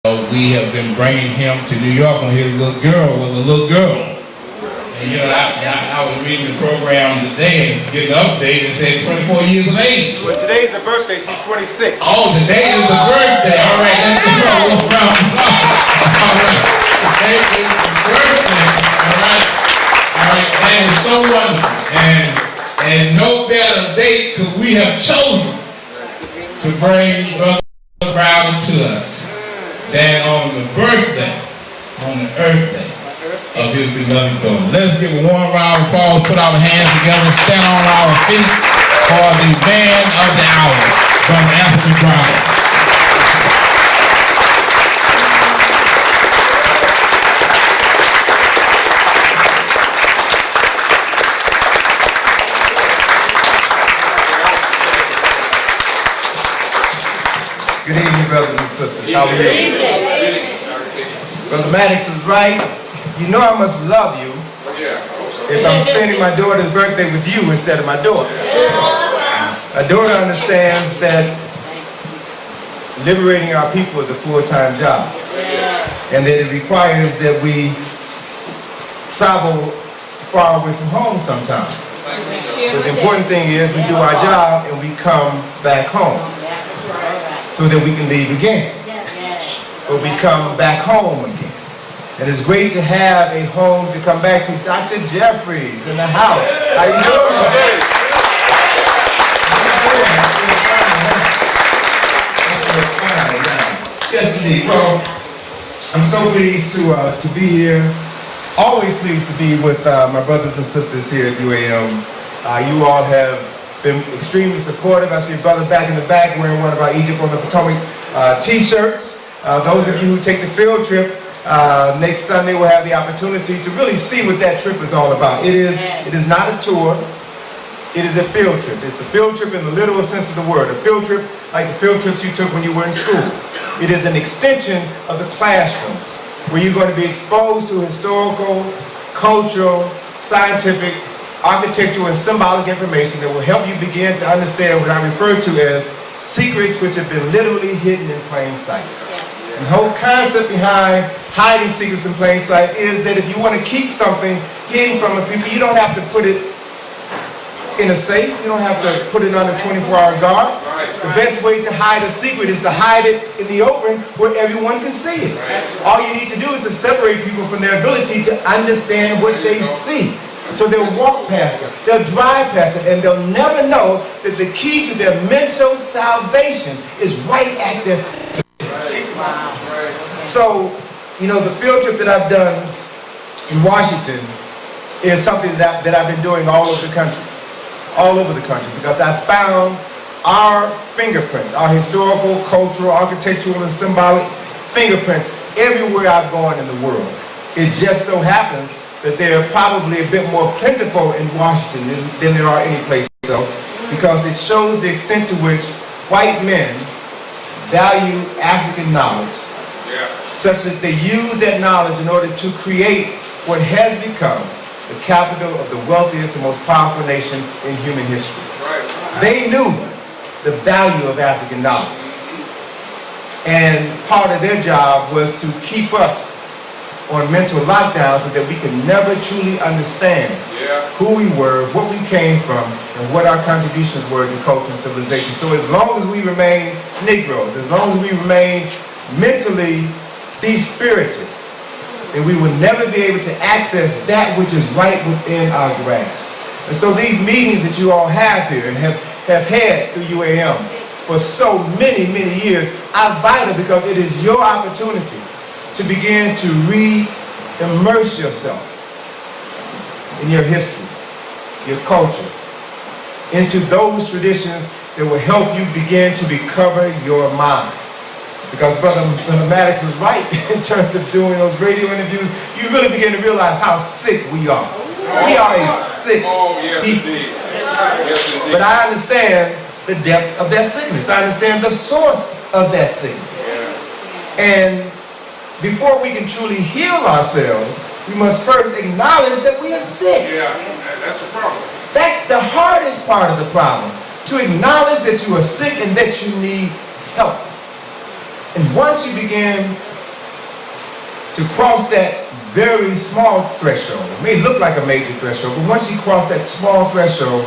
We have been bringing him to New York when his little girl was a little girl. And you know, I was reading the program today and getting an update and said 24 years of age. Well, today is her birthday. She's 26. Oh, today is the birthday. All right, let's go around. All right, today is the birthday. All right, that is so wonderful. And no better date because we have chosen to bring Brother Browder to us than on the birthday, on the Earth Day of his beloved daughter. Let's give a warm round of applause, put our hands together, stand on our feet for the man of the hour, Brother Anthony Browder. Good evening, brothers and sisters. How are you? Brother Maddox was right. You know I must love you if I'm spending my daughter's birthday with you instead of my daughter. A daughter understands that liberating our people is a full-time job, and that it requires that we travel far away from home sometimes. But the important thing is we do our job and we come back home, so that we can leave again. But we come back home again. And it's great to have a home to come back to. Dr. Jeffries in the house. How you doing? Yes, indeed. Well, I'm so pleased to be here. Always pleased to be with my brothers and sisters here at UAM. You all have been extremely supportive. I see a brother back in the back wearing one of our Egypt on the Potomac t-shirts. Those of you who take the field trip next Sunday will have the opportunity to really see what that trip is all about. It is not a tour. It is a field trip. It's a field trip in the literal sense of the word. A field trip like the field trips you took when you were in school. It is an extension of the classroom where you're going to be exposed to historical, cultural, scientific, architectural and symbolic information that will help you begin to understand what I refer to as secrets which have been literally hidden in plain sight. And the whole concept behind hiding secrets in plain sight is that if you want to keep something hidden from the people, you don't have to put it in a safe. You don't have to put it under 24-hour guard. The best way to hide a secret is to hide it in the open where everyone can see it. All you need to do is to separate people from their ability to understand what they see. So they'll walk past it, they'll drive past it, and they'll never know that the key to their mental salvation is right at their feet. So, you know, the field trip that I've done in Washington is something that I've been doing all over the country, because I found our fingerprints, our historical, cultural, architectural, and symbolic fingerprints everywhere I've gone in the world. It just so happens that they are probably a bit more plentiful in Washington than there are any place else, because it shows the extent to which white men value African knowledge, such that they use that knowledge in order to create what has become the capital of the wealthiest and most powerful nation in human history. They knew the value of African knowledge, and part of their job was to keep us on mental lockdown so that we could never truly understand who we were, what we came from, and what our contributions were to culture and civilization. So as long as we remain Negroes, as long as we remain mentally dispirited, then we will never be able to access that which is right within our grasp. And so these meetings that you all have here and have had through UAM for so many, many years are vital, because it is your opportunity to begin to re-immerse yourself in your history, your culture, into those traditions that will help you begin to recover your mind. Because Brother Maddox was right in terms of doing those radio interviews. You really begin to realize how sick we are. We are a sick people. But I understand the depth of that sickness. I understand the source of that sickness. And before we can truly heal ourselves, we must first acknowledge that we are sick. That's the problem. That's the hardest part of the problem. To acknowledge that you are sick and that you need help. And once you begin to cross that very small threshold. It may look like a major threshold, but once you cross that small threshold,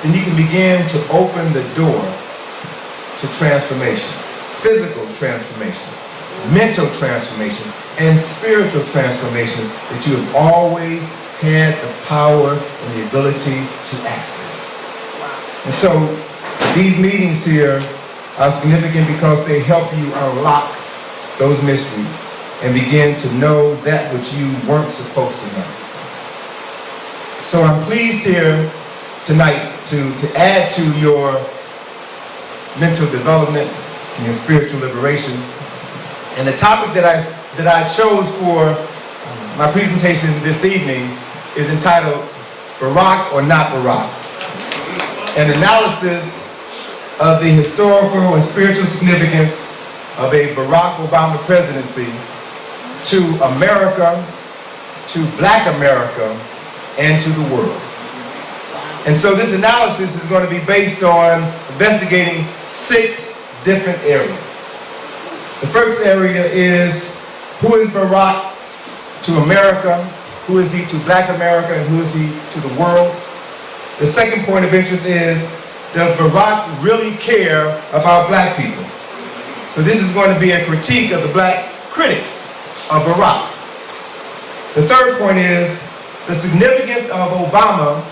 then you can begin to open the door to transformations, physical transformations, mental transformations, and spiritual transformations that you have always had the power and the ability to access. And so these meetings here are significant because they help you unlock those mysteries and begin to know that which you weren't supposed to know. So I'm pleased here tonight to add to your mental development and your spiritual liberation. And the topic that I chose for my presentation this evening is entitled Barack or Not Barack, an analysis of the historical and spiritual significance of a Barack Obama presidency to America, to Black America, and to the world. And so this analysis is going to be based on investigating 6 different areas. The first area is, who is Barack to America? Who is he to Black America? And who is he to the world? The second point of interest is, does Barack really care about Black people? So this is going to be a critique of the Black critics of Barack. The third point is the significance of Obama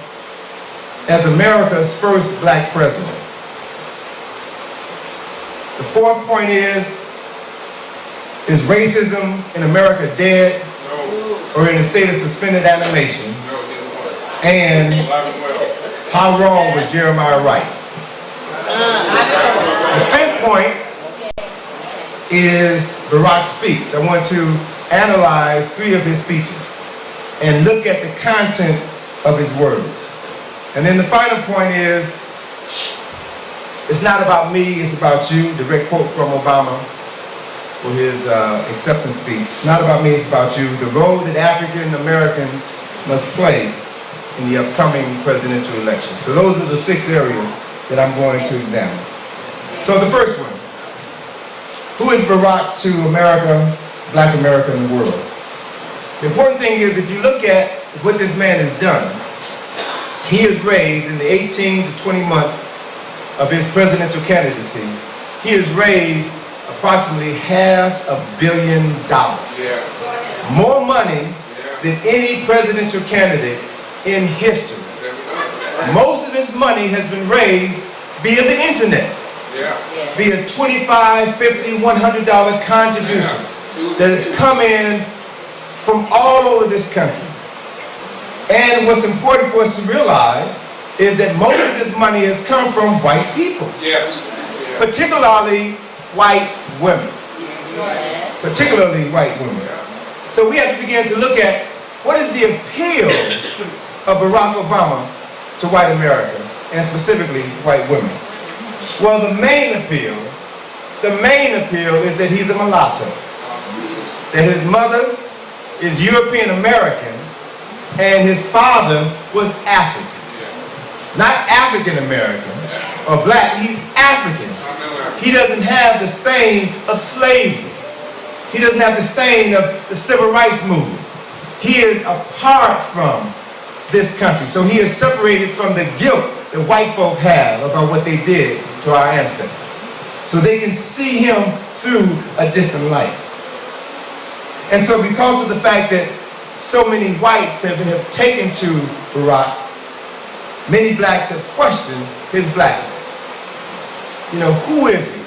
as America's first Black president. The fourth point is racism in America dead or in a state of suspended animation? And how wrong was Jeremiah Wright? The fifth point is Barack Speaks. I want to analyze 3 of his speeches and look at the content of his words. And then the final point is, it's not about me, it's about you. Direct quote from Obama for his acceptance speech. It's not about me, it's about you. The role that African Americans must play in the upcoming presidential election. So those are the 6 areas that I'm going to examine. So the first one, who is Barack to America, Black America, and the world? The important thing is, if you look at what this man has done, he has raised, in the 18 to 20 months of his presidential candidacy, he has raised approximately $500 million. More money than any presidential candidate in history. Most of this money has been raised via the internet, via $25, $50, $100 contributions that have come in from all over this country. And what's important for us to realize is that most of this money has come from white people. Particularly white women. Particularly white women. So we have to begin to look at what is the appeal of Barack Obama to white America, and specifically white women. Well, the main appeal is that he's a mulatto. That his mother is European American and his father was African. Not African American or Black, he's African. He doesn't have the stain of slavery. He doesn't have the stain of the civil rights movement. He is apart from this country. So he is separated from the guilt that white folk have about what they did to our ancestors. So they can see him through a different light. And so because of the fact that so many whites have taken to Barack, many blacks have questioned his blackness. You know, who is he?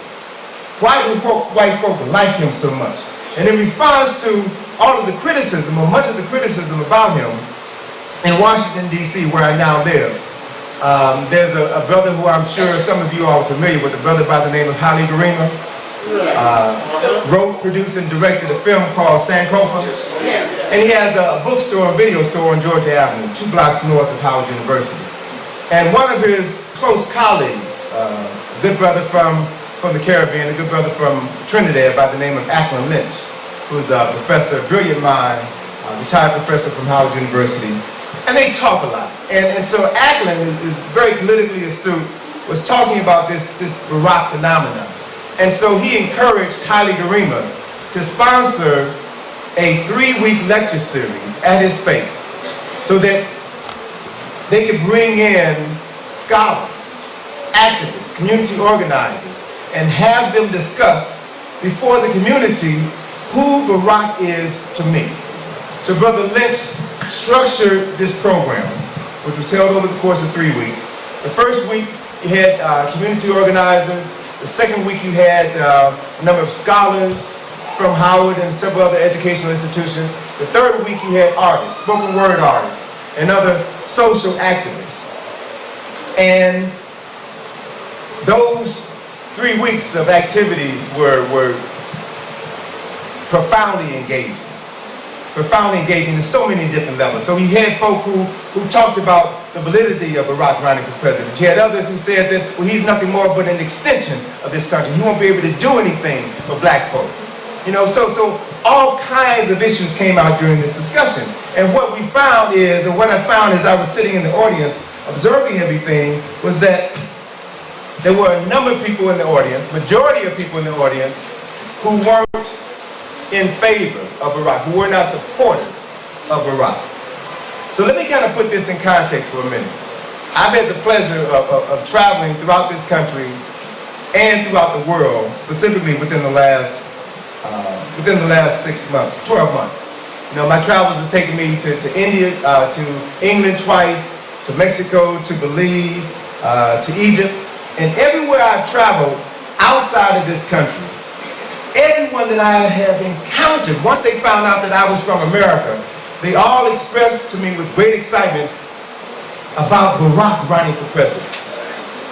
Why do white folk like him so much? And in response to all of the criticism, or much of the criticism about him, in Washington, D.C., where I now live, there's a brother who I'm sure some of you are familiar with, a brother by the name of Haile Garima. Wrote, produced, and directed a film called Sankofa. And he has a bookstore and video store on Georgia Avenue, 2 blocks north of Howard University. And one of his close colleagues, a good brother from the Caribbean, a good brother from Trinidad by the name of Ackland Lynch, who's a professor, a brilliant mind, retired professor from Howard University. And they talk a lot. And so Ackland is very politically astute, was talking about this Barack phenomenon. And so he encouraged Haile Garima to sponsor a 3-week lecture series at his space so that they could bring in scholars, activists, community organizers, and have them discuss before the community who Barack is to me. So Brother Lynch structured this program, which was held over the course of 3 weeks. The first week, you had community organizers. The second week, you had a number of scholars from Howard and several other educational institutions. The third week, you had artists, spoken word artists, and other social activists. And those 3 weeks of activities were profoundly engaging in so many different levels. So you had folk who talked about the validity of Barack running for president. You had others who said that, well, he's nothing more but an extension of this country. He won't be able to do anything for black folk. You know, so all kinds of issues came out during this discussion. And what we found is, and what I found as I was sitting in the audience observing everything, was that there were a number of people in the audience, majority of people in the audience, who weren't in favor of Barack, who were not supportive of Barack. So let me kind of put this in context for a minute. I've had the pleasure of traveling throughout this country and throughout the world, specifically within the last 6 months, 12 months. You know, my travels have taken me to India, to England twice, to Mexico, to Belize, to Egypt, and everywhere I've traveled outside of this country, everyone that I have encountered, once they found out that I was from America, they all expressed to me with great excitement about Barack running for president.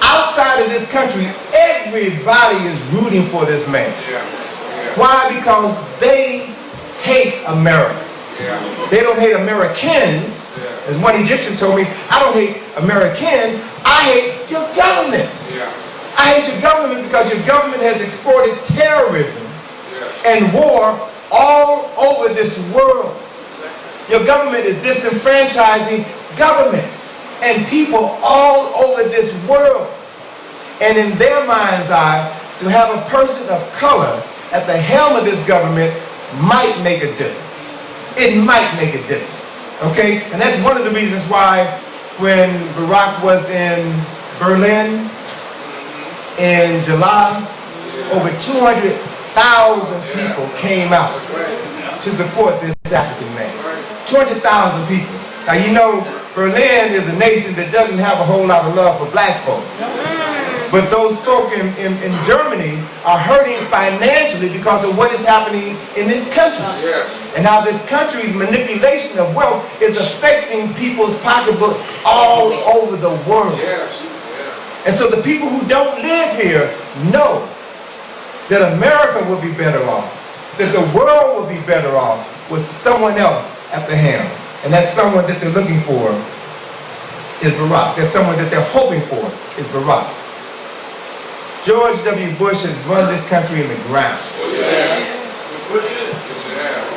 Outside of this country, everybody is rooting for this man. Why? Because they hate America. They don't hate Americans. As one Egyptian told me, I don't hate Americans, I hate your government. I hate your government because your government has exported terrorism and war all over this world. Your government is disenfranchising governments and people all over this world. And in their mind's eye, to have a person of color at the helm of this government might make a difference. It might make a difference, okay? And that's one of the reasons why when Barack was in Berlin in July, over 200,000 people came out to support this African man. 200,000 people. Now you know Berlin is a nation that doesn't have a whole lot of love for black folk. But those folk in Germany are hurting financially because of what is happening in this country. And how this country's manipulation of wealth is affecting people's pocketbooks all over the world. And so the people who don't live here know that America will be better off, that the world will be better off with someone else at the helm. And that someone that they're looking for is Barack. That someone that they're hoping for is Barack. George W. Bush has run this country in the ground.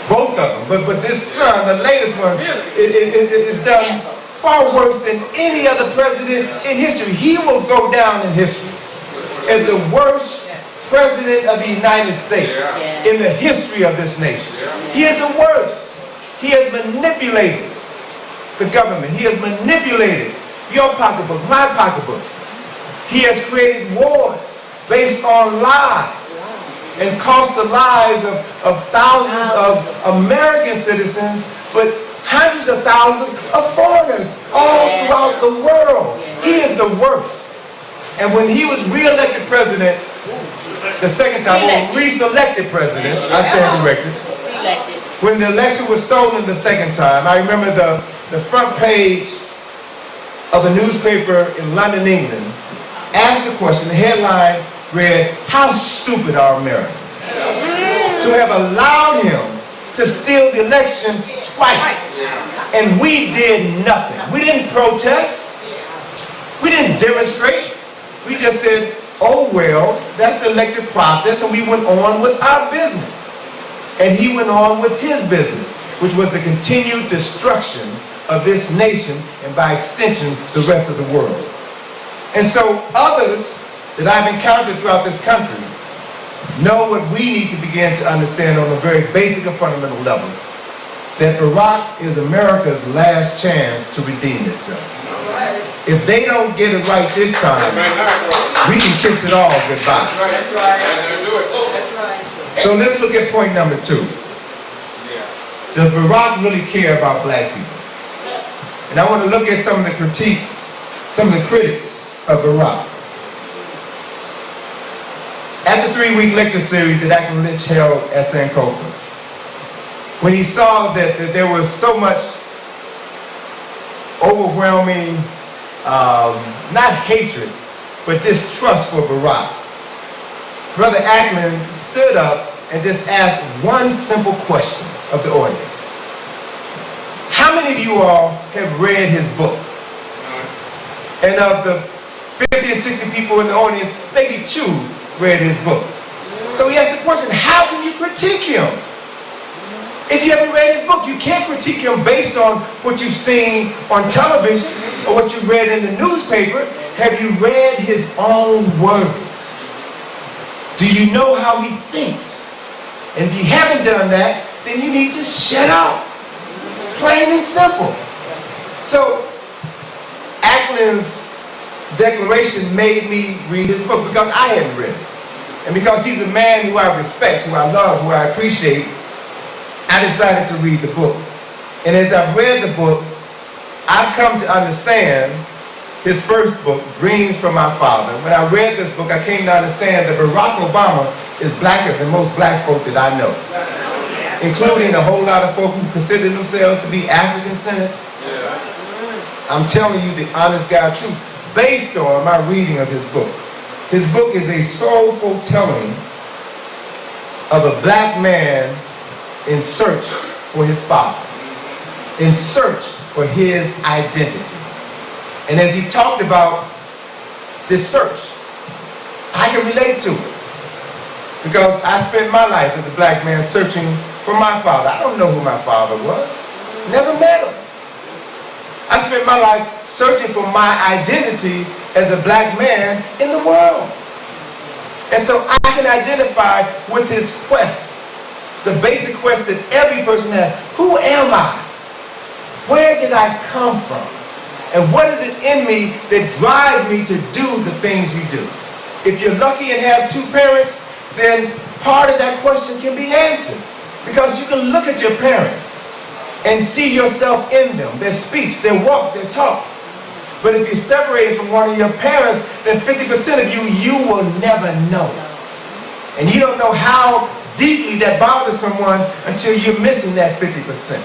Both of them. But this son, the latest one, is done far worse than any other president in history. He will go down in history as the worst president of the United States in the history of this nation. He is the worst. He has manipulated the government. He has manipulated your pocketbook, my pocketbook. He has created wars based on lies and cost the lives of thousands of American citizens, but hundreds of thousands of foreigners all throughout the world. He is the worst. And when he was re-elected president the second time, or re-selected president, I stand corrected. When the election was stolen the second time, I remember the front page of a newspaper in London, England, asked the question, the headline read, "How stupid are Americans to have allowed him to steal the election twice?" And we did nothing. We didn't protest. We didn't demonstrate. We just said, oh well, that's the elected process, and we went on with our business. And he went on with his business, which was the continued destruction of this nation and by extension, the rest of the world. And so others that I've encountered throughout this country know what we need to begin to understand on a very basic and fundamental level, that Iraq is America's last chance to redeem itself. If they don't get it right this time, we can kiss it all goodbye. So let's look at point number 2. Does Barack really care about black people? And I want to look at some of the critiques, some of the critics of Barack. At the 3-week lecture series that Acton Lynch held at Sankofa, when he saw that there was so much overwhelming, not hatred, but distrust for Barack, Brother Ackman stood up and just asked one simple question of the audience. How many of you all have read his book? And of the 50 or 60 people in the audience, maybe 2 read his book. So he asked the question, how can you critique him? If you haven't read his book, you can't critique him based on what you've seen on television or what you read in the newspaper. Have you read his own words? Do you know how he thinks? And if you haven't done that, then you need to shut up. Plain and simple. So, Ackman's declaration made me read his book because I hadn't read it. And because he's a man who I respect, who I love, who I appreciate, I decided to read the book. And as I've read the book, I've come to understand his first book, Dreams from My Father. When I read this book, I came to understand that Barack Obama is blacker than most black folk that I know, including a whole lot of folk who consider themselves to be African-centered. I'm telling you the honest God truth, based on my reading of his book. His book is a soulful telling of a black man in search for his father, in search for his identity. And as he talked about this search, I can relate to it. Because I spent my life as a black man searching for my father. I don't know who my father was. Never met him. I spent my life searching for my identity as a black man in the world. And so I can identify with his quest, the basic quest that every person has. Who am I? Where did I come from? And what is it in me that drives me to do the things you do? If you're lucky and have 2 parents, then part of that question can be answered. Because you can look at your parents and see yourself in them, their speech, their walk, their talk. But if you're separated from one of your parents, then 50% of you will never know. And you don't know how deeply that bothers someone until you're missing that 50%.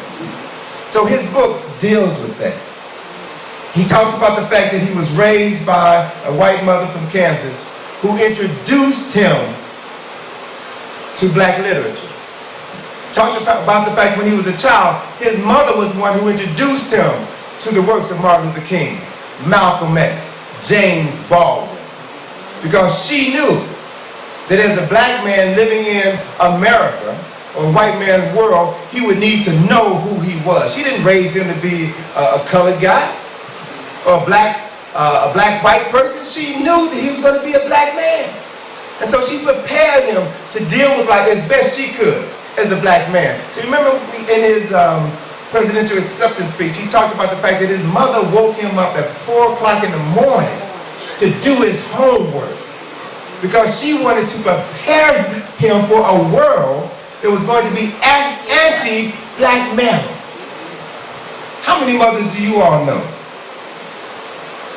So his book deals with that. He talks about the fact that he was raised by a white mother from Kansas who introduced him to black literature. Talked about the fact when he was a child, his mother was the one who introduced him to the works of Martin Luther King, Malcolm X, James Baldwin. Because she knew that as a black man living in America, or a white man's world, he would need to know who he was. She didn't raise him to be a colored guy, or a black-white person. She knew that he was going to be a black man. And so she prepared him to deal with life as best she could as a black man. So remember in his presidential acceptance speech, he talked about the fact that his mother woke him up at 4 o'clock in the morning to do his homework because she wanted to prepare him for a world that was going to be anti-black man. How many mothers do you all know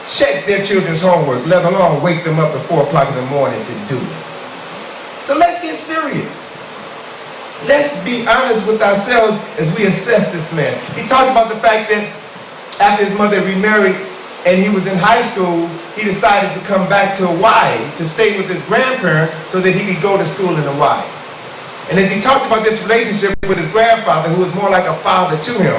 check their children's homework, let alone wake them up at 4 o'clock in the morning to do it? So let's get serious. Let's be honest with ourselves as we assess this man. He talked about the fact that after his mother remarried and he was in high school, he decided to come back to Hawaii to stay with his grandparents so that he could go to school in Hawaii. And as he talked about this relationship with his grandfather, who was more like a father to him,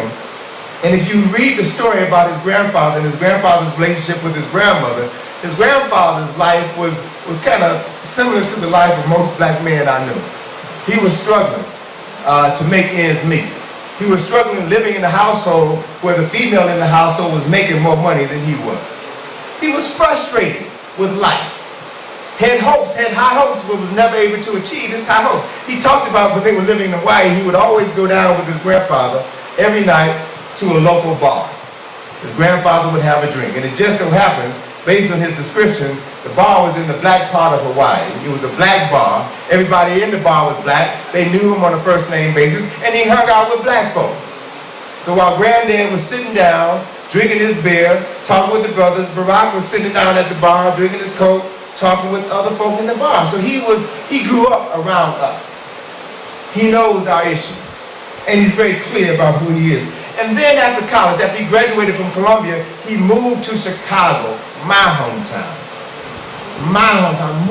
and if you read the story about his grandfather and his grandfather's relationship with his grandfather's life was kind of similar to the life of most black men I knew. He was struggling to make ends meet. He was struggling living in a household where the female in the household was making more money than he was. He was frustrated with life. had hopes, had high hopes, but was never able to achieve his high hopes. He talked about when they were living in Hawaii, he would always go down with his grandfather every night to a local bar. His grandfather would have a drink, and it just so happens, based on his description, the bar was in the black part of Hawaii. It was a black bar. Everybody in the bar was black. They knew him on a first name basis, and he hung out with black folk. So while Granddad was sitting down, drinking his beer, talking with the brothers, Barack was sitting down at the bar, drinking his Coke, talking with other folk in the bar. So he grew up around us. He knows our issues, and he's very clear about who he is. And then after college, after he graduated from Columbia, he moved to Chicago, my hometown.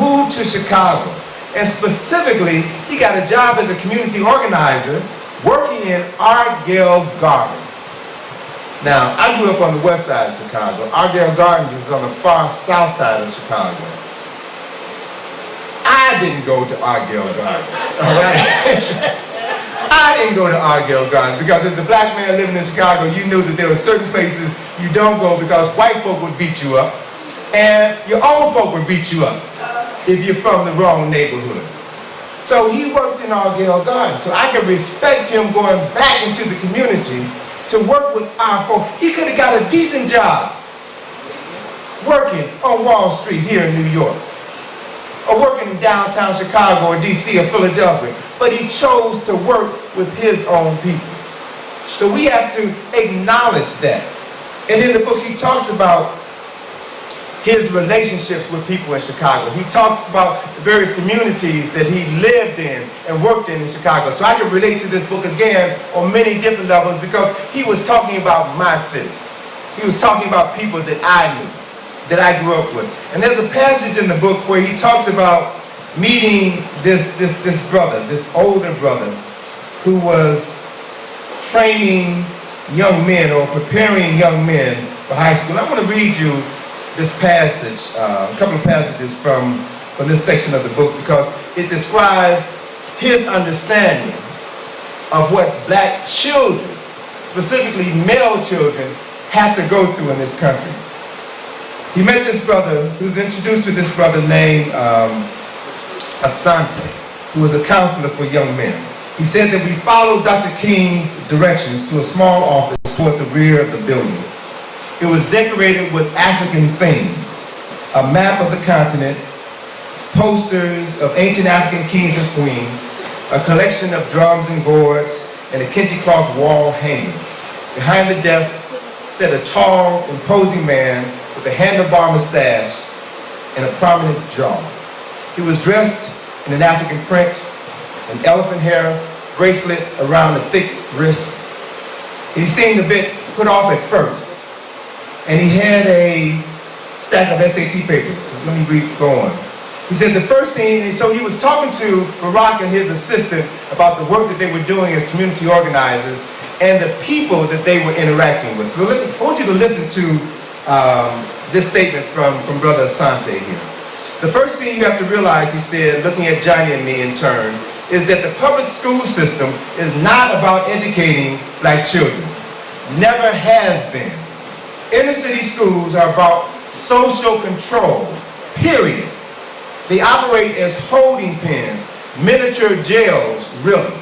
Moved to Chicago. And specifically, he got a job as a community organizer working in Argyle Gardens. Now, I grew up on the west side of Chicago. Argyle Gardens is on the far south side of Chicago. I didn't go to Argyle Gardens, all right? I didn't go to Argyle Gardens because as a black man living in Chicago, you knew that there were certain places you don't go because white folk would beat you up and your own folk would beat you up if you're from the wrong neighborhood. So he worked in Argyle Gardens. So I can respect him going back into the community to work with our folk. He could have got a decent job working on Wall Street here in New York, or working in downtown Chicago or DC or Philadelphia, but he chose to work with his own people. So we have to acknowledge that. And in the book he talks about his relationships with people in Chicago. He talks about the various communities that he lived in and worked in Chicago. So I can relate to this book again on many different levels because he was talking about my city. He was talking about people that I knew, that I grew up with. And there's a passage in the book where he talks about meeting this brother, this older brother, who was training young men or preparing young men for high school. And I want to read you this passage, a couple of passages from this section of the book because it describes his understanding of what black children, specifically male children, have to go through in this country. He met this brother, he was introduced to this brother named Asante, who was a counselor for young men. He said that we followed Dr. King's directions to a small office toward the rear of the building. It was decorated with African themes, a map of the continent, posters of ancient African kings and queens, a collection of drums and gourds, and a kente cloth wall hanging. Behind the desk sat a tall, imposing man with a handlebar mustache and a prominent jaw. He was dressed in an African print, an elephant hair bracelet around the thick wrist. He seemed a bit put off at first, and he had a stack of SAT papers. Let me go on. He said the first thing, and so he was talking to Barack and his assistant about the work that they were doing as community organizers and the people that they were interacting with. So I want you to listen to this statement from Brother Asante here. The first thing you have to realize, he said, looking at Johnny and me in turn, is that the public school system is not about educating black children. Never has been. Inner city schools are about social control, period. They operate as holding pens, miniature jails, really.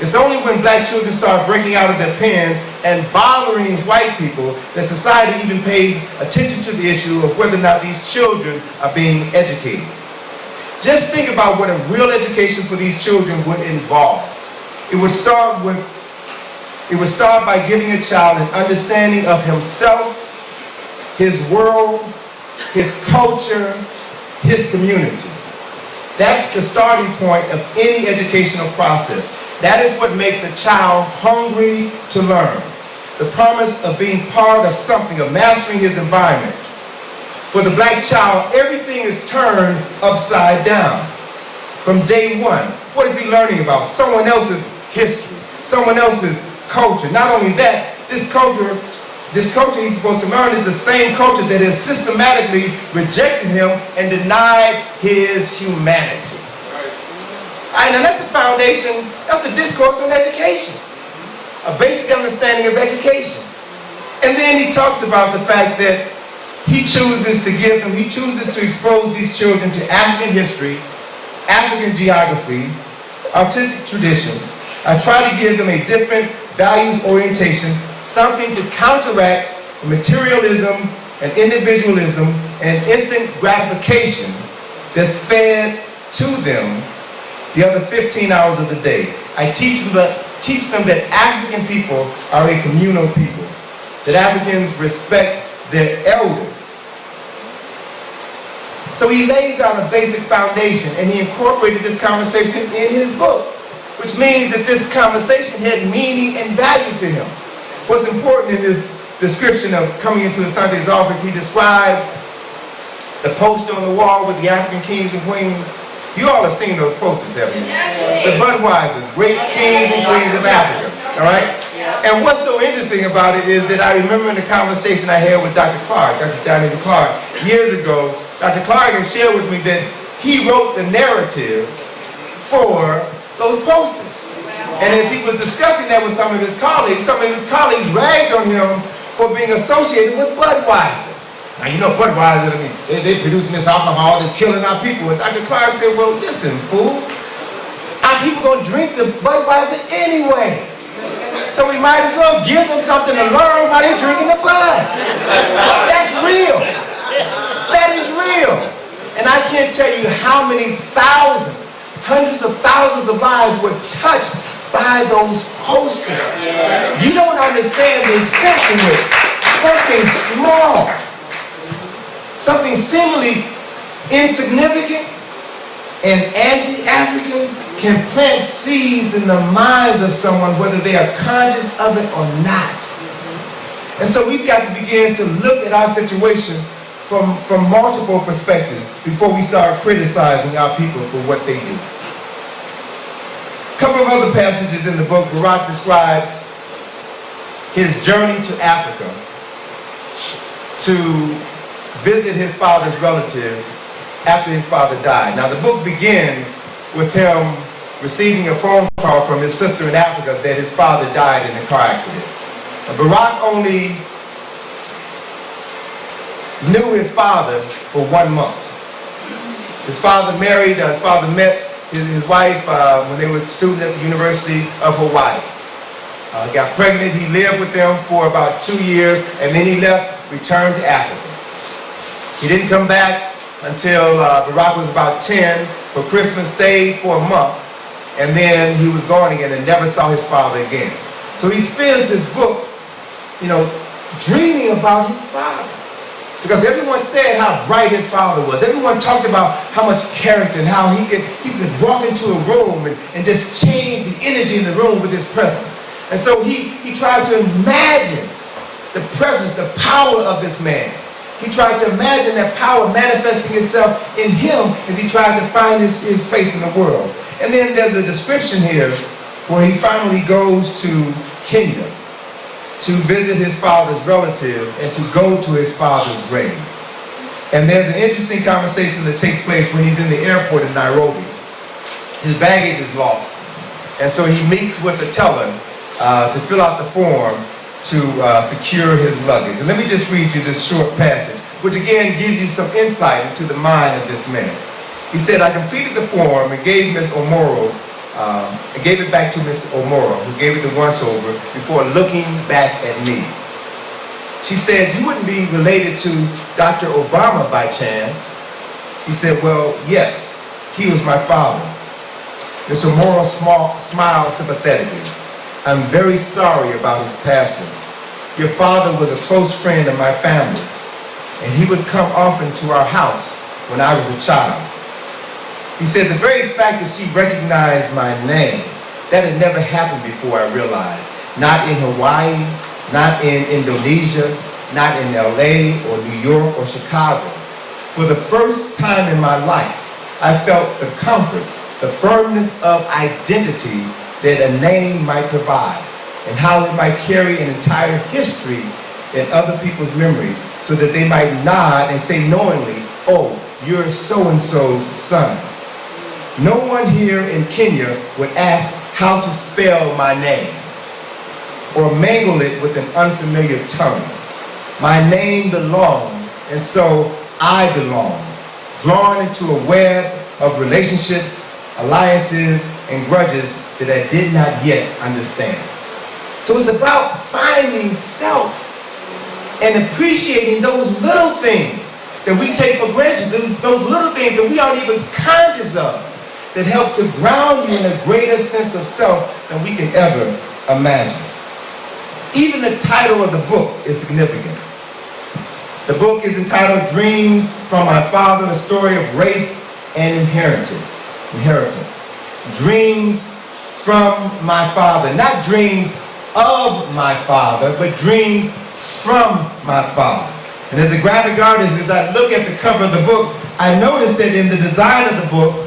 It's only when black children start breaking out of their pens and bothering white people that society even pays attention to the issue of whether or not these children are being educated. Just think about what a real education for these children would involve. It would start by giving a child an understanding of himself, his world, his culture, his community. That's the starting point of any educational process. That is what makes a child hungry to learn. The promise of being part of something, of mastering his environment. For the black child, everything is turned upside down. From day one, what is he learning about? Someone else's history, someone else's culture. Not only that, this culture he's supposed to learn is the same culture that has systematically rejected him and denied his humanity. Right, and that's a foundation, that's a discourse on education, a basic understanding of education. And then he talks about the fact that he chooses to give them, he chooses to expose these children to African history, African geography, artistic traditions. I try to give them a different values orientation, something to counteract materialism and individualism and instant gratification that's fed to them the other 15 hours of the day. I teach them that African people are a communal people, that Africans respect their elders. So he lays out a basic foundation, and he incorporated this conversation in his book, which means that this conversation had meaning and value to him. What's important in this description of coming into the Sante's office, he describes the poster on the wall with the African kings and queens. You all have seen those posters, haven't you? The Budweisers, great kings and queens of Africa, all right? And what's so interesting about it is that I remember in the conversation I had with Dr. Clark, Dr. Johnny Clark, years ago, Dr. Clark had shared with me that he wrote the narratives for those posters. And as he was discussing that with some of his colleagues ragged on him for being associated with Budweiser. Now, you know Budweiser, I mean, they're producing this alcohol that's killing our people. And Dr. Clark said, well, listen, fool, our people gonna drink the Budweiser anyway. So we might as well give them something to learn while they're drinking the Bud. That's real. That is real. And I can't tell you how many thousands, hundreds of thousands of lives were touched by those posters. You don't understand the extent to which something small, something seemingly insignificant and anti-African can plant seeds in the minds of someone, whether they are conscious of it or not. And so we've got to begin to look at our situation from multiple perspectives before we start criticizing our people for what they do. A couple of other passages in the book, Barak describes his journey to Africa to visit his father's relatives after his father died. Now the book begins with him receiving a phone call from his sister in Africa that his father died in a car accident. And Barak only knew his father for 1 month. His father met his wife when they were students at the University of Hawaii. Got pregnant, he lived with them for about 2 years, and then he left, returned to Africa. He didn't come back until Barak was about 10 for Christmas, stayed for a month, and then he was gone again and never saw his father again. So he spends this book, dreaming about his father. Because everyone said how bright his father was. Everyone talked about how much character and how he could walk into a room and just change the energy in the room with his presence. And so he tried to imagine the presence, the power of this man. He tried to imagine that power manifesting itself in him as he tried to find his place in the world. And then there's a description here where he finally goes to Kenya to visit his father's relatives and to go to his father's grave. And there's an interesting conversation that takes place when he's in the airport in Nairobi. His baggage is lost. And so he meets with the teller to fill out the form to secure his luggage. And let me just read you this short passage, which again gives you some insight into the mind of this man. He said, I completed the form and gave Miss Omoro, and gave it back to Miss Omoro, who gave it the once-over before looking back at me. She said, you wouldn't be related to Dr. Obama by chance? He said, well, yes, he was my father. Miss Omoro smiled sympathetically. I'm very sorry about his passing. Your father was a close friend of my family's, and he would come often to our house when I was a child. He said, the very fact that she recognized my name, that had never happened before, I realized. Not in Hawaii, not in Indonesia, not in LA or New York or Chicago. For the first time in my life, I felt the comfort, the firmness of identity that a name might provide, and how it might carry an entire history in other people's memories, so that they might nod and say knowingly, oh, you're so-and-so's son. No one here in Kenya would ask how to spell my name or mangle it with an unfamiliar tongue. My name belonged And so I belong, drawn into a web of relationships, alliances, and grudges that I did not yet understand. So it's about finding self and appreciating those little things that we take for granted, those little things that we aren't even conscious of, that help to ground you in a greater sense of self than we can ever imagine. Even the title of the book is significant. The book is entitled Dreams from My Father, a story of race and inheritance. Dreams from my father. Not dreams of my father, but dreams from my father. And as a graphic artist, as I look at the cover of the book, I noticed that in the design of the book,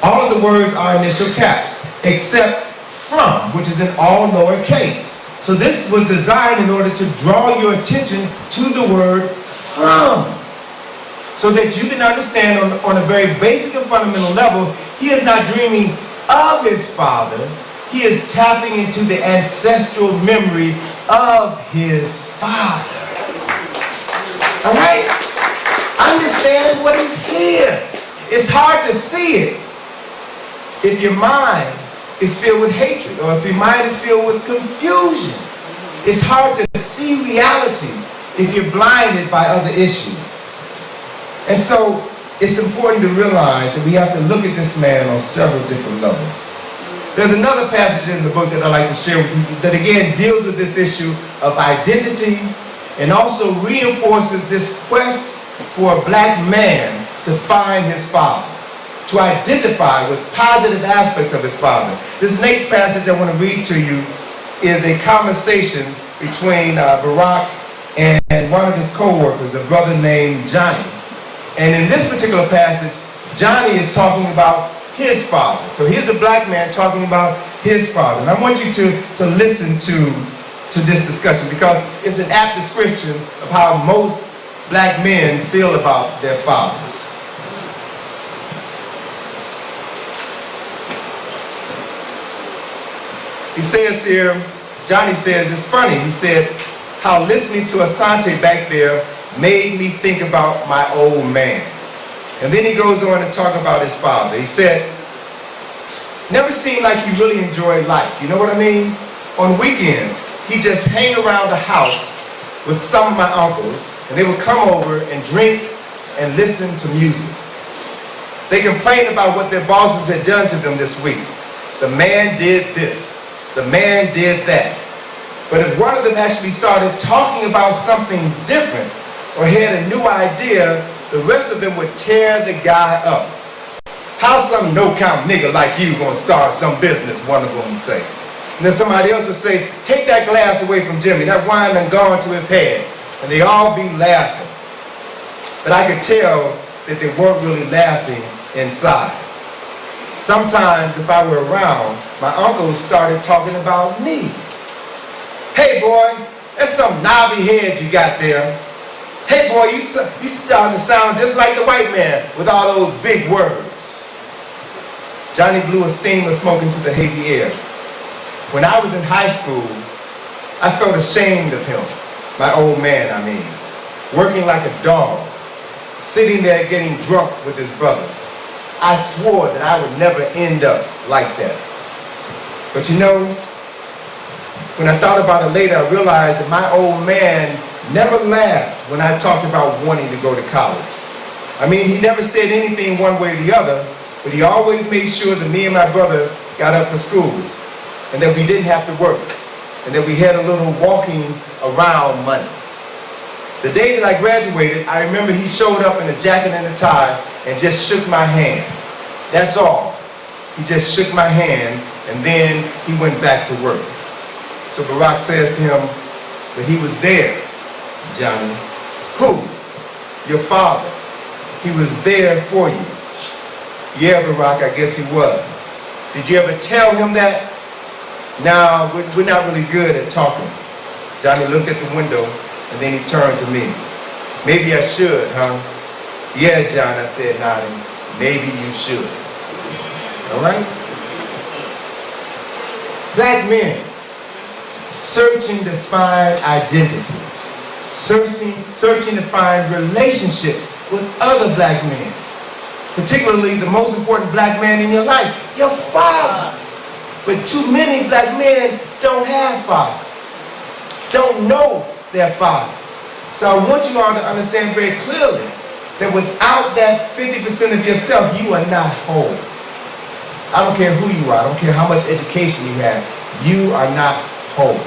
all of the words are initial caps, except from, which is in all lowercase. So this was designed in order to draw your attention to the word from, so that you can understand on a very basic and fundamental level, he is not dreaming of his father, he is tapping into the ancestral memory of his father. All right? Understand what is here. It's hard to see it if your mind is filled with hatred, or if your mind is filled with confusion. It's hard to see reality if you're blinded by other issues. And so it's important to realize that we have to look at this man on several different levels. There's another passage in the book that I'd like to share with you that again deals with this issue of identity and also reinforces this quest for a black man to find his father, to identify with positive aspects of his father. This next passage I want to read to you is a conversation between Barack and one of his co-workers, a brother named Johnny. And in this particular passage, Johnny is talking about his father. So here's a black man talking about his father. And I want you to listen to this discussion, because it's an apt description of how most black men feel about their fathers. He says here, Johnny says, it's funny, he said, how listening to Asante back there made me think about my old man. And then he goes on to talk about his father. He said, never seemed like he really enjoyed life. You know what I mean? On weekends, he just hang around the house with some of my uncles, and they would come over and drink and listen to music. They complained about what their bosses had done to them this week. The man did this. The man did that. But if one of them actually started talking about something different or had a new idea, the rest of them would tear the guy up. How some no-count nigga like you gonna start some business, one of them would say. And then somebody else would say, take that glass away from Jimmy. That wine done gone to his head. And they all be laughing. But I could tell that they weren't really laughing inside. Sometimes if I were around, my uncles started talking about me. Hey boy, that's some knobby head you got there. Hey boy, you starting to sound just like the white man with all those big words. Johnny blew a steam of smoke into the hazy air. When I was in high school, I felt ashamed of him, my old man, I mean, working like a dog, sitting there getting drunk with his brothers. I swore that I would never end up like that. But you know, when I thought about it later, I realized that my old man never laughed when I talked about wanting to go to college. I mean, he never said anything one way or the other, but he always made sure that me and my brother got up for school, and that we didn't have to work, and that we had a little walking around money. The day that I graduated, I remember he showed up in a jacket and a tie and just shook my hand. That's all. He just shook my hand, and then he went back to work. So Barack says to him, but he was there, Johnny. Who? Your father. He was there for you. Yeah, Barack, I guess he was. Did you ever tell him that? No, we're not really good at talking. Johnny looked at the window, and then he turned to me. Maybe I should, huh? Yeah, John, I said, nodding. Maybe you should. All right? Black men, searching to find identity, searching to find relationships with other black men. Particularly the most important black man in your life, your father. But too many black men don't have fathers, don't know their fathers. So I want you all to understand very clearly that without that 50% of yourself, you are not whole. I don't care who you are, I don't care how much education you have, you are not whole.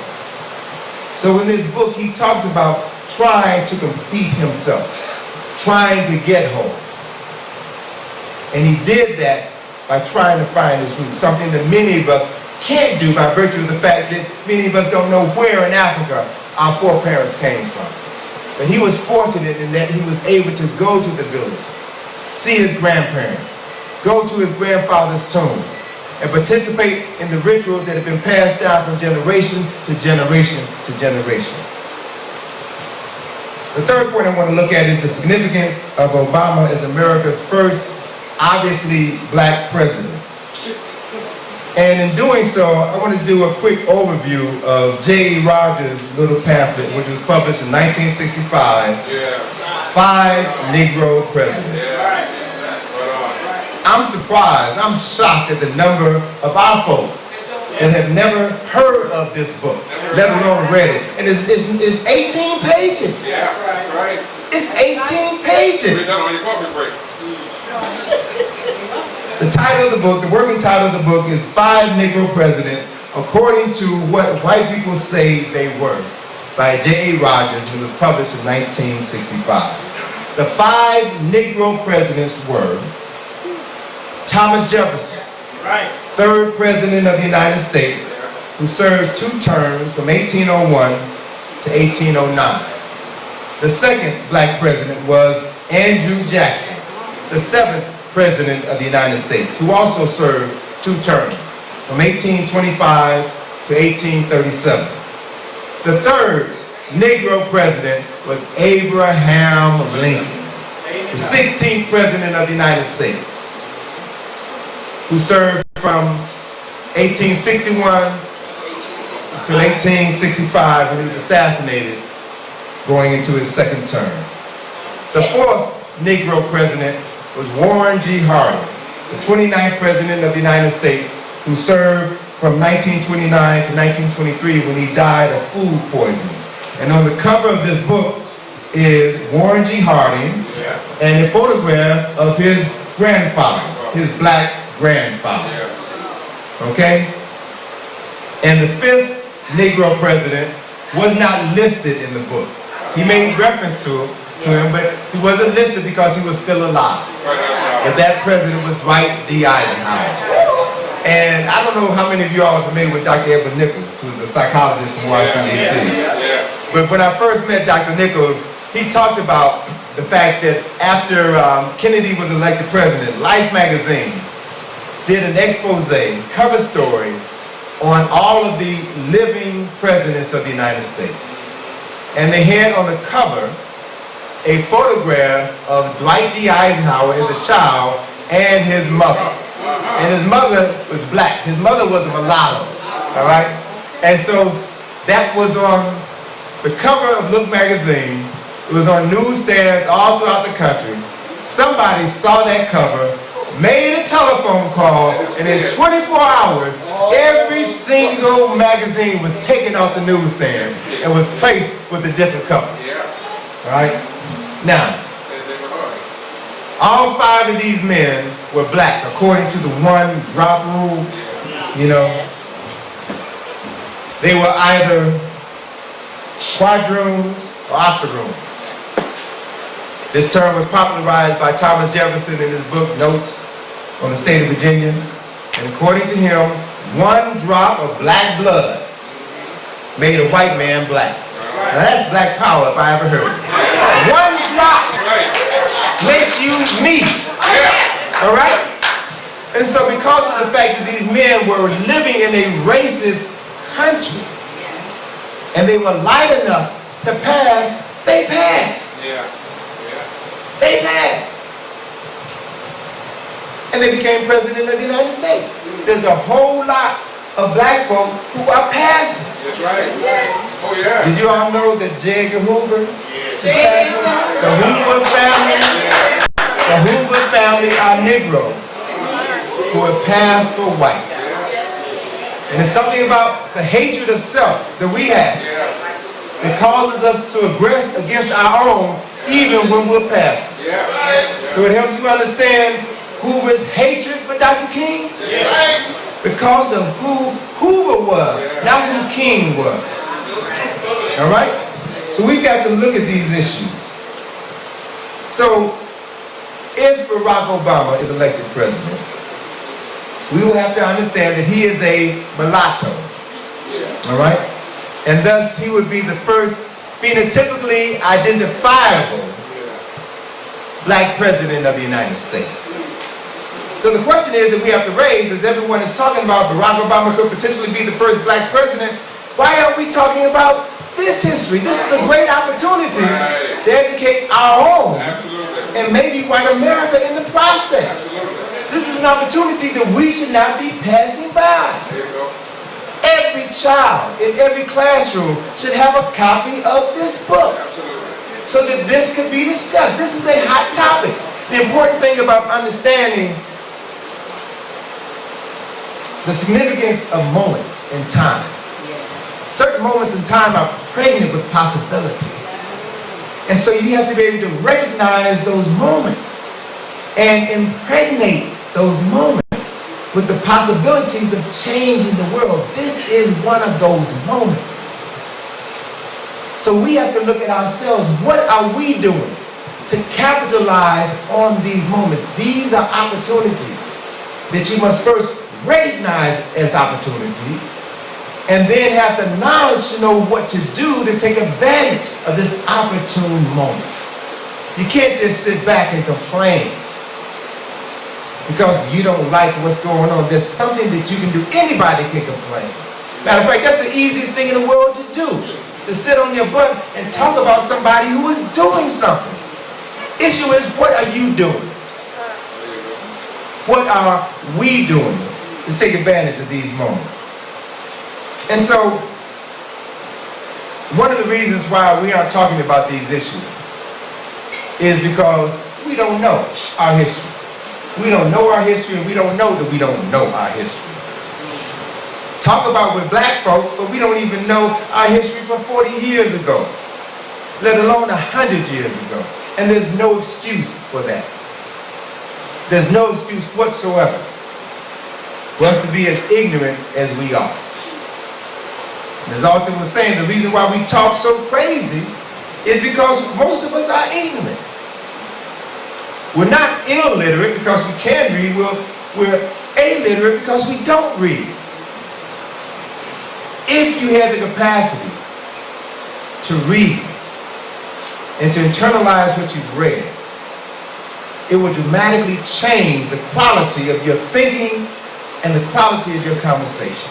So in this book, he talks about trying to complete himself, trying to get whole. And he did that by trying to find his roots, something that many of us can't do by virtue of the fact that many of us don't know where in Africa our foreparents came from. But he was fortunate in that he was able to go to the village, see his grandparents, go to his grandfather's tomb, and participate in the rituals that have been passed down from generation to generation to generation. The third point I want to look at is the significance of Obama as America's first obviously black president. And in doing so, I want to do a quick overview of J.E. Rogers' little pamphlet, which was published in 1965, Five Negro Presidents. I'm surprised, I'm shocked at the number of our folk that have never heard of this book, let alone read it. And it's 18 pages. Yeah, right. It's 18 pages. Read that on your coffee break. The title of the book, the working title of the book is Five Negro Presidents According to What White People Say They Were, by J.E. Rogers, and was published in 1965. The five Negro presidents were Thomas Jefferson, third president of the United States, who served 2 terms from 1801 to 1809. The second black president was Andrew Jackson, the 7th president of the United States, who also served 2 terms from 1825 to 1837. The third Negro president was Abraham Lincoln, the 16th president of the United States, who served from 1861 until 1865 when he was assassinated, going into his 2nd term. The 4th Negro president was Warren G. Harding, the 29th president of the United States, who served from 1929 to 1923 when he died of food poisoning. And on the cover of this book is Warren G. Harding and a photograph of his grandfather, his black grandfather. Okay? And the 5th Negro president was not listed in the book. He made reference to him, but he wasn't listed because he was still alive. But that president was Dwight D. Eisenhower. And I don't know how many of you all are familiar with Dr. Edward Nichols, who's a psychologist from Washington, D.C. But when I first met Dr. Nichols, he talked about the fact that after Kennedy was elected president, Life magazine did an expose, cover story, on all of the living presidents of the United States. And they had on the cover a photograph of Dwight D. Eisenhower as a child and his mother. And his mother was black. His mother was a mulatto, all right? And so that was on the cover of Look magazine. It was on newsstands all throughout the country. Somebody saw that cover, made a telephone call, and in 24 hours, every single magazine was taken off the newsstand and was placed with a different cover. All right? Now, all 5 of these men were black, according to the 1 drop rule. You know, they were either quadroons or octoroons. This term was popularized by Thomas Jefferson in his book, Notes on the State of Virginia. And according to him, 1 drop of black blood made a white man black. Now that's black power if I ever heard it. 1 drop makes you me. All right? And so because of the fact that these men were living in a racist country and they were light enough to pass, they passed. They passed. And they became president of the United States. There's a whole lot of black folk who are passing. Oh, yeah. Did you all know that J. Edgar Hoover is passing? The Hoover family, are Negroes who have passed for white. And it's something about the hatred of self that we have that causes us to aggress against our own even when we're passing. So it helps you understand Hoover's hatred for Dr. King because of who Hoover was, not who King was. All right? So we've got to look at these issues. So if Barack Obama is elected president, we will have to understand that he is a mulatto. All right? And thus he would be the first phenotypically identifiable black president of the United States. So the question is that we have to raise, as everyone is talking about, Barack Obama could potentially be the first black president, why aren't we talking about this history? This is a great opportunity to educate our own and maybe white America in the process. This is an opportunity that we should not be passing by. Every child in every classroom should have a copy of this book so that this could be discussed. This is a hot topic. The important thing about understanding the significance of moments in time. Certain moments in time are pregnant with possibility. And so you have to be able to recognize those moments and impregnate those moments with the possibilities of changing the world. This is one of those moments. So we have to look at ourselves. What are we doing to capitalize on these moments? These are opportunities that you must first recognize as opportunities and then have the knowledge to know what to do to take advantage of this opportune moment. You can't just sit back and complain because you don't like what's going on. There's something that you can do. Anybody can complain. Matter of fact, that's the easiest thing in the world to do, to sit on your butt and talk about somebody who is doing something. Issue is, what are you doing? What are we doing to take advantage of these moments? And so, one of the reasons why we aren't talking about these issues is because we don't know our history. We don't know our history, and we don't know that we don't know our history. Talk about with black folks, but we don't even know our history from 40 years ago, let alone 100 years ago. And there's no excuse for that. There's no excuse whatsoever for us to be as ignorant as we are. As Alton was saying, the reason why we talk so crazy is because most of us are ignorant. We're not illiterate because we can read. We're illiterate because we don't read. If you have the capacity to read and to internalize what you've read, it will dramatically change the quality of your thinking and the quality of your conversation.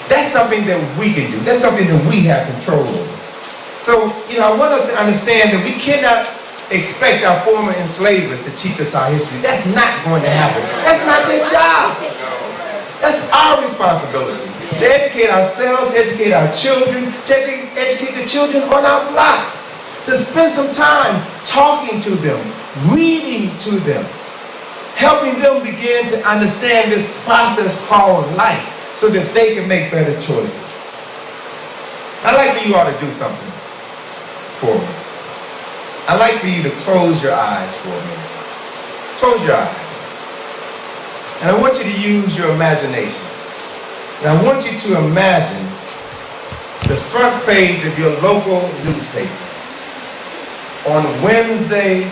That's something that we can do. That's something that we have control over. So, I want us to understand that we cannot expect our former enslavers to teach us our history. That's not going to happen. That's not their job. That's our responsibility. To educate ourselves, educate our children, to educate the children on our block. To spend some time talking to them, reading to them, helping them begin to understand this process called life so that they can make better choices. I'd like for you all to do something for me. I'd like for you to close your eyes for me. Close your eyes. And I want you to use your imaginations. And I want you to imagine the front page of your local newspaper on Wednesday,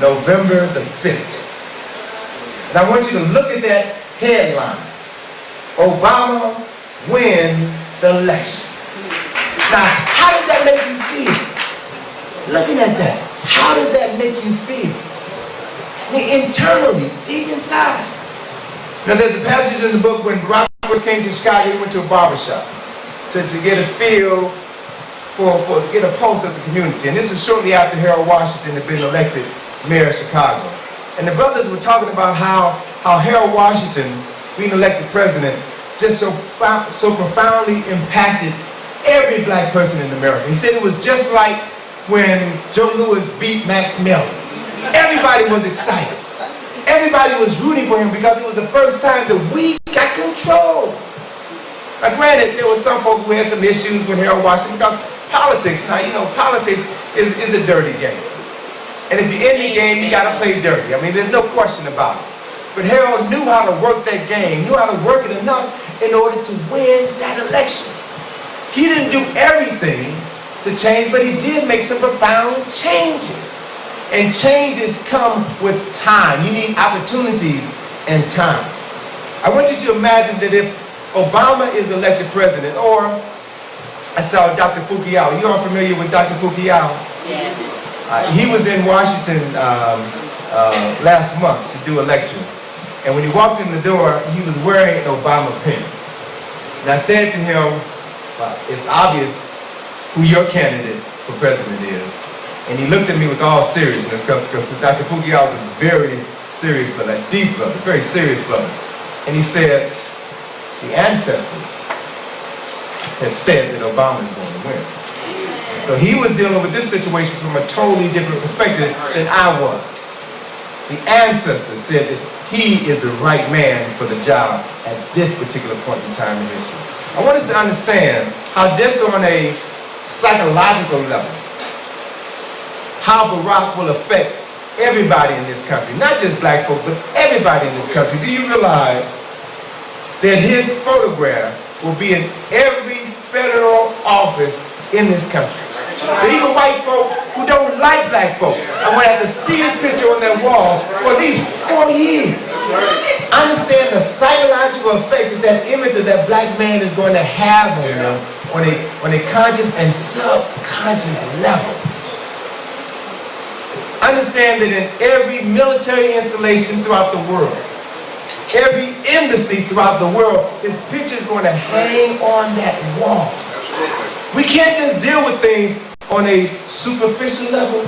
November the 5th. And I want you to look at that headline. Obama wins the election. Now, how does that make you feel? Looking at that, how does that make you feel? Internally, deep inside. Now, there's a passage in the book when Barack first came to Chicago, he went to a barbershop to get a feel get a pulse of the community. And this is shortly after Harold Washington had been elected mayor of Chicago. And the brothers were talking about how Harold Washington, being elected president, just so profoundly impacted every black person in America. He said it was just like when Joe Louis beat Max Mellon. Everybody was excited. Everybody was rooting for him because it was the first time that we got control. Now granted, there were some folks who had some issues with Harold Washington because politics, now you know, politics is a dirty game. And if you're in the game, you gotta play dirty. I mean, there's no question about it. But Harold knew how to work that game, knew how to work it enough in order to win that election. He didn't do everything to change, but he did make some profound changes. And changes come with time. You need opportunities and time. I want you to imagine that if Obama is elected president, or I saw Dr. Fukuyama. You all familiar with Dr. Fukuyama? Yes. He was in Washington last month to do a lecture. And when he walked in the door, he was wearing an Obama pin. And I said to him, it's obvious who your candidate for president is. And he looked at me with all seriousness, because Dr. Fukuyama was a very serious brother, a deep brother, very serious brother. And he said, the ancestors have said that Obama is going to win. So he was dealing with this situation from a totally different perspective than I was. The ancestors said that he is the right man for the job at this particular point in time in history. I want us to understand how just on a psychological level, how Barack will affect everybody in this country, not just black folks, but everybody in this country. Do you realize that his photograph will be in every federal office in this country? So even white folk who don't like black folk, I'm going to have to see his picture on that wall for at least 4 years. Understand the psychological effect that that image of that black man is going to have on them on a conscious and subconscious level. Understand that in every military installation throughout the world, every embassy throughout the world, his picture is going to hang on that wall. We can't just deal with things on a superficial level.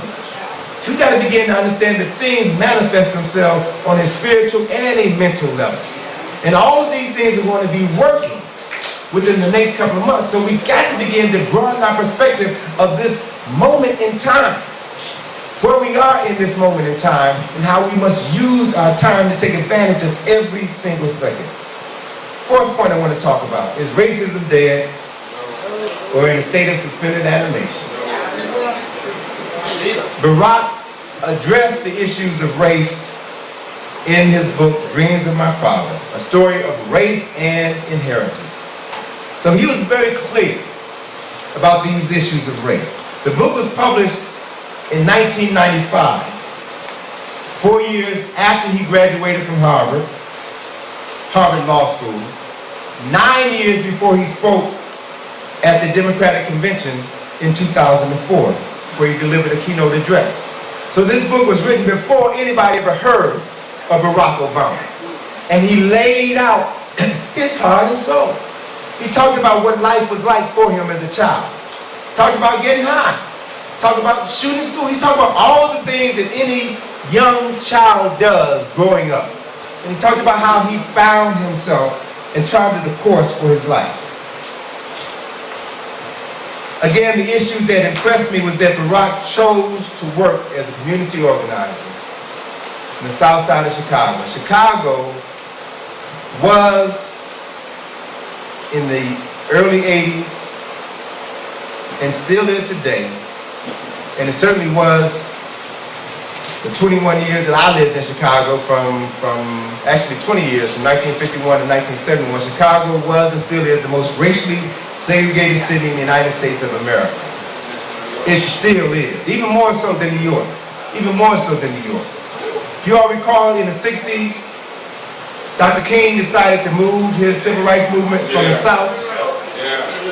We got to begin to understand that things manifest themselves on a spiritual and a mental level. And all of these things are going to be working within the next couple of months. So we got to begin to broaden our perspective of this moment in time, where we are in this moment in time, and how we must use our time to take advantage of every single second. Fourth point I want to talk about is racism dead or in a state of suspended animation. Barack addressed the issues of race in his book, Dreams of My Father, a story of race and inheritance. So he was very clear about these issues of race. The book was published in 1995, 4 years after he graduated from Harvard Law School, 9 years before he spoke at the Democratic Convention in 2004, where he delivered a keynote address. So this book was written before anybody ever heard of Barack Obama. And he laid out his heart and soul. He talked about what life was like for him as a child. Talked about getting high. Talked about shooting school. He's talking about all the things that any young child does growing up. And he talked about how he found himself and charted the course for his life. Again, the issue that impressed me was that Barack chose to work as a community organizer in the south side of Chicago. Chicago was, in the early 80s, and still is today, and it certainly was the 21 years that I lived in Chicago, from actually 20 years, from 1951 to 1971, Chicago was and still is the most racially segregated city in the United States of America. It still is, even more so than New York, even more so than New York. If you all recall, in the 60s, Dr. King decided to move his civil rights movement from the South,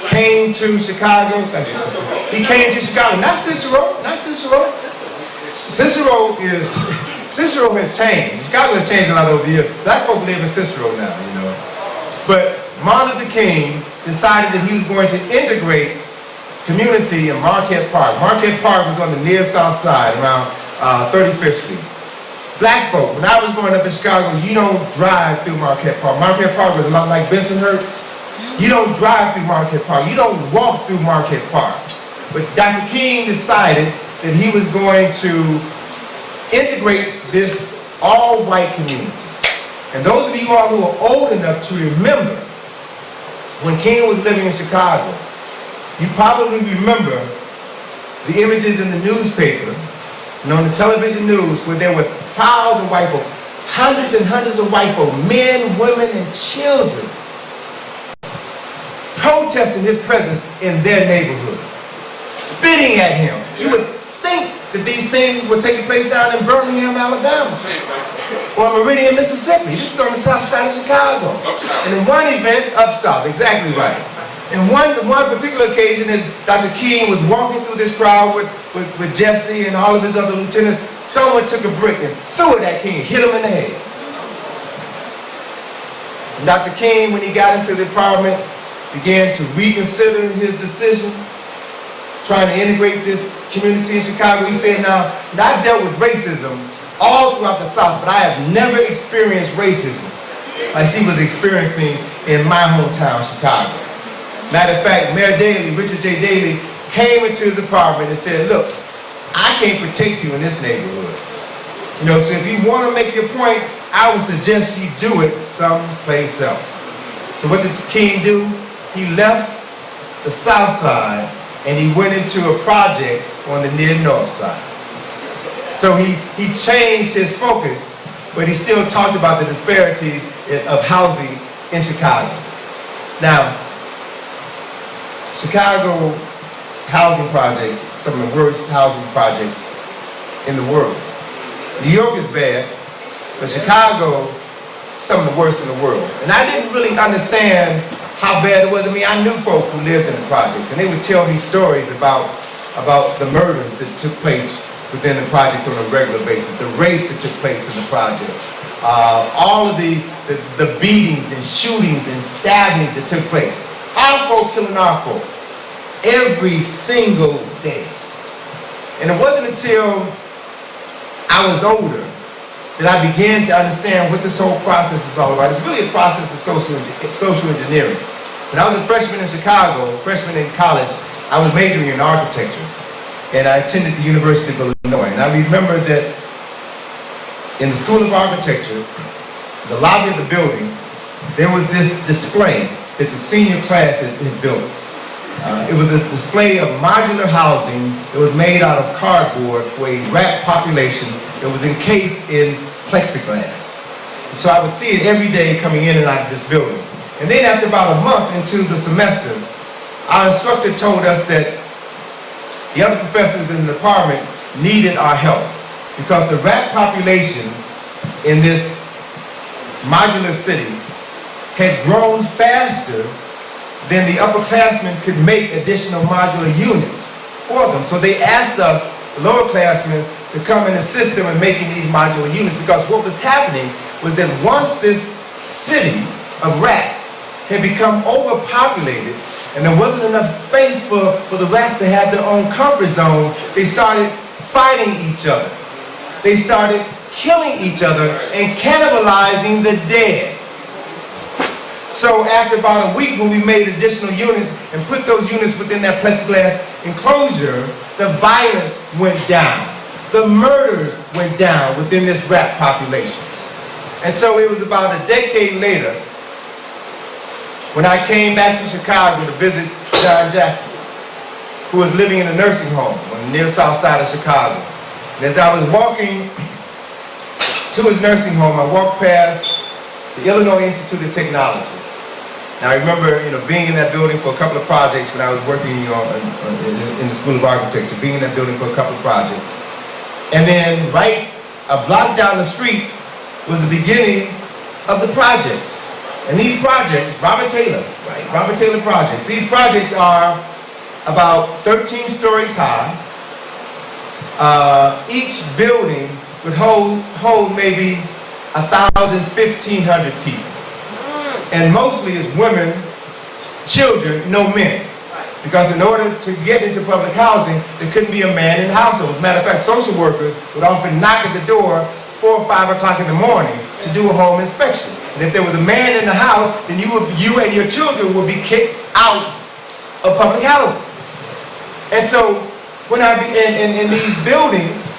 came to Chicago. He came to Chicago, not Cicero, not Cicero. Cicero has changed. Chicago has changed a lot over the years. Black folk live in Cicero now, you know. But Martin Luther King decided that he was going to integrate community in Marquette Park. Marquette Park was on the near south side, around 35th Street. Black folk, when I was growing up in Chicago, you don't drive through Marquette Park. Marquette Park was a lot like Bensonhurst. You don't drive through Marquette Park. You don't walk through Marquette Park. But Dr. King decided that he was going to integrate this all-white community. And those of you all who are old enough to remember when King was living in Chicago, you probably remember the images in the newspaper and on the television news where there were crowds of white folk, hundreds and hundreds of white folk, men, women, and children, protesting his presence in their neighborhood, spitting at him. You would think that these things were taking place down in Birmingham, Alabama, or Meridian, Mississippi. This is on the south side of Chicago. And in one event, up south, exactly right. And one particular occasion, as Dr. King was walking through this crowd with Jesse and all of his other lieutenants, someone took a brick and threw it at King, hit him in the head. And Dr. King, when he got into the department, began to reconsider his decision, trying to integrate this community in Chicago. He said, now, I've dealt with racism all throughout the South, but I have never experienced racism like he was experiencing in my hometown, Chicago. Matter of fact, Mayor Daley, Richard J. Daley, came into his apartment and said, look, I can't protect you in this neighborhood. You know, so if you want to make your point, I would suggest you do it someplace else. So what did King do? He left the south side and he went into a project on the near north side. So he changed his focus, but he still talked about the disparities of housing in Chicago. Now, Chicago housing projects, some of the worst housing projects in the world. New York is bad, but Chicago, some of the worst in the world. And I didn't really understand how bad it was. I mean, I knew folk who lived in the projects, and they would tell me stories about the murders that took place within the projects on a regular basis, the rapes that took place in the projects, all of the beatings and shootings and stabbings that took place. Our folk killing our folk every single day. And it wasn't until I was older that I began to understand what this whole process is all about. It's really a process of social engineering. When I was a freshman in Chicago, freshman in college, I was majoring in architecture. And I attended the University of Illinois. And I remember that in the School of Architecture, the lobby of the building, there was this display that the senior class had built. It was a display of modular housing that was made out of cardboard for a rat population that was encased in plexiglass. And so I would see it every day coming in and out of this building. And then after about a month into the semester, our instructor told us that the other professors in the department needed our help because the rat population in this modular city had grown faster than the upperclassmen could make additional modular units for them. So they asked us, the lowerclassmen, to come and assist them in making these modular units, because what was happening was that once this city of rats had become overpopulated and there wasn't enough space for the rats to have their own comfort zone, they started fighting each other. They started killing each other and cannibalizing the dead. So after about a week, when we made additional units and put those units within that plexiglass enclosure, the violence went down. The murders went down within this rat population. And so it was about a decade later when I came back to Chicago to visit John Jackson, who was living in a nursing home on the near south side of Chicago. And as I was walking to his nursing home, I walked past the Illinois Institute of Technology. Now I remember, being in that building for a couple of projects when I was working in the School of Architecture, being in that building for a couple of projects. And then right a block down the street was the beginning of the projects. And these projects, Robert Taylor projects, these projects are about 13 stories high. Each building would hold maybe 1,000, 1,500 people. And mostly it's women, children, no men. Because in order to get into public housing, there couldn't be a man in the household. As a matter of fact, social workers would often knock at the door 4 or 5 o'clock in the morning to do a home inspection. And if there was a man in the house, then you and your children would be kicked out of public housing. And so, when in these buildings,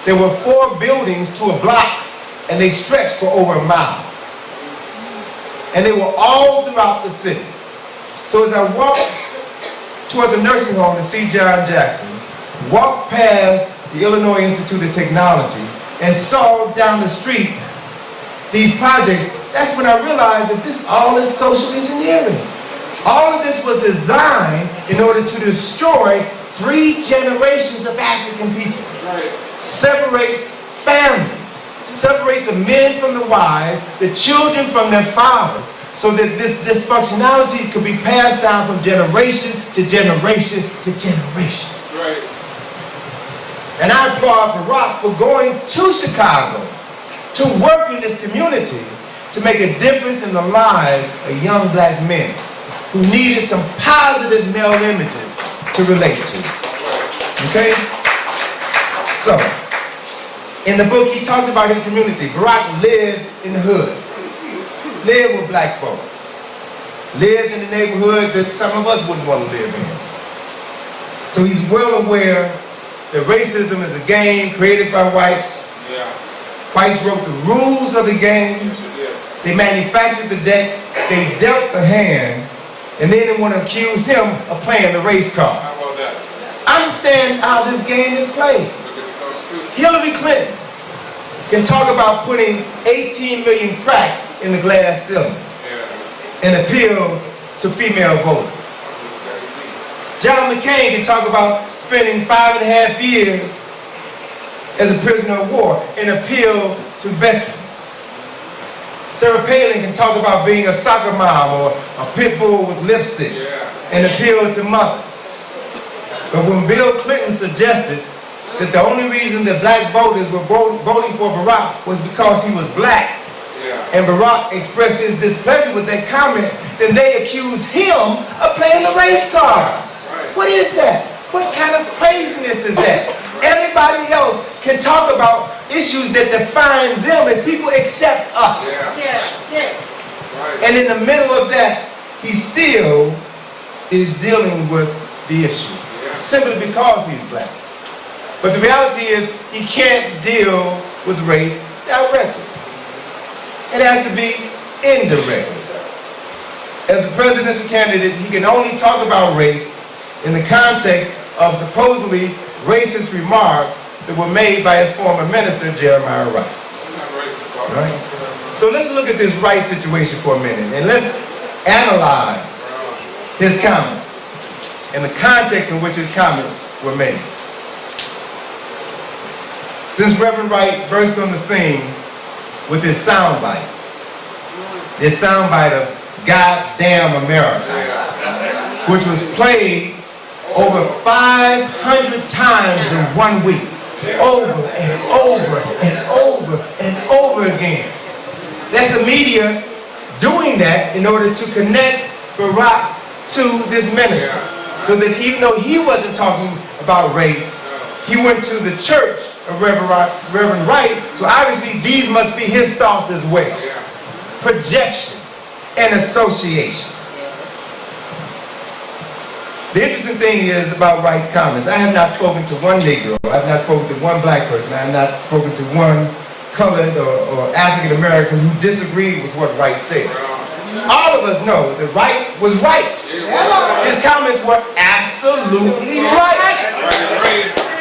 there were 4 buildings to a block, and they stretched for over a mile. And they were all throughout the city. So as I walked toward the nursing home to see John Jackson, walked past the Illinois Institute of Technology, and saw down the street these projects, that's when I realized that this all is social engineering. All of this was designed in order to destroy 3 generations of African people. Right. Separate families, separate the men from the wives, the children from their fathers, so that this dysfunctionality could be passed down from generation to generation to generation. Right. And I applaud Barack for going to Chicago to work in this community to make a difference in the lives of young black men who needed some positive male images to relate to. Okay? So, in the book, he talked about his community. Barack lived in the hood, lived with black folk, lived in the neighborhood that some of us wouldn't want to live in. So he's well aware that racism is a game created by whites. Yeah. Whites wrote the rules of the game. They manufactured the deck. They dealt the hand. And then they want to accuse him of playing the race card. How about that? I understand how this game is played. Hillary Clinton can talk about putting 18 million cracks in the glass ceiling and appeal to female voters. John McCain can talk about spending 5.5 years as a prisoner of war and appeal to veterans. Sarah Palin can talk about being a soccer mom or a pit bull with lipstick and appeal to mothers. But when Bill Clinton suggested that the only reason that black voters were voting for Barack was because he was black, and Barack expressed his displeasure with that comment, then they accused him of playing the race card. What is that? What kind of craziness is that? Everybody else can talk about issues that define them as people except us. And in the middle of that, he still is dealing with the issue, simply because he's black. But the reality is, he can't deal with race directly. It has to be indirect. As a presidential candidate, he can only talk about race in the context of supposedly racist remarks that were made by his former minister, Jeremiah Wright. Right? So let's look at this Wright situation for a minute, and let's analyze his comments and the context in which his comments were made. Since Reverend Wright burst on the scene with his soundbite of "Goddamn America," which was played over 500 times in 1 week, over and over and over and over again. That's the media doing that in order to connect Barack to this minister. So that even though he wasn't talking about race, he went to the church of Reverend Wright, so obviously these must be his thoughts as well. Projection and association. The interesting thing is about Wright's comments, I have not spoken to one Negro, I have not spoken to one black person, I have not spoken to one colored or African American who disagreed with what Wright said. All of us know that Wright was right. His comments were absolutely right.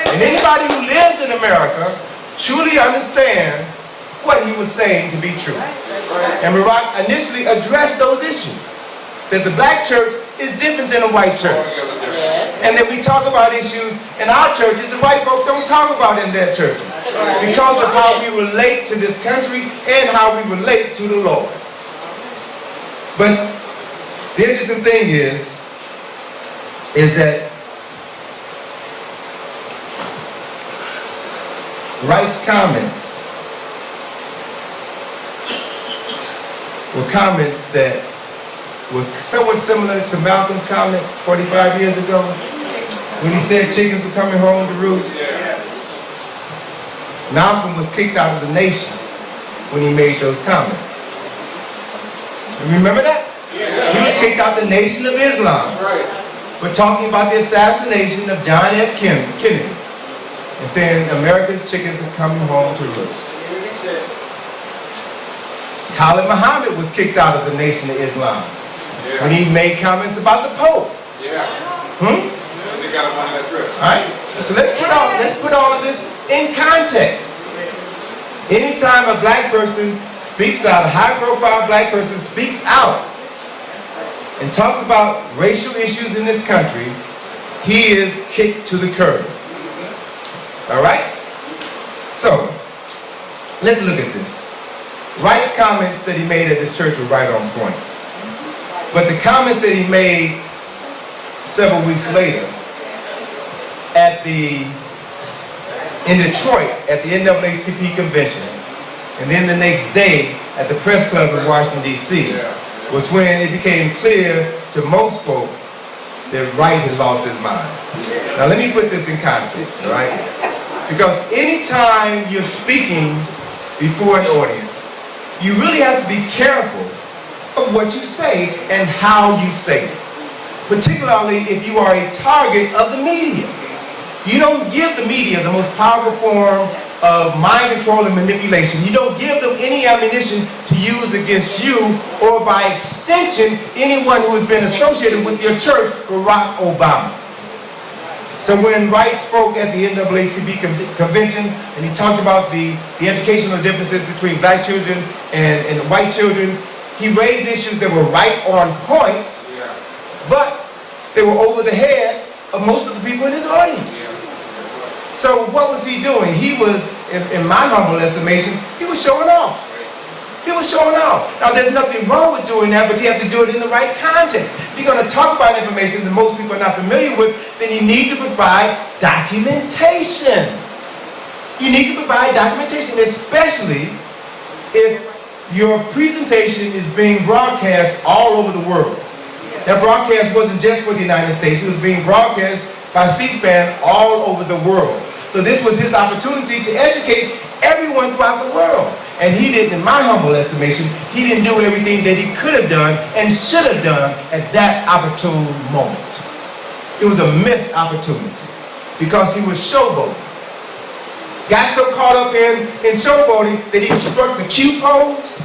And anybody who lives in America truly understands what he was saying to be true. And Barack initially addressed those issues. That the black church is different than a white church. And that we talk about issues in our churches that white folks don't talk about in their churches. Because of how we relate to this country and how we relate to the Lord. But the interesting thing is that Wright's comments were comments that were somewhat similar to Malcolm's comments 45 years ago when he said chickens were coming home to roost. Malcolm was kicked out of the nation when he made those comments. Remember that? He was kicked out the Nation of Islam for talking about the assassination of John F. Kennedy and saying America's chickens are coming home to roost. Khalid Muhammad was kicked out of the Nation of Islam when he made comments about the Pope. Alright? So let's put all of this in context. Anytime a black person speaks out, a high-profile black person speaks out and talks about racial issues in this country, he is kicked to the curb. Alright? So, let's look at this. Wright's comments that he made at this church were right on point. But the comments that he made several weeks later in Detroit at the NAACP convention, and then the next day at the press club in Washington, D.C., was when it became clear to most folk that Wright had lost his mind. Now let me put this in context, all right? Because anytime you're speaking before an audience, you really have to be careful of what you say and how you say it. Particularly if you are a target of the media. You don't give the media the most powerful form of mind control and manipulation. You don't give them any ammunition to use against you, or by extension, anyone who has been associated with your church, Barack Obama. So when Wright spoke at the NAACP convention and he talked about the educational differences between black children and white children, he raised issues that were right on point, but they were over the head of most of the people in his audience. So what was he doing? He was, in my humble estimation, he was showing off. He was showing off. Now there's nothing wrong with doing that, but you have to do it in the right context. If you're going to talk about information that most people are not familiar with, then you need to provide documentation. You need to provide documentation, especially if your presentation is being broadcast all over the world. That broadcast wasn't just for the United States, it was being broadcast by C-SPAN all over the world. So this was his opportunity to educate everyone throughout the world. And he didn't, in my humble estimation, he didn't do everything that he could have done and should have done at that opportune moment. It was a missed opportunity because he was showboating. Got so caught up in showboating that he struck the Q pose.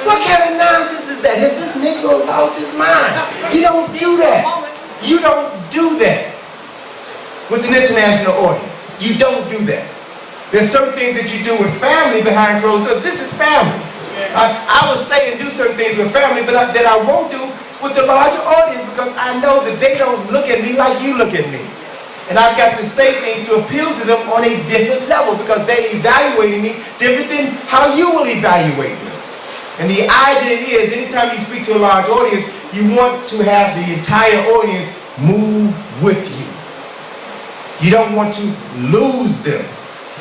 What kind of nonsense is that? Has this Negro lost his mind? You don't do that. You don't do that with an international audience. You don't do that. There's certain things that you do with family behind closed doors. This is family. I would say and do certain things with family, but that I won't do with the larger audience because I know that they don't look at me like you look at me. And I've got to say things to appeal to them on a different level because they're evaluating me different than how you will evaluate me. And the idea is, anytime you speak to a large audience, you want to have the entire audience move with you. You don't want to lose them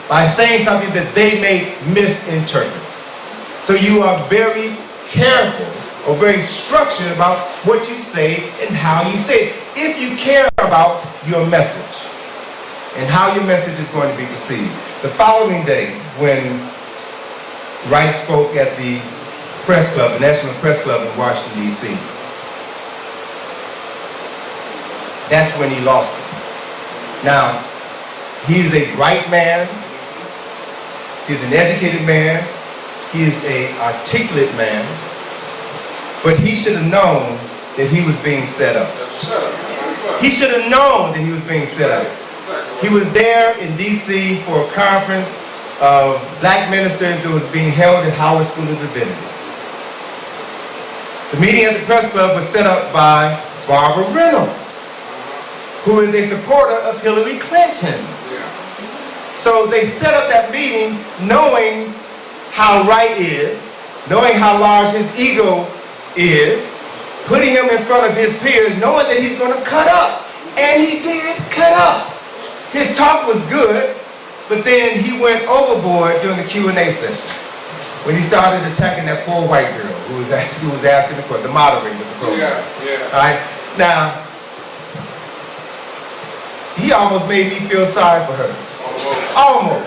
by saying something that they may misinterpret. So you are very careful or very structured about what you say and how you say it, if you care about your message and how your message is going to be received. The following day, when Wright spoke at the press club, the National Press Club in Washington, D.C., that's when he lost it. Now, he's a bright man, he's an educated man, he is an articulate man, but he should have known that he was being set up. He should have known that he was being set up. He was there in D.C. for a conference of black ministers that was being held at Howard School of Divinity. The meeting at the press club was set up by Barbara Reynolds, who is a supporter of Hillary Clinton. So they set up that meeting knowing how Wright is, knowing how large his ego is, putting him in front of his peers, knowing that he's going to cut up. And he did cut up. His talk was good, but then he went overboard during the Q&A session when he started attacking that poor white girl who was asking the question, the moderator of the program. All right? Now, he almost made me feel sorry for her. Almost.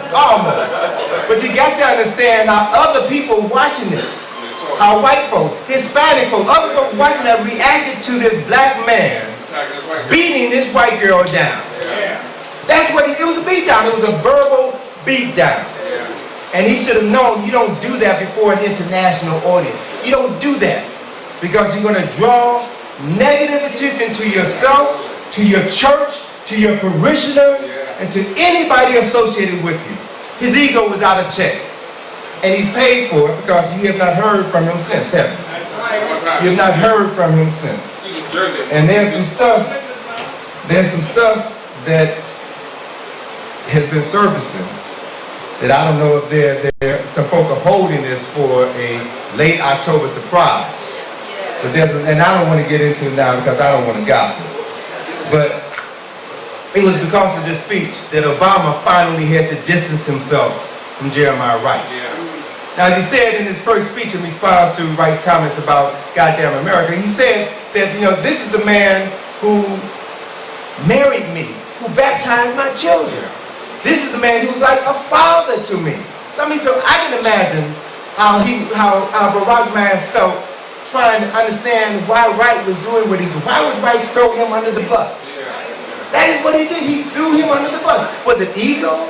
But you got to understand how other people watching this. How white folks, Hispanic folks, other folks watching that reacted to this black man beating this white girl down. That's what it was, a beat down. It was a verbal beat down. And he should have known you don't do that before an international audience. You don't do that because you're going to draw negative attention to yourself, to your church, to your parishioners, and to anybody associated with you. His ego was out of check. And he's paid for it because you have not heard from him since, have you? You have not heard from him since. And there's some stuff that has been surfacing that I don't know if some folk are holding this for a late October surprise. But and I don't want to get into it now because I don't want to gossip. But it was because of this speech that Obama finally had to distance himself from Jeremiah Wright. Now, as he said in his first speech in response to Wright's comments about goddamn America, he said that, this is the man who married me, who baptized my children. This is the man who's like a father to me. So I can imagine how Barack man felt trying to understand why Wright was doing what he did. Why would Wright throw him under the bus? That is what he did. He threw him under the bus. Was it ego?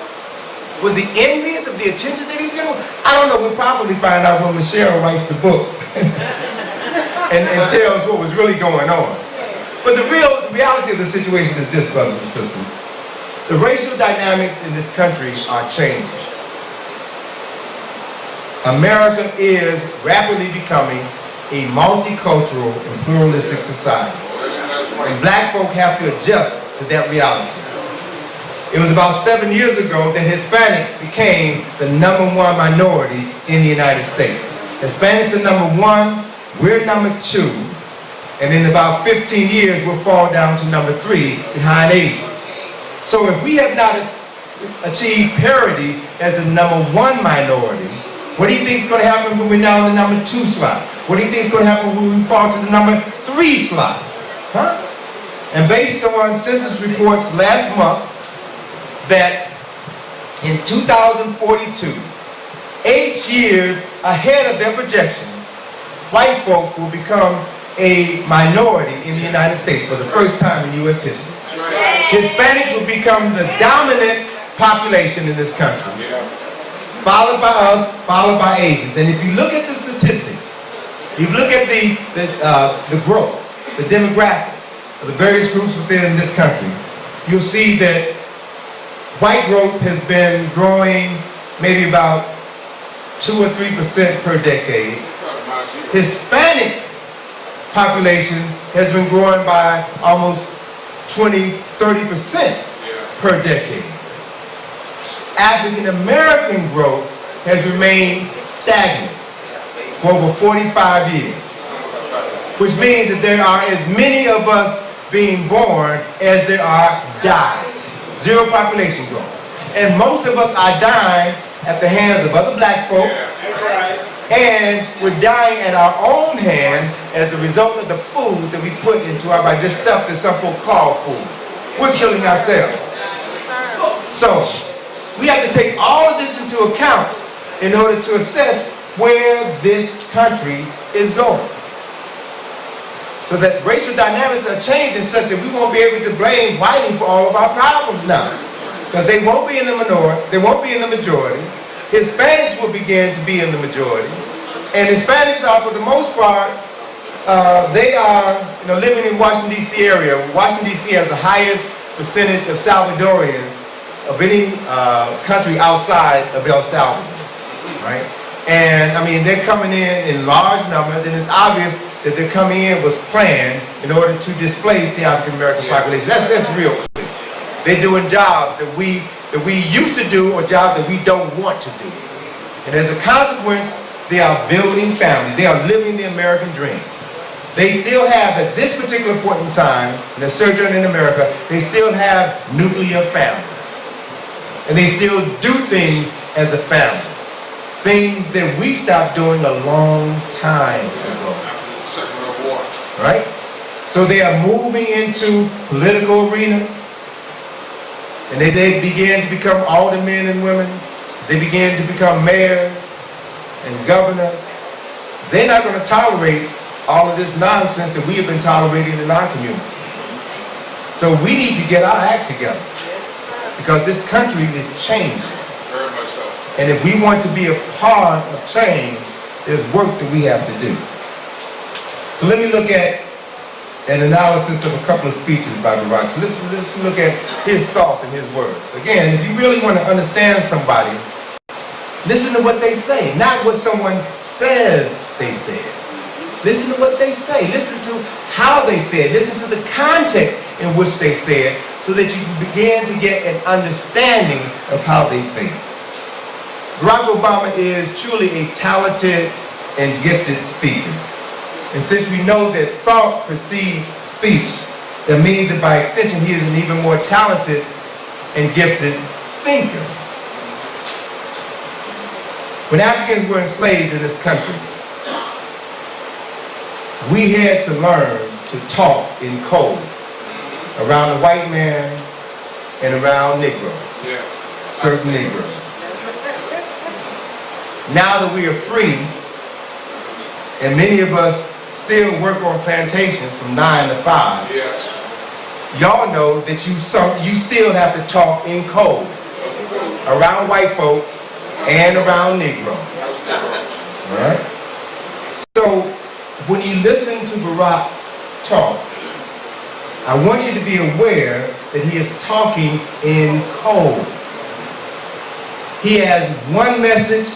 Was he envious of the attention that he was getting? I don't know. We'll probably find out when Michelle writes the book and tells what was really going on. But the reality of the situation is this, brothers and sisters. The racial dynamics in this country are changing. America is rapidly becoming a multicultural and pluralistic society. And black folk have to adjust to that reality. It was about 7 years ago that Hispanics became the #1 minority in the United States. Hispanics are #1, we're #2, and in about 15 years we'll fall down to #3 behind Asians. So if we have not achieved parity as the #1 minority, what do you think is going to happen when we're now in the #2 slot? What do you think is going to happen when we fall to the #3 slot? Huh? And based on census reports last month, that in 2042, 8 years ahead of their projections, white folk will become a minority in the United States for the first time in U.S. history. Hispanics will become the dominant population in this country, followed by us, followed by Asians. And if you look at the statistics, you look at the growth, the demographics of the various groups within this country, you'll see that white growth has been growing maybe about 2 or 3% per decade. Hispanic population has been growing by almost 20-30% per decade. African American growth has remained stagnant for over 45 years, which means that there are as many of us being born as there are dying. Zero population growth. And most of us are dying at the hands of other black folk, and we're dying at our own hand as a result of the foods that we put into our body, this stuff that some folk call food. We're killing ourselves. So, we have to take all of this into account in order to assess where this country is going. So that racial dynamics are changing such that we won't be able to blame whitey for all of our problems now. Because they won't be in the minority, they won't be in the majority. Hispanics will begin to be in the majority. And Hispanics are, for the most part, they are living in Washington, D.C. area. Washington, D.C. has the highest percentage of Salvadorians of any country outside of El Salvador, right? And they're coming in large numbers, and it's obvious that they're coming in was planned in order to displace the African American population. That's real clear. They're doing jobs that we used to do, or jobs that we don't want to do. And as a consequence, they are building families. They are living the American dream. They still have, at this particular point in time, in the sojourn in America, they still have nuclear families. And they still do things as a family. Things that we stopped doing a long time ago. Right? So they are moving into political arenas. And as they begin to become aldermen and women, they begin to become mayors and governors, they're not going to tolerate all of this nonsense that we have been tolerating in our community. So we need to get our act together, because this country is changing. Very much so. And if we want to be a part of change, there's work that we have to do. So let me look at an analysis of a couple of speeches by Browder. So let's look at his thoughts and his words. Again, if you really want to understand somebody, listen to what they say, not what someone says they said. Listen to what they say. Listen to how they say it. Listen to the context in which they say it, so that you can begin to get an understanding of how they think. Barack Obama is truly a talented and gifted speaker. And since we know that thought precedes speech, that means that by extension he is an even more talented and gifted thinker. When Africans were enslaved in this country, we had to learn to talk in code around the white man and around Negroes, certain Negroes. Now that we are free, and many of us still work on plantations from 9 to 5, y'all know that you still have to talk in code around white folk and around Negroes. All right? So when you listen to Barack talk, I want you to be aware that he is talking in code. He has one message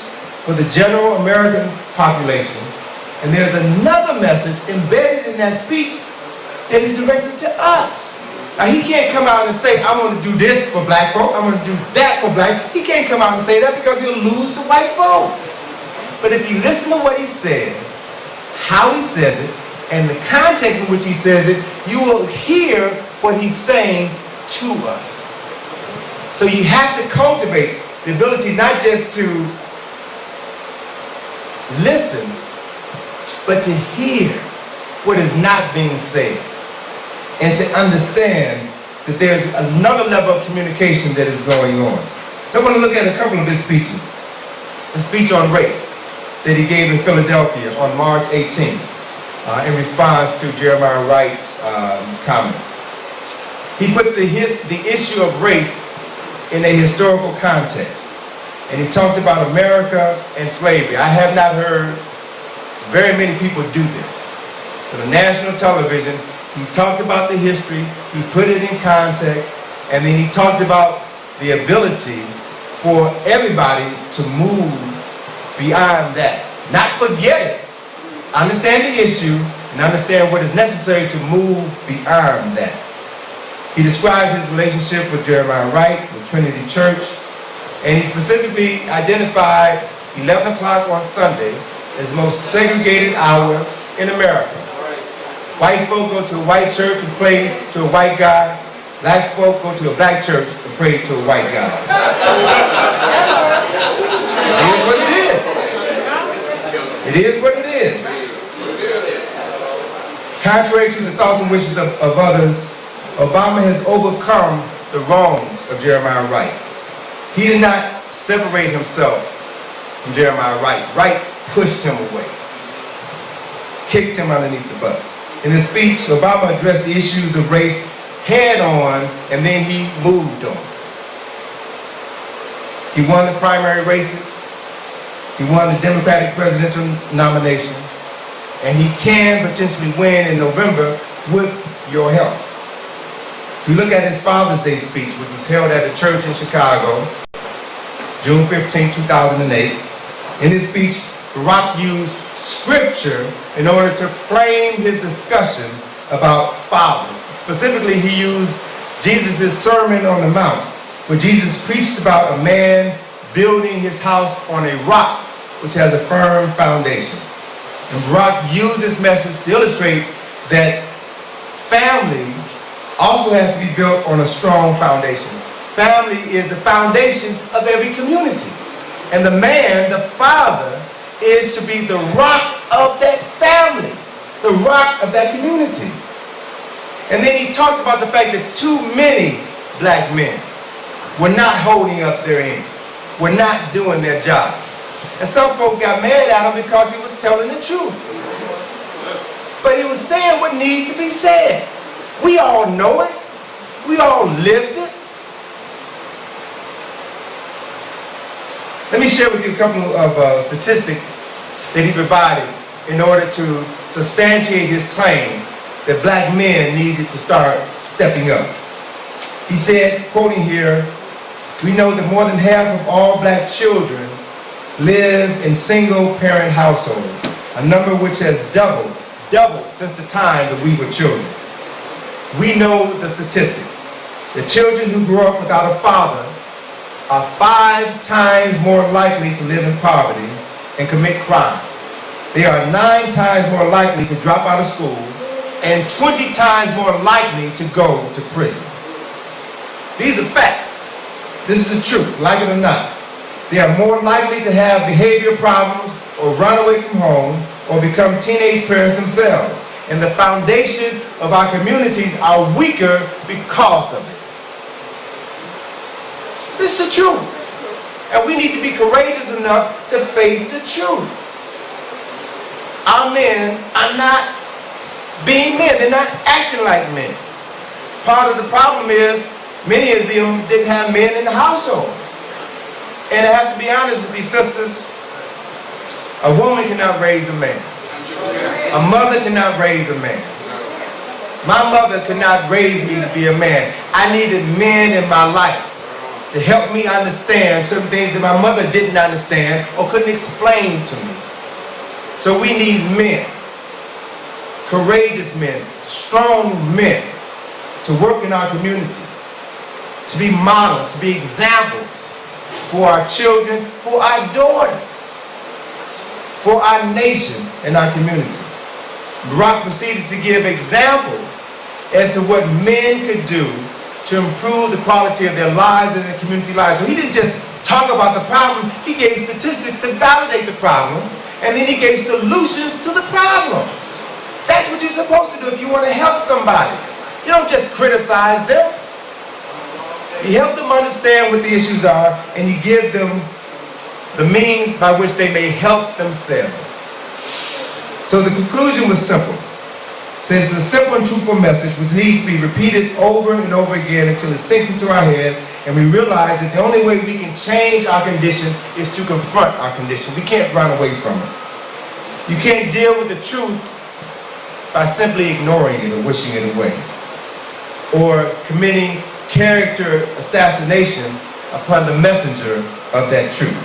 for the general American population, and there's another message embedded in that speech that is directed to us. Now, he can't come out and say, I'm going to do this for black folk, I'm going to do that for black. He can't come out and say that, because he'll lose the white vote. But if you listen to what he says, how he says it, and the context in which he says it, you will hear what he's saying to us. So you have to cultivate the ability not just to listen, but to hear what is not being said, and to understand that there's another level of communication that is going on. So I want to look at a couple of his speeches. The speech on race that he gave in Philadelphia on March 18th in response to Jeremiah Wright's comments. He put the issue of race in a historical context, and he talked about America and slavery. I have not heard very many people do this. On the national television, he talked about the history, he put it in context, and then he talked about the ability for everybody to move beyond that. Not forget it. Understand the issue and understand what is necessary to move beyond that. He described his relationship with Jeremiah Wright, with Trinity Church, and he specifically identified 11 o'clock on Sunday as the most segregated hour in America. White folk go to a white church and pray to a white God. Black folk go to a black church and pray to a white God. It is what it is. It is what it is. Contrary to the thoughts and wishes of others, Obama has overcome the wrongs of Jeremiah Wright. He did not separate himself from Jeremiah Wright. Wright pushed him away, kicked him underneath the bus. In his speech, Obama addressed the issues of race head on, and then he moved on. He won the primary races. He won the Democratic presidential nomination, and he can potentially win in November with your help. If you look at his Father's Day speech, which was held at a church in Chicago, June 15, 2008, in his speech, Barack used scripture in order to frame his discussion about fathers. Specifically, he used Jesus' Sermon on the Mount, where Jesus preached about a man building his house on a rock which has a firm foundation. And Barack used this message to illustrate that family also has to be built on a strong foundation. Family is the foundation of every community. And the man, the father, is to be the rock of that family, the rock of that community. And then he talked about the fact that too many black men were not holding up their end, were not doing their job. And some folks got mad at him because he was telling the truth. But he was saying what needs to be said. We all know it. We all lived it. Let me share with you a couple of statistics that he provided in order to substantiate his claim that black men needed to start stepping up. He said, quoting here, "We know that more than half of all black children live in single-parent households, a number which has doubled since the time that we were children. We know the statistics. The children who grow up without a father are 5 times more likely to live in poverty and commit crime. They are 9 times more likely to drop out of school and 20 times more likely to go to prison." These are facts. This is the truth, like it or not. They are more likely to have behavior problems or run away from home or become teenage parents themselves. And the foundation of our communities are weaker because of it. This is the truth. And we need to be courageous enough to face the truth. Our men are not being men. They're not acting like men. Part of the problem is many of them didn't have men in the household. And I have to be honest with these sisters, a woman cannot raise a man. A mother cannot raise a man. My mother could not raise me to be a man. I needed men in my life to help me understand certain things that my mother didn't understand or couldn't explain to me. So we need men, courageous men, strong men to work in our communities, to be models, to be examples for our children, for our daughters, for our nation and our community. Barack proceeded to give examples as to what men could do to improve the quality of their lives and their community lives. So he didn't just talk about the problem, he gave statistics to validate the problem, and then he gave solutions to the problem. That's what you're supposed to do if you want to help somebody. You don't just criticize them. You help them understand what the issues are, and you give them the means by which they may help themselves. So the conclusion was simple. Since it's a simple and truthful message which needs to be repeated over and over again until it sinks into our heads and we realize that the only way we can change our condition is to confront our condition. We can't run away from it. You can't deal with the truth by simply ignoring it or wishing it away, or committing character assassination upon the messenger of that truth.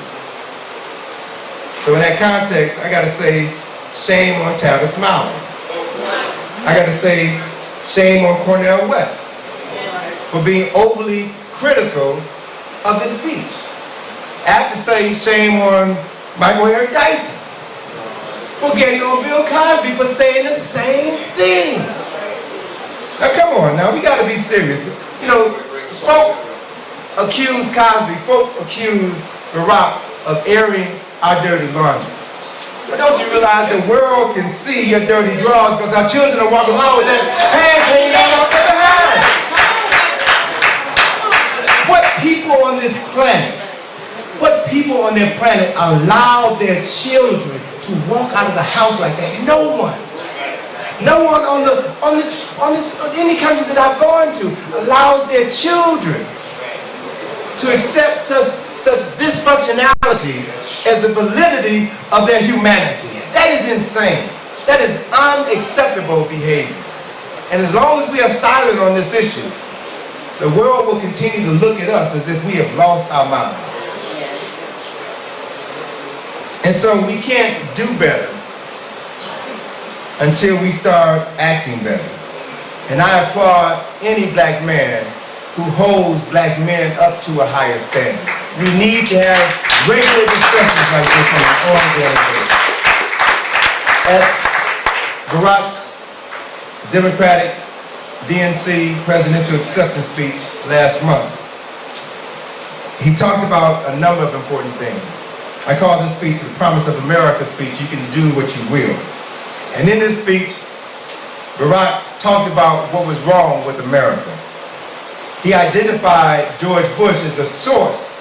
So in that context, I gotta say, shame on Tabitha Smiley. I gotta say, shame on Cornel West for being overly critical of his speech. I have to say, shame on Michael Eric Dyson for getting on Bill Cosby for saying the same thing. Now come on, now we gotta be serious. You know, folk accuse Cosby, folk accuse Barack of airing our dirty laundry. But don't you realize the world can see your dirty drawers because our children are walking around with their pants hanging out off their behind. What people on this planet allow their children to walk out of the house like that? No one. No one on any country that I've gone to allows their children to accept such dysfunctionality as the validity of their humanity. That is insane. That is unacceptable behavior. And as long as we are silent on this issue, the world will continue to look at us as if we have lost our minds. And so we can't do better until we start acting better. And I applaud any black man who holds black men up to a higher standard. We need to have regular discussions like this on an ongoing basis. At Barack's Democratic DNC presidential acceptance speech last month, he talked about a number of important things. I call this speech the Promise of America speech. You can do what you will. And in this speech, Barack talked about what was wrong with America. He identified George Bush as the source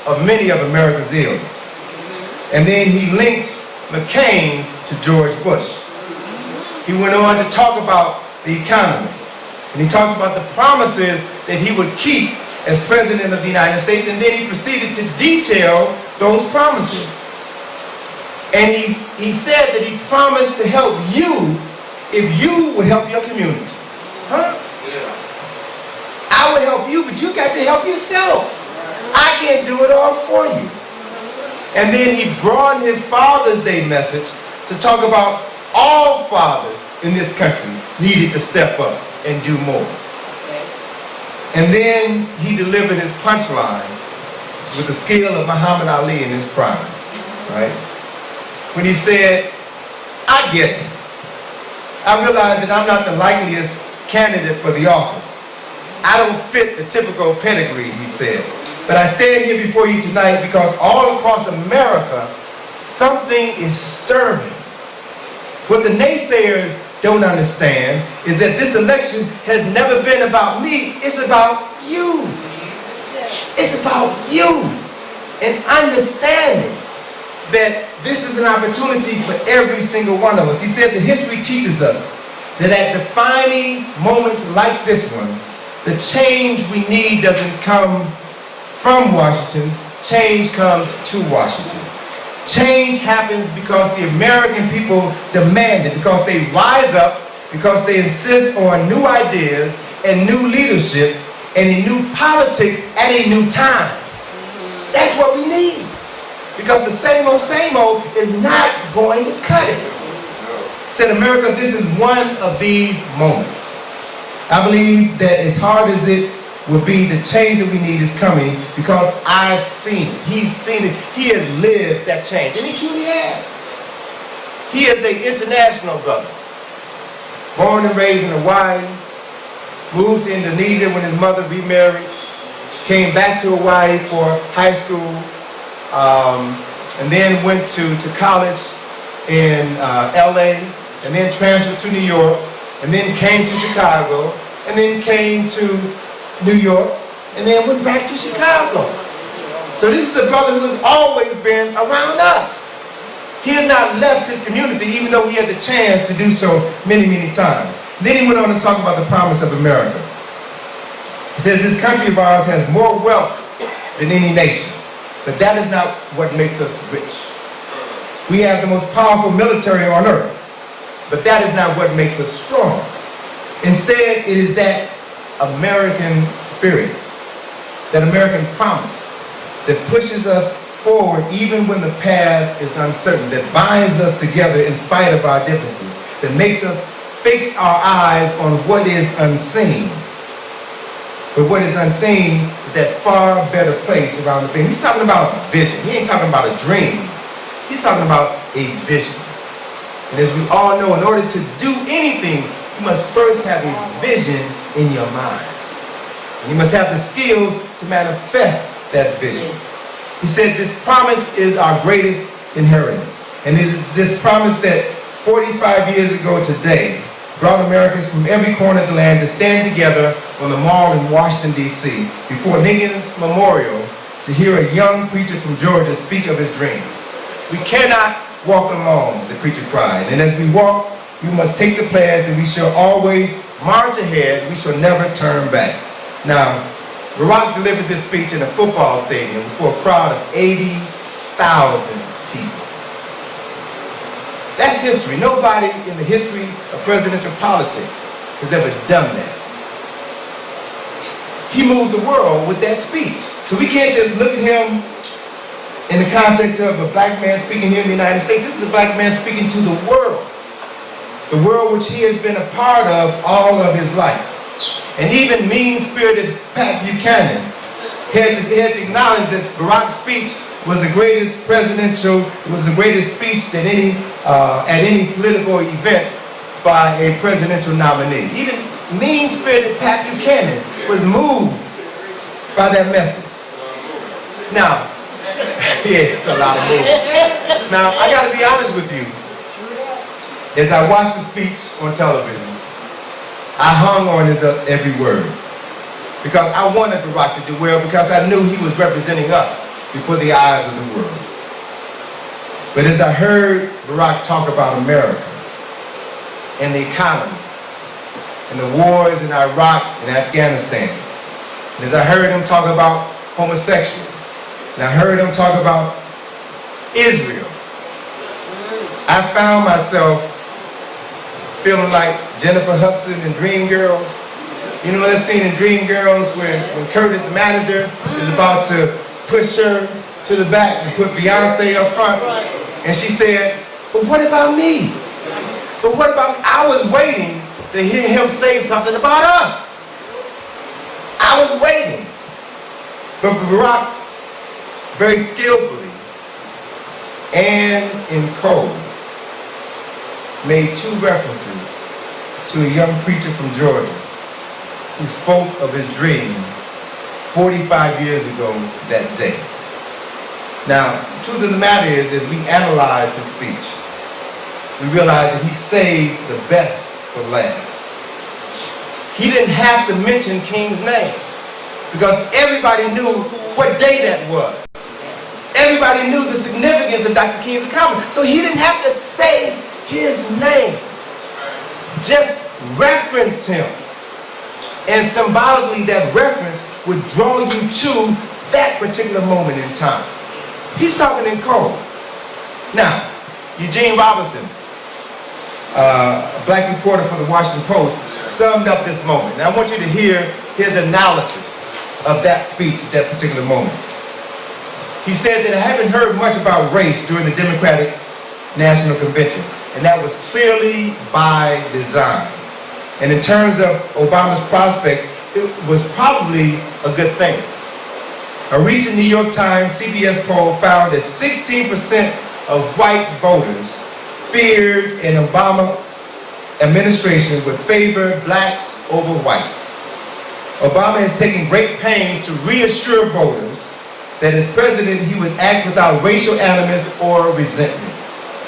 of many of America's ills. And then he linked McCain to George Bush. He went on to talk about the economy. And he talked about the promises that he would keep as President of the United States, and then he proceeded to detail those promises. And he said that he promised to help you if you would help your community. Huh? I would help you, but you got to help yourself. I can't do it all for you. And then he broadened his Father's Day message to talk about all fathers in this country needed to step up and do more. And then he delivered his punchline with the skill of Muhammad Ali in his prime, right? When he said, I get it. I realize that I'm not the likeliest candidate for the office. I don't fit the typical pedigree, he said. But I stand here before you tonight because all across America, something is stirring. What the naysayers don't understand is that this election has never been about me, it's about you. It's about you. And understanding that this is an opportunity for every single one of us. He said that history teaches us that at defining moments like this one, the change we need doesn't come from Washington, change comes to Washington. Change happens because the American people demand it, because they rise up, because they insist on new ideas and new leadership and a new politics at a new time. That's what we need. Because the same old is not going to cut it. Said America, this is one of these moments. I believe that as hard as it will be, the change that we need is coming because I've seen it. He's seen it. He has lived that change. And he truly has. He is an international brother. Born and raised in Hawaii. Moved to Indonesia when his mother remarried. Came back to Hawaii for high school. And then went to college in LA. And then transferred to New York. And then came to Chicago. And then came to New York, and then went back to Chicago. So this is a brother who has always been around us. He has not left his community, even though he had the chance to do so many, many times. Then he went on to talk about the promise of America. He says, this country of ours has more wealth than any nation, but that is not what makes us rich. We have the most powerful military on earth, but that is not what makes us strong. Instead, it is that American spirit, that American promise that pushes us forward even when the path is uncertain, that binds us together in spite of our differences, that makes us fix our eyes on what is unseen. But what is unseen is that far better place around the thing. He's talking about vision. He ain't talking about a dream. He's talking about a vision. And as we all know, in order to do anything, you must first have a vision in your mind. And you must have the skills to manifest that vision. He said this promise is our greatest inheritance. And it is this promise that 45 years ago today brought Americans from every corner of the land to stand together on the mall in Washington, D.C. before Lincoln's Memorial to hear a young preacher from Georgia speak of his dream. We cannot walk alone, the preacher cried. And as we walk, we must take the pledge that we shall always march ahead, we shall never turn back. Now, Barack delivered this speech in a football stadium before a crowd of 80,000 people. That's history. Nobody in the history of presidential politics has ever done that. He moved the world with that speech. So we can't just look at him in the context of a black man speaking here in the United States. This is a black man speaking to the world. The world which he has been a part of all of his life. And even mean-spirited Pat Buchanan had to acknowledge that Barack's speech was the greatest speech that at any political event by a presidential nominee. Even mean-spirited Pat Buchanan was moved by that message. Now, yeah, it's a lot of movement. Now, I got to be honest with you. As I watched the speech on television, I hung on his every word. Because I wanted Barack to do well, because I knew he was representing us before the eyes of the world. But as I heard Barack talk about America and the economy and the wars in Iraq and Afghanistan, and as I heard him talk about homosexuals, and I heard him talk about Israel, I found myself feeling like Jennifer Hudson in Dreamgirls. You know that scene in Dreamgirls when Curtis, the manager, is about to push her to the back and put Beyonce up front, and she said, "But what about me? But what about, I was waiting to hear him say something about us. I was waiting." But Barack, very skillfully and in code, made two references to a young preacher from Georgia who spoke of his dream 45 years ago that day. Now, the truth of the matter is, as we analyze his speech, we realize that he saved the best for last. He didn't have to mention King's name because everybody knew what day that was. Everybody knew the significance of Dr. King's accomplishment. So he didn't have to say his name. Just reference him. And symbolically, that reference would draw you to that particular moment in time. He's talking in code. Now, Eugene Robinson, a black reporter for the Washington Post, summed up this moment. And I want you to hear his analysis of that speech at that particular moment. He said that I haven't heard much about race during the Democratic National Convention, and that was clearly by design. And in terms of Obama's prospects, it was probably a good thing. A recent New York Times CBS poll found that 16% of white voters feared an Obama administration would favor blacks over whites. Obama has taken great pains to reassure voters that as president he would act without racial animus or resentment,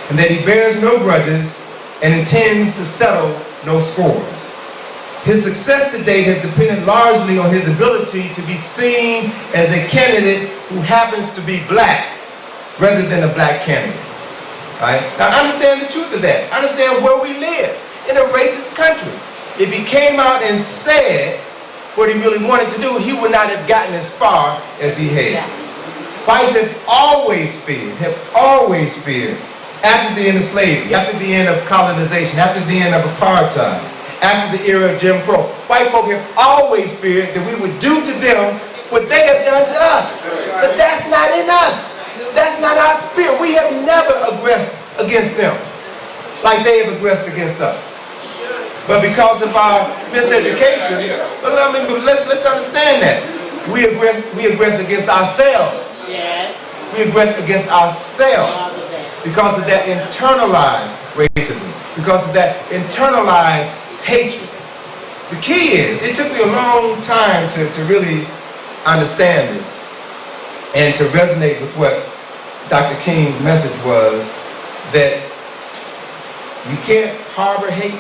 and that he bears no grudges and intends to settle no scores. His success to date has depended largely on his ability to be seen as a candidate who happens to be black rather than a black candidate. Right? Now understand the truth of that. Understand where we live, in a racist country. If he came out and said what he really wanted to do, he would not have gotten as far as he had. Whites have always feared, after the end of slavery, after the end of colonization, after the end of apartheid, after the era of Jim Crow, white folk have always feared that we would do to them what they have done to us. But that's not in us. That's not our spirit. We have never aggressed against them like they have aggressed against us. But because of our miseducation, let's understand that. We aggress against ourselves. Yes. We aggress against ourselves because of that internalized racism, because of that internalized hatred. The key is, it took me a long time to really understand this and to resonate with what Dr. King's message was, that you can't harbor hate.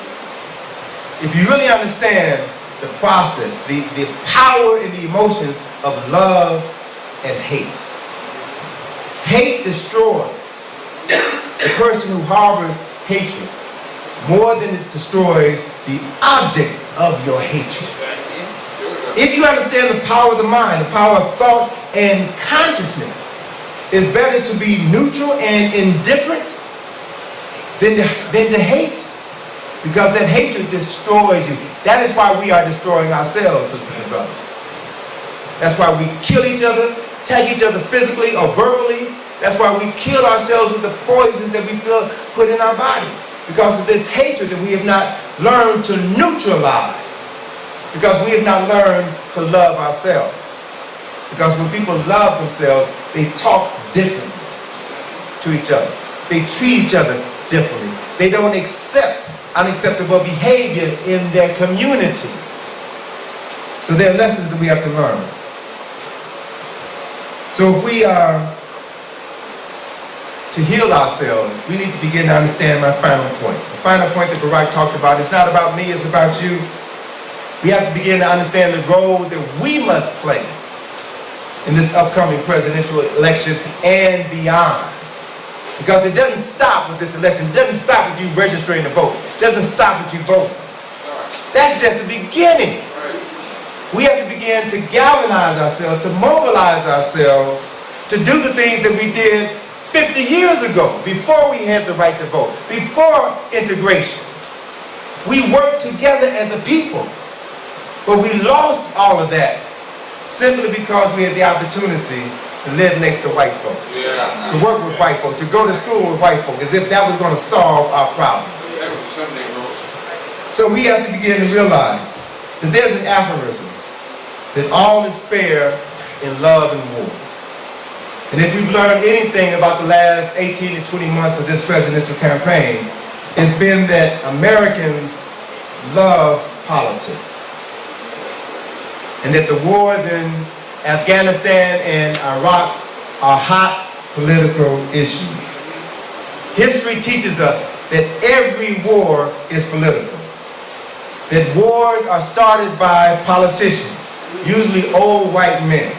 If you really understand the process, the power and the emotions of love and hate. Hate destroys the person who harbors hatred more than it destroys the object of your hatred. If you understand the power of the mind, the power of thought and consciousness, it's better to be neutral and indifferent than to hate, because that hatred destroys you. That is why we are destroying ourselves, sisters and brothers. That's why we kill each other, attack each other physically or verbally. That's why we kill ourselves with the poisons that we feel put in our bodies, because of this hatred that we have not learned to neutralize, because we have not learned to love ourselves. Because when people love themselves, they talk differently to each other. They treat each other differently. They don't accept unacceptable behavior in their community. So there are lessons that we have to learn. So if we are to heal ourselves, we need to begin to understand my final point. The final point that Barack talked about, it's not about me, it's about you. We have to begin to understand the role that we must play in this upcoming presidential election and beyond. Because it doesn't stop with this election. It doesn't stop with you registering to vote. It doesn't stop with you voting. That's just the beginning. We have to begin to galvanize ourselves, to mobilize ourselves, to do the things that we did 50 years ago, before we had the right to vote, before integration. We worked together as a people, but we lost all of that simply because we had the opportunity to live next to white folk, to work with white folk, to go to school with white folk, as if that was going to solve our problems. So we have to begin to realize that there's an aphorism that all is fair in love and war. And if we've learned anything about the last 18 to 20 months of this presidential campaign, it's been that Americans love politics. And that the wars in Afghanistan and Iraq are hot political issues. History teaches us that every war is political. That wars are started by politicians, usually old white men.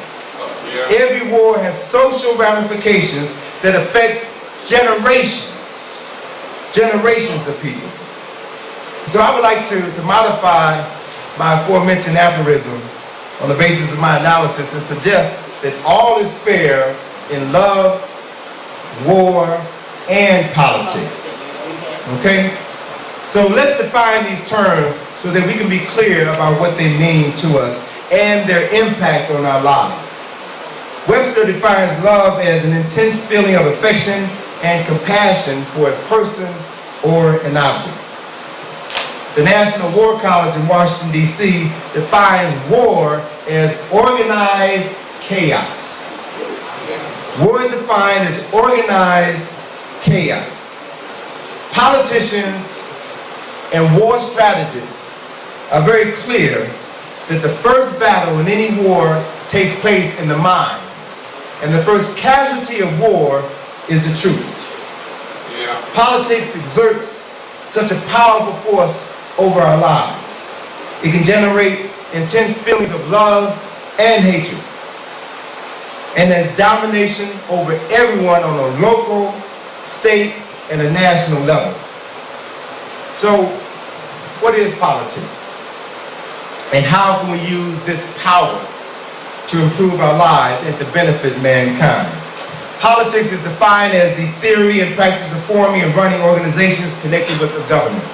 Every war has social ramifications that affects generations of people. So I would like to modify my aforementioned aphorism on the basis of my analysis and suggest that all is fair in love, war, and politics. Okay? So let's define these terms so that we can be clear about what they mean to us and their impact on our lives. Webster defines love as an intense feeling of affection and compassion for a person or an object. The National War College in Washington, D.C. defines war as organized chaos. War is defined as organized chaos. Politicians and war strategists are very clear that the first battle in any war takes place in the mind. And the first casualty of war is the truth. Politics exerts such a powerful force over our lives. It can generate intense feelings of love and hatred. And has domination over everyone on a local, state, and a national level. So, what is politics? And how can we use this power to improve our lives and to benefit mankind? Politics is defined as the theory and practice of forming and running organizations connected with the government.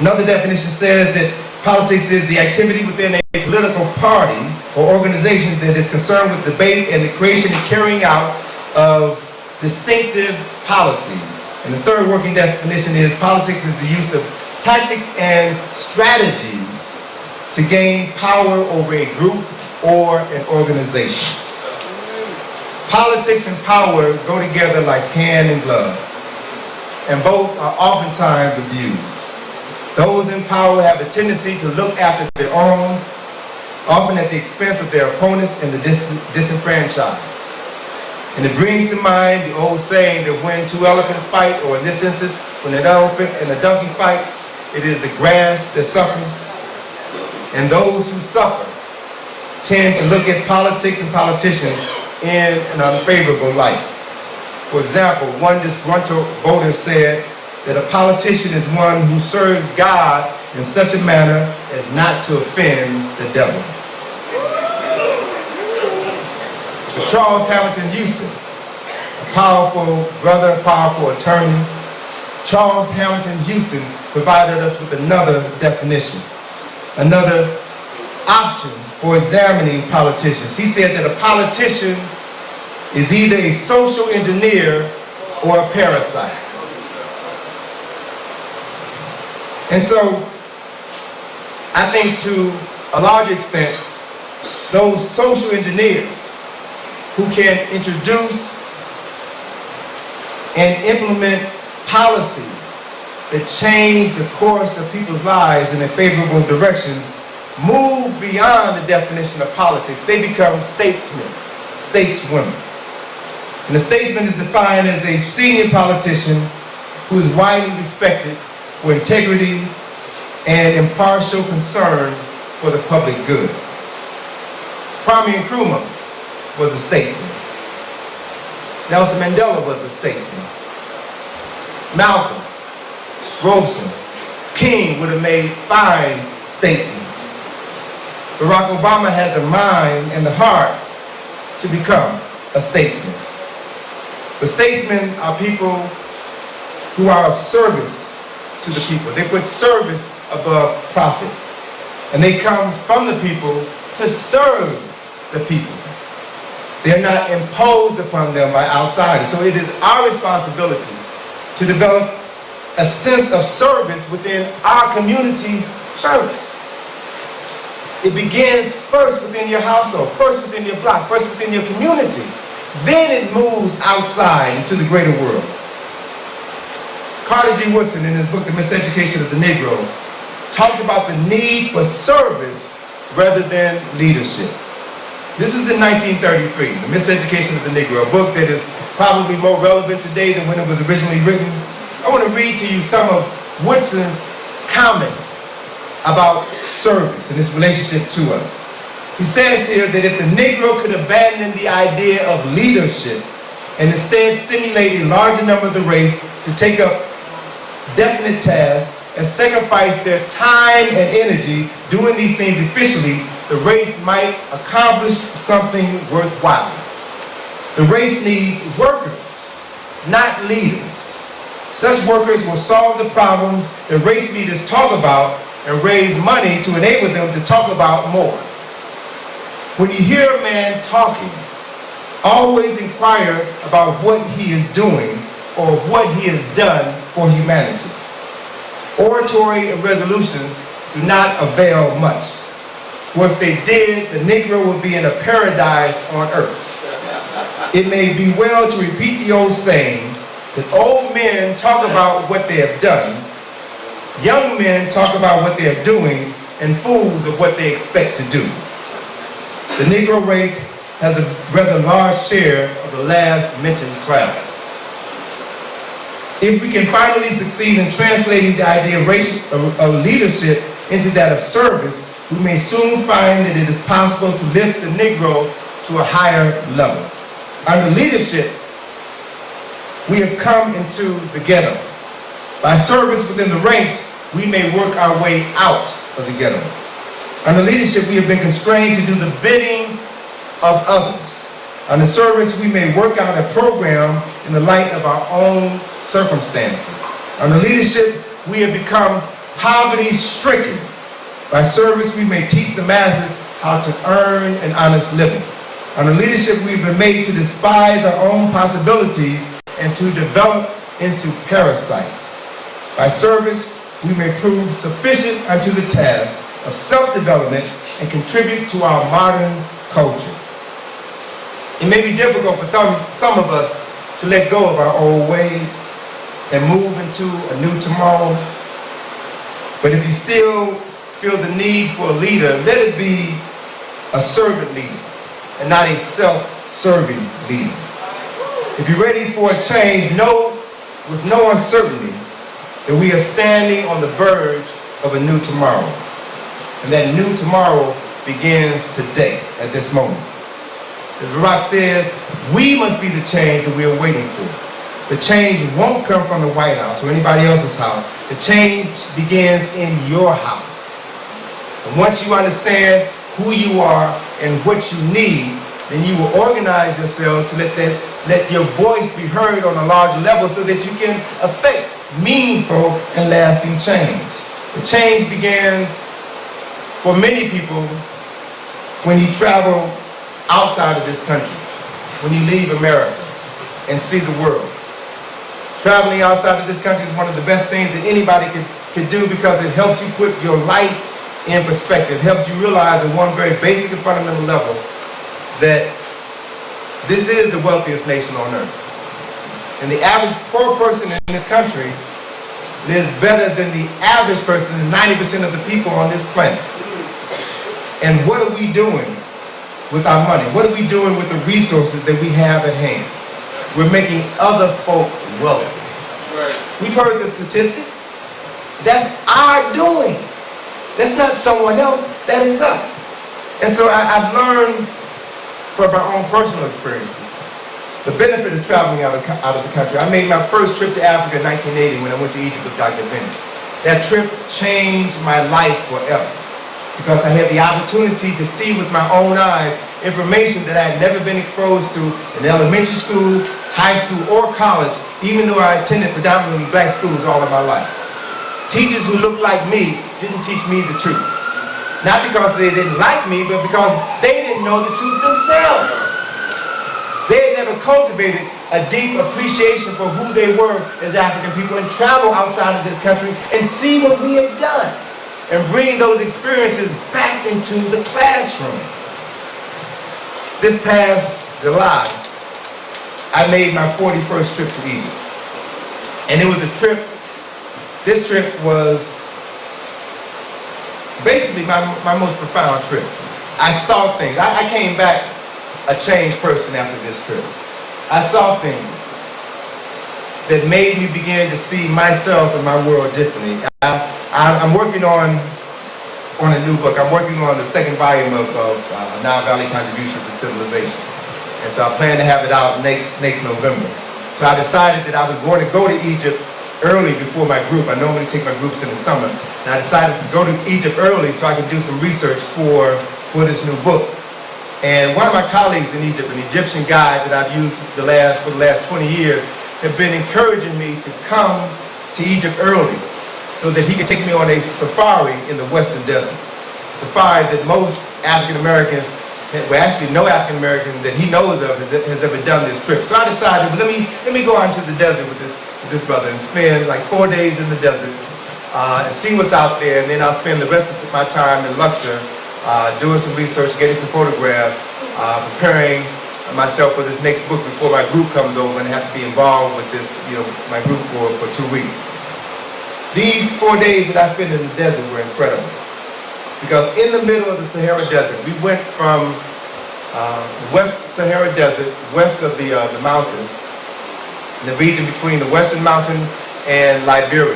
Another definition says that politics is the activity within a political party or organization that is concerned with debate and the creation and carrying out of distinctive policies. And the third working definition is politics is the use of tactics and strategies to gain power over a group or an organization. Politics and power go together like hand and glove, and both are oftentimes abused. Those in power have a tendency to look after their own, often at the expense of their opponents and the disenfranchised. And it brings to mind the old saying that when two elephants fight, or in this instance, when an elephant and a donkey fight, it is the grass that suffers. And those who suffer tend to look at politics and politicians in an unfavorable light. For example, one disgruntled voter said that a politician is one who serves God in such a manner as not to offend the devil. So Charles Hamilton Houston, a powerful brother, a powerful attorney, Charles Hamilton Houston provided us with another definition, another option for examining politicians. He said that a politician is either a social engineer or a parasite. And so, I think to a large extent, those social engineers who can introduce and implement policies that change the course of people's lives in a favorable direction move beyond the definition of politics. They become statesmen, stateswomen. And the statesman is defined as a senior politician who is widely respected for integrity and impartial concern for the public good. Kwame Nkrumah was a statesman. Nelson Mandela was a statesman. Malcolm, Robeson, King would have made fine statesmen. Barack Obama has the mind and the heart to become a statesman. The statesmen are people who are of service to the people. They put service above profit. And they come from the people to serve the people. They're not imposed upon them by outsiders. So it is our responsibility to develop a sense of service within our communities first. It begins first within your household, first within your block, first within your community. Then it moves outside into the greater world. Carter G. Woodson, in his book, The Miseducation of the Negro, talked about the need for service rather than leadership. This is in 1933, The Miseducation of the Negro, a book that is probably more relevant today than when it was originally written. I want to read to you some of Woodson's comments about service and its relationship to us. He says here that if the Negro could abandon the idea of leadership and instead stimulate a larger number of the race to take up definite tasks and sacrifice their time and energy doing these things efficiently, the race might accomplish something worthwhile. The race needs workers, not leaders. Such workers will solve the problems that race leaders talk about and raise money to enable them to talk about more. When you hear a man talking, always inquire about what he is doing or what he has done for humanity. Oratory and resolutions do not avail much. For if they did, the Negro would be in a paradise on earth. It may be well to repeat the old saying that old men talk about what they have done, young men talk about what they are doing, and fools of what they expect to do. The Negro race has a rather large share of the last mentioned class. If we can finally succeed in translating the idea of leadership into that of service, we may soon find that it is possible to lift the Negro to a higher level. Under leadership, we have come into the ghetto. By service within the ranks, we may work our way out of the ghetto. Under leadership, we have been constrained to do the bidding of others. Under service, we may work out a program in the light of our own circumstances. Under leadership, we have become poverty-stricken. By service, we may teach the masses how to earn an honest living. Under leadership, we've been made to despise our own possibilities and to develop into parasites. By service, we may prove sufficient unto the task of self-development and contribute to our modern culture. It may be difficult for some of us to let go of our old ways and move into a new tomorrow. But if you still feel the need for a leader, let it be a servant leader and not a self-serving leader. If you're ready for a change, know with no uncertainty that we are standing on the verge of a new tomorrow. And that new tomorrow begins today, at this moment. As Barack says, we must be the change that we are waiting for. The change won't come from the White House or anybody else's house. The change begins in your house. And once you understand who you are and what you need, then you will organize yourselves to let your voice be heard on a larger level so that you can affect meaningful and lasting change. The change begins for many people when you travel outside of this country, when you leave America and see the world. Traveling outside of this country is one of the best things that anybody can do because it helps you put your life in perspective. It helps you realize at one very basic and fundamental level that this is the wealthiest nation on earth. And the average poor person in this country lives better than the average person, than 90% of the people on this planet. And what are we doing with our money? What are we doing with the resources that we have at hand? We're making other folk wealthy. Right. We've heard the statistics. That's our doing. That's not someone else, that is us. And so I've learned from my own personal experiences the benefit of traveling out of the country. I made my first trip to Africa in 1980 when I went to Egypt with Dr. Vinny. That trip changed my life forever because I had the opportunity to see with my own eyes information that I had never been exposed to in elementary school, high school, or college, even though I attended predominantly black schools all of my life. Teachers who looked like me didn't teach me the truth. Not because they didn't like me, but because they didn't know the truth themselves. They had never cultivated a deep appreciation for who they were as African people and travel outside of this country and see what we had done and bring those experiences back into the classroom. This past July, I made my 41st trip to Egypt. And it was a trip, this trip was basically my most profound trip. I saw things. I came back a changed person after this trip. I saw things that made me begin to see myself and my world differently. I'm working on a new book. I'm working on the second volume of Nile Valley Contributions to Civilization. And so I plan to have it out next November. So I decided that I was going to go to Egypt early before my group. I normally take my groups in the summer. And I decided to go to Egypt early so I could do some research for this new book. And one of my colleagues in Egypt, an Egyptian guide that I've used for the last 20 years, have been encouraging me to come to Egypt early so that he could take me on a safari in the Western Desert. Safari that most African Americans, well actually no African American that he knows of has ever done this trip. So I decided, well, let me go out into the desert with this brother and spend like 4 days in the desert and see what's out there, and then I'll spend the rest of my time in Luxor doing some research, getting some photographs, preparing myself for this next book before my group comes over and have to be involved with this, my group for 2 weeks. These 4 days that I spent in the desert were incredible because in the middle of the Sahara Desert, we went from the West Sahara Desert, west of the mountains, in the region between the Western Mountain and Libya.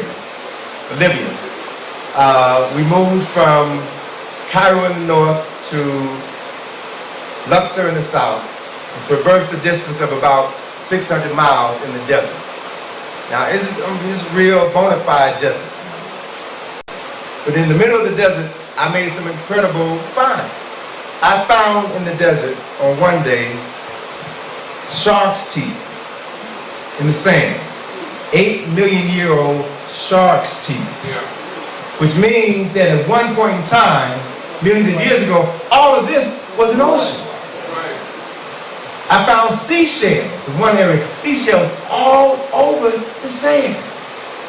We moved from Cairo in the north to Luxor in the south and traversed the distance of about 600 miles in the desert. Now, it's real bona fide desert. But in the middle of the desert, I made some incredible finds. I found in the desert on one day shark's teeth in the sand. 8-million-year-old shark's teeth. Yeah. Which means that at one point in time, millions of years ago, all of this was an ocean. I found seashells in one area, seashells all over the sand.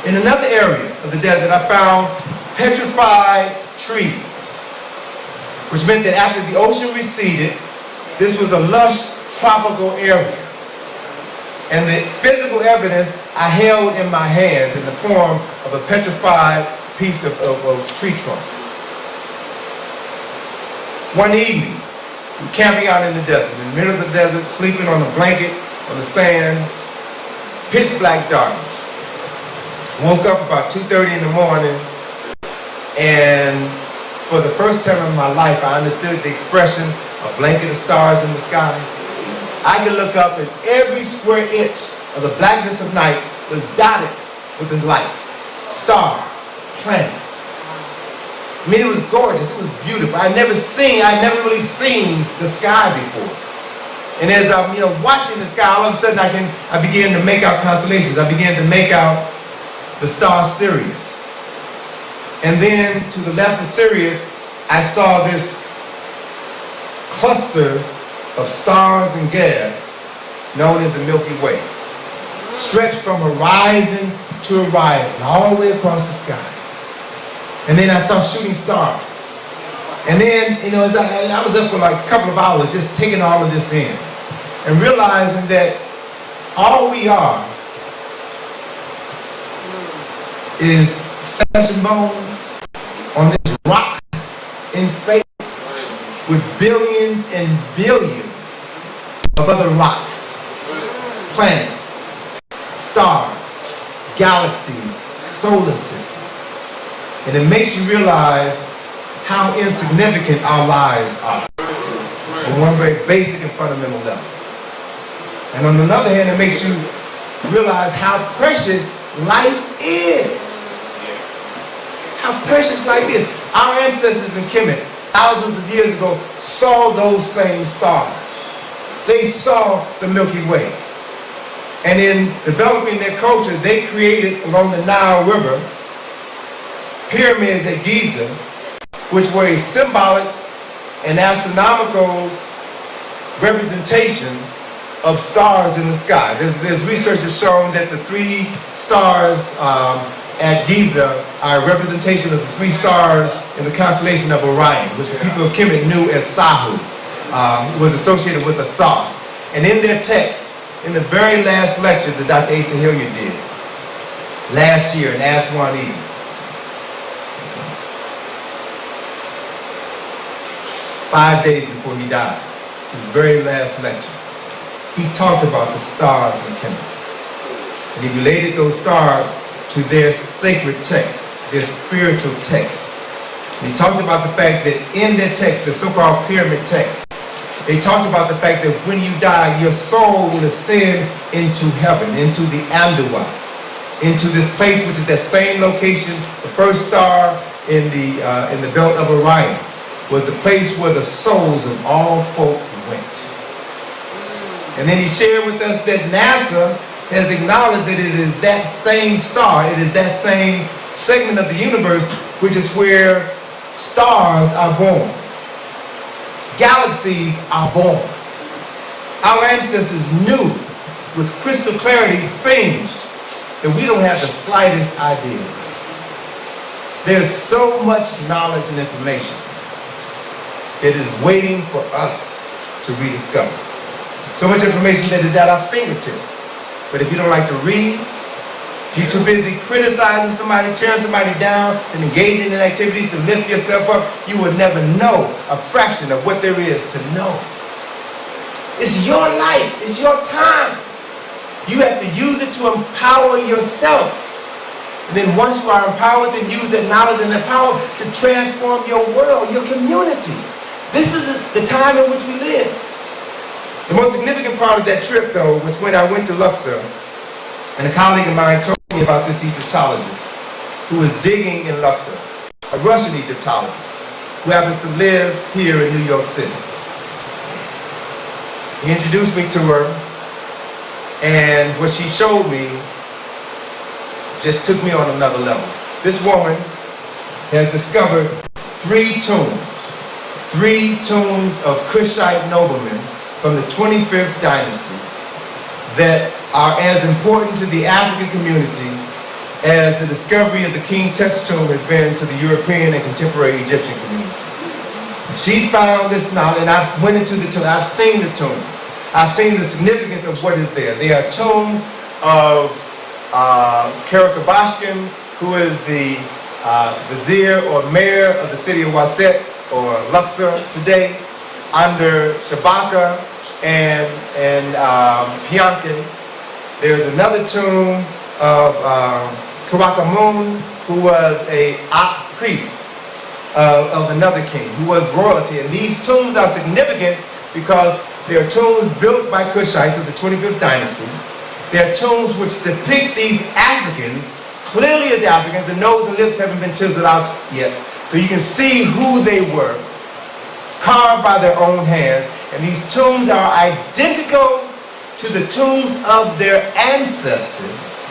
In another area of the desert, I found petrified trees, which meant that after the ocean receded, this was a lush tropical area. And the physical evidence I held in my hands in the form of a petrified piece of tree trunk. One evening, we're camping out in the desert, in the middle of the desert, sleeping on a blanket, on the sand, pitch black darkness. Woke up about 2:30 in the morning, and for the first time in my life, I understood the expression, a blanket of stars in the sky. I could look up and every square inch of the blackness of night was dotted with the light, star, planet. I mean, it was gorgeous, it was beautiful. I'd never really seen the sky before. And as I'm, watching the sky, all of a sudden I began to make out constellations. I began to make out the star Sirius. And then to the left of Sirius, I saw this cluster of stars and gas known as the Milky Way, stretched from horizon to horizon, all the way across the sky. And then I saw shooting stars. And then, as I was up for like a couple of hours just taking all of this in and realizing that all we are is flesh and bones on this rock in space with billions and billions of other rocks, planets, stars, galaxies, solar systems. And it makes you realize how insignificant our lives are on one very basic and fundamental level. And on the other hand, it makes you realize how precious life is. How precious life is. Our ancestors in Kemet, thousands of years ago, saw those same stars. They saw the Milky Way. And in developing their culture, they created along the Nile River pyramids at Giza, which were a symbolic and astronomical representation of stars in the sky. There's research that's shown that the 3 stars at Giza are a representation of the 3 stars in the constellation of Orion, which the people of Kemet knew as Sahu, was associated with Asar. And in their text, in the very last lecture that Dr. Asa Hilliard did last year in Aswan, Egypt, 5 days before he died, his very last lecture, he talked about the stars in Kemet. And he related those stars to their sacred texts, their spiritual texts. And he talked about the fact that in their text, the so-called pyramid texts, they talked about the fact that when you die, your soul will ascend into heaven, into the Amduwa, into this place which is that same location. The first star in the belt of Orion was the place where the souls of all folk went. And then he shared with us that NASA has acknowledged that it is that same star, it is that same segment of the universe, which is where stars are born. Galaxies are born. Our ancestors knew with crystal clarity things that we don't have the slightest idea. There's so much knowledge and information that is waiting for us to rediscover. So much information that is at our fingertips. But if you don't like to read, if you're too busy criticizing somebody, tearing somebody down, and engaging in activities to lift yourself up, you will never know a fraction of what there is to know. It's your life. It's your time. You have to use it to empower yourself. And then once you are empowered, then use that knowledge and that power to transform your world, your community. This is the time in which we live. The most significant part of that trip, though, was when I went to Luxor, and a colleague of mine told me about this Egyptologist who was digging in Luxor, a Russian Egyptologist who happens to live here in New York City. He introduced me to her, and what she showed me just took me on another level. This woman has discovered 3 tombs of Kushite noblemen from the 25th dynasties that are as important to the African community as the discovery of the King Tut's tomb has been to the European and contemporary Egyptian community. She's found this knowledge, and I went into the tomb. I've seen the tomb. I've seen the significance of what is there. They are tombs of Karakabashkin, who is the vizier or mayor of the city of Waset, or Luxor today, under Shabaka and Piankin. There's another tomb of Karakamun, who was a priest of another king, who was royalty. And these tombs are significant because they are tombs built by Kushites of the 25th dynasty. They are tombs which depict these Africans clearly as Africans. The nose and lips haven't been chiseled out yet. So you can see who they were, carved by their own hands. And these tombs are identical to the tombs of their ancestors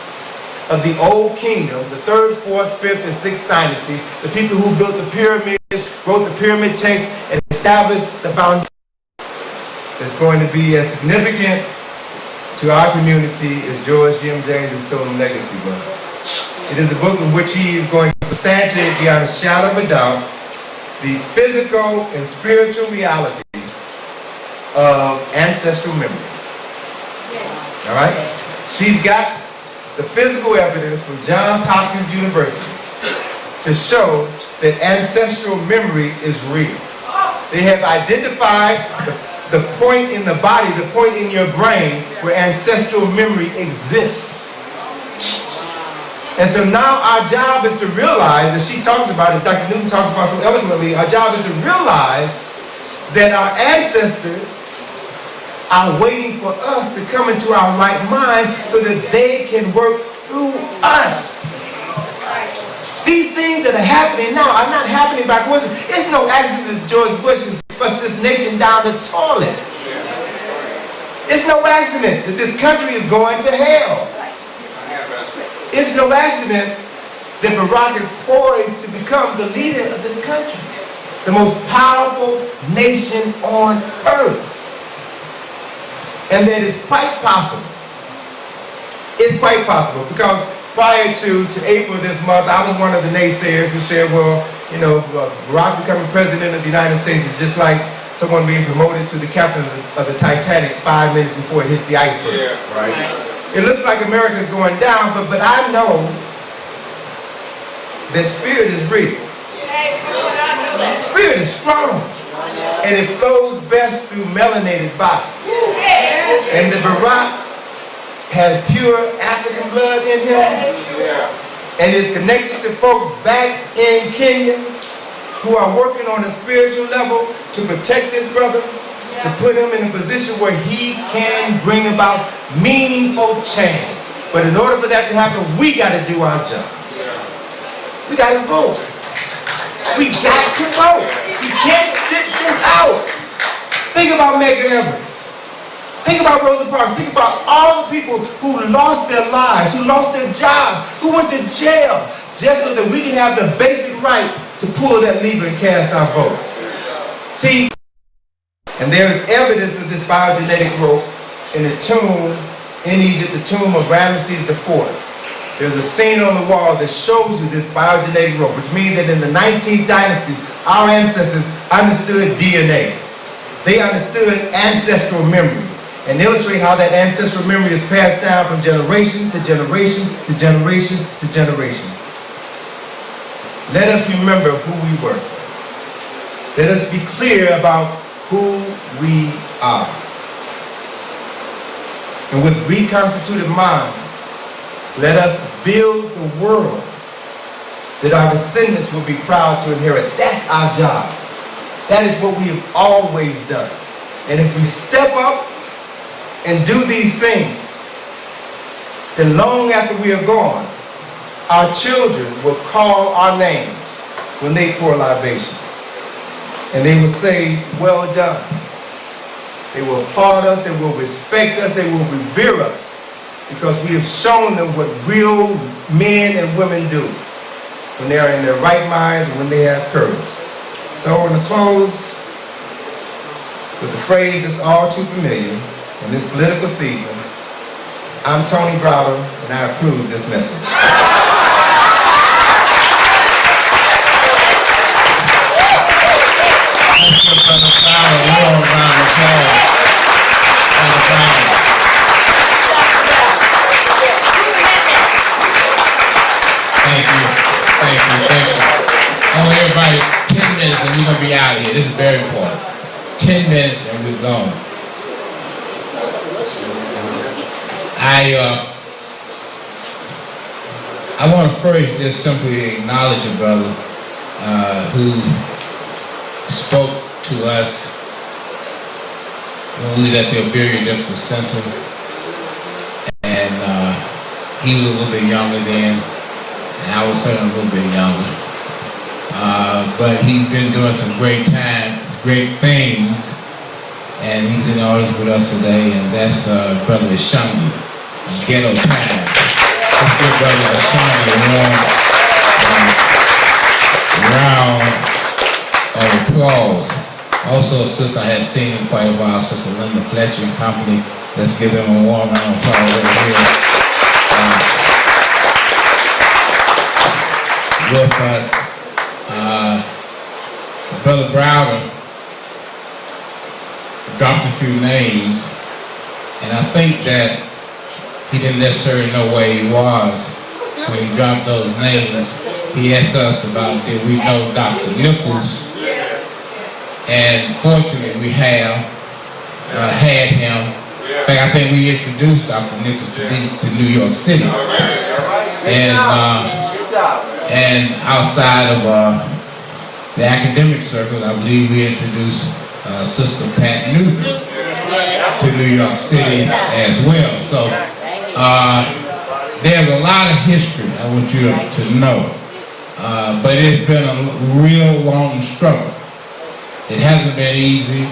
of the Old Kingdom, the 3rd, 4th, 5th, and 6th dynasties, the people who built the pyramids, wrote the pyramid text, and established the foundation that's going to be as significant to our community as George Jim James' Solemn Legacy was. It is a book in which he is going to substantiate beyond a shadow of a doubt the physical and spiritual reality of ancestral memory. All right? She's got the physical evidence from Johns Hopkins University to show that ancestral memory is real. They have identified the point in the body, the point in your brain where ancestral memory exists. And so now our job is to realize, as she talks about, as Dr. Newton talks about so eloquently, our job is to realize that our ancestors are waiting for us to come into our right minds so that they can work through us. These things that are happening now are not happening by coincidence. It's no accident that George Bush has flushed this nation down the toilet. It's no accident that this country is going to hell. It's no accident that Barack is poised to become the leader of this country, the most powerful nation on earth. And that is quite possible. It's quite possible because prior to April this month, I was one of the naysayers who said, well, you know, Barack becoming president of the United States is just like someone being promoted to the captain of the Titanic 5 minutes before it hits the iceberg. Yeah. Right? It looks like America's going down, but I know that spirit is real. Spirit is strong. And it flows best through melanated bodies. And the Barack has pure African blood in him and is connected to folk back in Kenya who are working on a spiritual level to protect this brother, to put him in a position where he can bring about meaningful change. But in order for that to happen, we got to do our job. We got to vote. We got to vote. We can't sit this out. Think about Medgar Evers. Think about Rosa Parks. Think about all the people who lost their lives, who lost their jobs, who went to jail, just so that we can have the basic right to pull that lever and cast our vote. See, and there is evidence of this biogenetic rope in the tomb in Egypt, the tomb of Ramesses IV. There's a scene on the wall that shows you this biogenetic rope, which means that in the 19th dynasty, our ancestors understood DNA. They understood ancestral memory and illustrate how that ancestral memory is passed down from generation to generation to generation to generations. Let us remember who we were. Let us be clear about who we are. And with reconstituted minds, let us build the world that our descendants will be proud to inherit. That's our job. That is what we have always done. And if we step up and do these things, then long after we are gone, our children will call our names when they pour libation. And they will say, well done. They will applaud us, they will respect us, they will revere us, because we have shown them what real men and women do when they are in their right minds and when they have courage. So we're going to close with a phrase that's all too familiar in this political season. I'm Tony Browder, and I approve this message. Thank you. I want everybody 10 minutes and we're going to be out of here. This is very important. 10 minutes and we're gone. I want to first just simply acknowledge a brother who spoke to us when we was at the Oberian Dempsey Center, and he was a little bit younger then, and I was certainly a little bit younger. But he's been doing some great things, and he's in the audience with us today, and that's Brother Shangi, Ghetto Time. Let's give Brother Shangi a warm round of applause. Also, a sister I hadn't seen in quite a while, Sister Linda Fletcher and company. Let's give them a warm round of applause over here. With us, Brother Browder dropped a few names, and I think that he didn't necessarily know where he was when he dropped those names. He asked us about, did we know Dr. Nichols? And fortunately, we have had him. In fact, I think we introduced Dr. Nichols to New York City. And outside of the academic circle, I believe we introduced Sister Pat Newton. to New York City as well. So there's a lot of history I want you to know. But it's been a real long struggle. It hasn't been easy,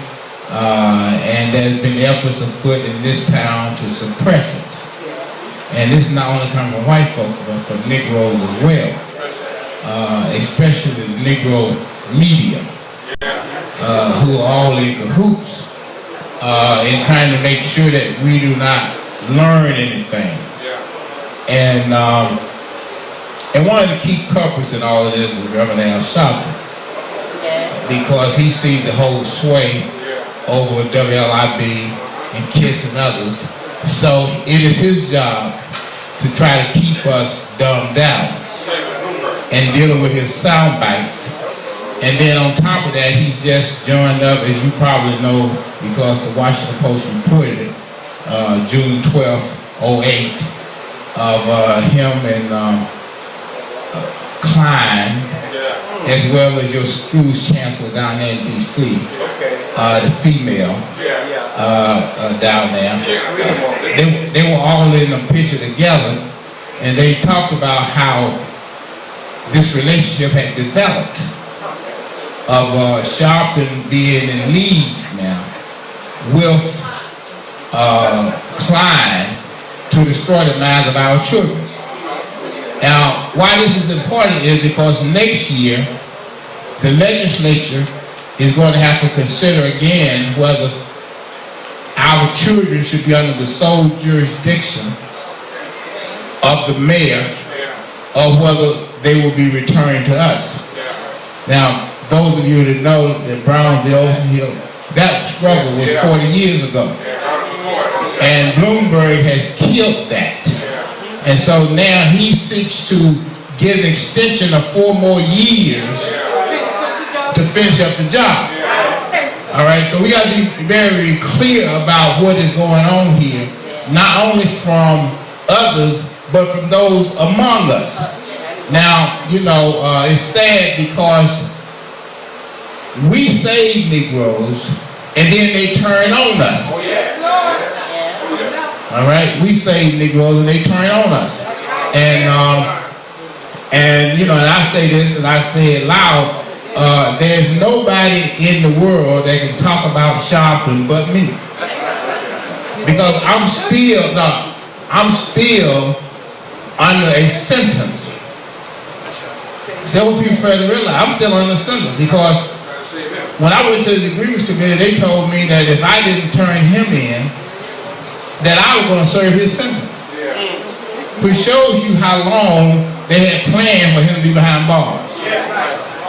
and there's been efforts afoot in this town to suppress it. And this is not only coming from white folks, but from Negroes as well, especially the Negro media, who are all in cahoots in trying to make sure that we do not learn anything. And one of the key culprits in all of this is Reverend Al Sharpton, because he seemed to hold sway over WLIB and KISS and others. So it is his job to try to keep us dumbed down and dealing with his sound bites. And then on top of that, he just joined up, as you probably know, because the Washington Post reported it, June 12th, 08, of him and Klein, as well as your school's chancellor down there in D.C., the female down there. They were all in a picture together, and they talked about how this relationship had developed, of Sharpton being in league now with Klein to destroy the minds of our children. Now, why this is important is because next year, the legislature is going to have to consider again whether our children should be under the sole jurisdiction of the mayor or whether they will be returned to us. Now, those of you that know that Browder, that struggle was 40 years ago. And Bloomberg has killed that. And so now he seeks to get an extension of 4 more years to finish up the job. All right, so we got to be very clear about what is going on here, not only from others, but from those among us. Now, you know, it's sad because we save Negroes and then they turn on us. All right, we save Negroes and they turn on us. And you know, and I say this and I say it loud, there's nobody in the world that can talk about Sharpton but me. Because I'm still under a sentence. Several people fail to realize I'm still under a sentence because when I went to the grievance committee, they told me that if I didn't turn him in, that I was going to serve his sentence. Which shows you how long they had planned for him to be behind bars.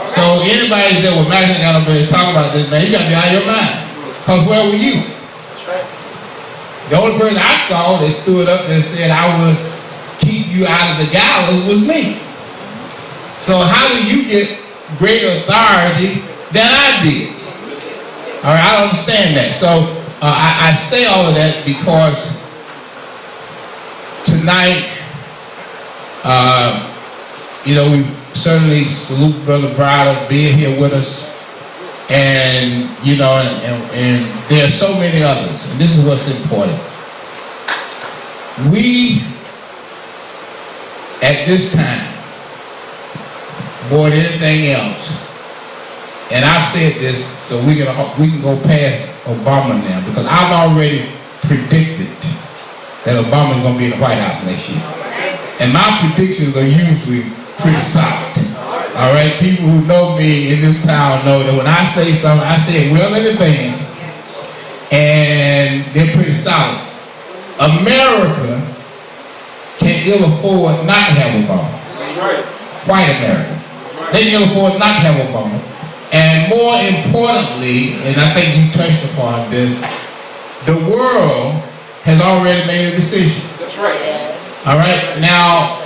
So anybody that was Max got up there to talk about this, man, you got to be out of your mind. Because where were you? The only person I saw that stood up and said I would keep you out of the gallows was me. So how do you get greater authority than I did? All right, I don't understand that. So I say all of that because tonight, you know, we certainly salute Brother Browder being here with us, and you know, and there are so many others, and this is what's important. We, at this time, more than anything else, and I've said this so we can go past Obama now, because I've already predicted that Obama is going to be in the White House next year. And my predictions are usually pretty solid. All right, people who know me in this town know that when I say something, I say it well in advance, and they're pretty solid. America can ill afford not to have Obama. White America. They can ill afford not to have Obama. And more importantly, and I think you touched upon this, the world has already made a decision. That's right. All right, now,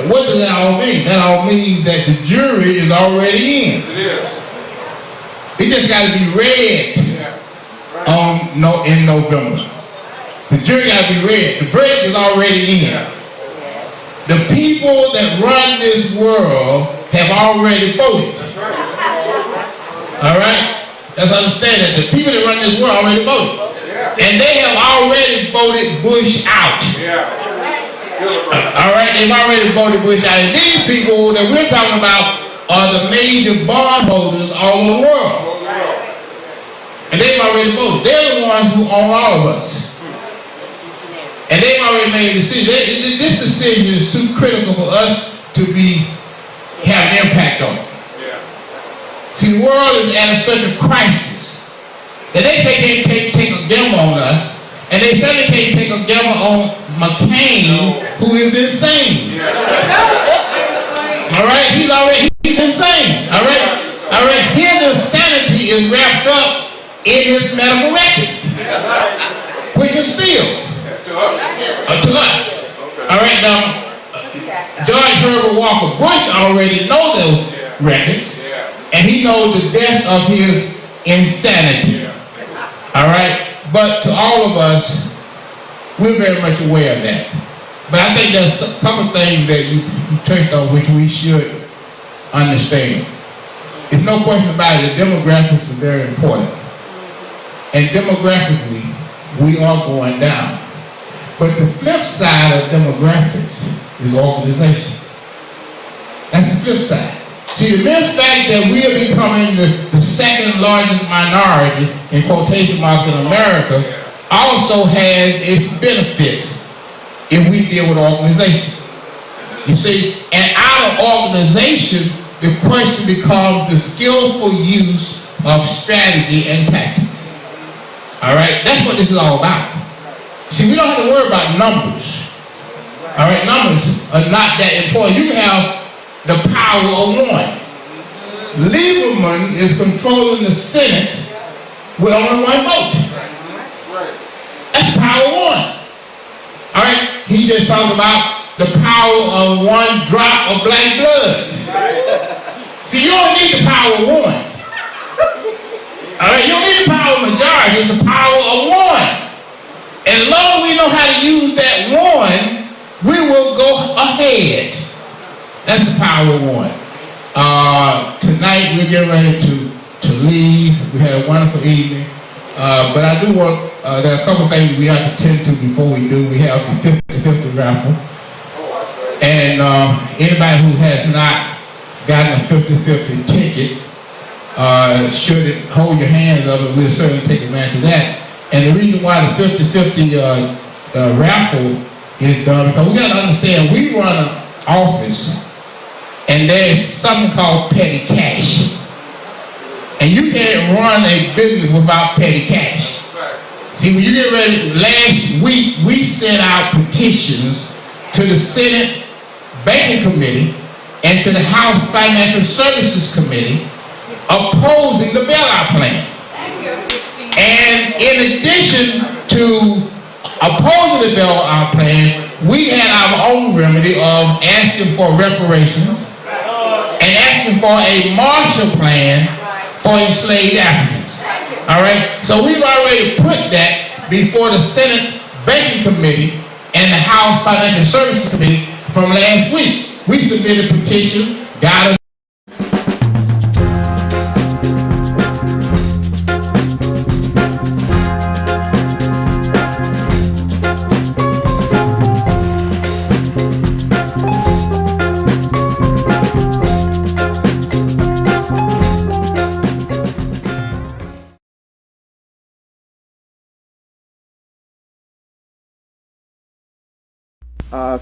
what does that all mean? That all means that the jury is already in. Yes, it is. It just got to be read in November. The jury got to be read. The verdict is already in. The people that run this world have already voted. All right? Let's understand that. The people that run this world already voted. And they have already voted Bush out. All right, they've already voted Bush out. And these people that we're talking about are the major bondholders all over the world. And they've already voted. They're the ones who own all of us. And they've already made a decision. This decision is too critical for us to have an impact on it. See, the world is at such a crisis that they can't take a gamble on us, and they certainly can't take a gamble on McCain, who is insane. All right, he's insane. All right, his insanity is wrapped up in his medical records, which is sealed to us. All right, now George Herbert Walker Bush already knows those records, and he knows the depth of his insanity. All right, but to all of us, we're very much aware of that. But I think there's a couple things that you touched on which we should understand. There's no question about it, the demographics are very important. And demographically, we are going down. But the flip side of demographics is organization. That's the flip side. See, the mere fact that we are becoming the second largest minority, in quotation marks, in America, also has its benefits if we deal with organization. You see, and out of organization, the question becomes the skillful use of strategy and tactics. All right, that's what this is all about. See, we don't have to worry about numbers. All right, numbers are not that important. You have the power of one. Lieberman is controlling the Senate with only one vote. That's power of one. All right, he just talked about the power of one drop of black blood. See, you don't need the power of one. All right, you don't need the power of majority. It's the power of one. And as long as we know how to use that one, we will go ahead. That's the power of one. Tonight we're getting ready to leave. We had a wonderful evening. But I do want, there are a couple things we have to tend to before we do. We have the 50-50 raffle. And anybody who has not gotten a 50-50 ticket should hold your hands up, and we'll certainly take advantage of that. And the reason why the 50-50 raffle is done, because we got to understand, we run an office, and there's something called petty cash. And you can't run a business without petty cash. See, when you get ready, last week we sent out petitions to the Senate Banking Committee and to the House Financial Services Committee opposing the bailout plan. And in addition to opposing the bailout plan, we had our own remedy of asking for reparations and asking for a Marshall Plan for enslaved Africans. All right? So we've already put that before the Senate Banking Committee and the House Financial Services Committee from last week. We submitted a petition, got a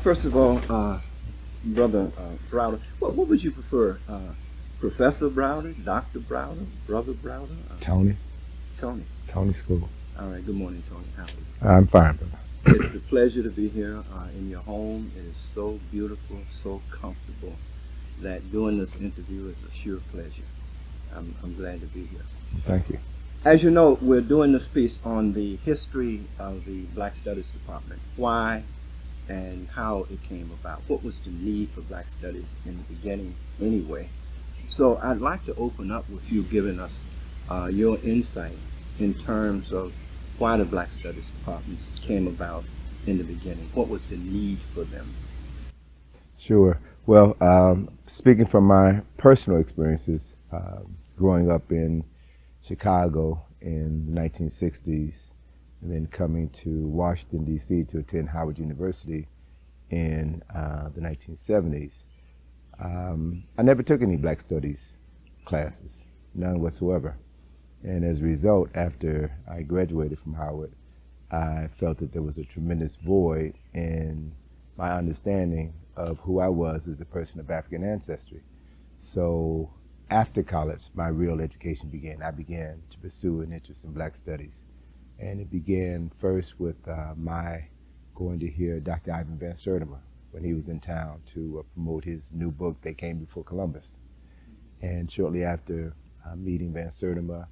First of all, Brother Browder, what would you prefer? Professor Browder, Dr. Browder, Brother Browder? Tony. Tony. Tony School. All right, good morning, Tony. How are you? I'm fine, brother. It's a pleasure to be here in your home. It is so beautiful, so comfortable, that doing this interview is a sheer pleasure. I'm glad to be here. Thank you. As you know, we're doing this piece on the history of the Black Studies Department. Why and how it came about. What was the need for Black Studies in the beginning anyway? So I'd like to open up with you giving us your insight in terms of why the Black Studies departments came about in the beginning. What was the need for them? Sure. Well, speaking from my personal experiences, growing up in Chicago in the 1960s and then coming to Washington, D.C. to attend Howard University in the 1970s. I never took any Black Studies classes, none whatsoever. And as a result, after I graduated from Howard, I felt that there was a tremendous void in my understanding of who I was as a person of African ancestry. So after college, my real education began. I began to pursue an interest in Black Studies. And it began first with my going to hear Dr. Ivan Van Sertima when he was in town to promote his new book, They Came Before Columbus. And shortly after meeting Van Sertima,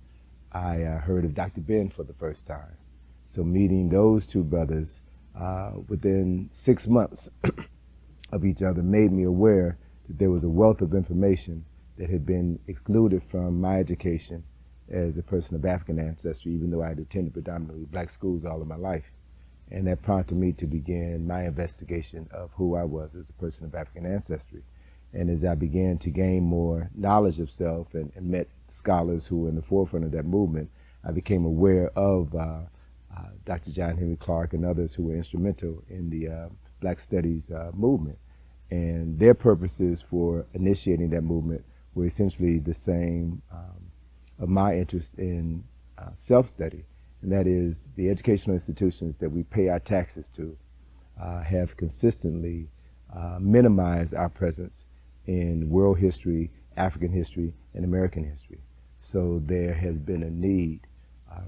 I heard of Dr. Ben for the first time. So meeting those two brothers within 6 months of each other made me aware that there was a wealth of information that had been excluded from my education as a person of African ancestry, even though I had attended predominantly Black schools all of my life. And that prompted me to begin my investigation of who I was as a person of African ancestry. And as I began to gain more knowledge of self and met scholars who were in the forefront of that movement, I became aware of Dr. John Henry Clark and others who were instrumental in the Black Studies movement. And their purposes for initiating that movement were essentially the same of my interest in self-study. And that is, the educational institutions that we pay our taxes to have consistently minimized our presence in world history, African history, and American history. So there has been a need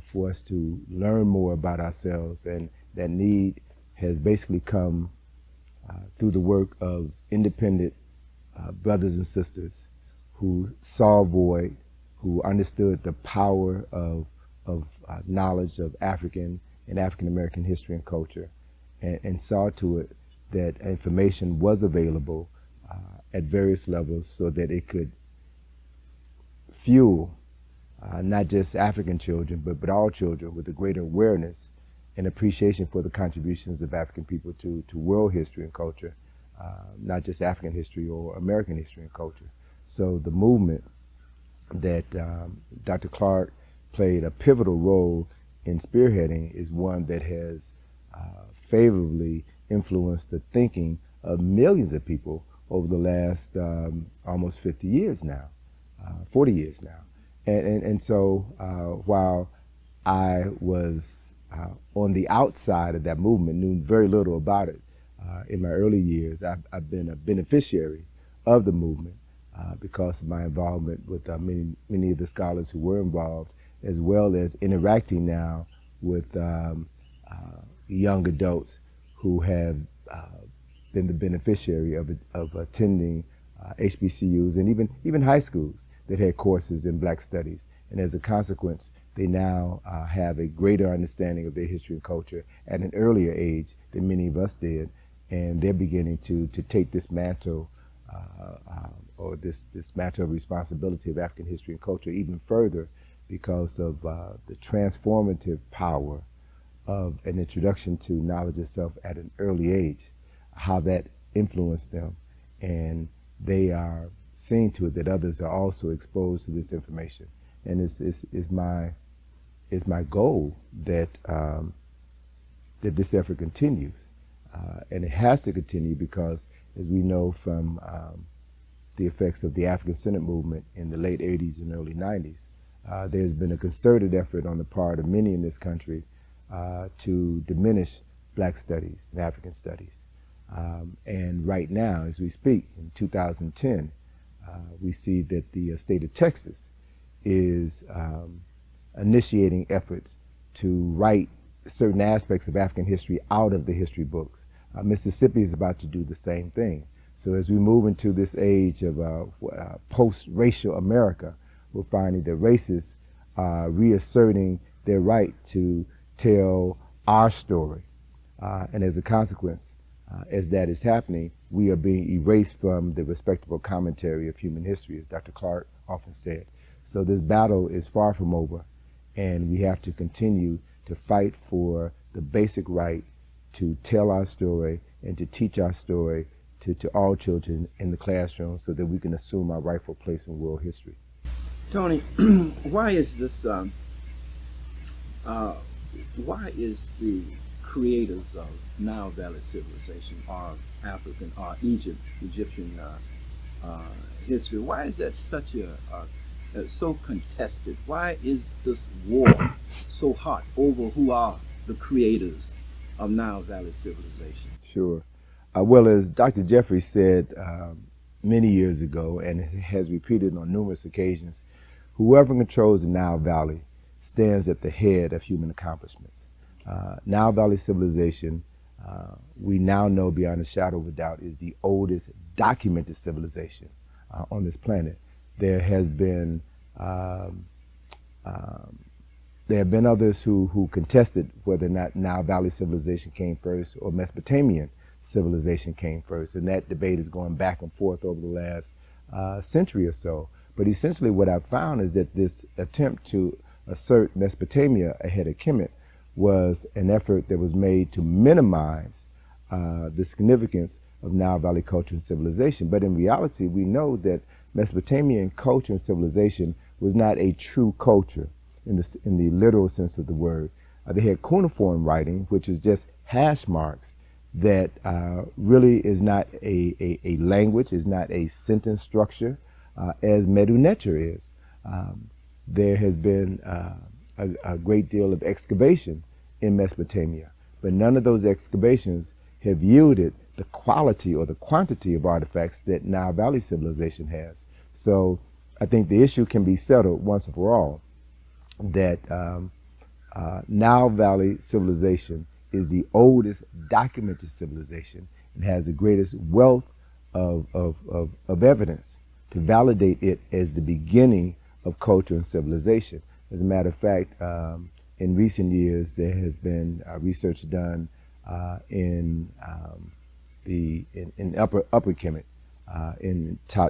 for us to learn more about ourselves, and that need has basically come through the work of independent brothers and sisters who saw a void, who understood the power of knowledge of African and African American history and culture, and saw to it that information was available at various levels so that it could fuel not just African children, but all children with a greater awareness and appreciation for the contributions of African people to world history and culture, not just African history or American history and culture. So the movement that Dr. Clark played a pivotal role in spearheading is one that has favorably influenced the thinking of millions of people over the last almost 50 years now, 40 years now. And so while I was on the outside of that movement, knew very little about it in my early years, I've been a beneficiary of the movement because of my involvement with many of the scholars who were involved, as well as interacting now with young adults who have been the beneficiary of attending HBCUs and even high schools that had courses in Black Studies. And as a consequence, they now have a greater understanding of their history and culture at an earlier age than many of us did. And they're beginning to take this mantle or this mantle of responsibility of African history and culture even further because of the transformative power of an introduction to knowledge itself at an early age, how that influenced them. And they are seeing to it that others are also exposed to this information. And it's my goal that that this effort continues, and it has to continue because, as we know from the effects of the African Senate movement in the late 80s and early 90s, there's been a concerted effort on the part of many in this country to diminish Black studies and African studies. And right now, as we speak, in 2010, we see that the state of Texas is initiating efforts to write certain aspects of African history out of the history books. Mississippi is about to do the same thing. So as we move into this age of post-racial America, we're finding that racists are reasserting their right to tell our story. And as a consequence, as that is happening, we are being erased from the respectable commentary of human history, as Dr. Clark often said. So this battle is far from over, and we have to continue to fight for the basic right to tell our story and to teach our story to all children in the classroom so that we can assume our rightful place in world history. Tony, why is this why is the creators of Nile Valley civilization, or African, or Egyptian history, why is that such so contested? Why is this war so hot over who are the creators of Nile Valley civilization? Sure. Well, as Dr. Jeffrey said many years ago, and has repeated on numerous occasions, whoever controls the Nile Valley stands at the head of human accomplishments. Nile Valley civilization, we now know beyond a shadow of a doubt, is the oldest documented civilization on this planet. There has been there have been others who contested whether or not Nile Valley civilization came first or Mesopotamian civilization came first, and that debate is going back and forth over the last century or so. But essentially what I've found is that this attempt to assert Mesopotamia ahead of Kemet was an effort that was made to minimize the significance of Nile Valley culture and civilization. But in reality, we know that Mesopotamian culture and civilization was not a true culture in the literal sense of the word. They had cuneiform writing, which is just hash marks that really is not a language, is not a sentence structure, as Medu Neter is. There has been a great deal of excavation in Mesopotamia, but none of those excavations have yielded the quality or the quantity of artifacts that Nile Valley civilization has. So I think the issue can be settled once and for all that Nile Valley civilization is the oldest documented civilization and has the greatest wealth of evidence to validate it as the beginning of culture and civilization. As a matter of fact, in recent years, there has been research done in Upper Kemet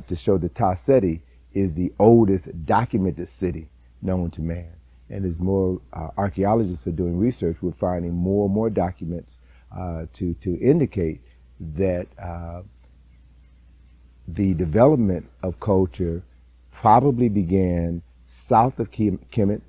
to show that Ta Seti is the oldest documented city known to man. And as more archaeologists are doing research, we're finding more and more documents to indicate that the development of culture probably began south of Kemet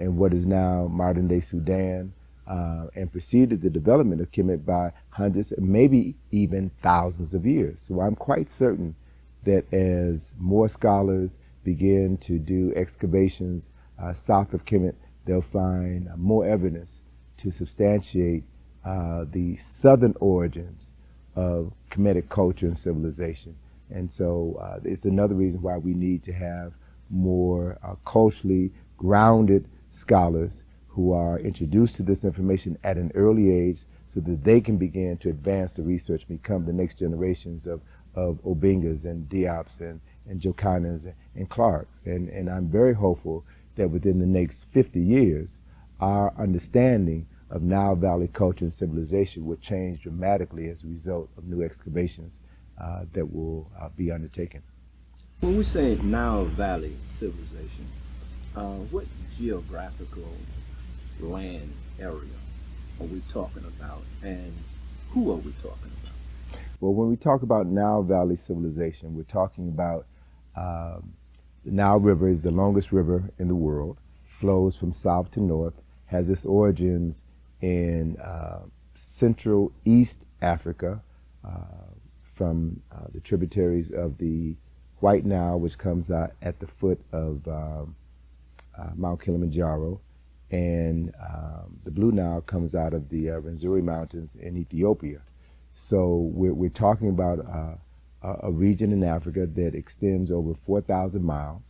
in what is now modern-day Sudan, and preceded the development of Kemet by hundreds, maybe even thousands of years. So I'm quite certain that as more scholars begin to do excavations south of Kemet, they'll find more evidence to substantiate the southern origins of Kemetic culture and civilization. And so it's another reason why we need to have more culturally grounded scholars who are introduced to this information at an early age so that they can begin to advance the research and become the next generations of Obingas and Diops and Jokanas and Clarks. And I'm very hopeful that within the next 50 years, our understanding of Nile Valley culture and civilization will change dramatically as a result of new excavations that will be undertaken. When we say Nile Valley civilization, what geographical land area are we talking about, and who are we talking about? Well, when we talk about Nile Valley civilization, we're talking about the Nile River is the longest river in the world, flows from south to north, has its origins in Central East Africa, from the tributaries of the White Nile, which comes out at the foot of Mount Kilimanjaro, and the Blue Nile comes out of the Rwenzori Mountains in Ethiopia. So we're talking about a region in Africa that extends over 4,000 miles,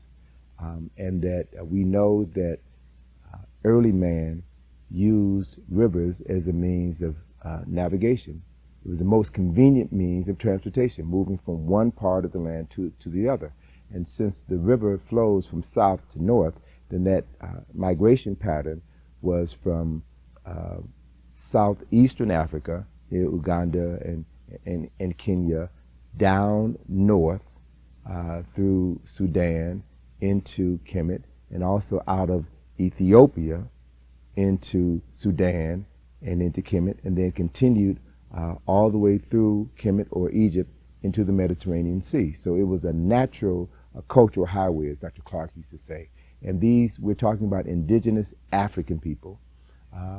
and that we know that early man used rivers as a means of navigation. It was the most convenient means of transportation, moving from one part of the land to the other. And since the river flows from south to north, then that migration pattern was from southeastern Africa, near Uganda and Kenya, down north through Sudan into Kemet, and also out of Ethiopia into Sudan and into Kemet, and then continued all the way through Kemet or Egypt into the Mediterranean Sea. So it was a natural cultural highway, as Dr. Clark used to say. And these, we're talking about indigenous African people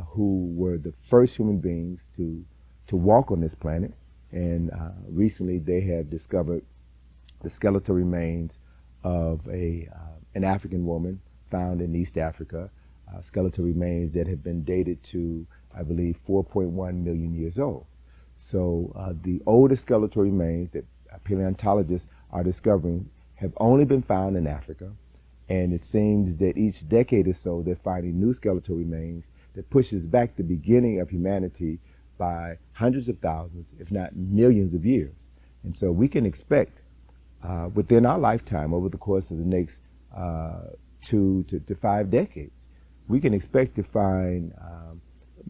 who were the first human beings to walk on this planet. And recently they have discovered the skeletal remains of an African woman found in East Africa, skeletal remains that have been dated to, I believe, 4.1 million years old. So the oldest skeletal remains that paleontologists are discovering have only been found in Africa. And it seems that each decade or so, they're finding new skeletal remains that pushes back the beginning of humanity by hundreds of thousands, if not millions of years. And so we can expect within our lifetime, over the course of the next 2 to 5 decades, we can expect to find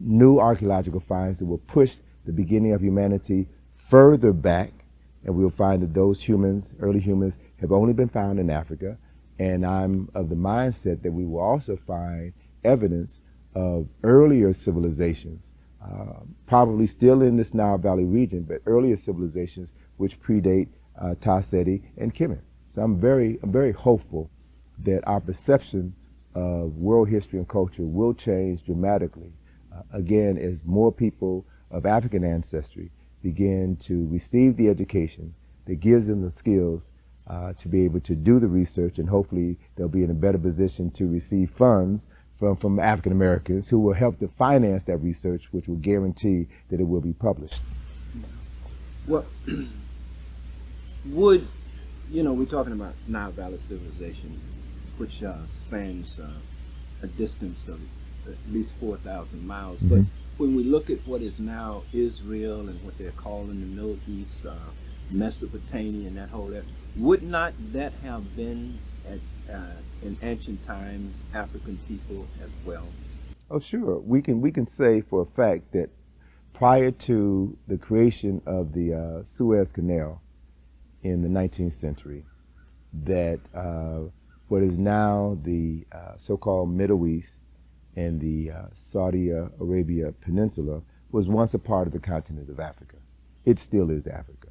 new archaeological finds that will push the beginning of humanity further back. And we'll find that those humans, early humans, have only been found in Africa. And I'm of the mindset that we will also find evidence of earlier civilizations, probably still in this Nile Valley region, but earlier civilizations which predate Taseti and Kemet. So I'm very hopeful that our perception of world history and culture will change dramatically, again, as more people of African ancestry begin to receive the education that gives them the skills to be able to do the research, and hopefully they'll be in a better position to receive funds from African Americans who will help to finance that research, which will guarantee that it will be published. Well, we're talking about Nile Valley civilization, which spans a distance of at least 4,000 miles. Mm-hmm. But when we look at what is now Israel and what they're calling the Middle East, Mesopotamia, and that whole area, would not that have been in ancient times African people as well? Oh, sure. We can say for a fact that prior to the creation of the Suez Canal in the 19th century, that what is now the so-called Middle East and the Saudi Arabia Peninsula was once a part of the continent of Africa. It still is Africa.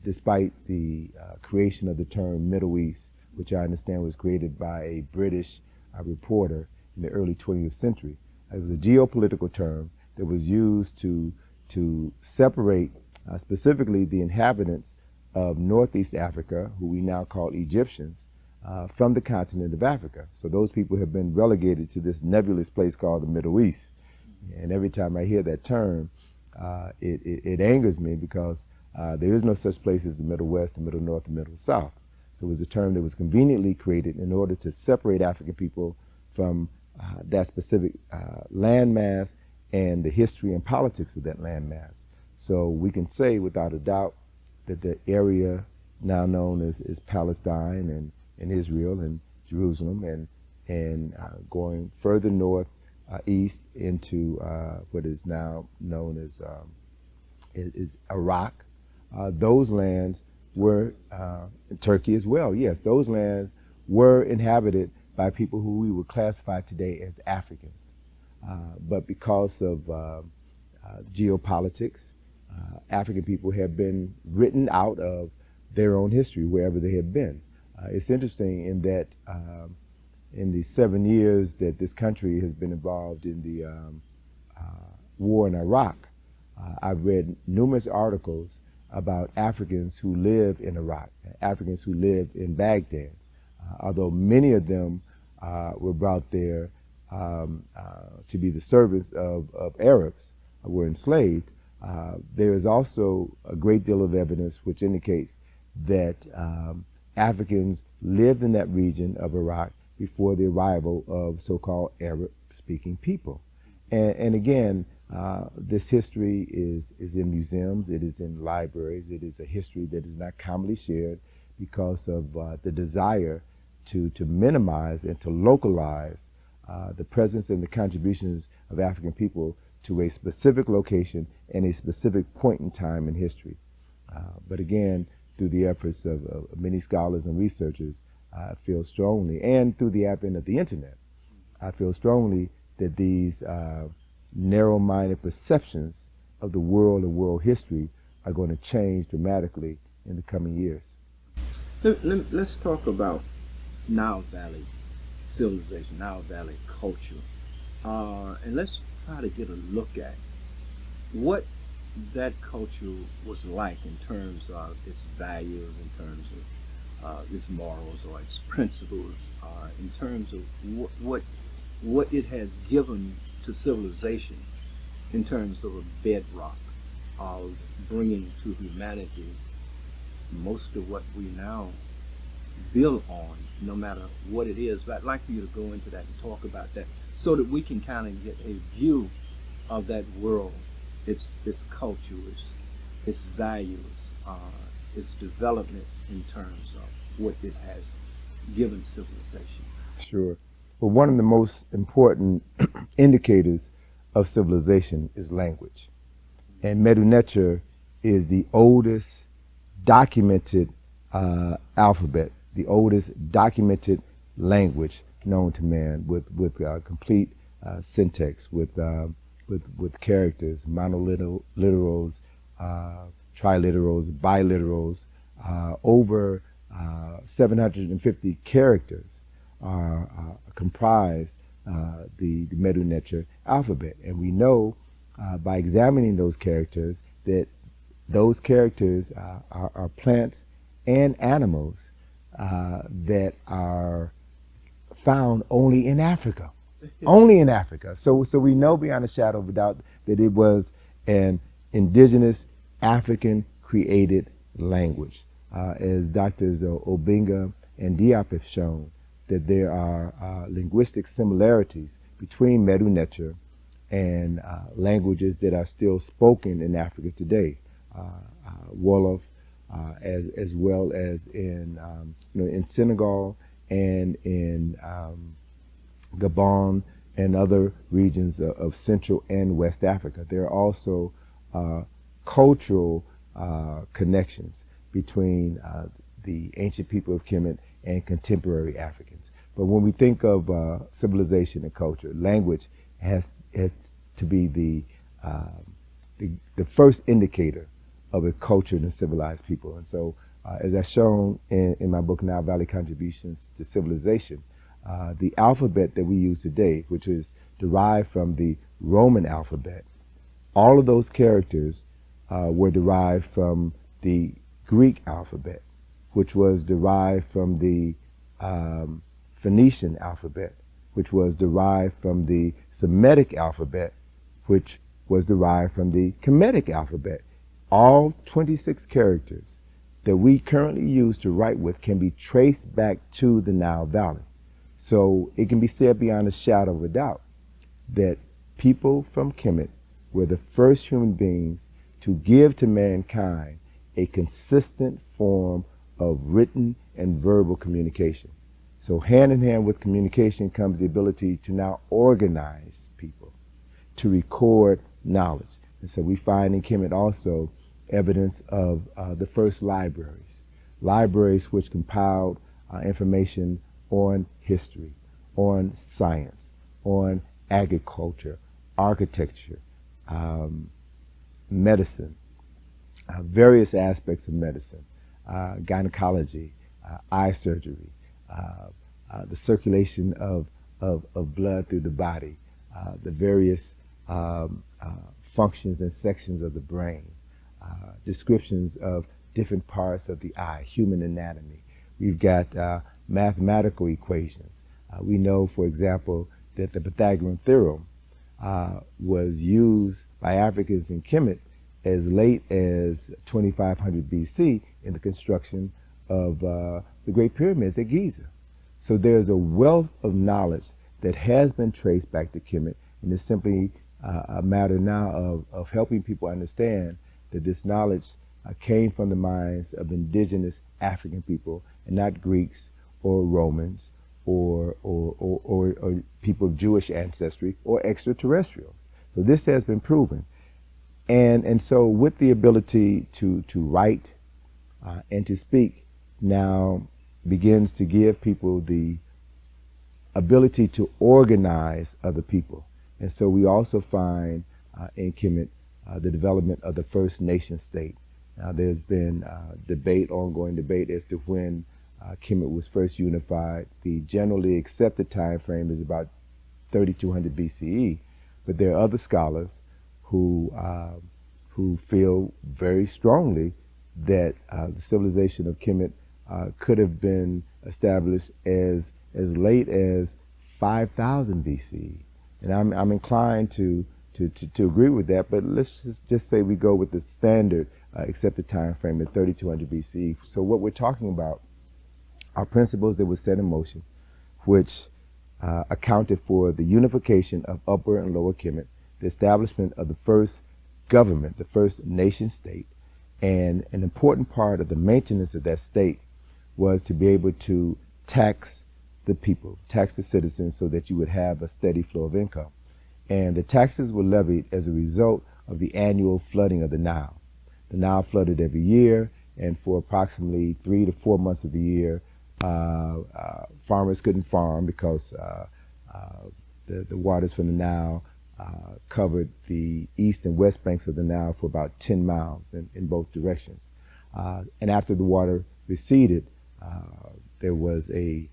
Despite the creation of the term Middle East, which I understand was created by a British reporter in the early 20th century. It was a geopolitical term that was used to separate specifically the inhabitants of Northeast Africa, who we now call Egyptians, from the continent of Africa. So those people have been relegated to this nebulous place called the Middle East. And every time I hear that term, it angers me, because there is no such place as the Middle West, the Middle North, the Middle South. So it was a term that was conveniently created in order to separate African people from that specific landmass and the history and politics of that landmass. So we can say without a doubt that the area now known as Palestine and Israel and Jerusalem and going further north east into what is now known as Iraq, those lands were, Turkey as well, yes, those lands were inhabited by people who we would classify today as Africans. But because of geopolitics, African people have been written out of their own history wherever they have been. It's interesting in that in the 7 years that this country has been involved in the war in Iraq, I've read numerous articles about Africans who live in Iraq, Africans who live in Baghdad. Although many of them were brought there to be the servants of Arabs, were enslaved, there is also a great deal of evidence which indicates that Africans lived in that region of Iraq before the arrival of so-called Arab-speaking people. And again, this history is in museums, it is in libraries, it is a history that is not commonly shared because of the desire to minimize and to localize the presence and the contributions of African people to a specific location and a specific point in time in history. But again, through the efforts of many scholars and researchers, I feel strongly, and through the advent of the internet, I feel strongly that these narrow-minded perceptions of the world and world history are going to change dramatically in the coming years. Let's talk about Nile Valley civilization, Nile Valley culture. And let's try to get a look at what that culture was like in terms of its values, in terms of its morals or its principles, in terms of what it has given to civilization in terms of a bedrock of bringing to humanity most of what we now build on, no matter what it is. But I'd like for you to go into that and talk about that so that we can kind of get a view of that world, its culture, its values, its development in terms of what it has given civilization. Sure. Well, one of the most important indicators of civilization is language. And Medu Neter is the oldest documented alphabet, the oldest documented language known to man, with complete syntax, with characters, monoliterals, triliterals, biliterals. Over 750 characters are comprise the Medu Neter alphabet, and we know by examining those characters that those characters are plants and animals that are found only in Africa. Only in Africa. So we know beyond a shadow of a doubt that it was an indigenous African created language. As Doctors Obinga and Diop have shown, that there are linguistic similarities between Medu Neter and languages that are still spoken in Africa today. Wolof, as well as in in Senegal and in Gabon and other regions of Central and West Africa. There are also cultural connections between the ancient people of Kemet and contemporary Africans. But when we think of civilization and culture, language has to be the first indicator of a cultured and civilized people. And so, as I've shown in my book, Nile Valley Contributions to Civilization, the alphabet that we use today, which is derived from the Roman alphabet, all of those characters were derived from the Greek alphabet, which was derived from the Phoenician alphabet, which was derived from the Semitic alphabet, which was derived from the Kemetic alphabet. All 26 characters that we currently use to write with can be traced back to the Nile Valley. So it can be said beyond a shadow of a doubt that people from Kemet were the first human beings to give to mankind a consistent form of written and verbal communication. So hand in hand with communication comes the ability to now organize people, to record knowledge. And so we find in Kemet also evidence of the first libraries which compiled information on history, on science, on agriculture, architecture, medicine, various aspects of medicine, gynecology, eye surgery, the circulation of blood through the body, the various functions and sections of the brain, descriptions of different parts of the eye, human anatomy. We've got mathematical equations. We know, for example, that the Pythagorean theorem was used by Africans in Kemet as late as 2500 BC in the construction of the Great Pyramids at Giza. So there's a wealth of knowledge that has been traced back to Kemet, and it's simply a matter now of helping people understand that this knowledge came from the minds of indigenous African people and not Greeks or Romans or people of Jewish ancestry or extraterrestrials. So this has been proven. And so with the ability to write and to speak now begins to give people the ability to organize other people. And so we also find in Kemet the development of the first nation state. Now there's been ongoing debate as to when Kemet was first unified. The generally accepted time frame is about 3200 BCE. But there are other scholars who feel very strongly that the civilization of Kemet could have been established as late as 5000 BCE. And I'm inclined to agree with that, but let's just say we go with the standard accepted time frame at 3200 BCE. So what we're talking about are principles that were set in motion, which accounted for the unification of Upper and Lower Kemet, the establishment of the first government, the first nation state, and an important part of the maintenance of that state was to be able to tax the people, tax the citizens, so that you would have a steady flow of income. And the taxes were levied as a result of the annual flooding of the Nile. The Nile flooded every year, and for approximately 3 to 4 months of the year, farmers couldn't farm because the waters from the Nile covered the east and west banks of the Nile for about 10 miles in both directions. And after the water receded, there was a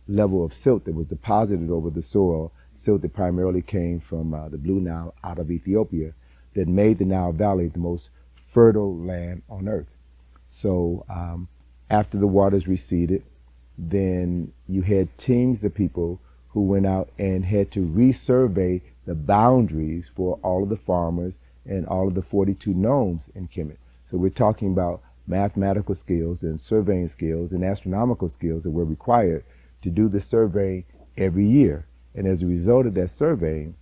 level of silt that was deposited over the soil, silt that primarily came from the Blue Nile out of Ethiopia, that made the Nile Valley the most fertile land on earth. So after the waters receded, then you had teams of people who went out and had to resurvey the boundaries for all of the farmers and all of the 42 nomes in Kemet. So we're talking about mathematical skills and surveying skills and astronomical skills that were required to do the survey every year. And as a result of that surveying,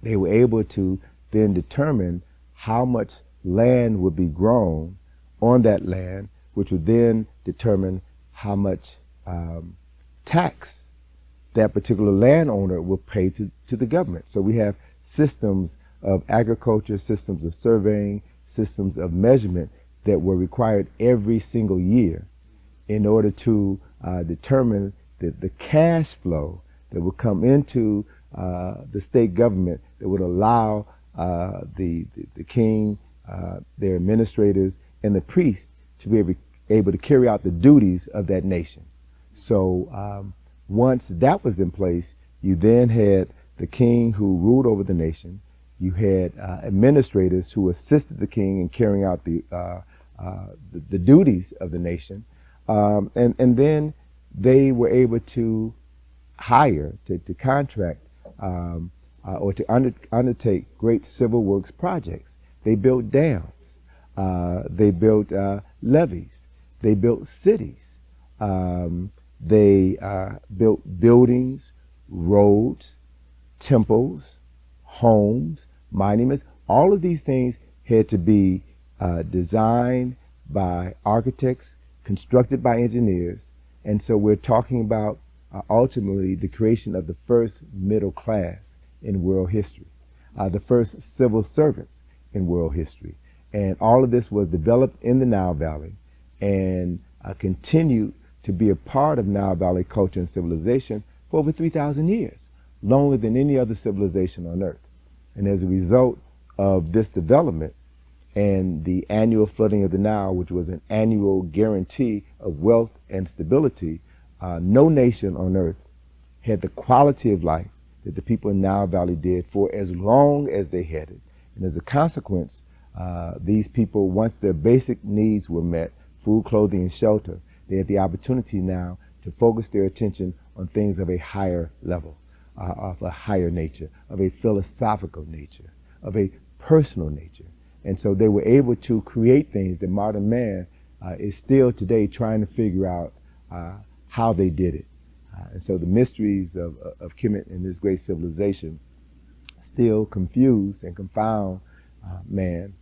they were able to then determine how much land would be grown on that land, which would then determine how much tax that particular landowner will pay to the government. So we have systems of agriculture, systems of surveying, systems of measurement that were required every single year in order to determine the cash flow that would come into the state government that would allow the king, their administrators, and the priests to be able to carry out the duties of that nation. So once that was in place, you then had the king who ruled over the nation. You had administrators who assisted the king in carrying out the duties of the nation. And then they were able to hire, to contract, or to undertake great civil works projects. They built dams. They built levees. They built cities. They built buildings, roads, temples, homes, monuments. All of these things had to be designed by architects, constructed by engineers. And so we're talking about ultimately the creation of the first middle class in world history, the first civil servants in world history. And all of this was developed in the Nile Valley and continued to be a part of Nile Valley culture and civilization for over 3,000 years, longer than any other civilization on earth. And as a result of this development and the annual flooding of the Nile, which was an annual guarantee of wealth and stability, no nation on earth had the quality of life that the people in Nile Valley did for as long as they had it. And as a consequence, these people, once their basic needs were met, food, clothing, and shelter, they had the opportunity now to focus their attention on things of a higher level, of a higher nature, of a philosophical nature, of a personal nature. And so they were able to create things that modern man is still today trying to figure out how they did it. And so the mysteries of Kemet and this great civilization still confuse and confound man.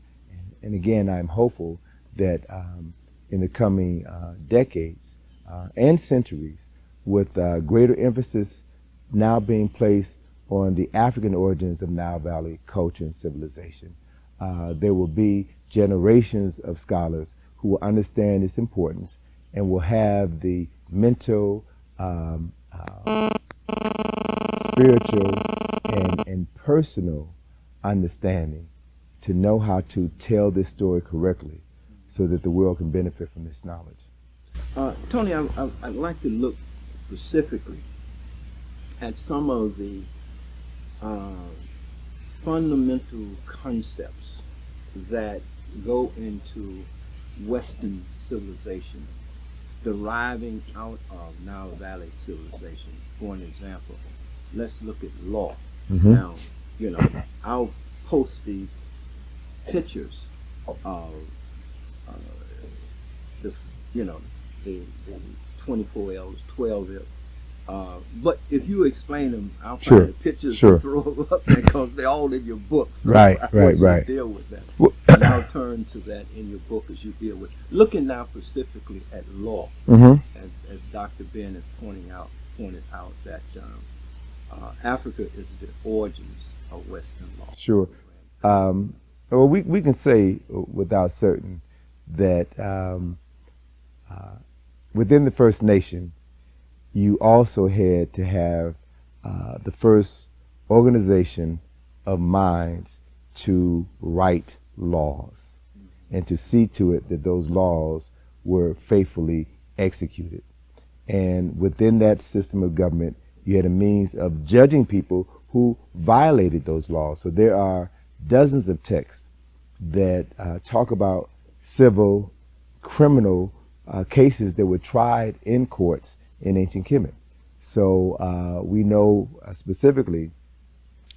And again, I'm hopeful that in the coming decades and centuries, with greater emphasis now being placed on the African origins of Nile Valley culture and civilization, there will be generations of scholars who will understand its importance and will have the mental, spiritual, and personal understanding to know how to tell this story correctly so that the world can benefit from this knowledge. Tony, I'd like to look specifically at some of the uh, fundamental concepts that go into Western civilization, deriving out of Nile Valley civilization. For an example, let's look at law. Mm-hmm. Now, I'll post these pictures of the the 24 L's, 12 L's. But if you explain them, I'll find Sure. the pictures Sure. and throw them up because they're all in your books. So Right, I want right, you right. to deal with that. Well- And I'll turn to that in your book as you deal with. Looking now specifically at law, Mm-hmm. as Dr. Ben is pointed out that Africa is the origins of Western law. Sure. Well, we can say without certain that within the First Nation, you also had to have the first organization of minds to write laws and to see to it that those laws were faithfully executed. And within that system of government, you had a means of judging people who violated those laws. So there are dozens of texts that talk about civil, criminal cases that were tried in courts in ancient Kemet. So we know specifically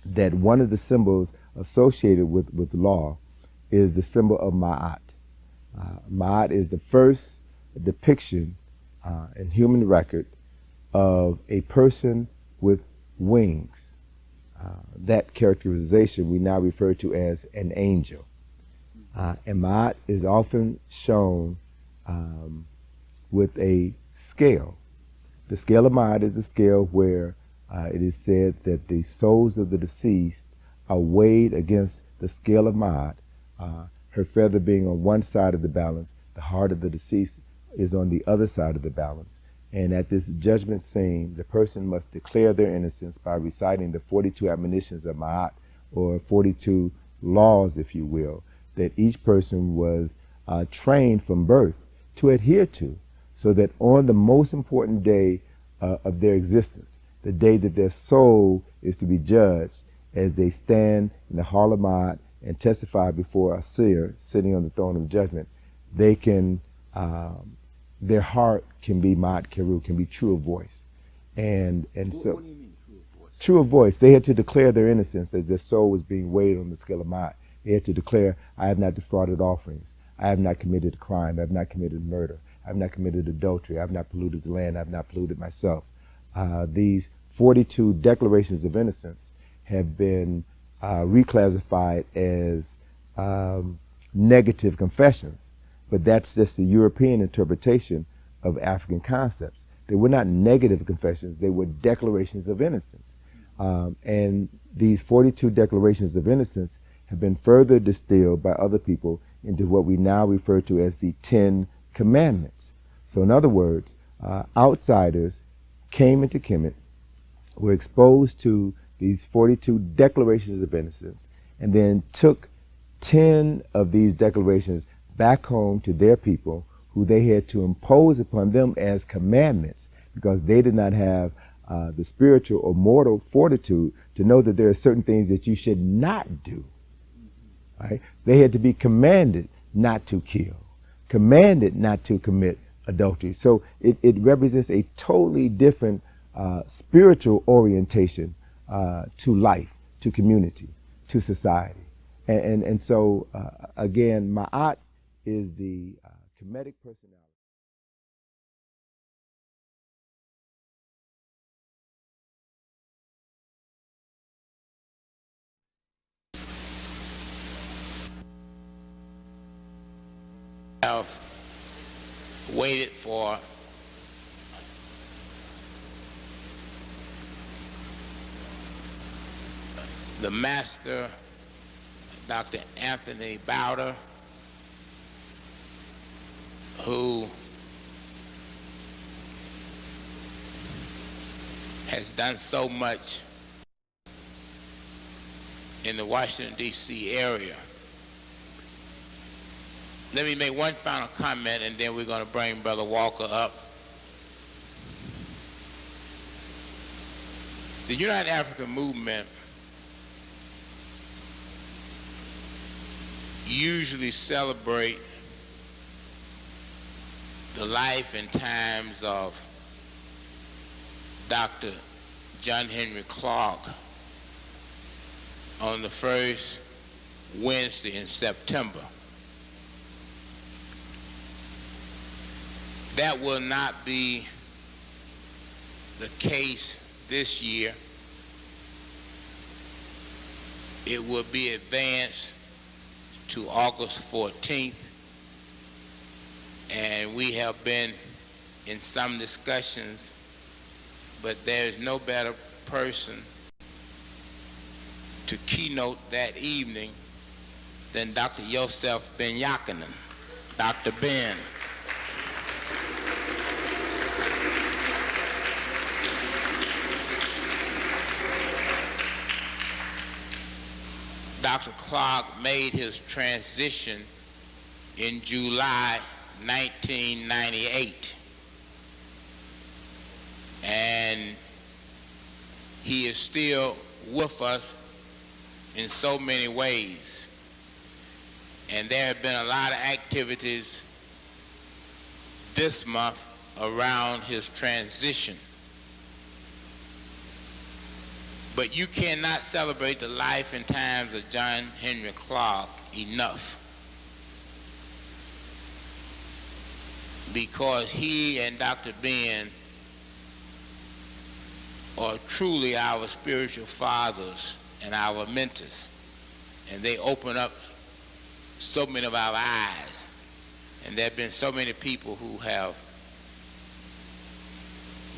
that one of the symbols associated with law is the symbol of Ma'at. Ma'at is the first depiction in human record of a person with wings. That characterization we now refer to as an angel. And Ma'at is often shown with a scale. The scale of Ma'at is a scale where it is said that the souls of the deceased are weighed against the scale of Ma'at, her feather being on one side of the balance, the heart of the deceased is on the other side of the balance. And at this judgment scene, the person must declare their innocence by reciting the 42 admonitions of Ma'at, or 42 laws, if you will, that each person was trained from birth to adhere to, so that on the most important day of their existence, the day that their soul is to be judged, as they stand in the hall of Ma'at and testify before a seer sitting on the throne of judgment, they can, their heart can be Ma'at Keru, can be true of voice. And so, What do you mean true of voice? true of voice, they had to declare their innocence as their soul was being weighed on the scale of Ma'at. They had to declare, I have not defrauded offerings. I have not committed a crime. I have not committed murder. I have not committed adultery. I have not polluted the land. I have not polluted myself. These 42 declarations of innocence have been reclassified as negative confessions. But that's just the European interpretation of African concepts. They were not negative confessions. They were declarations of innocence. And these 42 declarations of innocence have been further distilled by other people into what we now refer to as the 10 Commandments. So in other words, outsiders came into Kemet, were exposed to these 42 declarations of innocence, and then took 10 of these declarations back home to their people, who they had to impose upon them as commandments, because they did not have the spiritual or mortal fortitude to know that there are certain things that you should not do. Right? They had to be commanded not to kill, commanded not to commit adultery. So it represents a totally different spiritual orientation to life, to community, to society. And so, again, Ma'at is the Kemetic personality. Have waited for the master, Dr. Anthony Browder, who has done so much in the Washington, D.C. area. Let me make one final comment, and then we're going to bring Brother Walker up. The United African Movement usually celebrate the life and times of Dr. John Henry Clark on the first Wednesday in September. That will not be the case this year. It will be advanced to August 14th, and we have been in some discussions, but there's no better person to keynote that evening than Dr. Yosef Ben Yakinen. Dr. Ben. Dr. Clark made his transition in July 1998. And he is still with us in so many ways. And there have been a lot of activities this month around his transition. But you cannot celebrate the life and times of John Henry Clark enough, because he and Dr. Ben are truly our spiritual fathers and our mentors, and they open up so many of our eyes. And there have been so many people who have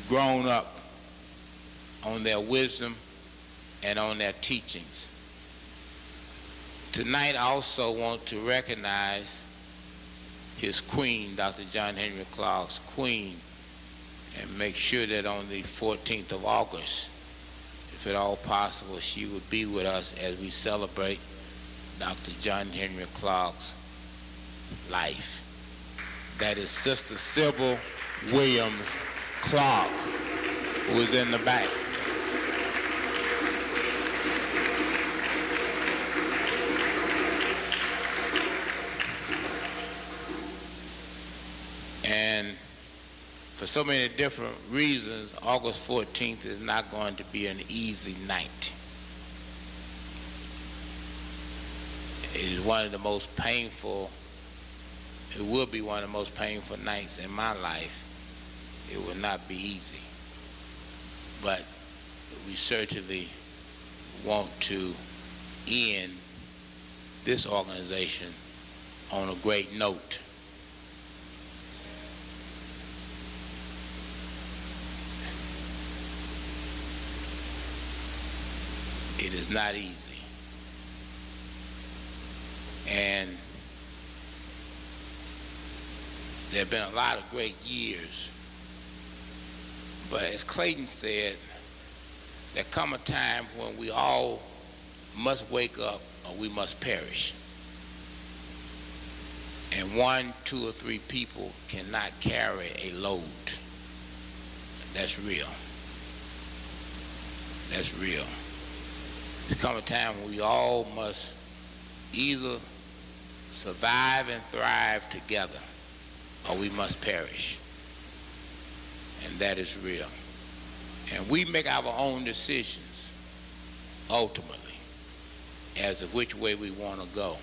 grown up on their wisdom and on their teachings. Tonight I also want to recognize his queen, Dr. John Henry Clark's queen, and make sure that on the 14th of August, if at all possible, she would be with us as we celebrate Dr. John Henry Clark's life. That is Sister Sybil Williams Clark, who is in the back. And for so many different reasons, August 14th is not going to be an easy night. It is one of the most painful, it will be one of the most painful nights in my life. It will not be easy. But we certainly want to end this organization on a great note. It is not easy. And there have been a lot of great years. But as Clayton said, there come a time when we all must wake up or we must perish. And 1, 2, or 3 people cannot carry a load. That's real. That's real. There come a time when we all must either survive and thrive together, or we must perish. And that is real. And we make our own decisions, ultimately, as to which way we want to go.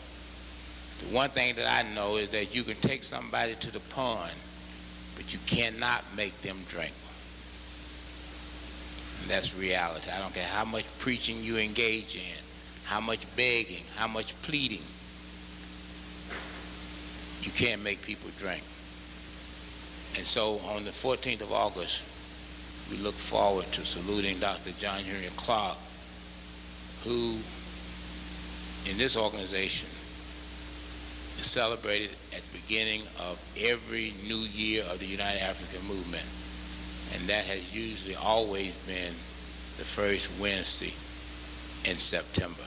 The one thing that I know is that you can take somebody to the pond, but you cannot make them drink. And that's reality. I don't care how much preaching you engage in, how much begging, how much pleading. You can't make people drink. And so on the 14th of August, we look forward to saluting Dr. John Henry Clark, who in this organization is celebrated at the beginning of every new year of the United African Movement. And that has usually always been the first Wednesday in September.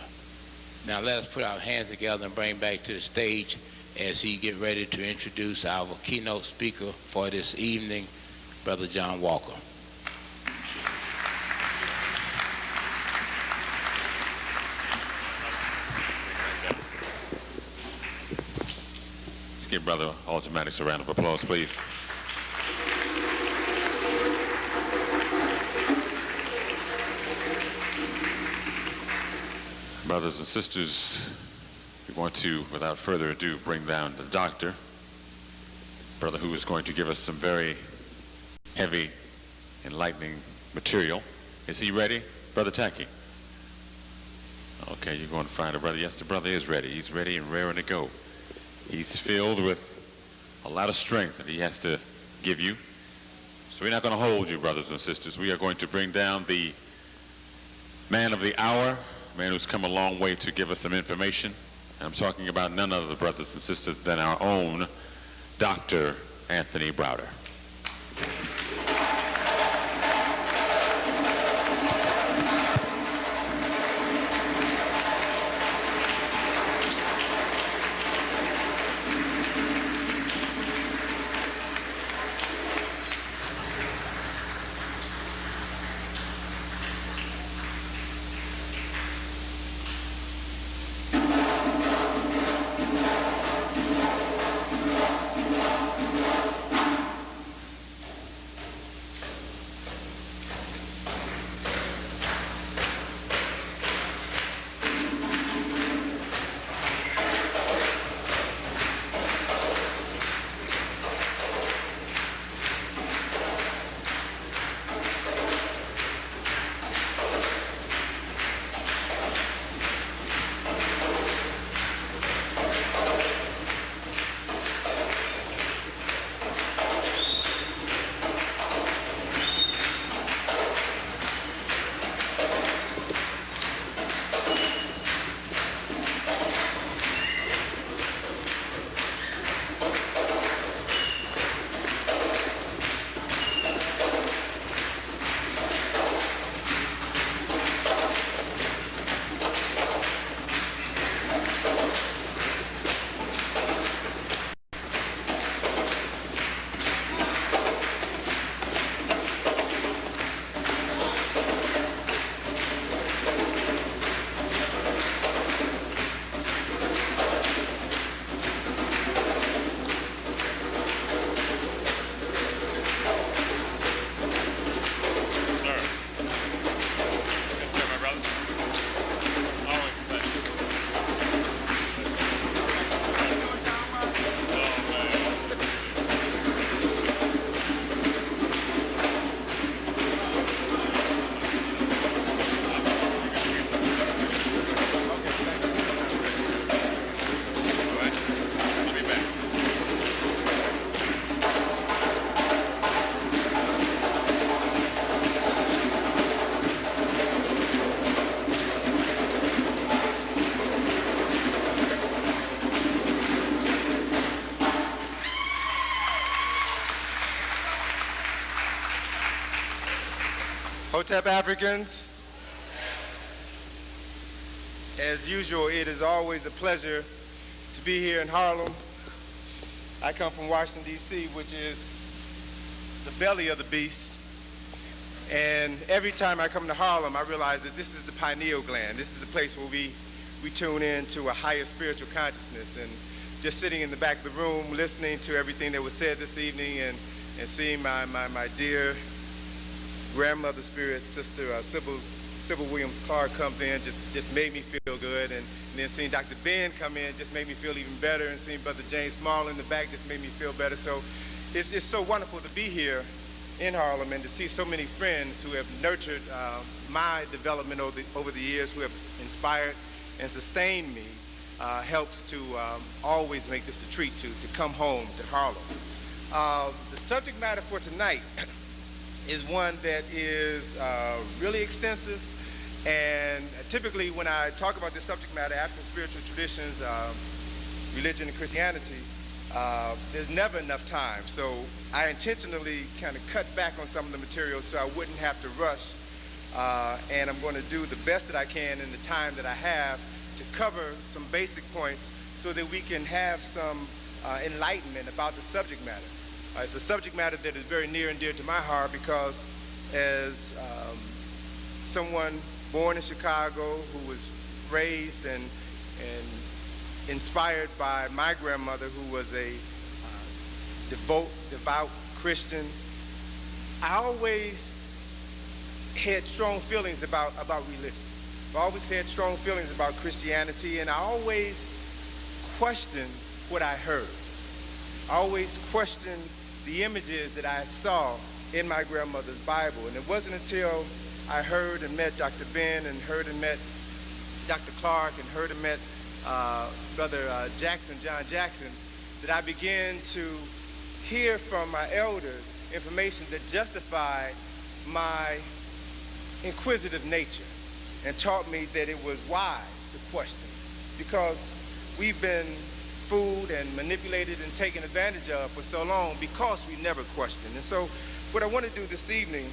Now let us put our hands together and bring back to the stage as he get ready to introduce our keynote speaker for this evening, Brother John Walker. give Brother Automatics a round of applause, please. Brothers and sisters, we want to, without further ado, bring down the doctor, brother who is going to give us some very heavy, enlightening material. Is he ready? Brother Tacky? Okay, you're going to find a brother. Yes, the brother is ready. He's ready and raring to go. He's filled with a lot of strength that he has to give you. So we're not going to hold you, brothers and sisters. We are going to bring down the man of the hour, man who's come a long way to give us some information. I'm talking about none other, brothers and sisters, than our own Dr. Anthony Browder. Hotep Africans, as usual, it is always a pleasure to be here in Harlem. I come from Washington, D.C., which is the belly of the beast. And every time I come to Harlem, I realize that this is the pineal gland. This is the place where we tune in to a higher spiritual consciousness. And just sitting in the back of the room, listening to everything that was said this evening and seeing my dear grandmother spirit, sister Sybil Williams Clark comes in, just made me feel good. And then seeing Dr. Ben come in just made me feel even better. And seeing Brother James Small in the back just made me feel better. So it's just so wonderful to be here in Harlem and to see so many friends who have nurtured my development over the years, who have inspired and sustained me, helps to always make this a treat to come home to Harlem. The subject matter for tonight is one that is really extensive, and typically when I talk about this subject matter, African spiritual traditions, religion and Christianity, there's never enough time. So I intentionally kind of cut back on some of the material so I wouldn't have to rush, and I'm going to do the best that I can in the time that I have to cover some basic points so that we can have some enlightenment about the subject matter. It's a subject matter that is very near and dear to my heart because as someone born in Chicago who was raised and inspired by my grandmother, who was a devout Christian, I always had strong feelings about religion. I always had strong feelings about Christianity, and I always questioned what I heard. I always questioned the images that I saw in my grandmother's Bible. And it wasn't until I heard and met Dr. Ben, and heard and met Dr. Clark, and heard and met Brother John Jackson, that I began to hear from my elders information that justified my inquisitive nature and taught me that it was wise to question, because we've been fooled and manipulated and taken advantage of for so long because we never questioned. And so what I want to do this evening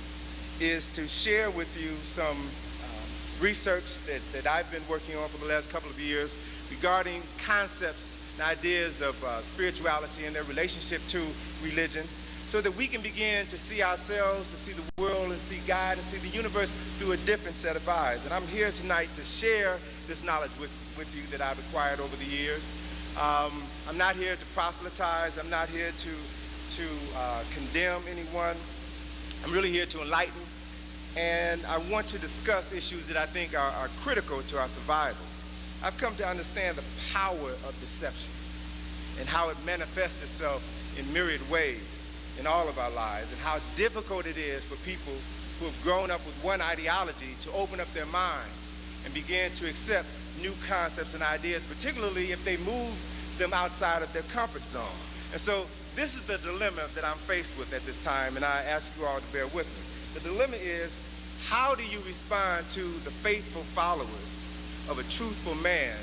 is to share with you some research that I've been working on for the last couple of years regarding concepts and ideas of spirituality and their relationship to religion, so that we can begin to see ourselves, to see the world, and see God, and see the universe through a different set of eyes. And I'm here tonight to share this knowledge with you that I've acquired over the years. I'm not here to proselytize. I'm not here to condemn anyone. I'm really here to enlighten. And I want to discuss issues that I think are critical to our survival. I've come to understand the power of deception and how it manifests itself in myriad ways in all of our lives, and how difficult it is for people who have grown up with one ideology to open up their minds and begin to accept new concepts and ideas, particularly if they move them outside of their comfort zone. And so this is the dilemma that I'm faced with at this time, and I ask you all to bear with me. The dilemma is, how do you respond to the faithful followers of a truthful man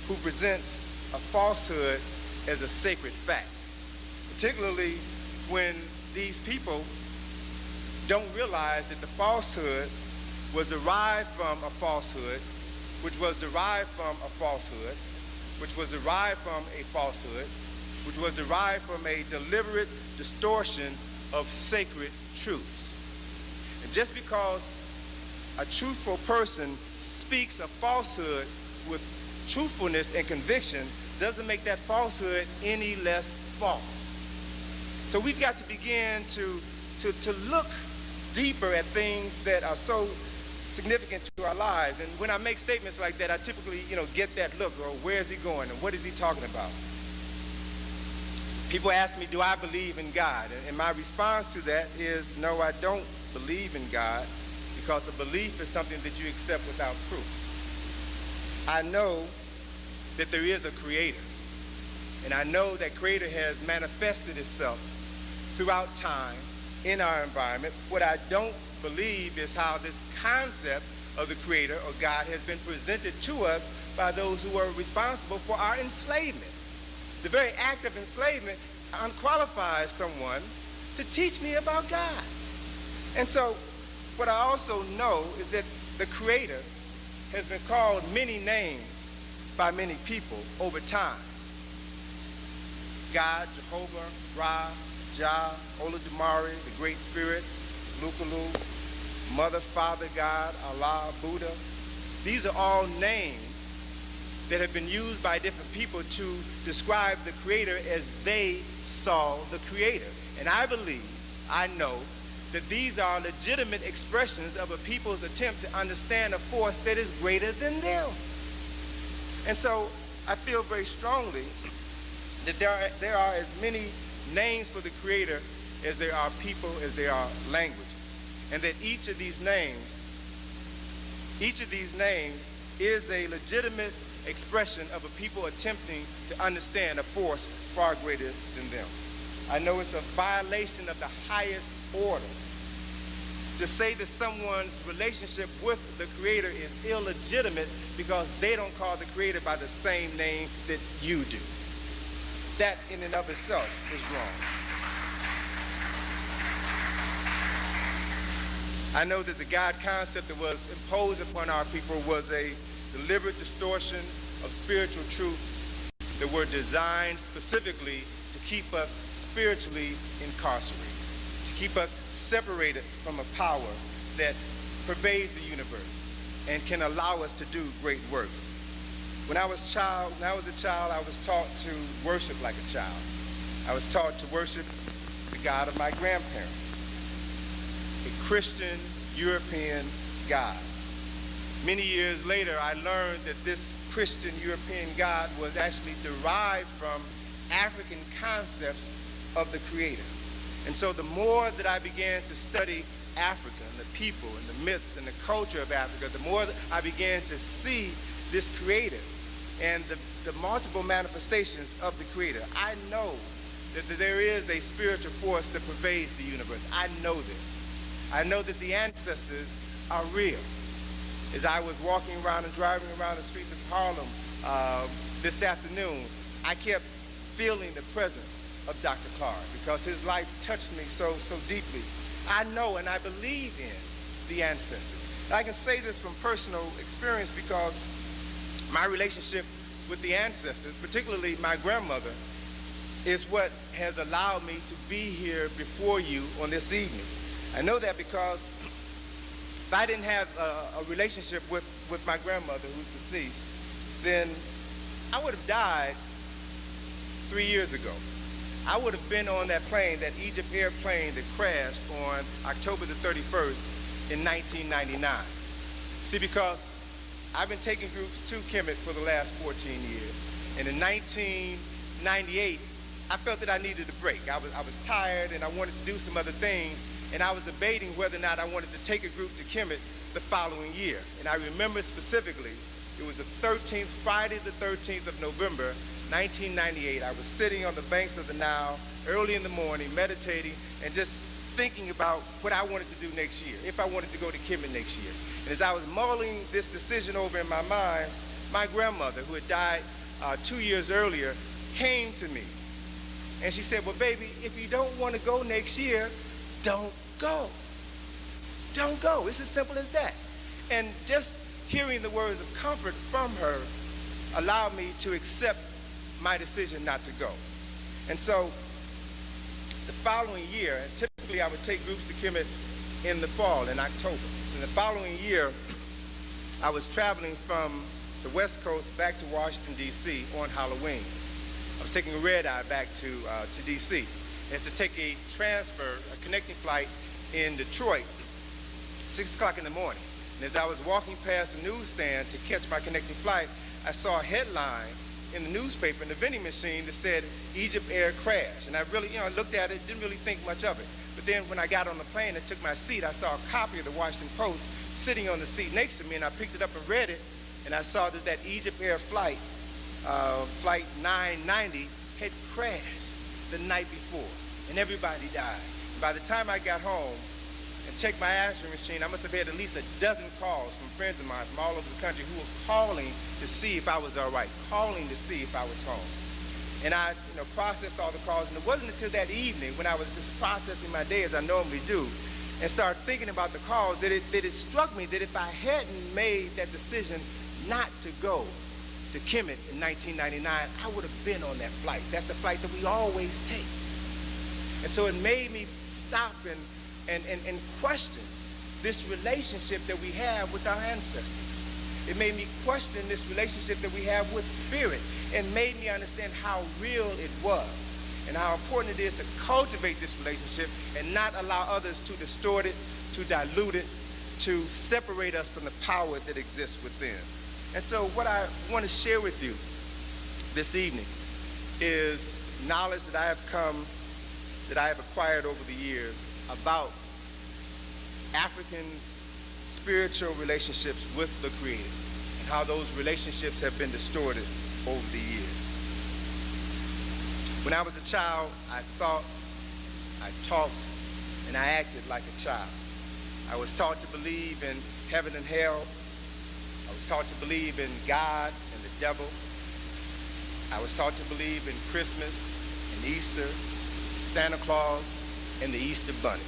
who presents a falsehood as a sacred fact, particularly when these people don't realize that the falsehood was derived from a falsehood, which was derived from a falsehood, which was derived from a falsehood, which was derived from a deliberate distortion of sacred truths. And just because a truthful person speaks a falsehood with truthfulness and conviction doesn't make that falsehood any less false. So we've got to begin to look deeper at things that are so significant to our lives. And when I make statements like that, I typically, get that look, or where is he going, and what is he talking about? People ask me, do I believe in God? And my response to that is, no, I don't believe in God, because a belief is something that you accept without proof. I know that there is a creator, and I know that creator has manifested itself throughout time in our environment. What I don't believe is how this concept of the creator or God has been presented to us by those who are responsible for our enslavement. The very act of enslavement unqualifies someone to teach me about God. And so what I also know is that the creator has been called many names by many people over time. God, Jehovah, Ra, Jah, Olodumare, the Great Spirit, Lukalu, Mother, Father, God, Allah, Buddha. These are all names that have been used by different people to describe the creator as they saw the creator. And I believe, I know, that these are legitimate expressions of a people's attempt to understand a force that is greater than them. And so I feel very strongly that there are as many names for the creator as there are people, as there are languages. And that each of these names is a legitimate expression of a people attempting to understand a force far greater than them. I know it's a violation of the highest order to say that someone's relationship with the creator is illegitimate because they don't call the creator by the same name that you do. That in and of itself is wrong. I know that the God concept that was imposed upon our people was a deliberate distortion of spiritual truths that were designed specifically to keep us spiritually incarcerated, to keep us separated from a power that pervades the universe and can allow us to do great works. When I was a child, I was taught to worship like a child. I was taught to worship the God of my grandparents, a Christian European God. Many years later, I learned that this Christian European God was actually derived from African concepts of the Creator. And so the more that I began to study Africa and the people and the myths and the culture of Africa, the more that I began to see this Creator and the multiple manifestations of the Creator. I know that there is a spiritual force that pervades the universe. I know this. I know that the ancestors are real. As I was walking around and driving around the streets of Harlem this afternoon, I kept feeling the presence of Dr. Clark because his life touched me so deeply. I know and I believe in the ancestors. And I can say this from personal experience because my relationship with the ancestors, particularly my grandmother, is what has allowed me to be here before you on this evening. I know that because if I didn't have a relationship with my grandmother, who's deceased, then I would have died 3 years ago. I would have been on that plane, that Egypt Air plane that crashed on October the 31st in 1999. See, because I've been taking groups to Kemet for the last 14 years. And in 1998, I felt that I needed a break. I was tired and I wanted to do some other things. And I was debating whether or not I wanted to take a group to Kemet the following year. And I remember specifically, it was the 13th, Friday the 13th of November, 1998. I was sitting on the banks of the Nile early in the morning, meditating and just thinking about what I wanted to do next year, if I wanted to go to Kemet next year. And as I was mulling this decision over in my mind, my grandmother, who had died 2 years earlier, came to me. And she said, well, baby, if you don't want to go next year, don't go. Don't go. It's as simple as that. And just hearing the words of comfort from her allowed me to accept my decision not to go. And so the following year, and typically I would take groups to Kemet in the fall, in October. And the following year, I was traveling from the West Coast back to Washington, D.C. on Halloween. I was taking a red-eye back to D.C. and to take a connecting flight in Detroit, 6 o'clock in the morning. And as I was walking past the newsstand to catch my connecting flight, I saw a headline in the newspaper, in the vending machine, that said, Egypt Air crash. And I really, looked at it, didn't really think much of it. But then when I got on the plane and took my seat, I saw a copy of the Washington Post sitting on the seat next to me, and I picked it up and read it, and I saw that Egypt Air flight, flight 990, had crashed the night before, and everybody died. And by the time I got home and checked my answering machine, I must have had at least a dozen calls from friends of mine from all over the country who were calling to see if I was all right, calling to see if I was home. And I processed all the calls, and it wasn't until that evening when I was just processing my day as I normally do and started thinking about the calls that it struck me that if I hadn't made that decision not to go to Kemet in 1999, I would have been on that flight. That's the flight that we always take. And so it made me stop and question this relationship that we have with our ancestors. It made me question this relationship that we have with spirit, and made me understand how real it was and how important it is to cultivate this relationship and not allow others to distort it, to dilute it, to separate us from the power that exists within. And so what I want to share with you this evening is knowledge that I have acquired over the years about Africans' spiritual relationships with the Creator and how those relationships have been distorted over the years. When I was a child, I thought, I talked, and I acted like a child. I was taught to believe in heaven and hell. I was taught to believe in God and the devil. I was taught to believe in Christmas and Easter, Santa Claus, and the Easter Bunny.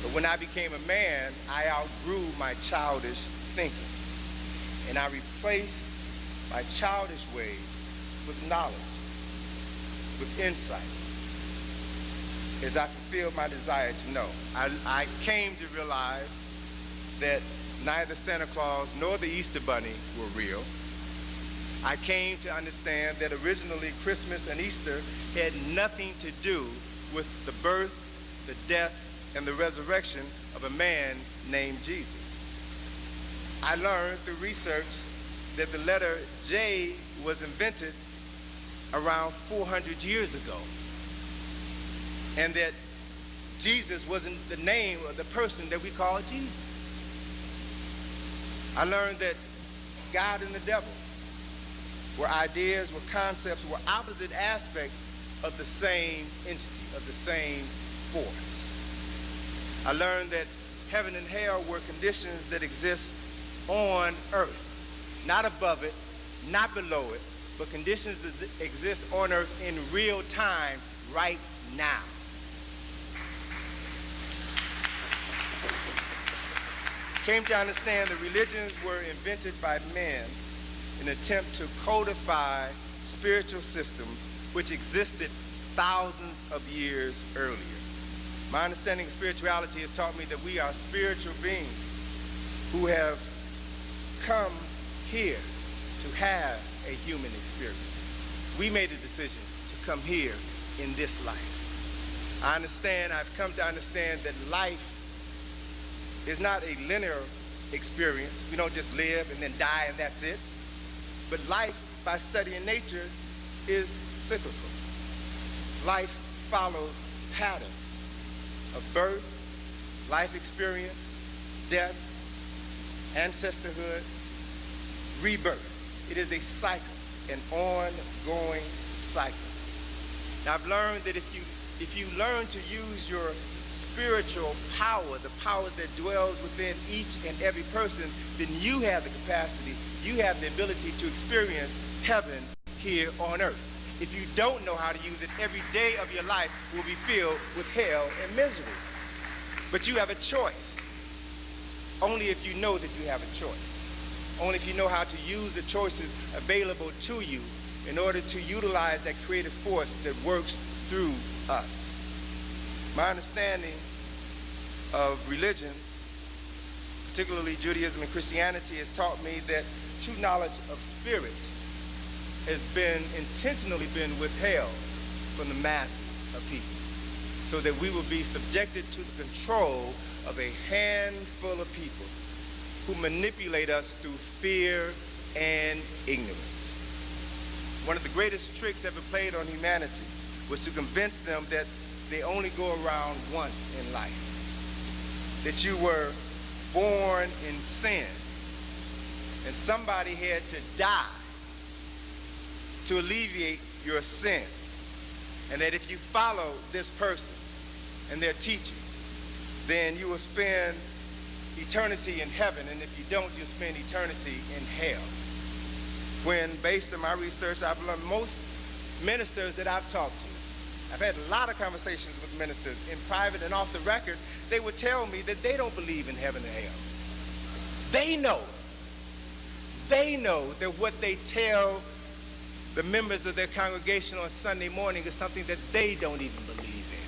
But when I became a man, I outgrew my childish thinking, and I replaced my childish ways with knowledge, with insight, as I fulfilled my desire to know. I came to realize that neither Santa Claus nor the Easter Bunny were real, I came to understand that originally Christmas and Easter had nothing to do with the birth, the death, and the resurrection of a man named Jesus. I learned through research that the letter J was invented around 400 years ago, and that Jesus wasn't the name of the person that we call Jesus. I learned that God and the devil were ideas, were concepts, were opposite aspects of the same entity, of the same force. I learned that heaven and hell were conditions that exist on earth, not above it, not below it, but conditions that exist on earth in real time right now. Came to understand that religions were invented by men in an attempt to codify spiritual systems which existed thousands of years earlier. My understanding of spirituality has taught me that we are spiritual beings who have come here to have a human experience. We made a decision to come here in this life. I've come to understand that life is not a linear experience. We don't just live and then die and that's it. But life, by studying nature, is cyclical. Life follows patterns of birth, life experience, death, ancestorhood, rebirth. It is a cycle, an ongoing cycle. Now I've learned that if you learn to use your spiritual power, the power that dwells within each and every person, then you have the capacity, you have the ability to experience heaven here on earth. If you don't know how to use it, every day of your life will be filled with hell and misery. But you have a choice. Only if you know that you have a choice. Only if you know how to use the choices available to you in order to utilize that creative force that works through us. My understanding of religions, particularly Judaism and Christianity, has taught me that true knowledge of spirit has intentionally been withheld from the masses of people, so that we will be subjected to the control of a handful of people who manipulate us through fear and ignorance. One of the greatest tricks ever played on humanity was to convince them that they only go around once in life, that you were born in sin and somebody had to die to alleviate your sin, and that if you follow this person and their teachings, then you will spend eternity in heaven, and if you don't, you'll spend eternity in hell. When, based on my research, I've learned most ministers that I've talked to, I've had a lot of conversations with ministers in private and off the record, they would tell me that they don't believe in heaven and hell. They know that what they tell the members of their congregation on Sunday morning is something that they don't even believe in.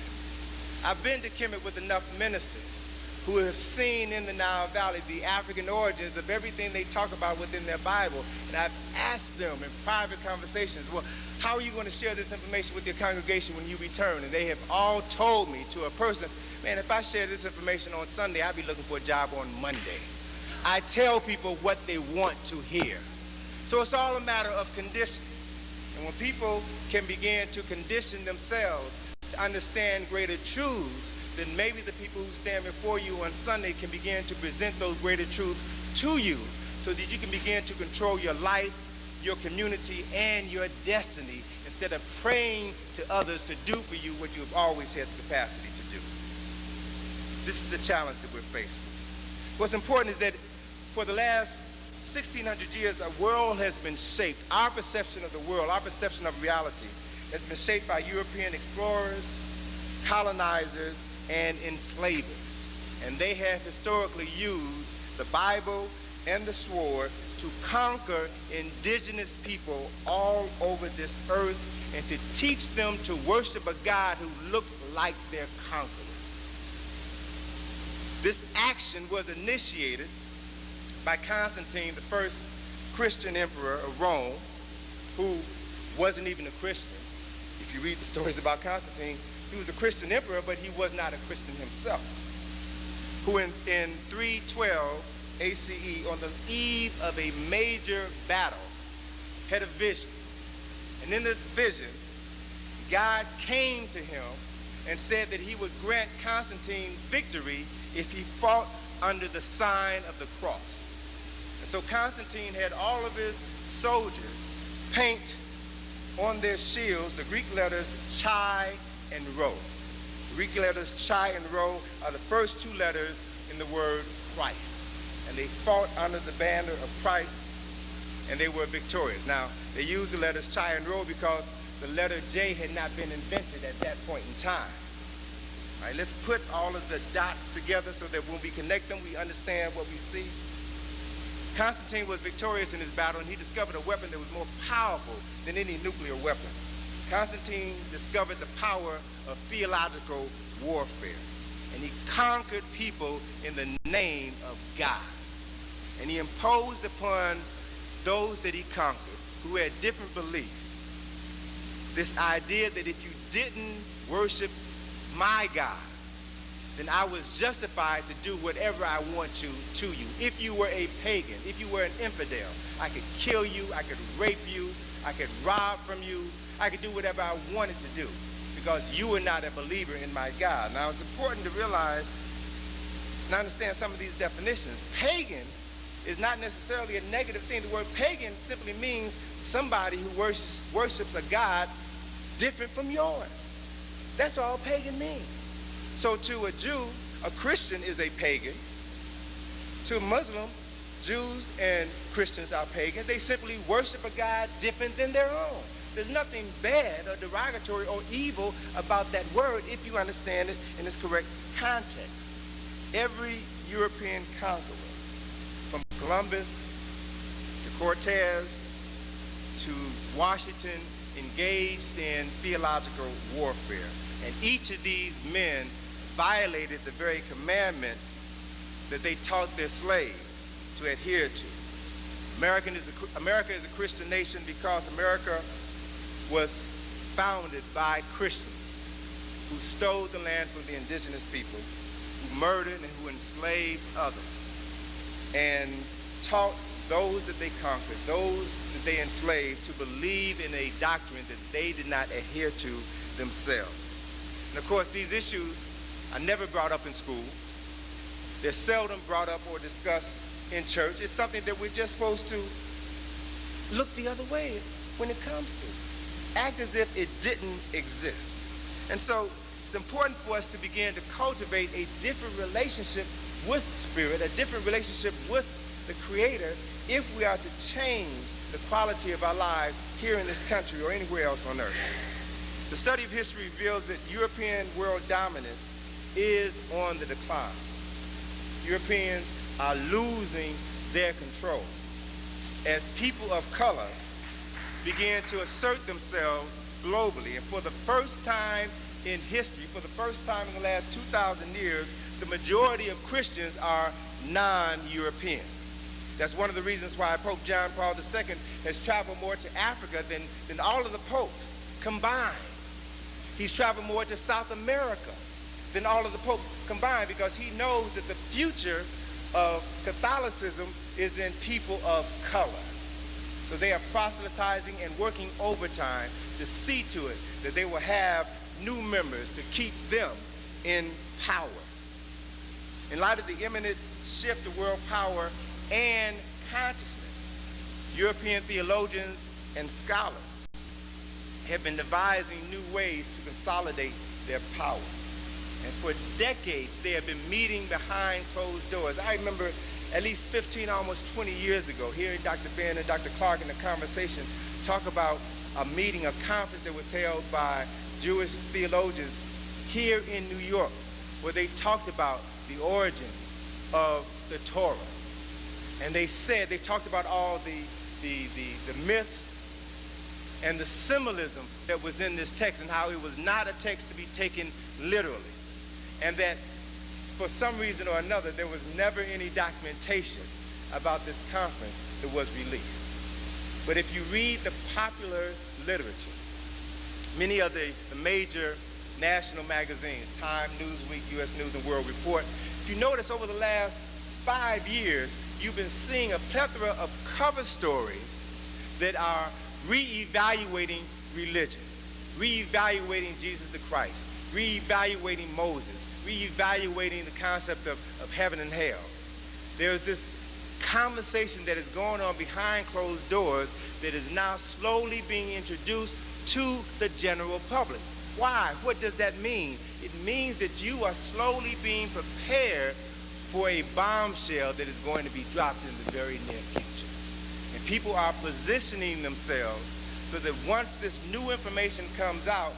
I've been to Kemet with enough ministers who have seen in the Nile Valley the African origins of everything they talk about within their Bible. And I've asked them in private conversations, well, how are you going to share this information with your congregation when you return? And they have all told me to a person, man, if I share this information on Sunday, I'll be looking for a job on Monday. I tell people what they want to hear. So it's all a matter of conditioning. And when people can begin to condition themselves to understand greater truths, then maybe the people who stand before you on Sunday can begin to present those greater truths to you so that you can begin to control your life, your community, and your destiny instead of praying to others to do for you what you have always had the capacity to do. This is the challenge that we're faced with. What's important is that for the last 1,600 years, a world has been shaped. Our perception of the world, our perception of reality has been shaped by European explorers, colonizers, and enslavers. And they have historically used the Bible and the sword to conquer indigenous people all over this earth and to teach them to worship a God who looked like their conquerors. This action was initiated by Constantine, the first Christian emperor of Rome, who wasn't even a Christian. If you read the stories about Constantine, he was a Christian emperor, but he was not a Christian himself, who in 312 ACE, on the eve of a major battle, had a vision. And in this vision, God came to him and said that he would grant Constantine victory if he fought under the sign of the cross. And so Constantine had all of his soldiers paint on their shields the Greek letters chi and rho. The Greek letters chi and rho are the first two letters in the word Christ. And they fought under the banner of Christ, and they were victorious. Now, they used the letters chi and rho because the letter J had not been invented at that point in time. All right, let's put all of the dots together so that when we connect them, we understand what we see. Constantine was victorious in his battle, and he discovered a weapon that was more powerful than any nuclear weapon. Constantine discovered the power of theological warfare, and he conquered people in the name of God. And he imposed upon those that he conquered who had different beliefs this idea that if you didn't worship my God, then I was justified to do whatever I want to you. If you were a pagan, if you were an infidel, I could kill you, I could rape you, I could rob from you, I could do whatever I wanted to do because you were not a believer in my God. Now, it's important to realize and understand some of these definitions. Pagan is not necessarily a negative thing. The word pagan simply means somebody who worships a God different from yours. That's all pagan means. So to a Jew, a Christian is a pagan. To a Muslim, Jews and Christians are pagan. They simply worship a God different than their own. There's nothing bad or derogatory or evil about that word if you understand it in its correct context. Every European conqueror, from Columbus to Cortez to Washington, engaged in theological warfare. And each of these men violated the very commandments that they taught their slaves to adhere to. America is a Christian nation because America was founded by Christians who stole the land from the indigenous people, who murdered and who enslaved others, and taught those that they conquered, those that they enslaved, to believe in a doctrine that they did not adhere to themselves. And of course, these issues are never brought up in school. They're seldom brought up or discussed in church. It's something that we're just supposed to look the other way when it comes to. Act as if it didn't exist. And so it's important for us to begin to cultivate a different relationship with Spirit, a different relationship with the Creator, if we are to change the quality of our lives here in this country or anywhere else on earth. The study of history reveals that European world dominance is on the decline. Europeans are losing their control as people of color begin to assert themselves globally. And for the first time in history, for the first time in the last 2,000 years, the majority of Christians are non-European. That's one of the reasons why Pope John Paul II has traveled more to Africa than all of the popes combined. He's traveled more to South America than all of the popes combined because he knows that the future of Catholicism is in people of color. So they are proselytizing and working overtime to see to it that they will have new members to keep them in power. In light of the imminent shift of world power and consciousness, European theologians and scholars have been devising new ways to consolidate their power. And for decades, they have been meeting behind closed doors. I remember at least 15, almost 20 years ago, hearing Dr. Ben and Dr. Clark in a conversation talk about a meeting, a conference that was held by Jewish theologians here in New York, where they talked about the origins of the Torah. And they talked about all the myths and the symbolism that was in this text and how it was not a text to be taken literally. And that for some reason or another, there was never any documentation about this conference that was released. But if you read the popular literature, many of the major national magazines, Time, Newsweek, U.S. News and World Report, if you notice over the last 5 years, you've been seeing a plethora of cover stories that are re-evaluating religion, re-evaluating Jesus the Christ, re-evaluating Moses, re-evaluating the concept of heaven and hell. There's this conversation that is going on behind closed doors that is now slowly being introduced to the general public. Why? What does that mean? It means that you are slowly being prepared for a bombshell that is going to be dropped in the very near future. And people are positioning themselves so that once this new information comes out,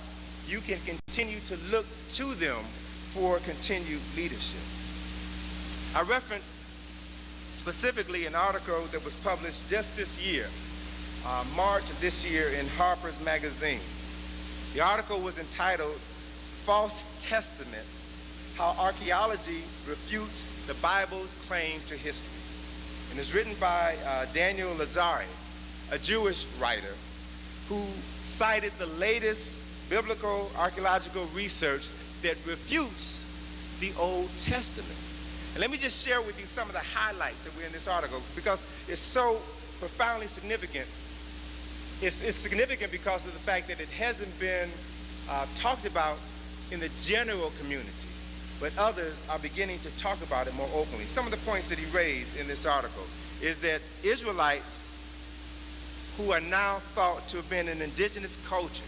you can continue to look to them for continued leadership. I reference specifically an article that was published just this year, March of this year in Harper's Magazine. The article was entitled, "False Testament, How Archaeology Refutes the Bible's Claim to History." And it's written by Daniel Lazari, a Jewish writer who cited the latest biblical archaeological research that refutes the Old Testament. And let me just share with you some of the highlights that were in this article because it's so profoundly significant. It's significant because of the fact that it hasn't been talked about in the general community, but others are beginning to talk about it more openly. Some of the points that he raised in this article is that Israelites who are now thought to have been an indigenous culture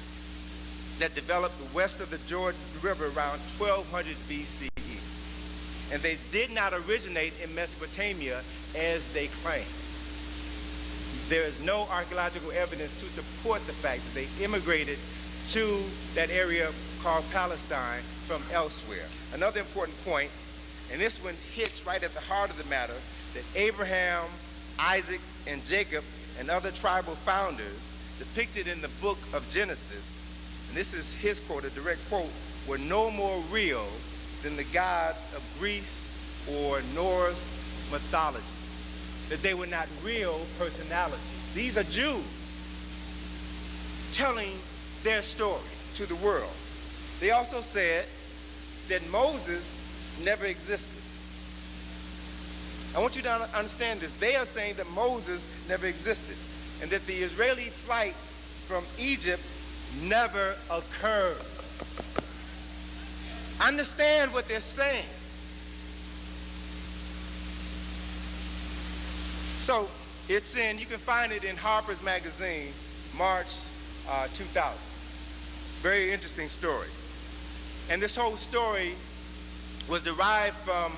that developed west of the Jordan River around 1200 BCE. And they did not originate in Mesopotamia as they claim. There is no archaeological evidence to support the fact that they immigrated to that area called Palestine from elsewhere. Another important point, and this one hits right at the heart of the matter, that Abraham, Isaac, and Jacob and other tribal founders depicted in the book of Genesis, and this is his quote, a direct quote, were no more real than the gods of Greece or Norse mythology. That they were not real personalities. These are Jews telling their story to the world. They also said that Moses never existed. I want you to understand this. They are saying that Moses never existed and that the Israeli flight from Egypt never occurred. Understand what they're saying. So it's you can find it in Harper's Magazine, March 2000. Very interesting story. And this whole story was derived from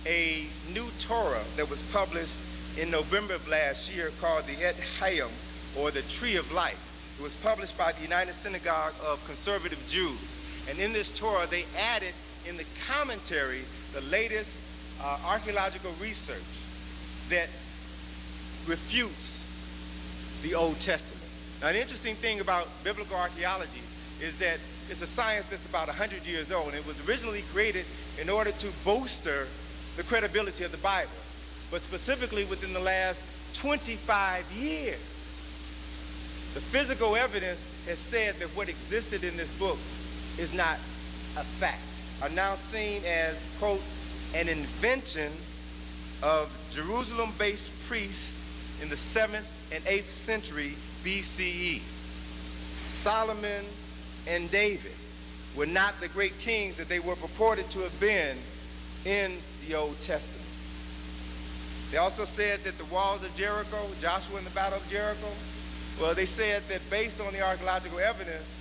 a new Torah that was published in November of last year called the Et Hayim, or the Tree of Life. It was published by the United Synagogue of Conservative Jews. And in this Torah, they added in the commentary the latest archaeological research that refutes the Old Testament. Now, the interesting thing about biblical archaeology is that it's a science that's about 100 years old, and it was originally created in order to bolster the credibility of the Bible. But specifically within the last 25 years, the physical evidence has said that what existed in this book is not a fact, are now seen as, quote, an invention of Jerusalem-based priests in the 7th and 8th century BCE. Solomon and David were not the great kings that they were purported to have been in the Old Testament. They also said that the walls of Jericho, Joshua in the Battle of Jericho, well, they said that based on the archaeological evidence,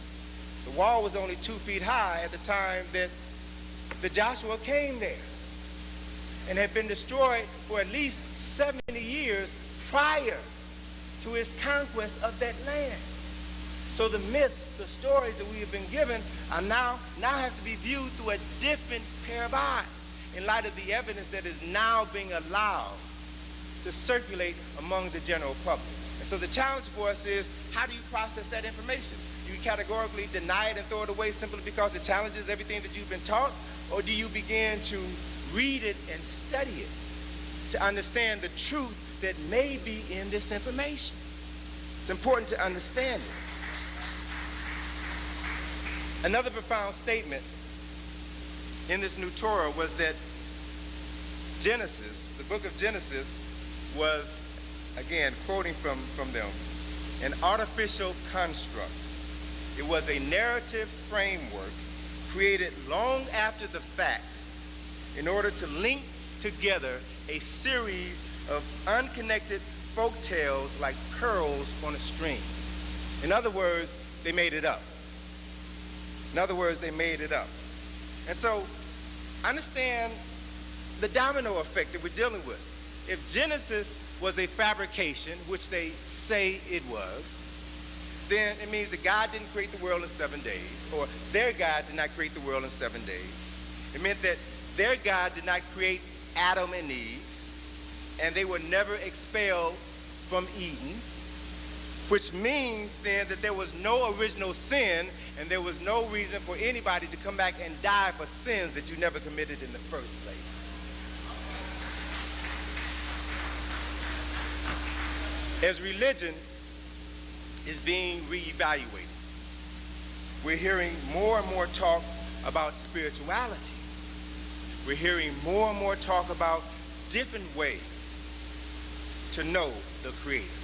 the wall was only 2 feet high at the time that the Joshua came there and had been destroyed for at least 70 years prior to his conquest of that land. So the myths, the stories that we have been given are now have to be viewed through a different pair of eyes in light of the evidence that is now being allowed to circulate among the general public. And so the challenge for us is, how do you process that information? Do you categorically deny it and throw it away simply because it challenges everything that you've been taught? Or do you begin to read it and study it to understand the truth that may be in this information? It's important to understand it. Another profound statement in this new Torah was that Genesis, the book of Genesis, was, again, quoting from them, an artificial construct. It was a narrative framework created long after the facts in order to link together a series of unconnected folk tales like pearls on a string. In other words, they made it up. In other words, they made it up. And so, understand the domino effect that we're dealing with. If Genesis was a fabrication, which they say it was, then it means that God didn't create the world in 7 days, or their God did not create the world in 7 days. It meant that their God did not create Adam and Eve, and they were never expelled from Eden, which means then that there was no original sin, and there was no reason for anybody to come back and die for sins that you never committed in the first place. As religion is being reevaluated, we're hearing more and more talk about spirituality. We're hearing more and more talk about different ways to know the Creator.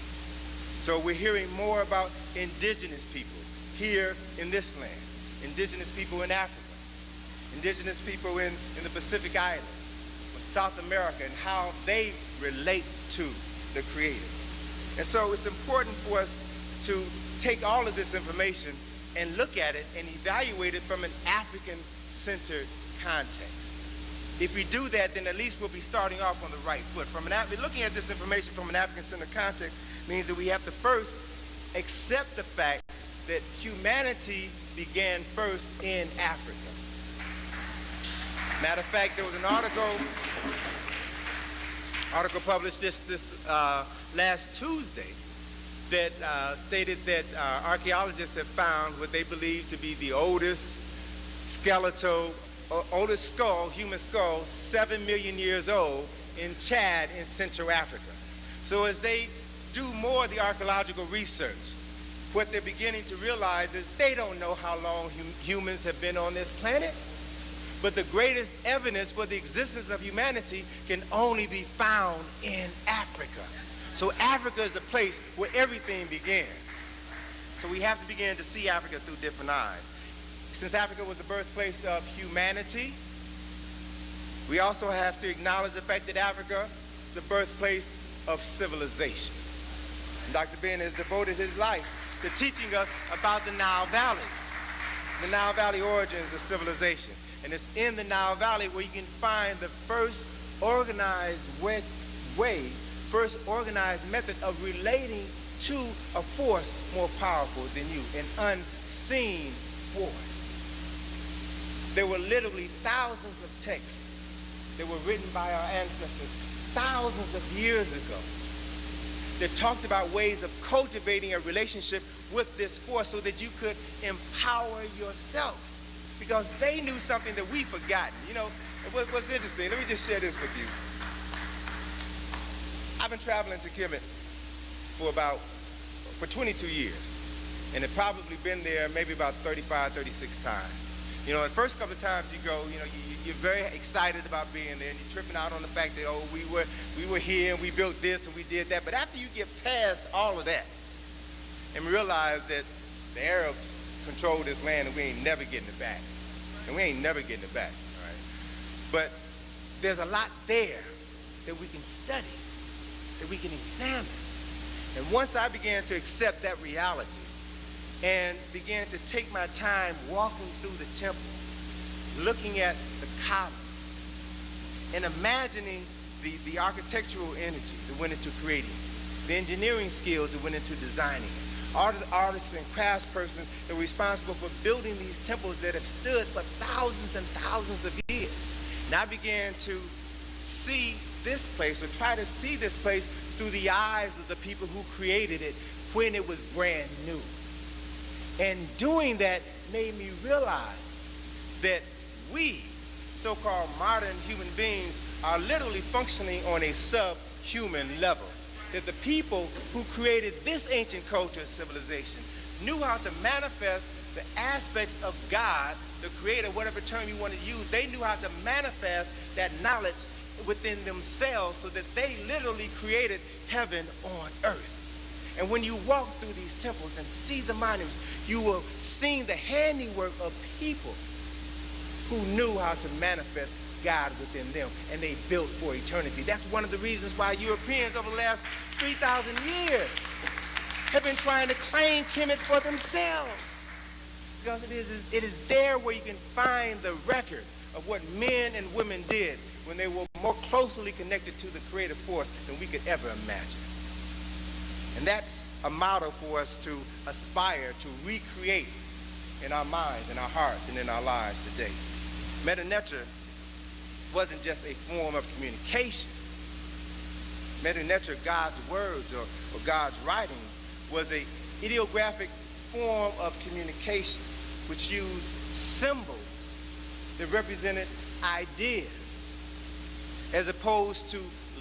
So we're hearing more about indigenous people here in this land, indigenous people in Africa, indigenous people in the Pacific Islands, South America, and how they relate to the Creator. And so it's important for us to take all of this information and look at it and evaluate it from an African-centered context. If we do that, then at least we'll be starting off on the right foot. Looking at this information from an African-centered context means that we have to first accept the fact that humanity began first in Africa. Matter of fact, there was an article published just this last Tuesday that stated that archaeologists have found what they believe to be the oldest skull, human skull, 7 million years old in Chad in Central Africa. So as they do more of the archaeological research, what they're beginning to realize is they don't know how long humans have been on this planet, but the greatest evidence for the existence of humanity can only be found in Africa. So Africa is the place where everything begins. So we have to begin to see Africa through different eyes. Since Africa was the birthplace of humanity, we also have to acknowledge the fact that Africa is the birthplace of civilization. And Dr. Ben has devoted his life to teaching us about the Nile Valley origins of civilization. And it's in the Nile Valley where you can find the first organized method of relating to a force more powerful than you, an unseen force. There were literally thousands of texts that were written by our ancestors thousands of years ago that talked about ways of cultivating a relationship with this force so that you could empower yourself, because they knew something that we've forgotten. You know, what's interesting, let me just share this with you. I've been traveling to Kemet for 22 years, and have probably been there maybe about 35, 36 times. You know, the first couple of times you go, you know, you're very excited about being there, and you're tripping out on the fact that, oh, we were here and we built this and we did that. But after you get past all of that and realize that the Arabs control this land and we ain't never getting it back. And we ain't never getting it back, all right? But there's a lot there that we can study, that we can examine. And once I began to accept that reality and began to take my time walking through the temples, looking at the columns, and imagining the architectural energy that went into creating it, the engineering skills that went into designing it, artists and craftspersons that were responsible for building these temples that have stood for thousands and thousands of years. And I began to see this place, or try to see this place through the eyes of the people who created it when it was brand new. And doing that made me realize that we, so-called modern human beings, are literally functioning on a subhuman level. that the people who created this ancient culture and civilization knew how to manifest the aspects of God, the creator, whatever term you want to use. They knew how to manifest that knowledge within themselves so that they literally created heaven on earth. And when you walk through these temples and see the monuments, you will see the handiwork of people who knew how to manifest God within them, and they built for eternity. That's one of the reasons why Europeans over the last 3,000 years have been trying to claim Kemet for themselves. Because it is there where you can find the record of what men and women did when they were more closely connected to the creative force than we could ever imagine. And that's a model for us to aspire to recreate in our minds, in our hearts, and in our lives today. Meta Nature wasn't just a form of communication. Meta Nature, God's words or God's writings, was a ideographic form of communication which used symbols that represented ideas as opposed to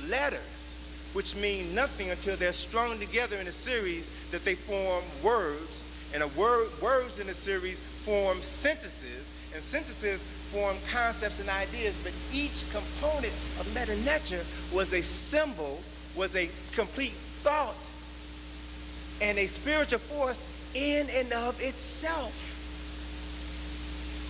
letters, which mean nothing until they're strung together in a series that they form words, and words in a series form sentences, and sentences form concepts and ideas. But each component of Meta Nature was a symbol, was a complete thought, and a spiritual force in and of itself.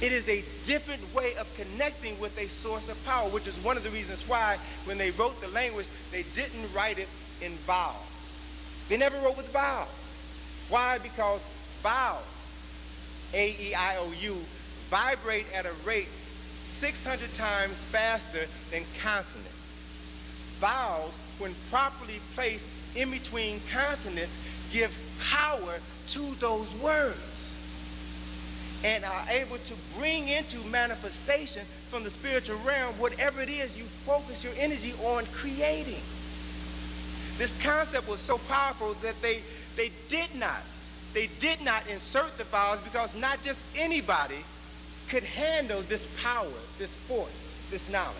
It is a different way of connecting with a source of power, which is one of the reasons why when they wrote the language, they didn't write it in vowels. They never wrote with vowels. Why? Because vowels, A-E-I-O-U, vibrate at a rate 600 times faster than consonants. Vowels, when properly placed in between consonants, give power to those words and are able to bring into manifestation from the spiritual realm whatever it is you focus your energy on creating. This concept was so powerful that they did not insert the vowels, because not just anybody could handle this power, this force, this knowledge.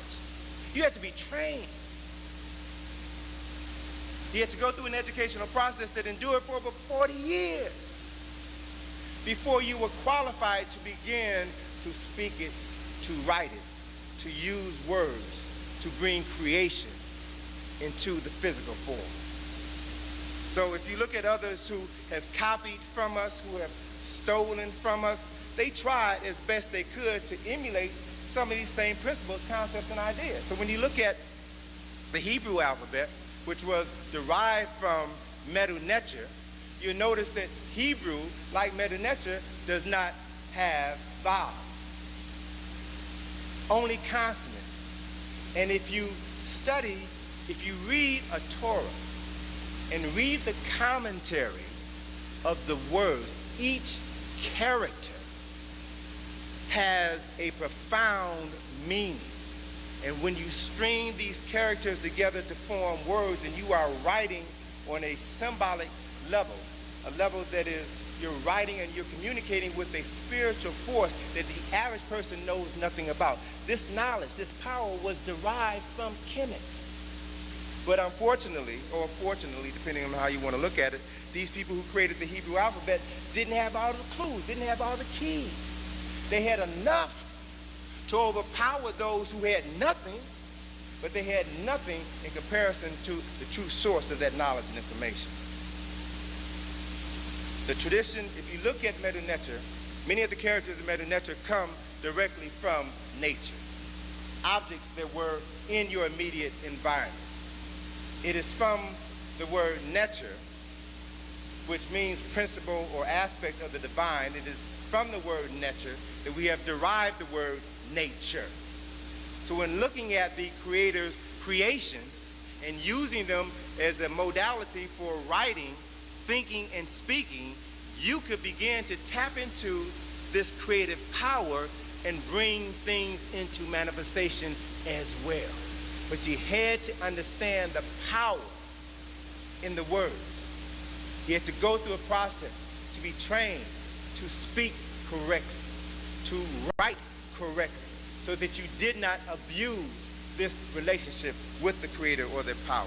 You had to be trained. You had to go through an educational process that endured for over 40 years before you were qualified to begin to speak it, to write it, to use words, to bring creation into the physical form. So if you look at others who have copied from us, who have stolen from us, they tried as best they could to emulate some of these same principles, concepts, and ideas. So when you look at the Hebrew alphabet, which was derived from Meta Nature, you'll notice that Hebrew, like Meta Nature, does not have vowels, only consonants. And if you read a Torah and read the commentary of the words, each character has a profound meaning. And when you string these characters together to form words, and you are writing on a symbolic level, a level that is, you're writing and you're communicating with a spiritual force that the average person knows nothing about. This knowledge, this power was derived from Kemet. But unfortunately, or fortunately, depending on how you want to look at it, these people who created the Hebrew alphabet didn't have all the clues, didn't have all the keys. They had enough to overpower those who had nothing, but they had nothing in comparison to the true source of that knowledge and information. The tradition, if you look at Meta Nature, many of the characters in Meta Nature come directly from nature, objects that were in your immediate environment. It is from the word nature, which means principle or aspect of the divine. It is from the word nature that we have derived the word nature. So when looking at the Creator's creations and using them as a modality for writing, thinking, and speaking, you could begin to tap into this creative power and bring things into manifestation as well. But you had to understand the power in the words. You had to go through a process to be trained to speak correctly, to write correctly, so that you did not abuse this relationship with the Creator or their power.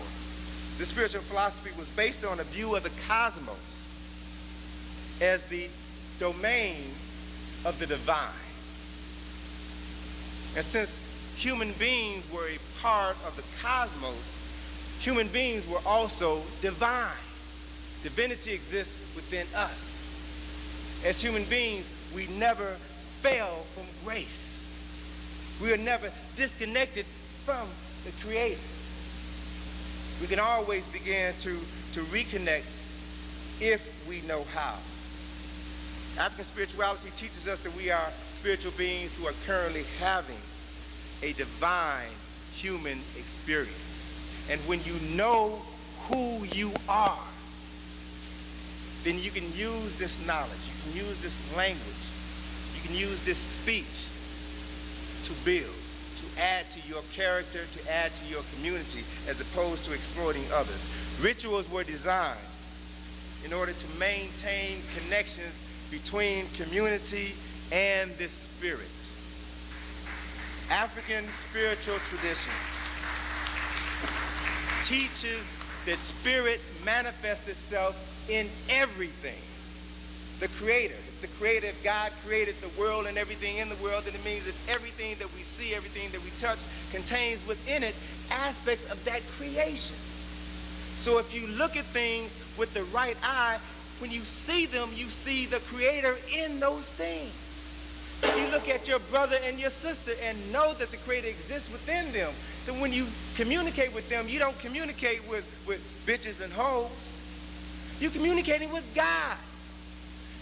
This spiritual philosophy was based on a view of the cosmos as the domain of the divine. And since human beings were a part of the cosmos, human beings were also divine. Divinity exists within us. As human beings, we never fell from grace. We are never disconnected from the Creator. We can always begin to reconnect if we know how. African spirituality teaches us that we are spiritual beings who are currently having a divine human experience. And when you know who you are, then you can use this knowledge, you can use this language, you can use this speech to build, to add to your character, to add to your community, as opposed to exploiting others. Rituals were designed in order to maintain connections between community and this spirit. African spiritual traditions teaches that spirit manifests itself in everything. The Creator, the creative God created the world and everything in the world, and it means that everything that we see, everything that we touch, contains within it aspects of that creation. So if you look at things with the right eye, when you see them, you see the Creator in those things. You look at your brother and your sister and know that the Creator exists within them. Then when you communicate with them, you don't communicate with bitches and hoes. You're communicating with God.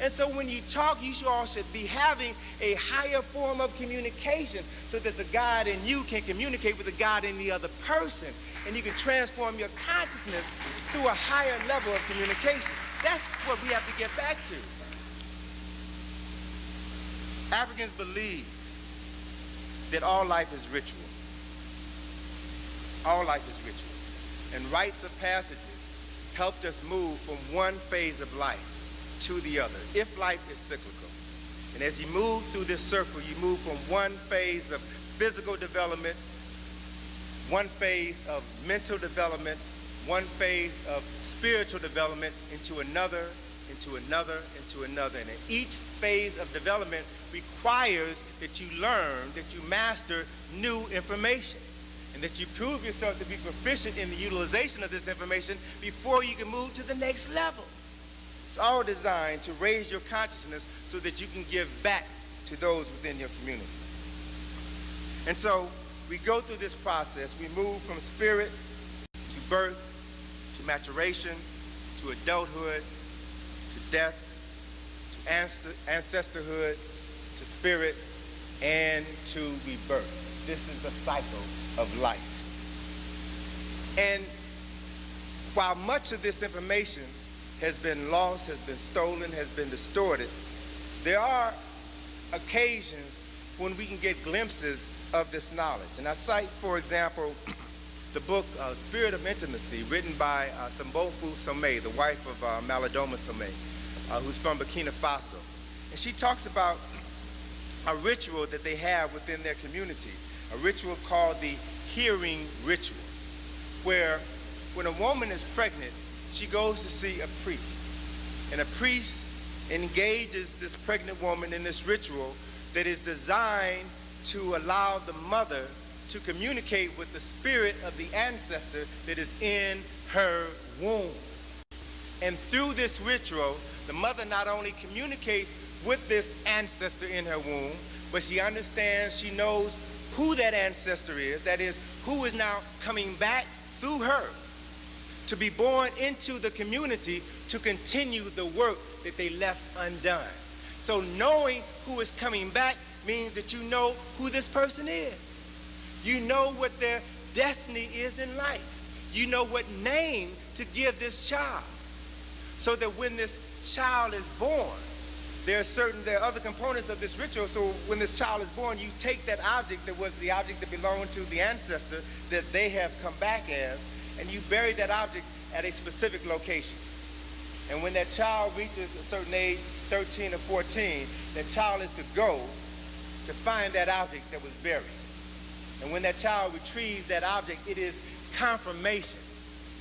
And so when you talk, you all should be having a higher form of communication so that the God in you can communicate with the God in the other person. And you can transform your consciousness through a higher level of communication. That's what we have to get back to. Africans believe that all life is ritual. All life is ritual. And rites of passages helped us move from one phase of life to the other, if life is cyclical. And as you move through this circle, you move from one phase of physical development, one phase of mental development, one phase of spiritual development into another, into another, into another. And each phase of development requires that you learn, that you master new information, and that you prove yourself to be proficient in the utilization of this information before you can move to the next level. It's all designed to raise your consciousness so that you can give back to those within your community. And so we go through this process. We move from spirit to birth, to maturation, to adulthood, to death, to ancestorhood, to spirit, and to rebirth. This is the cycle of life. And while much of this information has been lost, has been stolen, has been distorted, there are occasions when we can get glimpses of this knowledge. And I cite, for example, the book Spirit of Intimacy, written by Sambofu Somé, the wife of Malidoma Somé, who's from Burkina Faso. And she talks about a ritual that they have within their community, a ritual called the hearing ritual, where when a woman is pregnant, she goes to see a priest. And a priest engages this pregnant woman in this ritual that is designed to allow the mother to communicate with the spirit of the ancestor that is in her womb. And through this ritual, the mother not only communicates with this ancestor in her womb, but she understands, she knows who that ancestor is, that is, who is now coming back through her to be born into the community to continue the work that they left undone. So knowing who is coming back means that you know who this person is. You know what their destiny is in life. You know what name to give this child. So that when this child is born, there are other components of this ritual. So when this child is born, you take that object that was the object that belonged to the ancestor that they have come back as, and you bury that object at a specific location. And when that child reaches a certain age, 13 or 14, that child is to go to find that object that was buried. And when that child retrieves that object, it is confirmation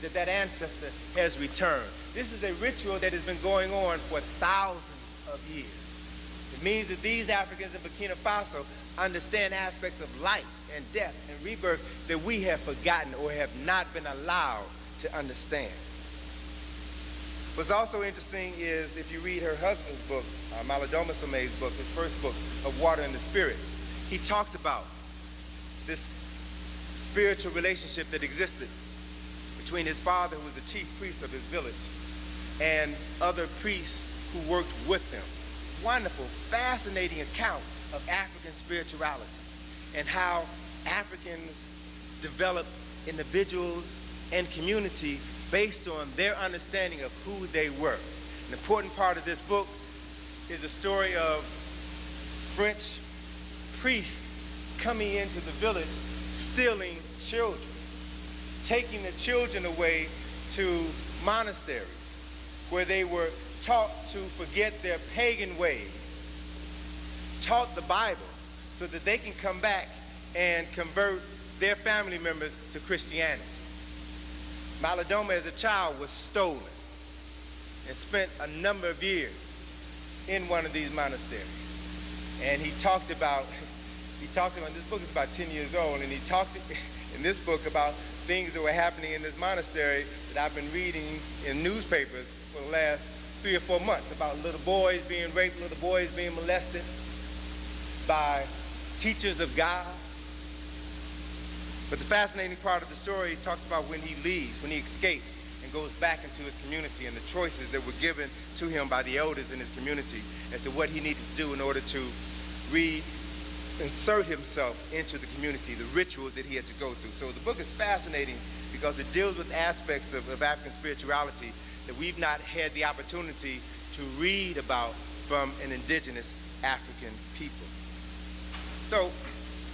that that ancestor has returned. This is a ritual that has been going on for thousands of years. It means that these Africans in Burkina Faso understand aspects of life and death and rebirth that we have forgotten or have not been allowed to understand. What's also interesting is if you read her husband's book, Malidoma Some's book, his first book, Of Water and the Spirit, he talks about this spiritual relationship that existed between his father, who was the chief priest of his village, and other priests who worked with him. Wonderful, fascinating account of African spirituality and how Africans develop individuals and community based on their understanding of who they were. An important part of this book is the story of French priests coming into the village, stealing children, taking the children away to monasteries where they were taught to forget their pagan ways, taught the Bible so that they can come back and convert their family members to Christianity. Malidoma as a child was stolen and spent a number of years in one of these monasteries. And he talked about, this book is about 10 years old, and he talked in this book about things that were happening in this monastery that I've been reading in newspapers for the last 3 or 4 months, about little boys being raped, little boys being molested by teachers of God. But the fascinating part of the story talks about when he leaves, when he escapes and goes back into his community and the choices that were given to him by the elders in his community as to what he needed to do in order to reinsert himself into the community, the rituals that he had to go through. So the book is fascinating because it deals with aspects of African spirituality that we've not had the opportunity to read about from an indigenous African people. So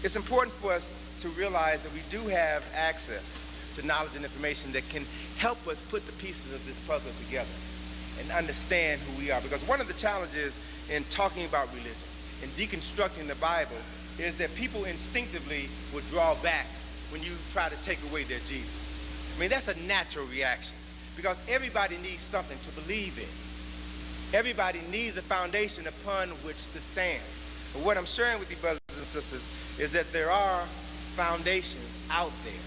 it's important for us to realize that we do have access to knowledge and information that can help us put the pieces of this puzzle together and understand who we are. Because one of the challenges in talking about religion and deconstructing the Bible is that people instinctively will draw back when you try to take away their Jesus. I mean, that's a natural reaction because everybody needs something to believe in. Everybody needs a foundation upon which to stand. But what I'm sharing with you, brothers and sisters, is that there are foundations out there.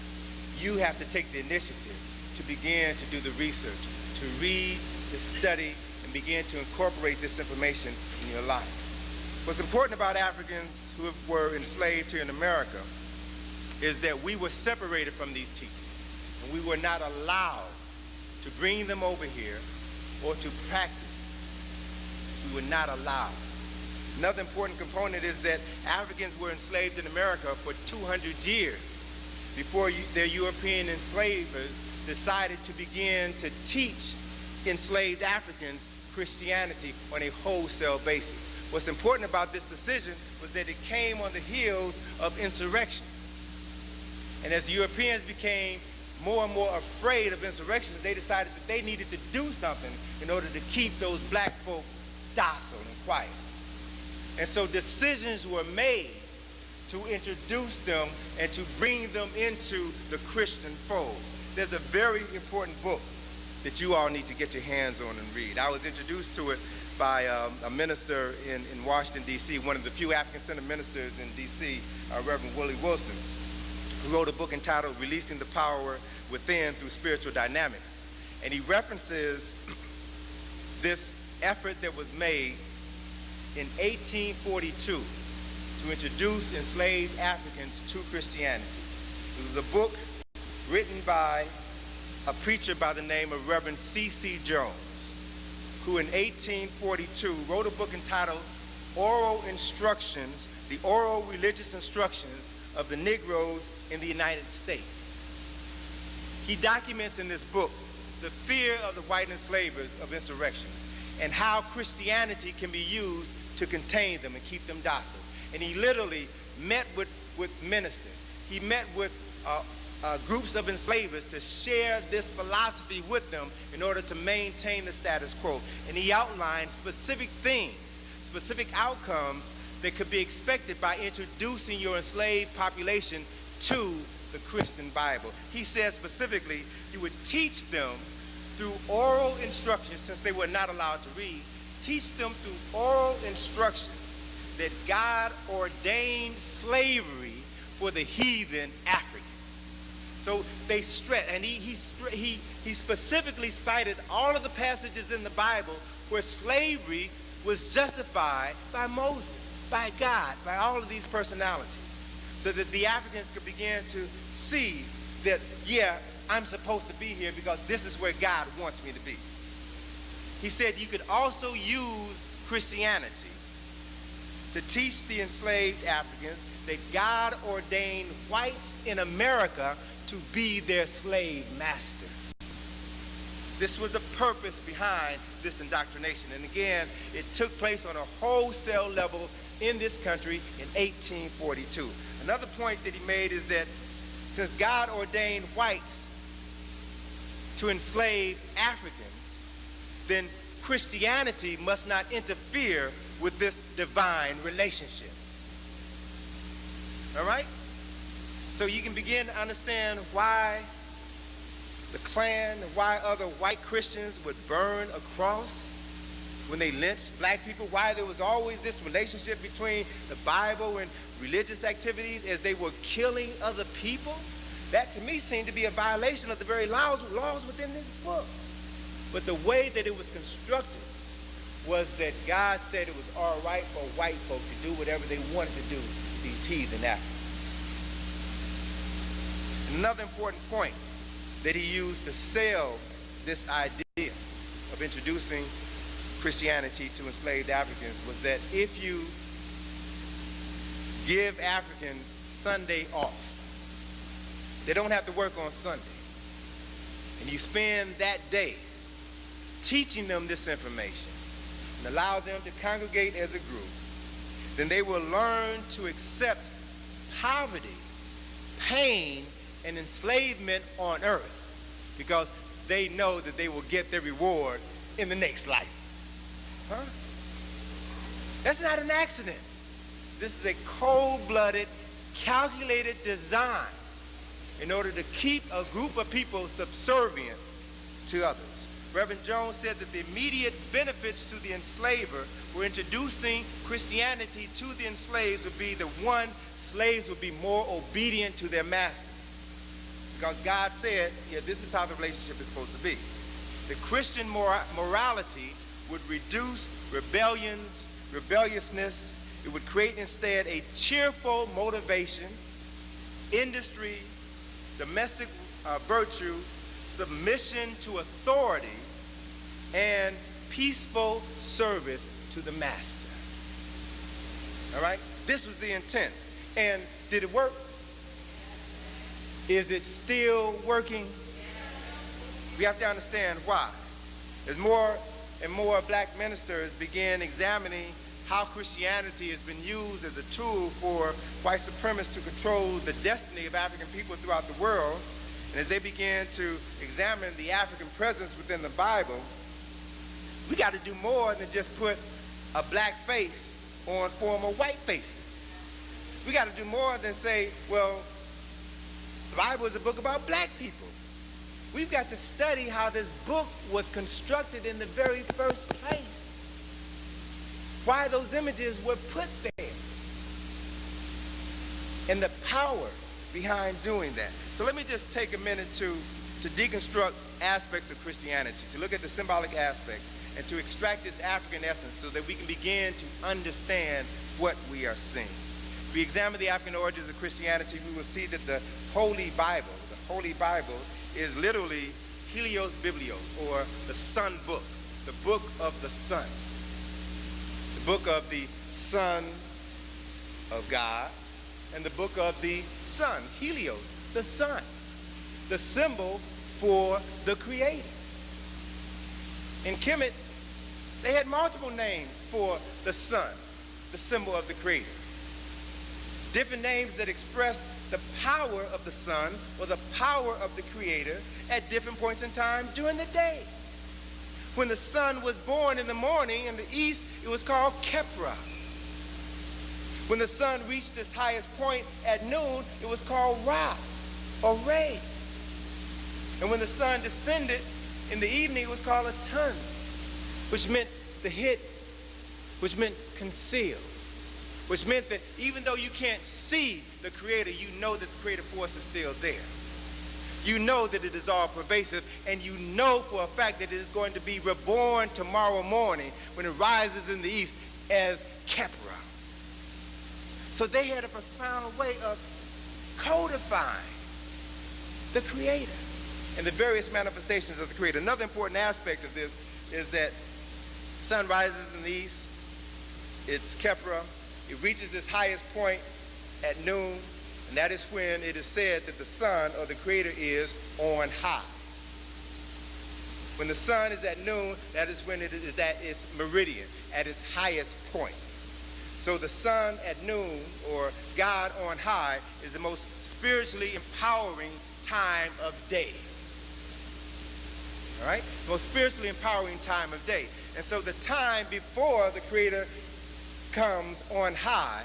You have to take the initiative to begin to do the research, to read, to study, and begin to incorporate this information in your life. What's important about Africans who were enslaved here in America is that we were separated from these teachings, and we were not allowed to bring them over here or to practice. We were not allowed. Another important component is that Africans were enslaved in America for 200 years before their European enslavers decided to begin to teach enslaved Africans Christianity on a wholesale basis. What's important about this decision was that it came on the heels of insurrections. And as the Europeans became more and more afraid of insurrections, they decided that they needed to do something in order to keep those black folk docile and quiet. And so decisions were made to introduce them and to bring them into the Christian fold. There's a very important book that you all need to get your hands on and read. I was introduced to it by a minister in Washington, D.C., one of the few African-centered ministers in D.C., Reverend Willie Wilson, who wrote a book entitled Releasing the Power Within Through Spiritual Dynamics. And he references this effort that was made in 1842 to introduce enslaved Africans to Christianity. It was a book written by a preacher by the name of Reverend C.C. Jones, who in 1842 wrote a book entitled Oral Instructions, the Oral Religious Instructions of the Negroes in the United States. He documents in this book the fear of the white enslavers of insurrections and how Christianity can be used to contain them and keep them docile. And he literally met with ministers. He met with groups of enslavers to share this philosophy with them in order to maintain the status quo. And he outlined specific things, specific outcomes that could be expected by introducing your enslaved population to the Christian Bible. He said specifically, you would teach them through oral instructions, since they were not allowed to read, teach them through oral instructions that God ordained slavery for the heathen African. So they stress, and he specifically cited all of the passages in the Bible where slavery was justified by Moses, by God, by all of these personalities, so that the Africans could begin to see that, yeah, I'm supposed to be here because this is where God wants me to be. He said you could also use Christianity to teach the enslaved Africans that God ordained whites in America to be their slave masters. This was the purpose behind this indoctrination. And again, it took place on a wholesale level in this country in 1842. Another point that he made is that since God ordained whites to enslave Africans, then Christianity must not interfere with this divine relationship. All right? So you can begin to understand why the Klan and why other white Christians would burn a cross when they lynched black people, why there was always this relationship between the Bible and religious activities as they were killing other people. That to me seemed to be a violation of the very laws within this book. But the way that it was constructed was that God said it was all right for white folk to do whatever they wanted to do, these heathen Africans. Another important point that he used to sell this idea of introducing Christianity to enslaved Africans was that if you give Africans Sunday off, they don't have to work on Sunday, and you spend that day teaching them this information and allow them to congregate as a group, then they will learn to accept poverty, pain, and enslavement on earth because they know that they will get their reward in the next life. Huh? That's not an accident. This is a cold-blooded, calculated design in order to keep a group of people subservient to others. Reverend Jones said that the immediate benefits to the enslaver were introducing Christianity to the enslaved would be the one, slaves would be more obedient to their masters. Because God said, yeah, this is how the relationship is supposed to be. The Christian morality would reduce rebelliousness. It would create instead a cheerful motivation, industry, domestic virtue, submission to authority, and peaceful service to the master. All right? This was the intent. And did it work? Is it still working? We have to understand why. As more and more black ministers begin examining how Christianity has been used as a tool for white supremacists to control the destiny of African people throughout the world, and as they begin to examine the African presence within the Bible, we got to do more than just put a black face on former white faces. We got to do more than say, well, the Bible is a book about black people. We've got to study how this book was constructed in the very first place. Why those images were put there. And the power behind doing that. So let me just take a minute to deconstruct aspects of Christianity, to look at the symbolic aspects, and to extract this African essence so that we can begin to understand what we are seeing. If we examine the African origins of Christianity, we will see that the Holy Bible is literally Helios Biblios, or the Sun Book, the book of the sun. The book of the Son of God, and the book of the Sun, Helios, the sun, the symbol for the Creator. In Kemet, they had multiple names for the sun, the symbol of the Creator. Different names that express the power of the sun or the power of the Creator at different points in time during the day. When the sun was born in the morning in the east, it was called Kepra. When the sun reached its highest point at noon, it was called Ra. or ray. And when the sun descended in the evening, it was called a tun, which meant the hid, which meant conceal, which meant that even though you can't see the Creator, you know that the creative force is still there. You know that it is all pervasive, and you know for a fact that it is going to be reborn tomorrow morning when it rises in the east as Kepra. So they had a profound way of codifying the Creator and the various manifestations of the Creator. Another important aspect of this is that sun rises in the east, it's Kepra, it reaches its highest point at noon, and that is when it is said that the sun or the Creator is on high. When the sun is at noon, that is when it is at its meridian, at its highest point. So the sun at noon, or God on high, is the most spiritually empowering time of day. All right? Most spiritually empowering time of day. And so the time before the Creator comes on high,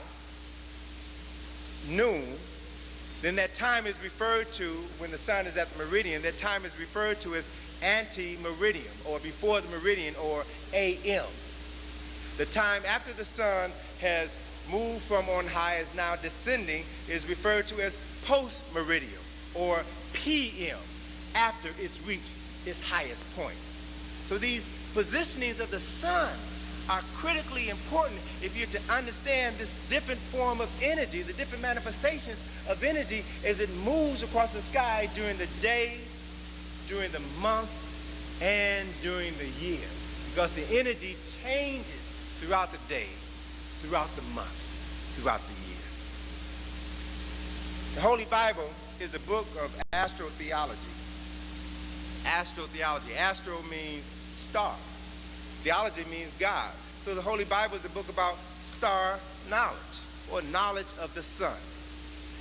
noon, then that time is referred to, when the sun is at the meridian, that time is referred to as ante-meridian, or before the meridian, or AM. The time after the sun has moved from on high, is now descending, is referred to as post-meridian, or PM, after it's reached its highest point. So these positionings of the sun are critically important if you're to understand this different form of energy, the different manifestations of energy as it moves across the sky during the day, during the month, and during the year. Because the energy changes throughout the day, throughout the month, throughout the year. The Holy Bible is a book of astrotheology. Astrotheology. Astro means star. Theology means God. So the Holy Bible is a book about star knowledge, or knowledge of the sun,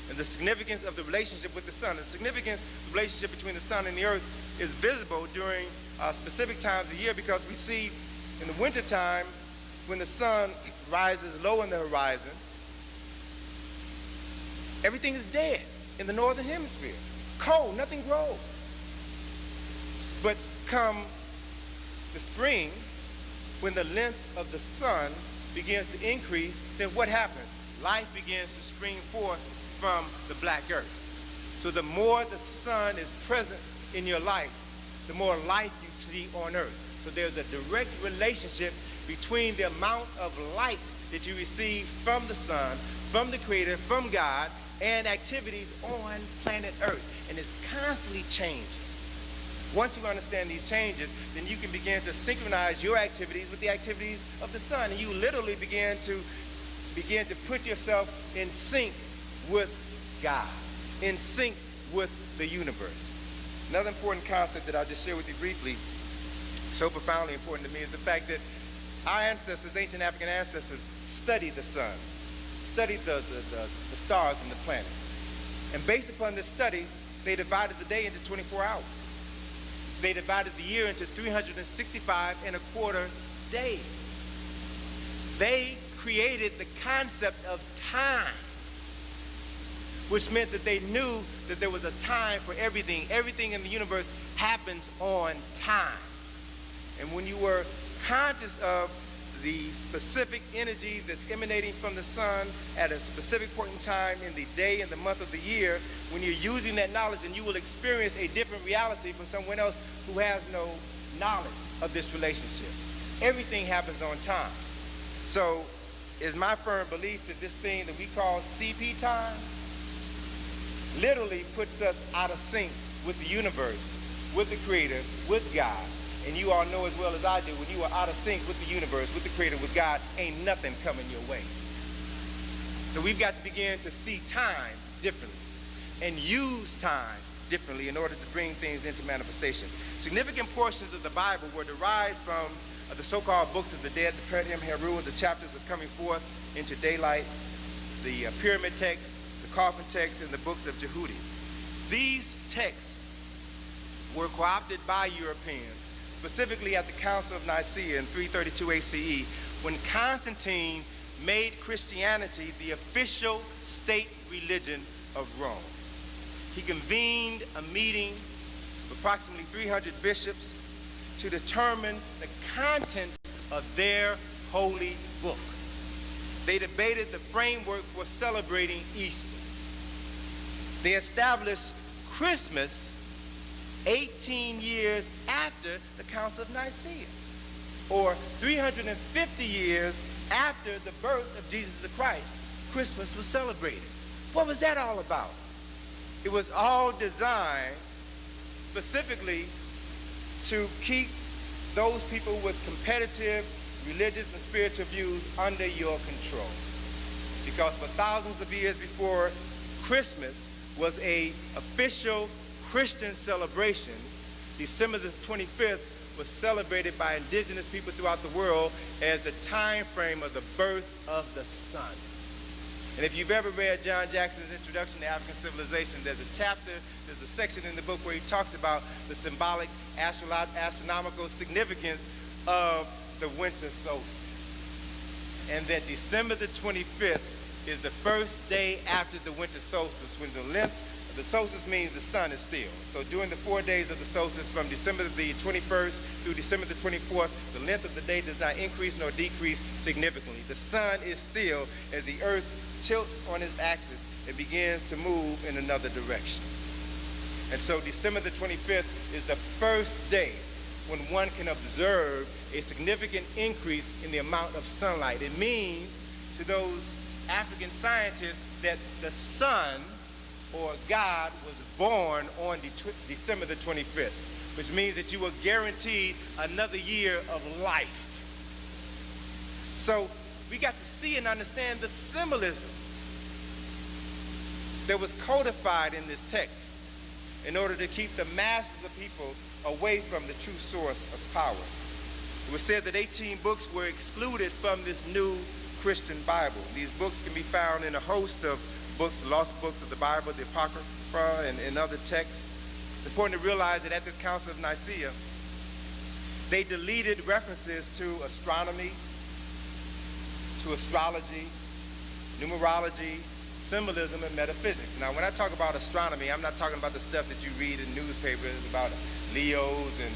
and the significance of the relationship with the sun. The significance of the relationship between the sun and the earth is visible during specific times of year, because we see in the wintertime, when the sun rises low in the horizon, everything is dead in the northern hemisphere. Cold, nothing grows. But come the spring, when the length of the sun begins to increase, then what happens? Life begins to spring forth from the black earth. So the more the sun is present in your life, the more life you see on earth. So there's a direct relationship between the amount of light that you receive from the sun, from the Creator, from God, and activities on planet Earth. And it's constantly changing. Once you understand these changes, then you can begin to synchronize your activities with the activities of the sun. And you literally begin to put yourself in sync with God, in sync with the universe. Another important concept that I'll just share with you briefly, so profoundly important to me, is the fact that our ancestors, ancient African ancestors, studied the sun, studied the stars and the planets. And based upon this study, they divided the day into 24 hours. They divided the year into 365 and a quarter days. They created the concept of time, which meant that they knew that there was a time for everything. Everything in the universe happens on time. And when you were conscious of the specific energy that's emanating from the sun at a specific point in time in the day and the month of the year, when you're using that knowledge, then you will experience a different reality from someone else who has no knowledge of this relationship. Everything happens on time. So it's my firm belief that this thing that we call CP time literally puts us out of sync with the universe, with the Creator, with God. And you all know as well as I do, when you are out of sync with the universe, with the Creator, with God, ain't nothing coming your way. So we've got to begin to see time differently and use time differently in order to bring things into manifestation. Significant portions of the Bible were derived from the so-called books of the dead, the Peridim Heru, the chapters of coming forth into daylight, the pyramid texts, the coffin texts, and the books of Jehudi. These texts were co-opted by Europeans, specifically at the Council of Nicaea in 332 ACE, when Constantine made Christianity the official state religion of Rome. he convened a meeting of approximately 300 bishops to determine the contents of their holy book. They debated the framework for celebrating Easter. They established Christmas 18 years after the Council of Nicaea, or 350 years after the birth of Jesus the Christ. Christmas was celebrated. What was that all about? It was all designed specifically to keep those people with competitive religious and spiritual views under your control. Because for thousands of years before Christmas was an official Christian celebration, December the 25th was celebrated by indigenous people throughout the world as the time frame of the birth of the sun. And if you've ever read John Jackson's Introduction to African Civilization, there's a chapter, there's a section in the book where he talks about the symbolic astronomical significance of the winter solstice. And that December the 25th is the first day after the winter solstice, when the length of the solstice means the sun is still. So during the 4 days of the solstice, from December the 21st through December the 24th, the length of the day does not increase nor decrease significantly. The sun is still as the earth tilts on its axis and begins to move in another direction. And so December the 25th is the first day when one can observe a significant increase in the amount of sunlight. It means to those African scientists that the sun, or God, was born on December the 25th, which means that you were guaranteed another year of life. So we got to see and understand the symbolism that was codified in this text in order to keep the masses of people away from the true source of power. It was said that 18 books were excluded from this new Christian Bible. These books can be found in a host of books, lost books of the Bible, the Apocrypha, and other texts. It's important to realize that at this Council of Nicaea, they deleted references to astronomy, to astrology, numerology, symbolism, and metaphysics. Now, when I talk about astronomy, I'm not talking about the stuff that you read in newspapers about Leos and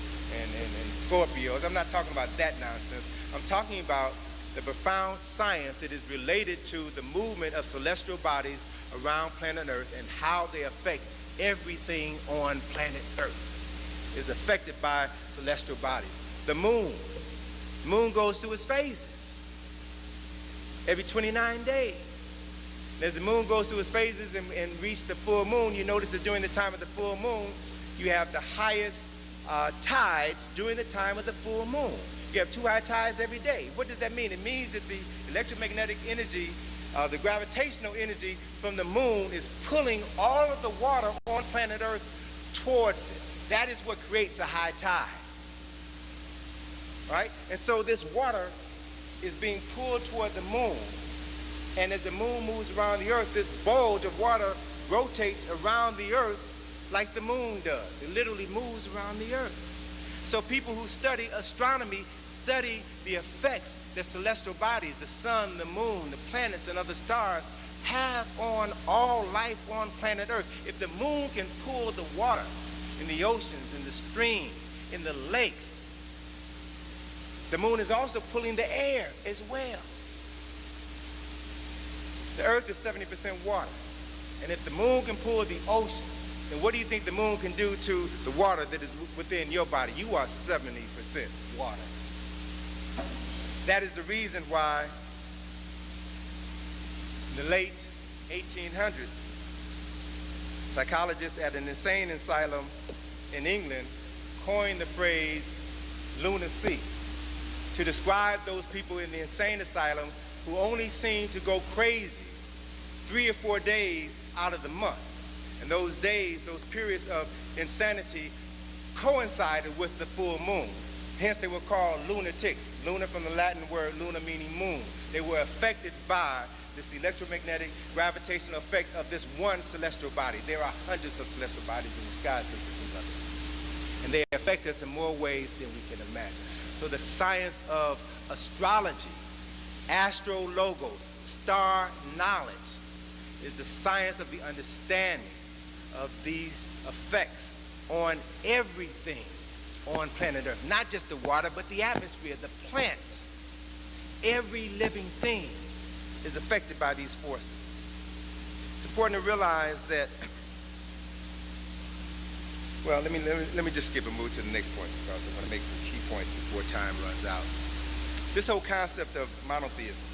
Scorpios. I'm not talking about that nonsense. I'm talking about the profound science that is related to the movement of celestial bodies around planet Earth and how they affect everything on planet Earth is affected by celestial bodies. The moon goes through its phases every 29 days. And as the moon goes through its phases and reaches the full moon, you notice that during the time of the full moon, you have the highest tides during the time of the full moon. You have 2 high tides every day. What does that mean? It means that the electromagnetic energy, the gravitational energy from the moon is pulling all of the water on planet Earth towards it. That is what creates a high tide. Right? And so this water is being pulled toward the moon. And as the moon moves around the Earth, this bulge of water rotates around the Earth like the moon does. It literally moves around the Earth. So people who study astronomy study the effects that celestial bodies, the sun, the moon, the planets, and other stars have on all life on planet Earth. If the moon can pull the water in the oceans, in the streams, in the lakes, the moon is also pulling the air as well. The Earth is 70% water. And if the moon can pull the ocean, then what do you think the moon can do to the water that is within your body? You are 70% water. That is the reason why in the late 1800s, psychologists at an insane asylum in England coined the phrase lunacy to describe those people in the insane asylum who only seem to go crazy 3 or 4 days out of the month. And those days, those periods of insanity coincided with the full moon. Hence they were called lunatics. Luna from the Latin word luna meaning moon. They were affected by this electromagnetic gravitational effect of this one celestial body. There are hundreds of celestial bodies in the sky, sisters and brothers. And they affect us in more ways than we can imagine. So the science of astrology, astrologos, star knowledge, is the science of the understanding of these effects on everything on planet Earth. Not just the water, but the atmosphere, the plants. Every living thing is affected by these forces. It's important to realize that, well, let me just skip and move to the next point, because I want to make some key points before time runs out. This whole concept of monotheism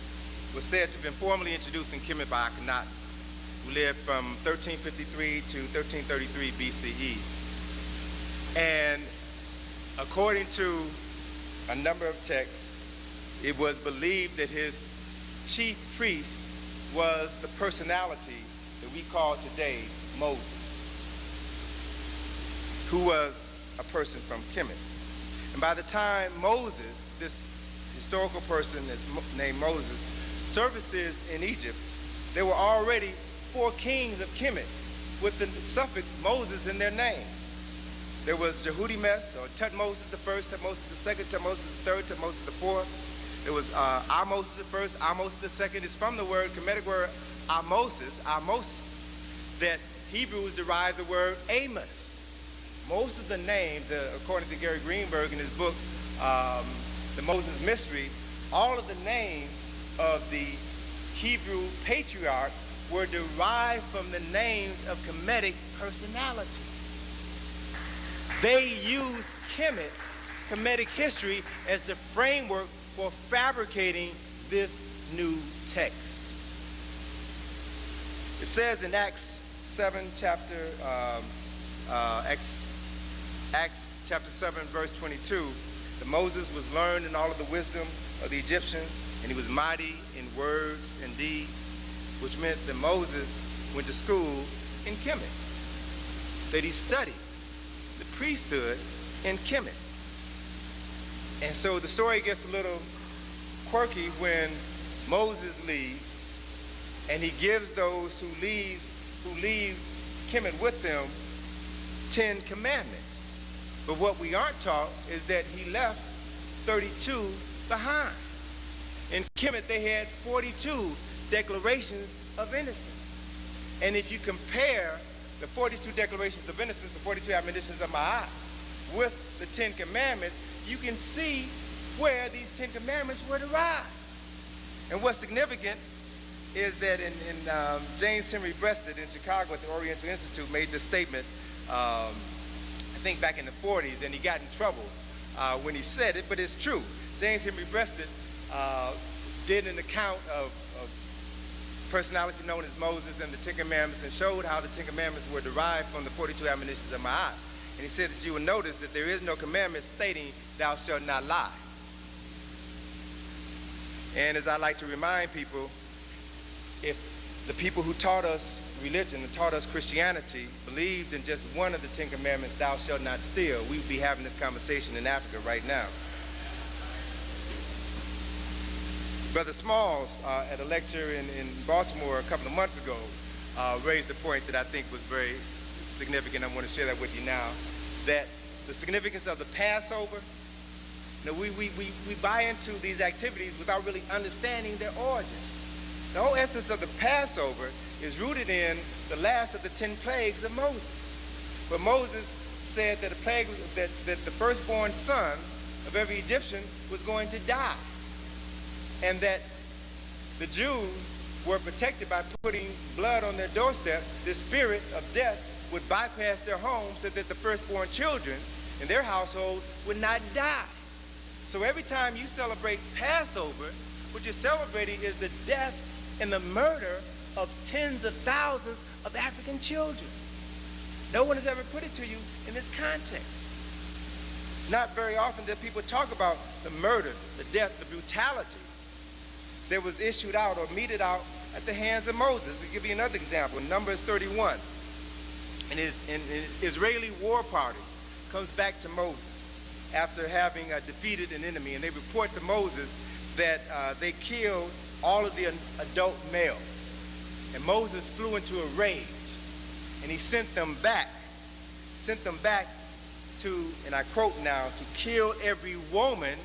was said to have been formally introduced in Kemet by Akhenaten, who lived from 1353 to 1333 BCE. And according to a number of texts, it was believed that his chief priest was the personality that we call today Moses, who was a person from Kemet. And by the time Moses, this historical person named Moses, surfaces in Egypt, there were already 4 kings of Kemet with the suffix Moses in their name. There was Jehudi-Mes, or Tutmosis the first, Tutmosis the second, Tutmosis the third, Tutmosis the fourth. There was Ahmose the first, Ahmose the second. It's from the word, Kemetic word Ahmoses, that Hebrews derived the word Amos. Most of the names, according to Gary Greenberg in his book, The Moses Mystery, all of the names of the Hebrew patriarchs were derived from the names of Kemetic personalities. They used Kemetic history as the framework for fabricating this new text. It says in Acts chapter 7, verse 22, that Moses was learned in all of the wisdom of the Egyptians, and he was mighty in words and deeds, which meant that Moses went to school in Kemet, that he studied the priesthood in Kemet. And so the story gets a little quirky when Moses leaves, and he gives those who leave Kemet with them 10 commandments. But what we aren't taught is that he left 32 behind. In Kemet, they had 42 declarations of innocence. And if you compare the 42 declarations of innocence, the 42 admonitions of Ma'at, with the 10 commandments, you can see where these 10 commandments were derived. And what's significant is that in James Henry Breasted in Chicago at the Oriental Institute made this statement, I think back in the 40s, and he got in trouble when he said it, but it's true. James Henry Breasted did an account of personality known as Moses and the 10 Commandments, and showed how the 10 Commandments were derived from the 42 admonitions of Ma'at. And he said that you will notice that there is no commandment stating, "Thou shalt not lie." And as I like to remind people, if the people who taught us religion and taught us Christianity believed in just one of the 10 Commandments, "Thou shalt not steal," we'd be having this conversation in Africa right now. Brother Smalls, at a lecture in Baltimore a couple of months ago, raised a point that I think was very significant. I want to share that with you now. That the significance of the Passover, you know, we buy into these activities without really understanding their origin. The whole essence of the Passover is rooted in the last of the 10 plagues of Moses. But Moses said that that the firstborn son of every Egyptian was going to die, and that the Jews were protected by putting blood on their doorstep. The spirit of death would bypass their homes so that the firstborn children in their household would not die. So every time you celebrate Passover, what you're celebrating is the death and the murder of tens of thousands of African children. No one has ever put it to you in this context. It's not very often that people talk about the murder, the death, the brutality that was issued out or meted out at the hands of Moses. I'll give you another example. Numbers 31. An Israeli war party comes back to Moses after having defeated an enemy, and they report to Moses that they killed all of the adult males. And Moses flew into a rage, and he sent them back to, and I quote now, to kill every woman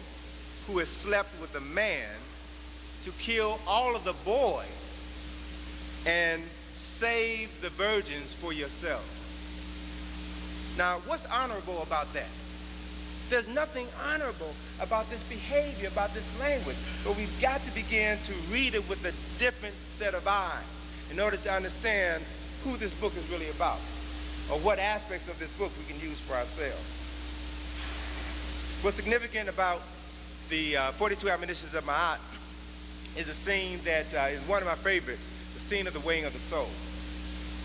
who has slept with a man, to kill all of the boys, and save the virgins for yourself. Now, what's honorable about that? There's nothing honorable about this behavior, about this language, but we've got to begin to read it with a different set of eyes in order to understand who this book is really about, or what aspects of this book we can use for ourselves. What's significant about the 42 Admonitions of Ma'at is a scene that is one of my favorites, the scene of the weighing of the soul,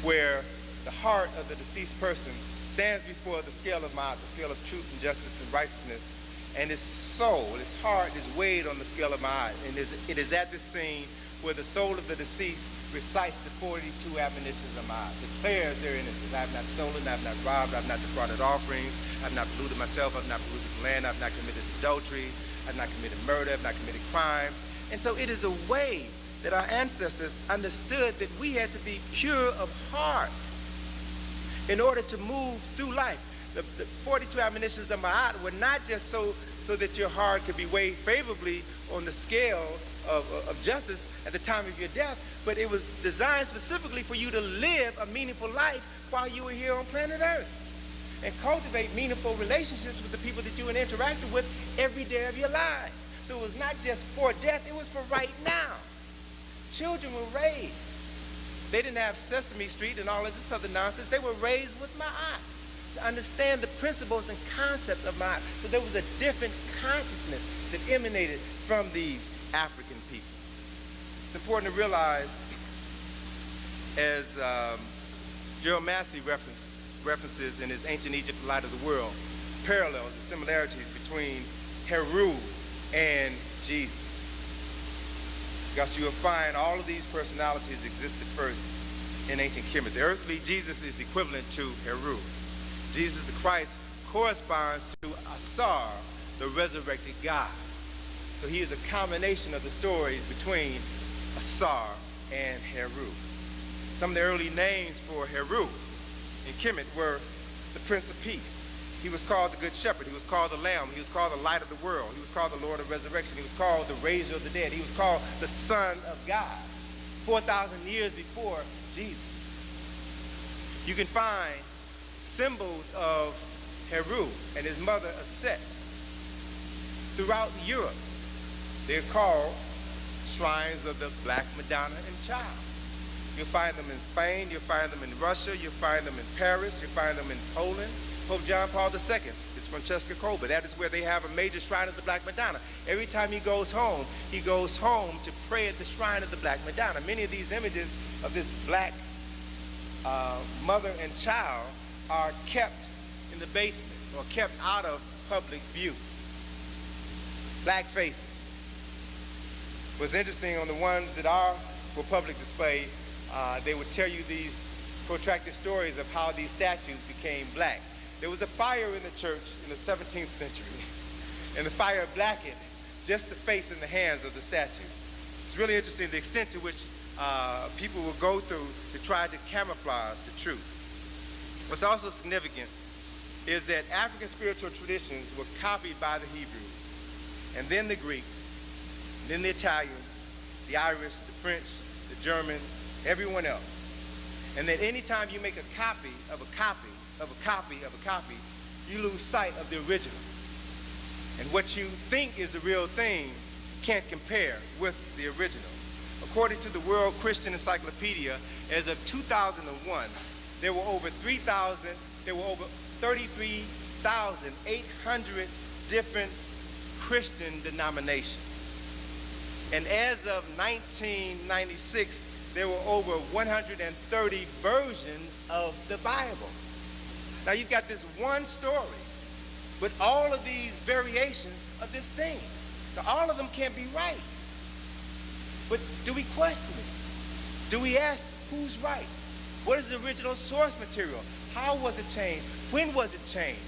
where the heart of the deceased person stands before the scale of Ma'at, the scale of truth and justice and righteousness, and his soul, his heart is weighed on the scale of Ma'at. And it is at this scene where the soul of the deceased recites the 42 admonitions of Ma'at, declares their innocence. I have not stolen, I have not robbed, I have not defrauded offerings, I have not polluted myself, I have not polluted the land, I have not committed adultery, I have not committed murder, I have not committed crimes. And so it is a way that our ancestors understood that we had to be pure of heart in order to move through life. The 42 admonitions of Ma'at were not just so that your heart could be weighed favorably on the scale of justice at the time of your death, but it was designed specifically for you to live a meaningful life while you were here on planet Earth and cultivate meaningful relationships with the people that you interacted with every day of your lives. So it was not just for death, it was for right now. Children were raised. They didn't have Sesame Street and all of this other nonsense. They were raised with Ma'at to understand the principles and concepts of Ma'at. So there was a different consciousness that emanated from these African people. It's important to realize, as Gerald Massey references in his Ancient Egypt, the Light of the World, parallels and similarities between Heru and Jesus. Because you will find all of these personalities existed first in ancient Kemet. The earthly Jesus is equivalent to Heru. Jesus the Christ corresponds to Asar, the resurrected God. So he is a combination of the stories between Asar and Heru. Some of the early names for Heru in Kemet were the Prince of Peace. He was called the Good Shepherd. He was called the Lamb. He was called the Light of the World. He was called the Lord of Resurrection. He was called the Raiser of the Dead. He was called the Son of God, 4,000 years before Jesus. You can find symbols of Heru and his mother Aset throughout Europe. They're called shrines of the Black Madonna and Child. You'll find them in Spain. You'll find them in Russia. You'll find them in Paris. You'll find them in Poland. Pope John Paul II is Francesca Colba. That is where they have a major shrine of the Black Madonna. Every time he goes home to pray at the shrine of the Black Madonna. Many of these images of this black mother and child are kept in the basements or kept out of public view. Black faces. What's interesting, on the ones that are for public display, they would tell you these protracted stories of how these statues became black. There was a fire in the church in the 17th century, and the fire blackened just the face and the hands of the statue. It's really interesting the extent to which people will go through to try to camouflage the truth. What's also significant is that African spiritual traditions were copied by the Hebrews, and then the Greeks, then the Italians, the Irish, the French, the German, everyone else. And that anytime you make a copy of a copy of a copy of a copy, you lose sight of the original. And what you think is the real thing can't compare with the original. According to the World Christian Encyclopedia, as of 2001, there were over 33,800 different Christian denominations. And as of 1996, there were over 130 versions of the Bible. Now you've got this one story, but all of these variations of this thing. Now all of them can't be right. But do we question it? Do we ask who's right? What is the original source material? How was it changed? When was it changed?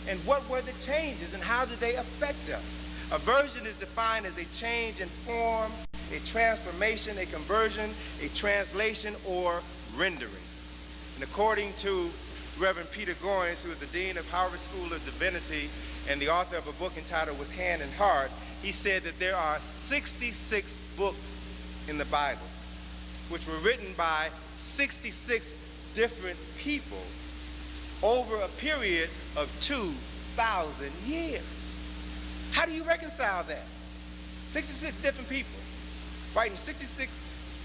And what were the changes and how did they affect us? A version is defined as a change in form, a transformation, a conversion, a translation, or rendering. And according to Reverend Peter Goins, who is the Dean of Harvard School of Divinity and the author of a book entitled With Hand and Heart, he said that there are 66 books in the Bible, which were written by 66 different people over a period of 2,000 years. How do you reconcile that? 66 different people writing 66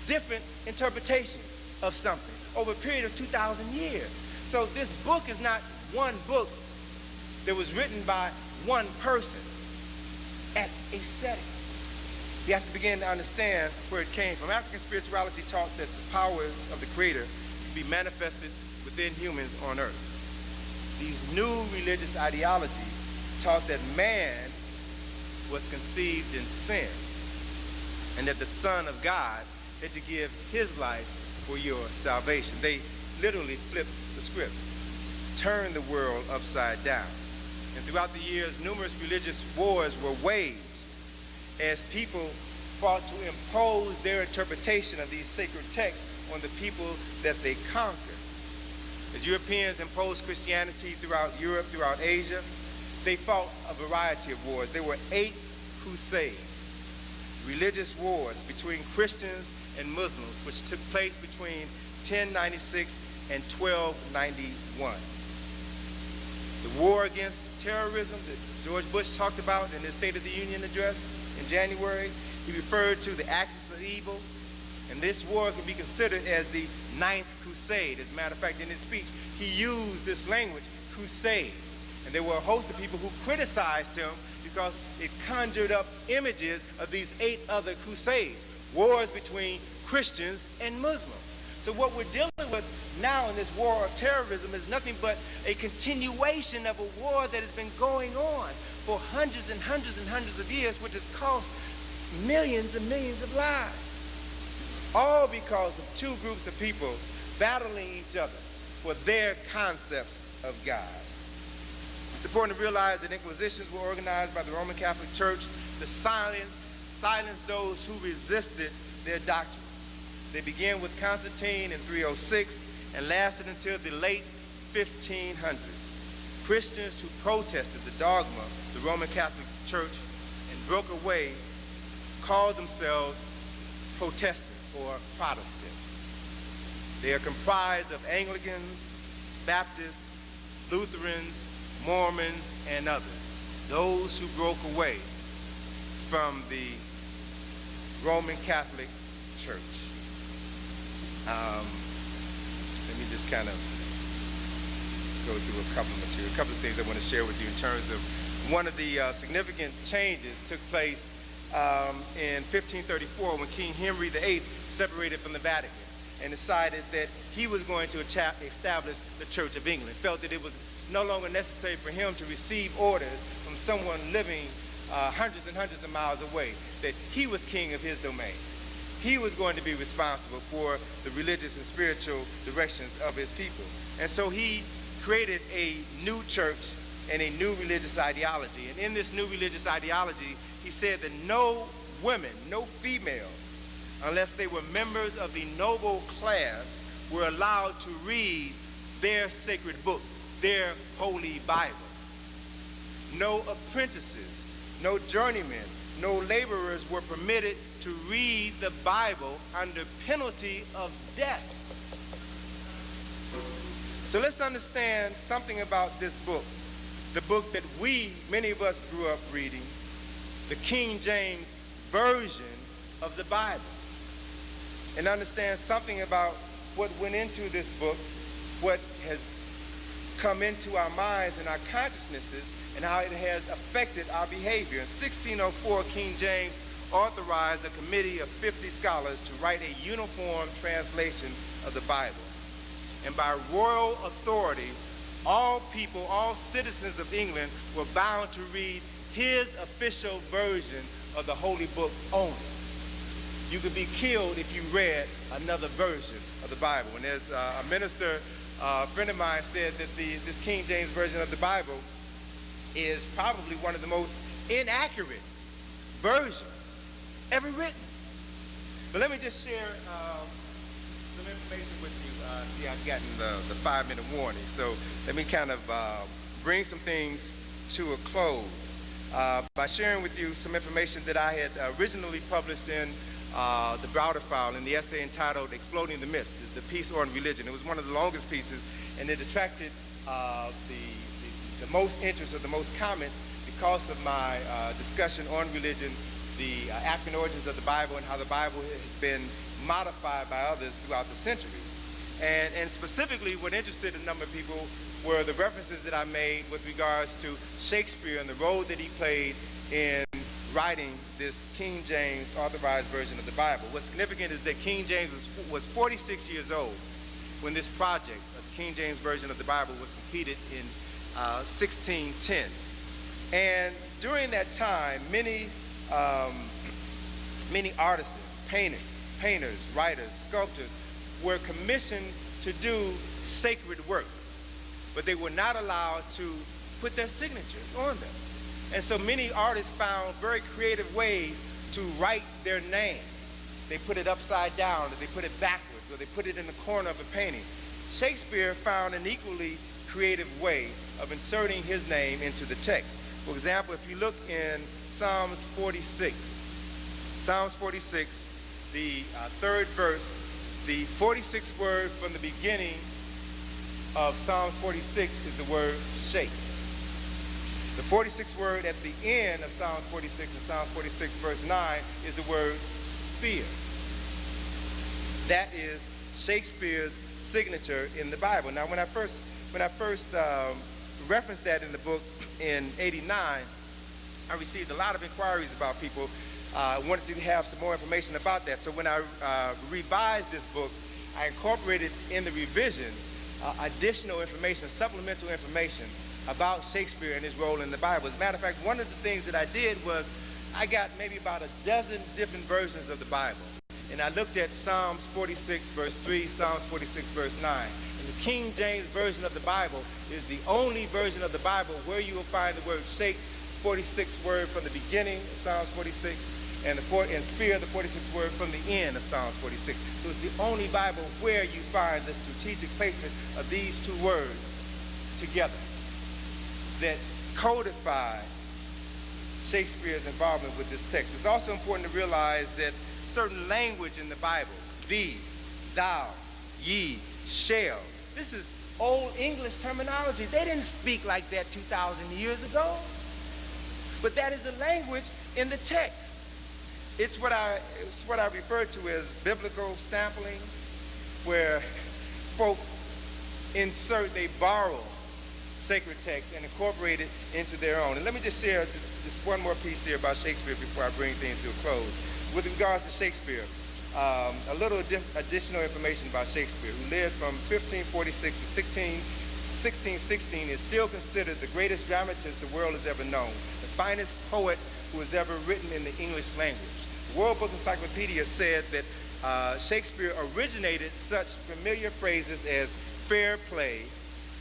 different interpretations of something over a period of 2,000 years. So this book is not one book that was written by one person at a setting. You have to begin to understand where it came from. African spirituality taught that the powers of the Creator could be manifested within humans on earth. These new religious ideologies taught that man was conceived in sin and that the Son of God had to give his life for your salvation. They literally flipped the script, turned the world upside down. And throughout the years, numerous religious wars were waged as people fought to impose their interpretation of these sacred texts on the people that they conquered. As Europeans imposed Christianity throughout Europe, throughout Asia, they fought a variety of wars. There were 8 crusades, religious wars between Christians and Muslims, which took place between 1096 and 1291. The war against terrorism that George Bush talked about in his State of the Union address in January, he referred to the axis of evil, and this war can be considered as the 9th crusade. As a matter of fact, in his speech, he used this language, crusade. And there were a host of people who criticized him because it conjured up images of these 8 other crusades, wars between Christians and Muslims. So what we're dealing with now in this war of terrorism is nothing but a continuation of a war that has been going on for hundreds and hundreds and hundreds of years, which has cost millions and millions of lives. All because of 2 groups of people battling each other for their concepts of God. It's important to realize that inquisitions were organized by the Roman Catholic Church to silence those who resisted their doctrines. They began with Constantine in 306 and lasted until the late 1500s. Christians who protested the dogma of the Roman Catholic Church and broke away called themselves Protestants or Protestants. They are comprised of Anglicans, Baptists, Lutherans, Mormons, and others. Those who broke away from the Roman Catholic Church. Let me just kind of go through a couple of things I want to share with you in terms of one of the significant changes took place in 1534 when King Henry VIII separated from the Vatican and decided that he was going to establish the Church of England, felt that it was no longer necessary for him to receive orders from someone living hundreds and hundreds of miles away, that he was king of his domain. He was going to be responsible for the religious and spiritual directions of his people. And so he created a new church and a new religious ideology. And in this new religious ideology, he said that no women, no females, unless they were members of the noble class, were allowed to read their sacred book, their holy Bible. No apprentices, no journeymen, no laborers were permitted to read the Bible under penalty of death. So let's understand something about this book, the book that many of us grew up reading, the King James Version of the Bible, and understand something about what went into this book, what has come into our minds and our consciousnesses, and how it has affected our behavior. In 1604, King James authorized a committee of 50 scholars to write a uniform translation of the Bible. And by royal authority, all people, all citizens of England were bound to read his official version of the holy book only. You could be killed if you read another version of the Bible. And there's a minister, a friend of mine said that this King James Version of the Bible is probably one of the most inaccurate versions ever written. But let me just share some information with you. See, I've gotten the 5-minute warning. So let me kind of bring some things to a close by sharing with you some information that I had originally published in the Browder file in the essay entitled Exploding the Myths, the piece on religion. It was one of the longest pieces, and it attracted the most interest or the most comments because of my discussion on religion, the African origins of the Bible, and how the Bible has been modified by others throughout the centuries. And specifically, what interested a number of people were the references that I made with regards to Shakespeare and the role that he played in writing this King James authorized version of the Bible. What's significant is that King James was 46 years old when this project of the King James version of the Bible was completed in 1610. And during that time, many artisans, painters, writers, sculptors were commissioned to do sacred work, but they were not allowed to put their signatures on them. And so many artists found very creative ways to write their name. They put it upside down, or they put it backwards, or they put it in the corner of a painting. Shakespeare found an equally creative way of inserting his name into the text. For example, if you look in Psalms 46, the third verse, the 46th word from the beginning of Psalms 46 is the word shake. The 46th word at the end of Psalms 46 and Psalms 46 verse 9 is the word spear. That is Shakespeare's signature in the Bible. Now, when I first referenced that in the book in '89, I received a lot of inquiries about people wanted to have some more information about that. So when I revised this book, I incorporated in the revision additional information, supplemental information about Shakespeare and his role in the Bible. As a matter of fact, one of the things that I did was I got maybe about a dozen different versions of the Bible. And I looked at Psalms 46 verse 3, Psalms 46 verse 9. And the King James version of the Bible is the only version of the Bible where you will find the word shake, 46th word from the beginning of Psalms 46, and spear, the 46th word from the end of Psalms 46. So it's the only Bible where you find the strategic placement of these two words together that codify Shakespeare's involvement with this text. It's also important to realize that certain language in the Bible, thee, thou, ye, shall, this is Old English terminology. They didn't speak like that 2,000 years ago. But that is a language in the text. It's what I refer to as biblical sampling, where folk they borrow sacred text and incorporate it into their own. And let me just share just one more piece here about Shakespeare before I bring things to a close. With regards to Shakespeare, a little additional information about Shakespeare, who lived from 1546 to 1616, is still considered the greatest dramatist the world has ever known, the finest poet who has ever written in the English language. The World Book Encyclopedia said that Shakespeare originated such familiar phrases as fair play,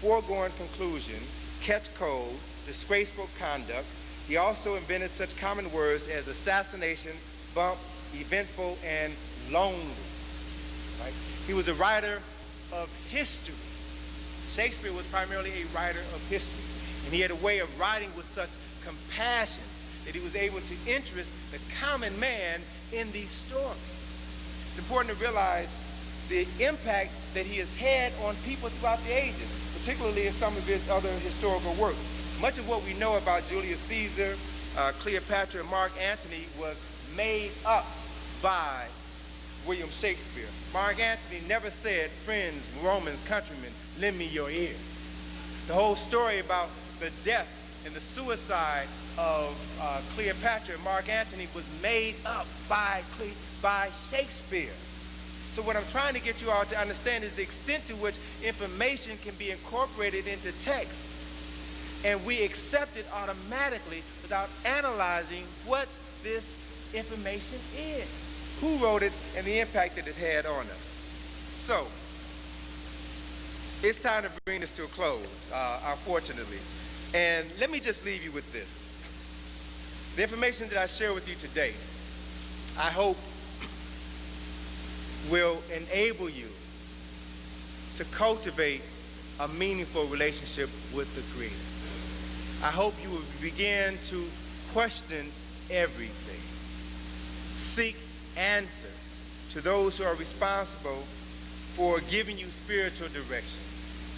foregone conclusion, catch cold, disgraceful conduct. He also invented such common words as assassination, bump, eventful, and lonely. Right? He was a writer of history. Shakespeare was primarily a writer of history, and he had a way of writing with such compassion that he was able to interest the common man in these stories. It's important to realize the impact that he has had on people throughout the ages, particularly in some of his other historical works. Much of what we know about Julius Caesar, Cleopatra, and Mark Antony was made up by William Shakespeare. Mark Antony never said, friends, Romans, countrymen, lend me your ear. The whole story about the death and the suicide of Cleopatra and Mark Antony was made up by Shakespeare. So what I'm trying to get you all to understand is the extent to which information can be incorporated into text, and we accept it automatically without analyzing what this information is, who wrote it, and the impact that it had on us. So it's time to bring this to a close, unfortunately. And let me just leave you with this. The information that I share with you today, I hope will enable you to cultivate a meaningful relationship with the Creator. I hope you will begin to question everything. Seek answers to those who are responsible for giving you spiritual direction.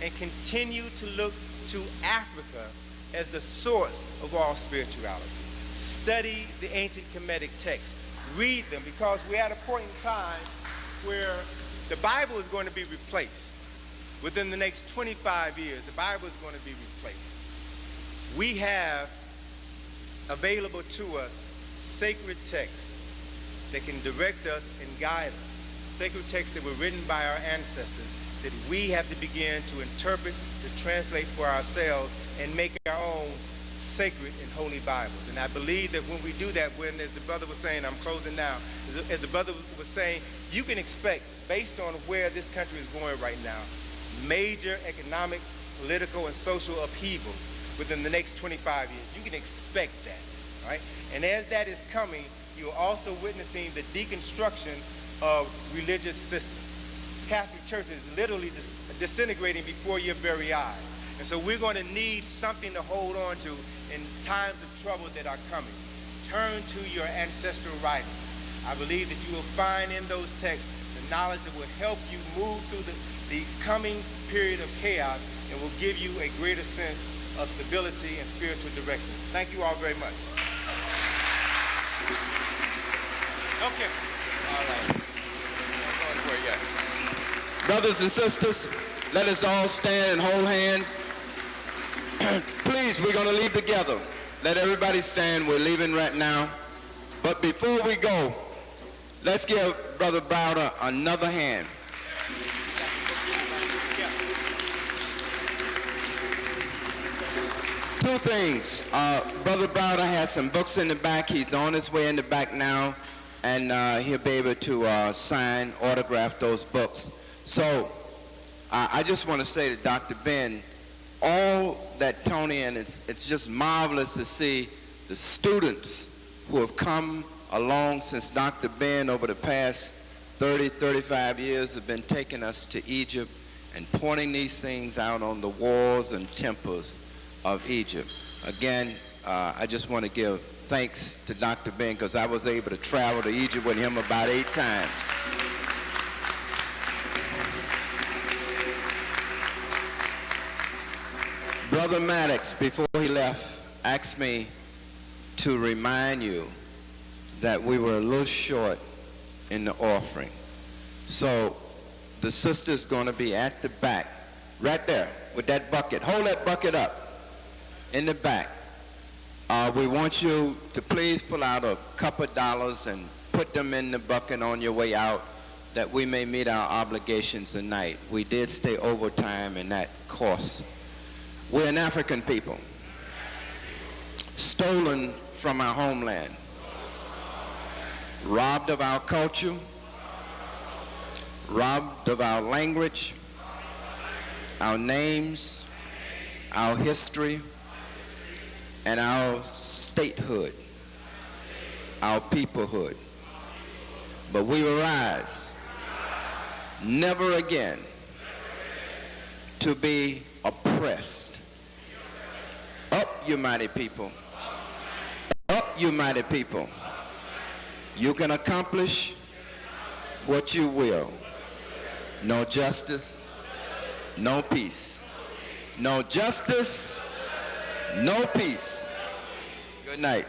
and continue to look to Africa as the source of all spirituality. Study the ancient Kemetic texts. Read them, because we're at a point in time where the Bible is going to be replaced. Within the next 25 years, the Bible is going to be replaced. We have available to us sacred texts that can direct us and guide us. Sacred texts that were written by our ancestors that we have to begin to interpret, to translate for ourselves, and make our own sacred and holy Bibles. And I believe that when we do that, when, as the brother was saying, I'm closing now, as the brother was saying, you can expect, based on where this country is going right now, major economic, political, and social upheaval within the next 25 years. You can expect that, all right? And as that is coming, you're also witnessing the deconstruction of religious systems. Catholic Church is literally disintegrating before your very eyes. And so we're going to need something to hold on to in times of trouble that are coming. Turn to your ancestral writings. I believe that you will find in those texts the knowledge that will help you move through the coming period of chaos and will give you a greater sense of stability and spiritual direction. Thank you all very much. Okay. All right. Brothers and sisters, let us all stand and hold hands. Please, we're going to leave together. Let everybody stand. We're leaving right now. But before we go, let's give Brother Browder another hand. Two things. Brother Browder has some books in the back. He's on his way in the back now, and he'll be able to sign, autograph those books. So I just want to say to Dr. Ben, all that Tony, and it's just marvelous to see the students who have come along since Dr. Ben over the past 30, 35 years have been taking us to Egypt and pointing these things out on the walls and temples of Egypt. Again, I just want to give thanks to Dr. Ben, because I was able to travel to Egypt with him about 8 times. Brother Maddox, before he left, asked me to remind you that we were a little short in the offering. So the sister's going to be at the back, right there, with that bucket. Hold that bucket up in the back. We want you to please pull out a couple dollars and put them in the bucket on your way out, that we may meet our obligations tonight. We did stay overtime, and that costs. We're an African people, stolen from our homeland, robbed of our culture, robbed of our language, our names, our history, and our statehood, our peoplehood. But we will rise, never again to be oppressed. Up, you mighty people. Up, you mighty people. You can accomplish what you will. No justice, no peace. No justice, no peace. Good night.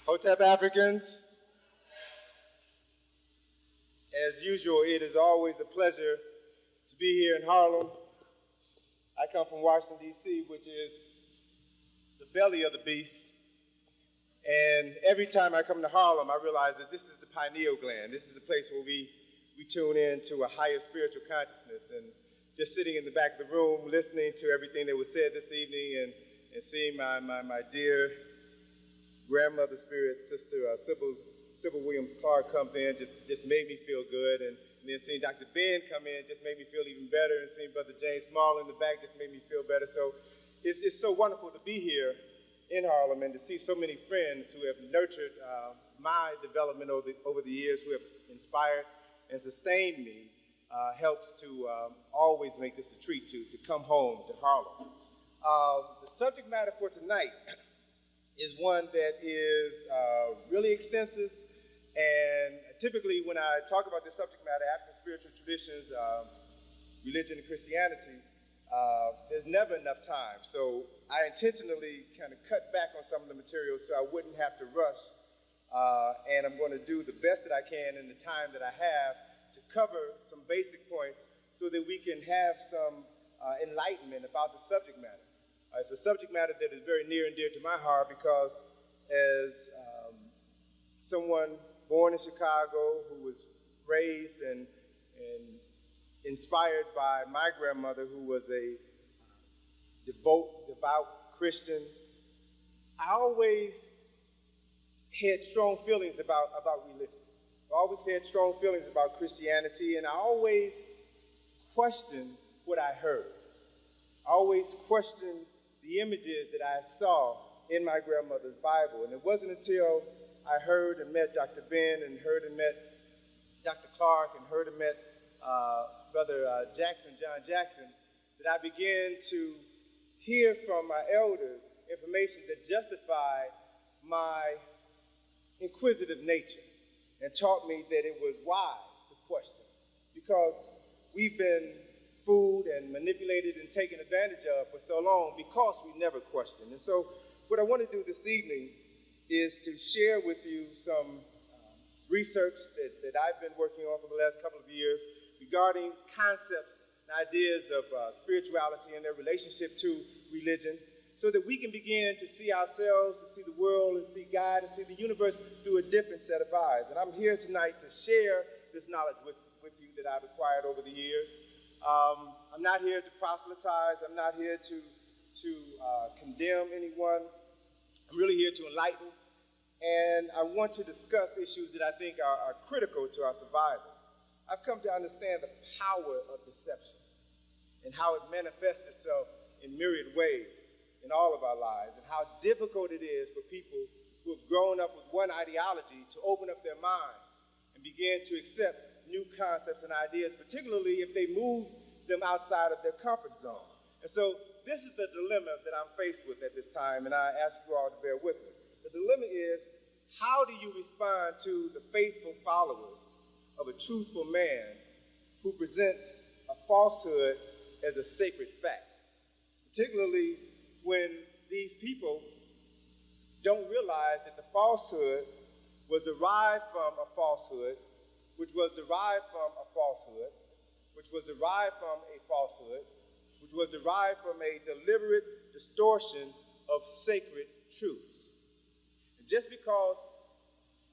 Hotep Africans, as usual, it is always a pleasure to be here in Harlem. I come from Washington, D.C., which is the belly of the beast. And every time I come to Harlem, I realize that this is the pineal gland. This is the place where we tune in to a higher spiritual consciousness. And just sitting in the back of the room, listening to everything that was said this evening and seeing my dear grandmother spirit, Sister Sybil Williams Clark comes in, just made me feel good. And then seeing Dr. Ben come in just made me feel even better. And seeing Brother James Small in the back just made me feel better. So it's so wonderful to be here in Harlem and to see so many friends who have nurtured my development over the years, who have inspired and sustained me, helps to always make this a treat to come home to Harlem. The subject matter for tonight is one that is really extensive, and typically when I talk about this subject matter, African spiritual traditions, religion and Christianity, there's never enough time. So I intentionally kind of cut back on some of the materials so I wouldn't have to rush, and I'm going to do the best that I can in the time that I have to cover some basic points so that we can have some enlightenment about the subject matter. It's a subject matter that is very near and dear to my heart because as someone born in Chicago who was raised and inspired by my grandmother, who was a devout Christian, I always had strong feelings about religion. I always had strong feelings about Christianity, and I always questioned what I heard. I always questioned the images that I saw in my grandmother's Bible. And it wasn't until I heard and met Dr. Ben and heard and met Dr. Clark and heard and met Brother John Jackson, that I began to hear from my elders information that justified my inquisitive nature and taught me that it was wise to question, because we've been fooled and manipulated and taken advantage of for so long because we never questioned. And so what I want to do this evening is to share with you some research that I've been working on for the last couple of years regarding concepts and ideas of spirituality and their relationship to religion, so that we can begin to see ourselves, to see the world, and see God, and see the universe through a different set of eyes. And I'm here tonight to share this knowledge with you that I've acquired over the years. I'm not here to proselytize. I'm not here to condemn anyone. I'm really here to enlighten. And I want to discuss issues that I think are critical to our survival. I've come to understand the power of deception and how it manifests itself in myriad ways in all of our lives, and how difficult it is for people who have grown up with one ideology to open up their minds and begin to accept new concepts and ideas, particularly if they move them outside of their comfort zone. And so this is the dilemma that I'm faced with at this time, and I ask you all to bear with me. The dilemma is, how do you respond to the faithful followers of a truthful man who presents a falsehood as a sacred fact, particularly when these people don't realize that the falsehood was derived from a falsehood, which was derived from a falsehood, which was derived from a falsehood, which was derived from a deliberate distortion of sacred truths. And just because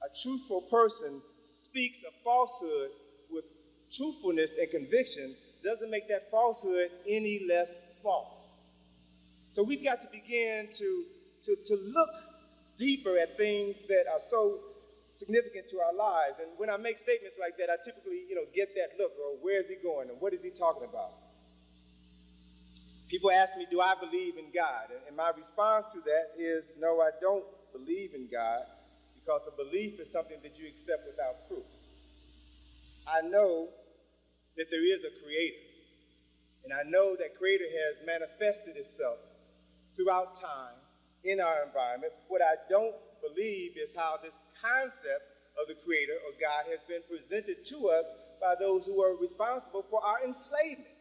a truthful person speaks a falsehood with truthfulness and conviction doesn't make that falsehood any less false. So we've got to begin to look deeper at things that are so significant to our lives. And when I make statements like that, I typically, get that look, or where is he going, and what is he talking about? People ask me, do I believe in God? And my response to that is, no, I don't believe in God, because a belief is something that you accept without proof. I know that there is a creator, and I know that creator has manifested itself throughout time in our environment. What I don't believe is how this concept of the creator or God has been presented to us by those who are responsible for our enslavement.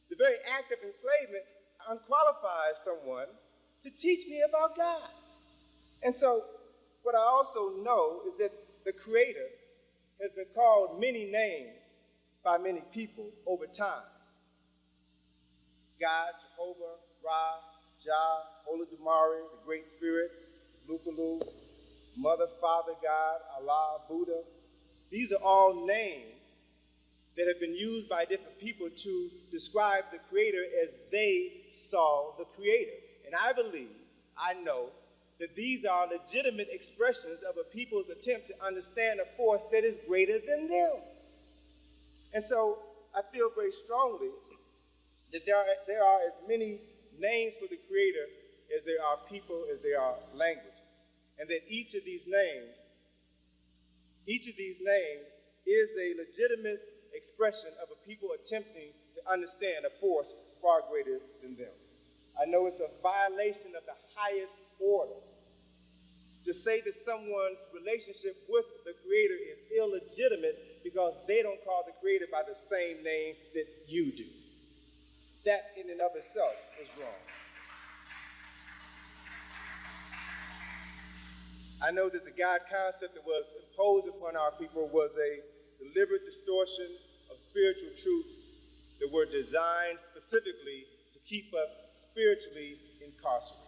The very act of enslavement unqualifies someone to teach me about God. And so what I also know is that the Creator has been called many names by many people over time. God, Jehovah, Ra, Jah, Holy Damari, the Great Spirit, Lukalu, Mother, Father, God, Allah, Buddha. These are all names that have been used by different people to describe the Creator as they saw the Creator. And I believe, I know, that these are legitimate expressions of a people's attempt to understand a force that is greater than them. And so I feel very strongly that there are as many names for the Creator as there are people, as there are languages. And that each of these names is a legitimate expression of a people attempting to understand a force far greater than them. I know it's a violation of the highest order to say that someone's relationship with the Creator is illegitimate because they don't call the Creator by the same name that you do. That in and of itself is wrong. I know that the God concept that was imposed upon our people was a deliberate distortion of spiritual truths that were designed specifically to keep us spiritually incarcerated,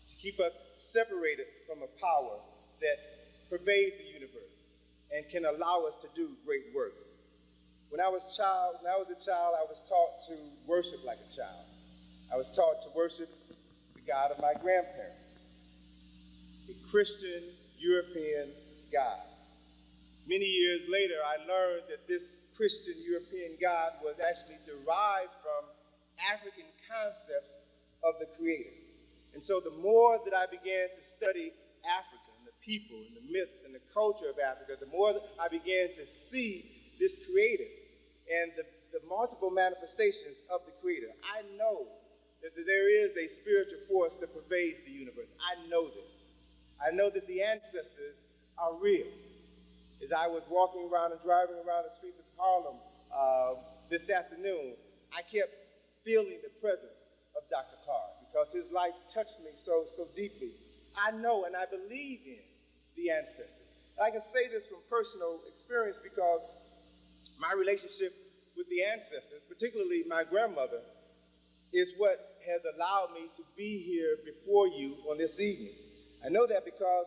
to keep us separated from a power that pervades the universe and can allow us to do great works. When I was a child, I was taught to worship like a child. I was taught to worship the God of my grandparents, a Christian European God. Many years later, I learned that this Christian European God was actually derived from African concepts of the Creator. And so the more that I began to study Africa and the people and the myths and the culture of Africa, the more that I began to see this Creator and the multiple manifestations of the Creator. I know that there is a spiritual force that pervades the universe. I know this. I know that the ancestors are real. As I was walking around and driving around the streets of Harlem this afternoon, I kept feeling the presence of Dr. Clark because his life touched me so deeply. I know and I believe in the ancestors. I can say this from personal experience because my relationship with the ancestors, particularly my grandmother, is what has allowed me to be here before you on this evening. I know that because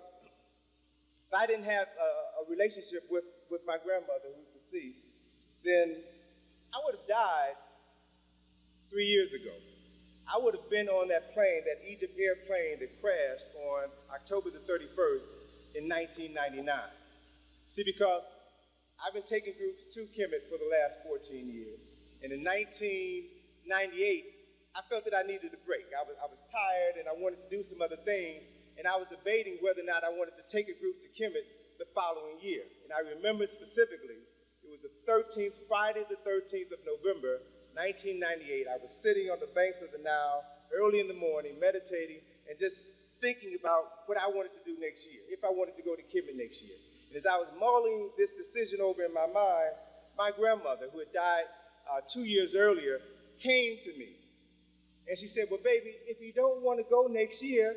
if I didn't have a relationship with my grandmother who's deceased, then I would have died 3 years ago. I would have been on that plane, that Egypt airplane that crashed on October the 31st in 1999. See, because I've been taking groups to Kemet for the last 14 years. And in 1998, I felt that I needed a break. I was tired and I wanted to do some other things. And I was debating whether or not I wanted to take a group to Kemet the following year. And I remember specifically, it was the 13th, Friday the 13th of November, 1998. I was sitting on the banks of the Nile early in the morning, meditating and just thinking about what I wanted to do next year, if I wanted to go to Kemet next year. And as I was mulling this decision over in my mind, my grandmother, who had died 2 years earlier, came to me. And she said, well, baby, if you don't want to go next year,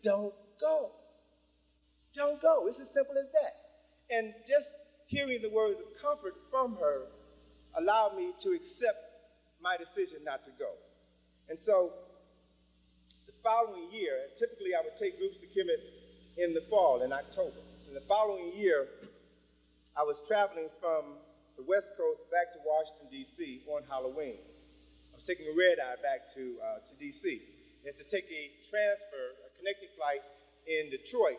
don't go. Don't go. It's as simple as that. And just hearing the words of comfort from her allowed me to accept my decision not to go. And so the following year, typically I would take groups to Kemet in the fall, in October. And the following year, I was traveling from the West Coast back to Washington, D.C. on Halloween. I was taking a red-eye back to D.C. and to take a connecting flight in Detroit,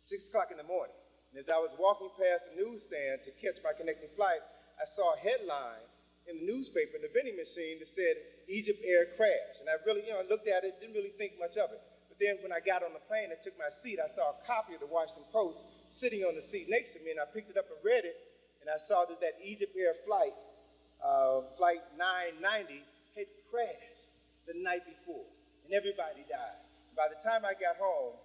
6 o'clock in the morning. And as I was walking past the newsstand to catch my connecting flight, I saw a headline in the newspaper, in the vending machine, that said, Egypt Air crash. And I really, looked at it, didn't really think much of it. But then when I got on the plane and took my seat, I saw a copy of the Washington Post sitting on the seat next to me, and I picked it up and read it, and I saw that Egypt Air flight, Flight 990, had crashed the night before, and everybody died. By the time I got home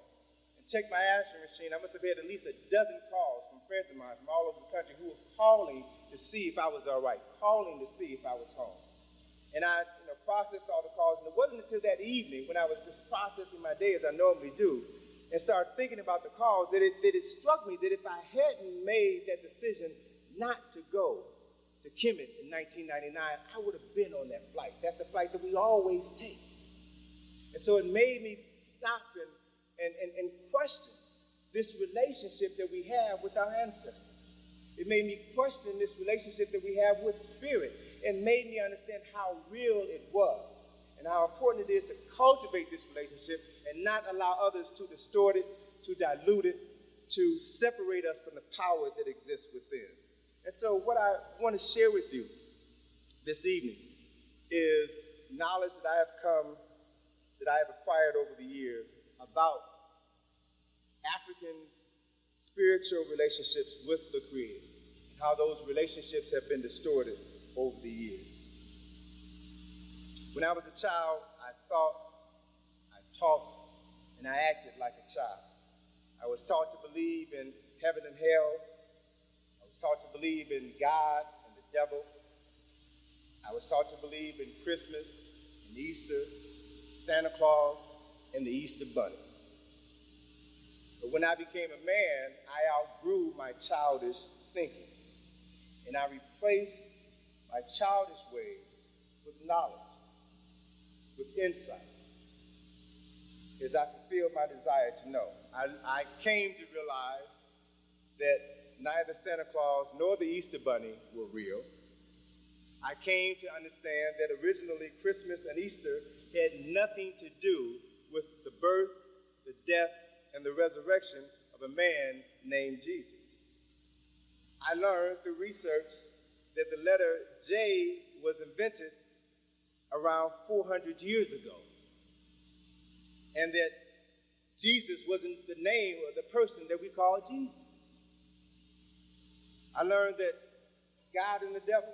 and checked my answering machine, I must have had at least a dozen calls from friends of mine from all over the country who were calling to see if I was all right, calling to see if I was home. And I processed all the calls, and it wasn't until that evening when I was just processing my day as I normally do, and started thinking about the cause, that it struck me that if I hadn't made that decision not to go to Kemet in 1999, I would have been on that flight. That's the flight that we always take. And so it made me stop and question this relationship that we have with our ancestors. It made me question this relationship that we have with spirit, and made me understand how real it was and how important it is to cultivate this relationship and not allow others to distort it, to dilute it, to separate us from the power that exists within. And so what I want to share with you this evening is knowledge that I have acquired over the years about Africans' spiritual relationships with the Creator, and how those relationships have been distorted over the years. When I was a child, I thought, I talked, and I acted like a child. I was taught to believe in heaven and hell. I was taught to believe in God and the devil. I was taught to believe in Christmas and Easter, Santa Claus, and the Easter Bunny. But when I became a man, I outgrew my childish thinking, and I replaced my childish ways with knowledge, with insight, as I fulfilled my desire to know. I came to realize that neither Santa Claus nor the Easter Bunny were real. I came to understand that originally Christmas and Easter had nothing to do with the birth, the death, and the resurrection of a man named Jesus. I learned through research that the letter J was invented around 400 years ago, and that Jesus wasn't the name of the person that we call Jesus. I learned that God and the devil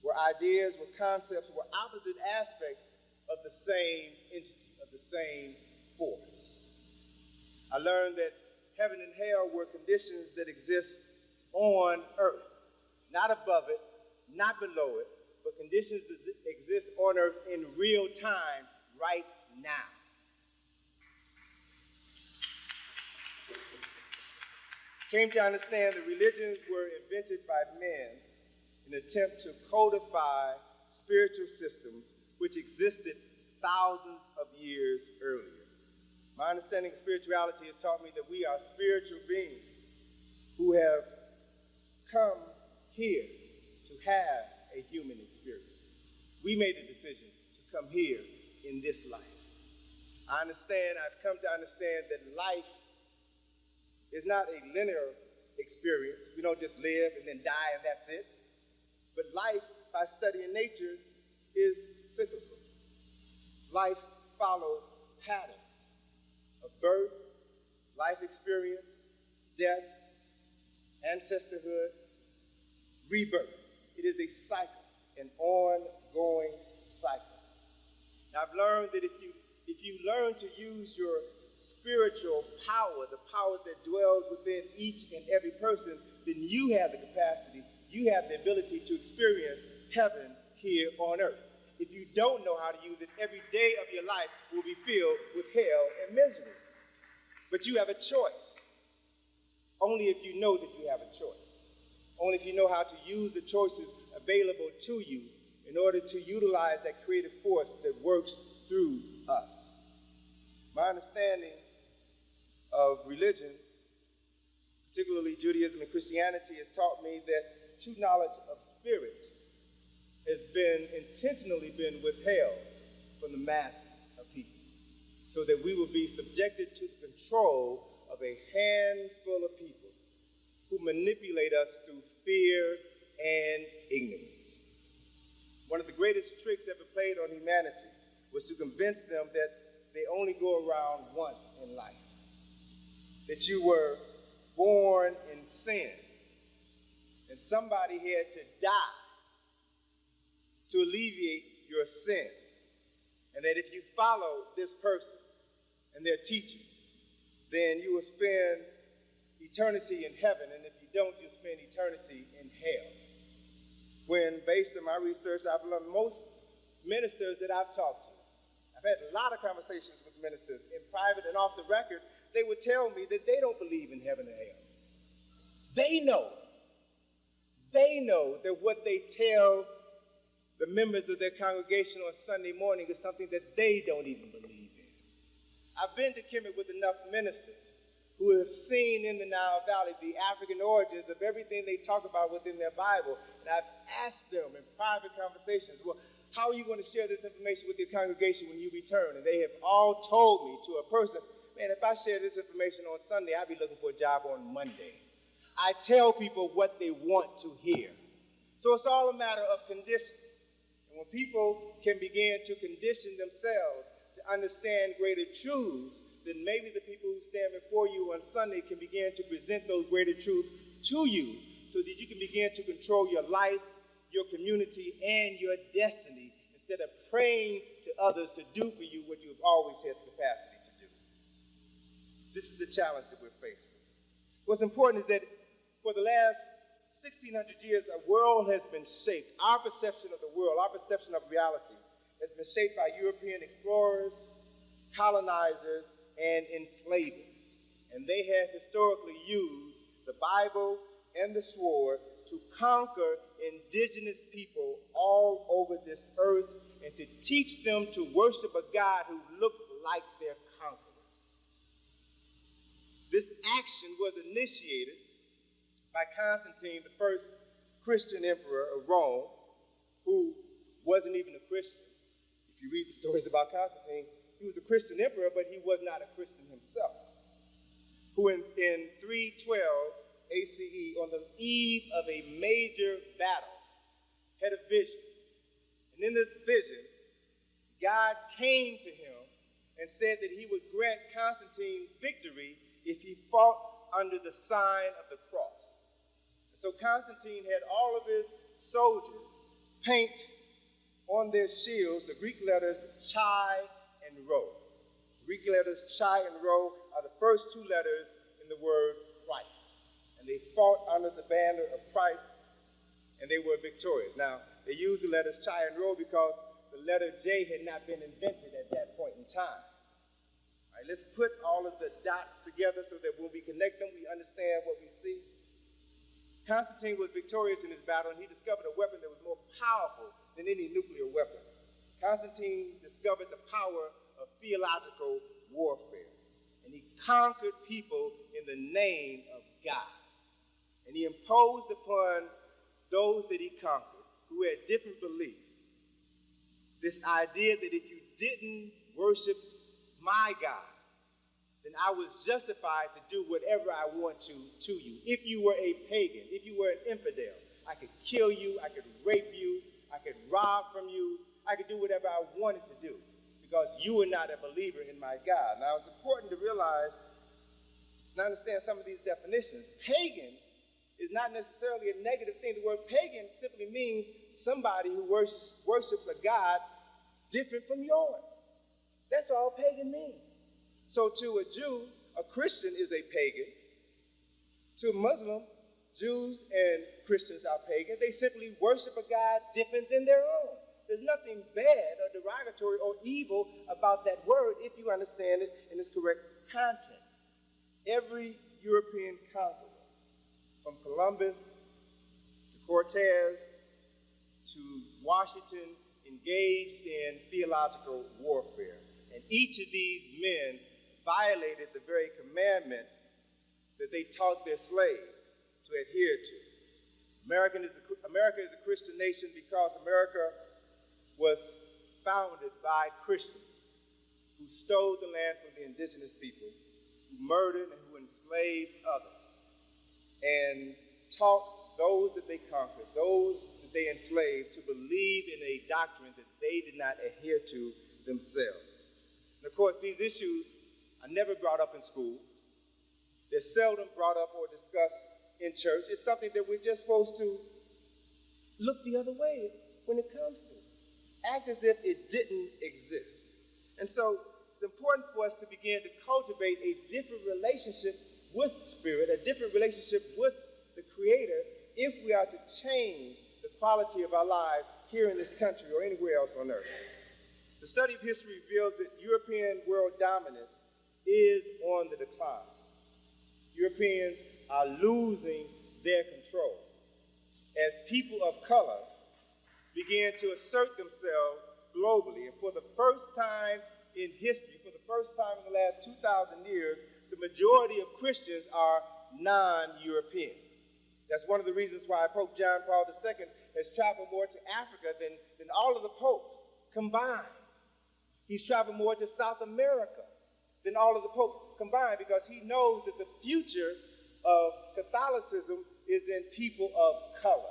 were ideas, were concepts, were opposite aspects of the same entity, of the same force. I learned that heaven and hell were conditions that exist on earth, not above it, not below it, but conditions that exist on earth in real time right now. Came to understand that religions were invented by men in an attempt to codify spiritual systems which existed thousands of years earlier. My understanding of spirituality has taught me that we are spiritual beings who have come here to have a human experience. We made a decision to come here in this life. I've come to understand that life is not a linear experience. We don't just live and then die and that's it. But life, by studying nature, is cyclical. Life follows patterns of birth, life experience, death, ancestorhood, rebirth. It is a cycle, an ongoing cycle. Now, I've learned that if you learn to use your spiritual power, the power that dwells within each and every person, then you have the capacity, you have the ability to experience heaven here on earth. If you don't know how to use it, every day of your life will be filled with hell and misery. But you have a choice. Only if you know that you have a choice. Only if you know how to use the choices available to you in order to utilize that creative force that works through us. My understanding of religions, particularly Judaism and Christianity, has taught me that true knowledge of spirit has intentionally been withheld from the masses of people, so that we will be subjected to the control of a handful of people who manipulate us through fear and ignorance. One of the greatest tricks ever played on humanity was to convince them that they only go around once in life, that you were born in sin, and somebody had to die to alleviate your sin, and that if you follow this person and their teachings, then you will spend eternity in heaven, and if you don't, you'll spend eternity in hell. When, based on my research, I've learned most ministers that I've talked to, I've had a lot of conversations with ministers in private and off the record. They would tell me that they don't believe in heaven and hell. They know that what they tell the members of their congregation on Sunday morning is something that they don't even believe in. I've been to Kemet with enough ministers who have seen in the Nile Valley the African origins of everything they talk about within their Bible. And I've asked them in private conversations, well, how are you going to share this information with your congregation when you return? And they have all told me to a person, man, if I share this information on Sunday, I'll be looking for a job on Monday. I tell people what they want to hear. So it's all a matter of conditioning. And when people can begin to condition themselves to understand greater truths, then maybe the people who stand before you on Sunday can begin to present those greater truths to you so that you can begin to control your life, your community, and your destiny instead of praying to others to do for you what you have always had the capacity to do. This is the challenge that we're faced with. What's important is that for the last 1,600 years, a world has been shaped. Our perception of the world, our perception of reality, has been shaped by European explorers, colonizers, and enslavers. And they have historically used the Bible and the sword to conquer indigenous people all over this earth and to teach them to worship a God who looked like their conquerors. This action was initiated by Constantine, the first Christian emperor of Rome, who wasn't even a Christian. If you read the stories about Constantine, he was a Christian emperor, but he was not a Christian himself, who in 312 ACE, on the eve of a major battle, had a vision. And in this vision, God came to him and said that he would grant Constantine victory if he fought under the sign of the cross. So Constantine had all of his soldiers paint on their shields the Greek letters chi and rho. Greek letters chi and rho are the first two letters in the word Christ. And they fought under the banner of Christ, and they were victorious. Now, they used the letters chi and rho because the letter J had not been invented at that point in time. All right, let's put all of the dots together so that when we connect them, we understand what we see. Constantine was victorious in his battle, and he discovered a weapon that was more powerful than any nuclear weapon. Constantine discovered the power of theological warfare, and he conquered people in the name of God. And he imposed upon those that he conquered, who had different beliefs, this idea that if you didn't worship my God, then I was justified to do whatever I want to you. If you were a pagan, if you were an infidel, I could kill you, I could rape you, I could rob from you, I could do whatever I wanted to do because you were not a believer in my God. Now, it's important to realize and understand some of these definitions. Pagan is not necessarily a negative thing. The word pagan simply means somebody who worships a God different from yours. That's all pagan means. So to a Jew, a Christian is a pagan. To a Muslim, Jews and Christians are pagan. They simply worship a God different than their own. There's nothing bad or derogatory or evil about that word if you understand it in its correct context. Every European conqueror, from Columbus to Cortez to Washington, engaged in theological warfare. And each of these men violated the very commandments that they taught their slaves to adhere to. America is a Christian nation because America was founded by Christians who stole the land from the indigenous people, who murdered and who enslaved others, and taught those that they conquered, those that they enslaved, to believe in a doctrine that they did not adhere to themselves. And of course, these issues are never brought up in school. They're seldom brought up or discussed in church. It's something that we're just supposed to look the other way when it comes to. Act as if it didn't exist. And so it's important for us to begin to cultivate a different relationship with Spirit, a different relationship with the Creator, if we are to change the quality of our lives here in this country or anywhere else on earth. The study of history reveals that European world dominance is on the decline. Europeans are losing their control as people of color begin to assert themselves globally. And for the first time in history, for the first time in the last 2,000 years, the majority of Christians are non-European. That's one of the reasons why Pope John Paul II has traveled more to Africa than all of the popes combined. He's traveled more to South America than all of the popes combined, because he knows that the future of Catholicism is in people of color.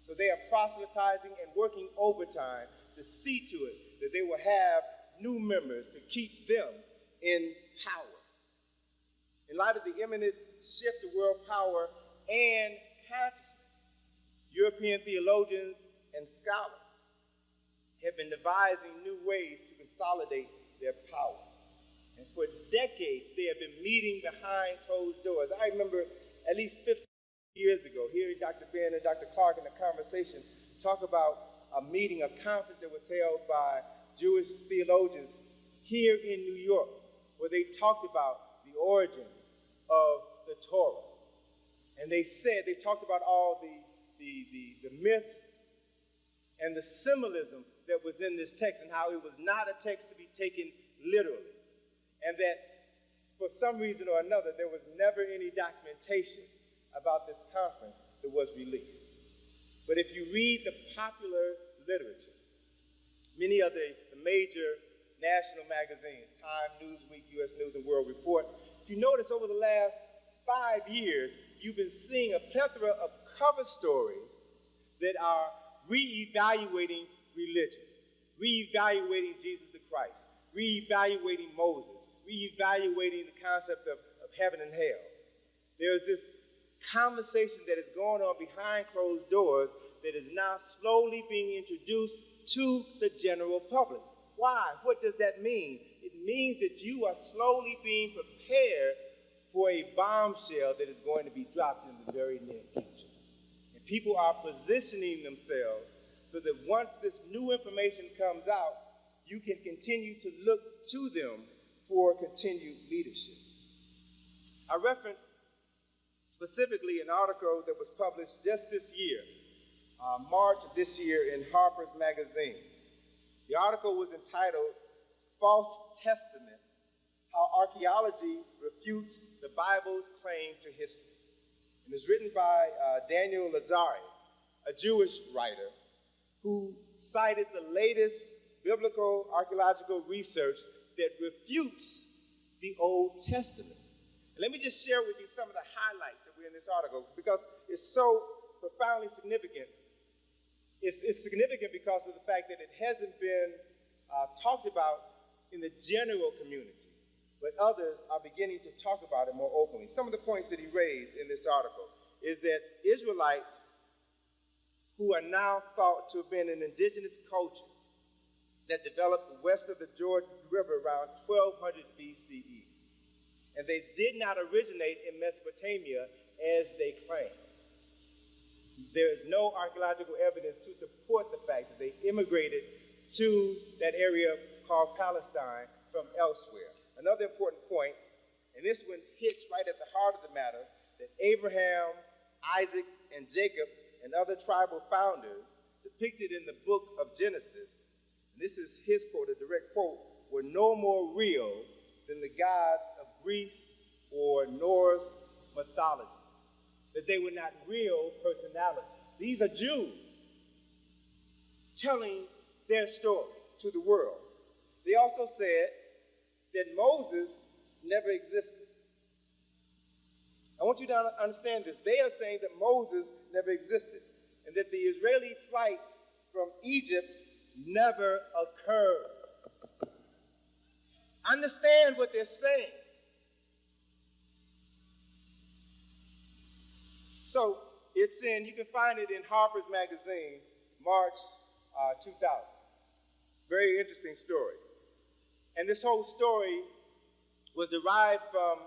So they are proselytizing and working overtime to see to it that they will have new members to keep them in power. In light of the imminent shift to world power and consciousness, European theologians and scholars have been devising new ways to consolidate their power. And for decades, they have been meeting behind closed doors. I remember at least 15 years ago, hearing Dr. Ben and Dr. Clark in a conversation talk about a meeting, a conference that was held by Jewish theologians here in New York, where they talked about the origins of the Torah. And they talked about all the myths and the symbolism that was in this text, and how it was not a text to be taken literally. And that for some reason or another, there was never any documentation about this conference that was released. But if you read the popular literature, many of the major national magazines, Time, Newsweek, U.S. News and World Report, if you notice over the last 5 years, you've been seeing a plethora of cover stories that are reevaluating religion, reevaluating Jesus the Christ, reevaluating Moses, reevaluating the concept of heaven and hell. There's this conversation that is going on behind closed doors that is now slowly being introduced to the general public. Why? What does that mean? It means that you are slowly being prepared for a bombshell that is going to be dropped in the very near future. And people are positioning themselves so that once this new information comes out, you can continue to look to them for continued leadership. I reference specifically an article that was published just this year, March of this year, in Harper's Magazine. The article was entitled "False Testament: How Archaeology Refutes the Bible's Claim to History." And it's written by Daniel Lazari, a Jewish writer who cited the latest biblical archaeological research that refutes the Old Testament. And let me just share with you some of the highlights that were in this article, because it's so profoundly significant. It's significant because of the fact that it hasn't been talked about in the general community, but others are beginning to talk about it more openly. Some of the points that he raised in this article is that Israelites, who are now thought to have been an indigenous culture that developed west of the Jordan River around 1200 BCE, and they did not originate in Mesopotamia as they claim. There is no archaeological evidence to support the fact that they immigrated to that area called Palestine from elsewhere. Another important point, and this one hits right at the heart of the matter, that Abraham, Isaac, and Jacob and other tribal founders depicted in the book of Genesis, and this is his quote, a direct quote, were no more real than the gods of Greece or Norse mythology. That they were not real personalities. These are Jews telling their story to the world. They also said that Moses never existed. I want you to understand this. They are saying that Moses never existed, and that the Israeli flight from Egypt never occurred. Understand what they're saying. So it's you can find it in Harper's Magazine, March 2000. Very interesting story. And this whole story was derived from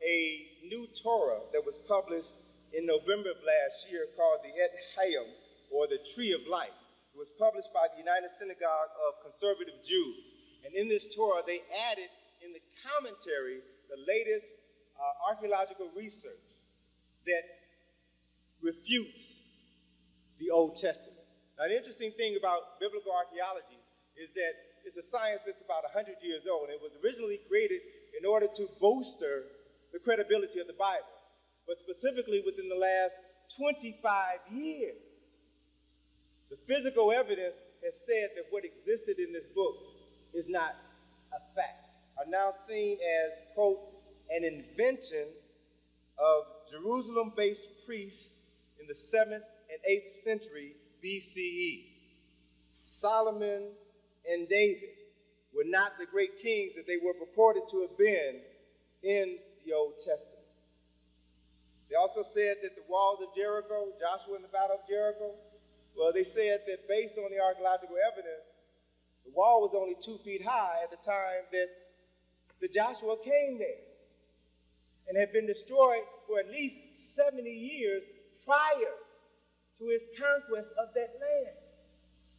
a new Torah that was published in November of last year called the Et Hayim, or the Tree of Life, It was published by the United Synagogue of Conservative Jews. And in this Torah, they added in the commentary the latest archaeological research that refutes the Old Testament. Now, the interesting thing about biblical archaeology is that it's a science that's about 100 years old. It was originally created in order to bolster the credibility of the Bible, but specifically within the last 25 years, the physical evidence has said that what existed in this book is not a fact, are now seen as, quote, an invention of Jerusalem-based priests in the 7th and 8th century BCE. Solomon and David were not the great kings that they were purported to have been in the Old Testament. They also said that the walls of Jericho, Joshua in the Battle of Jericho, well, they said that based on the archaeological evidence, the wall was only 2 feet high at the time that Joshua came there, and had been destroyed for at least 70 years prior to his conquest of that land.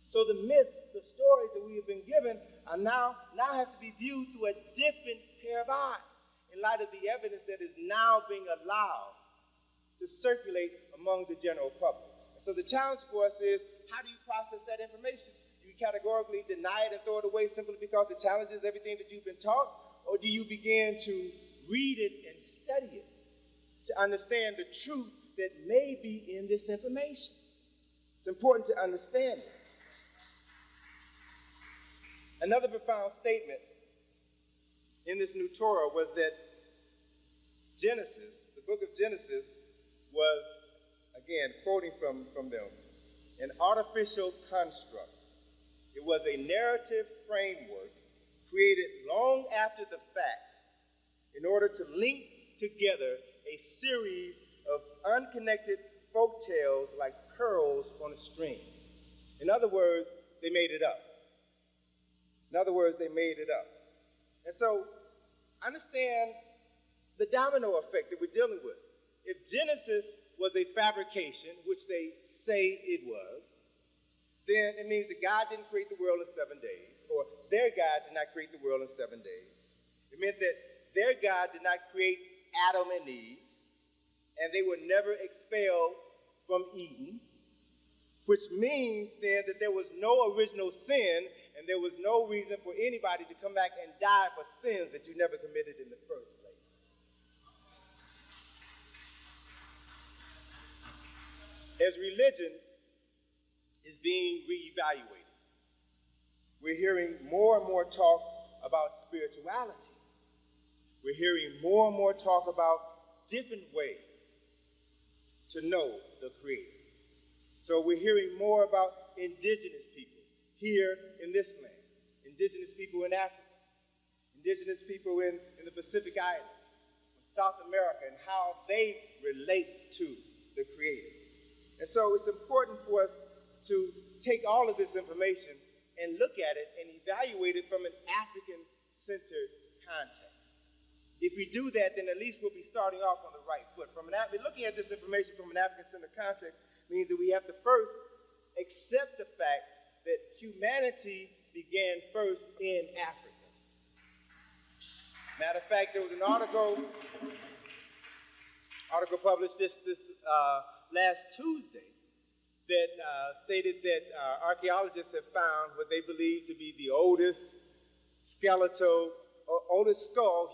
So the myths, the stories that we have been given are now have to be viewed through a different pair of eyes in light of the evidence that is now being allowed to circulate among the general public. And so the challenge for us is, how do you process that information? Do you categorically deny it and throw it away simply because it challenges everything that you've been taught? Or do you begin to read it and study it to understand the truth that may be in this information? It's important to understand it. Another profound statement in this new Torah was that Genesis, the book of Genesis, was, again, quoting from them, an artificial construct. It was a narrative framework created long after the facts in order to link together a series of unconnected folk tales like pearls on a string. In other words, they made it up. And so, understand the domino effect that we're dealing with. If Genesis was a fabrication, which they say it was, then it means that God didn't create the world in 7 days, or their God did not create the world in 7 days. It meant that their God did not create Adam and Eve, and they were never expelled from Eden, which means then that there was no original sin, and there was no reason for anybody to come back and die for sins that you never committed in the first place. As religion is being reevaluated, we're hearing more and more talk about spirituality. We're hearing more and more talk about different ways to know the Creator. So we're hearing more about indigenous people here in this land, indigenous people in Africa, indigenous people in the Pacific Islands, in South America, and how they relate to the Creator. And so it's important for us to take all of this information and look at it and evaluate it from an African-centered context. If we do that, then at least we'll be starting off on the right foot. Looking at this information from an African-centered context means that we have to first accept the fact that humanity began first in Africa. Matter of fact, there was an article published this last Tuesday that stated that archaeologists have found what they believe to be the oldest skull,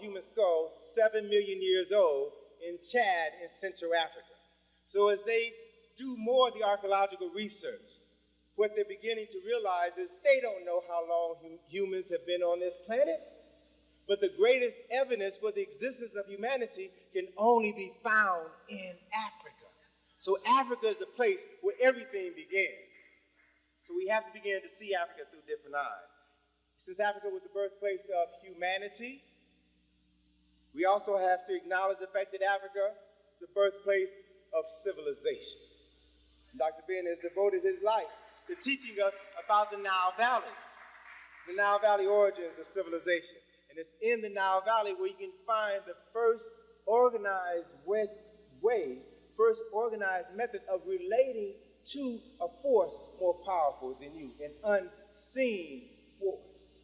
human skull, 7 million years old in Chad in Central Africa. So as they do more of the archaeological research, what they're beginning to realize is they don't know how long humans have been on this planet, but the greatest evidence for the existence of humanity can only be found in Africa. So Africa is the place where everything begins. So we have to begin to see Africa through different eyes. Since Africa was the birthplace of humanity, we also have to acknowledge the fact that Africa is the birthplace of civilization. And Dr. Ben has devoted his life to teaching us about the Nile Valley origins of civilization. And it's in the Nile Valley where you can find the first organized method of relating to a force more powerful than you, an unseen force.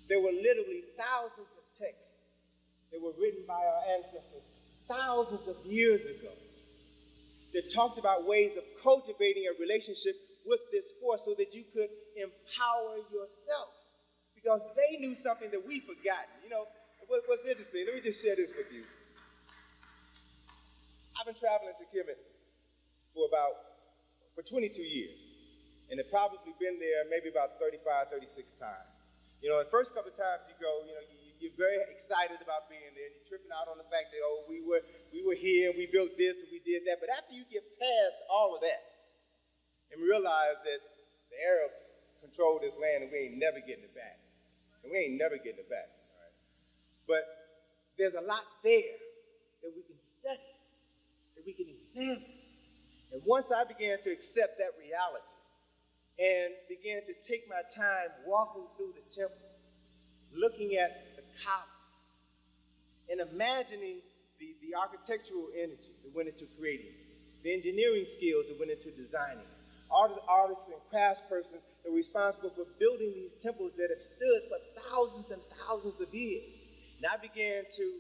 There were literally thousands of texts that were written by our ancestors thousands of years ago that talked about ways of cultivating a relationship with this force so that you could empower yourself, because they knew something that we've forgotten. You know, what's interesting, let me just share this with you. I've been traveling to Kemet for 22 years, and have probably been there maybe about 35, 36 times. You know, the first couple of times you go, you know, you're very excited about being there, and you're tripping out on the fact that, oh, we were here, and we built this, and we did that. But after you get past all of that and realize that the Arabs control this land and we ain't never getting it back, right? But there's a lot there that we can study, that we can examine. And once I began to accept that reality and began to take my time walking through the temples, looking at the columns, and imagining the architectural energy that went into creating it, the engineering skills that went into designing it, all the artists and craftspersons that were responsible for building these temples that have stood for thousands and thousands of years. And I began to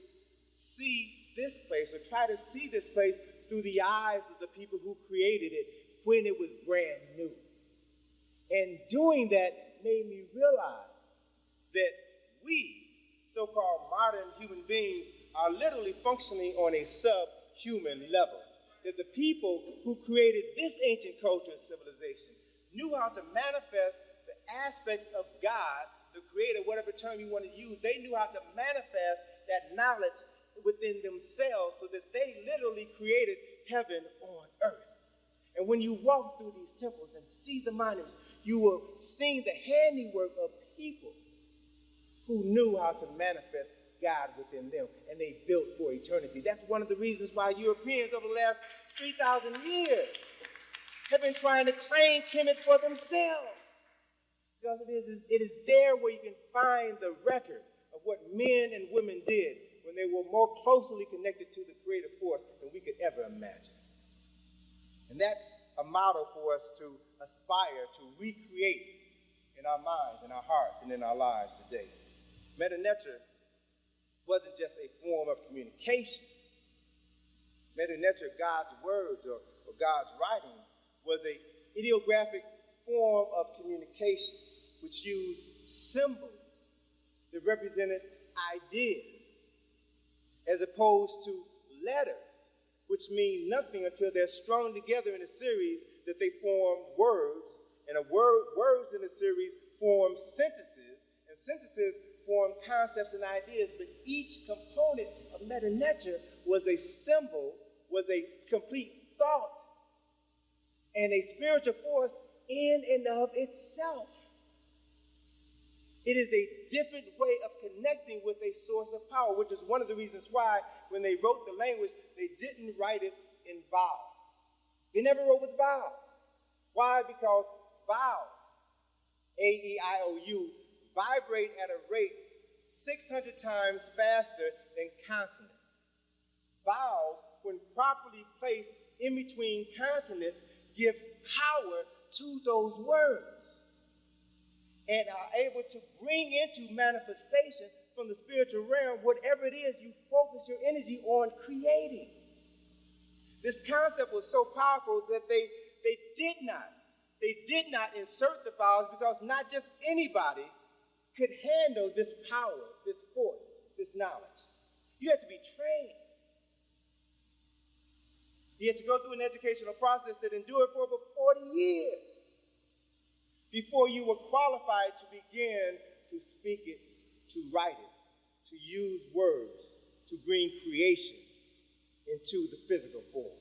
see this place, or try to see this place through the eyes of the people who created it when it was brand new. And doing that made me realize that we, so-called modern human beings, are literally functioning on a subhuman level. That the people who created this ancient culture and civilization knew how to manifest the aspects of God, the creator, whatever term you want to use. They knew how to manifest that knowledge within themselves so that they literally created heaven on earth. And when you walk through these temples and see the monuments, you will see the handiwork of people who knew how to manifest God within them, and they built for eternity. That's one of the reasons why Europeans over the last 3,000 years have been trying to claim Kemet for themselves. Because it is there where you can find the record of what men and women did when they were more closely connected to the creative force than we could ever imagine. And that's a model for us to aspire to recreate in our minds, in our hearts, and in our lives today. Meta Nature wasn't just a form of communication. Meta Nature, God's words or God's writings, was an ideographic form of communication which used symbols that represented ideas as opposed to letters, which mean nothing until they're strung together in a series that they form words, and words in a series form sentences, and sentences form concepts and ideas. But each component of Meta Nature was a symbol, was a complete thought, and a spiritual force in and of itself. It is a different way of connecting with a source of power, which is one of the reasons why when they wrote the language, they didn't write it in vowels. They never wrote with vowels. Why? Because vowels, A-E-I-O-U, vibrate at a rate 600 times faster than consonants. Vowels, when properly placed in between consonants, give power to those words and are able to bring into manifestation from the spiritual realm whatever it is you focus your energy on creating. This concept was so powerful that they did not insert the vowels, because not just anybody could handle this power, this force, this knowledge. You have to be trained. You have to go through an educational process that endured for over 40 years before you were qualified to begin to speak it, to write it, to use words, to bring creation into the physical form.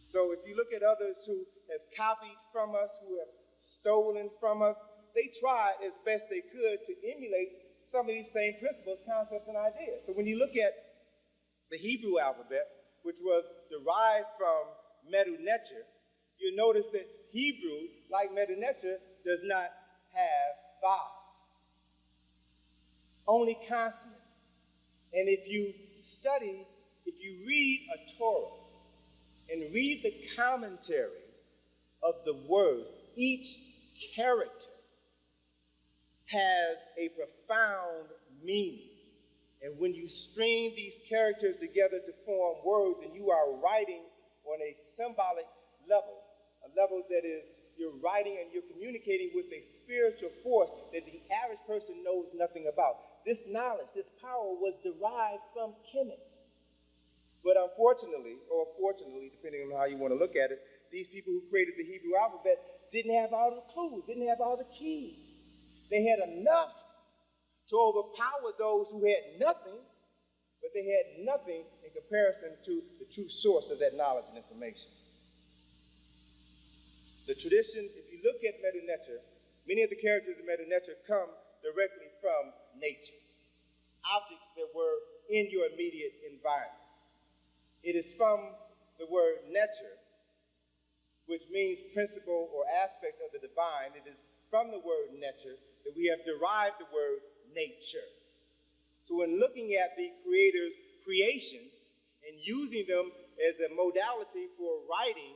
So if you look at others who have copied from us, who have stolen from us, they tried as best they could to emulate some of these same principles, concepts, and ideas. So when you look at the Hebrew alphabet, which was derived from Meta Nature, you notice that Hebrew, like Meta Nature, does not have vowels, only consonants. And if you read a Torah, and read the commentary of the words, each character has a profound meaning. And when you string these characters together to form words, and you are writing on a symbolic level, a level that is you're writing and you're communicating with a spiritual force that the average person knows nothing about. This knowledge, this power was derived from Kemet. But unfortunately, or fortunately, depending on how you want to look at it, these people who created the Hebrew alphabet didn't have all the clues, didn't have all the keys. They had enough to overpower those who had nothing, but they had nothing in comparison to the true source of that knowledge and information. The tradition, if you look at Medu Neter, many of the characters in Medu Neter come directly from nature, objects that were in your immediate environment. It is from the word Neter, which means principle or aspect of the divine. It is from the word Neter that we have derived the word nature. So when looking at the Creator's creations and using them as a modality for writing,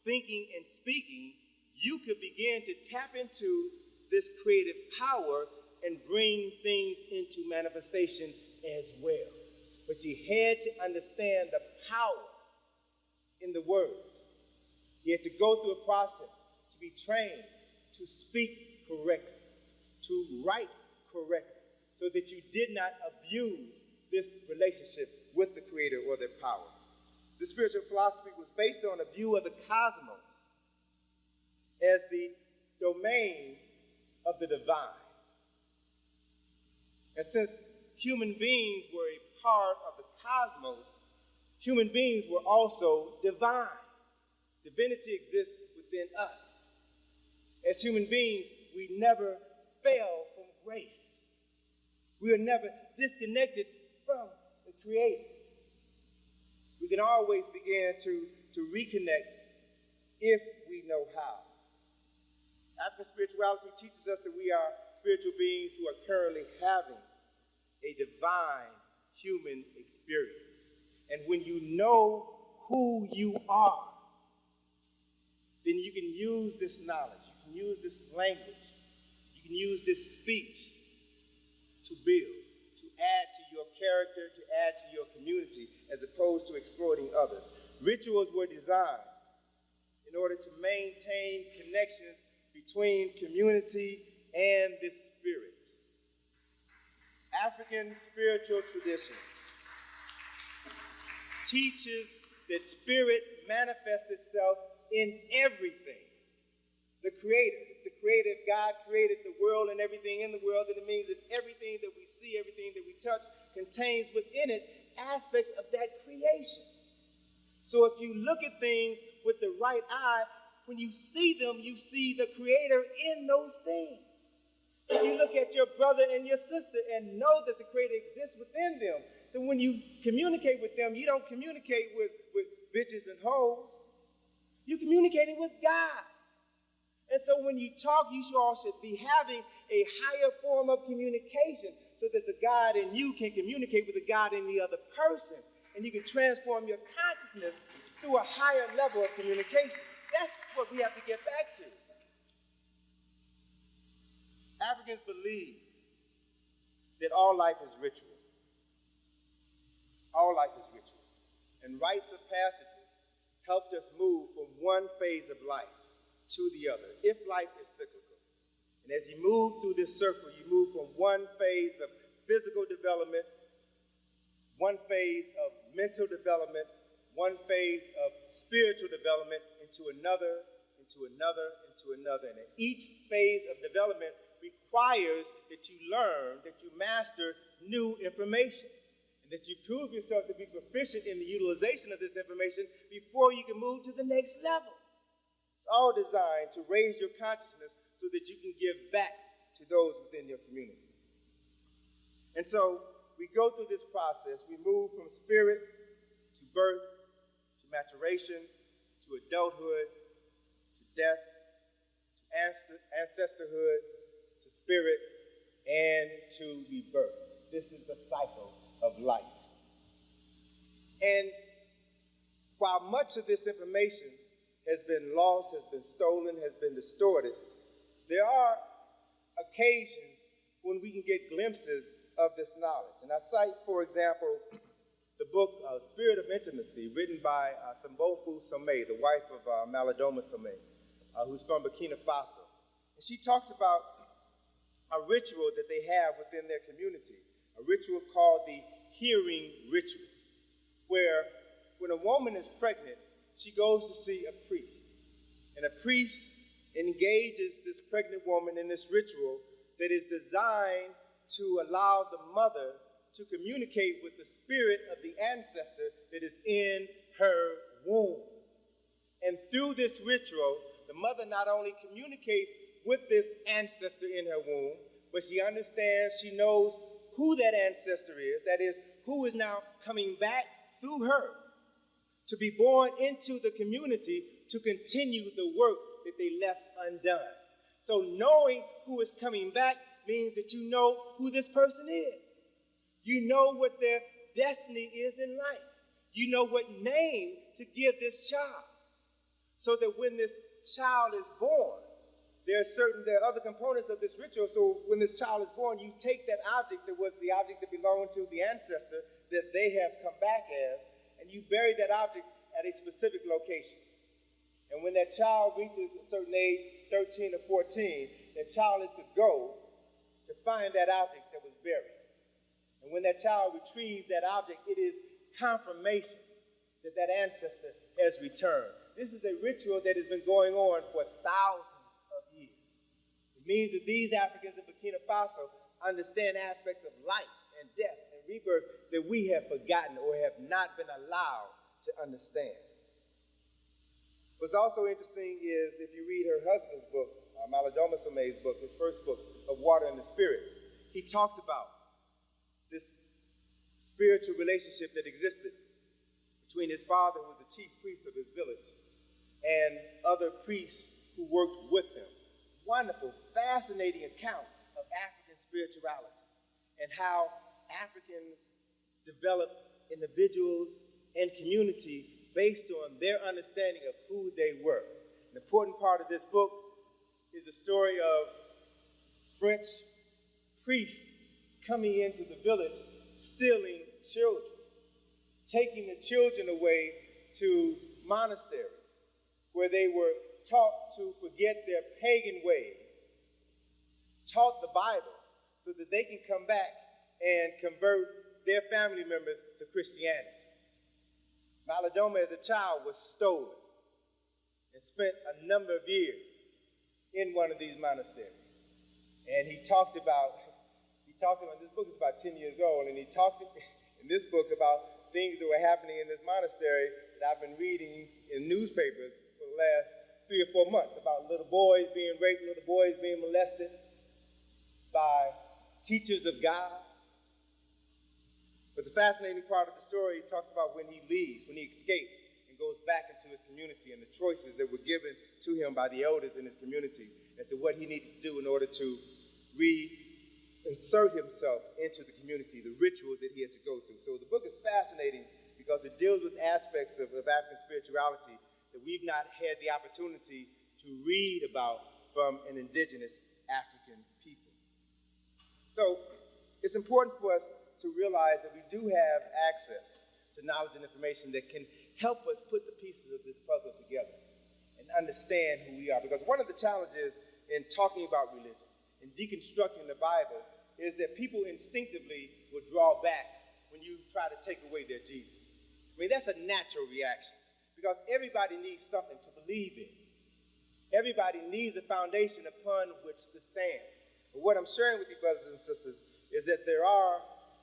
thinking, and speaking, you could begin to tap into this creative power and bring things into manifestation as well. But you had to understand the power in the words. You had to go through a process to be trained to speak correctly, to write correctly, so that you did not abuse this relationship with the Creator or their power. The spiritual philosophy was based on a view of the cosmos as the domain of the divine. And since human beings were a part of the cosmos, human beings were also divine. Divinity exists within us. As human beings, we never fell from grace. We are never disconnected from the Creator. We can always begin to reconnect if we know how. African spirituality teaches us that we are spiritual beings who are currently having a divine human experience. And when you know who you are, then you can use this knowledge, you can use this language, you can use this speech to build, to add to your character, to add to your community, as opposed to exploiting others. Rituals were designed in order to maintain connections between community and this spirit. African spiritual traditions teaches that spirit manifests itself in everything. The creative God created the world and everything in the world, and it means that everything that we see, everything that we touch, contains within it aspects of that creation. So if you look at things with the right eye, when you see them, you see the Creator in those things. If you look at your brother and your sister and know that the Creator exists within them, then when you communicate with them, you don't communicate with bitches and hoes. You're communicating with God. And so when you talk, you all should be having a higher form of communication so that the God in you can communicate with the God in the other person. And you can transform your consciousness through a higher level of communication. That's what we have to get back to. Africans believe that all life is ritual. All life is ritual. And rites of passages helped us move from one phase of life to the other, if life is cyclical. And as you move through this circle, you move from one phase of physical development, one phase of mental development, one phase of spiritual development into another, into another, into another. And each phase of development requires that you learn, that you master new information, and that you prove yourself to be proficient in the utilization of this information before you can move to the next level. It's all designed to raise your consciousness so that you can give back to those within your community. And so we go through this process. We move from spirit to birth, to maturation, to adulthood, to death, to ancestorhood, to spirit, and to rebirth. This is the cycle of life. And while much of this information has been lost, has been stolen, has been distorted, there are occasions when we can get glimpses of this knowledge. And I cite, for example, the book Spirit of Intimacy, written by Sambofu Somé, the wife of Malidoma Somé, who's from Burkina Faso. And she talks about a ritual that they have within their community, a ritual called the hearing ritual, where when a woman is pregnant, she goes to see a priest. And a priest engages this pregnant woman in this ritual that is designed to allow the mother to communicate with the spirit of the ancestor that is in her womb. And through this ritual, the mother not only communicates with this ancestor in her womb, but she understands, she knows who that ancestor is, that is, who is now coming back through her to be born into the community to continue the work that they left undone. So knowing who is coming back means that you know who this person is. You know what their destiny is in life. You know what name to give this child. So that when this child is born, there are other components of this ritual. So when this child is born, you take that object that was the object that belonged to the ancestor that they have come back as, and you bury that object at a specific location. And when that child reaches a certain age, 13 or 14, that child is to go to find that object that was buried. And when that child retrieves that object, it is confirmation that that ancestor has returned. This is a ritual that has been going on for thousands of years. It means that these Africans in Burkina Faso understand aspects of life and death and rebirth that we have forgotten or have not been allowed to understand. What's also interesting is if you read her husband's book, Malidoma Somé's book, his first book, Of Water and the Spirit, he talks about this spiritual relationship that existed between his father, who was the chief priest of his village, and other priests who worked with him. Wonderful, fascinating account of African spirituality and how Africans develop individuals and community based on their understanding of who they were. An important part of this book is the story of French priests coming into the village, stealing children, taking the children away to monasteries where they were taught to forget their pagan ways, taught the Bible so that they can come back and convert their family members to Christianity. Malidoma as a child was stolen and spent a number of years in one of these monasteries. And he talked about, this book is about 10 years old, and he talked in this book about things that were happening in this monastery that I've been reading in newspapers for the last 3 or 4 months, about little boys being raped, little boys being molested by teachers of God. But the fascinating part of the story, he talks about when he leaves, when he escapes and goes back into his community and the choices that were given to him by the elders in his community as to what he needed to do in order to reinsert himself into the community, the rituals that he had to go through. So the book is fascinating because it deals with aspects of African spirituality that we've not had the opportunity to read about from an indigenous African people. So it's important for us to realize that we do have access to knowledge and information that can help us put the pieces of this puzzle together and understand who we are. Because one of the challenges in talking about religion and deconstructing the Bible is that people instinctively will draw back when you try to take away their Jesus. I mean, that's a natural reaction because everybody needs something to believe in. Everybody needs a foundation upon which to stand. But what I'm sharing with you, brothers and sisters, is that there are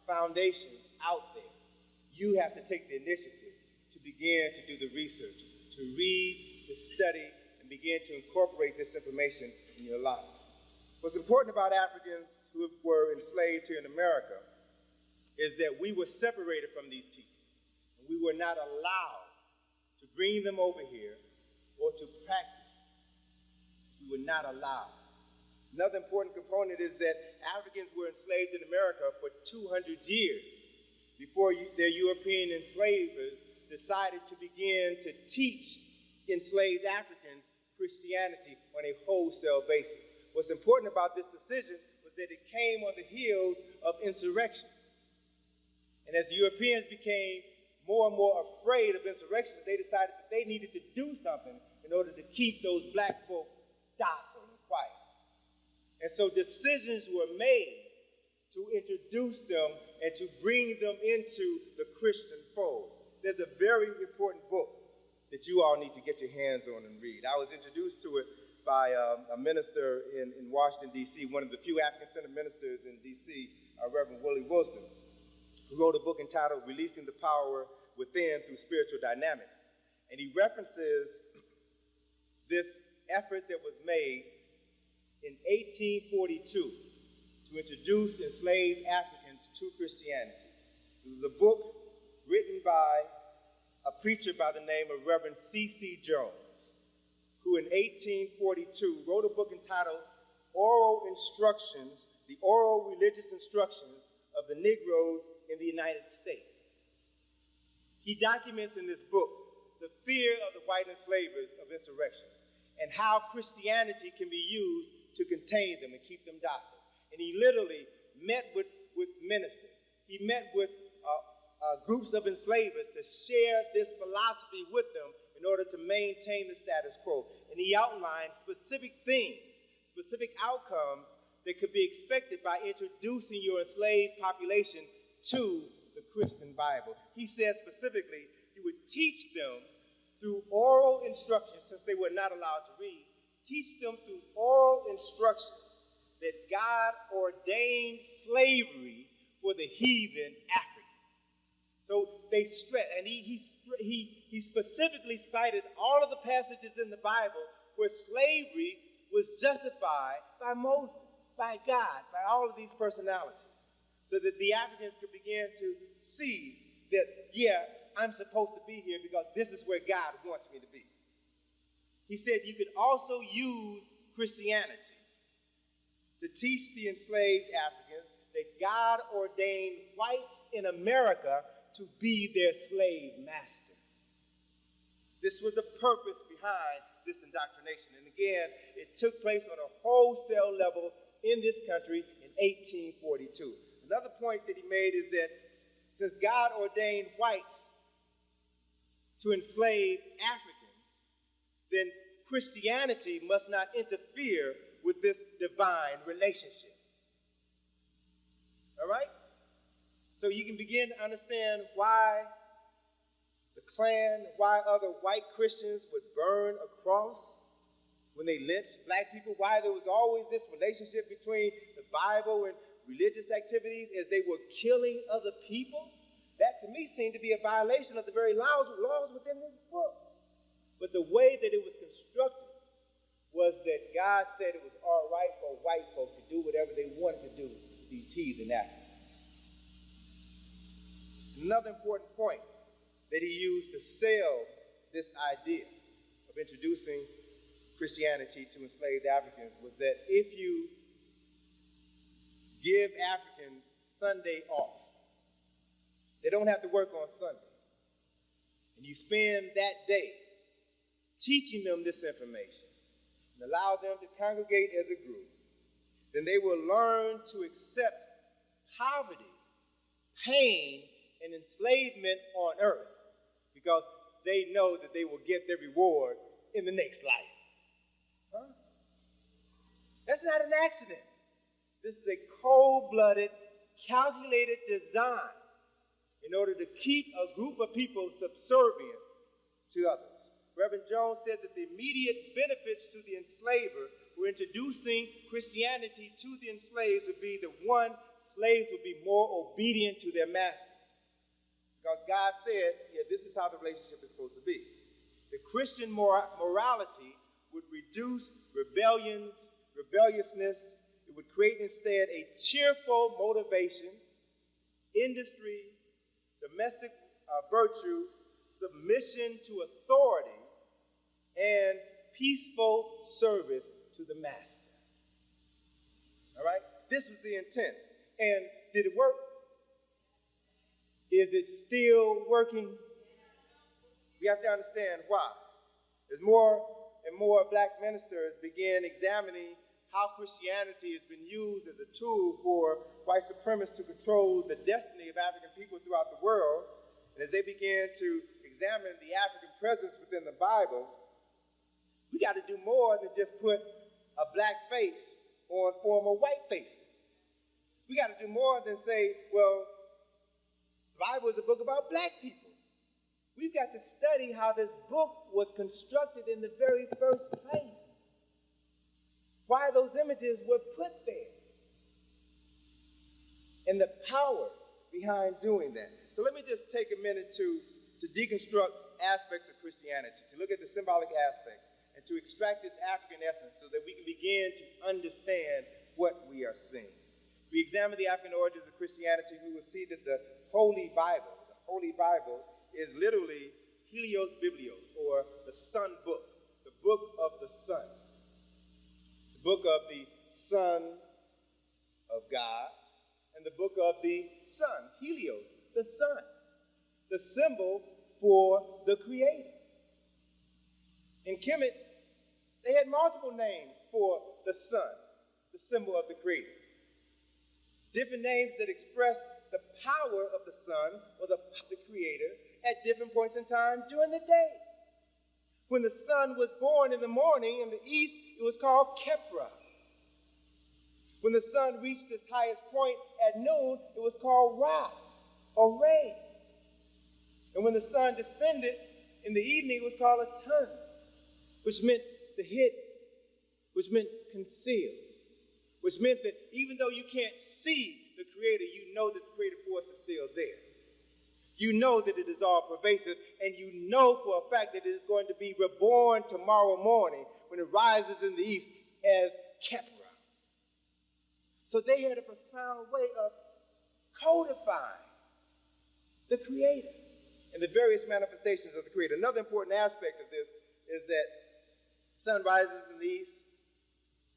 foundations out there. You have to take the initiative to begin to do the research, to read, to study, and begin to incorporate this information in your life. What's important about Africans who were enslaved here in America is that we were separated from these teachings. And we were not allowed to bring them over here or to practice. We were not allowed. Another important component is that Africans were enslaved in America for 200 years before their European enslavers decided to begin to teach enslaved Africans Christianity on a wholesale basis. What's important about this decision was that it came on the heels of insurrections. And as the Europeans became more and more afraid of insurrections, they decided that they needed to do something in order to keep those black folk docile and quiet. And so decisions were made to introduce them and to bring them into the Christian fold. There's a very important book that you all need to get your hands on and read. I was introduced to it by a minister in Washington, D.C., one of the few African-centered ministers in D.C., Reverend Willie Wilson, who wrote a book entitled Releasing the Power Within Through Spiritual Dynamics. And he references this effort that was made in 1842 to introduce enslaved Africans to Christianity. It was a book written by a preacher by the name of Reverend C.C. Jones, who in 1842 wrote a book entitled Oral Instructions, the Oral Religious Instructions of the Negroes in the United States. He documents in this book the fear of the white enslavers of insurrections and how Christianity can be used to contain them and keep them docile. And he literally met with ministers. He met with groups of enslavers to share this philosophy with them in order to maintain the status quo. And he outlined specific things, specific outcomes that could be expected by introducing your enslaved population to the Christian Bible. He said specifically, you would teach them through oral instructions, since they were not allowed to read, teach them through oral instructions that God ordained slavery for the heathen African. So they stressed, and he specifically cited all of the passages in the Bible where slavery was justified by Moses, by God, by all of these personalities, so that the Africans could begin to see that, yeah, I'm supposed to be here because this is where God wants me to be. He said you could also use Christianity to teach the enslaved Africans that God ordained whites in America to be their slave masters. This was the purpose behind this indoctrination. And again, it took place on a wholesale level in this country in 1842. Another point that he made is that since God ordained whites to enslave Africans, then Christianity must not interfere with this divine relationship. All right? So you can begin to understand why the Klan, why other white Christians would burn a cross when they lynched black people, why there was always this relationship between the Bible and religious activities as they were killing other people. That to me seemed to be a violation of the very laws within this book. But the way that it was constructed was that God said it was all right for white folk to do whatever they wanted to do with these heathen Africans. Another important point that he used to sell this idea of introducing Christianity to enslaved Africans was that if you give Africans Sunday off, they don't have to work on Sunday, and you spend that day teaching them this information and allow them to congregate as a group, then they will learn to accept poverty, pain, and enslavement on earth because they know that they will get their reward in the next life. Huh? That's not an accident. This is a cold-blooded, calculated design in order to keep a group of people subservient to others. Reverend Jones said that the immediate benefits to the enslaver were introducing Christianity to the enslaved would be the one, slaves would be more obedient to their masters. Because God said, yeah, this is how the relationship is supposed to be. The Christian morality would reduce rebelliousness. It would create instead a cheerful motivation, industry, domestic virtue, submission to authority, and peaceful service to the master. All right? This was the intent. And did it work? Is it still working? We have to understand why. As more and more black ministers begin examining how Christianity has been used as a tool for white supremacists to control the destiny of African people throughout the world, and as they began to examine the African presence within the Bible, we got to do more than just put a black face on former white faces. We got to do more than say, well, the Bible is a book about black people. We've got to study how this book was constructed in the very first place. Why those images were put there. And the power behind doing that. So let me just take a minute to deconstruct aspects of Christianity, to look at the symbolic aspects, and to extract this African essence so that we can begin to understand what we are seeing. If we examine the African origins of Christianity, we will see that the Holy Bible is literally Helios Biblios, or the Sun Book, the book of the sun. The book of the Son of God, and the book of the Sun, Helios, the sun, the symbol for the Creator. In Kemet, they had multiple names for the sun, the symbol of the Creator. Different names that express the power of the sun or the Creator at different points in time during the day. When the sun was born in the morning in the east, it was called Kepra. When the sun reached its highest point at noon, it was called Ra, or Re. And when the sun descended in the evening, it was called a Tun, which meant the hidden, which meant concealed, which meant that even though you can't see the Creator, you know that the creative force is still there. You know that it is all pervasive, and you know for a fact that it is going to be reborn tomorrow morning when it rises in the east as Kepra. So they had a profound way of codifying the Creator and the various manifestations of the Creator. Another important aspect of this is that sun rises in the east,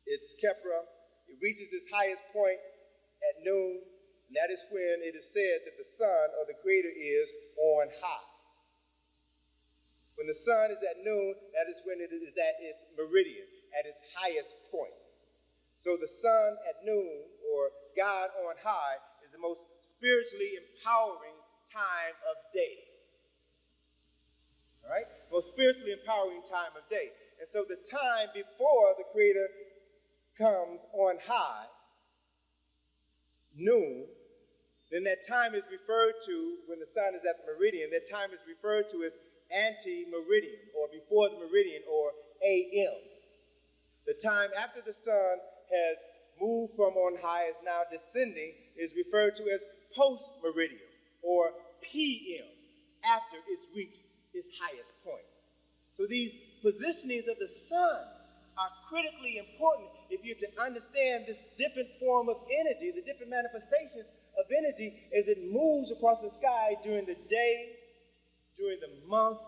it's Kepra, it reaches its highest point at noon, and that is when it is said that the sun or the Creator is on high. When the sun is at noon, that is when it is at its meridian, at its highest point. So the sun at noon, or God on high, is the most spiritually empowering time of day. All right? Most spiritually empowering time of day. And so the time before the Creator comes on high, noon, then that time is referred to, when the sun is at the meridian, that time is referred to as ante-meridian, or before the meridian, or AM. The time after the sun has moved from on high, is now descending, is referred to as post-meridian, or PM, after it's reached its highest point. So these positionings of the sun are critically important if you're to understand this different form of energy, the different manifestations of energy as it moves across the sky during the day, during the month,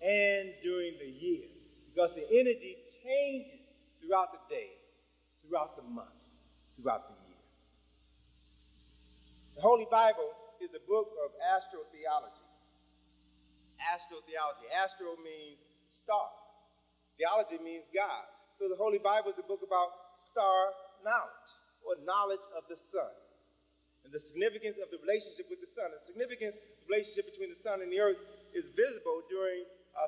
and during the year. Because the energy changes throughout the day, throughout the month, throughout the year. The Holy Bible is a book of astrotheology. Astrotheology. Astro means star. Theology means God. So the Holy Bible is a book about star knowledge, or knowledge of the sun, and the significance of the relationship with the sun. The significance of the relationship between the sun and the earth is visible during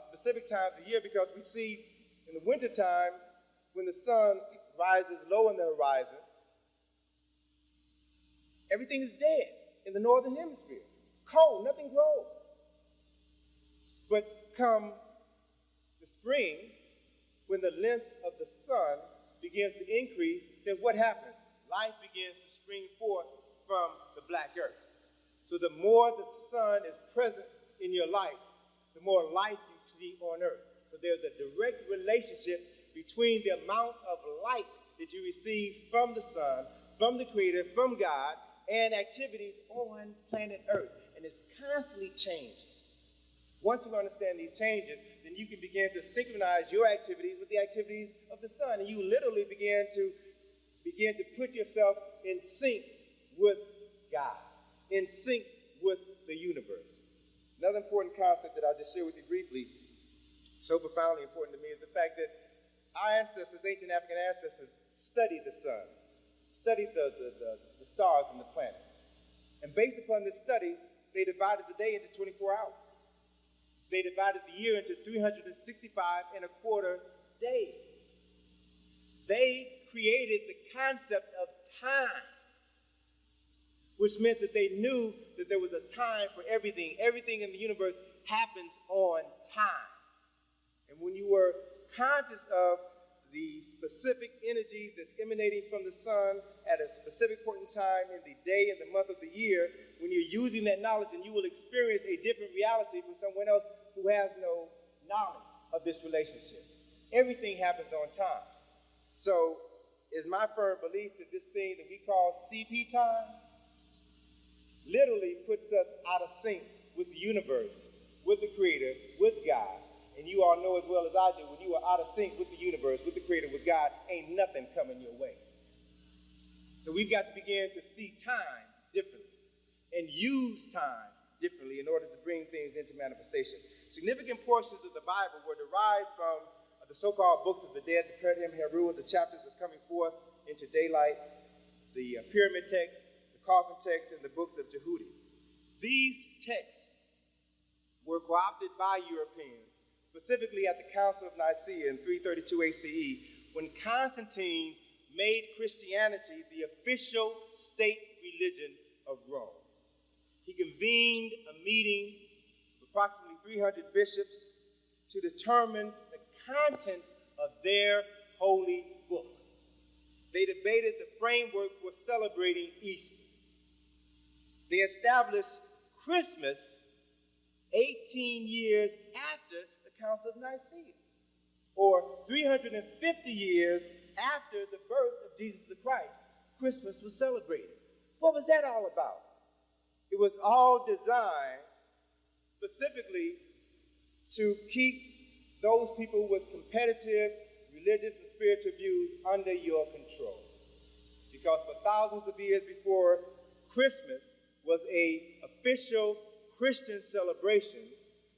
specific times of year, because we see in the wintertime, when the sun rises low in the horizon, everything is dead in the northern hemisphere. Cold, nothing grows. But come the spring, when the length of the sun begins to increase, then what happens? Life begins to spring forth from the black earth. So the more the sun is present in your life, the more life you see on earth. So there's a direct relationship between the amount of light that you receive from the sun, from the Creator, from God, and activities on planet Earth. And it's constantly changing. Once you understand these changes, then you can begin to synchronize your activities with the activities of the sun. And you literally begin to put yourself in sync with God, in sync with the universe. Another important concept that I'll just share with you briefly, so profoundly important to me, is the fact that our ancestors, ancient African ancestors, studied the sun, studied the stars and the planets. And based upon this study, they divided the day into 24 hours. They divided the year into 365 and a quarter days. They created the concept of time, which meant that they knew that there was a time for everything. Everything in the universe happens on time. And when you were conscious of the specific energy that's emanating from the sun at a specific point in time in the day and the month of the year, when you're using that knowledge, then you will experience a different reality from someone else who has no knowledge of this relationship. Everything happens on time. So it's my firm belief that this thing that we call CP time literally puts us out of sync with the universe, with the Creator, with God. And you all know as well as I do, when you are out of sync with the universe, with the Creator, with God, ain't nothing coming your way. So we've got to begin to see time differently and use time differently in order to bring things into manifestation. Significant portions of the Bible were derived from the so-called books of the dead, the Peret Heru, the chapters of coming forth into daylight, the pyramid text, the coffin text, and the books of Jehudi. These texts were co-opted by Europeans, specifically at the Council of Nicaea in 332 ACE, when Constantine made Christianity the official state religion of Rome. He convened a meeting of approximately 300 bishops to determine the contents of their holy book. They debated the framework for celebrating Easter. They established Christmas 18 years after the Council of Nicaea, or 350 years after the birth of Jesus the Christ. Christmas was celebrated. What was that all about? It was all designed specifically to keep those people with competitive religious and spiritual views under your control. Because for thousands of years before Christmas was an official Christian celebration,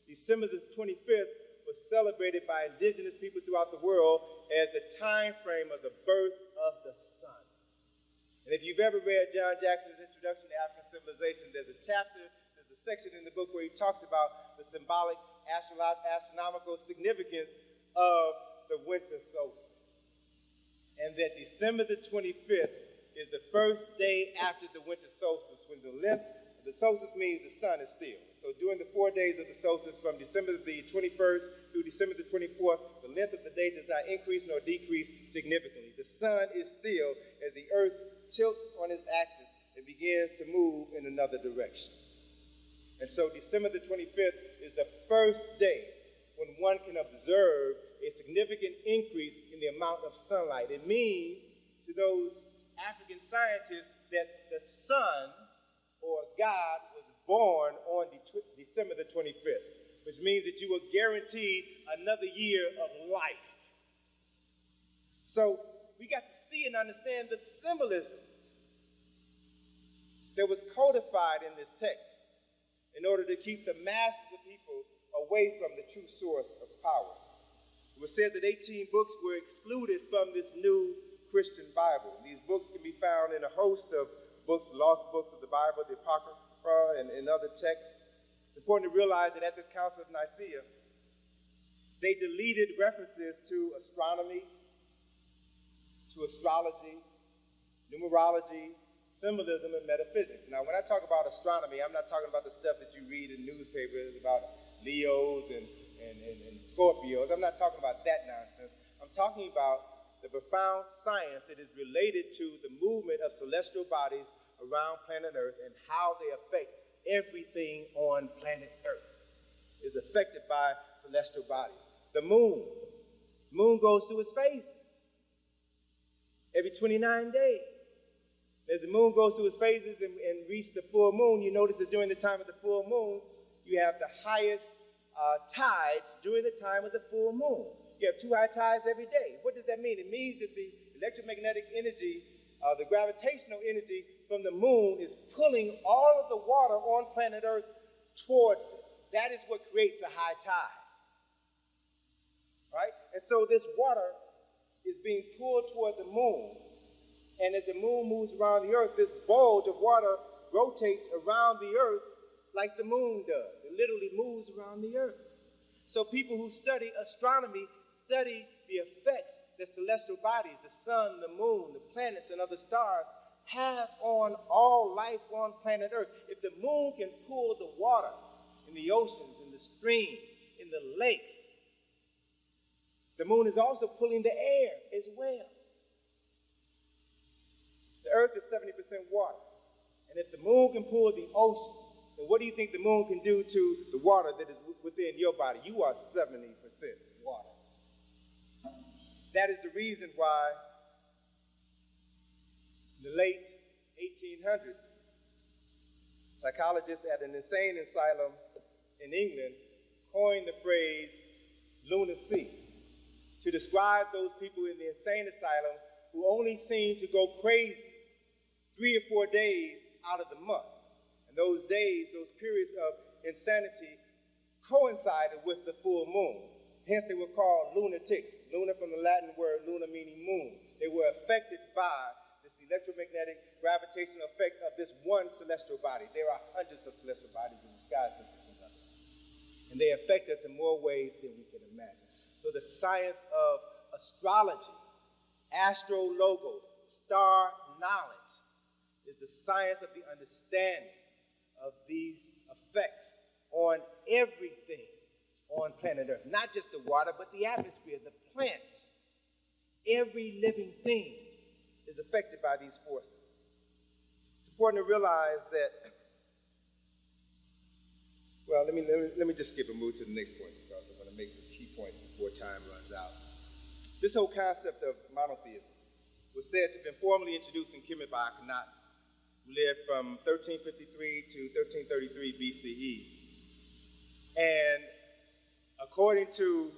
December the 25th was celebrated by indigenous people throughout the world as the time frame of the birth of the sun. And if you've ever read John Jackson's Introduction to African Civilization, there's a section in the book where he talks about the symbolic astronomical significance of the winter solstice. And that December the 25th is the first day after the winter solstice, when the length of the solstice means the sun is still. So during the 4 days of the solstice, from December the 21st through December the 24th, the length of the day does not increase nor decrease significantly. The sun is still as the earth tilts on its axis and begins to move in another direction. And so December the 25th is the first day when one can observe a significant increase in the amount of sunlight. It means to those African scientists that the sun, or God, was born on December the 25th, which means that you were guaranteed another year of life. So we got to see and understand the symbolism that was codified in this text in order to keep the masses of people away from the true source of power. It was said that 18 books were excluded from this new Christian Bible. These books can be found in a host of books, lost books of the Bible, the Apocrypha, and other texts. It's important to realize that at this Council of Nicaea, they deleted references to astronomy, to astrology, numerology, symbolism, and metaphysics. Now, when I talk about astronomy, I'm not talking about the stuff that you read in newspapers about Leos and Scorpios. I'm not talking about that nonsense. I'm talking about the profound science that is related to the movement of celestial bodies around planet Earth and how they affect everything on planet Earth is affected by celestial bodies. The moon goes through its phases every 29 days. As the moon goes through its phases and reaches the full moon, you notice that during the time of the full moon, you have the highest tides during the time of the full moon. You have 2 high tides every day. What does that mean? It means that the electromagnetic energy, the gravitational energy from the moon is pulling all of the water on planet Earth towards it. that is what creates a high tide. Right? And so this water is being pulled toward the moon. And as the moon moves around the earth, this bulge of water rotates around the earth like the moon does. It literally moves around the earth. So people who study astronomy study the effects that celestial bodies, the sun, the moon, the planets, and other stars have on all life on planet Earth. If the moon can pull the water in the oceans, in the streams, in the lakes, the moon is also pulling the air as well. The Earth is 70% water. And if the moon can pull the ocean, then what do you think the moon can do to the water that is within your body? You are 70% water. That is the reason why in the late 1800s, psychologists at an insane asylum in England coined the phrase lunacy to describe those people in the insane asylum who only seem to go crazy 3 or 4 days out of the month. And those days, those periods of insanity coincided with the full moon. Hence they were called lunatics. Luna from the Latin word luna meaning moon. They were affected by this electromagnetic gravitational effect of this one celestial body. There are hundreds of celestial bodies in the sky, sisters and brothers. And they affect us in more ways than we can imagine. So the science of astrology, astrologos, star knowledge, is the science of the understanding of these effects on everything on planet Earth. Not just the water, but the atmosphere, the plants. Every living thing is affected by these forces. It's important to realize that, well, let me just skip and move to the next point because I'm going to make some key points before time runs out. This whole concept of monotheism was said to have been formally introduced in Kemet by Akhenaten, who lived from 1353 to 1333 BCE. And according to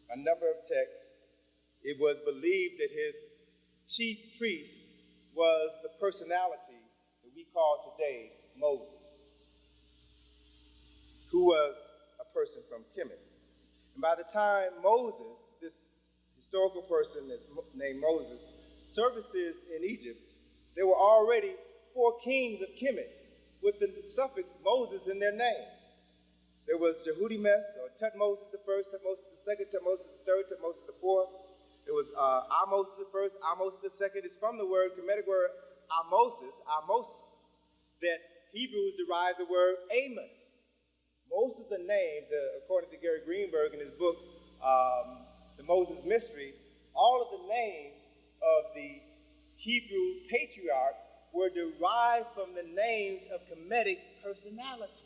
a number of texts, it was believed that his chief priest was the personality that we call today Moses, who was a person from Kemet. And by the time Moses, this historical person named Moses, surfaces in Egypt, there were already 4 kings of Kemet with the suffix Moses in their name. There was Jehudi-Mes, or Tutmosis the first, Tutmosis the second, Tutmosis the third, Tutmosis the fourth. There was Ahmose the first, Ahmose the second. It's from the word, Kemetic word Ahmoses, that Hebrews derived the word Amos. Most of the names, according to Gary Greenberg in his book, The Moses Mystery, all of the names of the Hebrew patriarchs were derived from the names of Kemetic personalities.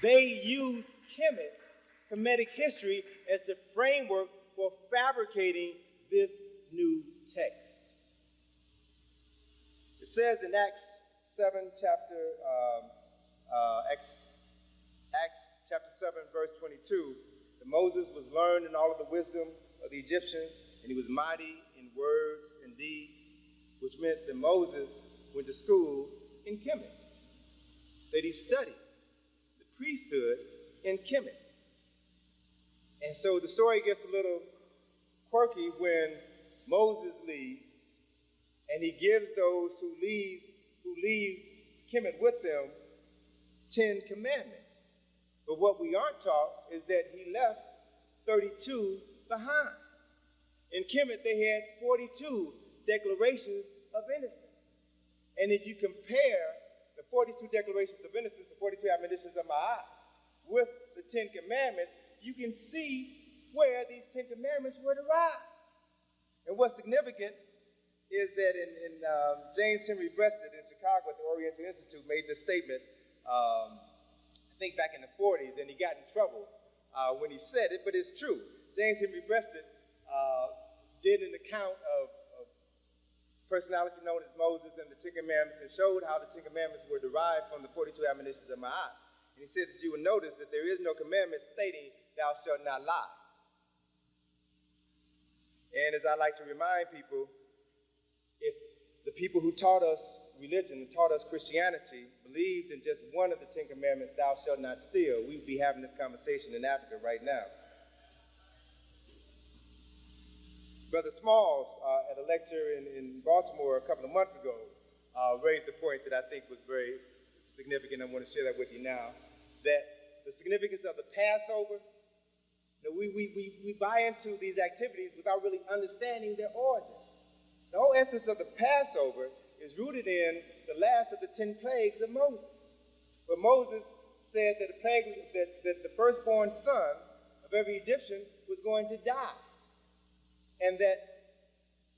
They used Kemetic history as the framework for fabricating this new text. It says in Acts 7, Acts chapter 7, verse 22, that Moses was learned in all of the wisdom of the Egyptians, and he was mighty in words and deeds, which meant that Moses went to school in Kemet, that he studied the priesthood in Kemet. And so the story gets a little quirky when Moses leaves, and he gives those who leave Kemet with them 10 commandments. But what we aren't taught is that he left 32 behind. In Kemet, they had 42 declarations of innocence. And if you compare the 42 declarations of innocence, the 42 admonitions of Ma'at, with the 10 commandments, you can see where these 10 commandments were derived. And what's significant is that in James Henry Breasted in Chicago at the Oriental Institute made this statement, I think back in the 40s, and he got in trouble when he said it, but it's true. James Henry Breasted did an account of personality known as Moses and the 10 Commandments, and showed how the 10 Commandments were derived from the 42 admonitions of Ma'at. And he said that you will notice that there is no commandment stating, thou shalt not lie. And as I like to remind people, if the people who taught us religion and taught us Christianity believed in just one of the 10 Commandments, thou shalt not steal, we'd be having this conversation in Africa right now. Brother Smalls, at a lecture in Baltimore a couple of months ago, raised a point that I think was very significant. I want to share that with you now, that the significance of the Passover, that we buy into these activities without really understanding their origin. The whole essence of the Passover is rooted in the last of the 10 plagues of Moses, where Moses said that the firstborn son of every Egyptian was going to die, and that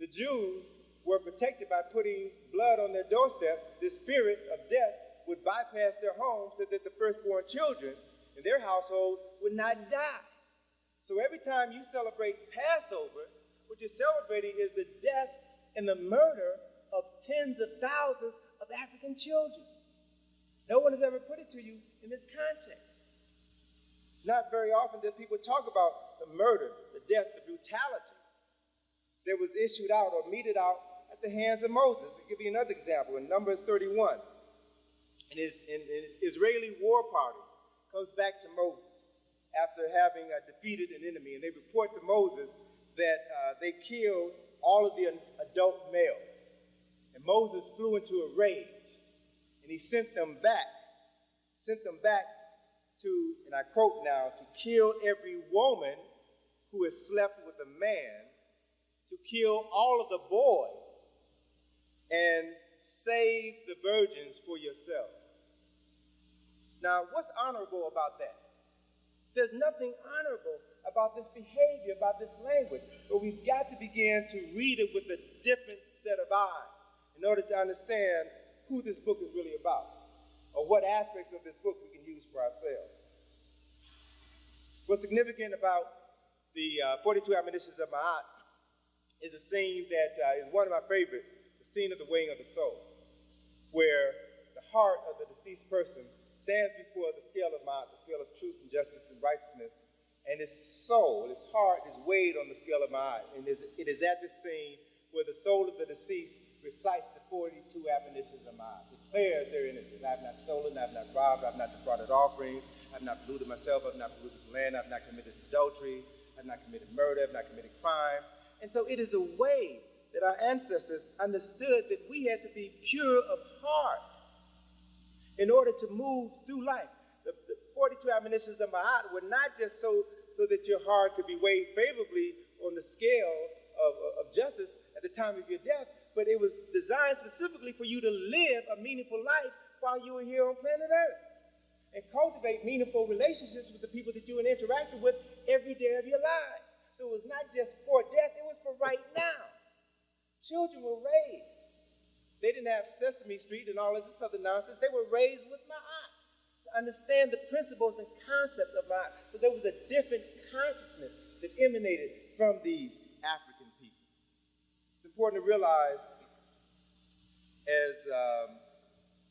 the Jews were protected by putting blood on their doorstep. The spirit of death would bypass their home so that the firstborn children in their household would not die. So every time you celebrate Passover, what you're celebrating is the death and the murder of tens of thousands of African children. No one has ever put it to you in this context. It's not very often that people talk about the murder, the death, the brutality that was issued out or meted out at the hands of Moses. I'll give you another example. In Numbers 31, an Israeli war party comes back to Moses after having defeated an enemy, and they report to Moses that they killed all of the adult males. And Moses flew into a rage, and he sent them back to, and I quote now, to kill every woman who has slept with a man, to kill all of the boys, and save the virgins for yourselves. Now, what's honorable about that? There's nothing honorable about this behavior, about this language, but we've got to begin to read it with a different set of eyes in order to understand who this book is really about, or what aspects of this book we can use for ourselves. What's significant about the 42 admonitions of Ma'at is a scene that is one of my favorites, the scene of the weighing of the soul, where the heart of the deceased person stands before the scale of Ma'at, the scale of truth and justice and righteousness, and his soul, his heart is weighed on the scale of Ma'at. And it is at this scene where the soul of the deceased recites the 42 admonitions of Ma'at, declares their innocence. I have not stolen, I have not robbed, I have not defrauded offerings, I have not polluted myself, I have not polluted the land, I have not committed adultery, I have not committed murder, I have not committed crimes. And so it is a way that our ancestors understood that we had to be pure of heart in order to move through life. The 42 admonitions of Ma'at were not just so that your heart could be weighed favorably on the scale of justice at the time of your death, but it was designed specifically for you to live a meaningful life while you were here on planet Earth and cultivate meaningful relationships with the people that you interacted with every day of your lives. So it was not just for death, it was for right now. Children were raised. They didn't have Sesame Street and all of this other nonsense. They were raised with Ma'at to understand the principles and concepts of Ma'at. So there was a different consciousness that emanated from these African people. It's important to realize, as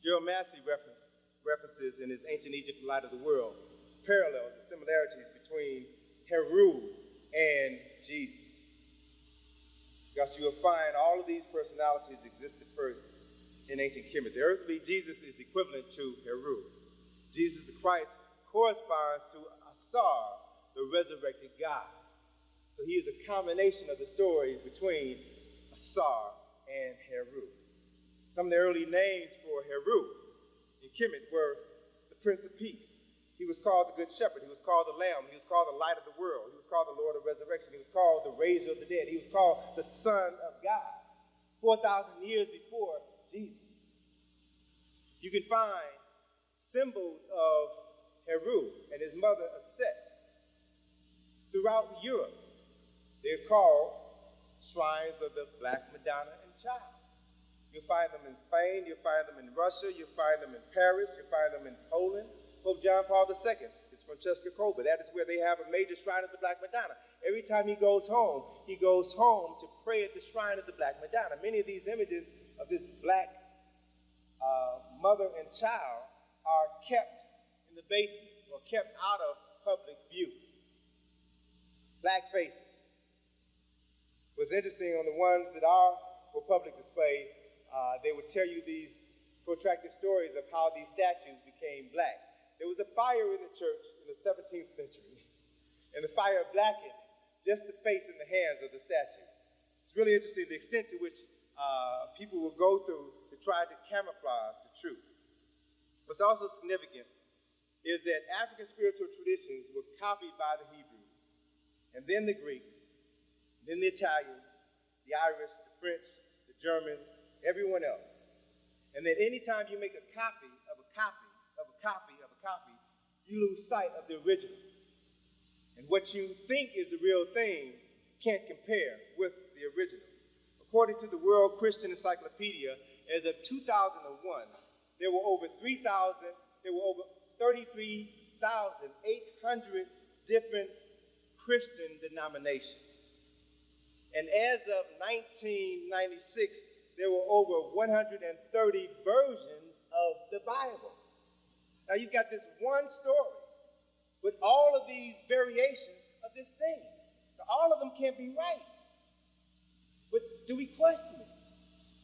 Gerald Massey references in his Ancient Egypt, the Light of the World, parallels and similarities between Heru and Jesus. Because you will find all of these personalities existed first in ancient Kemet. The earthly Jesus is equivalent to Heru. Jesus the Christ corresponds to Asar, the resurrected God. So he is a combination of the story between Asar and Heru. Some of the early names for Heru in Kemet were the Prince of Peace. He was called the Good Shepherd. He was called the Lamb. He was called the Light of the World. He was called the Lord of Resurrection. He was called the Raiser of the Dead. He was called the Son of God, 4,000 years before Jesus. You can find symbols of Heru and his mother Aset throughout Europe. They're called shrines of the Black Madonna and Child. You'll find them in Spain. You'll find them in Russia. You'll find them in Paris. You'll find them in Poland. Pope John Paul II is from Czeskokowa. That is where they have a major shrine of the Black Madonna. Every time he goes home to pray at the shrine of the Black Madonna. Many of these images of this black mother and child are kept in the basements or kept out of public view. Black faces. What's interesting on the ones that are for public display, they would tell you these protracted stories of how these statues became black. There was a fire in the church in the 17th century, and the fire blackened just the face and the hands of the statue. It's really interesting the extent to which people will go through to try to camouflage the truth. What's also significant is that African spiritual traditions were copied by the Hebrews, and then the Greeks, then the Italians, the Irish, the French, the German, everyone else. And that anytime you make a copy of a copy of a copy of a copy, you lose sight of the original. And what you think is the real thing can't compare with the original. According to the World Christian Encyclopedia, as of 2001, there were over 33,800 different Christian denominations. And as of 1996, there were over 130 versions of the Bible. Now you've got this one story with all of these variations of this thing. Now, all of them can't be right. But do we question it?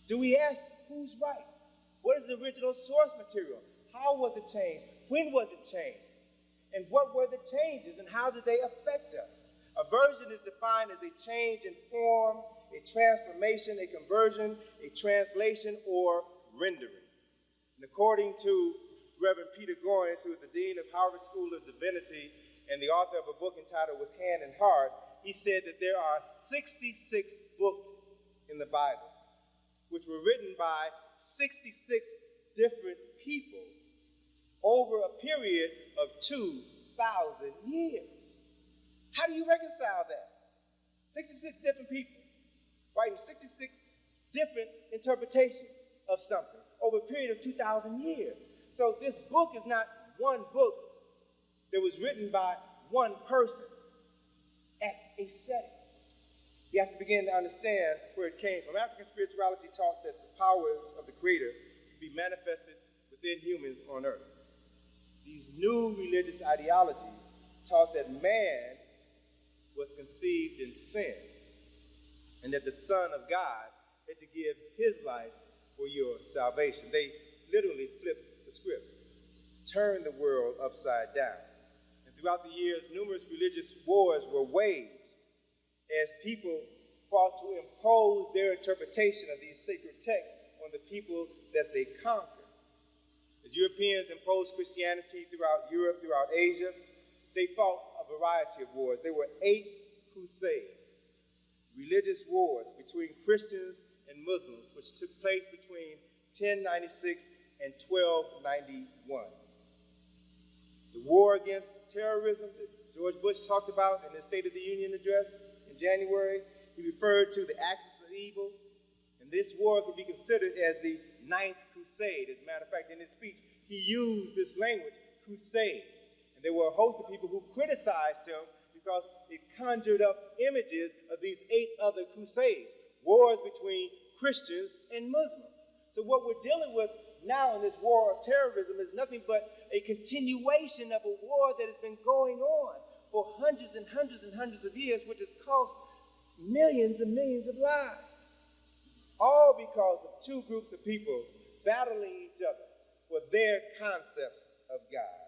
Do we ask who's right? What is the original source material? How was it changed? When was it changed? And what were the changes and how did they affect us? A version is defined as a change in form, a transformation, a conversion, a translation, or rendering. And according to Reverend Peter Goins, who is the Dean of Harvard School of Divinity and the author of a book entitled With Hand and Heart, he said that there are 66 books in the Bible, which were written by 66 different people over a period of 2,000 years. How do you reconcile that? 66 different people writing 66 different interpretations of something over a period of 2,000 years. So this book is not one book that was written by one person at a setting. You have to begin to understand where it came from. African spirituality taught that the powers of the Creator could be manifested within humans on earth. These new religious ideologies taught that man was conceived in sin and that the Son of God had to give his life for your salvation. They literally flipped the script, turned the world upside down. And throughout the years, numerous religious wars were waged as people fought to impose their interpretation of these sacred texts on the people that they conquered. As Europeans imposed Christianity throughout Europe, throughout Asia, they fought a variety of wars. There were 8 crusades, religious wars between Christians and Muslims, which took place between 1096 and 1291. The war against terrorism that George Bush talked about in his State of the Union address in January, he referred to the axis of evil, and this war could be considered as the 9th crusade. As a matter of fact, in his speech, he used this language, crusade. And there were a host of people who criticized him because it conjured up images of these 8 other crusades, wars between Christians and Muslims. So what we're dealing with now in this war of terrorism is nothing but a continuation of a war that has been going on for hundreds and hundreds and hundreds of years, which has cost millions and millions of lives. All because of 2 groups of people battling each other for their concepts of God.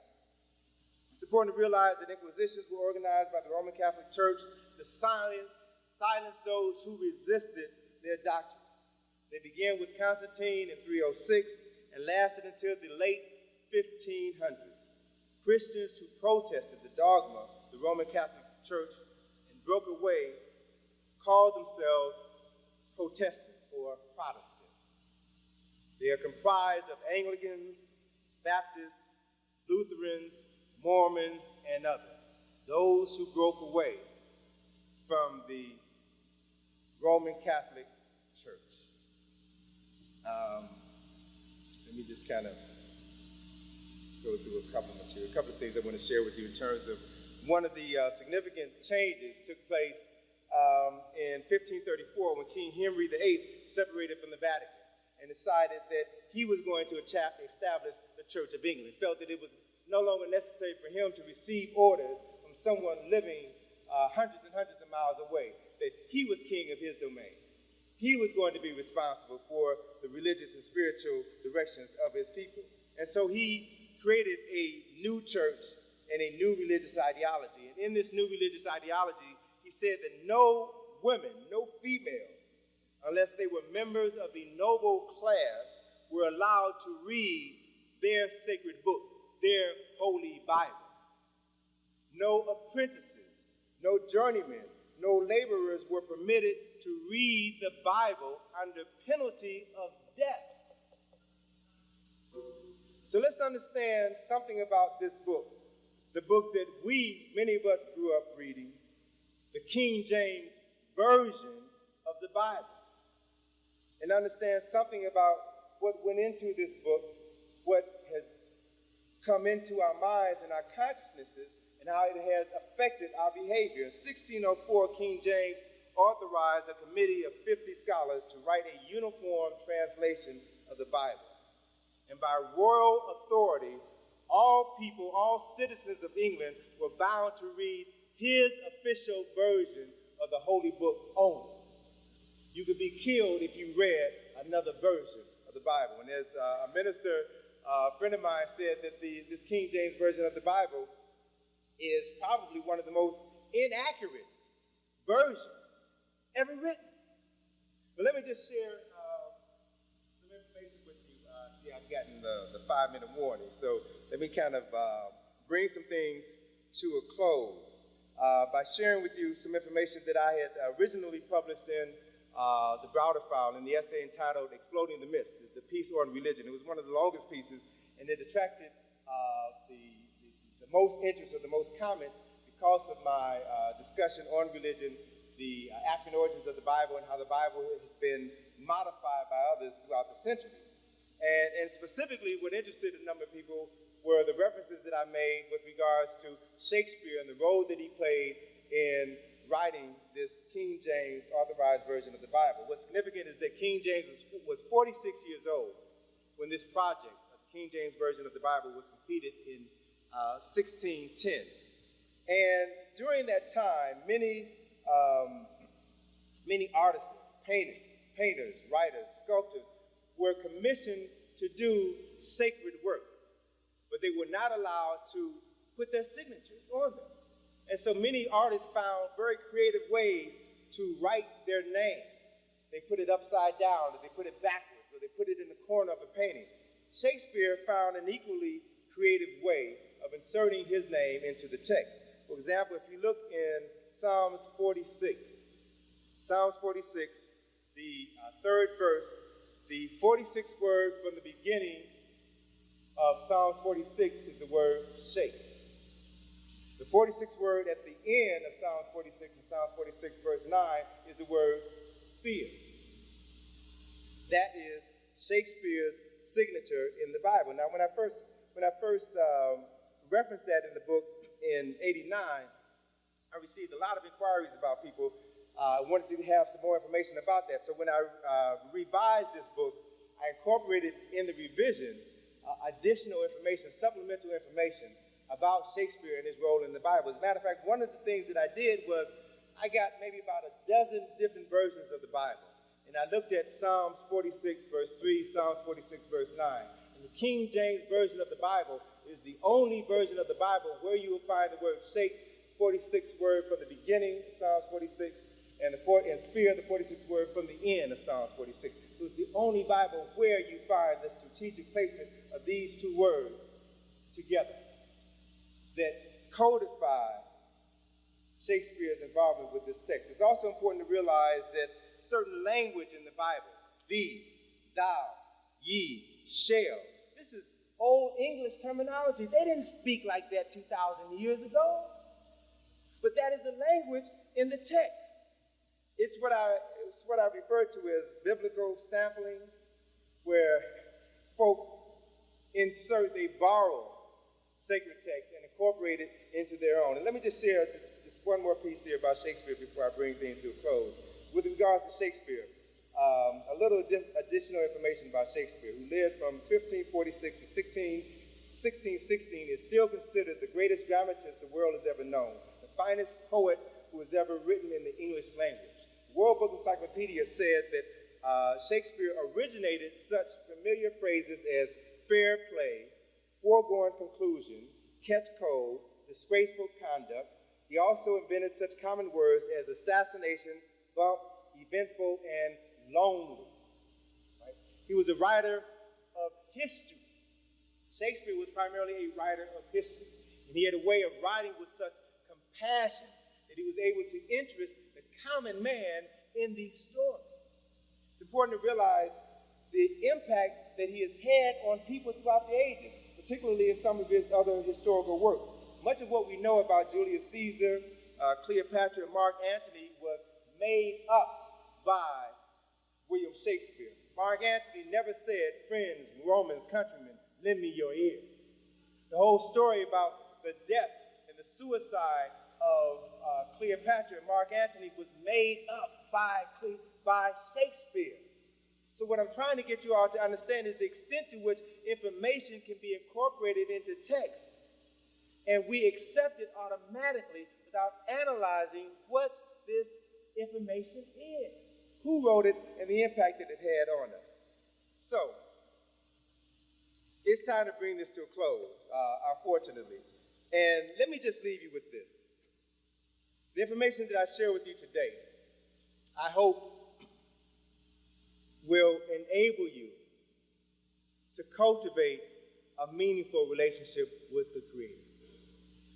It's important to realize that inquisitions were organized by the Roman Catholic Church to silence those who resisted their doctrines. They began with Constantine in 306 and lasted until the late 1500s. Christians who protested the dogma of the Roman Catholic Church and broke away called themselves Protestants or Protestants. They are comprised of Anglicans, Baptists, Lutherans, Mormons, and others. Those who broke away from the Roman Catholic Church. Let me just kind of go through a couple of things I want to share with you in terms of one of the significant changes took place in 1534 when King Henry VIII separated from the Vatican and decided that he was going to establish the Church of England. Felt that it was no longer necessary for him to receive orders from someone living hundreds and hundreds of miles away, that he was king of his domain. he was going to be responsible for the religious and spiritual directions of his people. And so he created a new church and a new religious ideology. And in this new religious ideology, he said that no women, no females, unless they were members of the noble class, were allowed to read their sacred book, their holy Bible. No apprentices, no journeymen, no laborers were permitted to read the Bible under penalty of death. So let's understand something about this book, the book that many of us grew up reading, the King James Version of the Bible, and understand something about what went into this book, what has come into our minds and our consciousnesses, and how it has affected our behavior. In 1604, King James authorized a committee of 50 scholars to write a uniform translation of the Bible. And by royal authority, all people, all citizens of England were bound to read his official version of the holy book only. You could be killed if you read another version of the Bible. And as a minister, a friend of mine said that this King James Version of the Bible is probably one of the most inaccurate versions ever written. But let me just share some information with you. I've gotten the 5-minute warning, so let me kind of bring some things to a close by sharing with you some information that I had originally published in the Browder file in the essay entitled Exploding the Myths, the piece on religion. It was one of the longest pieces, and it attracted the most interest or the most comments because of my discussion on religion, the African origins of the Bible, and how the Bible has been modified by others throughout the centuries. And specifically, what interested a number of people were the references that I made with regards to Shakespeare and the role that he played in writing this King James authorized version of the Bible. What's significant is that King James was 46 years old when this project of the King James version of the Bible was completed in 1610. And during that time, many artisans, painters, writers, sculptors were commissioned to do sacred work, but they were not allowed to put their signatures on them. And so many artists found very creative ways to write their name. They put it upside down, or they put it backwards, or they put it in the corner of a painting. Shakespeare found an equally creative way of inserting his name into the text. For example, if you look in Psalms 46, the third verse, the 46th word from the beginning of Psalms 46 is the word shake. The 46th word at the end of Psalms 46 and Psalms 46 verse 9 is the word spear. That is Shakespeare's signature in the Bible. Now, when I first referenced that in the book in '89, I received a lot of inquiries about people wanted to have some more information about that. So when I revised this book, I incorporated in the revision additional information, supplemental information about Shakespeare and his role in the Bible. As a matter of fact, one of the things that I did was I got maybe about a dozen different versions of the Bible. And I looked at Psalms 46 verse 3, Psalms 46 verse 9. And the King James Version of the Bible is the only version of the Bible where you will find the word shake, 46th word from the beginning of Psalms 46, and spear, the 46th word from the end of Psalms 46. So it's the only Bible where you find the strategic placement of these two words together that codify Shakespeare's involvement with this text. It's also important to realize that certain language in the Bible, thee, thou, ye, shall, this is Old English terminology. They didn't speak like that 2,000 years ago. But that is a language in the text. It's what I refer to as biblical sampling, where folk they borrow sacred text and incorporate it into their own. And let me just share just one more piece here about Shakespeare before I bring things to a close. With regards to Shakespeare, a little additional information about Shakespeare, who lived from 1546 to 1616, is still considered the greatest dramatist the world has ever known, the finest poet who has ever written in the English language. World Book Encyclopedia said that Shakespeare originated such familiar phrases as fair play, foregone conclusion, catch cold, disgraceful conduct. He also invented such common words as assassination, bump, eventful, and lonely. Right? He was a writer of history. Shakespeare was primarily a writer of history. And he had a way of writing with such compassion that he was able to interest the common man in these stories. It's important to realize the impact that he has had on people throughout the ages, particularly in some of his other historical works. Much of what we know about Julius Caesar, Cleopatra, and Mark Antony was made up by William Shakespeare. Mark Antony never said, friends, Romans, countrymen, lend me your ears. The whole story about the death and the suicide of Cleopatra and Mark Antony was made up by Shakespeare. So what I'm trying to get you all to understand is the extent to which information can be incorporated into text, and we accept it automatically without analyzing what this information is, who wrote it, and the impact that it had on us. So, it's time to bring this to a close, unfortunately. And let me just leave you with this. The information that I share with you today, I hope will enable you to cultivate a meaningful relationship with the Creator.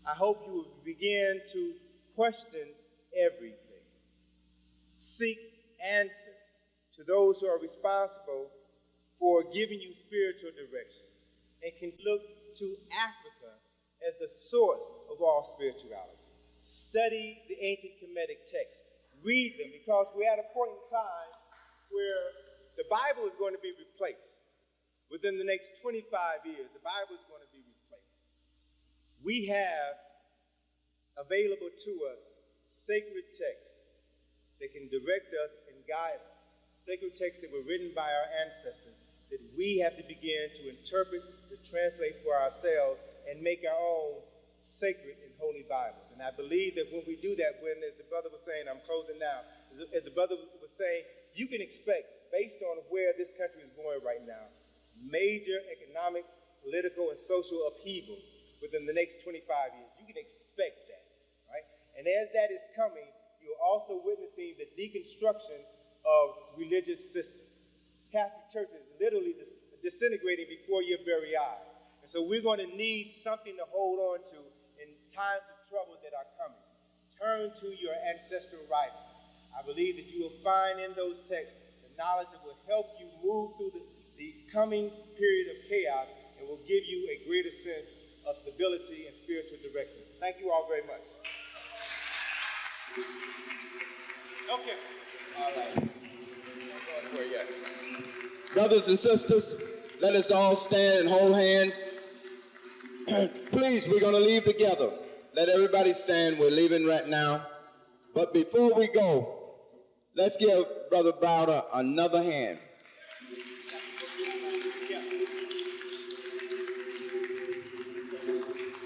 I hope you will begin to question everything, seek answers to those who are responsible for giving you spiritual direction, and can look to Africa as the source of all spirituality. Study the ancient Kemetic texts. Read them, because we're at a point in time where the Bible is going to be replaced. Within the next 25 years, the Bible is going to be replaced. We have available to us sacred texts that can direct us and guide us. Sacred texts that were written by our ancestors that we have to begin to interpret, to translate for ourselves, and make our own sacred and holy Bibles. And I believe that when we do that, when, as the brother was saying, I'm closing now, as the brother was saying, you can expect, based on where this country is going right now, major economic, political, and social upheaval within the next 25 years. You can expect that, right? And as that is coming, you're also witnessing the deconstruction of religious systems. Catholic Church is literally disintegrating before your very eyes. And so we're going to need something to hold on to in times of trouble that are coming. Turn to your ancestral writings. I believe that you will find in those texts the knowledge that will help you move through the coming period of chaos and will give you a greater sense of stability and spiritual direction. Thank you all very much. Okay. All right. Where you at? Brothers and sisters, let us all stand and hold hands. Please, we're going to leave together. Let everybody stand. We're leaving right now. But before we go, let's give Brother Browder another hand.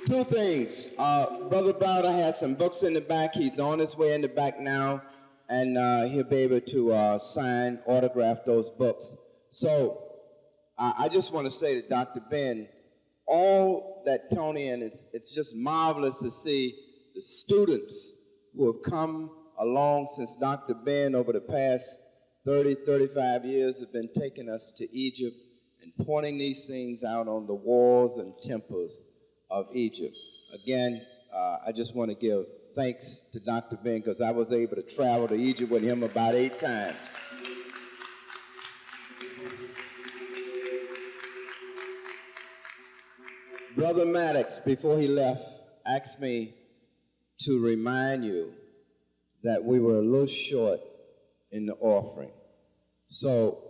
Two things. Brother Browder has some books in the back. He's on his way in the back now, and he'll be able to sign, autograph those books. So I just want to say to Dr. Ben, all that Tony, and it's just marvelous to see the students who have come along since Dr. Ben over the past 30, 35 years have been taking us to Egypt and pointing these things out on the walls and temples of Egypt. Again, I just want to give thanks to Dr. Ben because I was able to travel to Egypt with him about 8 times. Brother Maddox, before he left, asked me to remind you that we were a little short in the offering. So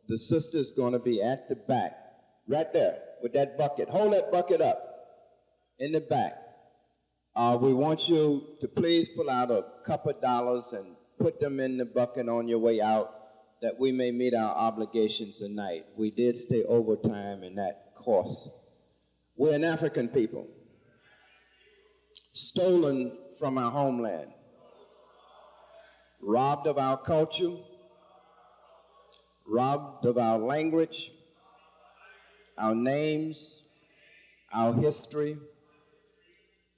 the sister's going to be at the back, right there, with that bucket. Hold that bucket up in the back. We want you to please pull out a couple of dollars and put them in the bucket on your way out, that we may meet our obligations tonight. We did stay overtime, and that costs. We're an African people, stolen from our homeland. robbed of our culture, robbed of our language, our names, our history,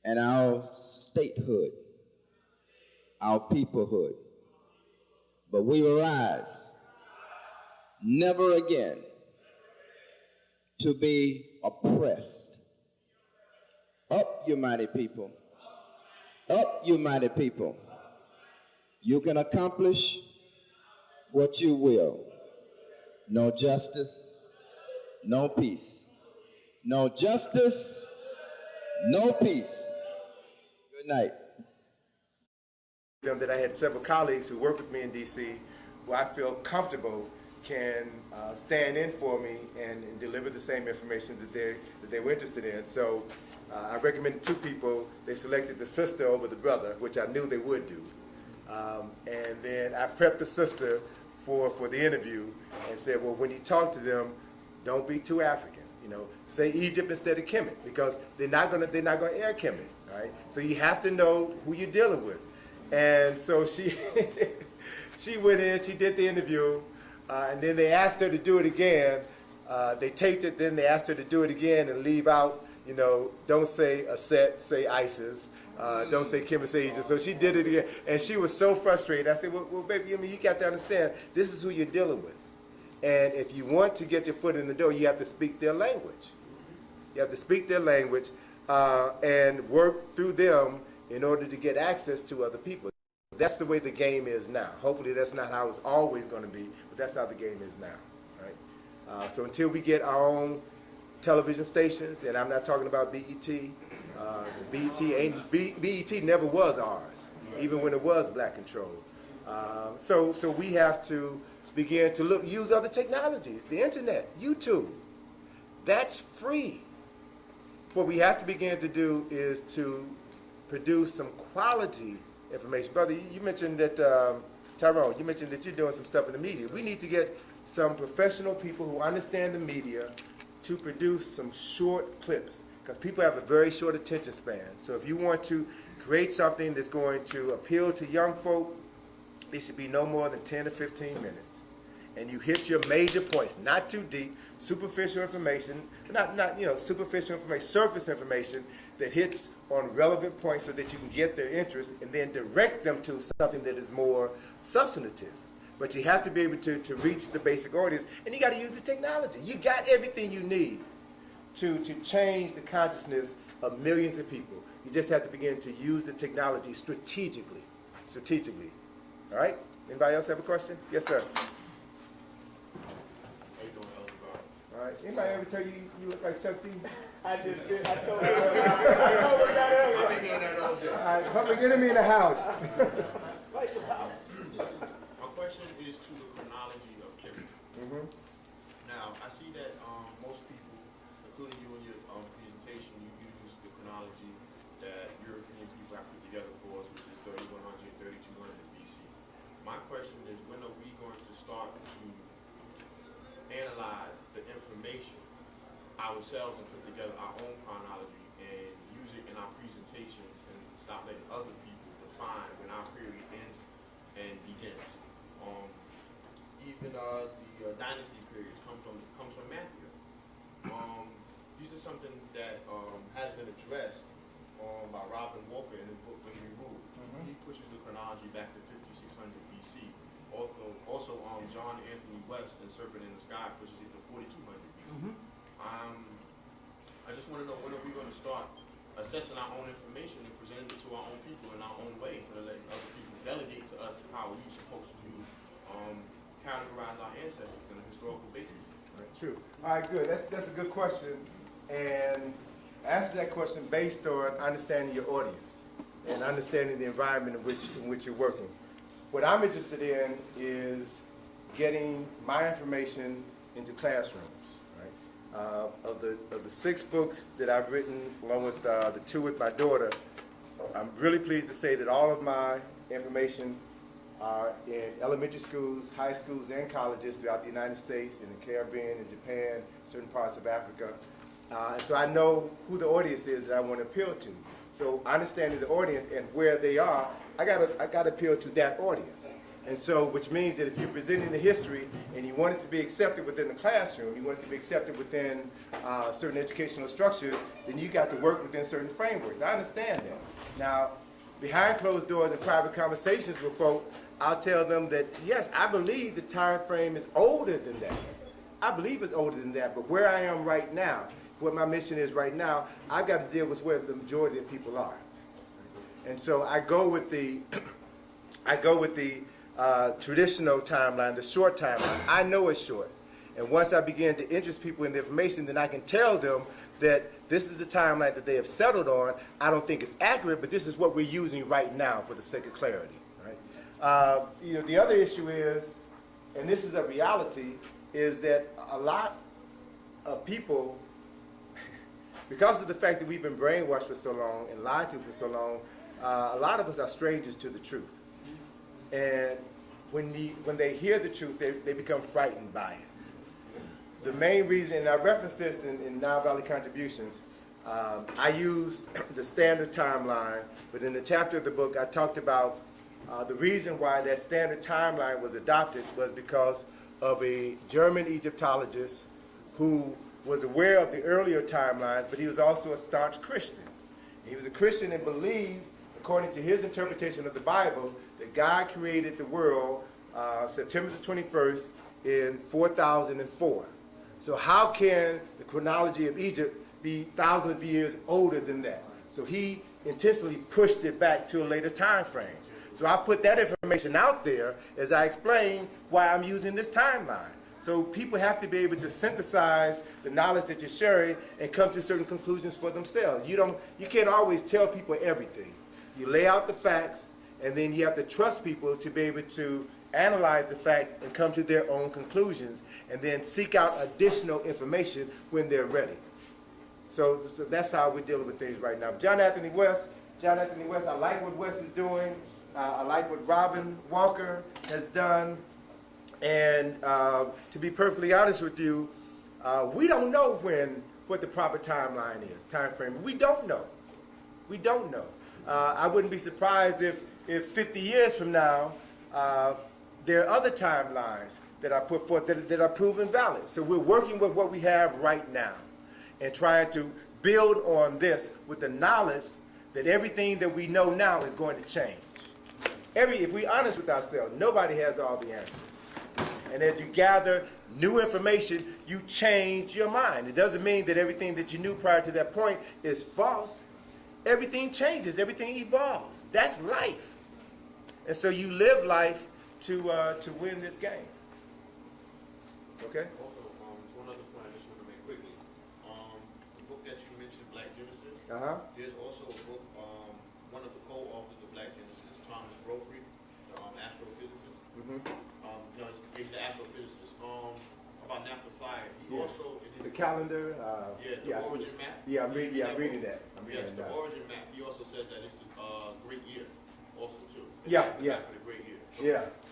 and our statehood, our peoplehood. But we will rise, never again to be oppressed. Up, you mighty people. Up, you mighty people. You can accomplish what you will. No justice, no peace. No justice, no peace. Good night. That I had several colleagues who work with me in D.C. who I feel comfortable can stand in for me and deliver the same information that they were interested in. So I recommended two people. They selected the sister over the brother, which I knew they would do. And then I prepped the sister for the interview and said, well, when you talk to them, don't be too African. You know, say Egypt instead of Kemet, because they're not gonna air Kemet, right? So you have to know who you're dealing with. And so she she went in, she did the interview, and then they asked her to do it again. They taped it, then they asked her to do it again and leave out, you know, don't say Aset, say ISIS. Don't say Kemet, say Egypt. So she did it again, and she was so frustrated. I said, well, baby, I mean, you got to understand, this is who you're dealing with. And if you want to get your foot in the door, you have to speak their language. You have to speak their language and work through them in order to get access to other people. That's the way the game is now. Hopefully that's not how it's always going to be, but that's how the game is now, right? So until we get our own television stations, and I'm not talking about BET, BET never was ours, even when it was black controlled. So we have to begin to use other technologies, the internet, YouTube. That's free. What we have to begin to do is to produce some quality information. Brother, you mentioned that, Tyrone, you mentioned that you're doing some stuff in the media. We need to get some professional people who understand the media to produce some short clips, because people have a very short attention span. So if you want to create something that's going to appeal to young folk, it should be no more than 10 to 15 minutes. And you hit your major points, not too deep, superficial information, not superficial information, surface information that hits on relevant points so that you can get their interest and then direct them to something that is more substantive. But you have to be able to reach the basic audience, and you got to use the technology. You got everything you need to change the consciousness of millions of people. You just have to begin to use the technology strategically. All right? Anybody else have a question? Yes, sir. All right. Anybody ever tell you you look like Chuck D? I just did. I told her that earlier. I've been hearing that all day. All right, public enemy in the house. My question is to the chronology of Kemet. Now, I see that most people, including you in your presentation, you use the chronology that European people have put together for us, which is 3100, 3200 BC. My question is, when are we going to start to analyze the information ourselves and put together our own chronology and use it in our presentations and stop letting other people define when our period ends and begins? Even the dynasty periods comes from Matthew. These are something that has been addressed by Robin Walker in his book When We Rule. He pushes the chronology back to 5600 BC. Also, John Anthony West in Serpent in the Sky pushes it to 4200 BC. I just want to know, when are we going to start assessing our own information and presenting it to our own people in our own way, so that letting other people delegate to us how we're supposed to categorize our ancestors on a historical basis? True. All right, good. That's a good question. And answer that question based on understanding your audience and understanding the environment in which you're working. What I'm interested in is getting my information into classrooms. Right? Of the 6 books that I've written, along with the 2 with my daughter, I'm really pleased to say that all of my information are in elementary schools, high schools, and colleges throughout the United States, in the Caribbean, in Japan, certain parts of Africa. And so I know who the audience is that I want to appeal to. So understanding the audience and where they are, I gotta appeal to that audience. And so, which means that if you're presenting the history and you want it to be accepted within the classroom, you want it to be accepted within certain educational structures, then you got to work within certain frameworks. I understand that. Now, behind closed doors and private conversations with folk, I'll tell them that, yes, I believe the time frame is older than that. I believe it's older than that, but where I am right now, what my mission is right now, I've got to deal with where the majority of people are. And so I go with the, traditional timeline, the short timeline. I know it's short. And once I begin to interest people in the information, then I can tell them that this is the timeline that they have settled on. I don't think it's accurate, but this is what we're using right now for the sake of clarity. Right? The other issue is, and this is a reality, is that a lot of people, because of the fact that we've been brainwashed for so long and lied to for so long, a lot of us are strangers to the truth. And when they hear the truth, they become frightened by it. The main reason, and I referenced this in Nile Valley Contributions, I use the standard timeline, but in the chapter of the book I talked about the reason why that standard timeline was adopted was because of a German Egyptologist who was aware of the earlier timelines, but he was also a staunch Christian. He was a Christian and believed, according to his interpretation of the Bible, that God created the world September the 21st in 4004. So how can the chronology of Egypt be thousands of years older than that? So he intentionally pushed it back to a later time frame. So I put that information out there as I explain why I'm using this timeline. So people have to be able to synthesize the knowledge that you're sharing and come to certain conclusions for themselves. You can't always tell people everything. You lay out the facts, and then you have to trust people to be able to analyze the facts and come to their own conclusions, and then seek out additional information when they're ready. So that's how we're dealing with things right now. John Anthony West, I like what West is doing. I like what Robin Walker has done. And to be perfectly honest with you, we don't know what the proper timeline is, time frame. We don't know. I wouldn't be surprised if 50 years from now, there are other timelines that are put forth that are proven valid. So we're working with what we have right now and trying to build on this with the knowledge that everything that we know now is going to change. If we're honest with ourselves, nobody has all the answers. And as you gather new information, you change your mind. It doesn't mean that everything that you knew prior to that point is false. Everything changes, everything evolves. That's life. And so you live life to win this game. Okay? Also, one other point I just want to make quickly. The book that you mentioned, Black Genesis, there's also a book, one of the co-authors of Black Genesis, Thomas Brophy, the astrophysicist. He's the astrophysicist. About Naphtha Fire. He also, in his the calendar. the origin map. Yeah, I'm reading that. The origin map. He also says that it's the great year, also too. For the great year. So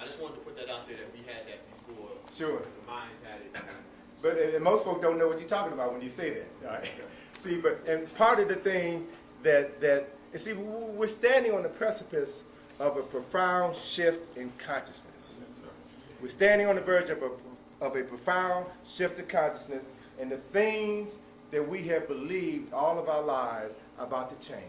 I just wanted to put that out there that we had that before. Sure. The minds had it. But and most folks don't know what you're talking about when you say that. All right. See, and part of the thing we're standing on the precipice of a profound shift in consciousness. Yes, sir. We're standing on the verge of a profound shift in consciousness, and the things that we have believed all of our lives are about to change.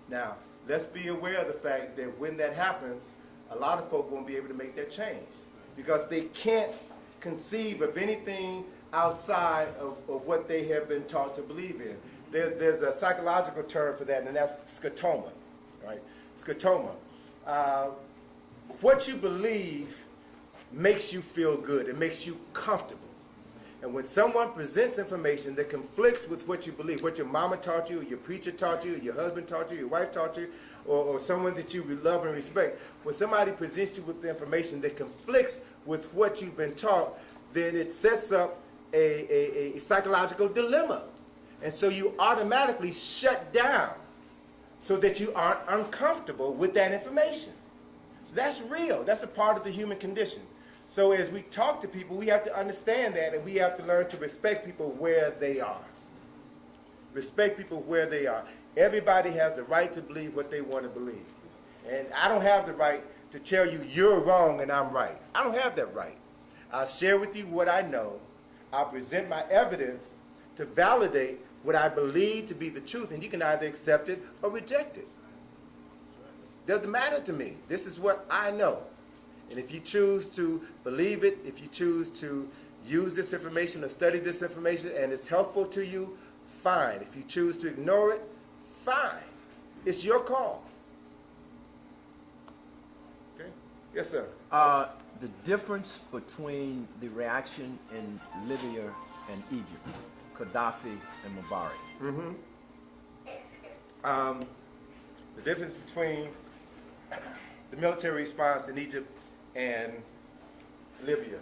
Now, let's be aware of the fact that when that happens, a lot of folk won't be able to make that change because they can't conceive of anything outside of what they have been taught to believe in. There's a psychological term for that, and that's scotoma, right? Scotoma. What you believe makes you feel good. It makes you comfortable. And when someone presents information that conflicts with what you believe, what your mama taught you, or your preacher taught you, or your husband taught you, your wife taught you, or someone that you love and respect, when somebody presents you with the information that conflicts with what you've been taught, then it sets up a psychological dilemma. And so you automatically shut down so that you aren't uncomfortable with that information. So that's real. That's a part of the human condition. So as we talk to people, we have to understand that, and we have to learn to respect people where they are. respect people where they are. Everybody has the right to believe what they want to believe. And I don't have the right to tell you you're wrong and I'm right. I don't have that right. I'll share with you what I know. I'll present my evidence to validate what I believe to be the truth, and you can either accept it or reject it. Doesn't matter to me. This is what I know. And if you choose to believe it, if you choose to use this information or study this information and it's helpful to you, fine. If you choose to ignore it, fine. It's your call. Okay? Yes, sir. The difference between the reaction in Libya and Egypt, Gaddafi and Mubarak. The difference between the military response in Egypt and Libya.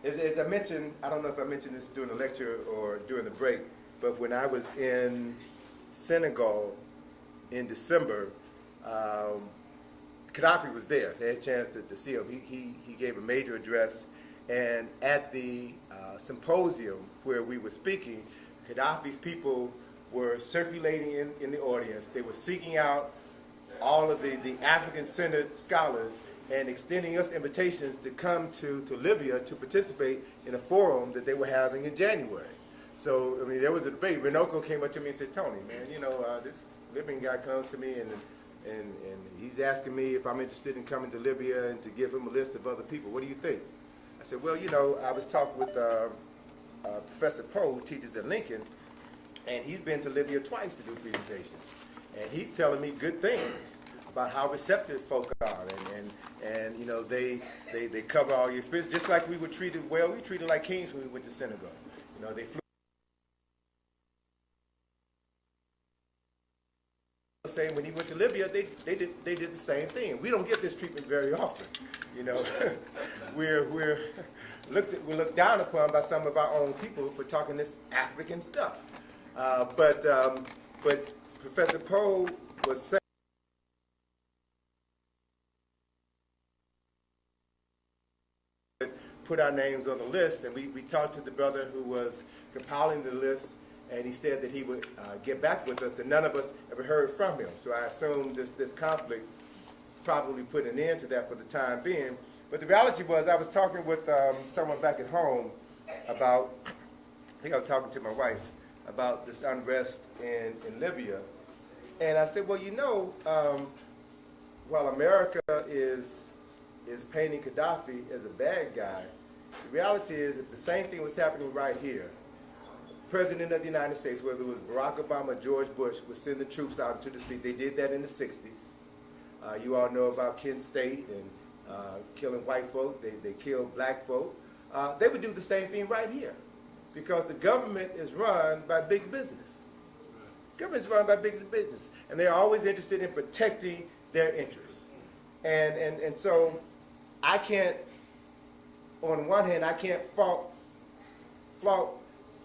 As I mentioned, I don't know if I mentioned this during the lecture or during the break, but when I was in Senegal in December, Gaddafi was there, so I had a chance to see him. He gave a major address, and at the symposium where we were speaking, Gaddafi's people were circulating in the audience. They were seeking out all of the African-centered scholars and extending us invitations to come to Libya to participate in a forum that they were having in January. So, I mean, there was a debate. Renoko came up to me and said, Tony, man, you know, this Libyan guy comes to me and he's asking me if I'm interested in coming to Libya and to give him a list of other people. What do you think? I said, well, you know, I was talking with Professor Poe, who teaches at Lincoln, and he's been to Libya twice to do presentations. And he's telling me good things about how receptive folk are, and you know, they cover all your experience, just like we were treated well. We treated like kings when we went to Senegal. You know, they flew. Saying when he went to Libya, they did the same thing. We don't get this treatment very often. You know, we're looked down upon by some of our own people for talking this African stuff. But Professor Poe was saying, put our names on the list, and we talked to the brother who was compiling the list, and he said that he would get back with us, and none of us ever heard from him. So I assume this conflict probably put an end to that for the time being. But the reality was, I was talking with someone back at home about, I think I was talking to my wife, about this unrest in Libya. And I said, well, you know, while America is painting Gaddafi as a bad guy, the reality is if the same thing was happening right here, President of the United States, whether it was Barack Obama or George Bush, would send the troops out into the street. They did that in the 60s. You all know about Kent State and killing white folk. They killed black folk. They would do the same thing right here, because the government is run by big business. Government is run by big business, and they're always interested in protecting their interests. And so I can't, on one hand, I can't fault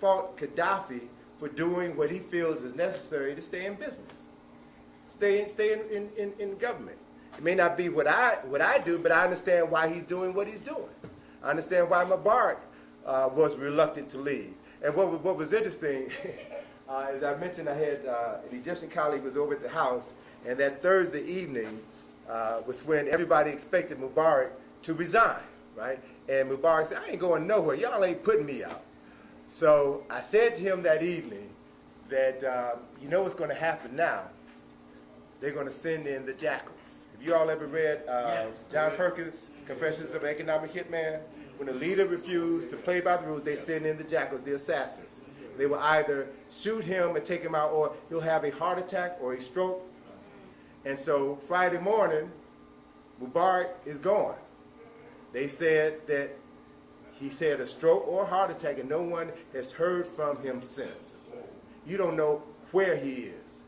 Gaddafi for doing what he feels is necessary to stay in business, stay in government. It may not be what I do, but I understand why he's doing what he's doing. I understand why Mubarak was reluctant to leave. And what was interesting, as I mentioned, I had an Egyptian colleague was over at the house, and that Thursday evening was when everybody expected Mubarak to resign, right? And Mubarak said, I ain't going nowhere. Y'all ain't putting me out. So I said to him that evening that, you know what's going to happen now? They're going to send in the jackals. Have you all ever read John Perkins' Confessions of an Economic Hitman? When a leader refused to play by the rules, they send in the jackals, the assassins. They will either shoot him and take him out, or he'll have a heart attack or a stroke. And so Friday morning, Mubarak is gone. They said that he had a stroke or a heart attack, and no one has heard from him since. You don't know where he is.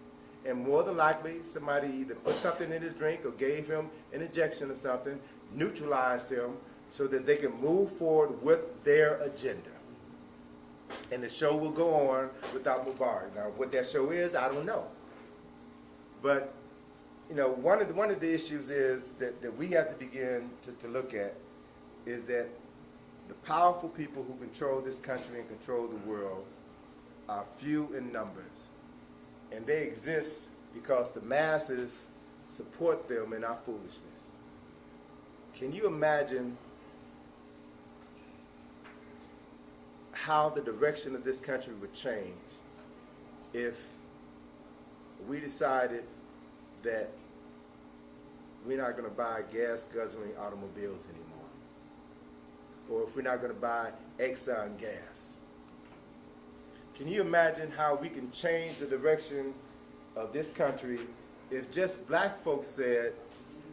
And more than likely, somebody either put something in his drink or gave him an injection or something, neutralized him, so that they can move forward with their agenda. And the show will go on without Mubarak. Now, what that show is, I don't know. But, you know, one of the issues is that we have to begin to look at is that the powerful people who control this country and control the world are few in numbers, and they exist because the masses support them in our foolishness. Can you imagine how the direction of this country would change if we decided that we're not going to buy gas-guzzling automobiles anymore, or if we're not going to buy Exxon gas? Can you imagine how we can change the direction of this country if just black folks said,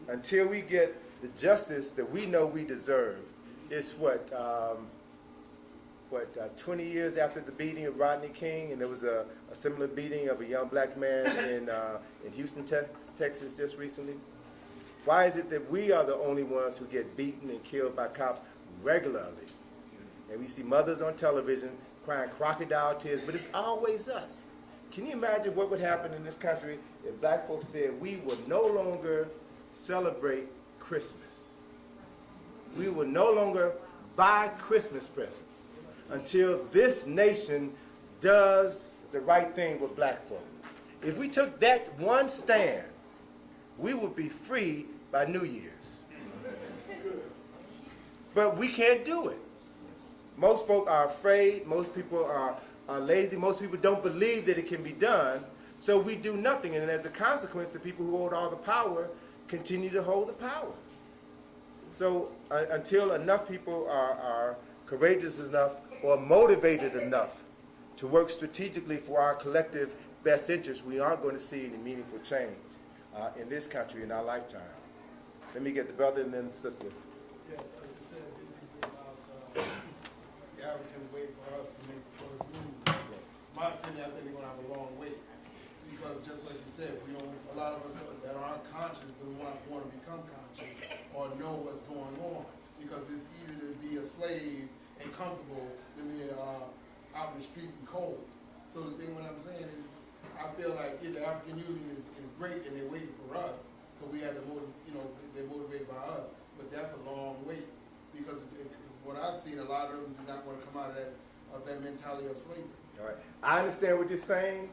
until we get the justice that we know we deserve? It's 20 years after the beating of Rodney King, and there was a similar beating of a young black man in Houston, Texas just recently. Why is it that we are the only ones who get beaten and killed by cops regularly? And we see mothers on television crying crocodile tears, but it's always us. Can you imagine what would happen in this country if black folks said we will no longer celebrate Christmas? We will no longer buy Christmas presents until this nation does the right thing with black folk. If we took that one stand, we would be free by New Year's. But we can't do it. Most folk are afraid, most people are lazy, most people don't believe that it can be done, so we do nothing. And as a consequence, the people who hold all the power continue to hold the power. So until enough people are courageous enough or motivated enough to work strategically for our collective best interests, we aren't going to see any meaningful change in this country in our lifetime. Let me get the brother and then the sister. Yes, I was saying basically about the African way for us to make the first move. My opinion, I think we're going to have a long wait. Because just like you said, we don't, a lot of us that are unconscious don't want to become conscious or know what's going on. Because it's easier to be a slave and comfortable than be out in the street and cold. So the thing what I'm saying is, I feel like the African Union is great and they're waiting for us, because we have to they're motivated by us. But that's a long wait, because what I've seen, a lot of them do not want to come out of that mentality of slavery. All right. I understand what you're saying,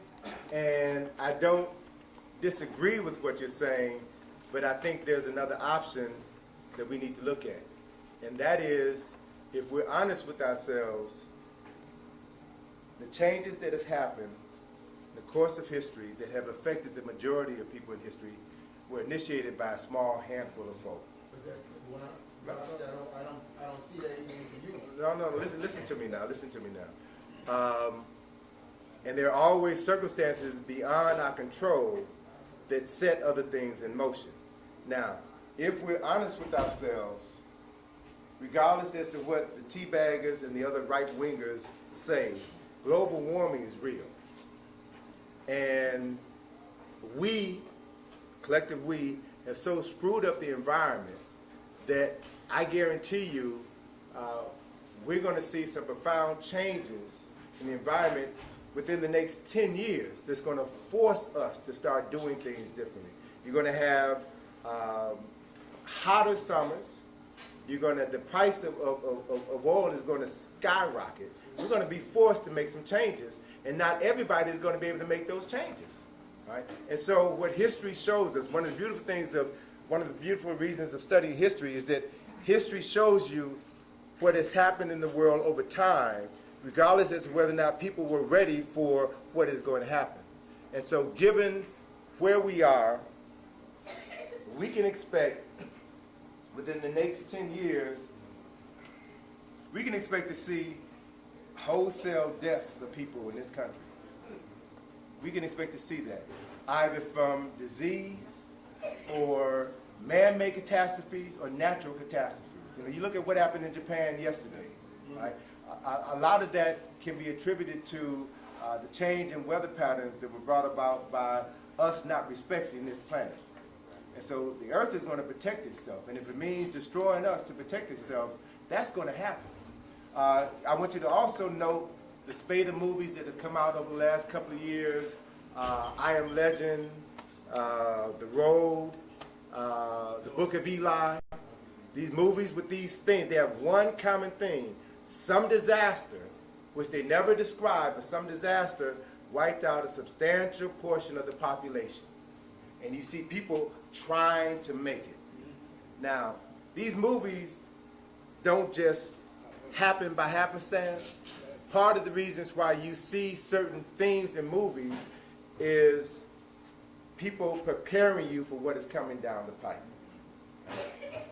and I don't disagree with what you're saying, but I think there's another option that we need to look at. And that is, if we're honest with ourselves, the changes that have happened in the course of history that have affected the majority of people in history were initiated by a small handful of folk. But that, when I don't see that even with you. No, listen to me now. And there are always circumstances beyond our control that set other things in motion. Now, if we're honest with ourselves, regardless as to what the teabaggers and the other right-wingers say, global warming is real. And we, collective we, have so screwed up the environment that I guarantee you we're going to see some profound changes in the environment within the next 10 years that's going to force us to start doing things differently. You're going to have hotter summers. The price of oil is going to skyrocket. We're going to be forced to make some changes, and not everybody is going to be able to make those changes. Right? And so what history shows us, one of the beautiful reasons of studying history is that history shows you what has happened in the world over time, regardless as to whether or not people were ready for what is going to happen. And so given where we are, we can expect within the next 10 years, we can expect to see wholesale deaths of people in this country. We can expect to see that, either from disease or man-made catastrophes or natural catastrophes. You look at what happened in Japan yesterday, right? A lot of that can be attributed to the change in weather patterns that were brought about by us not respecting this planet. And so the earth is going to protect itself, and if it means destroying us to protect itself, that's going to happen. I want you to also note the spate of movies that have come out over the last couple of years, I Am Legend, The Road, The Book of Eli. These movies with these things, they have one common thing. Some disaster which they never described, but some disaster wiped out a substantial portion of the population. And you see people trying to make it. Now, these movies don't just happen by happenstance. Part of the reasons why you see certain themes in movies is people preparing you for what is coming down the pipe.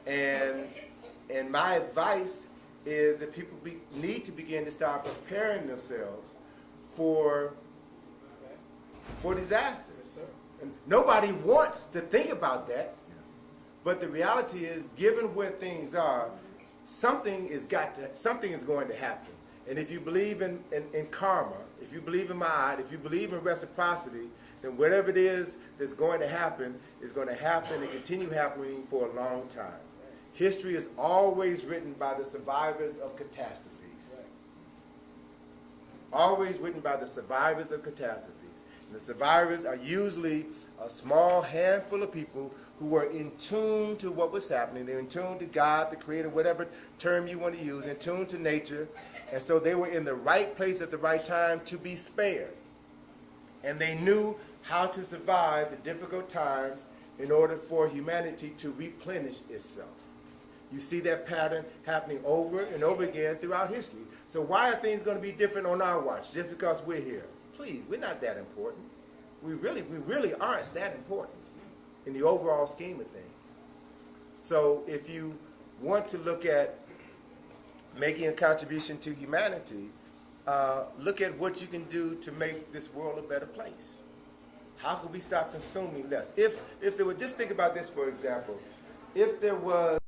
And my advice is that people need to begin to start preparing themselves for disasters. And nobody wants to think about that, but the reality is, given where things are, something is going to happen. And if you believe in karma, if you believe in ma'at, if you believe in reciprocity, then whatever it is that's going to happen is going to happen and continue happening for a long time. History is always written by the survivors of catastrophes. Always written by the survivors of catastrophes. And the survivors are usually a small handful of people who were in tune to what was happening. They're in tune to God, the Creator, whatever term you want to use, in tune to nature. And so they were in the right place at the right time to be spared. And they knew how to survive the difficult times in order for humanity to replenish itself. You see that pattern happening over and over again throughout history. So why are things going to be different on our watch just because we're here? Please, we're not that important. We really aren't that important in the overall scheme of things. So if you want to look at making a contribution to humanity, look at what you can do to make this world a better place. How can we stop consuming less? If there were, just think about this, for example. If there was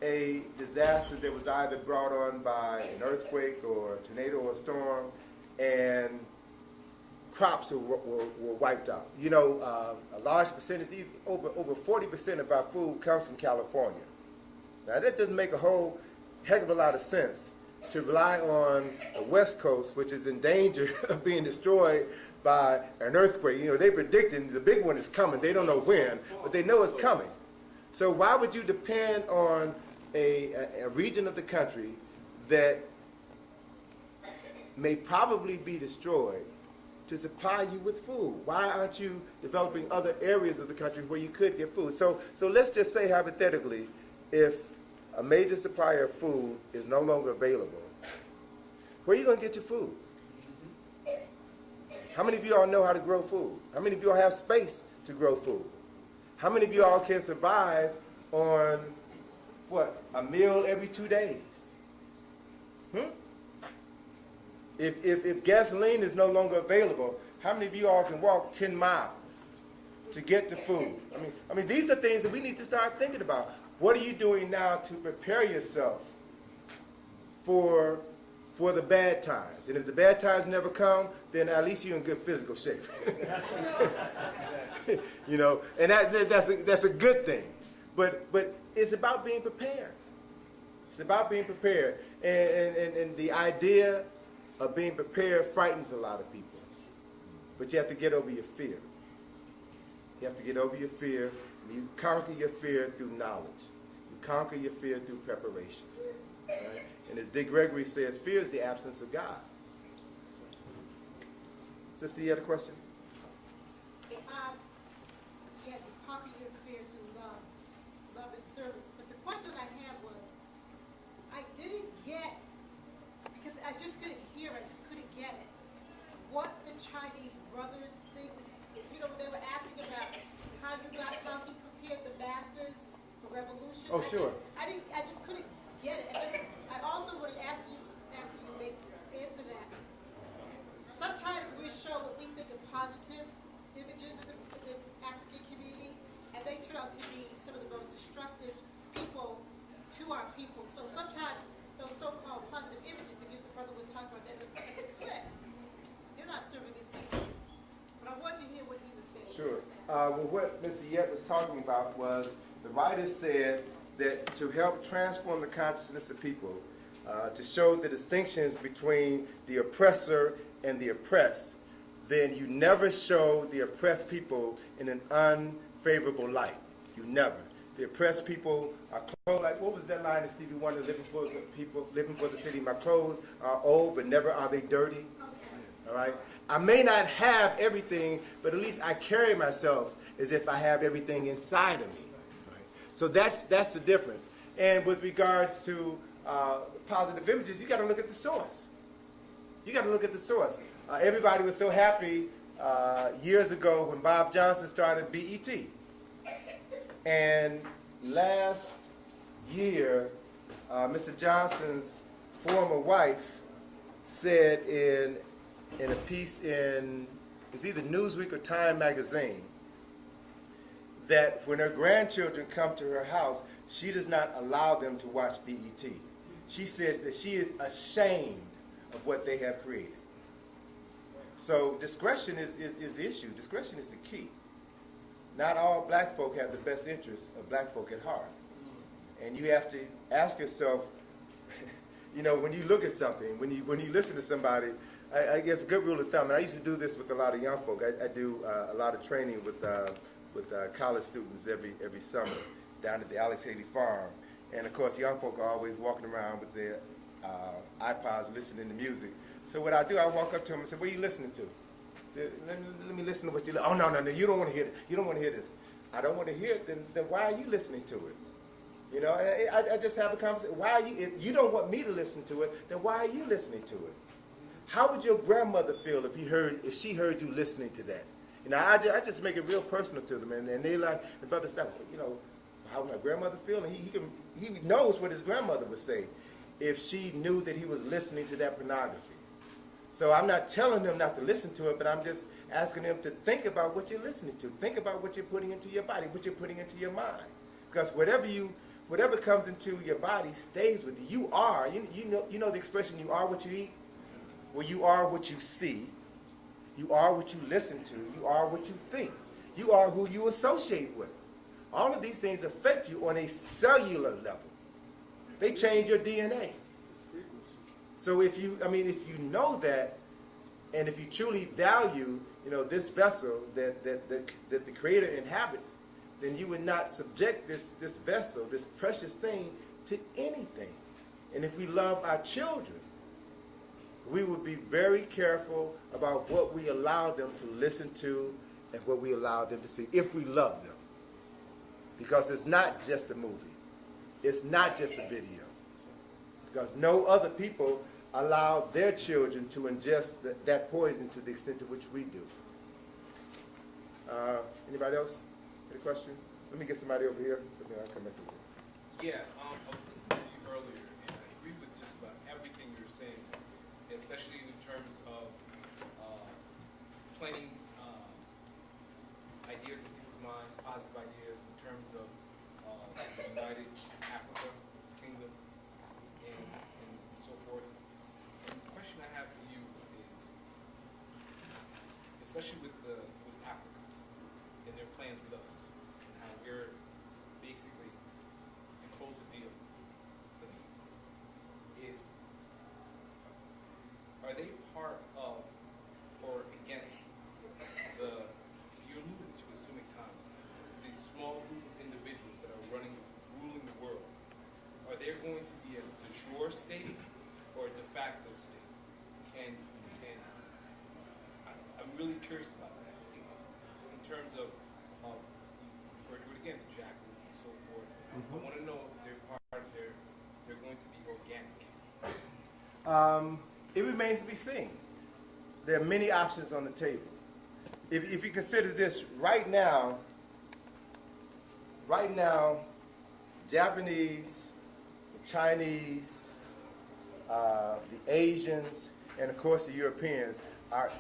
a disaster that was either brought on by an earthquake or a tornado or a storm, and crops were wiped out. You know, a large percentage, over 40% of our food comes from California. Now that doesn't make a whole heck of a lot of sense to rely on the West Coast, which is in danger of being destroyed by an earthquake. You know, they're predicting the big one is coming. They don't know when, but they know it's coming. So why would you depend on a region of the country that may probably be destroyed to supply you with food? Why aren't you developing other areas of the country where you could get food? So let's just say hypothetically, if a major supplier of food is no longer available, where are you going to get your food? How many of you all know how to grow food? How many of you all have space to grow food? How many of you all can survive on, what, a meal every 2 days? If gasoline is no longer available, how many of you all can walk 10 miles to get to food? I mean, these are things that we need to start thinking about. What are you doing now to prepare yourself for the bad times? And if the bad times never come, then at least you're in good physical shape. You know, and that's a good thing. But it's about being prepared. It's about being prepared. And the idea of being prepared frightens a lot of people. But you have to get over your fear. You have to get over your fear. And you conquer your fear through knowledge. You conquer your fear through preparation. Right? And as Dick Gregory says, fear is the absence of God. Sister, you had a question? Yeah, you conquer your fear through love and service. But the question I had was, I didn't get, because I just didn't hear, I just couldn't get it, what the Chinese brothers thing was. You know, they were asking about how he prepared the masses for revolution. Oh, sure. I just couldn't get it. And then I also would ask you, after you answer that, sometimes we show what we think are positive images in the African community, and they turn out to be some of the most destructive people to our people. So sometimes those so-called positive images, again, the brother was talking about that in the clip, they're not serving a seed. But I want to hear what he was saying. Sure. Well, what Mr. Yet was talking about was the writer said that to help transform the consciousness of people, to show the distinctions between the oppressor and the oppressed, then you never show the oppressed people in an unfavorable light. You never. The oppressed people are clothed like, what was that line in Stevie Wonder, living for the people, living for the city. My clothes are old, but never are they dirty. All right? I may not have everything, but at least I carry myself as if I have everything inside of me. Right? So that's the difference. And with regards to positive images, you got to look at the source. You got to look at the source. Everybody was so happy years ago when Bob Johnson started BET. And last year, Mr. Johnson's former wife said in a piece in, it's either Newsweek or Time magazine, that when her grandchildren come to her house, she does not allow them to watch BET. She says that she is ashamed of what they have created. So discretion is the issue. Discretion is the key. Not all black folk have the best interests of black folk at heart. And you have to ask yourself, you know, when you look at something, when you listen to somebody, I guess a good rule of thumb, and I used to do this with a lot of young folk. I do a lot of training with college students every summer down at the Alex Haley Farm. And of course, young folk are always walking around with their iPods listening to music. So what I do, I walk up to them and say, what are you listening to? I say, let me listen to what you listen. Oh, no, you don't want to hear it. You don't want to hear this. I don't want to hear it, then why are you listening to it? You know, I just have a conversation. Why are you, if you don't want me to listen to it, then why are you listening to it? How would your grandmother feel if she heard you listening to that? You know, I just make it real personal to them, and they like, the brother stuff, you know, how would my grandmother feel? And he knows what his grandmother would say if she knew that he was listening to that pornography. So I'm not telling them not to listen to it, but I'm just asking them to think about what you're listening to. Think about what you're putting into your body, what you're putting into your mind. Because whatever comes into your body stays with you. You are, you know the expression, you are what you eat? Well, you are what you see. You are what you listen to. You are what you think. You are who you associate with. All of these things affect you on a cellular level. They change your DNA. So if you know that, and if you truly value, you know, this vessel that the Creator inhabits, then you would not subject this vessel, this precious thing, to anything. And if we love our children, we would be very careful about what we allow them to listen to and what we allow them to see, if we love them. Because it's not just a movie. It's not just a video. Because no other people allow their children to ingest that poison to the extent to which we do. Anybody else? Any question? Let me get somebody over here, and then I'll come back to you. Yeah, I was listening to you earlier, and I agree with just about everything you're saying, especially in terms of planting ideas in people's minds, positive ideas in terms of the United Africa Kingdom and so forth. And the question I have for you is, especially with Africa and their plans with us, and how we're basically to close the deal for them, is, are they part of or against you alluded to it so many times, these small group of individuals that are ruling the world? Are there going to be a de jure state or a de facto state? And I'm really curious about that, in terms of, refer to it again, the jackals and so forth. I want to know if they're going to be organic. It remains to be seen. There are many options on the table. If you consider this, right now, Japanese, the Chinese, the Asians, and of course the Europeans are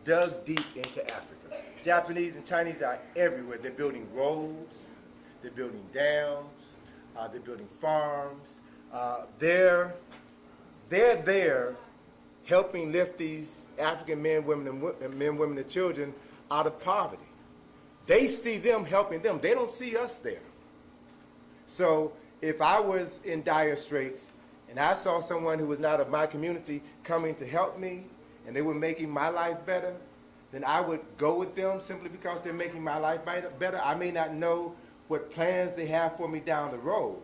dug deep into Africa. Japanese and Chinese are everywhere. They're building roads, they're building dams, they're building farms. They're there helping lift these African men, women, and children out of poverty. They see them helping them. They don't see us there. So if I was in dire straits and I saw someone who was not of my community coming to help me and they were making my life better, then I would go with them simply because they're making my life better. I may not know what plans they have for me down the road.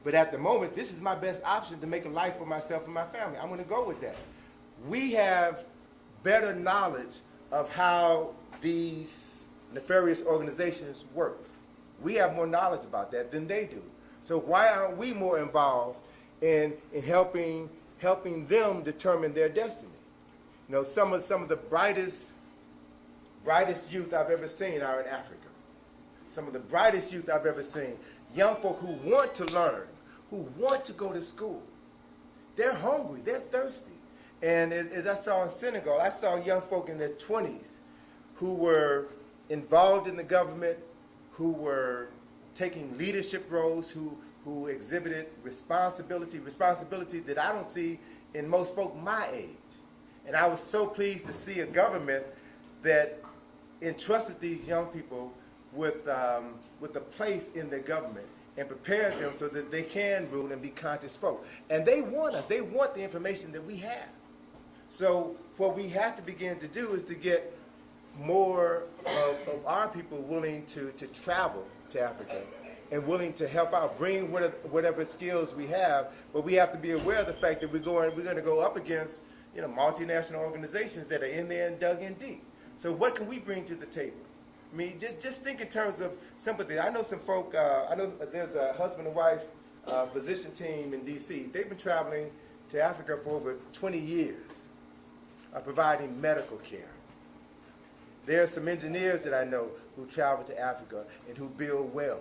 But at the moment, this is my best option to make a life for myself and my family. I'm going to go with that. We have better knowledge of how these nefarious organizations work. We have more knowledge about that than they do. So why aren't we more involved in helping them determine their destiny? You know, some of the brightest youth I've ever seen are in Africa. Some of the brightest youth I've ever seen. Young folk who want to learn, who want to go to school. They're hungry, they're thirsty. And as I saw in Senegal, I saw young folk in their 20s who were involved in the government, who were taking leadership roles, who exhibited responsibility that I don't see in most folk my age. And I was so pleased to see a government that entrusted these young people with a place in their government and prepared them so that they can rule and be conscious folk. And they want us. They want the information that we have. So what we have to begin to do is to get more of our people willing to travel to Africa and willing to help out, bring whatever skills we have. But we have to be aware of the fact that we're going to go up against, you know, multinational organizations that are in there and dug in deep. So what can we bring to the table? I mean, just think in terms of sympathy. I know some folk, I know there's a husband and wife physician team in D.C. They've been traveling to Africa for over 20 years, providing medical care. There are some engineers that I know who travel to Africa and who build wells.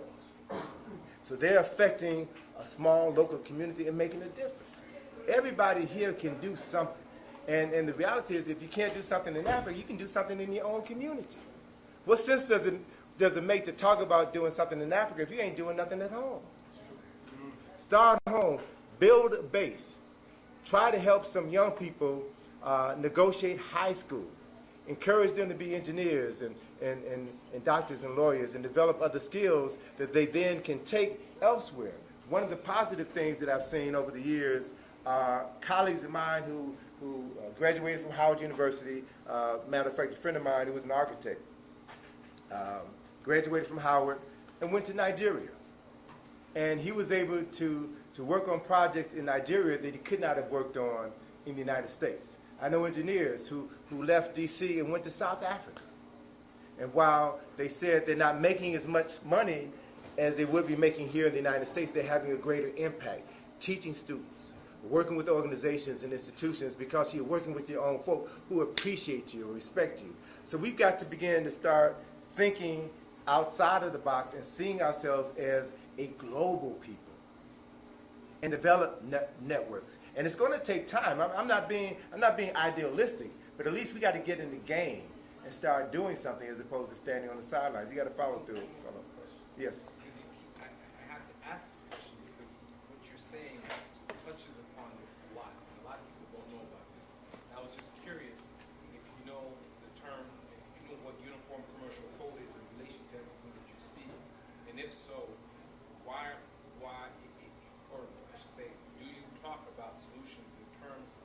So they're affecting a small local community and making a difference. Everybody here can do something. And the reality is, if you can't do something in Africa, you can do something in your own community. What sense does it make to talk about doing something in Africa if you ain't doing nothing at home? Start at home, build a base, try to help some young people negotiate high school, encourage them to be engineers and doctors and lawyers and develop other skills that they then can take elsewhere. One of the positive things that I've seen over the years are colleagues of mine who graduated from Howard University. Matter of fact, a friend of mine who was an architect graduated from Howard and went to Nigeria. And he was able to work on projects in Nigeria that he could not have worked on in the United States. I know engineers who left D.C. and went to South Africa. And while they said they're not making as much money as they would be making here in the United States, they're having a greater impact, teaching students, working with organizations and institutions, because you're working with your own folk who appreciate you and respect you. So we've got to begin to start thinking outside of the box and seeing ourselves as a global people and develop networks. And it's going to take time. I'm not being idealistic, but at least we got to get in the game and start doing something as opposed to standing on the sidelines. You got to follow through. Yes. I have to ask this question because what you're saying touches upon this a lot. And a lot of people don't know about this. I was just curious if you know the term, if you know what uniform commercial code is in relation to everything that you speak, and if so, why, or I should say, do you talk about solutions in terms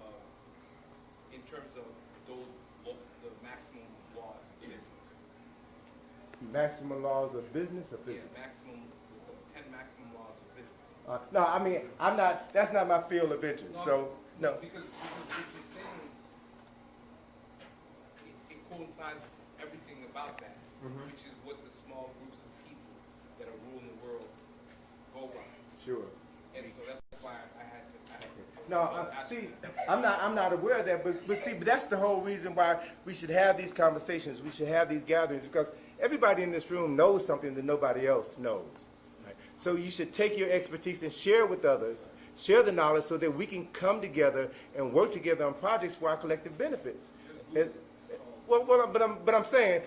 of those the maximum laws of business? Maximum laws of business or business? Yeah, the 10 maximum laws of business. No, I mean, that's not my field of interest, so, no. Because what you're saying, it coincides with everything about that, which is what the small groups of people that are ruling the world go by. Sure. And so that's why I had to No, see, I'm not aware of that, but see, but that's the whole reason why we should have these conversations, we should have these gatherings, because everybody in this room knows something that nobody else knows. Right? So you should take your expertise and share with others, share the knowledge so that we can come together and work together on projects for our collective benefits. But I'm saying,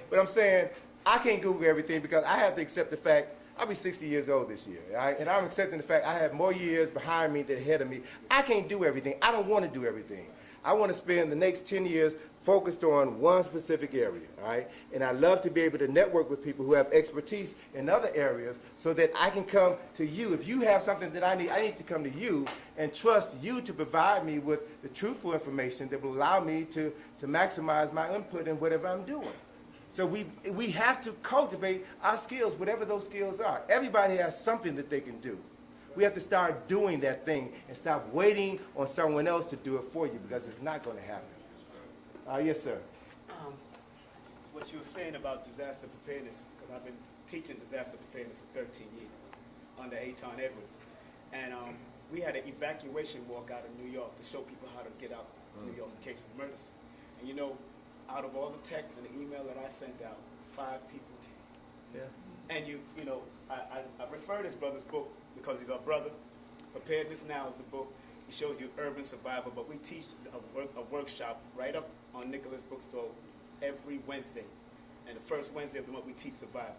I can't Google everything because I have to accept the fact I'll be 60 years old this year, right? And I'm accepting the fact I have more years behind me than ahead of me. I can't do everything. I don't want to do everything. I want to spend the next 10 years focused on one specific area, right? And I love to be able to network with people who have expertise in other areas so that I can come to you. If you have something that I need to come to you and trust you to provide me with the truthful information that will allow me to maximize my input in whatever I'm doing. So we have to cultivate our skills, whatever those skills are. Everybody has something that they can do. We have to start doing that thing and stop waiting on someone else to do it for you, because it's not going to happen. Yes, sir. What you were saying about disaster preparedness, because I've been teaching disaster preparedness for 13 years under Aton Edwards. And we had an evacuation walk out of New York to show people how to get out of New York in case of emergency. And you know, out of all the texts and the email that I sent out, 5 people came. Yeah. And you know, I refer this brother's book because he's our brother. Preparedness Now is the book. He shows you urban survival, but we teach a workshop right up on Nicholas Bookstore every Wednesday. And the first Wednesday of the month we teach survival.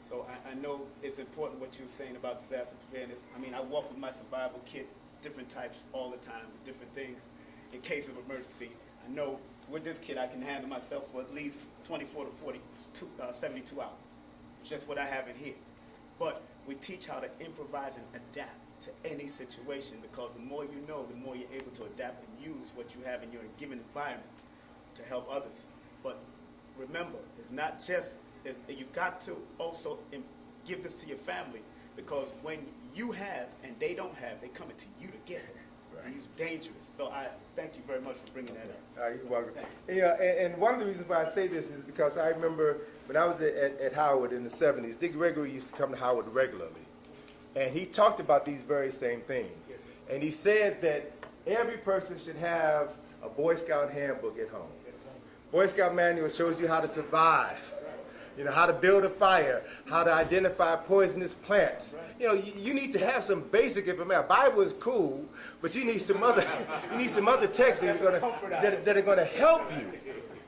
So I know it's important what you're saying about disaster preparedness. I mean, I walk with my survival kit, different types all the time, with different things in case of emergency. I know with this kit I can handle myself for at least 24 to 72 hours. Just what I have in here. But we teach how to improvise and adapt to any situation, because the more you know, the more you're able to adapt and use what you have in your given environment to help others. But remember, it's not just, you got to also give this to your family, because when you have and they don't have, they coming to you to get it. Right. And it's dangerous. So I thank you very much for bringing that up. You're welcome. Yeah, and one of the reasons why I say this is because I remember when I was at Howard in the 70s, Dick Gregory used to come to Howard regularly. And he talked about these very same things. Yes, and he said that every person should have a Boy Scout handbook at home. Yes, Boy Scout manual shows you how to survive, you know, how to build a fire, how to identify poisonous plants. You know, you need to have some basic information. Bible is cool, but you need some other texts that are going to help you.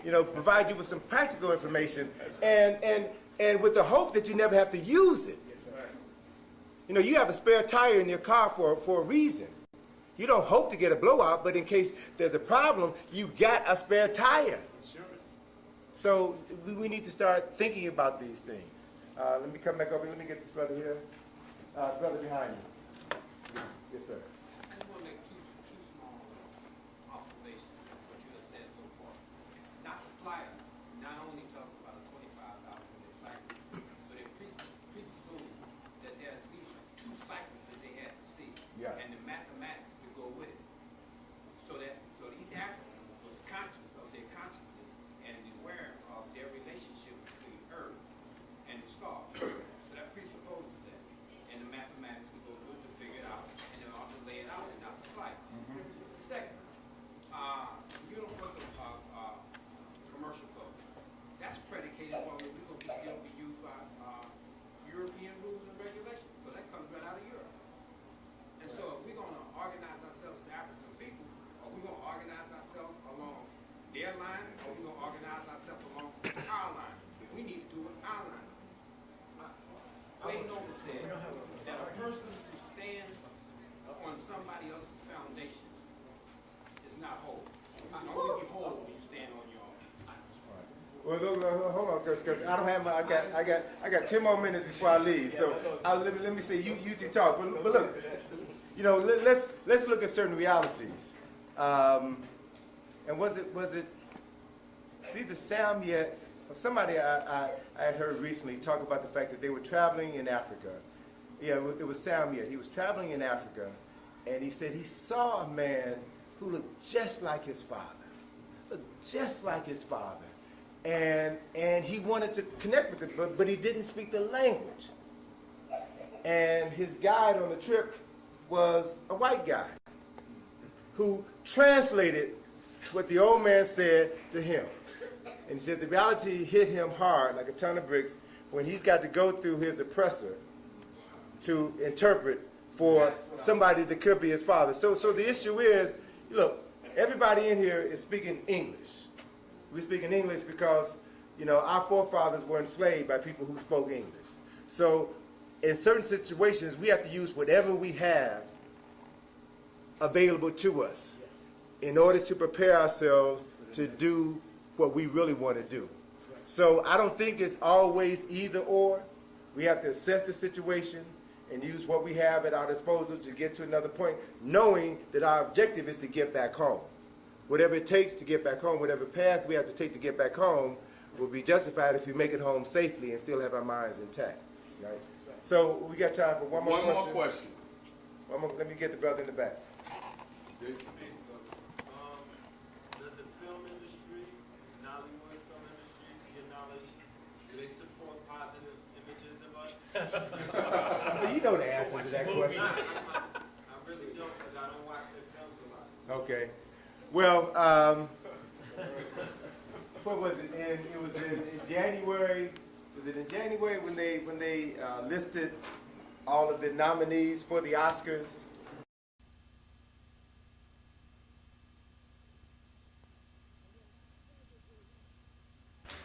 You know, provide you with some practical information, and with the hope that you never have to use it. You know, you have a spare tire in your car for a reason. You don't hope to get a blowout, but in case there's a problem, you got a spare tire. So we need to start thinking about these things. Let me come back over. Let me get this brother here. Brother behind you. Yes, sir. I just want to make two small observations of what you have said so far. Dr. Plyer not only talks about a 25,000-minute cycle, but it presumes that there are at least 2 cycles that they had to see, and the mathematics to go with it. So these Africans was conscious of their consciousness and aware of their relationship between Earth and the stars. So that presupposes that. And the mathematics to go through to figure it out, and then also lay it out and not apply. Second, universal commercial code. That's predicated on we're going to still be used by European rules and regulations, because that comes right out of Europe. And so if we're going to organize ourselves as African people, or we're going to organize ourselves along their line, or we're going to organize ourselves along our line, we need to do it our line. Wayne Noble said that a person who stands on somebody else's foundation is not whole. You can only be whole when you stand on your own. Well, hold on, because I don't have I got 10 more minutes before I leave. So let me say you two talk. But look, you know, let's look at certain realities. And was it? See the Sam yet? Somebody I had heard recently talk about the fact that they were traveling in Africa. Yeah, it was Sam Yet. He was traveling in Africa, and he said he saw a man who looked just like his father. Looked just like his father. And he wanted to connect with it, but he didn't speak the language. And his guide on the trip was a white guy who translated what the old man said to him. And he said the reality hit him hard like a ton of bricks when he's got to go through his oppressor to interpret for somebody that could be his father. So the issue is, look, everybody in here is speaking English. We're speaking English because, you know, our forefathers were enslaved by people who spoke English. So in certain situations, we have to use whatever we have available to us in order to prepare ourselves to do what we really want to do. So I don't think it's always either or. We have to assess the situation and use what we have at our disposal to get to another point, knowing that our objective is to get back home. Whatever it takes to get back home, whatever path we have to take to get back home, will be justified if we make it home safely and still have our minds intact, right? So we got time for one more question. One more, let me get the brother in the back. Does the film industry, Nollywood film industry, to your knowledge, do they support positive images of us? Well, you know the answer to that question. I really don't, because I don't watch their films a lot. Okay. Well, what was it? It was in January. Was it in January when they listed all of the nominees for the Oscars?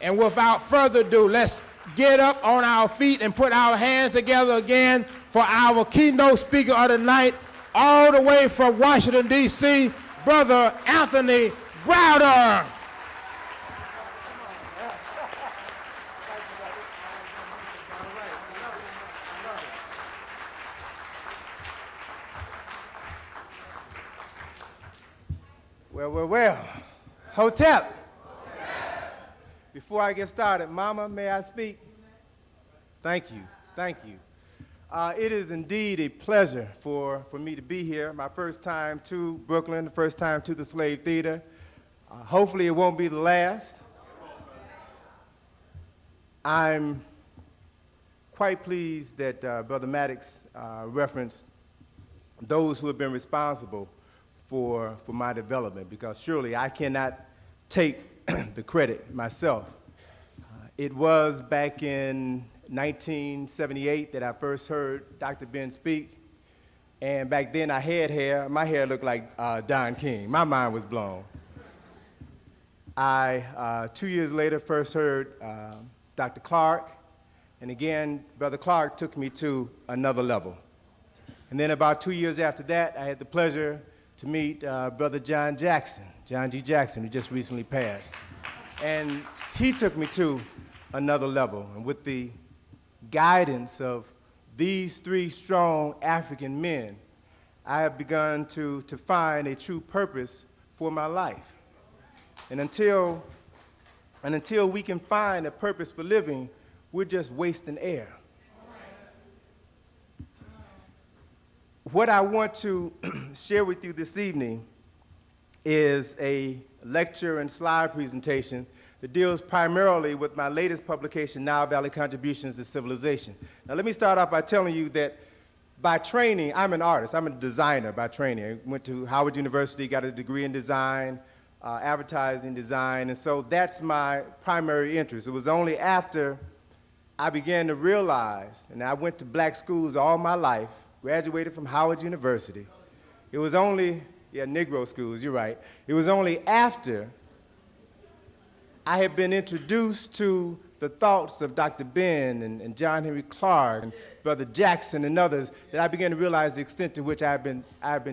And without further ado, let's get up on our feet and put our hands together again for our keynote speaker of the night, all the way from Washington, D.C., Brother Anthony Browder. Well. Hotep. Before I get started, Mama, may I speak? Thank you. It is indeed a pleasure for me to be here. My first time to Brooklyn, the first time to the Slave Theater. Hopefully it won't be the last. I'm quite pleased that Brother Maddox referenced those who have been responsible for my development, because surely I cannot take the credit myself. It was back in 1978 that I first heard Dr. Ben speak, and back then I had hair. My hair looked like Don King. My mind was blown. I, 2 years later, first heard Dr. Clark, and again, Brother Clark took me to another level. And then about 2 years after that, I had the pleasure to meet Brother John G. Jackson, who just recently passed. And he took me to another level. And with the guidance of these three strong African men, I have begun to find a true purpose for my life. And until we can find a purpose for living, we're just wasting air. What I want to share with you this evening is a lecture and slide presentation that deals primarily with my latest publication, Nile Valley Contributions to Civilization. Now let me start off by telling you that by training, I'm an artist. I'm a designer by training. I went to Howard University, got a degree in design, advertising design, and so that's my primary interest. It was only after I began to realize, and I went to black schools all my life, graduated from Howard University. It was only, Negro schools, you're right. It was only after I had been introduced to the thoughts of Dr. Ben and John Henry Clark and Brother Jackson and others that I began to realize the extent to which I've been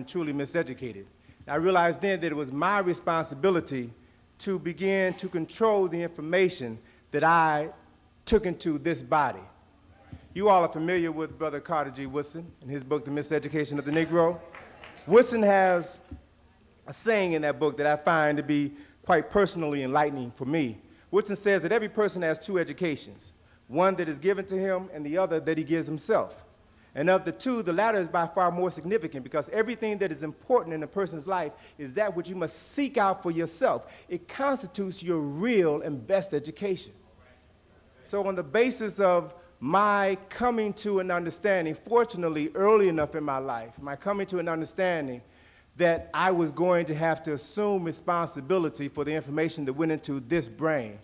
truly miseducated. I realized then that it was my responsibility to begin to control the information that I took into this body. You all are familiar with Brother Carter G. Woodson and his book, The Miseducation of the Negro. Woodson has a saying in that book that I find to be quite personally enlightening for me. Woodson says that every person has two educations, one that is given to him and the other that he gives himself. And of the two, the latter is by far more significant, because everything that is important in a person's life is that which you must seek out for yourself. It constitutes your real and best education. So on the basis of my coming to an understanding, fortunately early enough in my life, my coming to an understanding that I was going to have to assume responsibility for the information that went into this brain,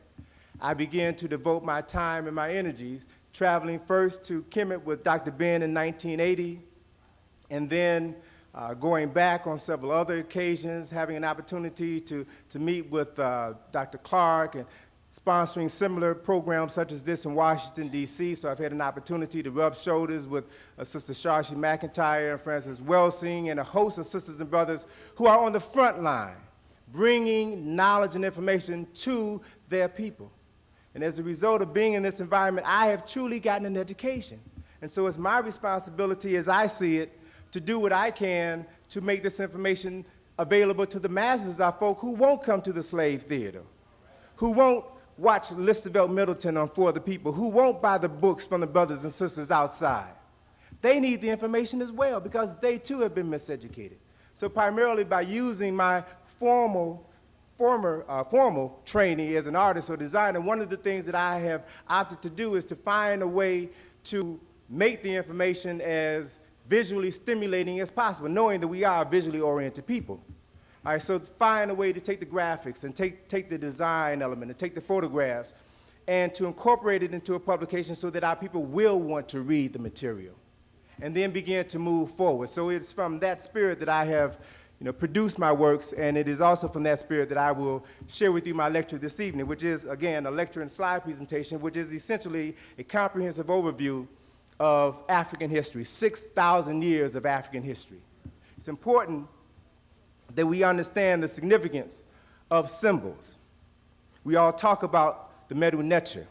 I began to devote my time and my energies traveling first to Kemet with Dr. Ben in 1980, and then going back on several other occasions, having an opportunity to meet with Dr. Clark and sponsoring similar programs such as this in Washington, D.C. So I've had an opportunity to rub shoulders with Sister Shashi McIntyre and Francis Welsing and a host of sisters and brothers who are on the front line, bringing knowledge and information to their people. And as a result of being in this environment, I have truly gotten an education. And so it's my responsibility, as I see it, to do what I can to make this information available to the masses of folk who won't come to the slave theater, who won't watch Listervelt Middleton on For the People, who won't buy the books from the brothers and sisters outside. They need the information as well because they too have been miseducated. So primarily by using my formal training as an artist or designer, one of the things that I have opted to do is to find a way to make the information as visually stimulating as possible, knowing that we are visually oriented people. All right, so find a way to take the graphics and take the design element and take the photographs and to incorporate it into a publication so that our people will want to read the material and then begin to move forward. So it's from that spirit that I have produced my works, and it is also from that spirit that I will share with you my lecture this evening, which is, again, a lecture and slide presentation, which is essentially a comprehensive overview of African history, 6,000 years of African history. It's important that we understand the significance of symbols. We all talk about the Medu Neter,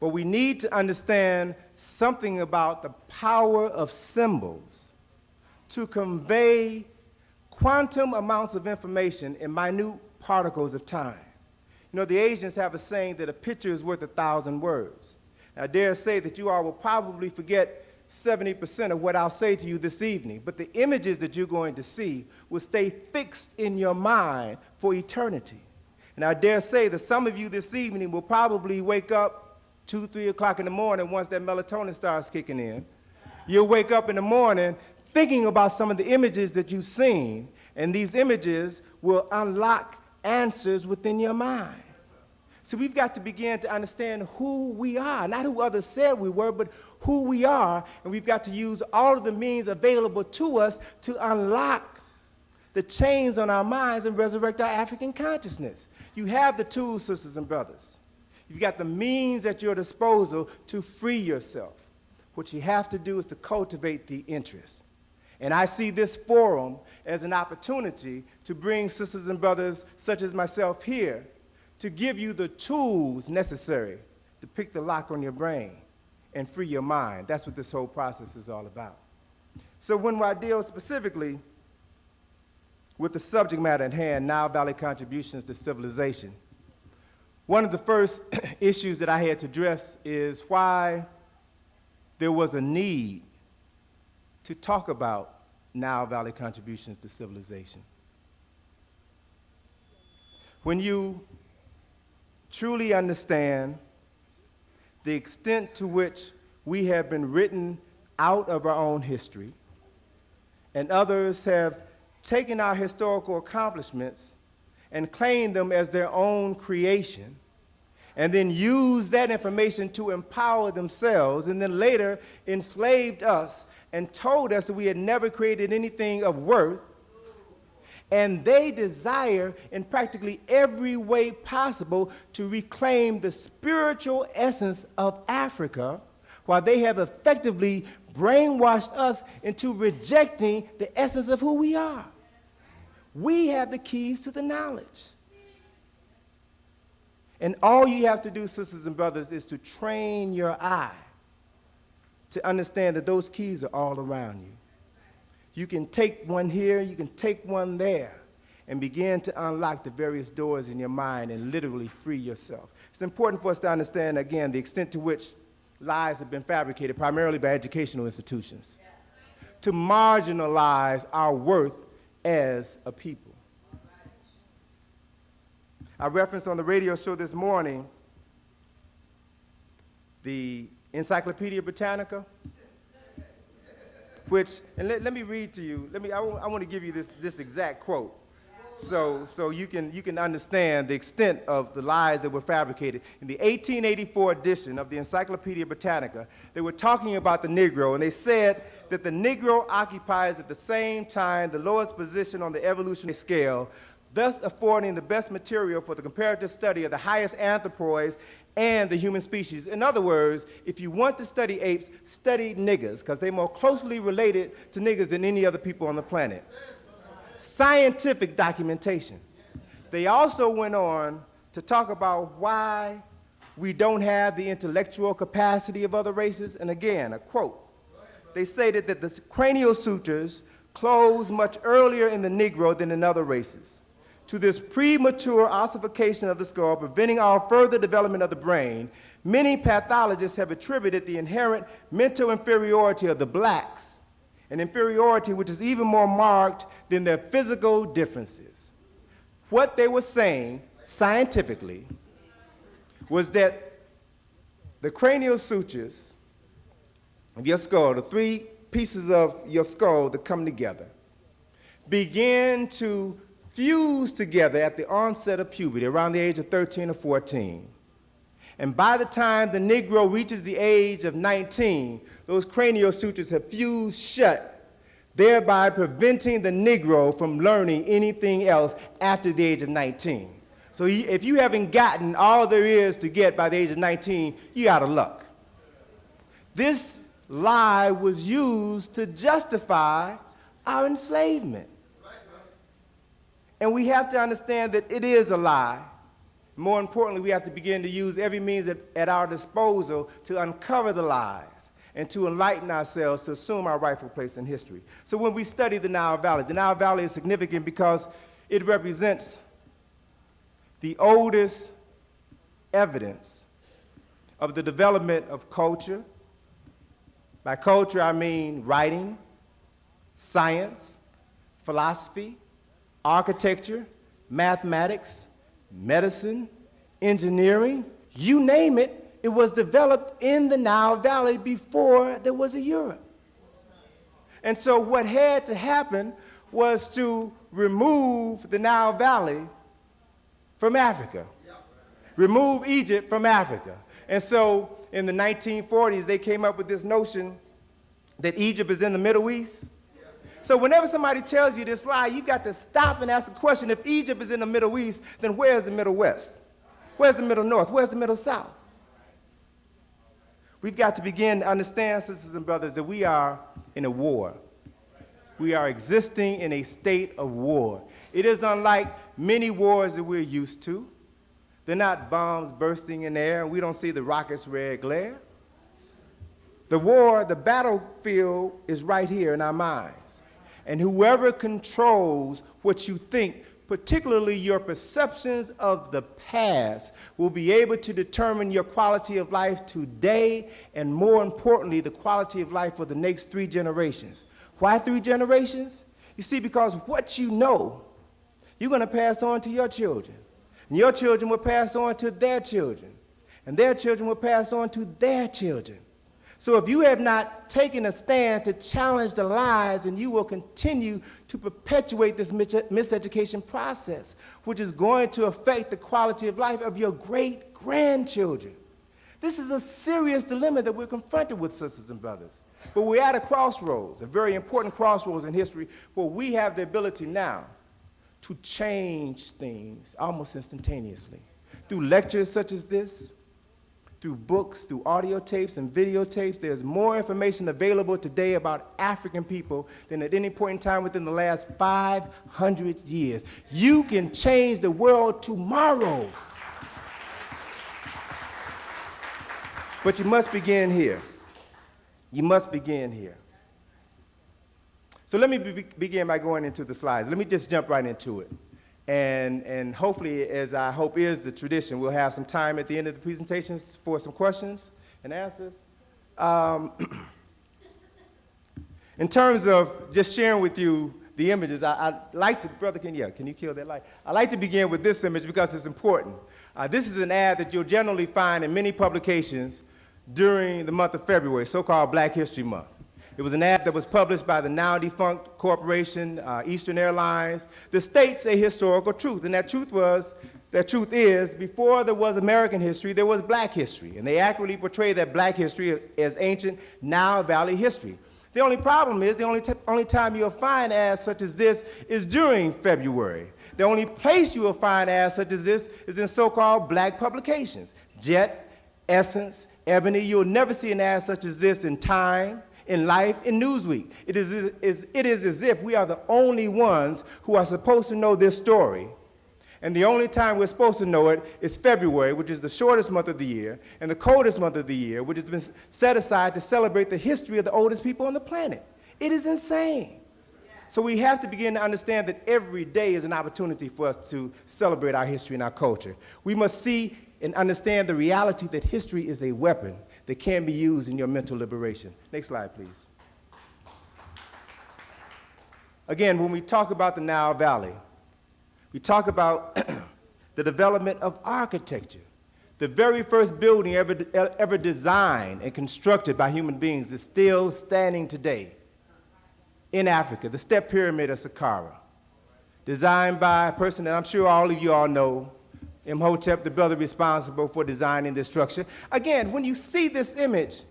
but we need to understand something about the power of symbols to convey quantum amounts of information in minute particles of time. The Asians have a saying that a picture is worth 1,000 words. Now, I dare say that you all will probably forget 70% of what I'll say to you this evening, but the images that you're going to see will stay fixed in your mind for eternity. And I dare say that some of you this evening will probably wake up 2, 3 o'clock in the morning once that melatonin starts kicking in. You'll wake up in the morning thinking about some of the images that you've seen, and these images will unlock answers within your mind. So we've got to begin to understand who we are, not who others said we were, but who we are, and we've got to use all of the means available to us to unlock the chains on our minds and resurrect our African consciousness. You have the tools, sisters and brothers. You've got the means at your disposal to free yourself. What you have to do is to cultivate the interest. And I see this forum as an opportunity to bring sisters and brothers such as myself here to give you the tools necessary to pick the lock on your brain and free your mind. That's what this whole process is all about. So when I deal specifically with the subject matter at hand, Nile Valley contributions to civilization, one of the first issues that I had to address is why there was a need to talk about Nile Valley contributions to civilization. When you truly understand the extent to which we have been written out of our own history, and others have taken our historical accomplishments and claimed them as their own creation, and then used that information to empower themselves, and then later enslaved us and told us that we had never created anything of worth, and they desire in practically every way possible to reclaim the spiritual essence of Africa, while they have effectively brainwashed us into rejecting the essence of who we are. We have the keys to the knowledge. And all you have to do, sisters and brothers, is to train your eye to understand that those keys are all around you. You can take one here, you can take one there, and begin to unlock the various doors in your mind and literally free yourself. It's important for us to understand, again, the extent to which lies have been fabricated, primarily by educational institutions, to marginalize our worth as a people. I referenced on the radio show this morning the Encyclopedia Britannica, which, and let me read to you, I want to give you this exact quote so you can understand the extent of the lies that were fabricated. In the 1884 edition of the Encyclopedia Britannica, they were talking about the Negro, and they said that the Negro occupies at the same time the lowest position on the evolutionary scale, thus affording the best material for the comparative study of the highest anthropoids and the human species. In other words, if you want to study apes, study niggers, because they're more closely related to niggers than any other people on the planet. Scientific documentation. They also went on to talk about why we don't have the intellectual capacity of other races. And again, a quote. They stated that the cranial sutures close much earlier in the Negro than in other races. to this premature ossification of the skull, preventing all further development of the brain, many pathologists have attributed the inherent mental inferiority of the blacks, an inferiority which is even more marked than their physical differences. What they were saying scientifically was that the cranial sutures of your skull, the three pieces of your skull that come together, begin to fuse together at the onset of puberty, around the age of 13 or 14. And by the time the Negro reaches the age of 19, those cranial sutures have fused shut, thereby preventing the Negro from learning anything else after the age of 19. So if you haven't gotten all there is to get by the age of 19, you out of luck. This lie was used to justify our enslavement. And we have to understand that it is a lie. More importantly, we have to begin to use every means at our disposal to uncover the lies and to enlighten ourselves to assume our rightful place in history. So when we study the Nile Valley is significant because it represents the oldest evidence of the development of culture. By culture, I mean writing, science, philosophy, architecture, mathematics, medicine, engineering, you name it, it was developed in the Nile Valley before there was a Europe. And so what had to happen was to remove the Nile Valley from Africa, remove Egypt from Africa. And so in the 1940s, they came up with this notion that Egypt is in the Middle East. So whenever somebody tells you this lie, you got to stop and ask the question, if Egypt is in the Middle East, then where's the Middle West? Where's the Middle North? Where's the Middle South? We've got to begin to understand, sisters and brothers, that we are in a war. We are existing in a state of war. It is unlike many wars that we're used to. They're not bombs bursting in the air, and we don't see the rockets' red glare. The war, the battlefield is right here in our minds. And whoever controls what you think, particularly your perceptions of the past, will be able to determine your quality of life today, and more importantly, the quality of life for the next 3 generations. Why 3 generations? You see, because what you know, you're going to pass on to your children. And your children will pass on to their children. And their children will pass on to their children. So if you have not taken a stand to challenge the lies, and you will continue to perpetuate this miseducation process, which is going to affect the quality of life of your great-grandchildren. This is a serious dilemma that we're confronted with, sisters and brothers. But we're at a crossroads, a very important crossroads in history, where we have the ability now to change things almost instantaneously. Through lectures such as this, through books, through audio tapes and videotapes, there's more information available today about African people than at any point in time within the last 500 years. You can change the world tomorrow. But you must begin here. You must begin here. So let me begin by going into the slides. Let me just jump right into it. And hopefully, as I hope is the tradition, we'll have some time at the end of the presentations for some questions and answers. In terms of just sharing with you the images, I'd like to, brother, can you kill that light? I'd like to begin with this image because it's important. This is an ad that you'll generally find in many publications during the month of February, so-called Black History Month. It was an ad that was published by the now defunct corporation, Eastern Airlines, that states a historical truth. And that truth is, before there was American history, there was Black history. And they accurately portray that Black history as ancient Nile Valley history. The only problem is, the only time you'll find ads such as this is during February. The only place you will find ads such as this is in so-called Black publications. Jet, Essence, Ebony. You'll never see an ad such as this in Time, in Life, in Newsweek. It is as if we are the only ones who are supposed to know this story. And the only time we're supposed to know it is February, which is the shortest month of the year, and the coldest month of the year, which has been set aside to celebrate the history of the oldest people on the planet. It is insane. So we have to begin to understand that every day is an opportunity for us to celebrate our history and our culture. We must see and understand the reality that history is a weapon that can be used in your mental liberation. Next slide, please. Again, when we talk about the Nile Valley, we talk about the development of architecture. The very first building ever designed and constructed by human beings is still standing today in Africa, the Step Pyramid of Saqqara, designed by a person that I'm sure all of you all know, Imhotep, the brother responsible for designing this structure. Again, when you see this image,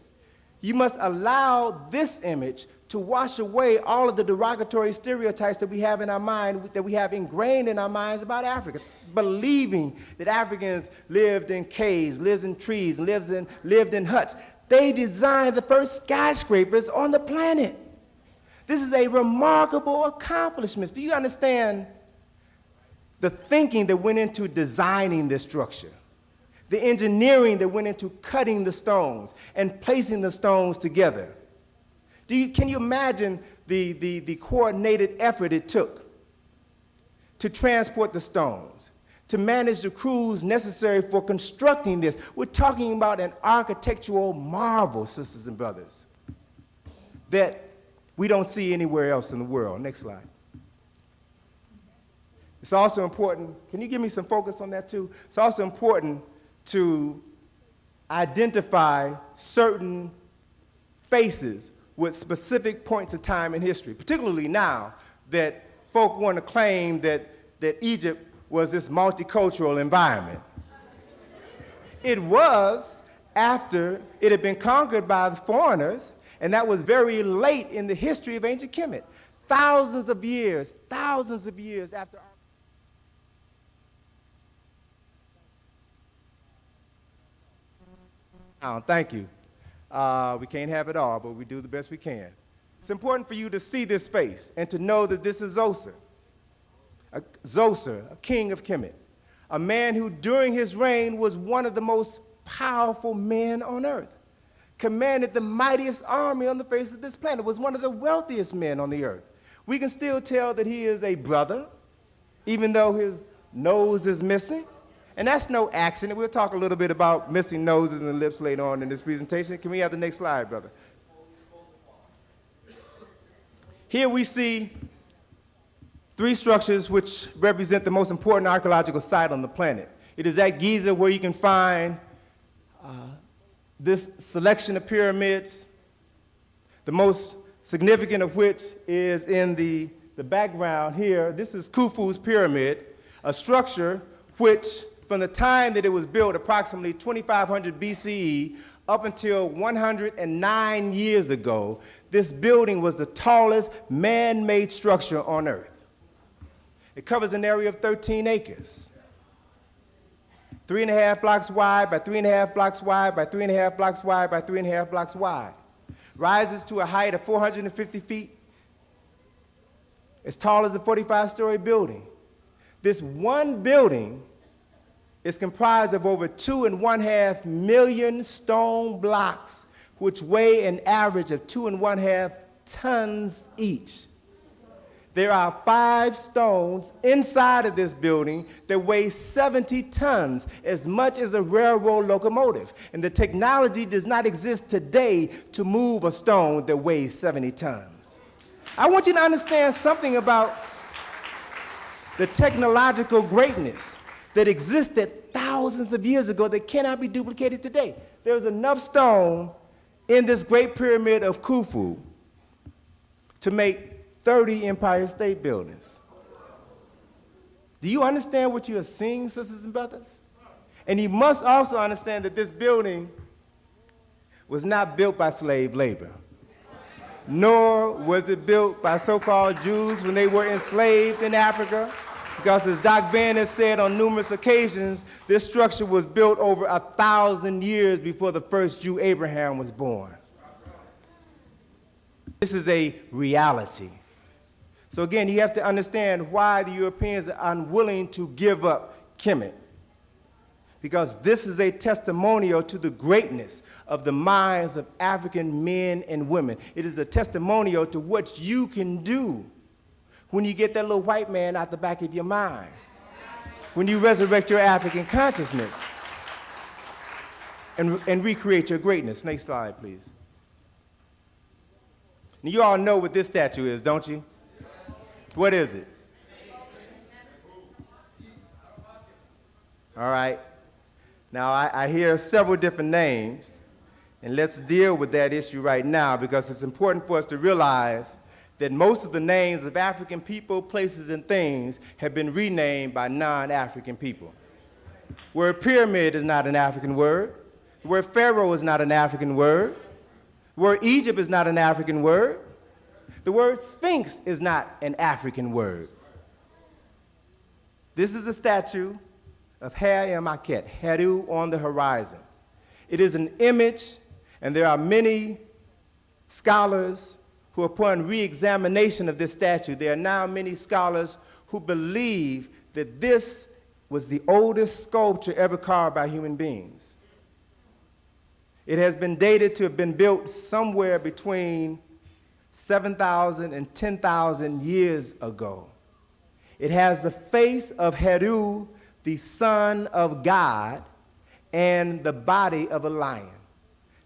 you must allow this image to wash away all of the derogatory stereotypes that we have in our mind, that we have ingrained in our minds about Africa, believing that Africans lived in caves, lived in trees, lived in huts. They designed the first skyscrapers on the planet. This is a remarkable accomplishment. Do you understand the thinking that went into designing this structure? The engineering that went into cutting the stones and placing the stones together. Can you imagine the coordinated effort it took to transport the stones, to manage the crews necessary for constructing this? We're talking about an architectural marvel, sisters and brothers, that we don't see anywhere else in the world. Next slide. It's also important, can you give me some focus on that too? It's also important to identify certain faces with specific points of time in history, particularly now that folk want to claim that Egypt was this multicultural environment. It was after it had been conquered by the foreigners, and that was very late in the history of ancient Kemet. Thousands of years after thank you. We can't have it all, but we do the best we can. It's important for you to see this face and to know that this is Zoser, a king of Kemet, a man who during his reign was one of the most powerful men on earth, commanded the mightiest army on the face of this planet, was one of the wealthiest men on the earth. We can still tell that he is a brother, even though his nose is missing. And that's no accident. We'll talk a little bit about missing noses and lips later on in this presentation. Can we have the next slide, brother? Here we see three structures which represent the most important archaeological site on the planet. It is at Giza where you can find this selection of pyramids, the most significant of which is in the background here. This is Khufu's pyramid, a structure which, from the time that it was built, approximately 2500 BCE, up until 109 years ago, this building was the tallest man-made structure on Earth. It covers an area of 13 acres. 3.5 blocks wide by 3.5 blocks wide by 3.5 blocks wide by 3.5 blocks wide. Rises to a height of 450 feet, as tall as a 45-story building. This one building is comprised of over 2.5 million stone blocks, which weigh an average of 2.5 tons each. There are 5 stones inside of this building that weigh 70 tons, as much as a railroad locomotive. And the technology does not exist today to move a stone that weighs 70 tons. I want you to understand something about the technological greatness that existed thousands of years ago that cannot be duplicated today. There's enough stone in this great pyramid of Khufu to make 30 Empire State Buildings. Do you understand what you are seeing, sisters and brothers? And you must also understand that this building was not built by slave labor, nor was it built by so-called Jews when they were enslaved in Africa, because as Doc Van has said on numerous occasions, this structure was built over 1,000 years before the first Jew, Abraham, was born. This is a reality. So again, you have to understand why the Europeans are unwilling to give up Kemet, because this is a testimonial to the greatness of the minds of African men and women. It is a testimonial to what you can do when you get that little white man out the back of your mind, when you resurrect your African consciousness and recreate your greatness. Next slide, please. Now, you all know what this statue is, don't you? What is it? All right. Now, I hear several different names, and let's deal with that issue right now because it's important for us to realize that most of the names of African people, places, and things have been renamed by non-African people. The word pyramid is not an African word. The word pharaoh is not an African word. The word Egypt is not an African word. The word sphinx is not an African word. This is a statue of Her-Maket, Heru on the horizon. It is an image, and there are many scholars who, upon re-examination of this statue, there are now many scholars who believe that this was the oldest sculpture ever carved by human beings. It has been dated to have been built somewhere between 7,000 and 10,000 years ago. It has the face of Heru, the son of God, and the body of a lion.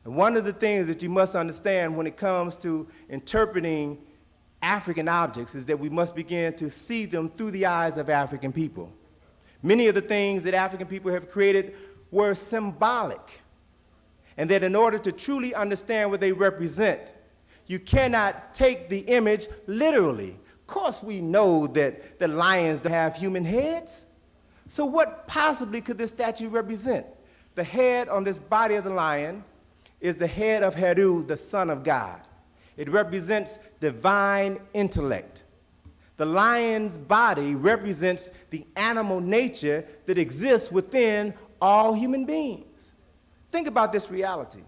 And one of the things that you must understand when it comes to interpreting African objects is that we must begin to see them through the eyes of African people. Many of the things that African people have created were symbolic, and that in order to truly understand what they represent, you cannot take the image literally. Of course, we know that the lions have human heads. So what possibly could this statue represent? The head on this body of the lion is the head of Heru, the son of God. It represents divine intellect. The lion's body represents the animal nature that exists within all human beings. Think about this reality.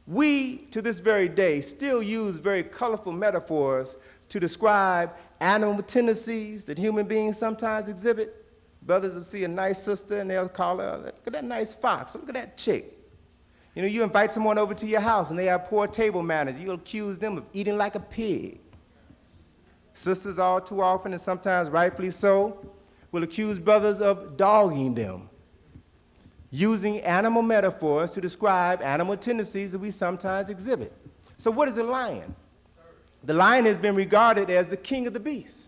We, to this very day, still use very colorful metaphors to describe animal tendencies that human beings sometimes exhibit. Brothers will see a nice sister and they'll call her, look at that nice fox, look at that chick. You know, you invite someone over to your house and they have poor table manners, you'll accuse them of eating like a pig. Sisters all too often, and sometimes rightfully so, will accuse brothers of dogging them, using animal metaphors to describe animal tendencies that we sometimes exhibit. So what is a lion? The lion has been regarded as the king of the beasts.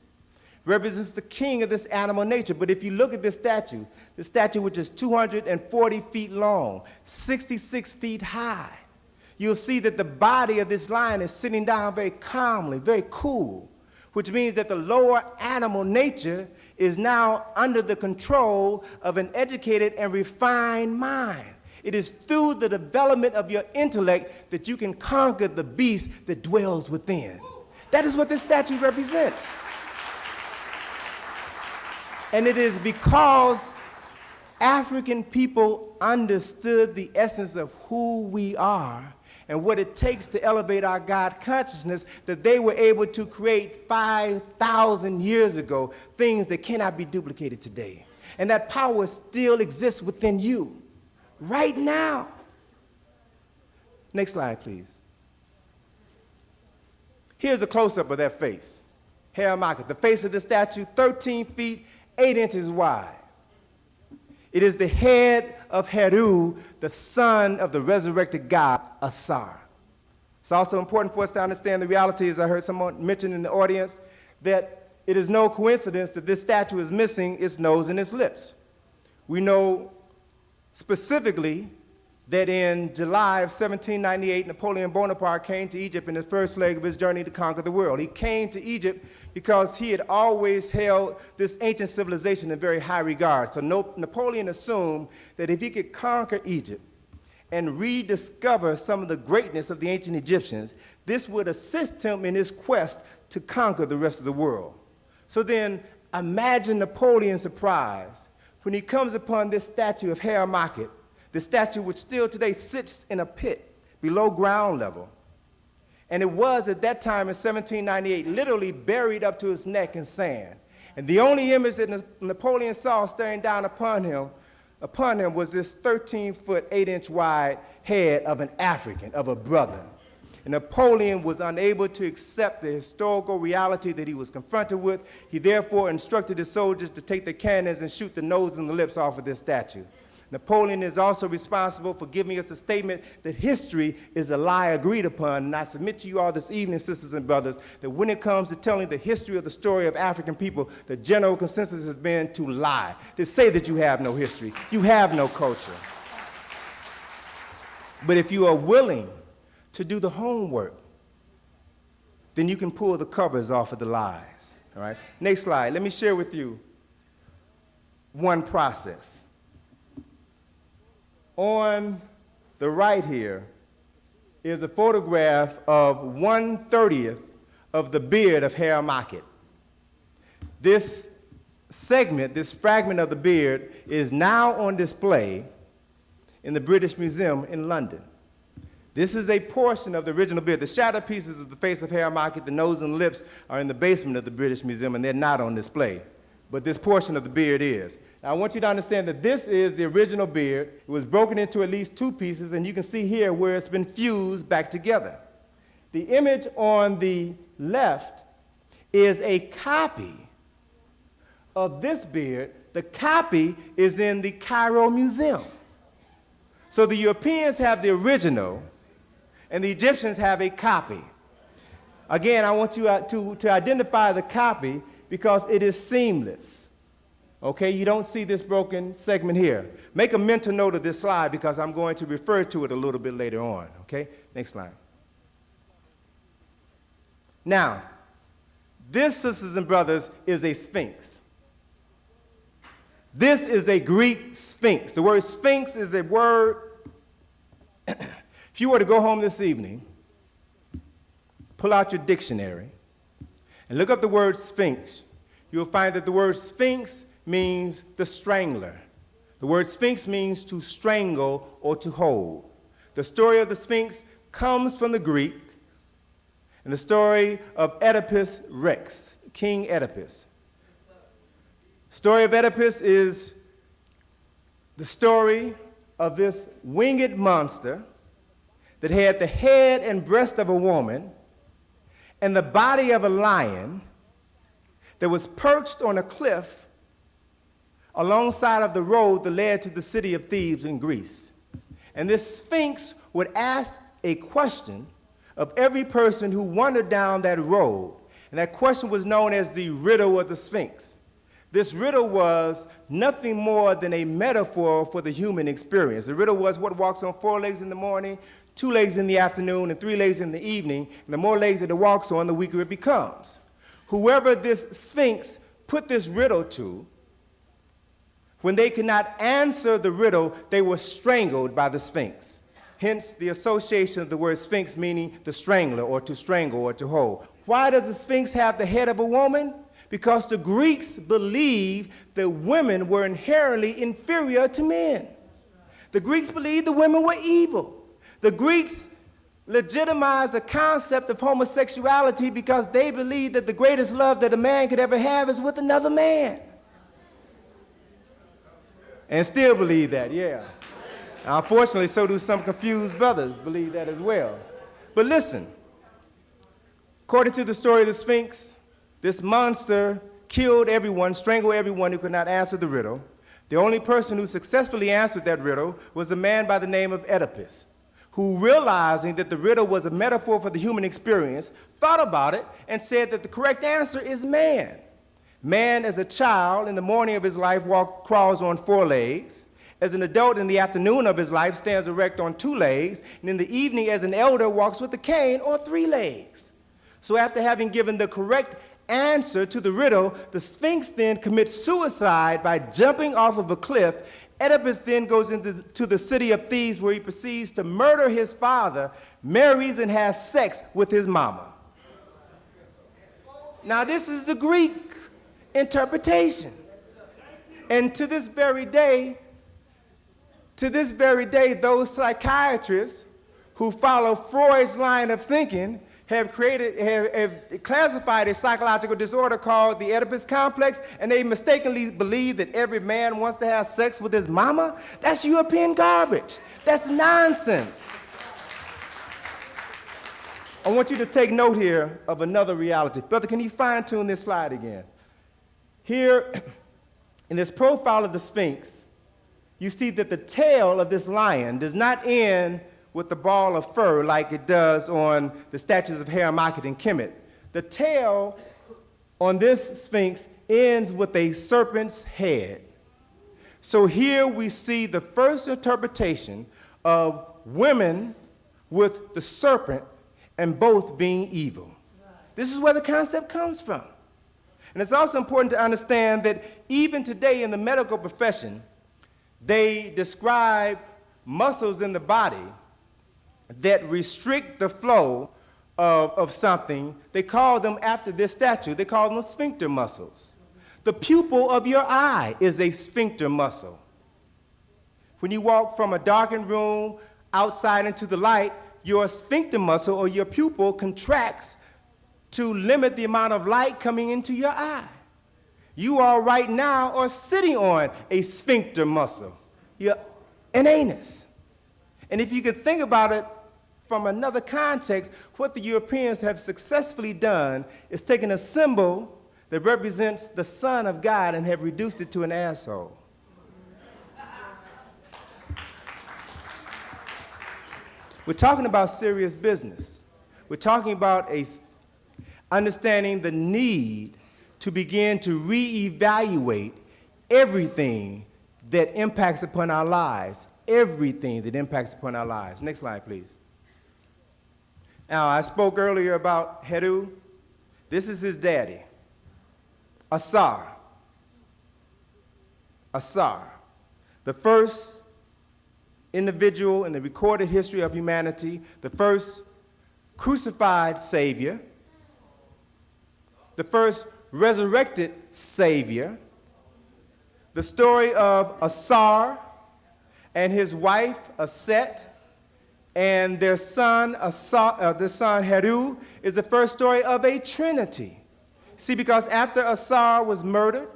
Represents the king of this animal nature. But if you look at this statue which is 240 feet long, 66 feet high, you'll see that the body of this lion is sitting down very calmly, very cool, which means that the lower animal nature is now under the control of an educated and refined mind. It is through the development of your intellect that you can conquer the beast that dwells within. That is what this statue represents. And it is because African people understood the essence of who we are and what it takes to elevate our God consciousness that they were able to create 5,000 years ago things that cannot be duplicated today. And that power still exists within you right now. Next slide, please. Here's a close-up of that face. Her-Maket, the face of the statue, 13 feet, 8 inches wide. It is the head of Heru, the son of the resurrected God, Asar. It's also important for us to understand the reality, as I heard someone mention in the audience, that it is no coincidence that this statue is missing its nose and its lips. We know specifically that in July of 1798, Napoleon Bonaparte came to Egypt in the first leg of his journey to conquer the world. He came to Egypt because he had always held this ancient civilization in very high regard. So Napoleon assumed that if he could conquer Egypt and rediscover some of the greatness of the ancient Egyptians, this would assist him in his quest to conquer the rest of the world. So then imagine Napoleon's surprise when he comes upon this statue of Her-Maket, the statue which still today sits in a pit below ground level. And it was at that time in 1798 literally buried up to his neck in sand. And the only image that Napoleon saw staring down upon him was this 13-foot, 8-inch wide head of an African, of a brother. and Napoleon was unable to accept the historical reality that he was confronted with. He therefore instructed his soldiers to take the cannons and shoot the nose and the lips off of this statue. Napoleon is also responsible for giving us a statement that history is a lie agreed upon. And I submit to you all this evening, sisters and brothers, that when it comes to telling the history of the story of African people, the general consensus has been to lie, to say that you have no history, you have no culture. But if you are willing to do the homework, then you can pull the covers off of the lies. All right? Next slide. Let me share with you one process. On the right here is a photograph of 1/30th of the beard of Harry Market. This segment, this fragment of the beard, is now on display in the British Museum in London. This is a portion of the original beard. The shattered pieces of the face of Harry Market, the nose and lips, are in the basement of the British Museum, and they're not on display. But this portion of the beard is. Now, I want you to understand that this is the original beard. It was broken into at least 2 pieces, and you can see here where it's been fused back together. The image on the left is a copy of this beard. The copy is in the Cairo Museum. So the Europeans have the original, and the Egyptians have a copy. Again, I want you to identify the copy because it is seamless. Okay, you don't see this broken segment here. Make a mental note of this slide because I'm going to refer to it a little bit later on. Okay, next slide. Now, this, sisters and brothers, is a sphinx. This is a Greek sphinx. The word sphinx is a word, if you were to go home this evening, pull out your dictionary and look up the word sphinx, you'll find that the word sphinx means the strangler. The word sphinx means to strangle or to hold. The story of the sphinx comes from the Greek and the story of Oedipus Rex, King Oedipus. The story of Oedipus is the story of this winged monster that had the head and breast of a woman and the body of a lion that was perched on a cliff alongside of the road that led to the city of Thebes in Greece. And this sphinx would ask a question of every person who wandered down that road. And that question was known as the riddle of the sphinx. This riddle was nothing more than a metaphor for the human experience. The riddle was what walks on 4 legs in the morning, 2 legs in the afternoon, and 3 legs in the evening. And the more legs that it walks on, the weaker it becomes. Whoever this sphinx put this riddle to, when they could not answer the riddle, they were strangled by the sphinx. Hence the association of the word sphinx meaning the strangler or to strangle or to hold. Why does the sphinx have the head of a woman? Because the Greeks believed that women were inherently inferior to men. The Greeks believed the women were evil. The Greeks legitimized the concept of homosexuality because they believed that the greatest love that a man could ever have is with another man. And still believe that, yeah. Unfortunately, so do some confused brothers believe that as well. But listen, according to the story of the Sphinx, this monster killed everyone, strangled everyone who could not answer the riddle. The only person who successfully answered that riddle was a man by the name of Oedipus, who, realizing that the riddle was a metaphor for the human experience, thought about it and said that the correct answer is man. Man, as a child, in the morning of his life, crawls on 4 legs. As an adult, in the afternoon of his life, stands erect on 2 legs. And in the evening, as an elder, walks with a cane on 3 legs. So after having given the correct answer to the riddle, the Sphinx then commits suicide by jumping off of a cliff. Oedipus then goes into the city of Thebes, where he proceeds to murder his father, marries and has sex with his mama. Now, this is the Greek interpretation. And to this very day, those psychiatrists who follow Freud's line of thinking have classified a psychological disorder called the Oedipus complex, and they mistakenly believe that every man wants to have sex with his mama. That's European garbage. That's nonsense. I want you to take note here of another reality. Brother, can you fine-tune this slide again? Here, in this profile of the Sphinx, you see that the tail of this lion does not end with the ball of fur like it does on the statues of Haremachit and Kemet. The tail on this Sphinx ends with a serpent's head. So here we see the first interpretation of women with the serpent and both being evil. This is where the concept comes from. And it's also important to understand that even today in the medical profession, they describe muscles in the body that restrict the flow of something. They call them, after this statue, they call them sphincter muscles. The pupil of your eye is a sphincter muscle. When you walk from a darkened room outside into the light, your sphincter muscle or your pupil contracts to limit the amount of light coming into your eye. You all right now are sitting on a sphincter muscle, an anus. And if you could think about it from another context, what the Europeans have successfully done is taken a symbol that represents the Son of God and have reduced it to an asshole. We're talking about serious business. We're talking about understanding the need to begin to reevaluate everything that impacts upon our lives. Everything that impacts upon our lives. Next slide, please. Now, I spoke earlier about Heru. This is his daddy, Asar. Asar, the first individual in the recorded history of humanity, the first crucified Savior, the first resurrected Savior. The story of Asar and his wife, Aset, and their son, Heru, is the first story of a trinity. See, because after Asar was murdered,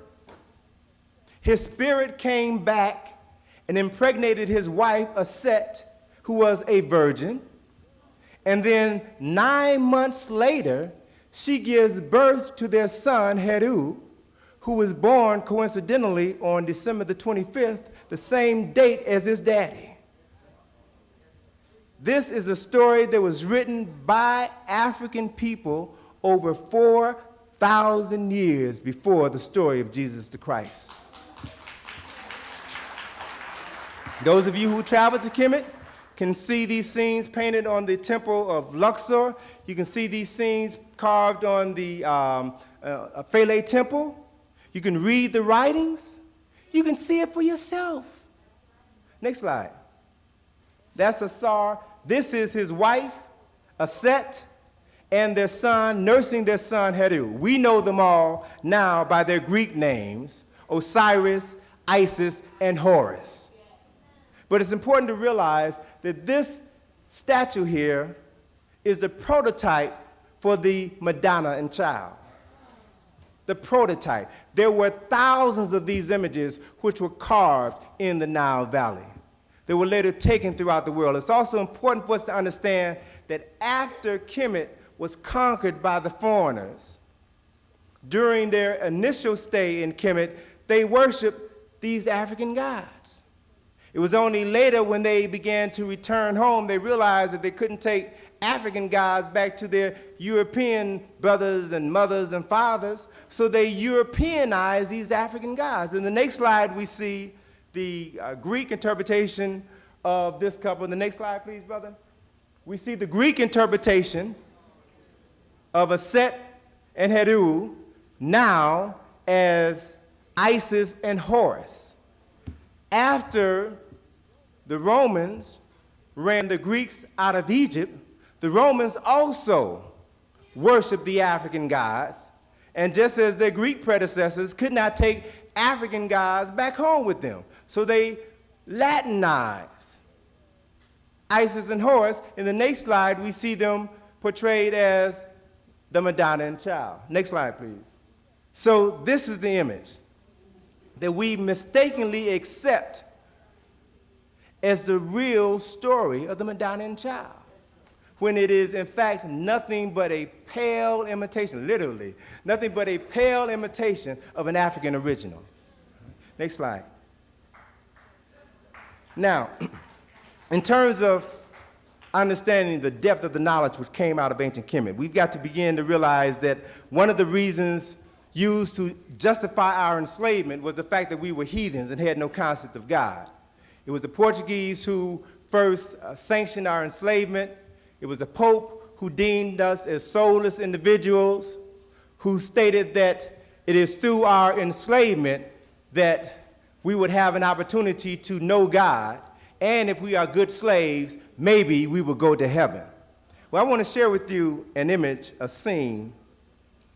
his spirit came back and impregnated his wife, Aset, who was a virgin. And then 9 months later, she gives birth to their son, Heru, who was born coincidentally on December the 25th, the same date as his daddy. This is a story that was written by African people over 4,000 years before the story of Jesus the Christ. Those of you who travel to Kemet can see these scenes painted on the temple of Luxor. You can see these scenes carved on the Philae temple. You can read the writings. You can see it for yourself. Next slide. That's Asar. This is his wife, Aset, and their son, nursing their son, Heru. We know them all now by their Greek names, Osiris, Isis, and Horus. But it's important to realize that this statue here is the prototype for the Madonna and Child. The prototype. There were thousands of these images which were carved in the Nile Valley. They were later taken throughout the world. It's also important for us to understand that after Kemet was conquered by the foreigners, during their initial stay in Kemet, they worshiped these African gods. It was only later when they began to return home, they realized that they couldn't take African gods back to their European brothers and mothers and fathers, so they Europeanized these African gods. In the next slide, we see the Greek interpretation of this couple. The next slide, please, brother. We see the Greek interpretation of Aset and Heru now as Isis and Horus. After the Romans ran the Greeks out of Egypt, the Romans also worshiped the African gods, and just as their Greek predecessors could not take African gods back home with them, so they Latinized Isis and Horus. In the next slide, we see them portrayed as the Madonna and Child. Next slide, please. So this is the image that we mistakenly accept as the real story of the Madonna and Child. when it is in fact nothing but a pale imitation, literally, nothing but a pale imitation of an African original. Next slide. Now, in terms of understanding the depth of the knowledge which came out of ancient Kemet, we've got to begin to realize that one of the reasons used to justify our enslavement was the fact that we were heathens and had no concept of God. It was the Portuguese who first sanctioned our enslavement. It was the Pope who deemed us as soulless individuals, who stated that it is through our enslavement that we would have an opportunity to know God, and if we are good slaves, maybe we will go to heaven. Well, I want to share with you an image, a scene,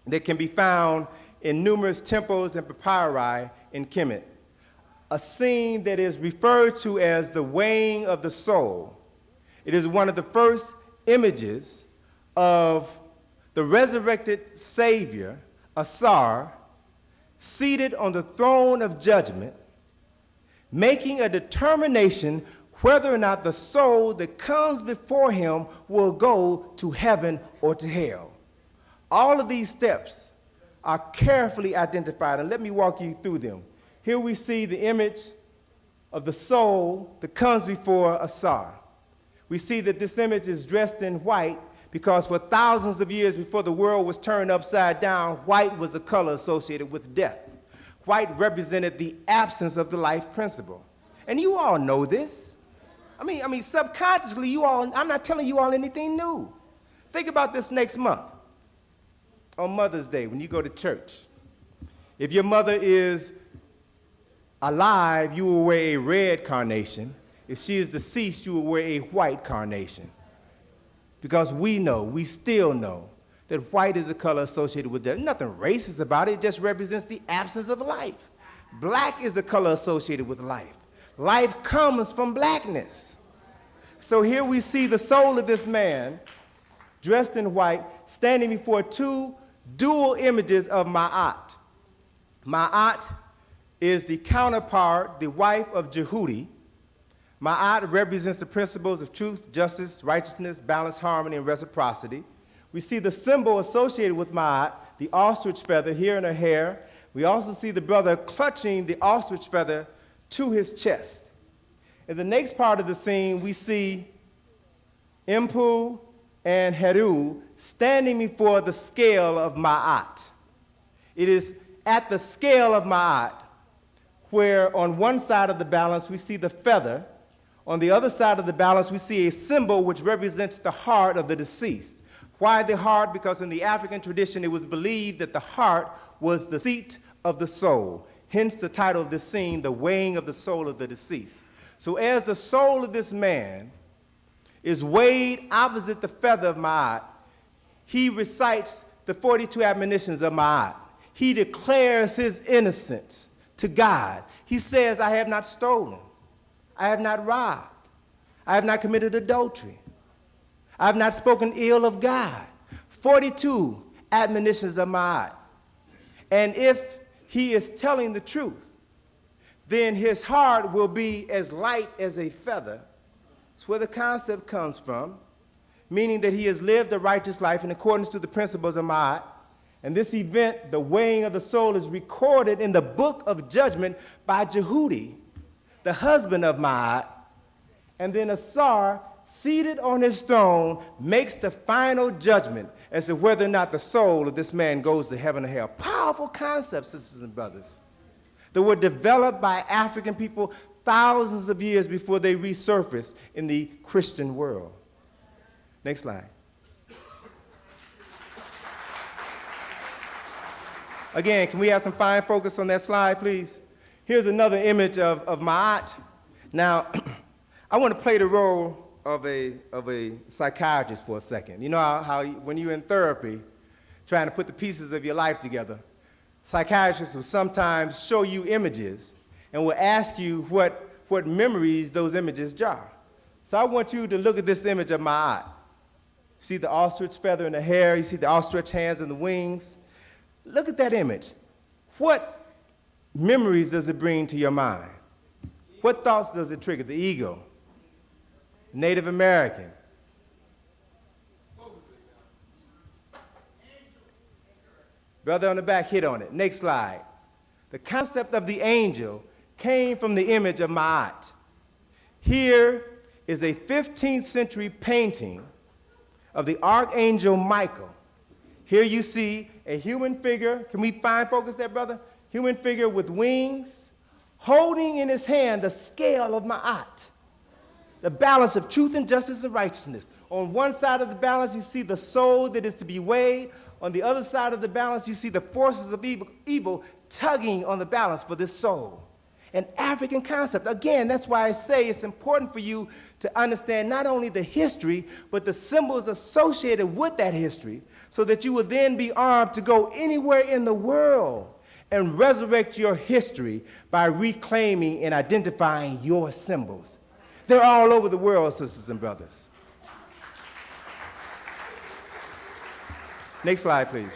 that can be found in numerous temples and papyri in Kemet. A scene that is referred to as the weighing of the soul. It is one of the first images of the resurrected Savior, Asar, seated on the throne of judgment, making a determination whether or not the soul that comes before him will go to heaven or to hell. All of these steps are carefully identified, and let me walk you through them. Here we see the image of the soul that comes before Asar. We see that this image is dressed in white because for thousands of years before the world was turned upside down, white was the color associated with death. White represented the absence of the life principle. And you all know this. I mean, subconsciously, I'm not telling you all anything new. Think about this next month, on Mother's Day, when you go to church. If your mother is alive, you will wear a red carnation. If she is deceased, you will wear a white carnation. Because we still know, that white is the color associated with death. Nothing racist about it, it just represents the absence of life. Black is the color associated with life. Life comes from blackness. So here we see the soul of this man, dressed in white, standing before two dual images of Ma'at. Ma'at is the counterpart, the wife of Jehudi. Ma'at represents the principles of truth, justice, righteousness, balance, harmony, and reciprocity. We see the symbol associated with Ma'at, the ostrich feather here in her hair. We also see the brother clutching the ostrich feather to his chest. In the next part of the scene, we see Impu and Heru standing before the scale of Ma'at. It is at the scale of Ma'at where on one side of the balance we see the feather. On the other side of the balance we see a symbol which represents the heart of the deceased. Why the heart? Because in the African tradition it was believed that the heart was the seat of the soul. Hence the title of this scene, The Weighing of the Soul of the Deceased. So as the soul of this man is weighed opposite the feather of Ma'at, he recites the 42 admonitions of Ma'at. He declares his innocence to God. He says, I have not stolen. I have not robbed. I have not committed adultery. I have not spoken ill of God. 42 admonitions of Ma'at. And if he is telling the truth, then his heart will be as light as a feather. That's where the concept comes from, meaning that he has lived a righteous life in accordance to the principles of Ma'at. And this event, the weighing of the soul, is recorded in the book of judgment by Jehudi, the husband of Ma'at. And then Asar, seated on his throne, makes the final judgment as to whether or not the soul of this man goes to heaven or hell. Powerful concepts, sisters and brothers, that were developed by African people thousands of years before they resurfaced in the Christian world. Next slide. Again, can we have some fine focus on that slide, please? Here's another image of Ma'at. Now, I want to play the role of a psychiatrist for a second. You know how when you're in therapy, trying to put the pieces of your life together, psychiatrists will sometimes show you images and will ask you what memories those images jar. So I want you to look at this image of Ma'at. See the ostrich feather in the hair, you see the ostrich hands and the wings. Look at that image. What memories does it bring to your mind? What thoughts does it trigger? The ego, Native American, Brother on the back hit on it. Next slide. The concept of the angel came from the image of Ma'at. Here is a 15th century painting of the Archangel Michael. Here you see a human figure. Can we focus there, brother? Human figure with wings, holding in his hand the scale of Ma'at, the balance of truth and justice and righteousness. On one side of the balance, you see the soul that is to be weighed. On the other side of the balance, you see the forces of evil tugging on the balance for this soul. An African concept. Again, that's why I say it's important for you to understand not only the history, but the symbols associated with that history, so that you will then be armed to go anywhere in the world and resurrect your history by reclaiming and identifying your symbols. They're all over the world, sisters and brothers. Next slide, please.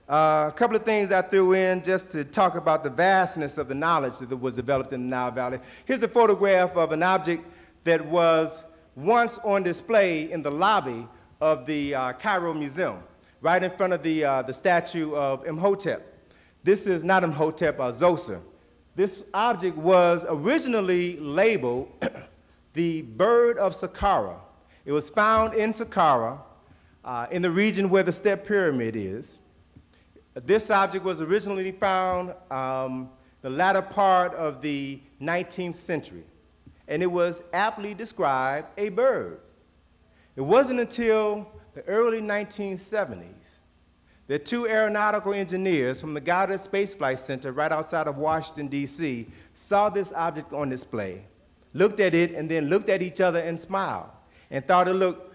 A couple of things I threw in just to talk about the vastness of the knowledge that was developed in the Nile Valley. Here's a photograph of an object that was once on display in the lobby of the Cairo Museum, right in front of the statue of Imhotep. This is not Imhotep, Zoser. This object was originally labeled the bird of Saqqara. It was found in Saqqara, in the region where the Step Pyramid is. This object was originally found the latter part of the 19th century, and it was aptly described a bird. It wasn't until the early 1970s that two aeronautical engineers from the Goddard Space Flight Center right outside of Washington, D.C., saw this object on display, looked at it, and then looked at each other and smiled, and thought it looked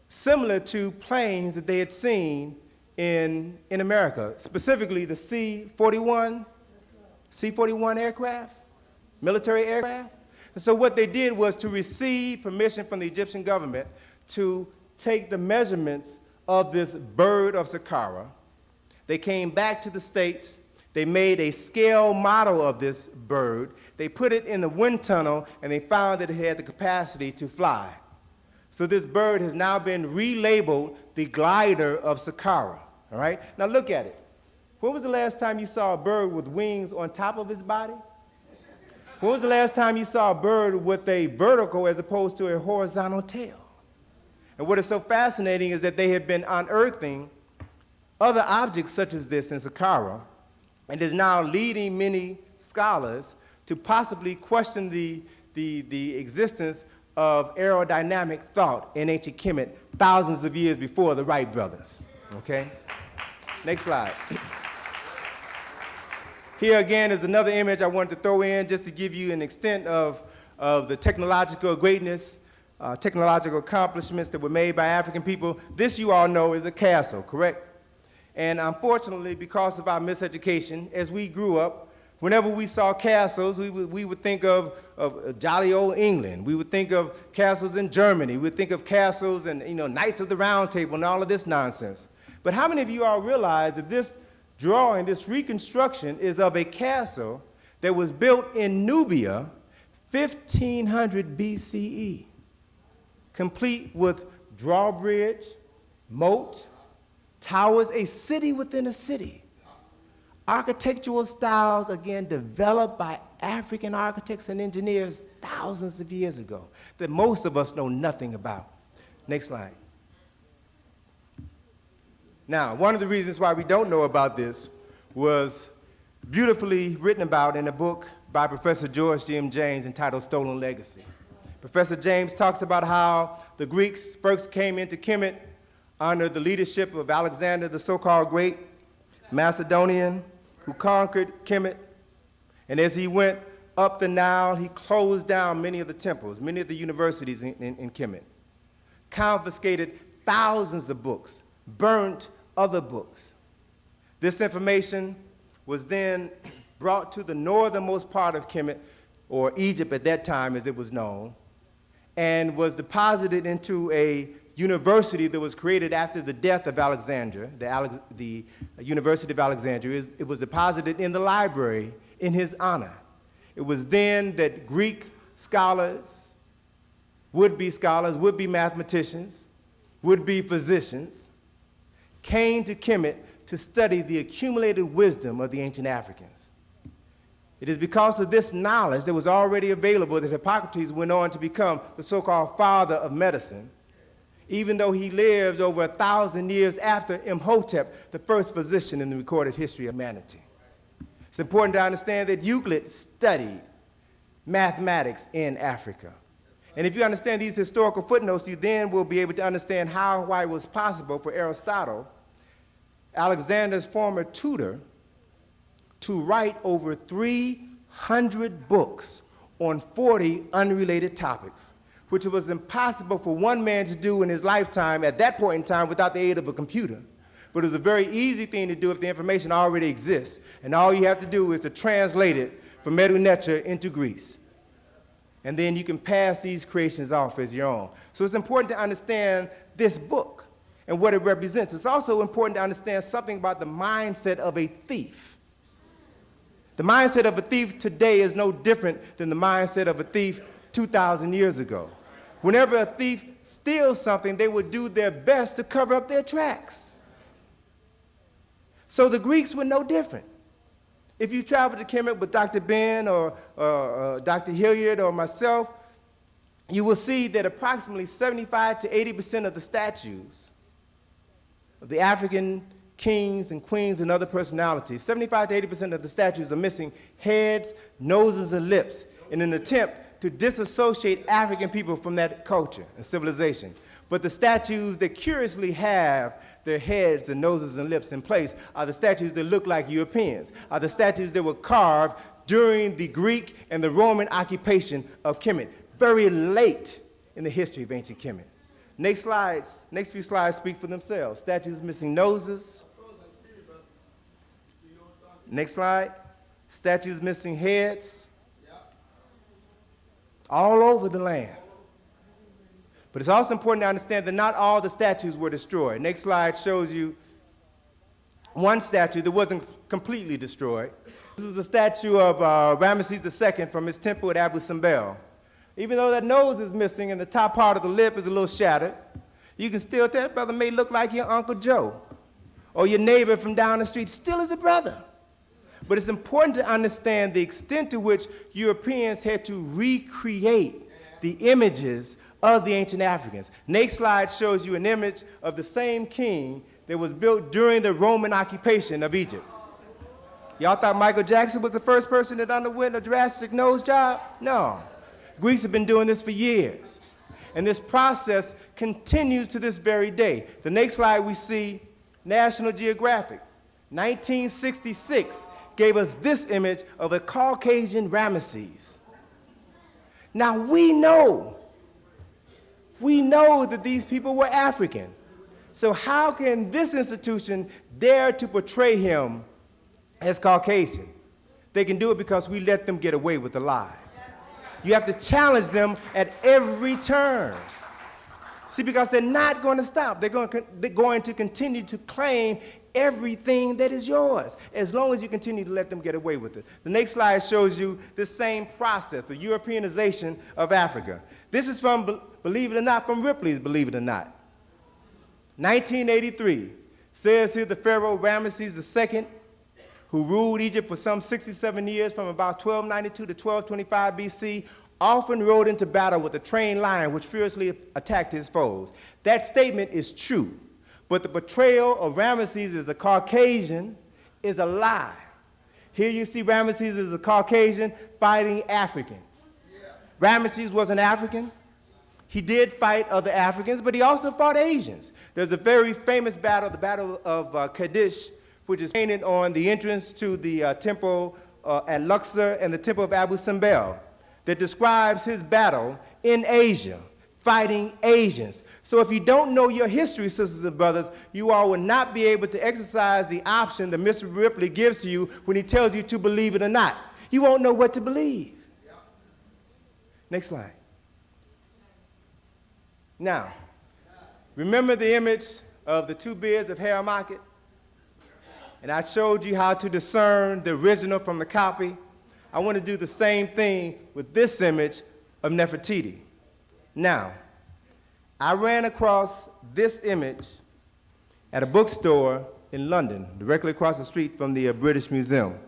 similar to planes that they had seen in America, specifically the C-41 aircraft, military aircraft. And so what they did was to receive permission from the Egyptian government to take the measurements of this bird of Saqqara. They came back to the States. They made a scale model of this bird. They put it in the wind tunnel, and they found that it had the capacity to fly. So this bird has now been relabeled the glider of Saqqara. All right? Now look at it. When was the last time you saw a bird with wings on top of his body? When was the last time you saw a bird with a vertical as opposed to a horizontal tail? And what is so fascinating is that they have been unearthing other objects such as this in Saqqara, and is now leading many scholars to possibly question the existence of aerodynamic thought in ancient Kemet thousands of years before the Wright brothers. Okay? Next slide. Here again is another image I wanted to throw in just to give you an extent of the technological greatness, technological accomplishments that were made by African people. This, you all know, is a castle, correct? And unfortunately, because of our miseducation, as we grew up, whenever we saw castles, we would think of jolly old England. We would think of castles in Germany. We would think of castles and, Knights of the Round Table and all of this nonsense. But how many of you all realize that this drawing, this reconstruction, is of a castle that was built in Nubia 1500 BCE, complete with drawbridge, moat, towers, a city within a city. Architectural styles, again, developed by African architects and engineers thousands of years ago that most of us know nothing about. Next slide. Now, one of the reasons why we don't know about this was beautifully written about in a book by Professor George G.M. James entitled Stolen Legacy. Professor James talks about how the Greeks first came into Kemet under the leadership of Alexander, the so-called Great Macedonian, who conquered Kemet. And as he went up the Nile, he closed down many of the temples, many of the universities in Kemet, confiscated thousands of books, burnt other books. This information was then brought to the northernmost part of Kemet, or Egypt at that time as it was known, and was deposited into a university that was created after the death of Alexander, the University of Alexandria. It was deposited in the library in his honor. It was then that Greek scholars, would-be mathematicians, would-be physicians, came to Kemet to study the accumulated wisdom of the ancient Africans. It is because of this knowledge that was already available that Hippocrates went on to become the so-called father of medicine, even though he lived over 1,000 years after Imhotep, the first physician in the recorded history of humanity. It's important to understand that Euclid studied mathematics in Africa. And if you understand these historical footnotes, you then will be able to understand how, why it was possible for Aristotle, Alexander's former tutor, to write over 300 books on 40 unrelated topics, which it was impossible for one man to do in his lifetime at that point in time without the aid of a computer. But it was a very easy thing to do if the information already exists, and all you have to do is to translate it from Medu Neter into Greece. And then you can pass these creations off as your own. So it's important to understand this book and what it represents. It's also important to understand something about the mindset of a thief. The mindset of a thief today is no different than the mindset of a thief 2,000 years ago. Whenever a thief steals something, they would do their best to cover up their tracks. So the Greeks were no different. If you travel to Kemet with Dr. Ben or Dr. Hilliard or myself, you will see that approximately 75 to 80% of the statues of the African kings and queens and other personalities, 75 to 80% of the statues are missing heads, noses, and lips in an attempt to disassociate African people from that culture and civilization. But the statues that curiously have their heads and noses and lips in place are the statues that look like Europeans, are the statues that were carved during the Greek and the Roman occupation of Kemet, very late in the history of ancient Kemet. Next few slides speak for themselves. Statues missing noses. Next slide. Statues missing heads. All over the land. But it's also important to understand that not all the statues were destroyed. Next slide shows you one statue that wasn't completely destroyed. This is a statue of Ramesses II from his temple at Abu Simbel. Even though that nose is missing and the top part of the lip is a little shattered, you can still tell that brother may look like your Uncle Joe or your neighbor from down the street, still is a brother. But it's important to understand the extent to which Europeans had to recreate the images of the ancient Africans. Next slide shows you an image of the same king that was built during the Roman occupation of Egypt. Y'all thought Michael Jackson was the first person that underwent a drastic nose job? No. Greeks have been doing this for years. And this process continues to this very day. The next slide we see National Geographic, 1966, gave us this image of a Caucasian Ramesses. Now we know that these people were African. So how can this institution dare to portray him as Caucasian? They can do it because we let them get away with the lie. You have to challenge them at every turn. See, because they're not going to stop. They're going to continue to claim everything that is yours, as long as you continue to let them get away with it. The next slide shows you this same process, the Europeanization of Africa. This is from, believe it or not, from Ripley's Believe It or Not. 1983 says here the Pharaoh Ramesses II, who ruled Egypt for some 67 years from about 1292 to 1225 BC, often rode into battle with a trained lion which fiercely attacked his foes. That statement is true, but the portrayal of Ramesses as a Caucasian is a lie. Here you see Ramesses as a Caucasian fighting Africans. Ramesses was an African. He did fight other Africans, but he also fought Asians. There's a very famous battle, the Battle of Kadesh, which is painted on the entrance to the temple at Luxor and the temple of Abu Simbel, that describes his battle in Asia, fighting Asians. So if you don't know your history, sisters and brothers, you all will not be able to exercise the option that Mr. Ripley gives to you when he tells you to believe it or not. You won't know what to believe. Next slide. Now, remember the image of the two beards of Haremachit? And I showed you how to discern the original from the copy. I want to do the same thing with this image of Nefertiti. Now, I ran across this image at a bookstore in London, directly across the street from the British Museum.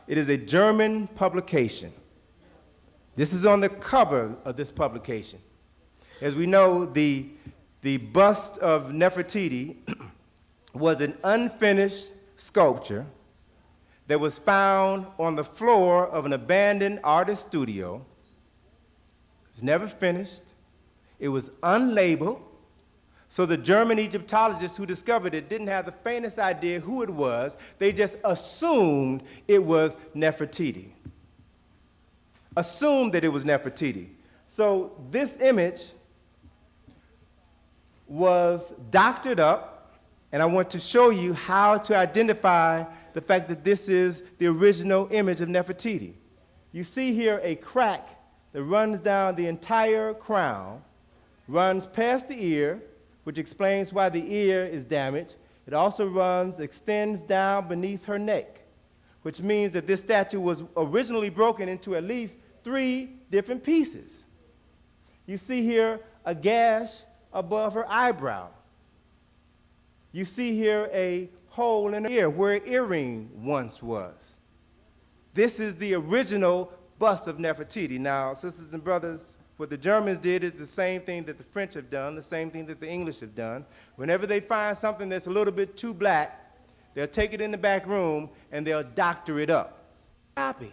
It is a German publication. This is on the cover of this publication. As we know, the bust of Nefertiti was an unfinished sculpture that was found on the floor of an abandoned artist studio. It was never finished. It was unlabeled. So the German Egyptologists who discovered it didn't have the faintest idea who it was. They just assumed it was Nefertiti. Assumed that it was Nefertiti. So this image was doctored up, and I want to show you how to identify the fact that this is the original image of Nefertiti. You see here a crack that runs down the entire crown, runs past the ear, which explains why the ear is damaged. It also extends down beneath her neck, which means that this statue was originally broken into at least 3 different pieces. You see here a gash above her eyebrow. You see here a hole in her ear where an earring once was. This is the original bust of Nefertiti. Now, sisters and brothers, what the Germans did is the same thing that the French have done, the same thing that the English have done. Whenever they find something that's a little bit too black, they'll take it in the back room and they'll doctor it up. Copy.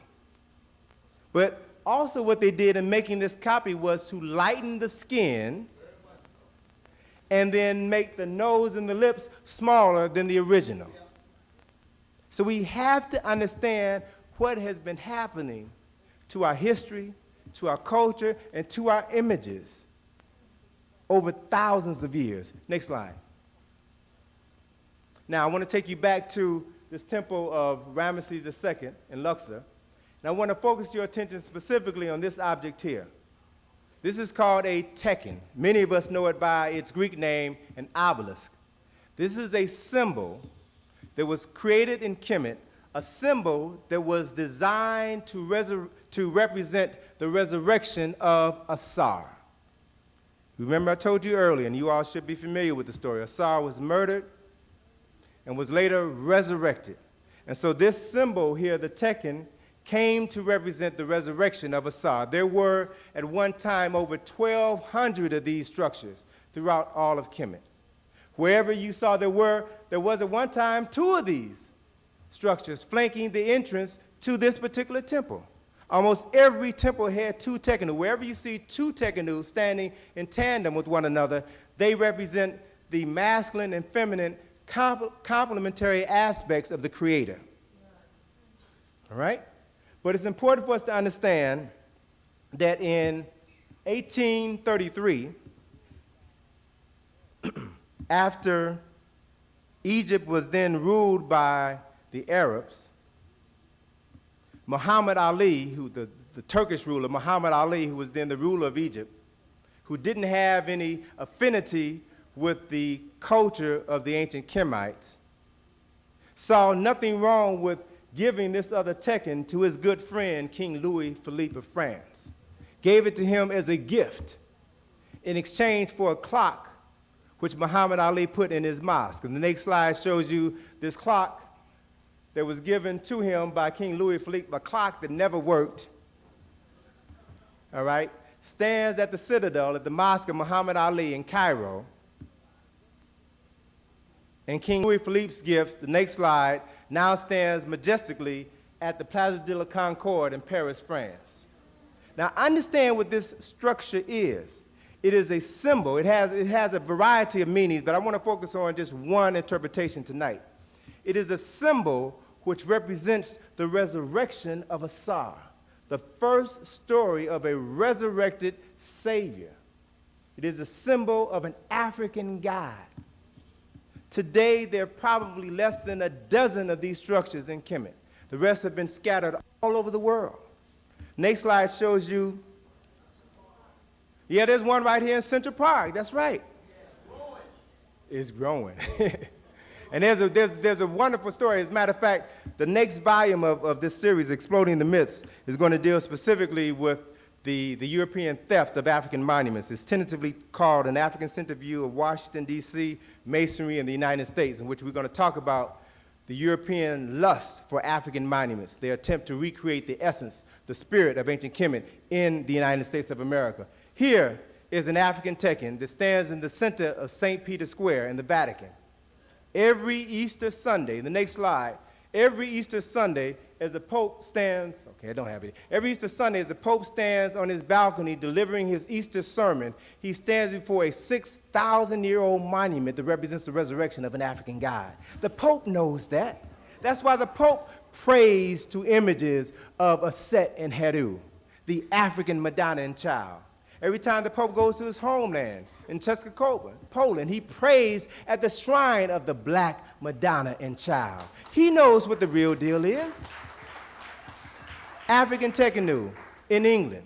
But also what they did in making this copy was to lighten the skin and then make the nose and the lips smaller than the original. So we have to understand what has been happening to our history, to our culture, and to our images over thousands of years. Next slide. Now, I want to take you back to this temple of Ramesses II in Luxor, and I want to focus your attention specifically on this object here. This is called a tekken. Many of us know it by its Greek name, an obelisk. This is a symbol that was created in Kemet, a symbol that was designed to represent the resurrection of Asar. Remember I told you earlier, and you all should be familiar with the story, Asar was murdered and was later resurrected. And so this symbol here, the tekken, came to represent the resurrection of Asar. There were at one time over 1,200 of these structures throughout all of Kemet. Wherever you saw there was at one time 2 of these structures flanking the entrance to this particular temple. Almost every temple had 2 tekkenu. Wherever you see 2 tekkenu standing in tandem with one another, they represent the masculine and feminine complementary aspects of the Creator. All right? But it's important for us to understand that in 1833, after Egypt was then ruled by the Arabs, Muhammad Ali, the Turkish ruler, Muhammad Ali, who was then the ruler of Egypt, who didn't have any affinity with the culture of the ancient Kemites, saw nothing wrong with giving this other tekken to his good friend, King Louis Philippe of France. Gave it to him as a gift in exchange for a clock which Muhammad Ali put in his mosque. And the next slide shows you this clock that was given to him by King Louis Philippe, a clock that never worked, all right, stands at the citadel at the mosque of Muhammad Ali in Cairo. And King Louis Philippe's gift, the next slide, now stands majestically at the Place de la Concorde in Paris, France. Now, understand what this structure is. It is a symbol. It has a variety of meanings, but I want to focus on just one interpretation tonight. It is a symbol which represents the resurrection of Asar, the first story of a resurrected Savior. It is a symbol of an African God. Today, there are probably less than a dozen of these structures in Kemet. The rest have been scattered all over the world. Next slide shows you, yeah, there's one right here in Central Park. That's right. It's growing. And there's a wonderful story. As a matter of fact, the next volume of this series, Exploding the Myths, is going to deal specifically with the European theft of African monuments. It's tentatively called An African-Centered View of Washington, D.C., Masonry in the United States, in which we're going to talk about the European lust for African monuments, their attempt to recreate the essence, the spirit of ancient Kemet in the United States of America. Here is an African Tekken that stands in the center of St. Peter's Square in the Vatican. Every Easter Sunday, the next slide, every Easter Sunday, as the Pope stands, okay, I don't have it. Every Easter Sunday, as the Pope stands on his balcony delivering his Easter sermon, he stands before a 6,000-year-old monument that represents the resurrection of an African god. The Pope knows that. That's why the Pope prays to images of Aset and Heru, the African Madonna and Child. Every time the Pope goes to his homeland in Czeskowa, Poland, he prays at the shrine of the Black Madonna and Child. He knows what the real deal is. African Tekkenu in England.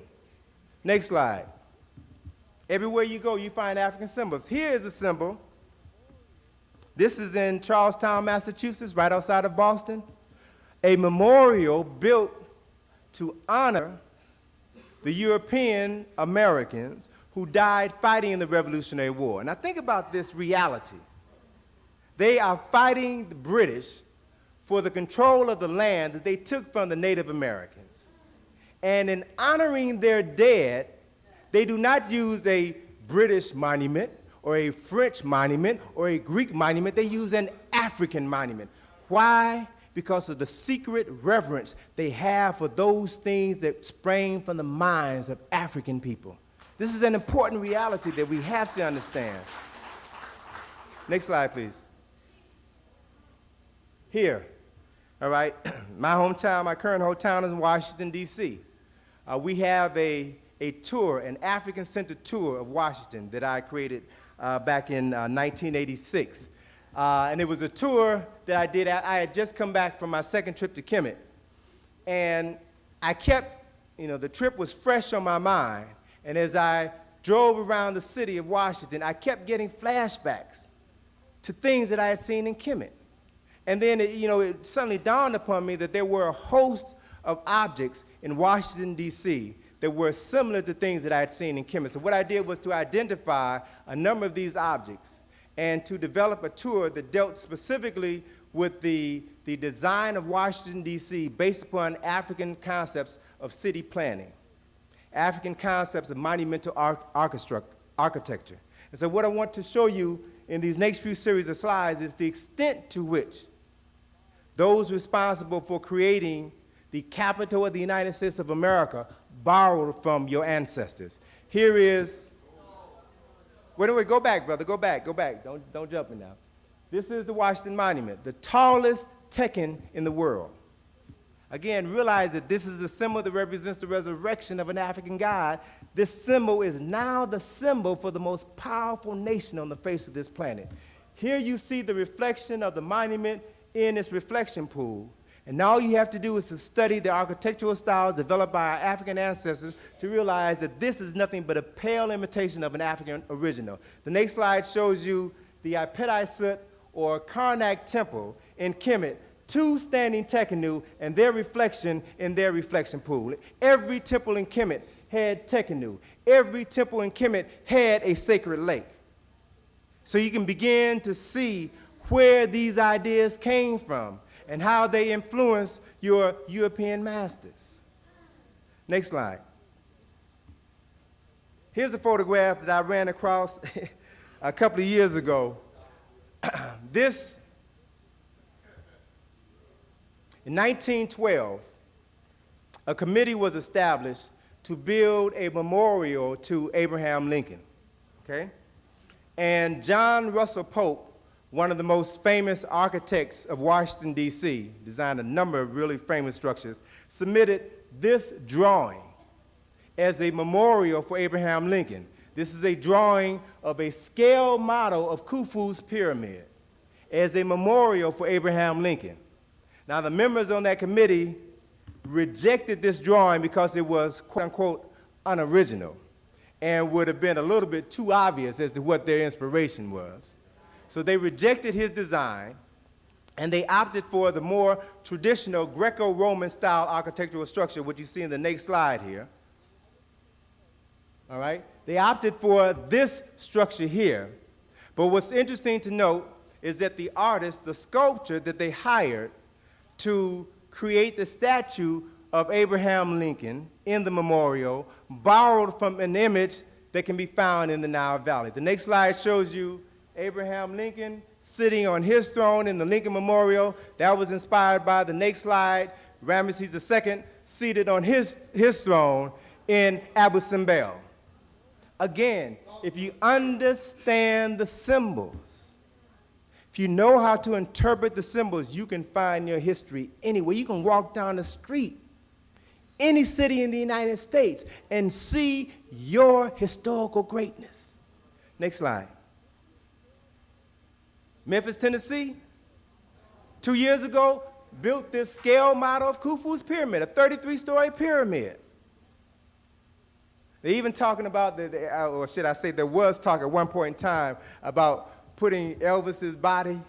Next slide. Everywhere you go, you find African symbols. Here is a symbol. This is in Charlestown, Massachusetts, right outside of Boston. A memorial built to honor the European Americans who died fighting in the Revolutionary War. Now think about this reality. They are fighting the British for the control of the land that they took from the Native Americans. And in honoring their dead, they do not use a British monument or a French monument or a Greek monument. They use an African monument. Why? Because of the secret reverence they have for those things that sprang from the minds of African people. This is an important reality that we have to understand. Next slide, please. Here, all right, my hometown, my current hometown is in Washington, D.C. We have a tour, an African-centered tour of Washington that I created back in 1986. And it was a tour that I did. I had just come back from my second trip to Kemet. And I kept, the trip was fresh on my mind. And as I drove around the city of Washington, I kept getting flashbacks to things that I had seen in Kemet. And then, it suddenly dawned upon me that there were a host of objects in Washington, D.C. that were similar to things that I had seen in Kemet. So what I did was to identify a number of these objects and to develop a tour that dealt specifically with the design of Washington, D.C. based upon African concepts of city planning, African concepts of monumental architecture. And so what I want to show you in these next few series of slides is the extent to which those responsible for creating the capital of the United States of America borrowed from your ancestors. Here is, wait, go back, brother, go back. Don't jump in now. This is the Washington Monument, the tallest Tekken in the world. Again, realize that this is a symbol that represents the resurrection of an African god. This symbol is now the symbol for the most powerful nation on the face of this planet. Here you see the reflection of the monument in its reflection pool. And all you have to do is to study the architectural styles developed by our African ancestors to realize that this is nothing but a pale imitation of an African original. The next slide shows you the Apeti Sut or Karnak Temple in Kemet, two standing Tekkenu and their reflection in their reflection pool. Every temple in Kemet had Tekkenu. Every temple in Kemet had a sacred lake. So you can begin to see where these ideas came from and how they influence your European masters. Next slide. Here's a photograph that I ran across a couple of years ago. In 1912, a committee was established to build a memorial to Abraham Lincoln, okay? And John Russell Pope, one of the most famous architects of Washington, D.C., designed a number of really famous structures, submitted this drawing as a memorial for Abraham Lincoln. This is a drawing of a scale model of Khufu's pyramid as a memorial for Abraham Lincoln. Now, the members on that committee rejected this drawing because it was, quote unquote, unoriginal and would have been a little bit too obvious as to what their inspiration was. So they rejected his design, and they opted for the more traditional Greco-Roman style architectural structure, which you see in the next slide here. all right? They opted for this structure here. But what's interesting to note is that the artist, the sculptor that they hired to create the statue of Abraham Lincoln in the memorial borrowed from an image that can be found in the Nile Valley. The next slide shows you Abraham Lincoln sitting on his throne in the Lincoln Memorial. That was inspired by the next slide, Ramesses II seated on his throne in Abu Simbel. Again, if you understand the symbols, if you know how to interpret the symbols, you can find your history anywhere. You can walk down the street, any city in the United States, and see your historical greatness. Next slide. Memphis, Tennessee, 2 years ago, built this scale model of Khufu's pyramid, a 33-story pyramid. They're even talking about, or should I say, there was talk at one point in time about putting Elvis's body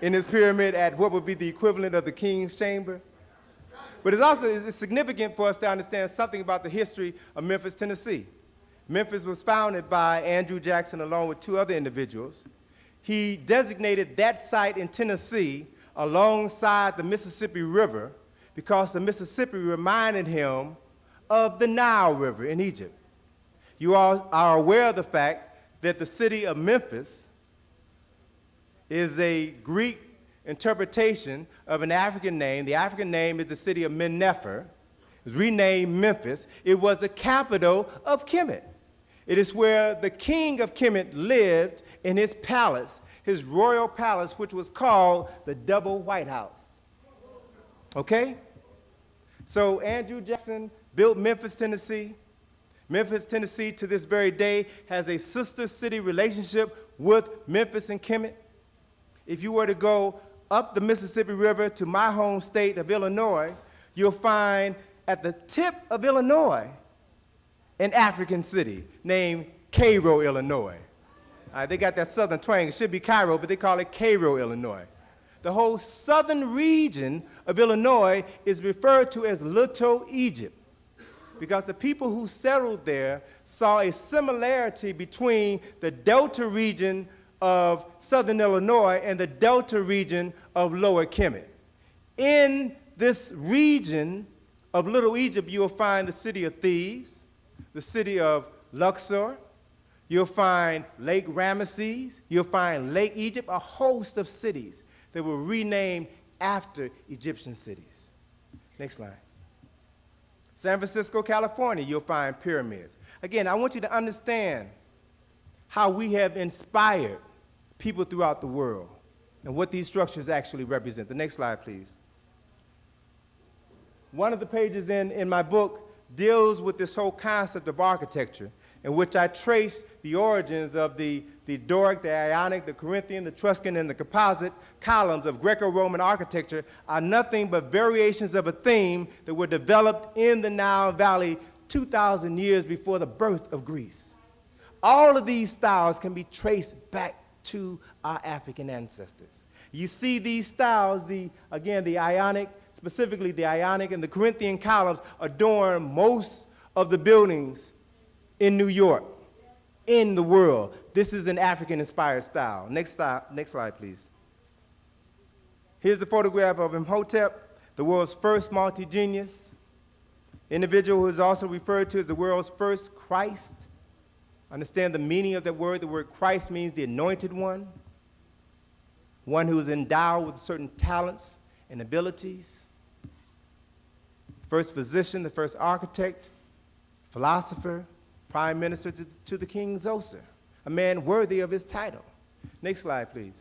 in this pyramid at what would be the equivalent of the king's chamber. But it's significant for us to understand something about the history of Memphis, Tennessee. Memphis was founded by Andrew Jackson along with 2 other individuals. He designated that site in Tennessee alongside the Mississippi River because the Mississippi reminded him of the Nile River in Egypt. You all are aware of the fact that the city of Memphis is a Greek interpretation of an African name. The African name is the city of Mennefer. It was renamed Memphis. It was the capital of Kemet. It is where the king of Kemet lived in his palace, his royal palace, which was called the Double White House. Okay? So Andrew Jackson built Memphis, Tennessee. Memphis, Tennessee, to this very day, has a sister city relationship with Memphis and Kemet. If you were to go up the Mississippi River to my home state of Illinois, you'll find at the tip of Illinois an African city named Cairo, Illinois. They got that southern twang. It should be Cairo, but they call it Cairo, Illinois. The whole southern region of Illinois is referred to as Little Egypt because the people who settled there saw a similarity between the Delta region of southern Illinois and the Delta region of Lower Kemet. In this region of Little Egypt, you'll find the city of Thebes, the city of Luxor, you'll find Lake Ramesses, you'll find Lake Egypt, a host of cities that were renamed after Egyptian cities. Next slide. San Francisco, California, you'll find pyramids. Again, I want you to understand how we have inspired people throughout the world and what these structures actually represent. The next slide, please. One of the pages in my book deals with this whole concept of architecture, in which I trace the origins of the Doric, the Ionic, the Corinthian, the Etruscan, and the Composite columns of Greco-Roman architecture are nothing but variations of a theme that were developed in the Nile Valley 2,000 years before the birth of Greece. All of these styles can be traced back to our African ancestors. You see these styles, the Ionic, specifically the Ionic and the Corinthian columns adorn most of the buildings in New York, in the world. This is an African-inspired style. Next slide, please. Here's a photograph of Imhotep, the world's first multi-genius, individual who is also referred to as the world's first Christ. Understand the meaning of that word. The word Christ means the anointed one who is endowed with certain talents and abilities. The first physician, the first architect, philosopher, prime minister to the king Zoser, a man worthy of his title. Next slide, please.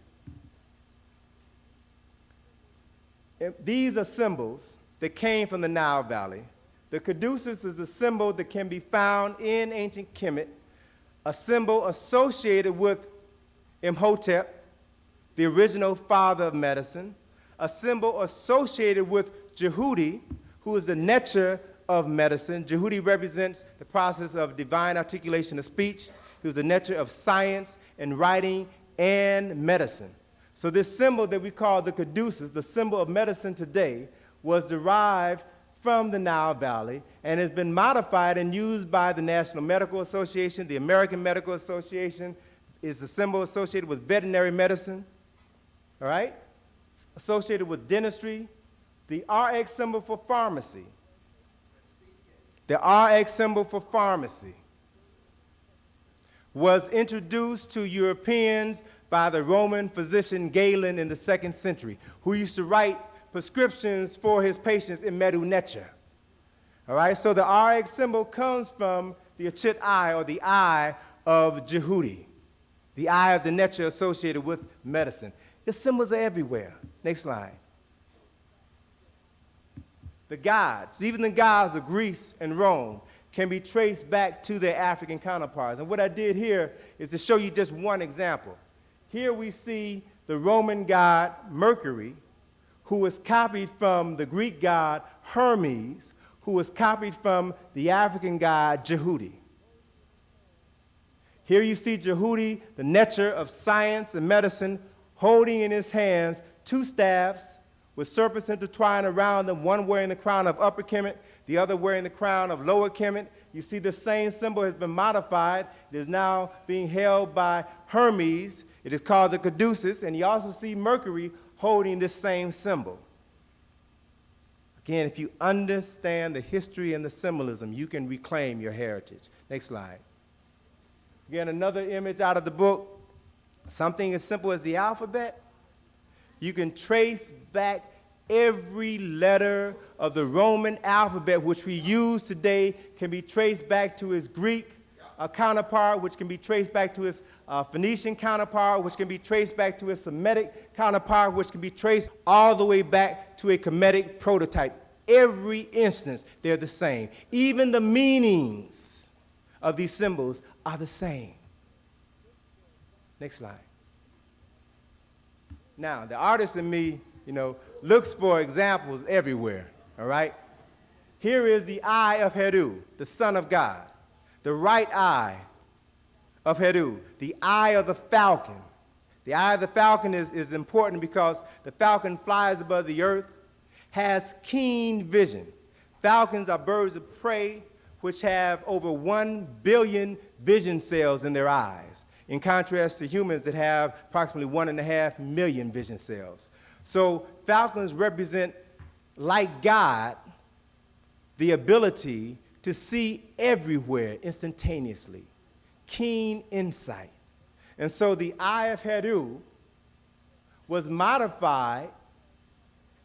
These are symbols that came from the Nile Valley. The caduceus is a symbol that can be found in ancient Kemet, a symbol associated with Imhotep, the original father of medicine, a symbol associated with Jehudi, who is the Netcher of medicine. Jehudi represents the process of divine articulation of speech. He was a Netcher of science and writing and medicine. So this symbol that we call the caduceus, the symbol of medicine today, was derived from the Nile Valley and has been modified and used by the National Medical Association, the American Medical Association, is the symbol associated with veterinary medicine, all right? Associated with dentistry, the RX symbol for pharmacy. The RX symbol for pharmacy was introduced to Europeans by the Roman physician Galen in the 2nd century, who used to write prescriptions for his patients in medunecha. All right, so the RX symbol comes from the Achit eye, or the eye of Jehudi, the eye of the necha associated with medicine. The symbols are everywhere. Next slide. The gods, even the gods of Greece and Rome, can be traced back to their African counterparts. And what I did here is to show you just one example. Here we see the Roman god Mercury, who was copied from the Greek god Hermes, who was copied from the African god Jehudi. Here you see Jehudi, the necha of science and medicine, holding in his hands 2 staffs with serpents intertwined around them, one wearing the crown of Upper Kemet, the other wearing the crown of Lower Kemet. You see the same symbol has been modified. It is now being held by Hermes. It is called the caduceus, and you also see Mercury holding this same symbol. Again, if you understand the history and the symbolism, you can reclaim your heritage. Next slide. Again, another image out of the book, something as simple as the alphabet. You can trace back every letter of the Roman alphabet, which we use today, can be traced back to its Greek counterpart, which can be traced back to its Phoenician counterpart, which can be traced back to its Semitic counterpart, which can be traced all the way back to a Kemetic prototype. Every instance, they're the same. Even the meanings of these symbols are the same. Next slide. Now, the artist in me, looks for examples everywhere, all right? Here is the eye of Heru, the son of God. The right eye of Heru, the eye of the falcon. The eye of the falcon is important because the falcon flies above the earth, has keen vision. Falcons are birds of prey which have over 1 billion vision cells in their eyes, in contrast to humans that have approximately 1.5 million vision cells. So falcons represent, like God, the ability to see everywhere instantaneously, keen insight. And so the eye of Heru was modified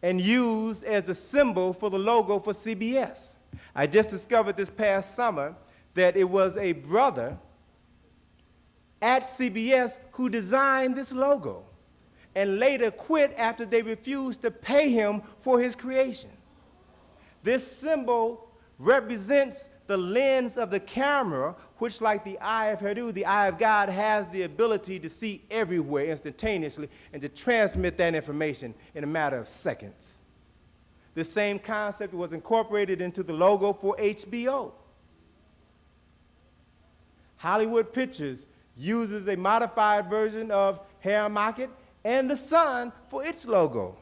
and used as the symbol for the logo for CBS. I just discovered this past summer that it was a brother at CBS who designed this logo and later quit after they refused to pay him for his creation. This symbol represents the lens of the camera, which, like the eye of Heru, the eye of God, has the ability to see everywhere instantaneously and to transmit that information in a matter of seconds. The same concept was incorporated into the logo for HBO. Hollywood Pictures uses a modified version of Harry Market and the sun for its logo.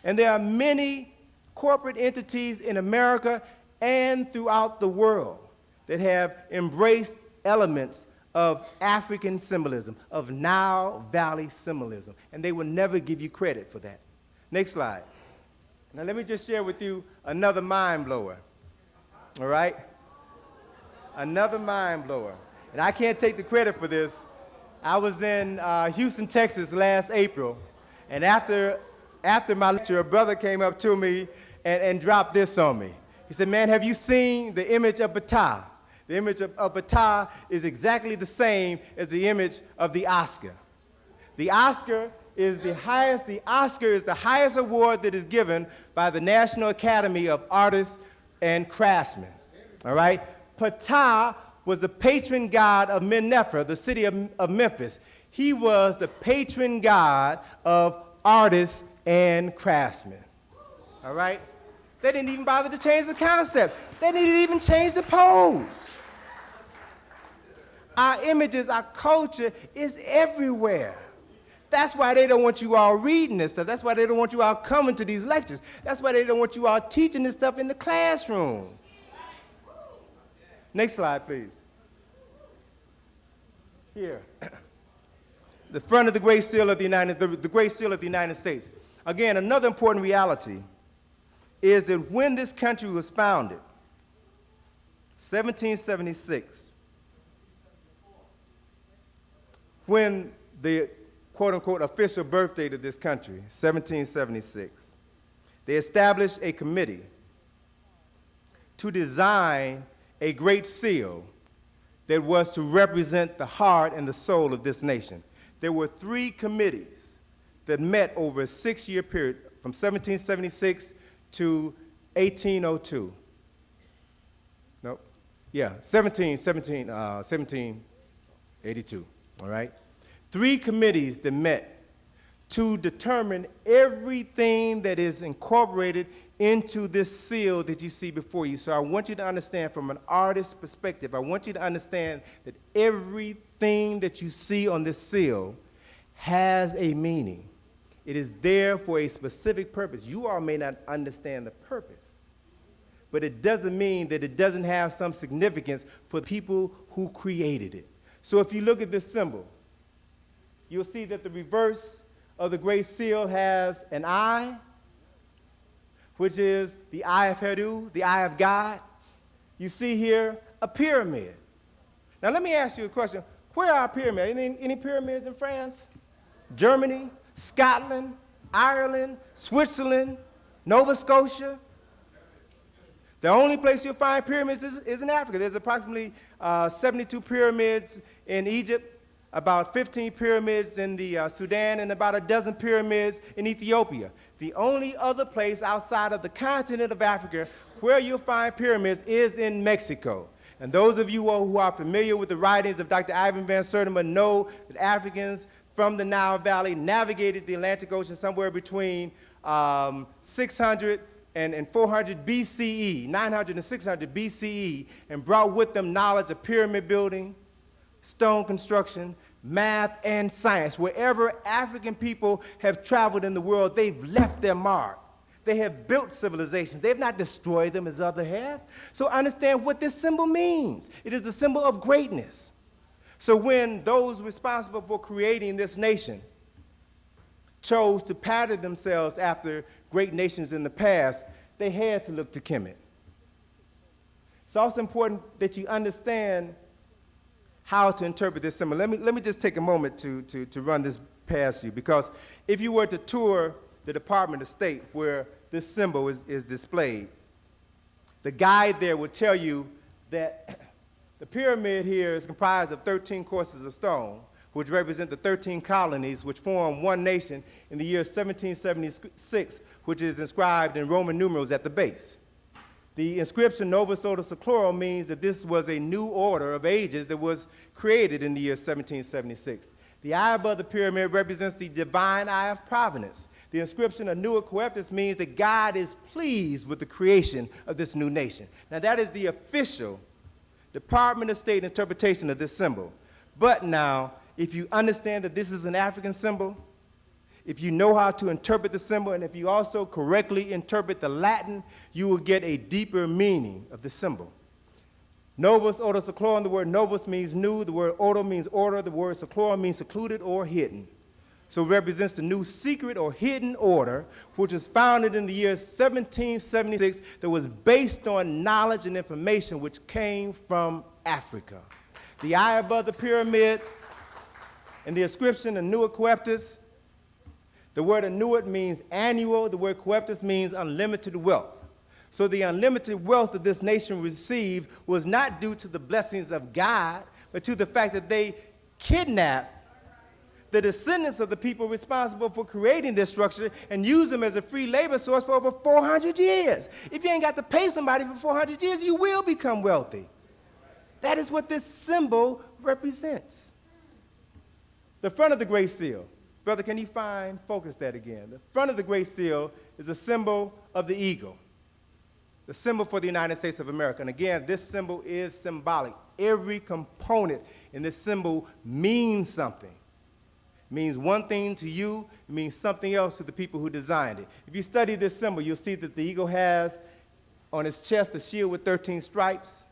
And there are many corporate entities in America and throughout the world that have embraced elements of African symbolism, of Nile Valley symbolism, and they will never give you credit for that. Next slide. Now let me just share with you another mind blower, all right? Another mind blower. And I can't take the credit for this. I was in Houston, Texas last April, and after my lecture, a brother came up to me and dropped this on me. He said, "Man, have you seen the image of Ptah?" The image of Ptah is exactly the same as the image of the Oscar. The Oscar is the highest award that is given by the National Academy of Artists and Craftsmen. All right? Ptah was the patron god of Mennefer, the city of Memphis. He was the patron god of artists and craftsmen. All right? They didn't even bother to change the concept. They didn't even change the pose. Our images, our culture is everywhere. That's why they don't want you all reading this stuff. That's why they don't want you all coming to these lectures. That's why they don't want you all teaching this stuff in the classroom. Next slide, please. Here. The front of the Great Seal of the Great Seal of the United States. Again, another important reality is that when this country was founded, 1776, when the quote-unquote official birth date of this country, 1776, they established a committee to design a great seal that was to represent the heart and the soul of this nation. There were 3 committees that met over a 6-year period from 1776 to 1802. Nope. Yeah, 1782, all right? 3 committees that met to determine everything that is incorporated into this seal that you see before you. So I want you to understand from an artist's perspective, I want you to understand that everything that you see on this seal has a meaning. It is there for a specific purpose. You all may not understand the purpose, but it doesn't mean that it doesn't have some significance for the people who created it. So if you look at this symbol, you'll see that the reverse of the Great Seal has an eye, which is the eye of Heru, the eye of God. You see here a pyramid. Now let me ask you a question. Where are pyramids? Any pyramids in France, Germany, Scotland, Ireland, Switzerland, Nova Scotia? The only place you'll find pyramids is in Africa. There's approximately 72 pyramids in Egypt, about 15 pyramids in the Sudan, and about a dozen pyramids in Ethiopia. The only other place outside of the continent of Africa where you'll find pyramids is in Mexico. And those of you who are familiar with the writings of Dr. Ivan Van Sertima know that Africans from the Nile Valley navigated the Atlantic Ocean somewhere between 600 and 400 BCE, 900 and 600 BCE, and brought with them knowledge of pyramid building, stone construction, math, and science. Wherever African people have traveled in the world, they've left their mark. They have built civilizations. They have not destroyed them as others have. So understand what this symbol means. It is a symbol of greatness. So when those responsible for creating this nation chose to pattern themselves after great nations in the past, they had to look to Kemet. It's also important that you understand how to interpret this symbol. Let me just take a moment to run this past you, because if you were to tour the Department of State where this symbol is displayed, the guide there will tell you that the pyramid here is comprised of 13 courses of stone, which represent the 13 colonies which form one nation in the year 1776, which is inscribed in Roman numerals at the base. The inscription Novus Ordo Seclorum means that this was a new order of ages that was created in the year 1776. The eye above the pyramid represents the divine eye of providence. The inscription Anua Coeptis means that God is pleased with the creation of this new nation. Now that is the official Department of State interpretation of this symbol. But now, if you understand that this is an African symbol, if you know how to interpret the symbol, and if you also correctly interpret the Latin, you will get a deeper meaning of the symbol. Novus Ordo Seclorum, the word novus means new, the word ordo means order, the word seclorum means secluded or hidden. So it represents the new secret or hidden order, which was founded in the year 1776, that was based on knowledge and information which came from Africa. The eye above the pyramid and the inscription Anua Coeptis. The word annuit means annual. The word coeptus means unlimited wealth. So the unlimited wealth that this nation received was not due to the blessings of God, but to the fact that they kidnapped the descendants of the people responsible for creating this structure and used them as a free labor source for over 400 years. If you ain't got to pay somebody for 400 years, you will become wealthy. That is what this symbol represents. The front of the Great Seal. Brother, can you focus that again? The front of the Great Seal is a symbol of the eagle, the symbol for the United States of America. And again, this symbol is symbolic. Every component in this symbol means something. It means one thing to you, it means something else to the people who designed it. If you study this symbol, you'll see that the eagle has on its chest a shield with 13 stripes.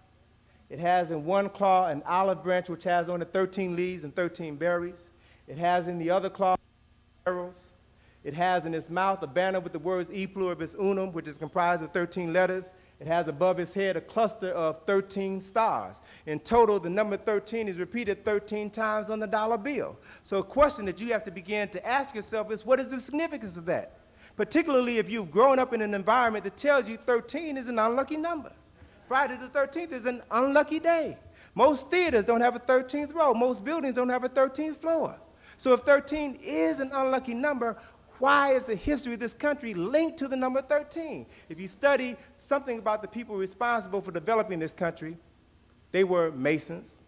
It has in one claw an olive branch which has on it 13 leaves and 13 berries. It has in the other claw arrows. It has in its mouth a banner with the words E pluribus unum, which is comprised of 13 letters. It has above its head a cluster of 13 stars. In total, the number 13 is repeated 13 times on the dollar bill. So a question that you have to begin to ask yourself is, what is the significance of that? Particularly if you've grown up in an environment that tells you 13 is an unlucky number. Friday the 13th is an unlucky day. Most theaters don't have a 13th row. Most buildings don't have a 13th floor. So if 13 is an unlucky number, why is the history of this country linked to the number 13? If you study something about the people responsible for developing this country, they were Masons.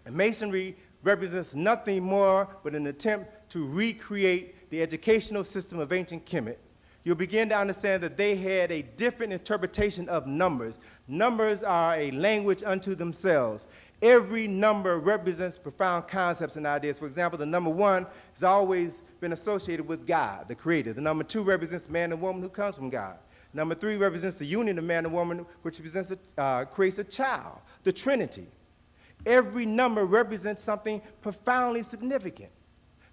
And Masonry represents nothing more but an attempt to recreate the educational system of ancient Kemet. You'll begin to understand that they had a different interpretation of numbers. Numbers are a language unto themselves. Every number represents profound concepts and ideas. For example, the number 1 has always been associated with God, the Creator. The number 2 represents man and woman who comes from God. Number 3 represents the union of man and woman, which creates a child, the Trinity. Every number represents something profoundly significant.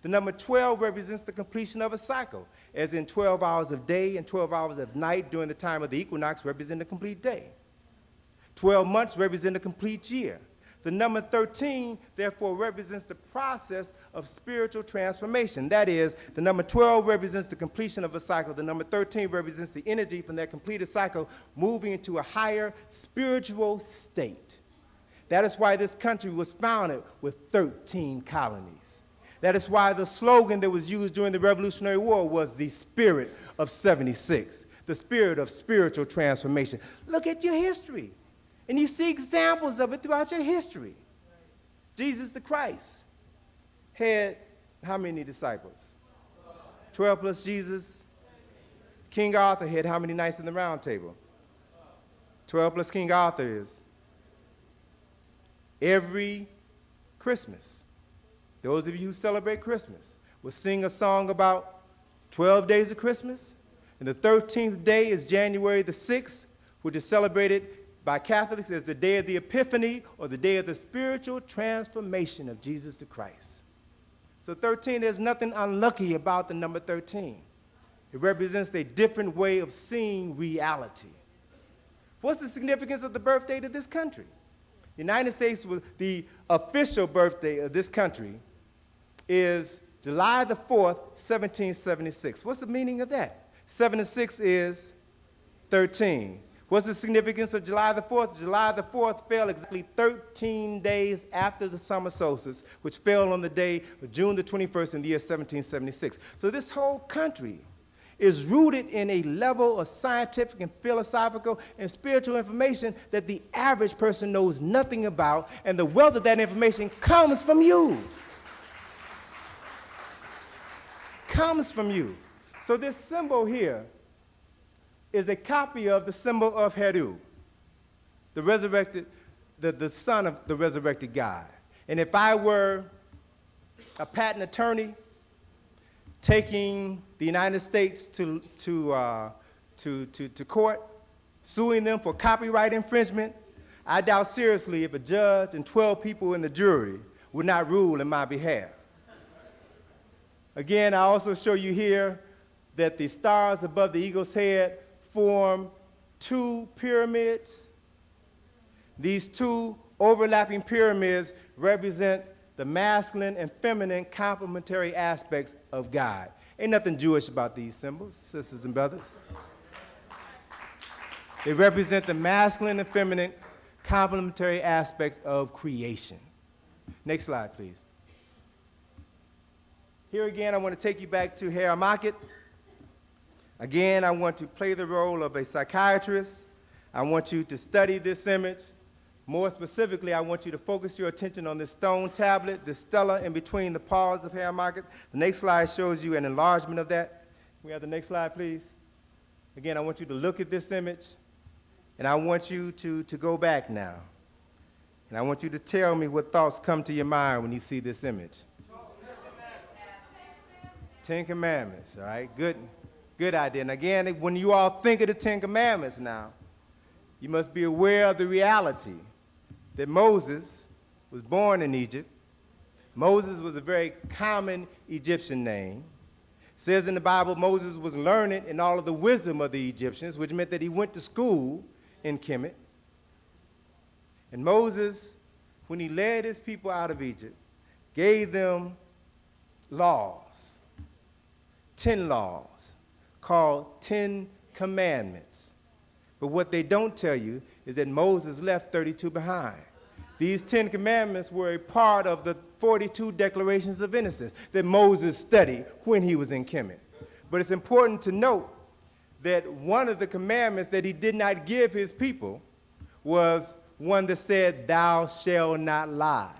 The number 12 represents the completion of a cycle, as in 12 hours of day and 12 hours of night during the time of the equinox represent a complete day. 12 months represent a complete year. The number 13, therefore, represents the process of spiritual transformation. That is, the number 12 represents the completion of a cycle. The number 13 represents the energy from that completed cycle moving into a higher spiritual state. That is why this country was founded with 13 colonies. That is why the slogan that was used during the Revolutionary War was the spirit of 76, the spirit of spiritual transformation. Look at your history. And you see examples of it throughout your history. Jesus the Christ had how many disciples? 12 plus Jesus. King Arthur had how many knights in the round table? 12 plus King Arthur is every Christmas. Those of you who celebrate Christmas will sing a song about 12 days of Christmas. And the 13th day is January the 6th, which is celebrated by Catholics as the day of the Epiphany, or the day of the spiritual transformation of Jesus the Christ. So 13, there's nothing unlucky about the number 13. It represents a different way of seeing reality. What's the significance of the birthday to this country? The United States, the official birthday of this country is July the 4th, 1776. What's the meaning of that? 7 and 6 is 13. What's the significance of July the 4th? July the 4th fell exactly 13 days after the summer solstice, which fell on the day of June the 21st in the year 1776. So this whole country is rooted in a level of scientific and philosophical and spiritual information that the average person knows nothing about, and the wealth of that information comes from you. Comes from you. So this symbol here is a copy of the symbol of Heru, the resurrected, the son of the resurrected God. And if I were a patent attorney taking the United States to court, suing them for copyright infringement, I doubt seriously if a judge and 12 people in the jury would not rule in my behalf. Again, I also show you here that the stars above the eagle's head form 2 pyramids. These 2 overlapping pyramids represent the masculine and feminine complementary aspects of God. Ain't nothing Jewish about these symbols, sisters and brothers. They represent the masculine and feminine complementary aspects of creation. Next slide, please. Here again, I want to take you back to Hayamaket. Again, I want to play the role of a psychiatrist. I want you to study this image. More specifically, I want you to focus your attention on this stone tablet, this stela in between the paws of Hayamaket. The next slide shows you an enlargement of that. Can we have the next slide, please? Again, I want you to look at this image, and I want you to go back now. And I want you to tell me what thoughts come to your mind when you see this image. 10 Commandments, all right? Good idea. And again, when you all think of the 10 Commandments now, you must be aware of the reality that Moses was born in Egypt. Moses was a very common Egyptian name. It says in the Bible, Moses was learned in all of the wisdom of the Egyptians, which meant that he went to school in Kemet. And Moses, when he led his people out of Egypt, gave them laws, 10 laws, called 10 Commandments. But what they don't tell you is that Moses left 32 behind. These 10 Commandments were a part of the 42 Declarations of Innocence that Moses studied when he was in Kemet. But it's important to note that one of the commandments that he did not give his people was one that said, "Thou shalt not lie."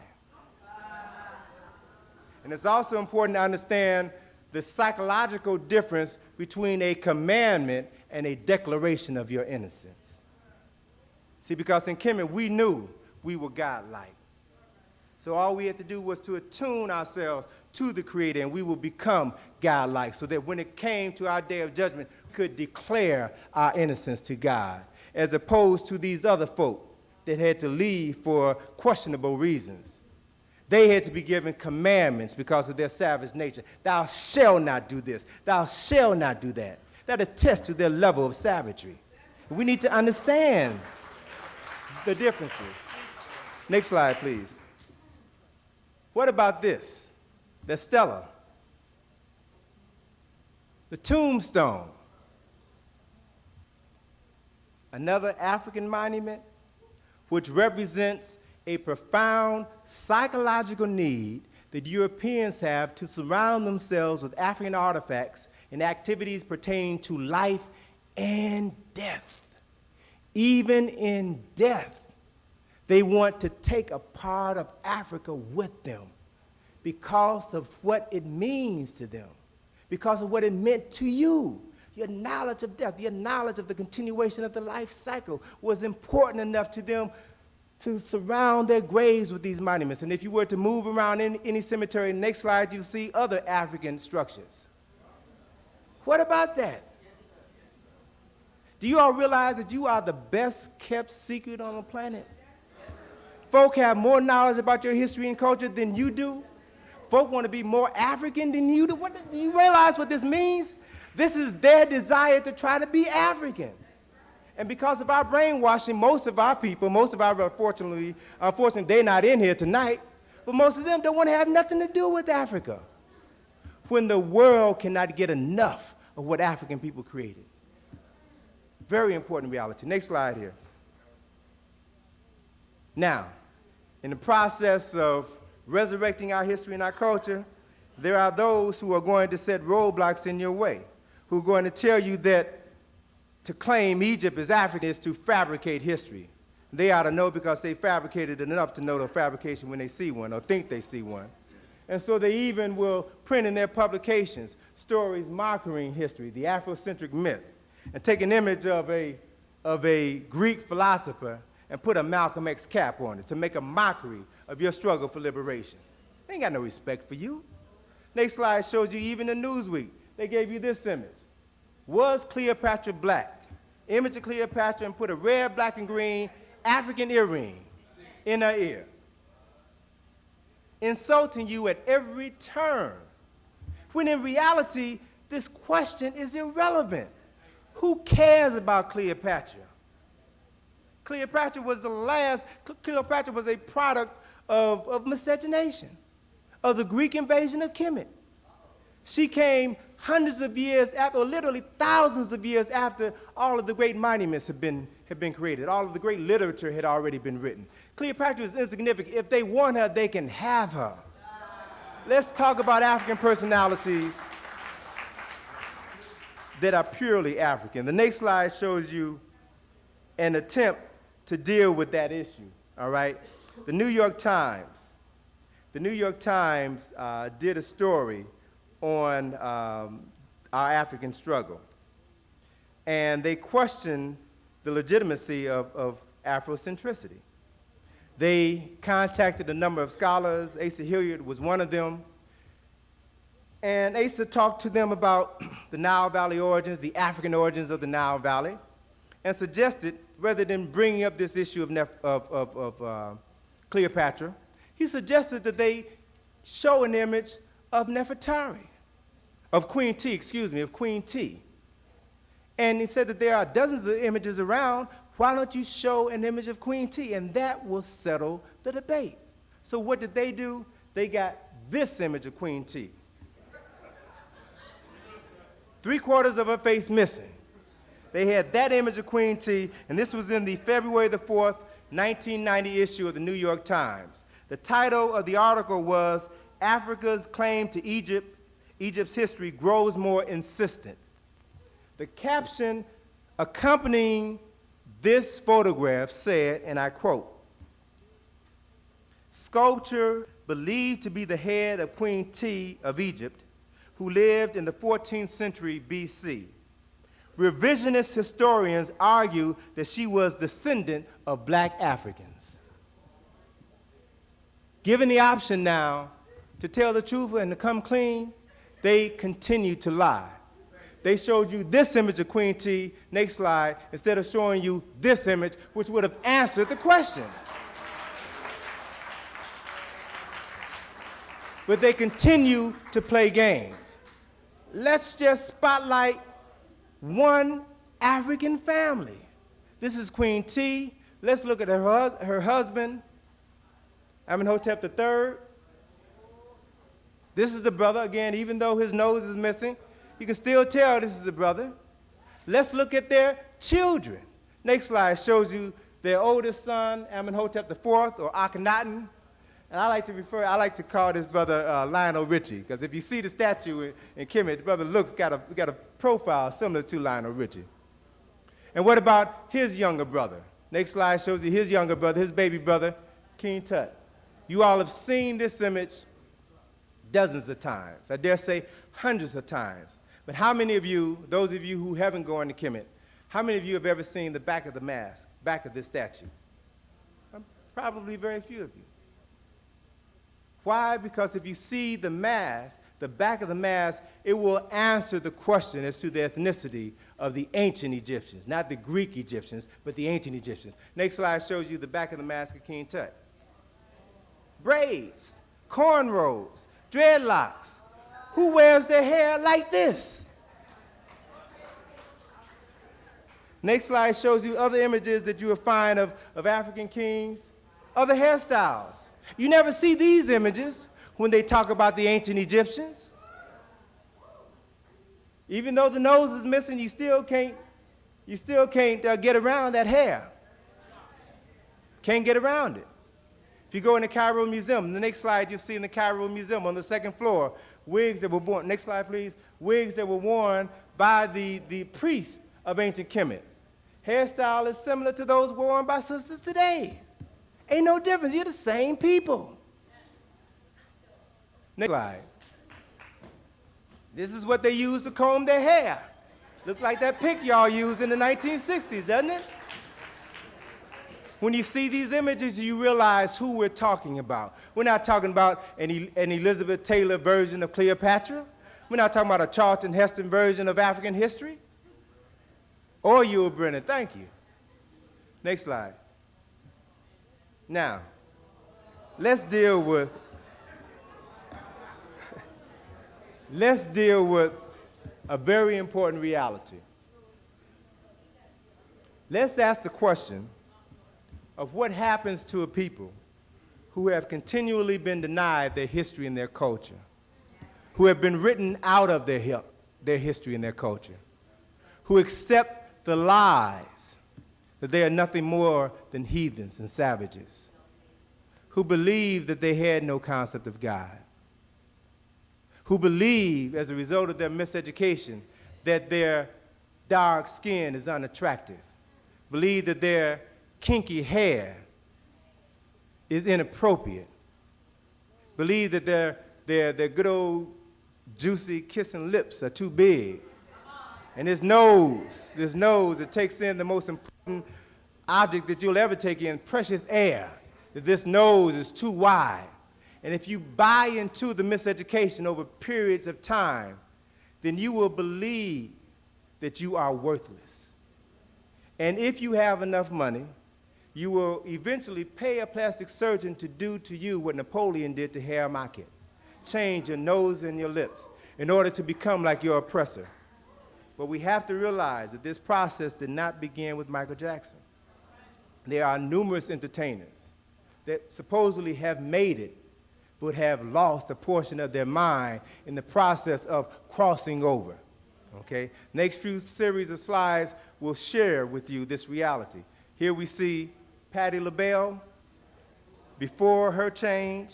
And it's also important to understand the psychological difference between a commandment and a declaration of your innocence. See, because in Kemet, we knew we were godlike. So all we had to do was to attune ourselves to the Creator, and we would become godlike, so that when it came to our day of judgment, we could declare our innocence to God, as opposed to these other folk that had to leave for questionable reasons. They had to be given commandments because of their savage nature. Thou shalt not do this. Thou shalt not do that. That attests to their level of savagery. We need to understand the differences. Next slide, please. What about this? The stela, the tombstone, another African monument which represents a profound psychological need that Europeans have to surround themselves with African artifacts and activities pertaining to life and death. Even in death, they want to take a part of Africa with them because of what it means to them, because of what it meant to you. Your knowledge of death, your knowledge of the continuation of the life cycle was important enough to them to surround their graves with these monuments. And if you were to move around in any cemetery, next slide, you'll see other African structures. What about that? Do you all realize that you are the best kept secret on the planet? Folk have more knowledge about your history and culture than you do. Folk want to be more African than you do. Do you realize what this means? This is their desire to try to be African. And because of our brainwashing, most of our people, unfortunately, they're not in here tonight, but most of them don't want to have nothing to do with Africa, when the world cannot get enough of what African people created. Very important reality. Next slide here. Now, in the process of resurrecting our history and our culture, there are those who are going to set roadblocks in your way, who are going to tell you that to claim Egypt as African is to fabricate history. They ought to know because they fabricated it enough to know the fabrication when they see one or think they see one. And so they even will print in their publications stories mocking history, the Afrocentric myth, and take an image of a Greek philosopher and put a Malcolm X cap on it to make a mockery of your struggle for liberation. They ain't got no respect for you. Next slide shows you even in Newsweek, they gave you this image. Was Cleopatra black? Image of Cleopatra and put a red, black, and green African earring in her ear. Insulting you at every turn. When in reality, this question is irrelevant. Who cares about Cleopatra? Cleopatra was Cleopatra was a product of miscegenation, of the Greek invasion of Kemet. She came hundreds of years after, or literally thousands of years after all of the great monuments had been created. All of the great literature had already been written. Cleopatra is insignificant. If they want her, they can have her. Let's talk about African personalities that are purely African. The next slide shows you an attempt to deal with that issue, all right? The New York Times did a story on our African struggle. And they questioned the legitimacy of Afrocentricity. They contacted a number of scholars. Asa Hilliard was one of them. And Asa talked to them about the Nile Valley origins, the African origins of the Nile Valley, and suggested rather than bringing up this issue of Cleopatra, he suggested that they show an image of Nefertari, of Queen T, of Queen T. And he said that there are dozens of images around. Why don't you show an image of Queen T? And that will settle the debate. So what did they do? They got this image of Queen T. 3/4 of her face missing. They had that image of Queen T, and this was in the February the 4th, 1990 issue of the New York Times. The title of the article was, "Africa's Claim to Egypt's History Grows More Insistent." The caption accompanying this photograph said, and I quote, "Sculpture believed to be the head of Queen T of Egypt, who lived in the 14th century BC. Revisionist historians argue that she was descendant of black Africans." Given the option now to tell the truth and to come clean, they continue to lie. They showed you this image of Queen T, next slide, instead of showing you this image, which would have answered the question. But they continue to play games. Let's just spotlight one African family. This is Queen T. Let's look at her husband, Amenhotep III. This is the brother, again, even though his nose is missing, you can still tell this is the brother. Let's look at their children. Next slide shows you their oldest son, Amenhotep IV, or Akhenaten. And I like to call this brother Lionel Richie, because if you see the statue in Kemet, the brother got a profile similar to Lionel Richie. And what about his younger brother? Next slide shows you his younger brother, his baby brother, King Tut. You all have seen this image dozens of times. I dare say hundreds of times. But how many of you, those of you who haven't gone to Kemet, how many of you have ever seen the back of the mask, back of this statue? Probably very few of you. Why? Because if you see the mask, the back of the mask, it will answer the question as to the ethnicity of the ancient Egyptians, not the Greek Egyptians, but the ancient Egyptians. Next slide shows you the back of the mask of King Tut. Braids, cornrows, dreadlocks. Who wears their hair like this? Next slide shows you other images that you will find of African kings, other hairstyles. You never see these images when they talk about the ancient Egyptians. Even though the nose is missing, you still can't get around that hair. Can't get around it. If you go in the Cairo Museum, the next slide you see in the Cairo Museum on the second floor, wigs that were worn, next slide please, wigs that were worn by the priests of ancient Kemet. Hairstyle is similar to those worn by sisters today. Ain't no difference, you're the same people. Next slide. This is what they use to comb their hair. Looks like that pick y'all used in the 1960s, doesn't it? When you see these images, you realize who we're talking about. We're not talking about an Elizabeth Taylor version of Cleopatra. We're not talking about a Charlton Heston version of African history. Or Yul Brynner, thank you. Next slide. Now, let's deal with a very important reality. Let's ask the question of what happens to a people who have continually been denied their history and their culture, who have been written out of their history and their culture, who accept the lies that they are nothing more than heathens and savages, who believe that they had no concept of God, who believe, as a result of their miseducation, that their dark skin is unattractive, believe that their kinky hair is inappropriate, believe that their good old juicy kissing lips are too big, and this nose that takes in the most important object that you'll ever take in, precious air, that this nose is too wide. And if you buy into the miseducation over periods of time, then you will believe that you are worthless. And if you have enough money, you will eventually pay a plastic surgeon to do to you what Napoleon did to Herr Market. Change your nose and your lips in order to become like your oppressor. But we have to realize that this process did not begin with Michael Jackson. There are numerous entertainers that supposedly have made it, but have lost a portion of their mind in the process of crossing over. Okay? Next few series of slides will share with you this reality. Here we see Patti LaBelle before her change.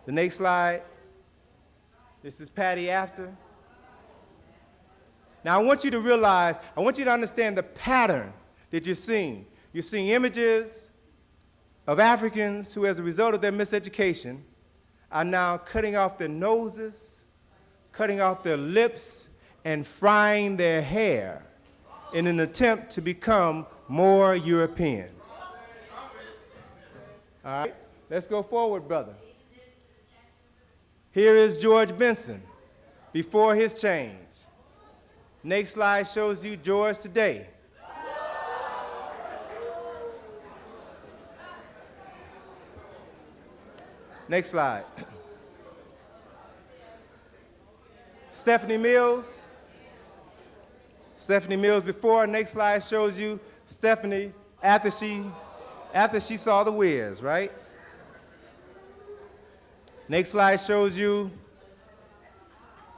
The next slide. This is Patti after. Now I want you to realize, I want you to understand the pattern that you're seeing. You're seeing images of Africans who, as a result of their miseducation, are now cutting off their noses, cutting off their lips, and frying their hair in an attempt to become more European. All right, let's go forward, brother. Here is George Benson before his change. Next slide shows you George today. Next slide. Stephanie Mills. Stephanie Mills before. Next slide shows you Stephanie after she saw the Wiz, right? Next slide shows you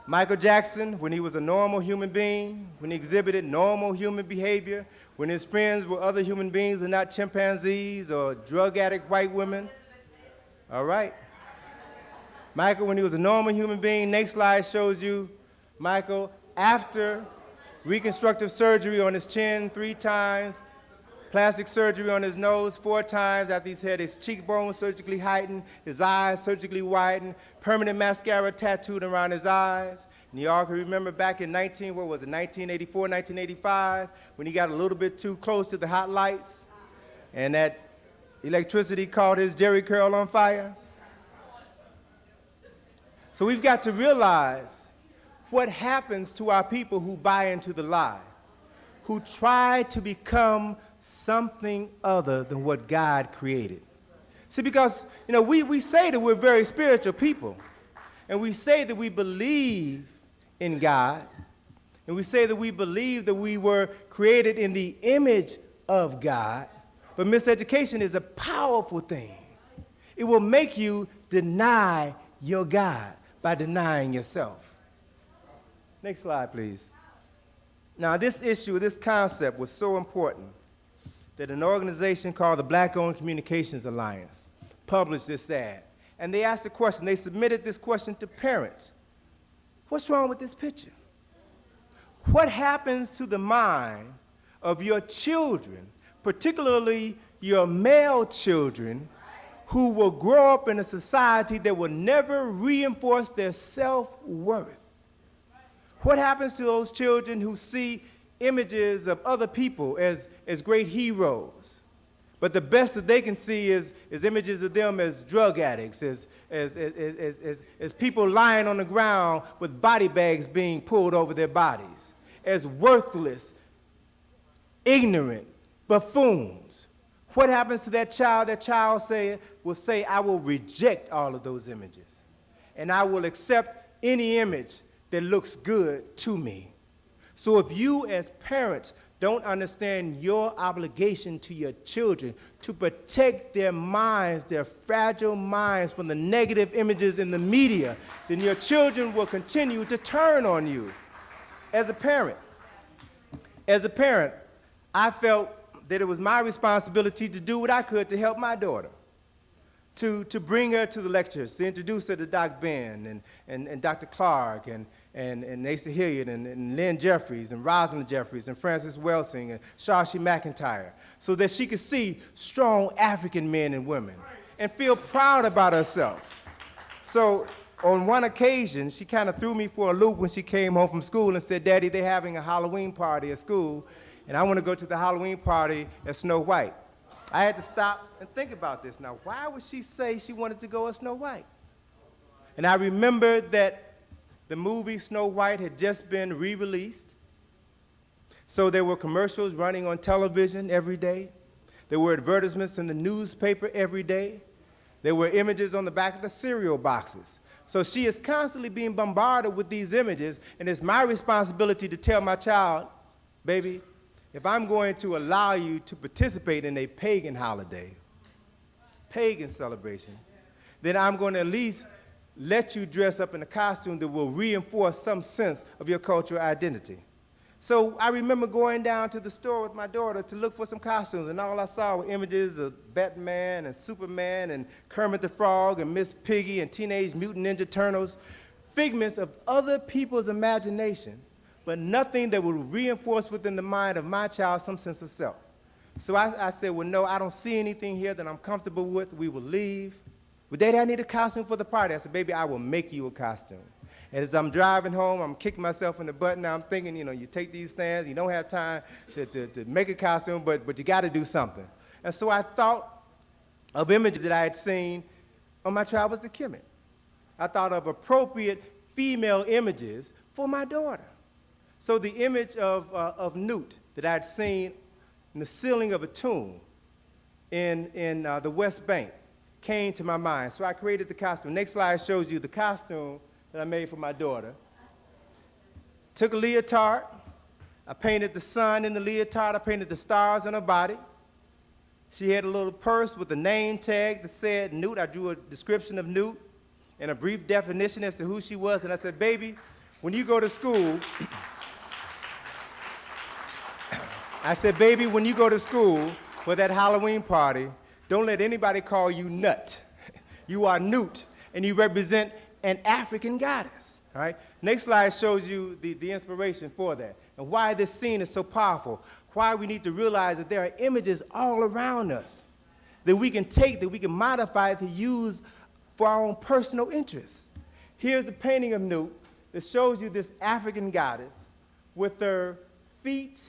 Michael Jackson when he was a normal human being, when he exhibited normal human behavior, when his friends were other human beings and not chimpanzees or drug addict white women. All right. Michael when he was a normal human being. Next slide shows you Michael after reconstructive surgery on his chin 3 times, plastic surgery on his nose 4 times after he's had his cheekbones surgically heightened, his eyes surgically widened, permanent mascara tattooed around his eyes. And you all can remember back in 1984, 1985, when he got a little bit too close to the hot lights and that electricity caught his jerry curl on fire. So we've got to realize what happens to our people who buy into the lie, who try to become something other than what God created. See, because, we say that we're very spiritual people, and we say that we believe in God, and we say that we believe that we were created in the image of God, but miseducation is a powerful thing. It will make you deny your God by denying yourself. Next slide, please. Now, this issue, this concept was so important that an organization called the Black-Owned Communications Alliance published this ad. And they asked a question. They submitted this question to parents. What's wrong with this picture? What happens to the mind of your children, particularly your male children, who will grow up in a society that will never reinforce their self-worth? What happens to those children who see images of other people as great heroes, but the best that they can see is images of them as drug addicts, as people lying on the ground with body bags being pulled over their bodies, as worthless, ignorant buffoons? What happens to that child? That child will say, I will reject all of those images, and I will accept any image that looks good to me. So if you as parents don't understand your obligation to your children to protect their minds, their fragile minds from the negative images in the media, then your children will continue to turn on you. As a parent, I felt that it was my responsibility to do what I could to help my daughter, to bring her to the lectures, to introduce her to Doc Ben and Dr. Clark and Asa Hilliard and Lynn Jeffries and Rosalind Jeffries and Frances Welsing and Shashi McIntyre, so that she could see strong African men and women and feel proud about herself. So on one occasion, she kind of threw me for a loop when she came home from school and said, Daddy, they're having a Halloween party at school, and I want to go to the Halloween party as Snow White. I had to stop and think about this. Now, why would she say she wanted to go as Snow White? And I remembered that the movie Snow White had just been re-released. So there were commercials running on television every day. There were advertisements in the newspaper every day. There were images on the back of the cereal boxes. So she is constantly being bombarded with these images, and it's my responsibility to tell my child, baby, if I'm going to allow you to participate in a pagan holiday, pagan celebration, then I'm going to at least let you dress up in a costume that will reinforce some sense of your cultural identity. So I remember going down to the store with my daughter to look for some costumes, and all I saw were images of Batman and Superman and Kermit the Frog and Miss Piggy and Teenage Mutant Ninja Turtles, figments of other people's imagination, but nothing that would reinforce within the mind of my child some sense of self. So I said, well, no, I don't see anything here that I'm comfortable with. We will leave. But Daddy, I need a costume for the party. I said, baby, I will make you a costume. And as I'm driving home, I'm kicking myself in the butt. Now I'm thinking, you know, you take these stands, you don't have time to make a costume, but you got to do something. And so I thought of images that I had seen on my travels to Kemet. I thought of appropriate female images for my daughter. So the image of Newt that I had seen in the ceiling of a tomb in the West Bank came to my mind. So I created the costume. Next slide shows you the costume that I made for my daughter. Took a leotard. I painted the sun in the leotard. I painted the stars on her body. She had a little purse with a name tag that said Newt. I drew a description of Newt and a brief definition as to who she was. And I said, baby, when you go to school, for that Halloween party, don't let anybody call you Nut. You are Newt, and you represent an African goddess, all right? Next slide shows you the inspiration for that and why this scene is so powerful, why we need to realize that there are images all around us that we can take, that we can modify to use for our own personal interests. Here's a painting of Newt that shows you this African goddess with her feet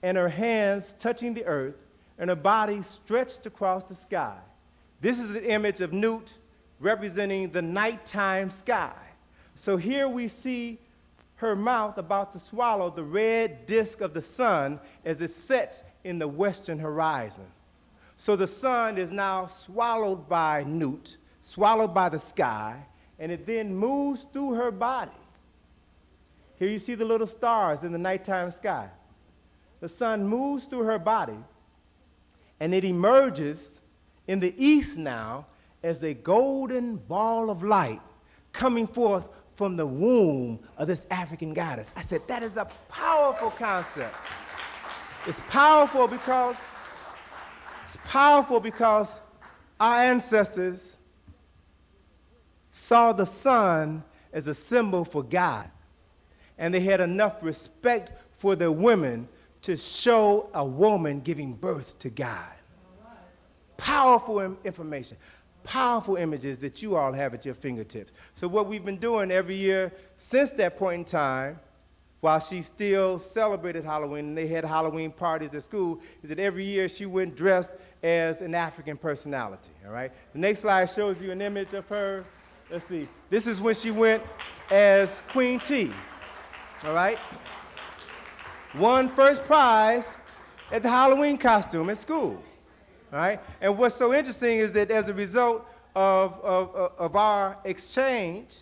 and her hands touching the earth and her body stretched across the sky. This is an image of Newt representing the nighttime sky. So here we see her mouth about to swallow the red disk of the sun as it sets in the western horizon. So the sun is now swallowed by Newt, swallowed by the sky, and it then moves through her body. Here you see the little stars in the nighttime sky. The sun moves through her body, and it emerges in the east now as a golden ball of light coming forth from the womb of this African goddess. I said, that is a powerful concept. It's powerful because our ancestors saw the sun as a symbol for God, and they had enough respect for their women to show a woman giving birth to God. Powerful information, powerful images that you all have at your fingertips. So what we've been doing every year since that point in time, while she still celebrated Halloween and they had Halloween parties at school, is that every year she went dressed as an African personality, all right? The next slide shows you an image of her. Let's see. This is when she went as Queen T, all right? Won first prize at the Halloween costume at school. All right? And what's so interesting is that as a result of our exchange,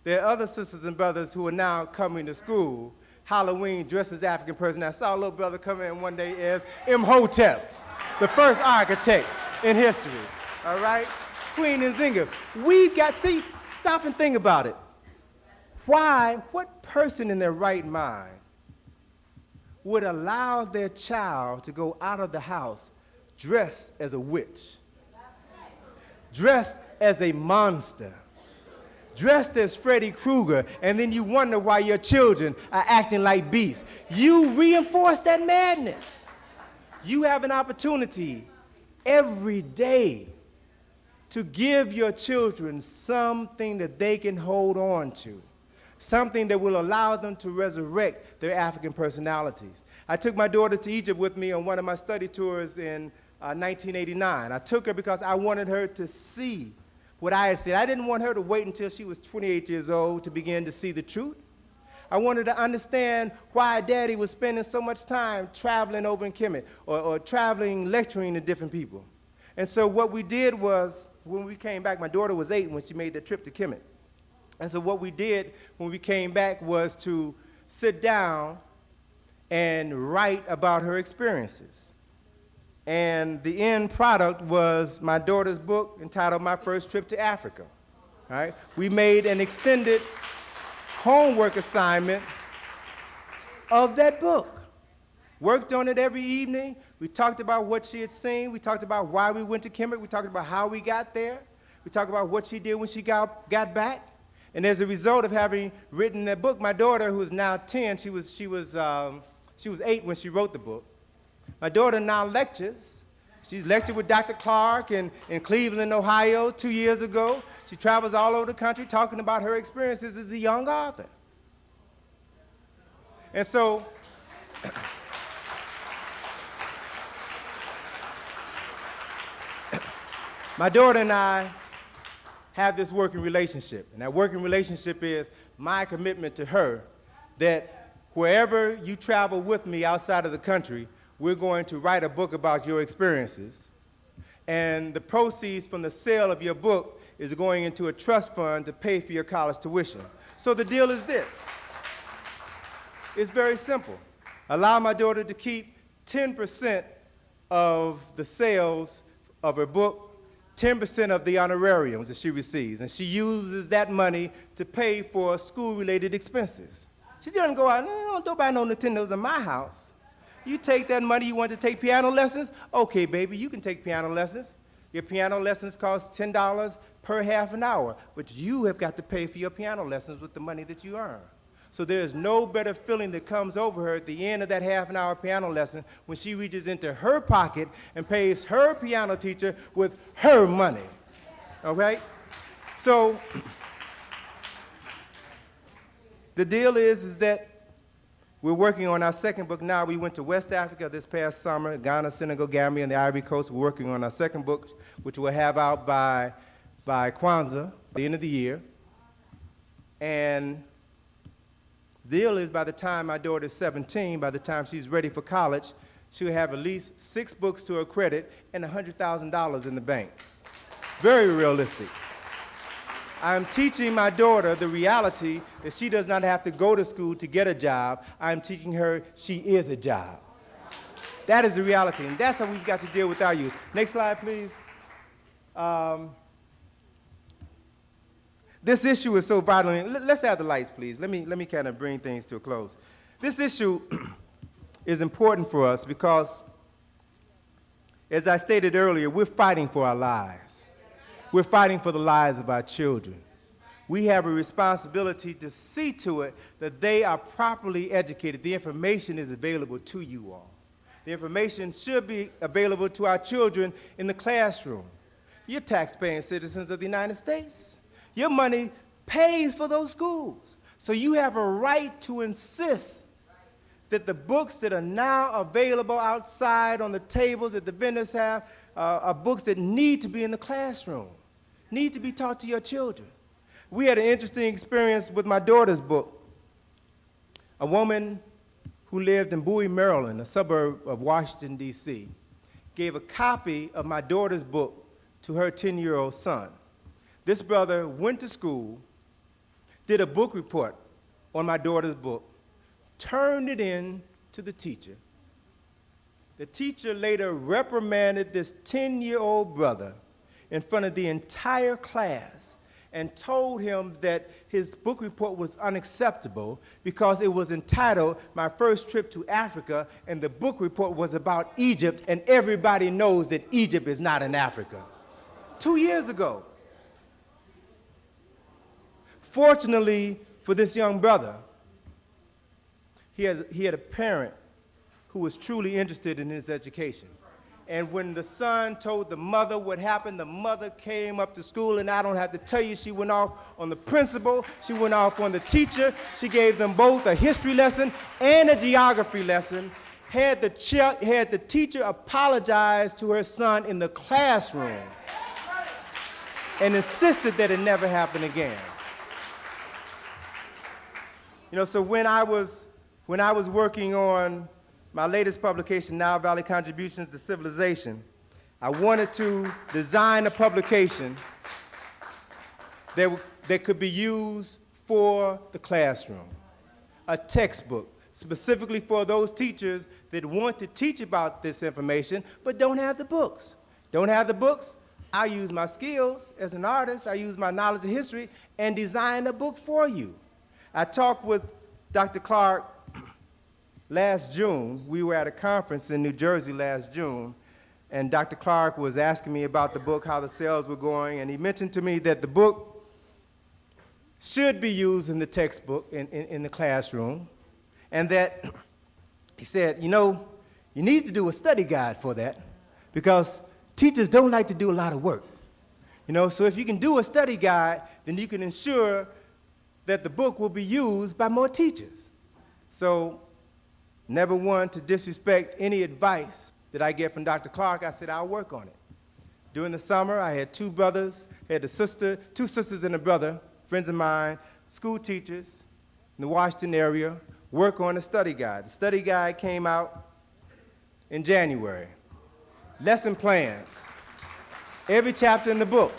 there are other sisters and brothers who are now coming to school, Halloween, dressed as African person. I saw a little brother come in one day as Imhotep, the first architect in history. All right? Queen Nzinga. We've got, see, stop and think about it. Why, what person in their right mind would allow their child to go out of the house dressed as a witch, dressed as a monster, dressed as Freddy Krueger, and then you wonder why your children are acting like beasts? You reinforce that madness. You have an opportunity every day to give your children something that they can hold on to, something that will allow them to resurrect their African personalities. I took my daughter to Egypt with me on one of my study tours in 1989. I took her because I wanted her to see what I had seen. I didn't want her to wait until she was 28 years old to begin to see the truth. I wanted to understand why Daddy was spending so much time traveling over in Kemet or traveling, lecturing to different people. And so what we did was, when we came back, my daughter was 8 when she made that trip to Kemet. And so what we did when we came back was to sit down and write about her experiences. And the end product was my daughter's book entitled My First Trip to Africa. All right? We made an extended homework assignment of that book. Worked on it every evening. We talked about what she had seen. We talked about why we went to Kemet. We talked about how we got there. We talked about what she did when she got back. And as a result of having written that book, my daughter, who is now 10, she was 8 when she wrote the book. My daughter now lectures. She's lectured with Dr. Clark in Cleveland, Ohio 2 years ago. She travels all over the country talking about her experiences as a young author. And so, my daughter and I have this working relationship. And that working relationship is my commitment to her that wherever you travel with me outside of the country, we're going to write a book about your experiences. And the proceeds from the sale of your book is going into a trust fund to pay for your college tuition. So the deal is this. It's very simple. Allow my daughter to keep 10% of the sales of her book, 10% of the honorariums that she receives, and she uses that money to pay for school-related expenses. She doesn't go out, no, don't buy no Nintendos in my house. You take that money, you want to take piano lessons? Okay, baby, you can take piano lessons. Your piano lessons cost $10 per half an hour, but you have got to pay for your piano lessons with the money that you earn. So there is no better feeling that comes over her at the end of that half an hour piano lesson when she reaches into her pocket and pays her piano teacher with her money, all right? So the deal is that we're working on our second book now. We went to West Africa this past summer, Ghana, Senegal, Gambia, and the Ivory Coast. We're working on our second book, which we'll have out by Kwanzaa, the end of the year. And the deal is by the time my daughter is 17, by the time she's ready for college, she'll have at least 6 books to her credit and $100,000 in the bank. Very realistic. I'm teaching my daughter the reality that she does not have to go to school to get a job. I'm teaching her she is a job. That is the reality, and that's how we've got to deal with our youth. Next slide, please. This issue is so vital. Let's have the lights, please. Let me kind of bring things to a close. This issue is important for us because, as I stated earlier, we're fighting for our lives. We're fighting for the lives of our children. We have a responsibility to see to it that they are properly educated. The information is available to you all. The information should be available to our children in the classroom. You're tax-paying citizens of the United States. Your money pays for those schools. So you have a right to insist that the books that are now available outside on the tables that the vendors have are books that need to be in the classroom, need to be taught to your children. We had an interesting experience with my daughter's book. A woman who lived in Bowie, Maryland, a suburb of Washington, D.C., gave a copy of my daughter's book to her 10-year-old son. This brother went to school, did a book report on my daughter's book, turned it in to the teacher. The teacher later reprimanded this 10-year-old brother in front of the entire class and told him that his book report was unacceptable because it was entitled My First Trip to Africa, and the book report was about Egypt, and everybody knows that Egypt is not in Africa. 2 years ago. Fortunately for this young brother, he had a parent who was truly interested in his education. And when the son told the mother what happened, the mother came up to school, and I don't have to tell you, she went off on the principal, she went off on the teacher, she gave them both a history lesson and a geography lesson, had the teacher apologize to her son in the classroom, and insisted that it never happen again. So when I was working on my latest publication, Nile Valley Contributions to Civilization, I wanted to design a publication that could be used for the classroom, a textbook, specifically for those teachers that want to teach about this information but don't have the books. Don't have the books? I use my skills as an artist, I use my knowledge of history, and design a book for you. I talked with Dr. Clark last June. We were at a conference in New Jersey last June, and Dr. Clark was asking me about the book, how the sales were going, and he mentioned to me that the book should be used in the textbook in the classroom, and that he said, you need to do a study guide for that because teachers don't like to do a lot of work. So if you can do a study guide, then you can ensure that the book will be used by more teachers. So never one to disrespect any advice that I get from Dr. Clark. I said, I'll work on it. During the summer, I had two brothers, two sisters and a brother, friends of mine, school teachers in the Washington area, work on a study guide. The study guide came out in January. Lesson plans, every chapter in the book,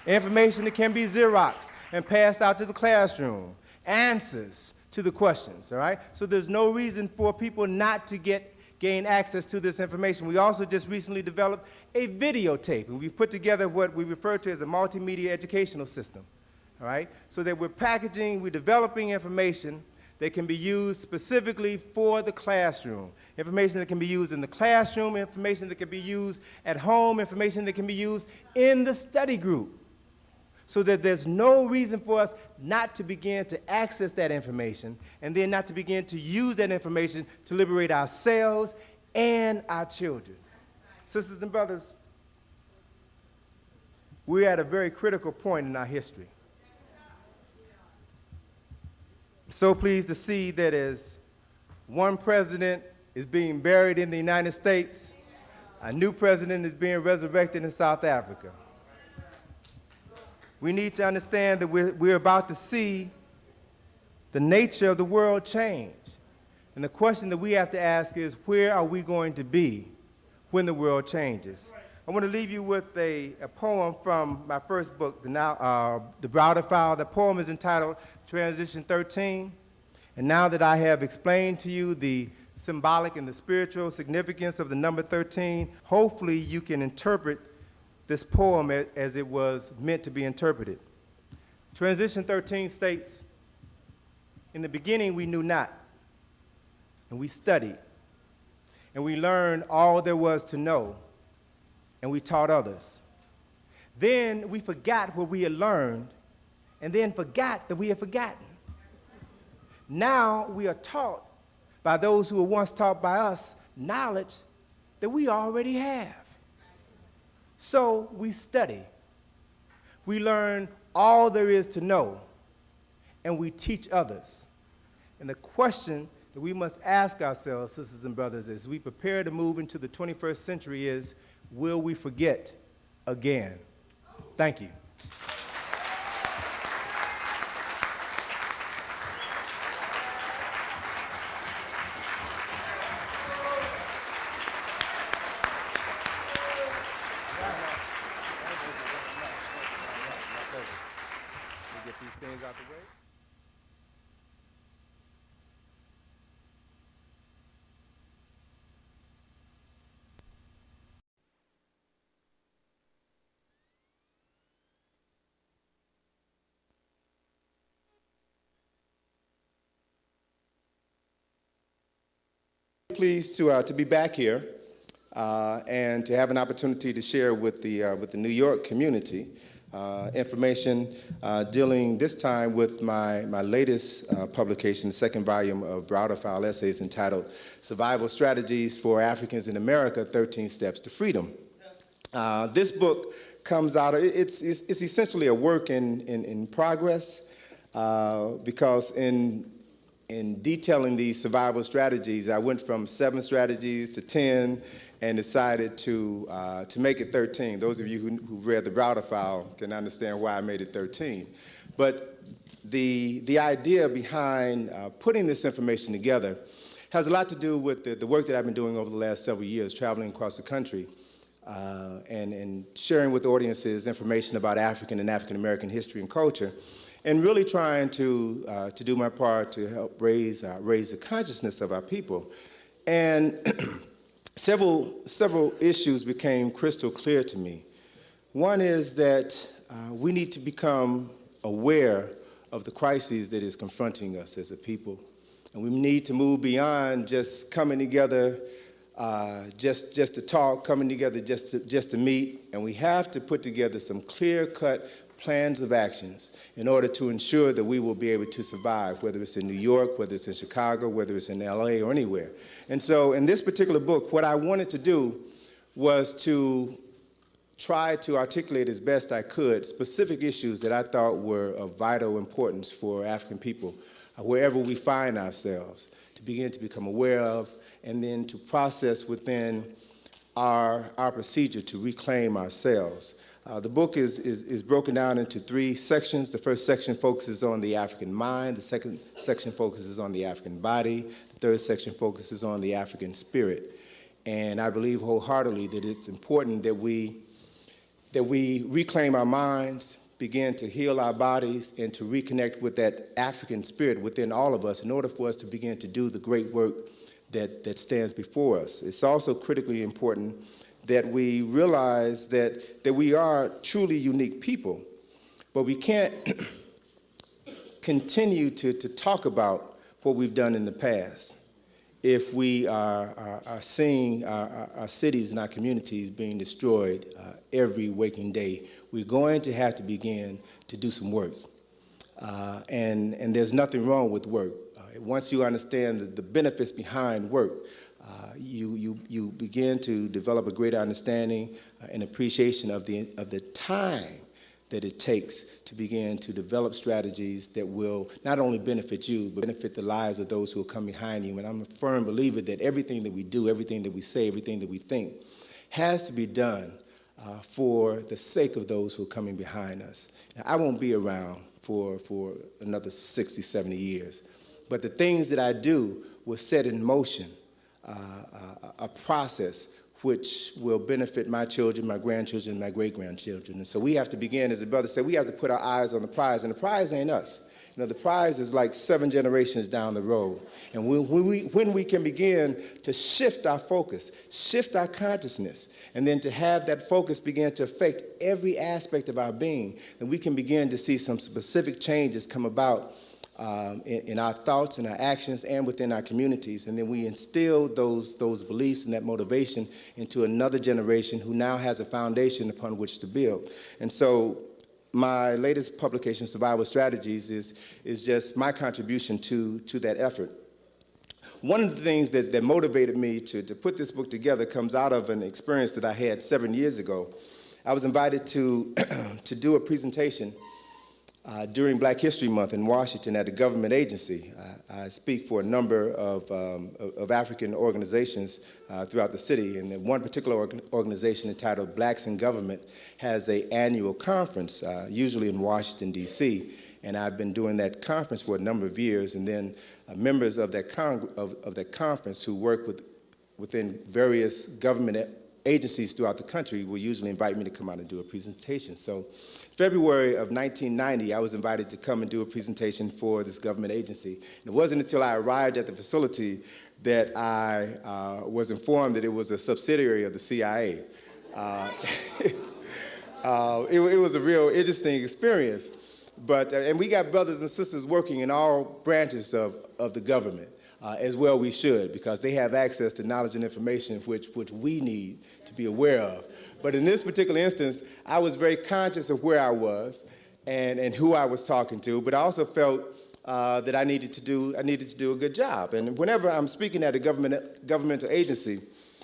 information that can be Xeroxed and passed out to the classroom, answers to the questions, all right? So there's no reason for people not to gain access to this information. We also just recently developed a videotape, and we've put together what we refer to as a multimedia educational system, all right? So that we're developing information that can be used specifically for the classroom. Information that can be used in the classroom, information that can be used at home, information that can be used in the study group. So that there's no reason for us not to begin to access that information and then not to begin to use that information to liberate ourselves and our children. Sisters and brothers, we're at a very critical point in our history. So pleased to see that as one president is being buried in the United States, a new president is being resurrected in South Africa. We need to understand that we're about to see the nature of the world change. And the question that we have to ask is, where are we going to be when the world changes? I want to leave you with a poem from my first book, the Browder file. The poem is entitled Transition 13. And now that I have explained to you the symbolic and the spiritual significance of the number 13, hopefully you can interpret this poem as it was meant to be interpreted. Transition 13 states, in the beginning we knew not, and we studied, and we learned all there was to know, and we taught others. Then we forgot what we had learned, and then forgot that we had forgotten. Now we are taught by those who were once taught by us knowledge that we already have. So we study. We learn all there is to know, and we teach others. And the question that we must ask ourselves, sisters and brothers, as we prepare to move into the 21st century is, will we forget again? Thank you. Get these things out the way. Pleased to be back here and to have an opportunity to share with the New York community information dealing this time with my latest publication, the second volume of Browder File Essays entitled Survival Strategies for Africans in America, 13 Steps to Freedom. This book comes out, it's essentially a work in progress because in detailing these survival strategies, I went from 7 strategies to 10 and decided to make it 13. Those of you who've read the Browder File can understand why I made it 13. But the idea behind putting this information together has a lot to do with the work that I've been doing over the last several years, traveling across the country and sharing with audiences information about African and African American history and culture, and really trying to do my part to help raise the consciousness of our people. And several issues became crystal clear to me. One is that we need to become aware of the crises that is confronting us as a people. And we need to move beyond just coming together just to talk, coming together just to meet. And we have to put together some clear-cut plans of actions in order to ensure that we will be able to survive, whether it's in New York, whether it's in Chicago, whether it's in LA or anywhere. And so in this particular book, what I wanted to do was to try to articulate as best I could specific issues that I thought were of vital importance for African people, wherever we find ourselves, to begin to become aware of, and then to process within our procedure to reclaim ourselves. The book is broken down into 3 sections. The first section focuses on the African mind. The second section focuses on the African body. The third section focuses on the African spirit. And I believe wholeheartedly that it's important that we reclaim our minds, begin to heal our bodies, and to reconnect with that African spirit within all of us in order for us to begin to do the great work that stands before us. It's also critically important that we realize that we are truly unique people, but we can't continue to talk about what we've done in the past if we are seeing our cities and our communities being destroyed every waking day. We're going to have to begin to do some work. And there's nothing wrong with work. Once you understand the benefits behind work, you begin to develop a greater understanding and appreciation of the time that it takes to begin to develop strategies that will not only benefit you, but benefit the lives of those who will come behind you. And I'm a firm believer that everything that we do, everything that we say, everything that we think has to be done for the sake of those who are coming behind us. Now, I won't be around for another 60, 70 years, but the things that I do will set in motion a process which will benefit my children, my grandchildren, my great-grandchildren. And so we have to begin, as the brother said, we have to put our eyes on the prize, and the prize ain't us. You know, the prize is like 7 generations down the road. And when we can begin to shift our focus, shift our consciousness, and then to have that focus begin to affect every aspect of our being, then we can begin to see some specific changes come about in our thoughts and our actions and within our communities. And then we instill those beliefs and that motivation into another generation who now has a foundation upon which to build. And so my latest publication, Survival Strategies, is just my contribution to that effort. One of the things that motivated me to put this book together comes out of an experience that I had 7 years ago. I was invited to do a presentation during Black History Month in Washington at a government agency. I speak for a number of African organizations throughout the city, and one particular organization entitled Blacks in Government has an annual conference, usually in Washington, D.C., and I've been doing that conference for a number of years, and then members of that conference who work within various government agencies throughout the country will usually invite me to come out and do a presentation. So February of 1990, I was invited to come and do a presentation for this government agency. And it wasn't until I arrived at the facility that I was informed that it was a subsidiary of the CIA. It was a real interesting experience. And we got brothers and sisters working in all branches of the government, as well we should, because they have access to knowledge and information which we need to be aware of. But in this particular instance, I was very conscious of where I was and who I was talking to, but I also felt that I needed to do a good job. And whenever I'm speaking at a governmental agency,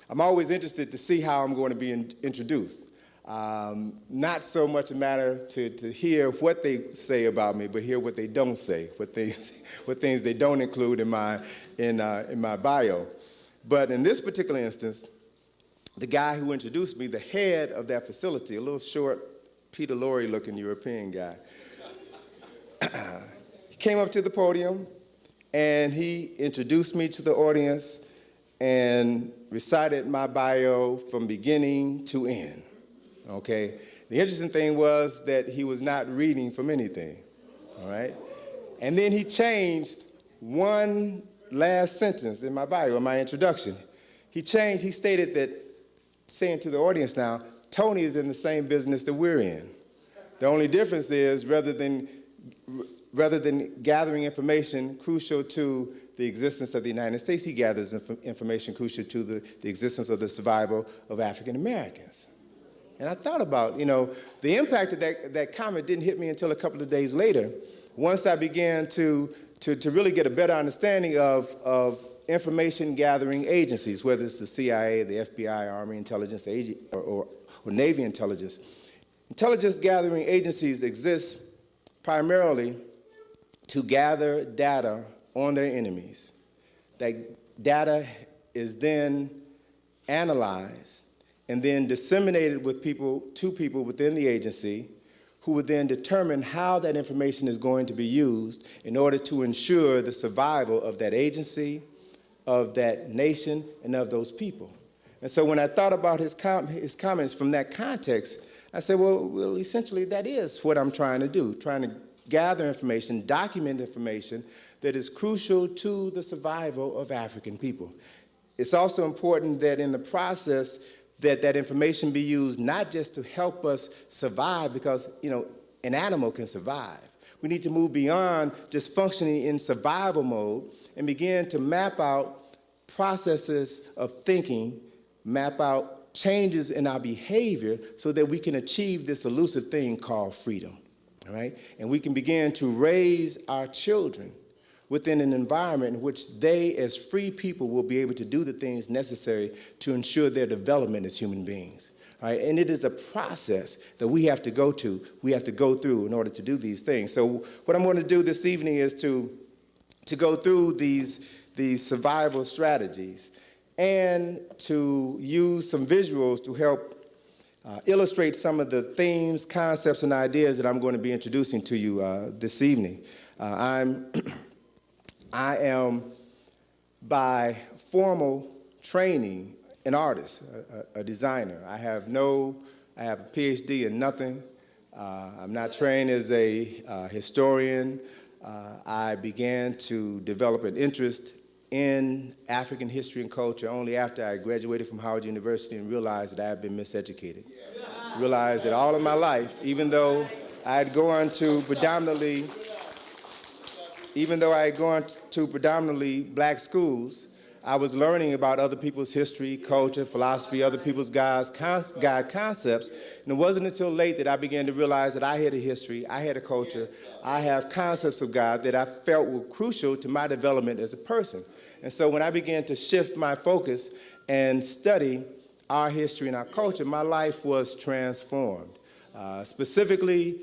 I'm always interested to see how I'm going to be introduced. Not so much a matter to hear what they say about me, but hear what they don't say, what things they don't include in my bio. But in this particular instance, the guy who introduced me, the head of that facility, a little short, Peter Lorre-looking European guy, came up to the podium and he introduced me to the audience and recited my bio from beginning to end, okay? The interesting thing was that he was not reading from anything, all right? And then he changed one last sentence in my bio, in my introduction. He stated that, saying to the audience now, Tony is in the same business that we're in. The only difference is rather than gathering information crucial to the existence of the United States, he gathers information crucial to the existence of the survival of African Americans. And I thought about, the impact of that comment didn't hit me until a couple of days later, once I began to really get a better understanding of information gathering agencies, whether it's the CIA, the FBI, Army Intelligence or Navy Intelligence. Intelligence gathering agencies exist primarily to gather data on their enemies. That data is then analyzed and then disseminated to people within the agency who would then determine how that information is going to be used in order to ensure the survival of that agency, of that nation, and of those people. And so when I thought about his comments from that context, I said, well, essentially that is what I'm trying to do, trying to gather information, document information that is crucial to the survival of African people. It's also important that in the process that information be used not just to help us survive, because an animal can survive. We need to move beyond just functioning in survival mode and begin to map out processes of thinking, map out changes in our behavior so that we can achieve this elusive thing called freedom, all right? And we can begin to raise our children within an environment in which they, as free people, will be able to do the things necessary to ensure their development as human beings. All right? And it is a process that we have to go through in order to do these things. So what I'm going to do this evening is to go through these survival strategies and to use some visuals to help illustrate some of the themes, concepts, and ideas that I'm going to be introducing to you this evening. I am, by formal training, an artist, a designer. I have a PhD in nothing. I'm not trained as a historian. I began to develop an interest in African history and culture only after I graduated from Howard University and realized that I had been miseducated. Realized that all of my life, even though I had gone to predominantly black schools, I was learning about other people's history, culture, philosophy, other people's God concepts. And it wasn't until late that I began to realize that I had a history, I had a culture, I have concepts of God that I felt were crucial to my development as a person. And so when I began to shift my focus and study our history and our culture, my life was transformed. Specifically,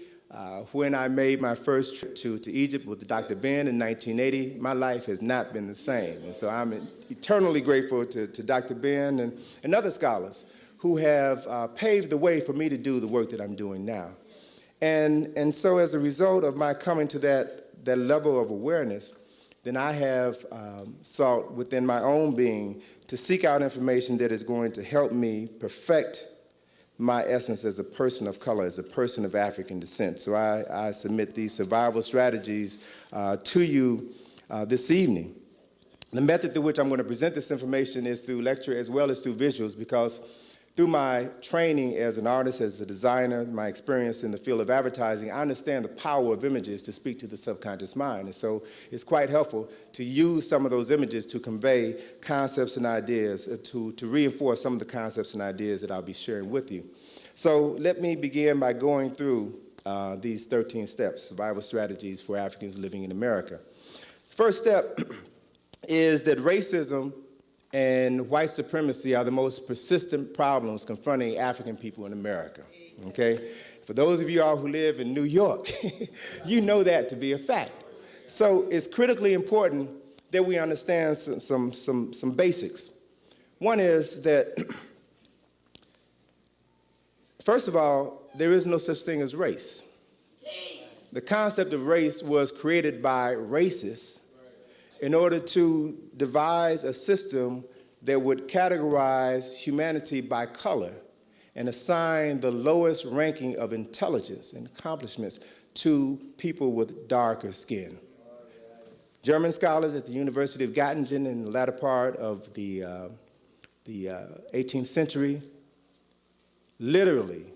when I made my first trip to Egypt with Dr. Ben in 1980, my life has not been the same. And so I'm eternally grateful to Dr. Ben and other scholars who have paved the way for me to do the work that I'm doing now. And so as a result of my coming to that level of awareness, then I have sought within my own being to seek out information that is going to help me perfect my essence as a person of color, as a person of African descent. So I submit these survival strategies to you this evening. The method through which I'm going to present this information is through lecture as well as through visuals, because through my training as an artist, as a designer, my experience in the field of advertising, I understand the power of images to speak to the subconscious mind. And so it's quite helpful to use some of those images to convey concepts and ideas, to reinforce some of the concepts and ideas that I'll be sharing with you. So let me begin by going through these 13 steps, survival strategies for Africans living in America. First step is that racism and white supremacy are the most persistent problems confronting African people in America, okay? For those of you all who live in New York, you know that to be a fact. So it's critically important that we understand some basics. One is that, first of all, there is no such thing as race. The concept of race was created by racists in order to devise a system that would categorize humanity by color and assign the lowest ranking of intelligence and accomplishments to people with darker skin. German scholars at the University of Göttingen in the latter part of the 18th century literally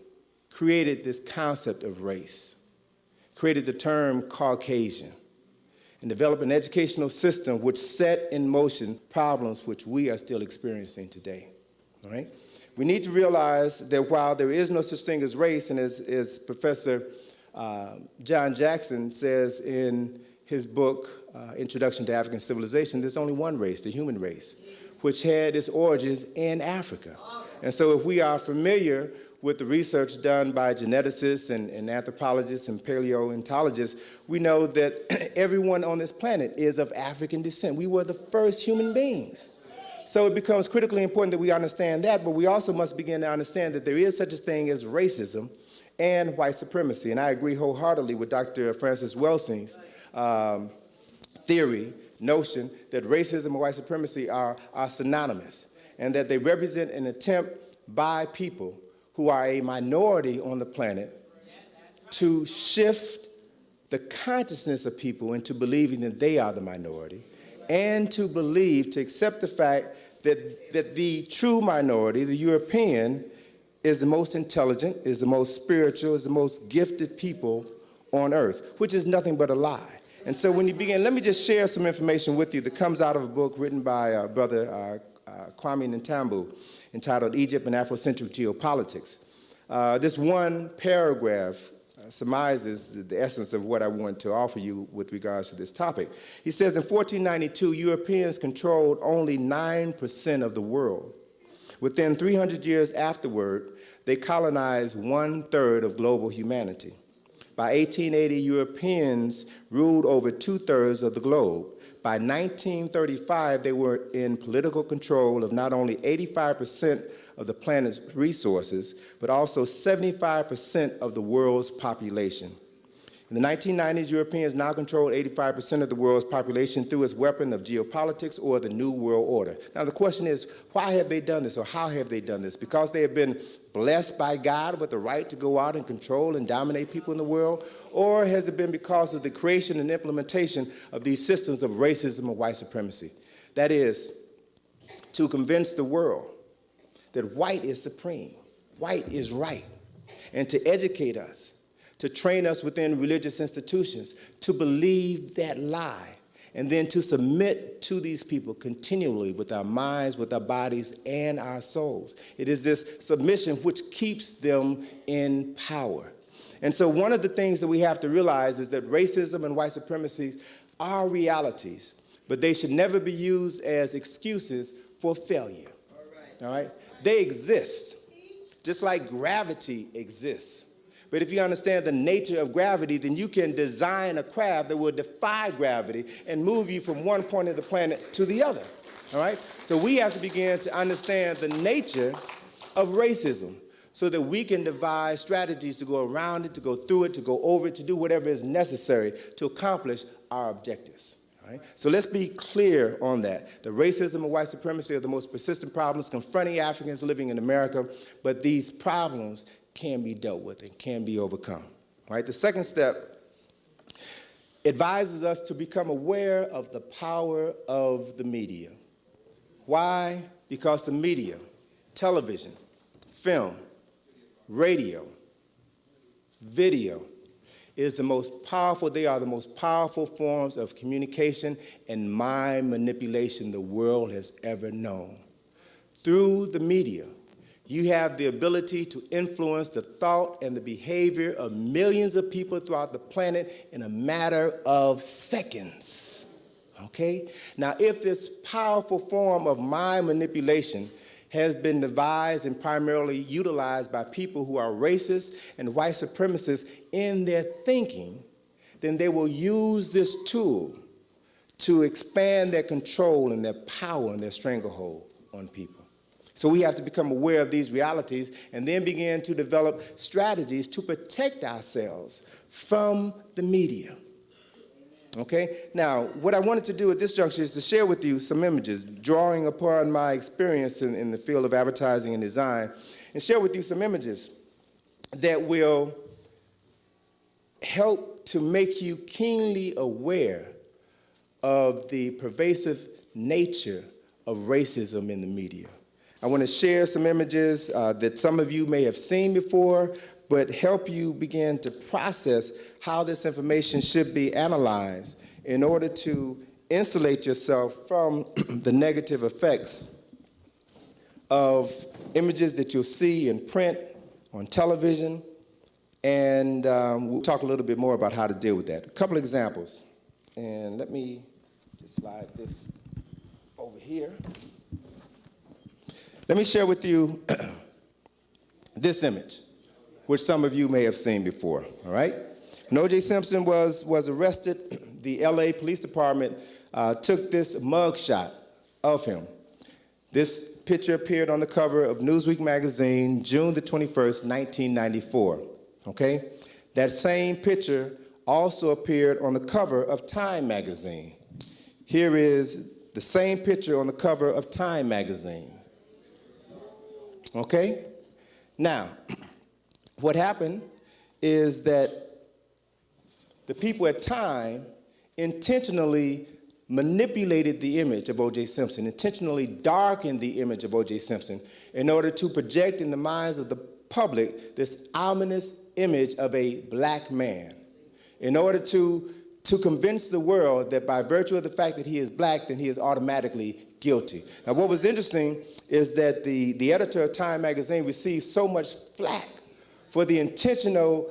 created this concept of race, created the term Caucasian, and developed an educational system which set in motion problems which we are still experiencing today. All right? We need to realize that while there is no such thing as race, and as Professor John Jackson says in his book, Introduction to African Civilization, there's only one race, the human race, which had its origins in Africa. And so if we are familiar with the research done by geneticists and anthropologists and paleontologists, we know that everyone on this planet is of African descent. We were the first human beings. So it becomes critically important that we understand that, but we also must begin to understand that there is such a thing as racism and white supremacy. And I agree wholeheartedly with Dr. Francis Welsing's theory, notion, that racism and white supremacy are synonymous, and that they represent an attempt by people who are a minority on the planet to shift the consciousness of people into believing that they are the minority, and to accept the fact that the true minority, the European, is the most intelligent, is the most spiritual, is the most gifted people on earth, which is nothing but a lie. And so when you begin, let me just share some information with you that comes out of a book written by Brother Kwame Ntambu entitled Egypt and Afrocentric Geopolitics. This one paragraph surmises the essence of what I want to offer you with regards to this topic. He says, in 1492, Europeans controlled only 9% of the world. Within 300 years afterward, they colonized 1/3 of global humanity. By 1880, Europeans ruled over 2/3 of the globe. By 1935, they were in political control of not only 85% of the planet's resources, but also 75% of the world's population. In the 1990s, Europeans now control 85% of the world's population through its weapon of geopolitics or the New World Order. Now the question is, why have they done this, or how have they done this? Because they have been blessed by God with the right to go out and control and dominate people in the world? Or has it been because of the creation and implementation of these systems of racism and white supremacy? That is, to convince the world that white is supreme, white is right, and to educate us, to train us within religious institutions to believe that lie, and then to submit to these people continually with our minds, with our bodies, and our souls. It is this submission which keeps them in power. And so one of the things that we have to realize is that racism and white supremacy are realities, but they should never be used as excuses for failure. All right? They exist, just like gravity exists. But if you understand the nature of gravity, then you can design a craft that will defy gravity and move you from one point of the planet to the other, all right? So we have to begin to understand the nature of racism so that we can devise strategies to go around it, to go through it, to go over it, to do whatever is necessary to accomplish our objectives. Right? So let's be clear on that. The racism and white supremacy are the most persistent problems confronting Africans living in America, but these problems can be dealt with and can be overcome. Right? The second step advises us to become aware of the power of the media. Why? Because the media, television, film, radio, video, is the most powerful, they are the most powerful forms of communication and mind manipulation the world has ever known. Through the media, you have the ability to influence the thought and the behavior of millions of people throughout the planet in a matter of seconds, okay? Now, if this powerful form of mind manipulation has been devised and primarily utilized by people who are racist and white supremacists in their thinking, then they will use this tool to expand their control and their power and their stranglehold on people. So we have to become aware of these realities and then begin to develop strategies to protect ourselves from the media. Okay? Now, what I wanted to do at this juncture is to share with you some images, drawing upon my experience in the field of advertising and design, and share with you some images that will help to make you keenly aware of the pervasive nature of racism in the media. I want to share some images that some of you may have seen before, but help you begin to process how this information should be analyzed in order to insulate yourself from the negative effects of images that you'll see in print, on television, and we'll talk a little bit more about how to deal with that. A couple examples, and let me just slide this over here. Let me share with you this image, which some of you may have seen before, all right? When O.J. Simpson was arrested, the LA Police Department took this mug shot of him. This picture appeared on the cover of Newsweek magazine, June the 21st, 1994, okay? That same picture also appeared on the cover of Time magazine. Here is the same picture on the cover of Time magazine, okay? Now, what happened is that the people at Time intentionally manipulated the image of O.J. Simpson, intentionally darkened the image of O.J. Simpson in order to project in the minds of the public this ominous image of a black man, in order to convince the world that by virtue of the fact that he is black, then he is automatically guilty. Now, what was interesting is that the editor of Time magazine received so much flack for the intentional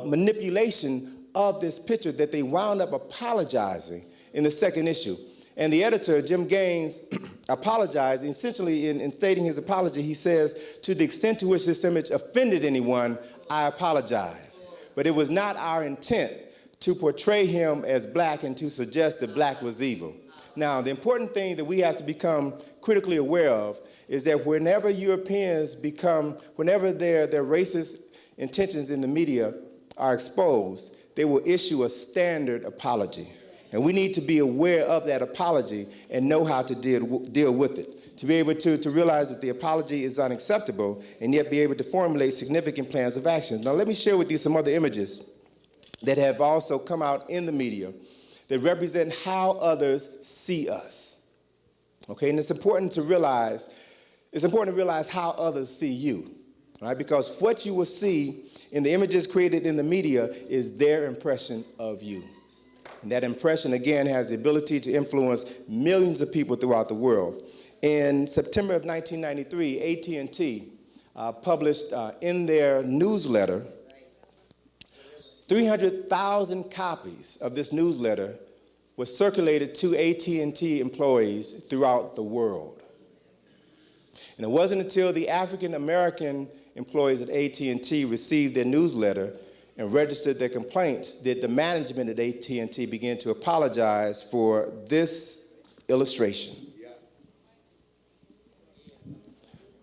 manipulation of this picture that they wound up apologizing in the second issue. And the editor, Jim Gaines, apologized. Essentially, in stating his apology, he says, to the extent to which this image offended anyone, I apologize. But it was not our intent to portray him as black and to suggest that black was evil. Now, the important thing that we have to become critically aware of is that whenever Europeans whenever their racist intentions in the media are exposed, they will issue a standard apology. And we need to be aware of that apology and know how to deal with it, to be able to realize that the apology is unacceptable and yet be able to formulate significant plans of action. Now, let me share with you some other images that have also come out in the media that represent how others see us. Okay, and it's important to realize how others see you, all right? Because what you will see in the images created in the media is their impression of you. And that impression, again, has the ability to influence millions of people throughout the world. In September of 1993, AT&T published in their newsletter 300,000 copies of this newsletter was circulated to AT&T employees throughout the world. And it wasn't until the African American employees at AT&T received their newsletter and registered their complaints that the management at AT&T began to apologize for this illustration.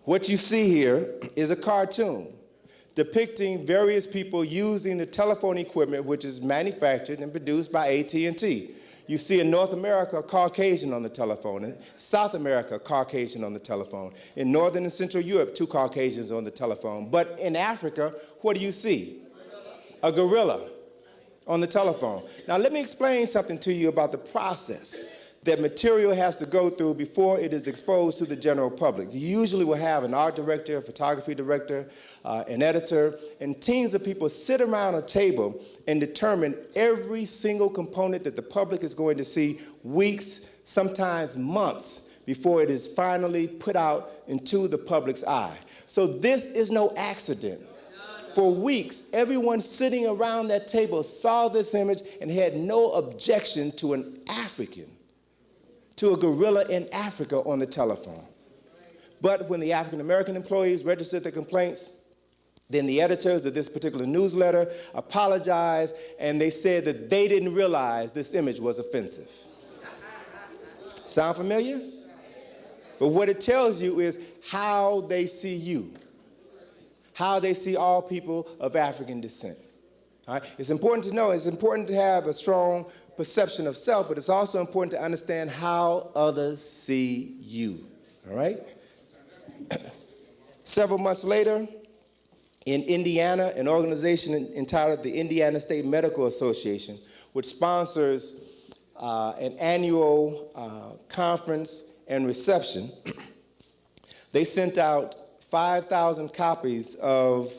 What you see here is a cartoon depicting various people using the telephone equipment which is manufactured and produced by AT&T. You see in North America, a Caucasian on the telephone. In South America, a Caucasian on the telephone. In Northern and Central Europe, 2 Caucasians on the telephone. But in Africa, what do you see? A gorilla on the telephone. Now, let me explain something to you about the process that material has to go through before it is exposed to the general public. You usually will have an art director, a photography director, an editor, and teams of people sit around a table and determine every single component that the public is going to see weeks, sometimes months, before it is finally put out into the public's eye. So this is no accident. For weeks, everyone sitting around that table saw this image and had no objection to an African, to a gorilla in Africa on the telephone. But when the African American employees registered their complaints, then the editors of this particular newsletter apologized, and they said that they didn't realize this image was offensive. Sound familiar? But what it tells you is how they see you, how they see all people of African descent. All right? It's important to know, it's important to have a strong perception of self, but it's also important to understand how others see you. All right? Several months later, in Indiana, an organization entitled the Indiana State Medical Association, which sponsors an annual conference and reception, they sent out 5,000 copies of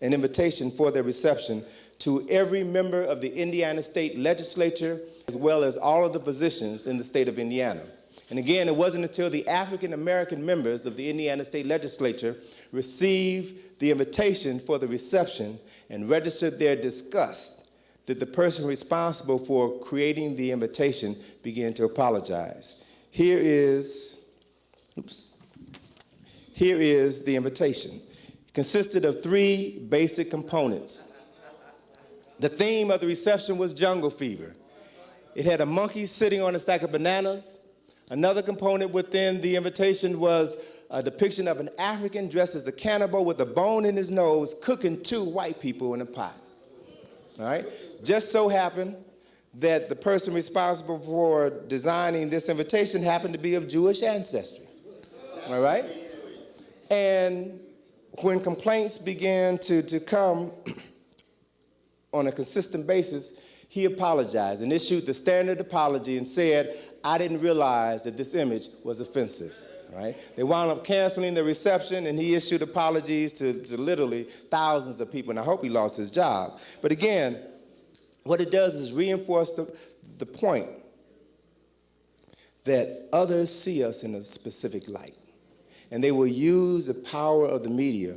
an invitation for their reception to every member of the Indiana State Legislature, as well as all of the physicians in the state of Indiana. And again, it wasn't until the African American members of the Indiana State Legislature received the invitation for the reception and registered their disgust that the person responsible for creating the invitation began to apologize. Here is the invitation. It consisted of 3 basic components. The theme of the reception was jungle fever. It had a monkey sitting on a stack of bananas. Another component within the invitation was a depiction of an African dressed as a cannibal with a bone in his nose cooking 2 white people in a pot. All right? Just so happened that the person responsible for designing this invitation happened to be of Jewish ancestry. All right? And when complaints began to come on a consistent basis, he apologized and issued the standard apology and said, I didn't realize that this image was offensive. Right? They wound up canceling the reception, and he issued apologies to literally thousands of people, and I hope he lost his job. But again, what it does is reinforce the point that others see us in a specific light, and they will use the power of the media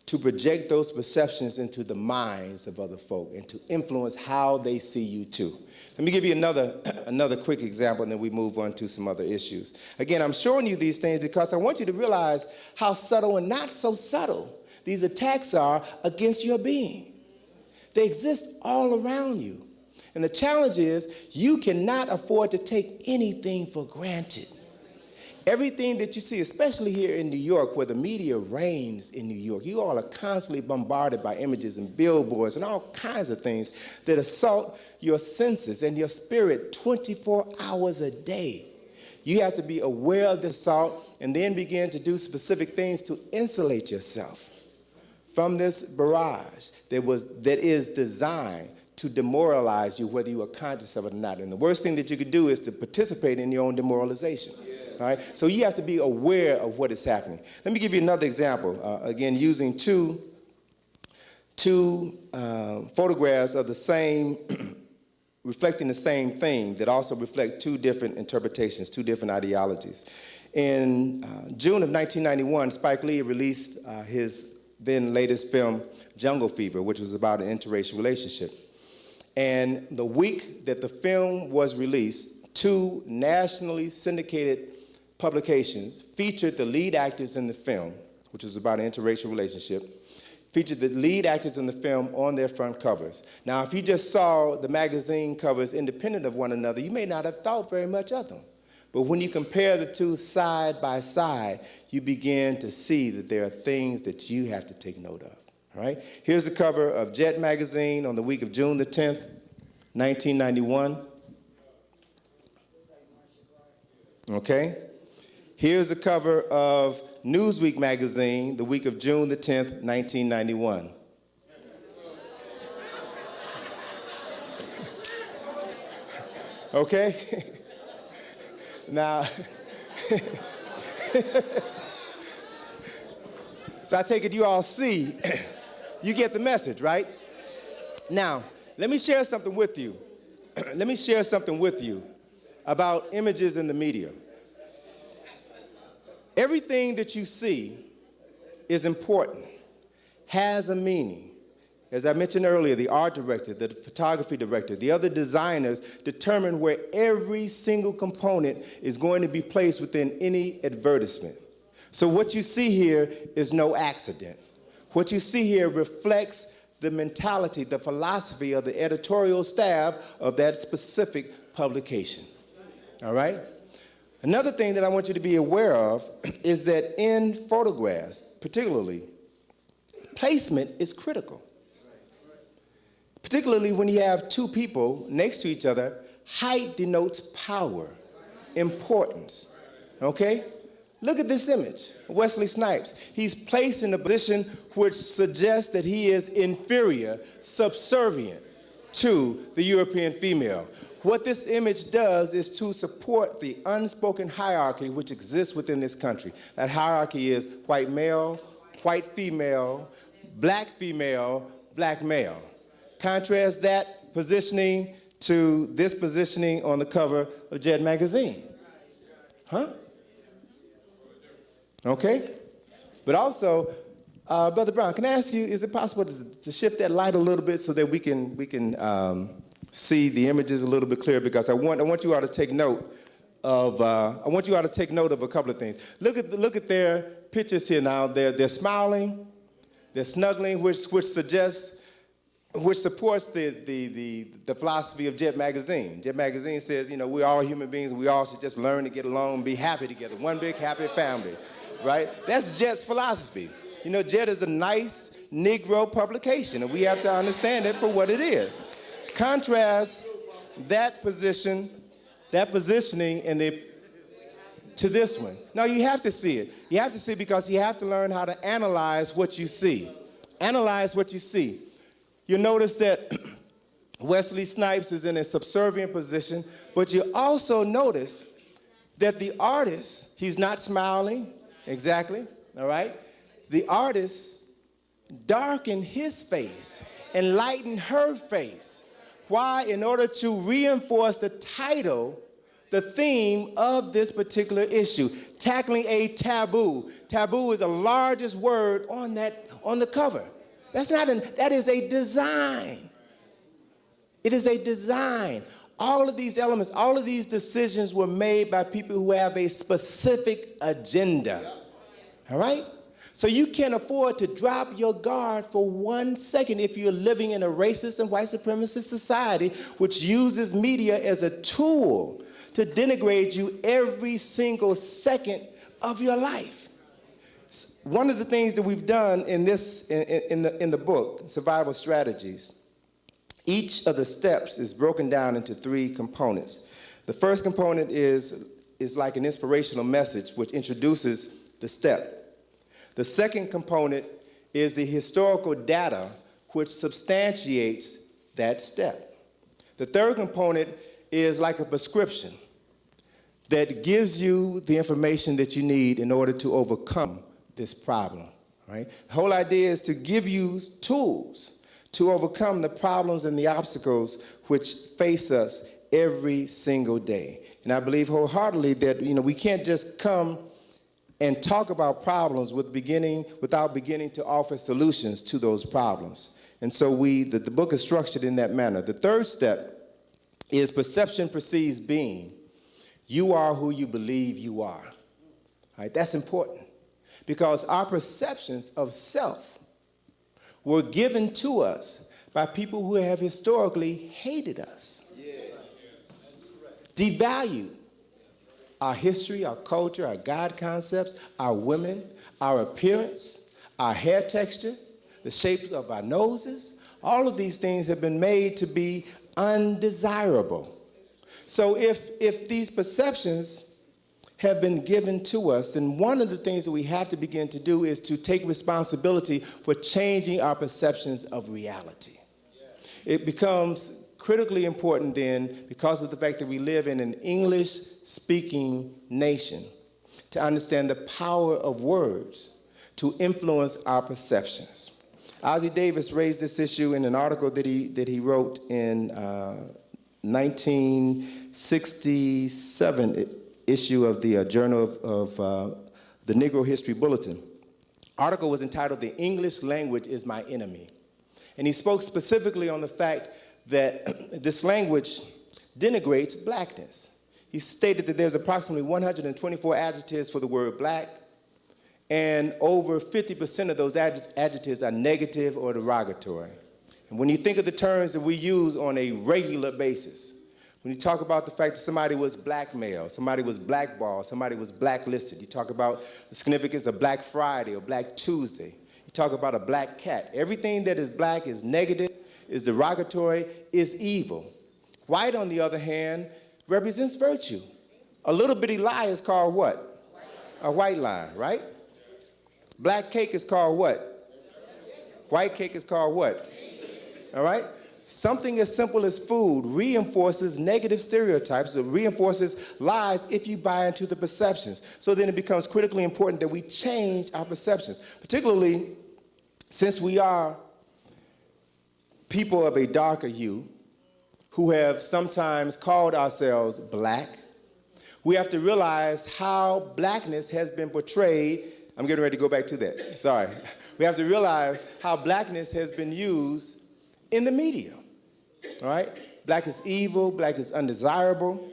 to project those perceptions into the minds of other folk and to influence how they see you too. Let me give you another quick example, and then we move on to some other issues. Again, I'm showing you these things because I want you to realize how subtle and not so subtle these attacks are against your being. They exist all around you. And the challenge is you cannot afford to take anything for granted. Everything that you see, especially here in New York, where the media reigns in New York, you all are constantly bombarded by images and billboards and all kinds of things that assault your senses and your spirit 24 hours a day. You have to be aware of the assault and then begin to do specific things to insulate yourself from this barrage that is designed to demoralize you, whether you are conscious of it or not. And the worst thing that you could do is to participate in your own demoralization. All right? So you have to be aware of what is happening. Let me give you another example, again, using two photographs of the same, reflecting the same thing that also reflect 2 different interpretations, 2 different ideologies. In June of 1991, Spike Lee released his then latest film, Jungle Fever, which was about an interracial relationship. And the week that the film was released, 2 nationally syndicated publications featured the lead actors in the film, which was about an interracial relationship, featured the lead actors in the film on their front covers. Now, if you just saw the magazine covers independent of one another, you may not have thought very much of them. But when you compare the 2 side by side, you begin to see that there are things that you have to take note of. All right? Here's the cover of Jet magazine on the week of June the 10th, 1991. Okay? Here's the cover of Newsweek magazine the week of June the 10th, 1991. Okay? Now, so I take it you all see, you get the message, right? Now, let me share something with you. Let me share something with you about images in the media. Everything that you see is important, has a meaning. As I mentioned earlier, the art director, the photography director, the other designers determine where every single component is going to be placed within any advertisement. So what you see here is no accident. What you see here reflects the mentality, the philosophy of the editorial staff of that specific publication. All right? Another thing that I want you to be aware of is that in photographs, particularly, placement is critical. particularly when you have two people next to each other, height denotes power, importance, okay? Look at this image, Wesley Snipes. He's placed in a position which suggests that he is inferior, subservient to the European female. What this image does is to support the unspoken hierarchy which exists within this country. That hierarchy is white male, white female, black male. Contrast that positioning to this positioning on the cover of Jet magazine. Huh? Okay? But also, Brother Brown, can I ask you, is it possible to shift that light a little bit so that we can see the images a little bit clearer? Because I want you all to take note of a couple of things. Look at their pictures here now. They're smiling, they're snuggling, which supports the philosophy of Jet magazine. Jet magazine says, we're all human beings and we all should just learn to get along and be happy together. One big happy family, right? That's Jet's philosophy. Jet is a nice Negro publication and we have to understand it for what it is. Contrast that positioning to this one. Now you have to see it. You have to see it because you have to learn how to analyze what you see. Analyze what you see. You'll notice that Wesley Snipes is in a subservient position, but you also notice that the artist, he's not smiling, exactly, all right? The artist darkened his face and lightened her face. Why? In order to reinforce the title, the theme of this particular issue, tackling a taboo. Taboo is the largest word on the cover. That is a design. It is a design. All of these elements, all of these decisions were made by people who have a specific agenda. All right? So you can't afford to drop your guard for 1 second if you're living in a racist and white supremacist society which uses media as a tool to denigrate you every single second of your life. One of the things that we've done in the book, Survival Strategies, each of the steps is broken down into 3 components. The first component is like an inspirational message which introduces the step. The second component is the historical data which substantiates that step. The third component is like a prescription that gives you the information that you need in order to overcome this problem, right? The whole idea is to give you tools to overcome the problems and the obstacles which face us every single day. And I believe wholeheartedly that we can't just come and talk about problems without beginning to offer solutions to those problems. And so the book is structured in that manner. The third step is perception precedes being. You are who you believe you are. All right, that's important because our perceptions of self were given to us by people who have historically hated us, devalued our history, our culture, our God concepts, our women, our appearance, our hair texture, the shapes of our noses. All of these things have been made to be undesirable. So if these perceptions have been given to us, then one of the things that we have to begin to do is to take responsibility for changing our perceptions of reality. It becomes critically important then, because of the fact that we live in an English-speaking nation, to understand the power of words to influence our perceptions. Ozzie Davis raised this issue in an article that he wrote in 1967 issue of the Journal of the Negro History Bulletin. Article was entitled "The English Language is My Enemy." And he spoke specifically on the fact that this language denigrates blackness. He stated that there's approximately 124 adjectives for the word black, and over 50% of those adjectives are negative or derogatory. And when you think of the terms that we use on a regular basis, when you talk about the fact that somebody was blackmailed, somebody was blackballed, somebody was blacklisted, you talk about the significance of Black Friday or Black Tuesday, you talk about a black cat. Everything that is black is negative, is derogatory, is evil. White, on the other hand, represents virtue. A little bitty lie is called what? A white lie, right? Black cake is called what? White cake is called what? All right? Something as simple as food reinforces negative stereotypes, or reinforces lies if you buy into the perceptions. So then it becomes critically important that we change our perceptions, particularly since we are people of a darker hue who have sometimes called ourselves black. We have to realize how blackness has been portrayed. I'm getting ready to go back to that. Sorry. We have to realize how blackness has been used in the media, all right? Black is evil, black is undesirable.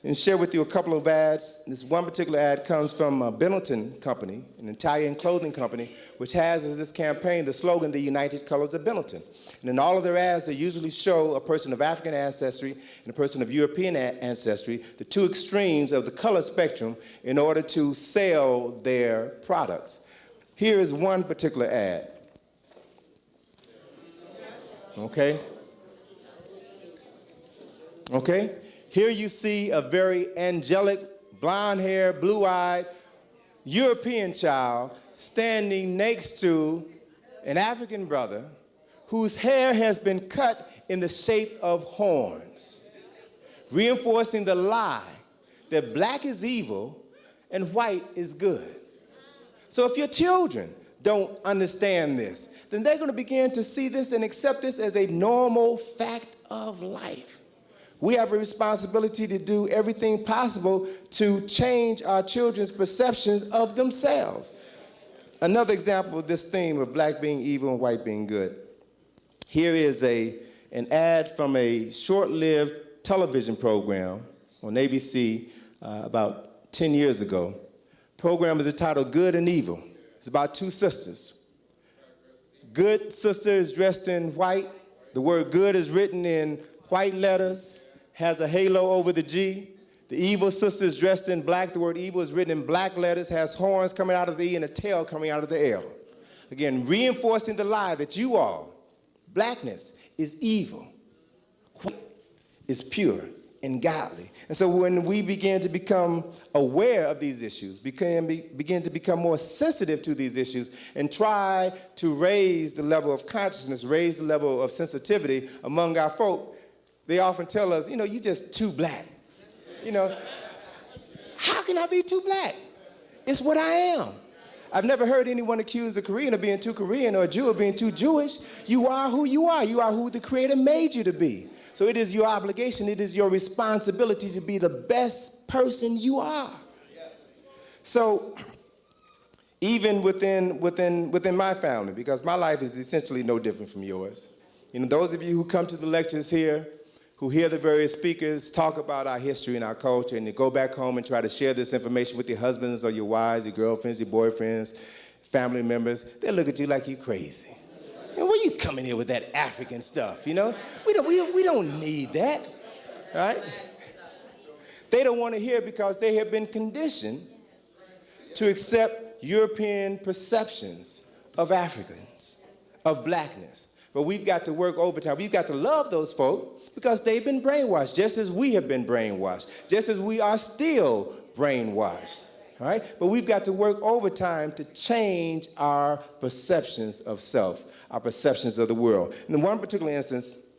And share with you a couple of ads. This one particular ad comes from Benetton Company, an Italian clothing company, which has as this campaign the slogan, "The United Colors of Benetton." And in all of their ads, they usually show a person of African ancestry and a person of European ancestry, the two extremes of the color spectrum, in order to sell their products. Here is one particular ad. Okay? Okay? Here you see a very angelic, blonde-haired, blue-eyed European child standing next to an African brother whose hair has been cut in the shape of horns, reinforcing the lie that black is evil and white is good. So if your children don't understand this, then they're going to begin to see this and accept this as a normal fact of life. We have a responsibility to do everything possible to change our children's perceptions of themselves. Another example of this theme of black being evil and white being good. Here is an ad from a short-lived television program on ABC about 10 years ago. The program is entitled Good and Evil. It's about two sisters. Good sister is dressed in white. The word good is written in white letters, has a halo over the G. The evil sister is dressed in black. The word evil is written in black letters, has horns coming out of the E and a tail coming out of the L. Again, reinforcing the lie that you all, blackness is evil, white is pure and godly. And so when we begin to become aware of these issues, begin to become more sensitive to these issues, and try to raise the level of consciousness, raise the level of sensitivity among our folk, they often tell us, you know, you're just too black. You know, how can I be too black? It's what I am. I've never heard anyone accuse a Korean of being too Korean or a Jew of being too Jewish. You are who you are. You are who the Creator made you to be. So it is your obligation, it is your responsibility to be the best person you are. So even within my family, because my life is essentially no different from yours. You know, those of you who come to the lectures here, who hear the various speakers talk about our history and our culture, and you go back home and try to share this information with your husbands or your wives, your girlfriends, your boyfriends, family members, they look at you like you're crazy. And where you coming here with that African stuff, you know? We don't need that, right? They don't want to hear it because they have been conditioned to accept European perceptions of Africans, of blackness. But we've got to work overtime. We've got to love those folk because they've been brainwashed, just as we have been brainwashed, just as we are still brainwashed, all right? But we've got to work overtime to change our perceptions of self, our perceptions of the world. In one particular instance,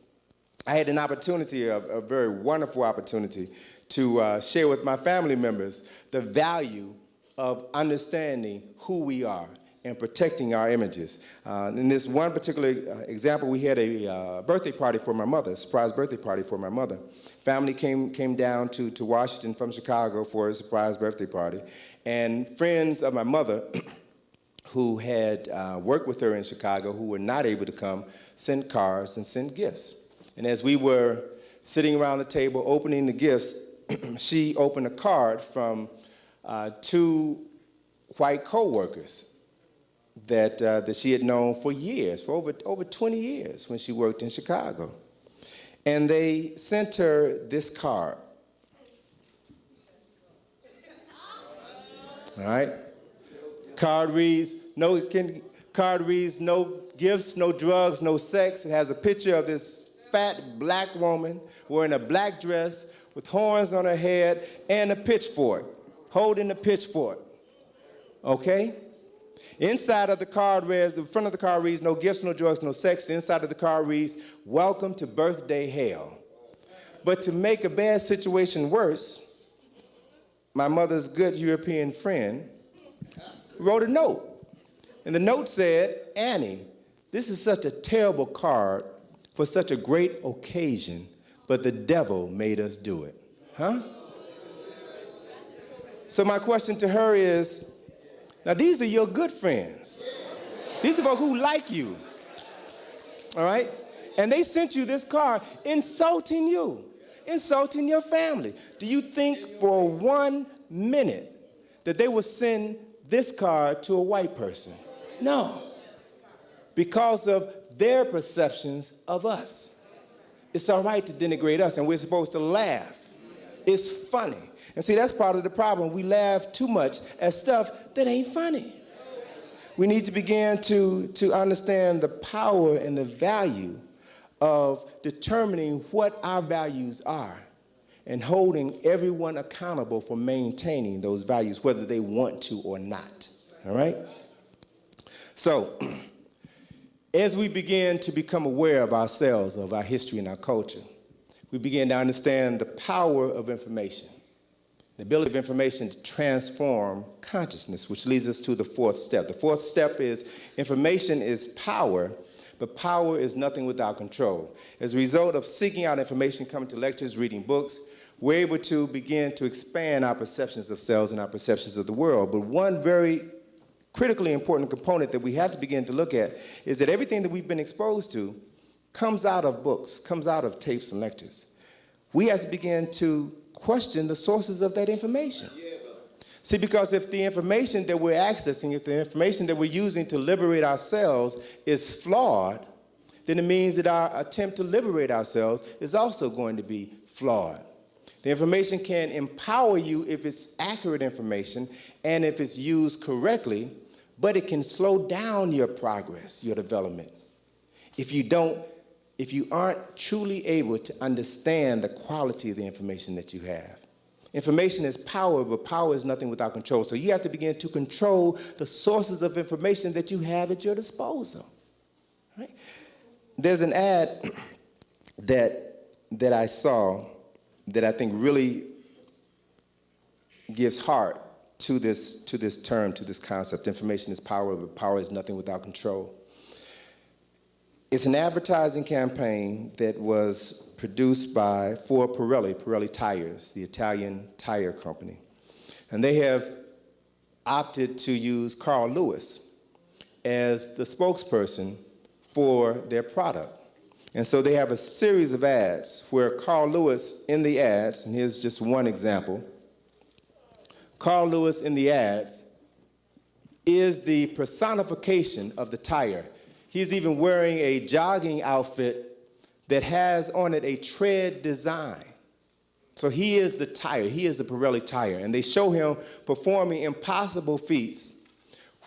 I had an opportunity, a very wonderful opportunity, to share with my family members the value of understanding who we are and protecting our images. In this one particular example, we had a birthday party for my mother, a surprise birthday party for my mother. Family came down to Washington from Chicago for a surprise birthday party. And friends of my mother who had worked with her in Chicago, who were not able to come, sent cards and sent gifts. And as we were sitting around the table opening the gifts, she opened a card from two white co-workers that she had known for years, for over 20 years when she worked in Chicago. And they sent her this card. All right? Card reads, card reads, no gifts, no drugs, no sex. It has a picture of this fat black woman wearing a black dress with horns on her head and a pitchfork, holding a pitchfork. Okay? Inside of the card reads, the front of the card reads, no gifts, no drugs, no sex. The inside of the card reads, welcome to birthday hell. But to make a bad situation worse, my mother's good European friend wrote a note. And the note said, Annie, this is such a terrible card for such a great occasion, but the devil made us do it. Huh? So my question to her is, now these are your good friends. These are people who like you. All right? And they sent you this card insulting you, insulting your family. Do you think for 1 minute that they would send this card to a white person? No. Because of their perceptions of us. It's all right to denigrate us, and we're supposed to laugh. It's funny. And see, that's part of the problem. We laugh too much at stuff that ain't funny. We need to begin to understand the power and the value of determining what our values are and holding everyone accountable for maintaining those values, whether they want to or not. All right? So, as we begin to become aware of ourselves, of our history and our culture, we begin to understand the power of information, the ability of information to transform consciousness, which leads us to the fourth step. The fourth step is information is power, but power is nothing without control. As a result of seeking out information, coming to lectures, reading books, we're able to begin to expand our perceptions of selves and our perceptions of the world. But one very critically important component that we have to begin to look at is that everything that we've been exposed to comes out of books, comes out of tapes and lectures. We have to begin to question the sources of that information. See, because if the information that we're accessing, if the information that we're using to liberate ourselves is flawed, then it means that our attempt to liberate ourselves is also going to be flawed. The information can empower you if it's accurate information and if it's used correctly, but it can slow down your progress, your development, if you aren't truly able to understand the quality of the information that you have. Information is power, but power is nothing without control. So you have to begin to control the sources of information that you have at your disposal. Right? There's an ad that I saw that I think really gives heart to this term, to this concept. Information is power, but power is nothing without control. It's an advertising campaign that was produced for Pirelli Tires, the Italian tire company. And they have opted to use Carl Lewis as the spokesperson for their product. And so they have a series of ads where Carl Lewis in the ads, and here's just one example, Carl Lewis in the ads is the personification of the tire. He's even wearing a jogging outfit that has on it a tread design. So he is the tire, he is the Pirelli tire. And they show him performing impossible feats,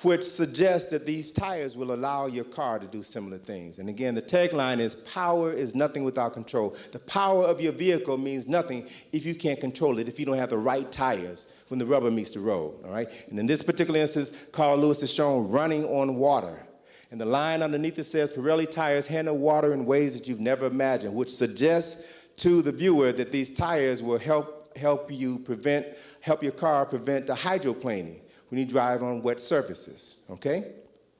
which suggests that these tires will allow your car to do similar things. And again, the tagline is, power is nothing without control. The power of your vehicle means nothing if you can't control it, if you don't have the right tires when the rubber meets the road, all right? And in this particular instance, Carl Lewis is shown running on water. And the line underneath it says, Pirelli tires handle water in ways that you've never imagined, which suggests to the viewer that these tires will help your car prevent the hydroplaning when you drive on wet surfaces, okay?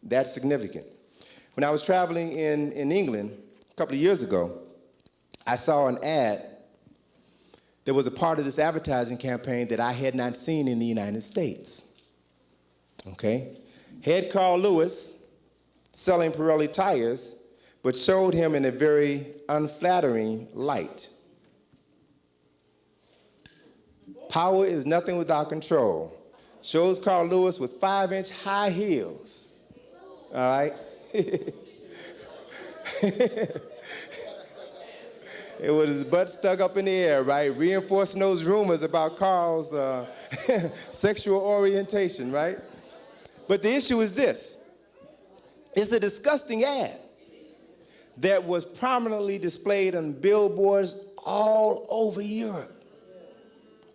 That's significant. When I was traveling in England a couple of years ago, I saw an ad that was a part of this advertising campaign that I had not seen in the United States, okay? Had Carl Lewis selling Pirelli tires, but showed him in a very unflattering light. Power is nothing without control. Shows Carl Lewis with 5-inch high heels. All right? It was his butt stuck up in the air, right? Reinforcing those rumors about Carl's sexual orientation, right? But the issue is this. It's a disgusting ad that was prominently displayed on billboards all over Europe.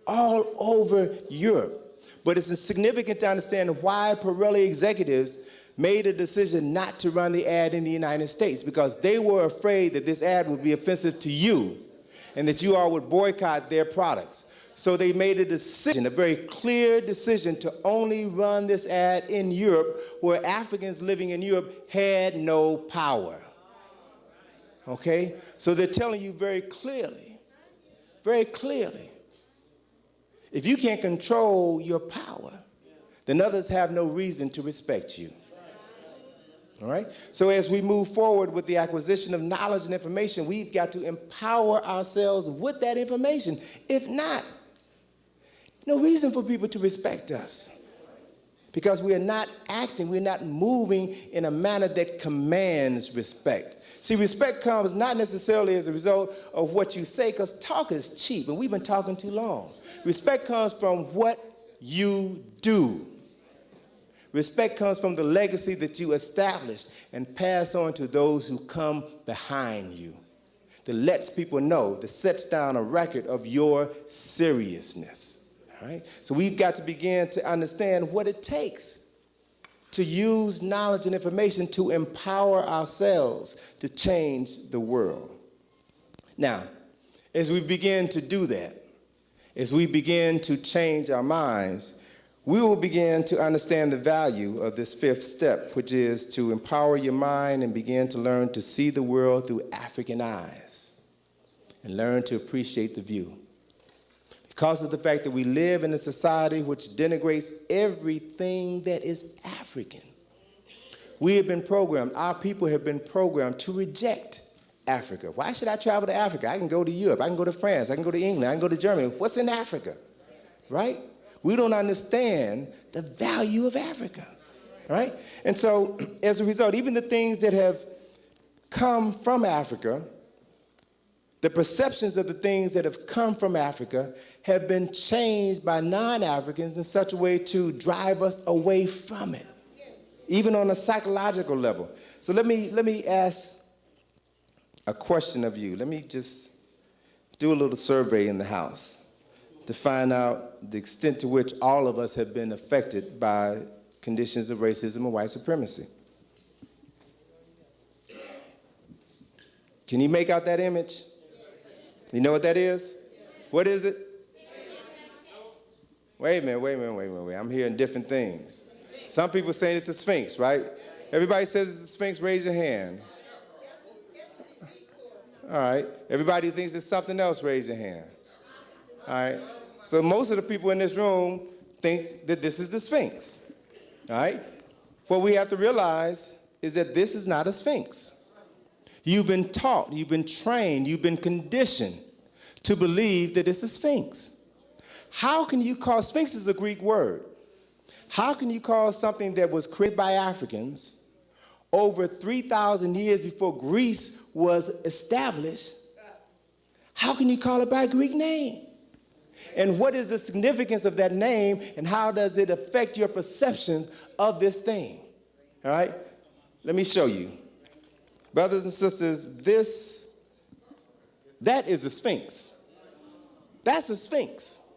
All over Europe. But it's significant to understand why Pirelli executives made a decision not to run the ad in the United States, because they were afraid that this ad would be offensive to you and that you all would boycott their products. So they made a decision, a very clear decision, to only run this ad in Europe, where Africans living in Europe had no power. Okay? So they're telling you very clearly, if you can't control your power, then others have no reason to respect you. All right? So as we move forward with the acquisition of knowledge and information, we've got to empower ourselves with that information. If not, no reason for people to respect us, because we are not acting, we're not moving in a manner that commands respect. See, respect comes not necessarily as a result of what you say, because talk is cheap, and we've been talking too long. Respect comes from what you do. Respect comes from the legacy that you established and pass on to those who come behind you. That lets people know, that sets down a record of your seriousness. All right? So we've got to begin to understand what it takes to use knowledge and information to empower ourselves to change the world. Now, as we begin to do that, as we begin to change our minds, we will begin to understand the value of this fifth step, which is to empower your mind and begin to learn to see the world through African eyes and learn to appreciate the view. Because of the fact that we live in a society which denigrates everything that is African, we have been programmed, our people have been programmed to reject Africa. Why should I travel to Africa? I can go to Europe, I can go to France, I can go to England, I can go to Germany. What's in Africa? Right? We don't understand the value of Africa. Right? And so, as a result, even the things that have come from Africa, the perceptions of the things that have come from Africa have been changed by non-Africans in such a way to drive us away from it, even on a psychological level. So let me ask a question of you. Let me just do a little survey in the house to find out the extent to which all of us have been affected by conditions of racism and white supremacy. Can you make out that image? You know what that is? What is it? Wait a minute. I'm hearing different things. Some people saying it's a Sphinx, right? Everybody says it's a Sphinx, raise your hand. All right. Everybody who thinks it's something else, raise your hand. All right. So most of the people in this room think that this is the Sphinx. All right. What we have to realize is that this is not a Sphinx. You've been taught, you've been trained, you've been conditioned to believe that it's a Sphinx. How can you call, Sphinx is a Greek word. How can you call something that was created by Africans over 3,000 years before Greece was established, how can you call it by a Greek name? And what is the significance of that name, and how does it affect your perception of this thing? All right? Let me show you. Brothers and sisters, that is the Sphinx. That's a Sphinx.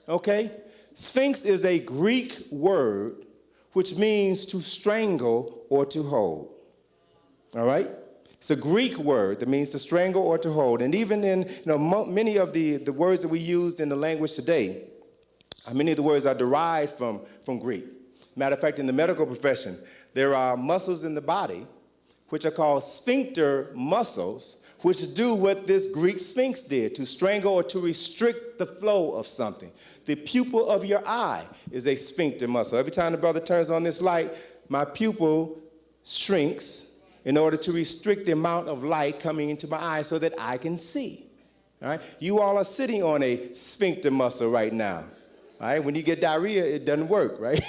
Okay? Sphinx is a Greek word which means to strangle or to hold. All right? It's a Greek word that means to strangle or to hold. And even in many of the words that we used in the language today, many of the words are derived from Greek. Matter of fact, in the medical profession, there are muscles in the body which are called sphincter muscles, which do what this Greek sphinx did, to strangle or to restrict the flow of something. The pupil of your eye is a sphincter muscle. Every time the brother turns on this light, my pupil shrinks in order to restrict the amount of light coming into my eye so that I can see. All right? You all are sitting on a sphincter muscle right now. All right? When you get diarrhea, it doesn't work, right?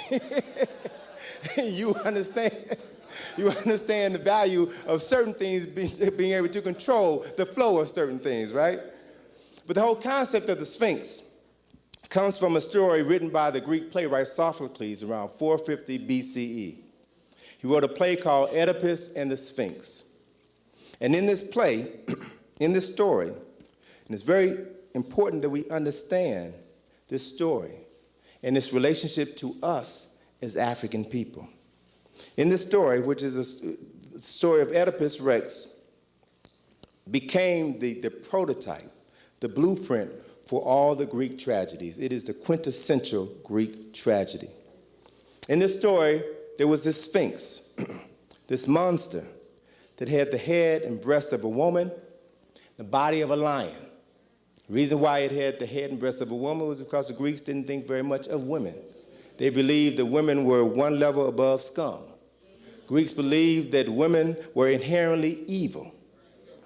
You understand? You understand the value of certain things being able to control the flow of certain things, right? But the whole concept of the Sphinx comes from a story written by the Greek playwright Sophocles around 450 BCE. He wrote a play called Oedipus and the Sphinx. And in this play, in this story, and it's very important that we understand this story and its relationship to us as African people. In this story, which is a story of Oedipus Rex, became the prototype, the blueprint for all the Greek tragedies. It is the quintessential Greek tragedy. In this story, there was this Sphinx, this monster that had the head and breast of a woman, the body of a lion. The reason why it had the head and breast of a woman was because the Greeks didn't think very much of women. They believed that women were one level above scum. Greeks believed that women were inherently evil.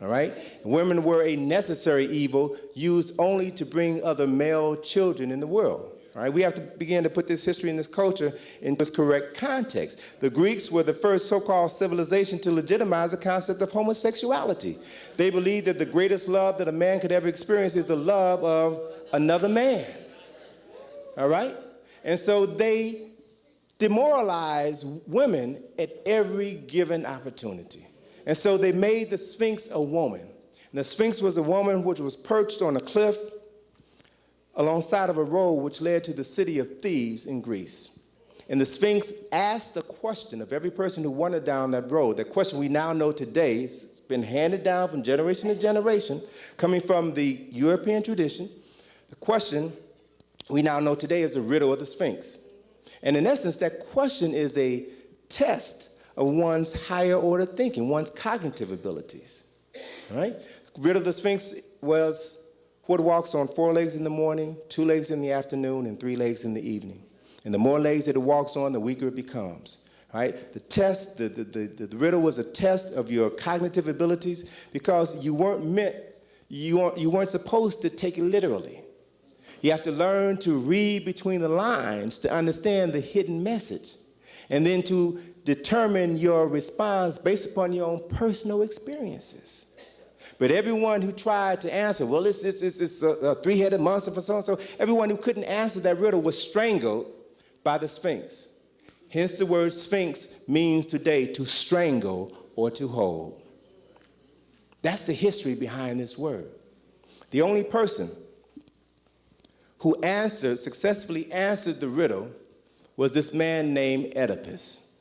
All right? Women were a necessary evil used only to bring other male children in the world. All right? We have to begin to put this history and this culture in its correct context. The Greeks were the first so-called civilization to legitimize the concept of homosexuality. They believed that the greatest love that a man could ever experience is the love of another man. All right? And so they demoralized women at every given opportunity. And so they made the Sphinx a woman. And the Sphinx was a woman which was perched on a cliff alongside of a road which led to the city of Thebes in Greece. And the Sphinx asked the question of every person who wandered down that road. That question we now know today, it's been handed down from generation to generation, coming from the European tradition. The question we now know today is the riddle of the Sphinx. And in essence, that question is a test of one's higher order thinking, one's cognitive abilities. All right? The riddle of the Sphinx was what walks on 4 legs in the morning, 2 legs in the afternoon, and 3 legs in the evening. And the more legs that it walks on, the weaker it becomes. All right? The test, the riddle was a test of your cognitive abilities because you weren't supposed to take it literally. You have to learn to read between the lines to understand the hidden message, and then to determine your response based upon your own personal experiences. But everyone who tried to answer, well, it's a 3-headed monster for so-and-so, everyone who couldn't answer that riddle was strangled by the Sphinx. Hence the word Sphinx means today to strangle or to hold. That's the history behind this word. The only person who successfully answered the riddle was this man named Oedipus,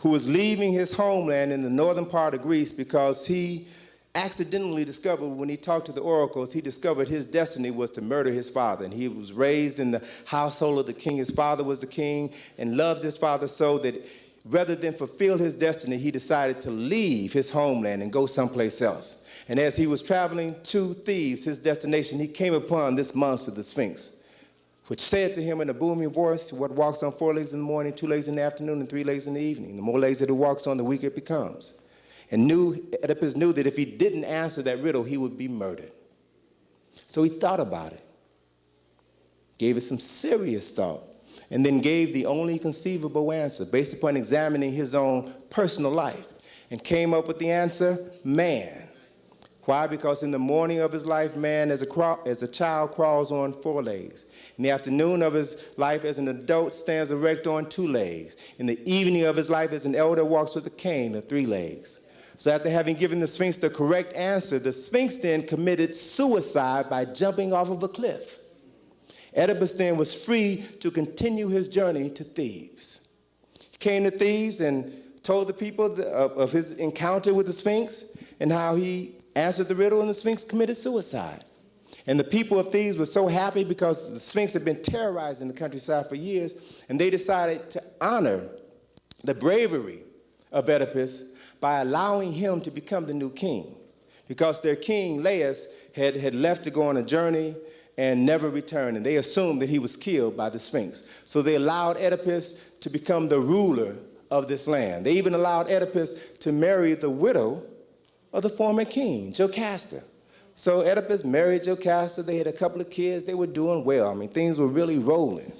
who was leaving his homeland in the northern part of Greece because he accidentally discovered, when he talked to the oracles, he discovered his destiny was to murder his father. And he was raised in the household of the king. His father was the king and loved his father so that rather than fulfill his destiny, he decided to leave his homeland and go someplace else. And as he was traveling to Thebes, his destination, he came upon this monster, the Sphinx, which said to him in a booming voice, what walks on 4 legs in the morning, 2 legs in the afternoon, and 3 legs in the evening. The more legs that it walks on, the weaker it becomes. And Oedipus knew that if he didn't answer that riddle, he would be murdered. So he thought about it, gave it some serious thought, and then gave the only conceivable answer based upon examining his own personal life, and came up with the answer, man. Why? Because in the morning of his life, man as a child crawls on 4 legs. In the afternoon of his life as an adult stands erect on 2 legs. In the evening of his life as an elder walks with a cane of 3 legs. So after having given the Sphinx the correct answer, the Sphinx then committed suicide by jumping off of a cliff. Oedipus then was free to continue his journey to Thebes. He came to Thebes and told the people of his encounter with the Sphinx and how he answered the riddle and the Sphinx committed suicide. And the people of Thebes were so happy because the Sphinx had been terrorizing the countryside for years, and they decided to honor the bravery of Oedipus by allowing him to become the new king. Because their king, Laius, had left to go on a journey and never returned, and they assumed that he was killed by the Sphinx. So they allowed Oedipus to become the ruler of this land. They even allowed Oedipus to marry the widow of the former king, Jocasta. So Oedipus married Jocasta. They had a couple of kids. They were doing well. I mean, things were really rolling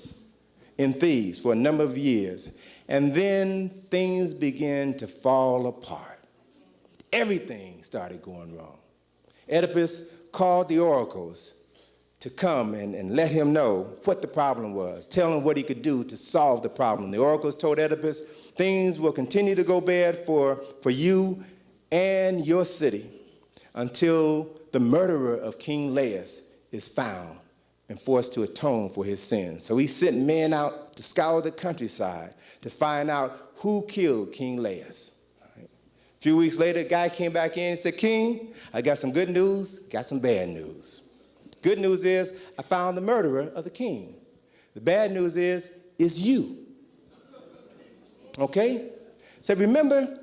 in Thebes for a number of years. And then things began to fall apart. Everything started going wrong. Oedipus called the oracles to come and let him know what the problem was, tell him what he could do to solve the problem. The oracles told Oedipus things will continue to go bad for you and your city until the murderer of King Laius is found and forced to atone for his sins. So he sent men out to scour the countryside to find out who killed King Laius. Right. A few weeks later, a guy came back in and said, King, I got some good news, got some bad news. Good news is I found the murderer of the king. The bad news is it's you. Okay? So remember,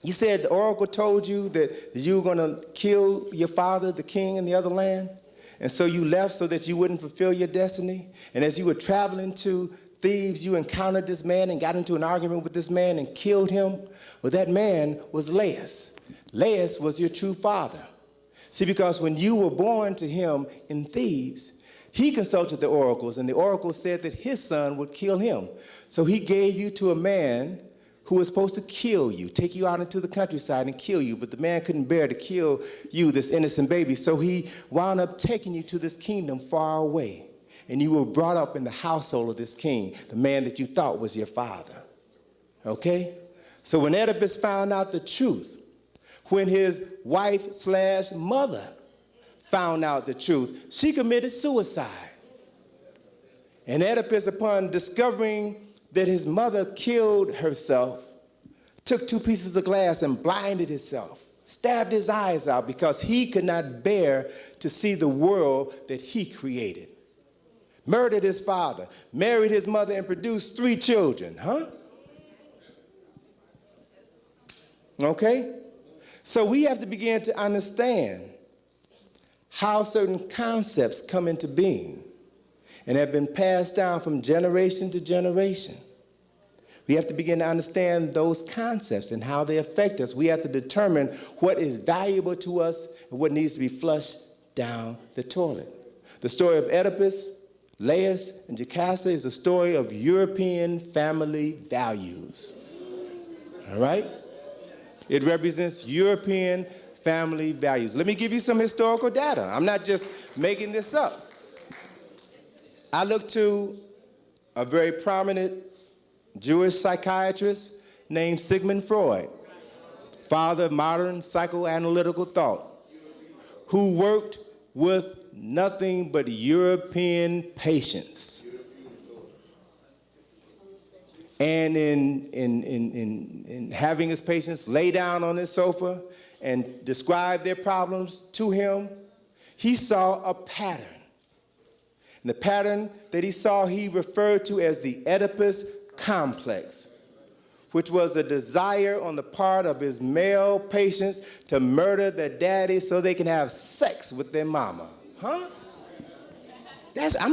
you said the oracle told you that you were going to kill your father, the king, in the other land? And so you left so that you wouldn't fulfill your destiny? And as you were traveling to Thebes, you encountered this man and got into an argument with this man and killed him? Well, that man was Laius. Laius was your true father. See, because when you were born to him in Thebes, he consulted the oracles, and the oracle said that his son would kill him. So he gave you to a man who was supposed to kill you, take you out into the countryside and kill you, but the man couldn't bear to kill you, this innocent baby, so he wound up taking you to this kingdom far away, and you were brought up in the household of this king, the man that you thought was your father, okay? So when Oedipus found out the truth, when his wife/mother found out the truth, she committed suicide. And Oedipus, upon discovering that his mother killed herself, took 2 pieces of glass and blinded himself, stabbed his eyes out because he could not bear to see the world that he created. Murdered his father, married his mother, and produced 3 children, Okay? So we have to begin to understand how certain concepts come into being and have been passed down from generation to generation. We have to begin to understand those concepts and how they affect us. We have to determine what is valuable to us and what needs to be flushed down the toilet. The story of Oedipus, Laius, and Jocasta is a story of European family values. All right? It represents European family values. Let me give you some historical data. I'm not just making this up. I looked to a very prominent Jewish psychiatrist named Sigmund Freud, father of modern psychoanalytical thought, who worked with nothing but European patients. And in having his patients lay down on his sofa and describe their problems to him, he saw a pattern. And the pattern that he saw, he referred to as the Oedipus complex, which was a desire on the part of his male patients to murder their daddy so they can have sex with their mama. I'm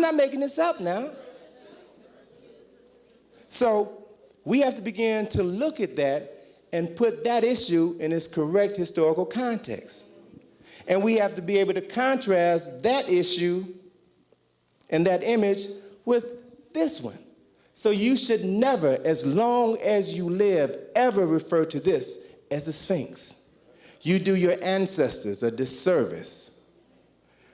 not making this up now. So we have to begin to look at that and put that issue in its correct historical context. And we have to be able to contrast that issue and that image with this one. So you should never, as long as you live, ever refer to this as a Sphinx. You do your ancestors a disservice.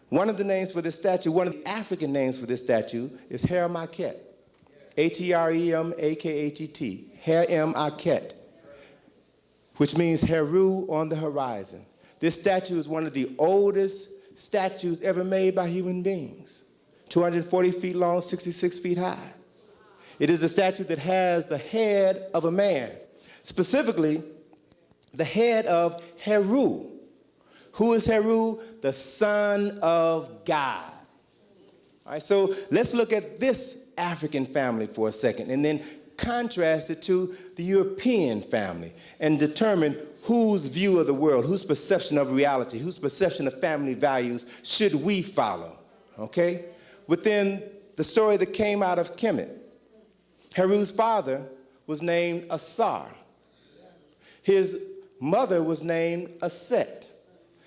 One of the names for this statue, one of the African names for this statue is Heremaket. H-E-R-E-M-A-K-H-E-T, Heremaket, which means Heru on the horizon. This statue is one of the oldest statues ever made by human beings, 240 feet long, 66 feet high. It is a statue that has the head of a man, specifically the head of Heru. Who is Heru? The son of God. All right, so let's look at this African family for a second and then contrast it to the European family and determine whose view of the world, whose perception of reality, whose perception of family values should we follow, okay? Within the story that came out of Kemet, Heru's father was named Asar. His mother was named Aset.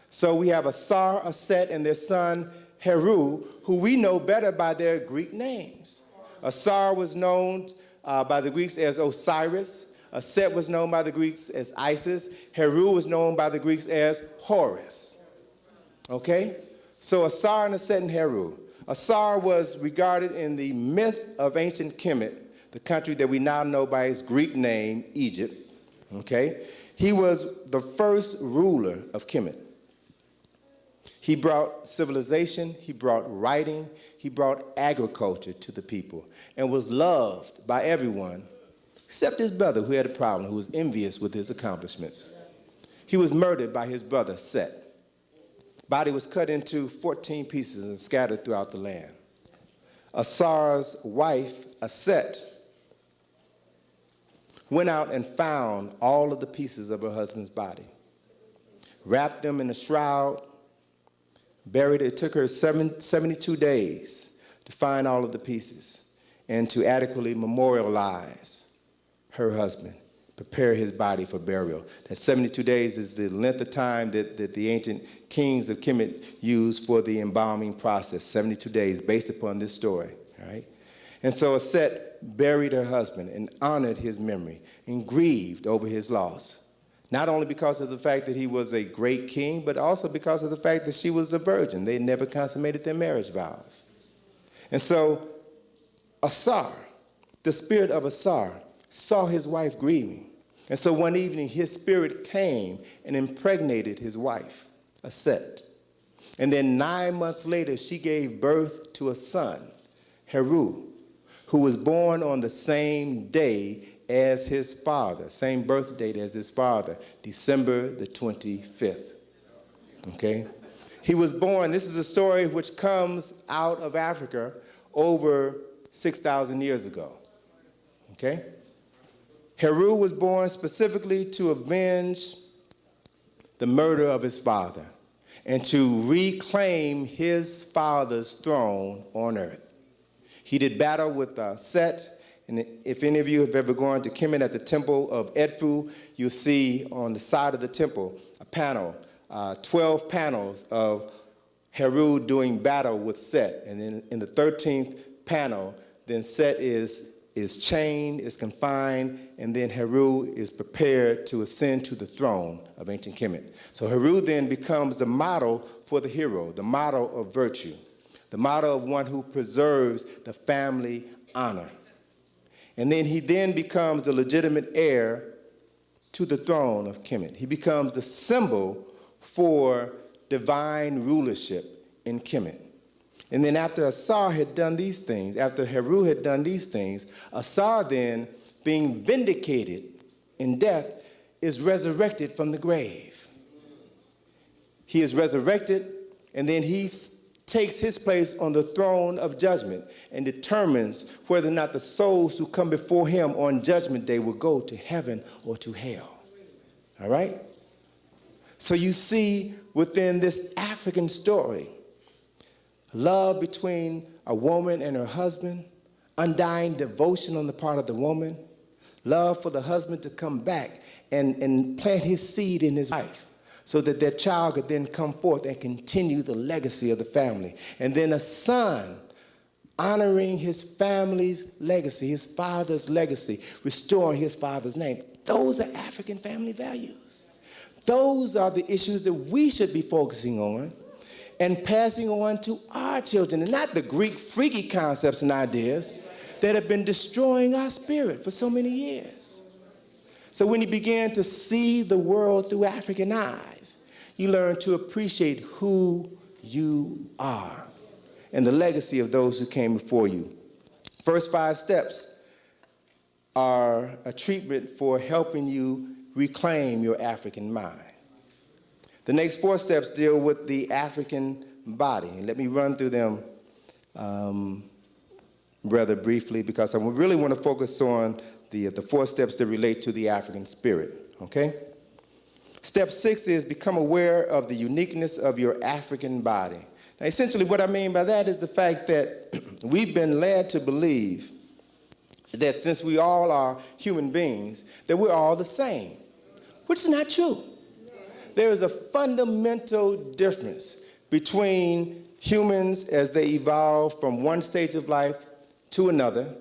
So we have Asar, Aset, and their son Heru, who we know better by their Greek names. Asar was known by the Greeks as Osiris. Aset was known by the Greeks as Isis. Heru was known by the Greeks as Horus. Okay? So Asar and Aset and Heru. Asar was regarded in the myth of ancient Kemet, the country that we now know by its Greek name, Egypt. Okay? He was the first ruler of Kemet. He brought civilization, he brought writing, he brought agriculture to the people, and was loved by everyone except his brother, who had a problem, who was envious with his accomplishments. He was murdered by his brother, Set. Body was cut into 14 pieces and scattered throughout the land. Asar's wife, Aset, went out and found all of the pieces of her husband's body, wrapped them in a shroud, buried it. It took her 72 days to find all of the pieces and to adequately memorialize her husband, prepare his body for burial. That 72 days is the length of time that the ancient kings of Kemet used for the embalming process, 72 days, based upon this story, all right? And so Aset buried her husband and honored his memory and grieved over his loss, not only because of the fact that he was a great king, but also because of the fact that she was a virgin. They never consummated their marriage vows. And so Asar, the spirit of Asar, saw his wife grieving. And so one evening, his spirit came and impregnated his wife, Aset. And then 9 months later, she gave birth to a son, Heru, who was born on the same day as his father, same birth date as his father, December the 25th. Okay? He was born, this is a story which comes out of Africa over 6,000 years ago. Okay? Heru was born specifically to avenge the murder of his father and to reclaim his father's throne on earth. He did battle with Set, and if any of you have ever gone to Kemet at the temple of Edfu, you'll see on the side of the temple a panel, 12 panels of Heru doing battle with Set. And then in the 13th panel, then Set is chained, is confined, and then Heru is prepared to ascend to the throne of ancient Kemet. So Heru then becomes the model for the hero, the model of virtue, the model of one who preserves the family honor. And then he then becomes the legitimate heir to the throne of Kemet. He becomes the symbol for divine rulership in Kemet. And then after Asar had done these things, after Heru had done these things, Asar then, being vindicated in death, is resurrected from the grave. He is resurrected, and then he takes his place on the throne of judgment and determines whether or not the souls who come before him on judgment day will go to heaven or to hell. All right? So you see within this African story, love between a woman and her husband, undying devotion on the part of the woman, love for the husband to come back and plant his seed in his wife so that their child could then come forth and continue the legacy of the family. And then a son honoring his family's legacy, his father's legacy, restoring his father's name. Those are African family values. Those are the issues that we should be focusing on and passing on to our children, and not the Greek freaky concepts and ideas that have been destroying our spirit for so many years. So when you begin to see the world through African eyes, you learn to appreciate who you are and the legacy of those who came before you. First 5 steps are a treatment for helping you reclaim your African mind. The next 4 steps deal with the African body. And let me run through them rather briefly, because I really want to focus on the 4 steps that relate to the African spirit, okay? Step 6 is become aware of the uniqueness of your African body. Now, essentially what I mean by that is the fact that we've been led to believe that since we all are human beings, that we're all the same, which is not true. There is a fundamental difference between humans as they evolve from one stage of life to another,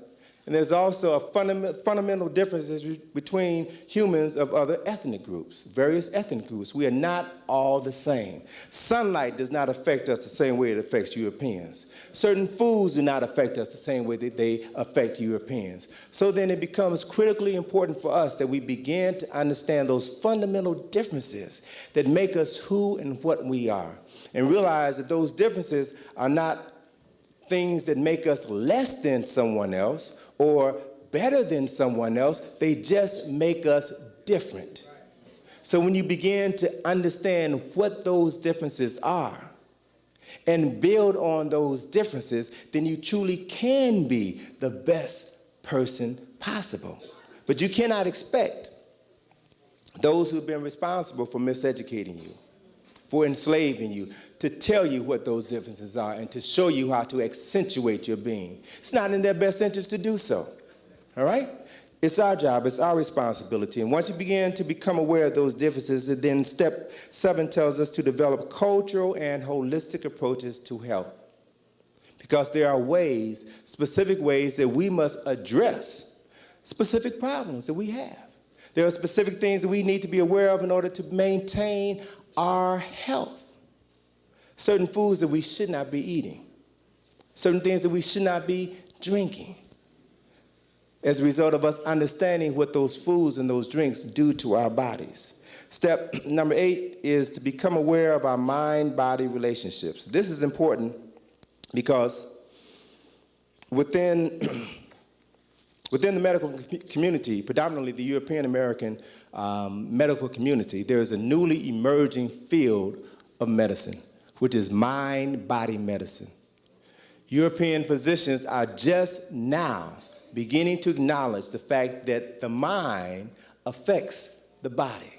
And there's also a fundamental differences between humans of other ethnic groups, various ethnic groups. We are not all the same. Sunlight does not affect us the same way it affects Europeans. Certain foods do not affect us the same way that they affect Europeans. So then it becomes critically important for us that we begin to understand those fundamental differences that make us who and what we are, and realize that those differences are not things that make us less than someone else or better than someone else. They just make us different. So when you begin to understand what those differences are and build on those differences, then you truly can be the best person possible. But you cannot expect those who've been responsible for miseducating you, for enslaving you, to tell you what those differences are and to show you how to accentuate your being. It's not in their best interest to do so, all right? It's our job, it's our responsibility. And once you begin to become aware of those differences, then step 7 tells us to develop cultural and holistic approaches to health. Because there are ways, specific ways that we must address specific problems that we have. There are specific things that we need to be aware of in order to maintain our health. Certain foods that we should not be eating. Certain things that we should not be drinking. As a result of us understanding what those foods and those drinks do to our bodies. Step number 8 is to become aware of our mind-body relationships. This is important because within the medical community, predominantly the European American medical community, there is a newly emerging field of medicine, which is mind-body medicine. European physicians are just now beginning to acknowledge the fact that the mind affects the body.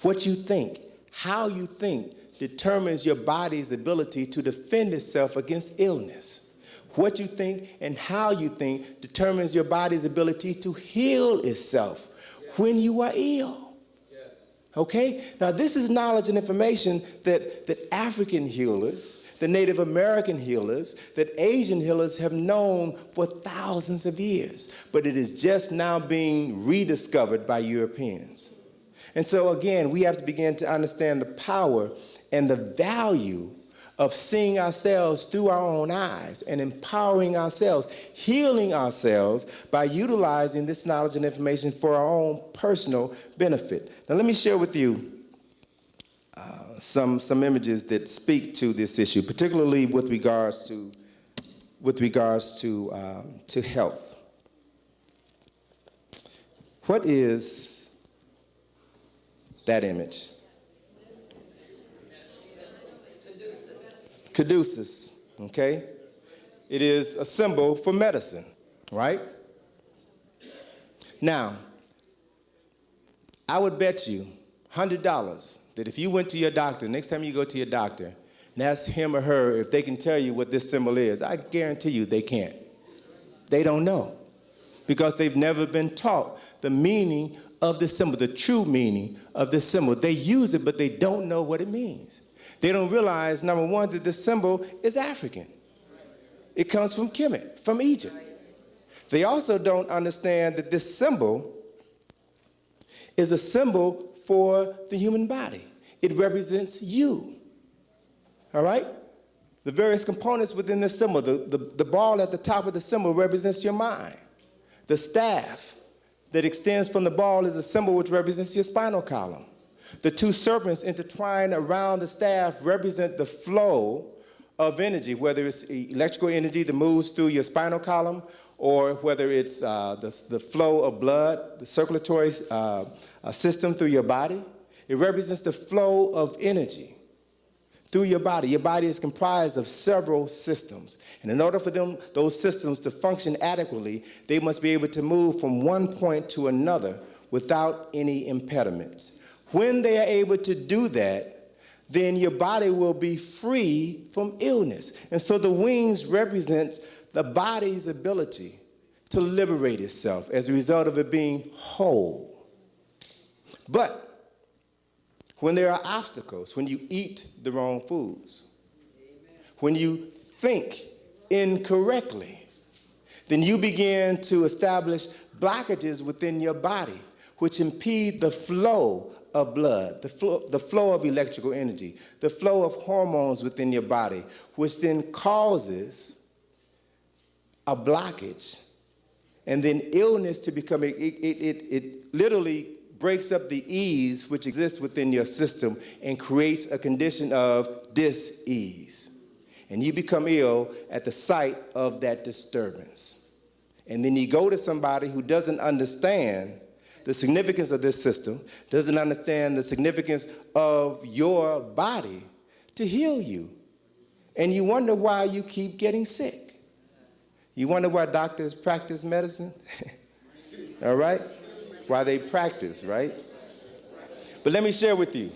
What you think, how you think, determines your body's ability to defend itself against illness. What you think and how you think determines your body's ability to heal itself when you are ill. Okay? Now, this is knowledge and information that African healers, the Native American healers, that Asian healers have known for thousands of years. But it is just now being rediscovered by Europeans. And so, again, we have to begin to understand the power and the value of seeing ourselves through our own eyes and empowering ourselves, healing ourselves by utilizing this knowledge and information for our own personal benefit. Now, let me share with you some images that speak to this issue, particularly with regards to health. What is that image? Caduceus, okay? It is a symbol for medicine, right? Now, I would bet you $100 that if you went to your doctor, next time you go to your doctor, and ask him or her if they can tell you what this symbol is, I guarantee you they can't. They don't know, because they've never been taught the meaning of the symbol, the true meaning of this symbol. They use it, but they don't know what it means. They don't realize, number one, that this symbol is African. It comes from Kemet, from Egypt. They also don't understand that this symbol is a symbol for the human body. It represents you. All right? The various components within this symbol, the ball at the top of the symbol represents your mind. The staff that extends from the ball is a symbol which represents your spinal column. The two serpents intertwined around the staff represent the flow of energy, whether it's electrical energy that moves through your spinal column, or whether it's the flow of blood, the circulatory system through your body. It represents the flow of energy through your body. Your body is comprised of several systems. And in order for those systems to function adequately, they must be able to move from one point to another without any impediments. When they are able to do that, then your body will be free from illness. And so the wings represent the body's ability to liberate itself as a result of it being whole. But when there are obstacles, when you eat the wrong foods, when you think incorrectly, then you begin to establish blockages within your body, which impede the flow of blood, the flow of electrical energy, the flow of hormones within your body, which then causes a blockage. And then illness to become, it literally breaks up the ease which exists within your system and creates a condition of dis-ease. And you become ill at the sight of that disturbance. And then you go to somebody who doesn't understand the significance of this system, doesn't understand the significance of your body to heal you. And you wonder why you keep getting sick. You wonder why doctors practice medicine? All right? Why they practice, right? But let me share with you.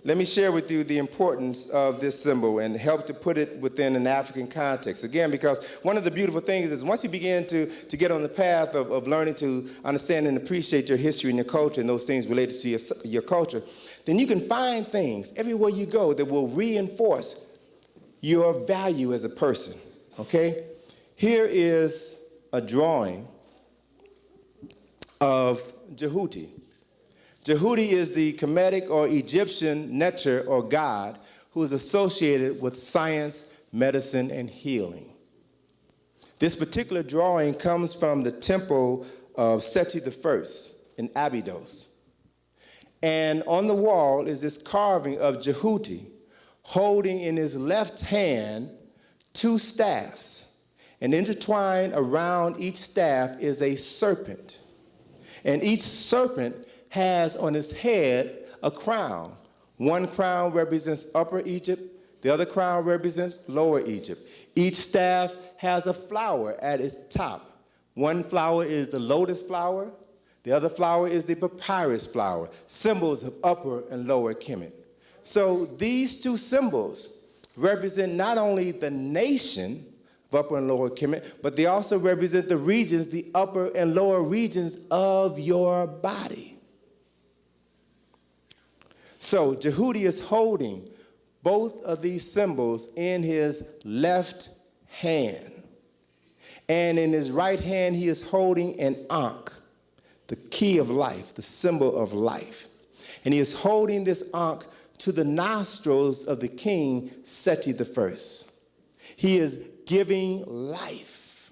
Let me share with you the importance of this symbol and help to put it within an African context. Again, because one of the beautiful things is once you begin to get on the path of learning to understand and appreciate your history and your culture and those things related to your culture, then you can find things everywhere you go that will reinforce your value as a person, okay? Here is a drawing of Jehuti. Jehuti is the Kemetic or Egyptian Netcher or god who is associated with science, medicine, and healing. This particular drawing comes from the temple of Seti I in Abydos. And on the wall is this carving of Jehuti holding in his left hand 2 staffs. And intertwined around each staff is a serpent. And each serpent has on his head a crown. One crown represents Upper Egypt, the other crown represents Lower Egypt. Each staff has a flower at its top. One flower is the lotus flower, the other flower is the papyrus flower, symbols of Upper and Lower Kemet. So these 2 symbols represent not only the nation of Upper and Lower Kemet, but they also represent the regions, the upper and lower regions of your body. So Jehuti is holding both of these symbols in his left hand. And in his right hand, he is holding an Ankh, the key of life, the symbol of life. And he is holding this Ankh to the nostrils of the king, Seti I. He is giving life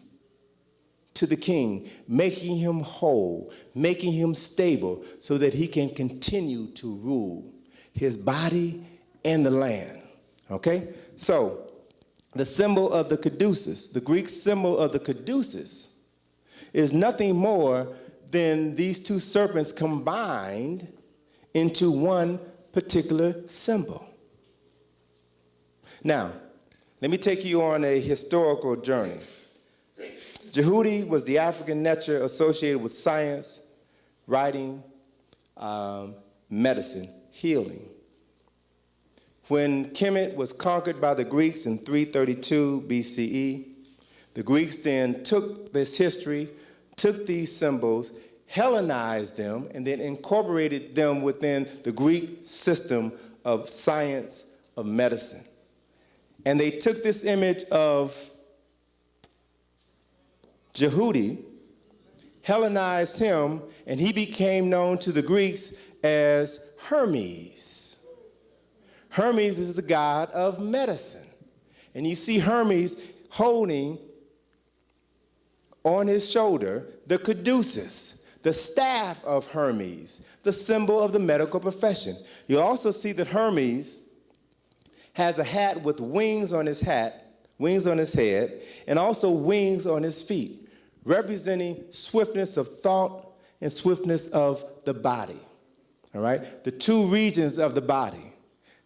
to the king, making him whole, making him stable so that he can continue to rule his body and the land, okay? So the symbol of the caduceus, the Greek symbol of the caduceus, is nothing more than these 2 serpents combined into one particular symbol. Now, let me take you on a historical journey. Jehuti was the African Netcher associated with science, writing, medicine, healing. When Kemet was conquered by the Greeks in 332 BCE, the Greeks then took this history, took these symbols, Hellenized them, and then incorporated them within the Greek system of science, of medicine. And they took this image of Jehuti, Hellenized him, and he became known to the Greeks as Hermes. Hermes is the god of medicine. And you see Hermes holding on his shoulder the caduceus, the staff of Hermes, the symbol of the medical profession. You'll also see that Hermes has a hat with wings on his head, and also wings on his feet, representing swiftness of thought and swiftness of the body. All right? The 2 regions of the body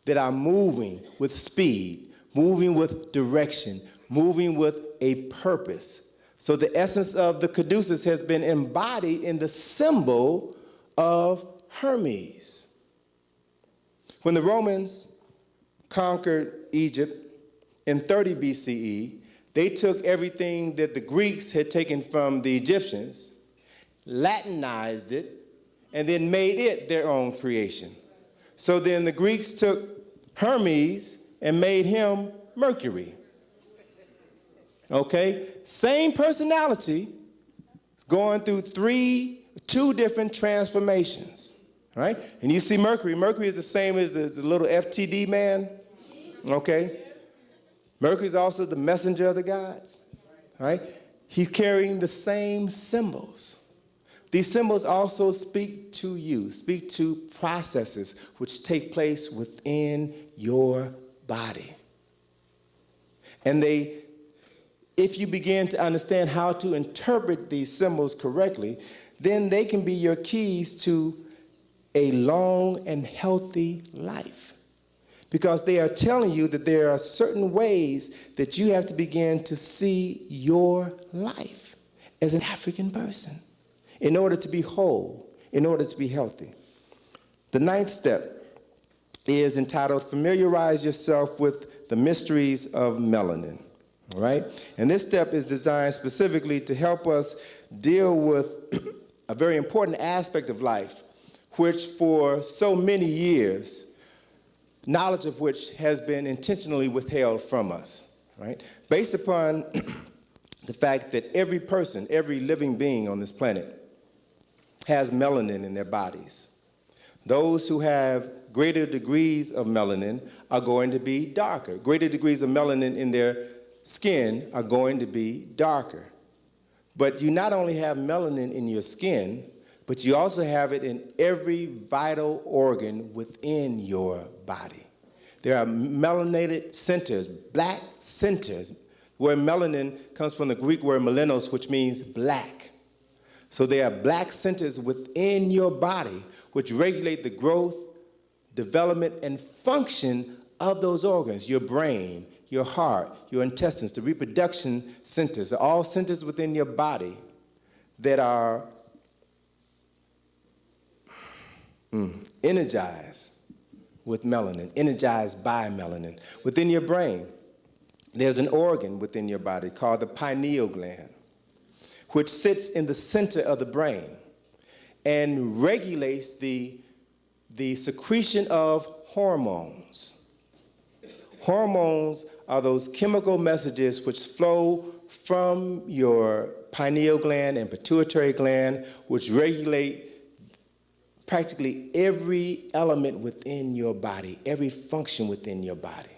that are moving with speed, moving with direction, moving with a purpose. So the essence of the caduceus has been embodied in the symbol of Hermes. When the Romans conquered Egypt in 30 BCE, they took everything that the Greeks had taken from the Egyptians, Latinized it, and then made it their own creation. So then the Greeks took Hermes and made him Mercury. Okay? Same personality is going through two different transformations. Right? And you see Mercury. Mercury is the same as the little FTD man. Okay? Mercury is also the messenger of the gods. Right? He's carrying the same symbols. These symbols also speak to you, speak to processes which take place within your body. And if you begin to understand how to interpret these symbols correctly, then they can be your keys to a long and healthy life. Because they are telling you that there are certain ways that you have to begin to see your life as an African person in order to be whole, in order to be healthy. The 9th step is entitled Familiarize Yourself with the Mysteries of Melanin. All right? And this step is designed specifically to help us deal with a very important aspect of life, which for so many years, knowledge of which has been intentionally withheld from us. Right? Based upon the fact that every person, every living being on this planet has melanin in their bodies. Those who have greater degrees of melanin are going to be darker. Greater degrees of melanin in their skin are going to be darker. But you not only have melanin in your skin, but you also have it in every vital organ within your body. There are melanated centers, black centers, where melanin comes from the Greek word melanos, which means black. So there are black centers within your body which regulate the growth, development, and function of those organs. Your brain, your heart, your intestines, the reproduction centers, are all centers within your body that are energized with melanin, energized by melanin. Within your brain, there's an organ within your body called the pineal gland, which sits in the center of the brain and regulates the secretion of hormones. Hormones are those chemical messages which flow from your pineal gland and pituitary gland, which regulate practically every element within your body, every function within your body.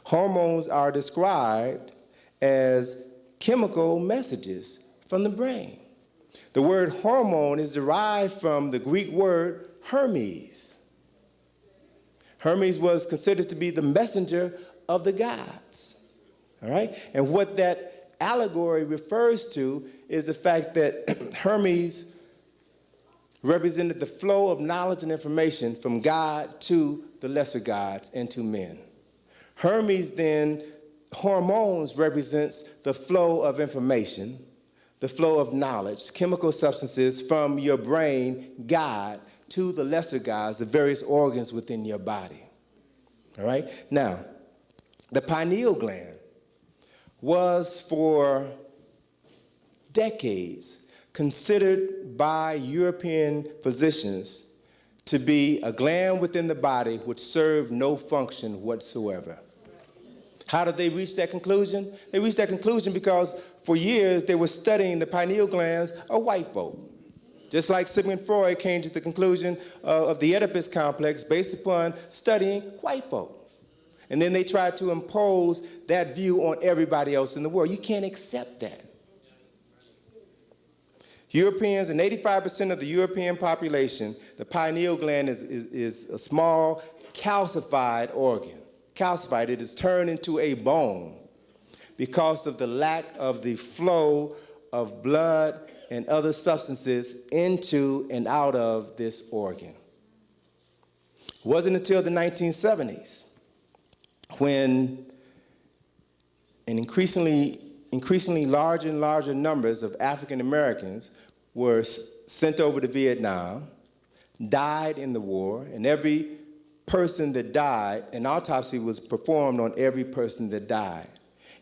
Hormones are described as chemical messages from the brain. The word hormone is derived from the Greek word Hermes. Hermes was considered to be the messenger of the gods. All right? And what that allegory refers to is the fact that Hermes represented the flow of knowledge and information from God to the lesser gods and to men. Hermes then, hormones represents the flow of information, the flow of knowledge, chemical substances from your brain, God, to the lesser gods, the various organs within your body. All right? Now, the pineal gland was for decades considered by European physicians to be a gland within the body which served no function whatsoever. How did they reach that conclusion? They reached that conclusion because for years they were studying the pineal glands of white folk. Just like Sigmund Freud came to the conclusion of the Oedipus complex based upon studying white folk. And then they tried to impose that view on everybody else in the world. You can't accept that. Europeans, and 85% of the European population, the pineal gland is a small calcified organ. Calcified, it is turned into a bone because of the lack of the flow of blood and other substances into and out of this organ. It wasn't until the 1970s when an increasingly larger and larger numbers of African Americans were sent over to Vietnam, died in the war, and every person that died, an autopsy was performed on every person that died.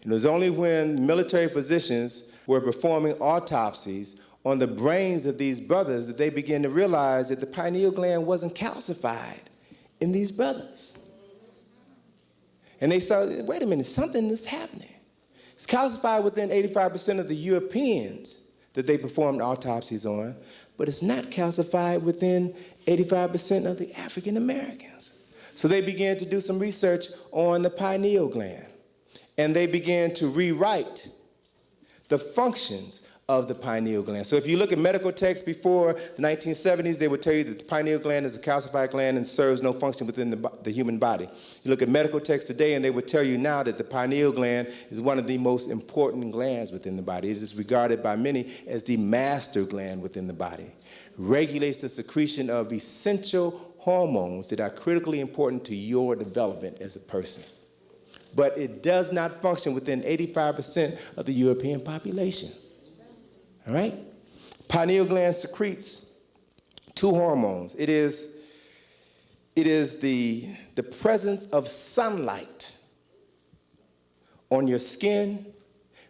And it was only when military physicians were performing autopsies on the brains of these brothers that they began to realize that the pineal gland wasn't calcified in these brothers. And they saw, wait a minute, something is happening. It's calcified within 85% of the Europeans that they performed autopsies on, but it's not calcified within 85% of the African Americans. So they began to do some research on the pineal gland, and they began to rewrite the functions of the pineal gland. So if you look at medical texts before the 1970s, they would tell you that the pineal gland is a calcified gland and serves no function within the human body. You look at medical texts today, and they would tell you now that the pineal gland is one of the most important glands within the body. It is regarded by many as the master gland within the body. Regulates the secretion of essential hormones that are critically important to your development as a person. But it does not function within 85% of the European population. All right? Pineal gland secretes two hormones. It is the presence of sunlight on your skin,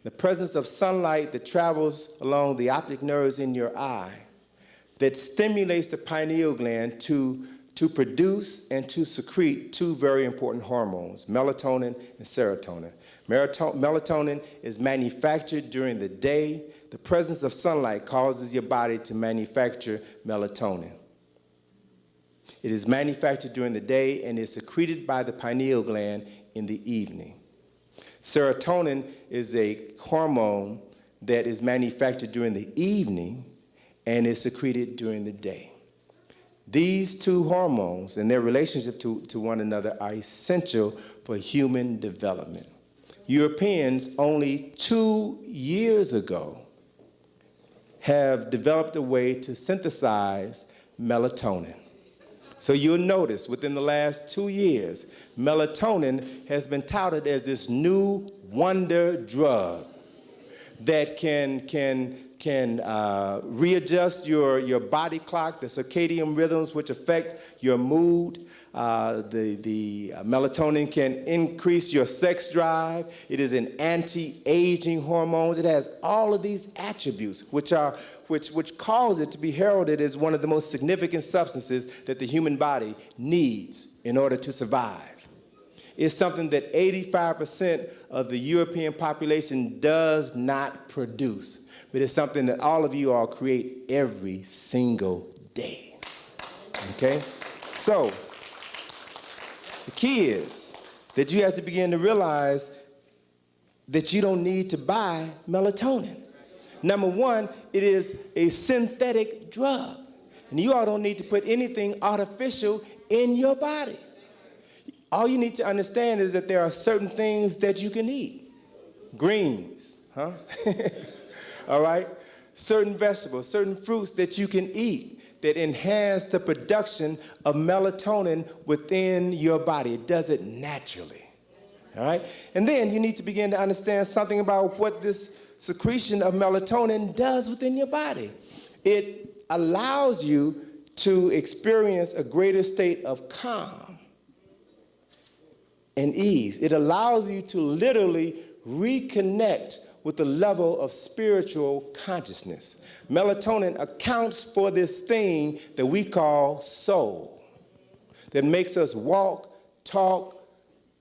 the presence of sunlight that travels along the optic nerves in your eye that stimulates the pineal gland to produce and to secrete two very important hormones, melatonin and serotonin. Melatonin is manufactured during the day. The presence of sunlight causes your body to manufacture melatonin. It is manufactured during the day and is secreted by the pineal gland in the evening. Serotonin is a hormone that is manufactured during the evening and is secreted during the day. These two hormones and their relationship to one another are essential for human development. Europeans only 2 years ago have developed a way to synthesize melatonin. So you'll notice within the last 2 years, melatonin has been touted as this new wonder drug that can readjust your body clock, the circadian rhythms which affect your mood. The melatonin can increase your sex drive. It is an anti-aging hormone. It has all of these attributes which cause it to be heralded as one of the most significant substances that the human body needs in order to survive. It's something that 85% of the European population does not produce, but it's something that all of you all create every single day. Okay? So, the key is that you have to begin to realize that you don't need to buy melatonin. Number one, it is a synthetic drug. And you all don't need to put anything artificial in your body. All you need to understand is that there are certain things that you can eat. Greens, huh? All right? Certain vegetables, certain fruits that you can eat that enhance the production of melatonin within your body. It does it naturally. All right? And then you need to begin to understand something about what this secretion of melatonin does within your body. It allows you to experience a greater state of calm and ease. It allows you to literally reconnect with the level of spiritual consciousness. Melatonin accounts for this thing that we call soul, that makes us walk, talk,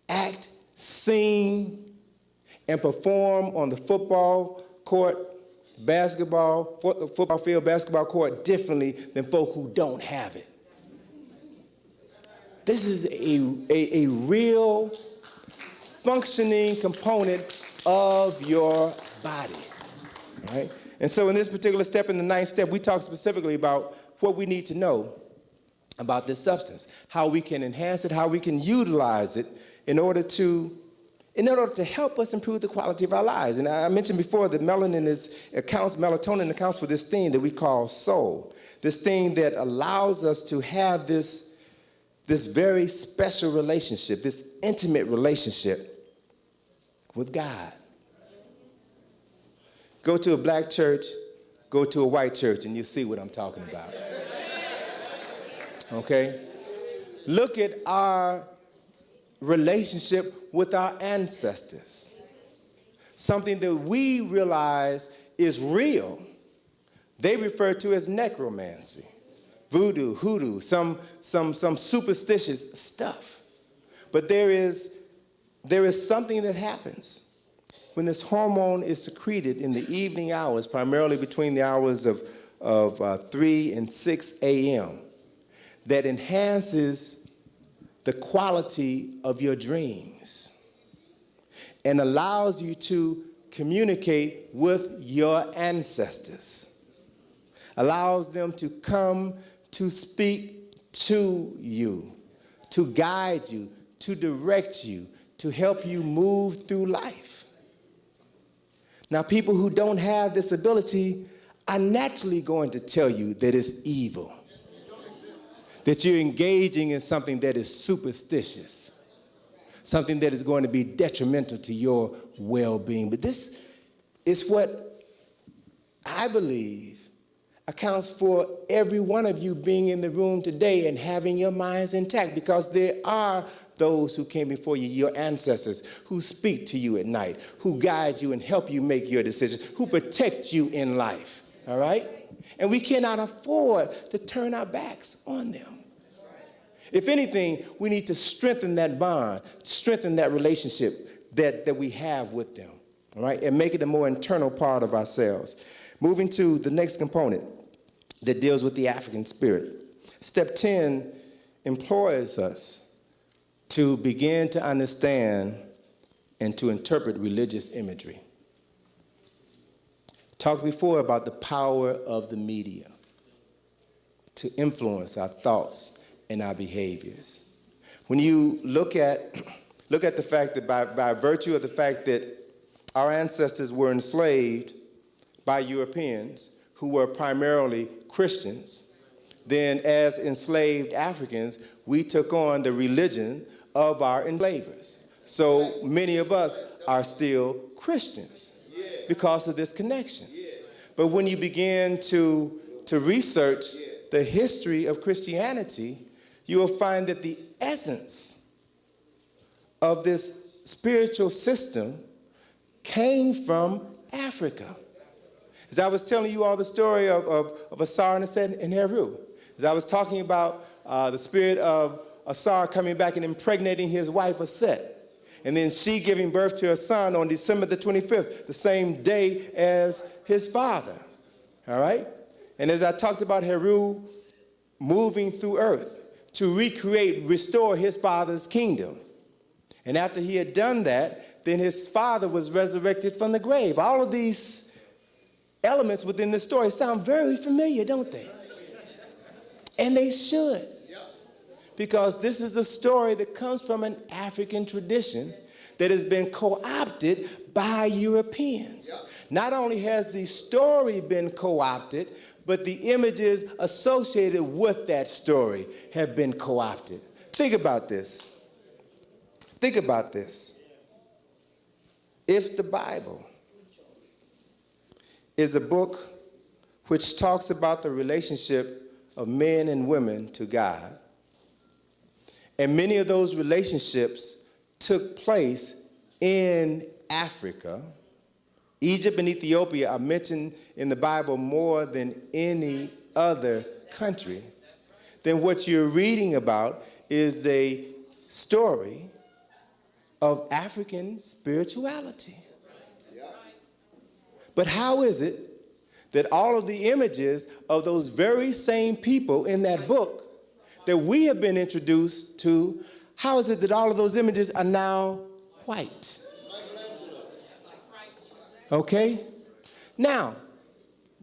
act, sing, and perform on the football court, football field, basketball court differently than folk who don't have it. This is a real functioning component of your body, right? And so in this particular step, in the 9th step, we talk specifically about what we need to know about this substance, how we can enhance it, how we can utilize it in order to help us improve the quality of our lives. And I mentioned before that melatonin accounts for this thing that we call soul, this thing that allows us to have this very special relationship, this intimate relationship with God. Go to a black church, go to a white church, and you'll see what I'm talking about. Okay? Look at our relationship with our ancestors. Something that we realize is real. They refer to as necromancy, voodoo, hoodoo, some superstitious stuff. But there is something that happens when this hormone is secreted in the evening hours, primarily between the hours of 3 and 6 a.m., that enhances the quality of your dreams and allows you to communicate with your ancestors, allows them to come to speak to you, to guide you, to direct you, to help you move through life. Now, people who don't have this ability are naturally going to tell you that it's evil, that you're engaging in something that is superstitious, something that is going to be detrimental to your well-being. But this is what I believe accounts for every one of you being in the room today and having your minds intact, because there are those who came before you, your ancestors, who speak to you at night, who guide you and help you make your decisions, who protect you in life, all right? And we cannot afford to turn our backs on them. If anything, we need to strengthen that bond, strengthen that relationship that we have with them, all right? And make it a more internal part of ourselves. Moving to the next component that deals with the African spirit. Step 10 employs us to begin to understand and to interpret religious imagery. Talked before about the power of the media to influence our thoughts and our behaviors. When you look at the fact that by virtue of the fact that our ancestors were enslaved by Europeans who were primarily Christians, then as enslaved Africans, we took on the religion of our enslavers. So many of us are still Christians because of this connection. But when you begin to research the history of Christianity, you will find that the essence of this spiritual system came from Africa. As I was telling you all the story of Asar and Heru, as I was talking about the spirit of Asar coming back and impregnating his wife Aset, and then she giving birth to a son on December the 25th, the same day as his father, all right? And as I talked about Heru moving through earth to restore his father's kingdom. And after he had done that, then his father was resurrected from the grave. All of these elements within the story sound very familiar, don't they? And they should. Because this is a story that comes from an African tradition that has been co-opted by Europeans. Not only has the story been co-opted, but the images associated with that story have been co-opted. Think about this. Think about this. If the Bible is a book which talks about the relationship of men and women to God, and many of those relationships took place in Africa, Egypt and Ethiopia are mentioned in the Bible more than any other country, then what you're reading about is a story of African spirituality. But how is it that all of the images of those very same people in that book that we have been introduced to, how is it that all of those images are now white? Okay? Now,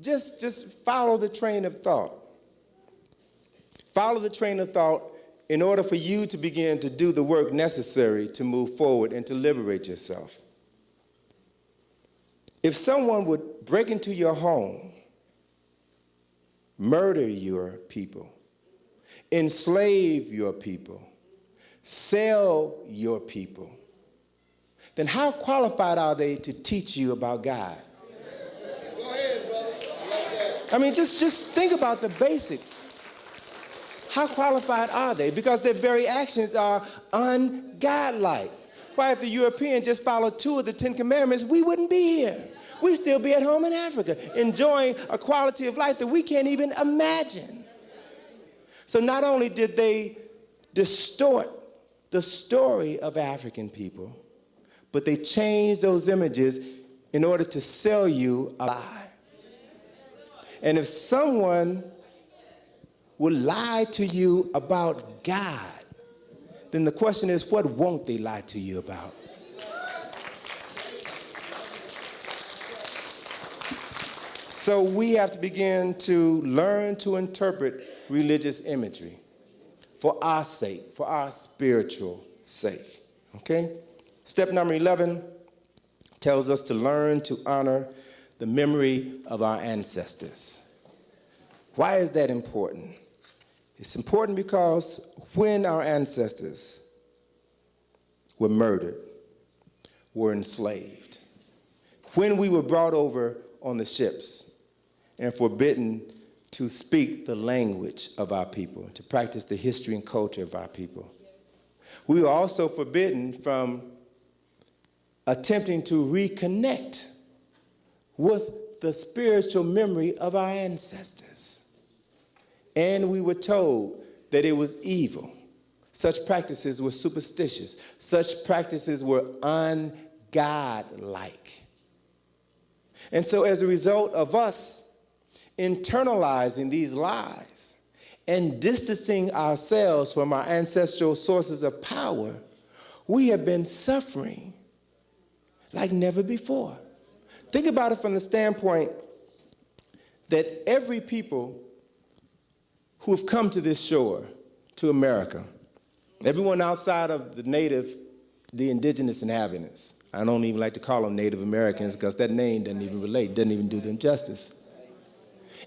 just follow the train of thought. Follow the train of thought in order for you to begin to do the work necessary to move forward and to liberate yourself. If someone would break into your home, murder your people, enslave your people, sell your people, then how qualified are they to teach you about God? Go ahead, brother. I like that. I mean, just think about the basics. How qualified are they? Because their very actions are ungodlike. Why, if the European just followed 2 of the 10 commandments, we wouldn't be here. We'd still be at home in Africa, enjoying a quality of life that we can't even imagine. So not only did they distort the story of African people, but they change those images in order to sell you a lie. And if someone will lie to you about God, then the question is, what won't they lie to you about? So we have to begin to learn to interpret religious imagery for our sake, for our spiritual sake. Okay? Step number 11 tells us to learn to honor the memory of our ancestors. Why is that important? It's important because when our ancestors were murdered, were enslaved, when we were brought over on the ships and forbidden to speak the language of our people, to practice the history and culture of our people, we were also forbidden from attempting to reconnect with the spiritual memory of our ancestors. And we were told that it was evil. Such practices were superstitious. Such practices were ungodlike. And so as a result of us internalizing these lies and distancing ourselves from our ancestral sources of power, we have been suffering like never before. Think about it from the standpoint that every people who have come to this shore, to America, everyone outside of the indigenous inhabitants, I don't even like to call them Native Americans because that name doesn't even relate, doesn't even do them justice.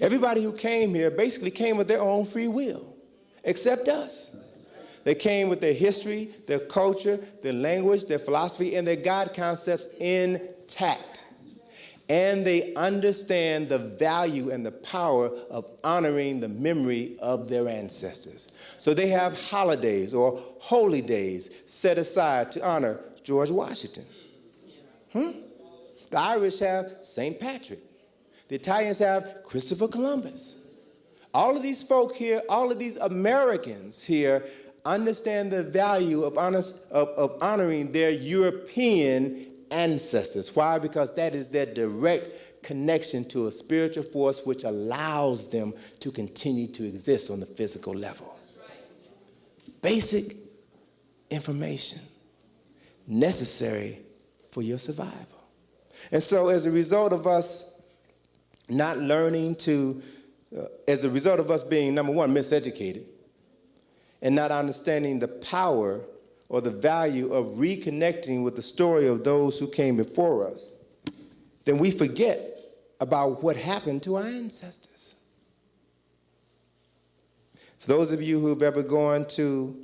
Everybody who came here basically came with their own free will, except us. They came with their history, their culture, their language, their philosophy, and their God concepts intact. And they understand the value and the power of honoring the memory of their ancestors. So they have holidays or holy days set aside to honor George Washington. The Irish have St. Patrick. The Italians have Christopher Columbus. All of these folk here, all of these Americans here understand the value of honoring their European ancestors. Why? Because that is their direct connection to a spiritual force which allows them to continue to exist on the physical level. Basic information necessary for your survival. And so as a result of us not learning to, as a result of us being, number one, miseducated, and not understanding the power or the value of reconnecting with the story of those who came before us, then we forget about what happened to our ancestors. For those of you who've ever gone to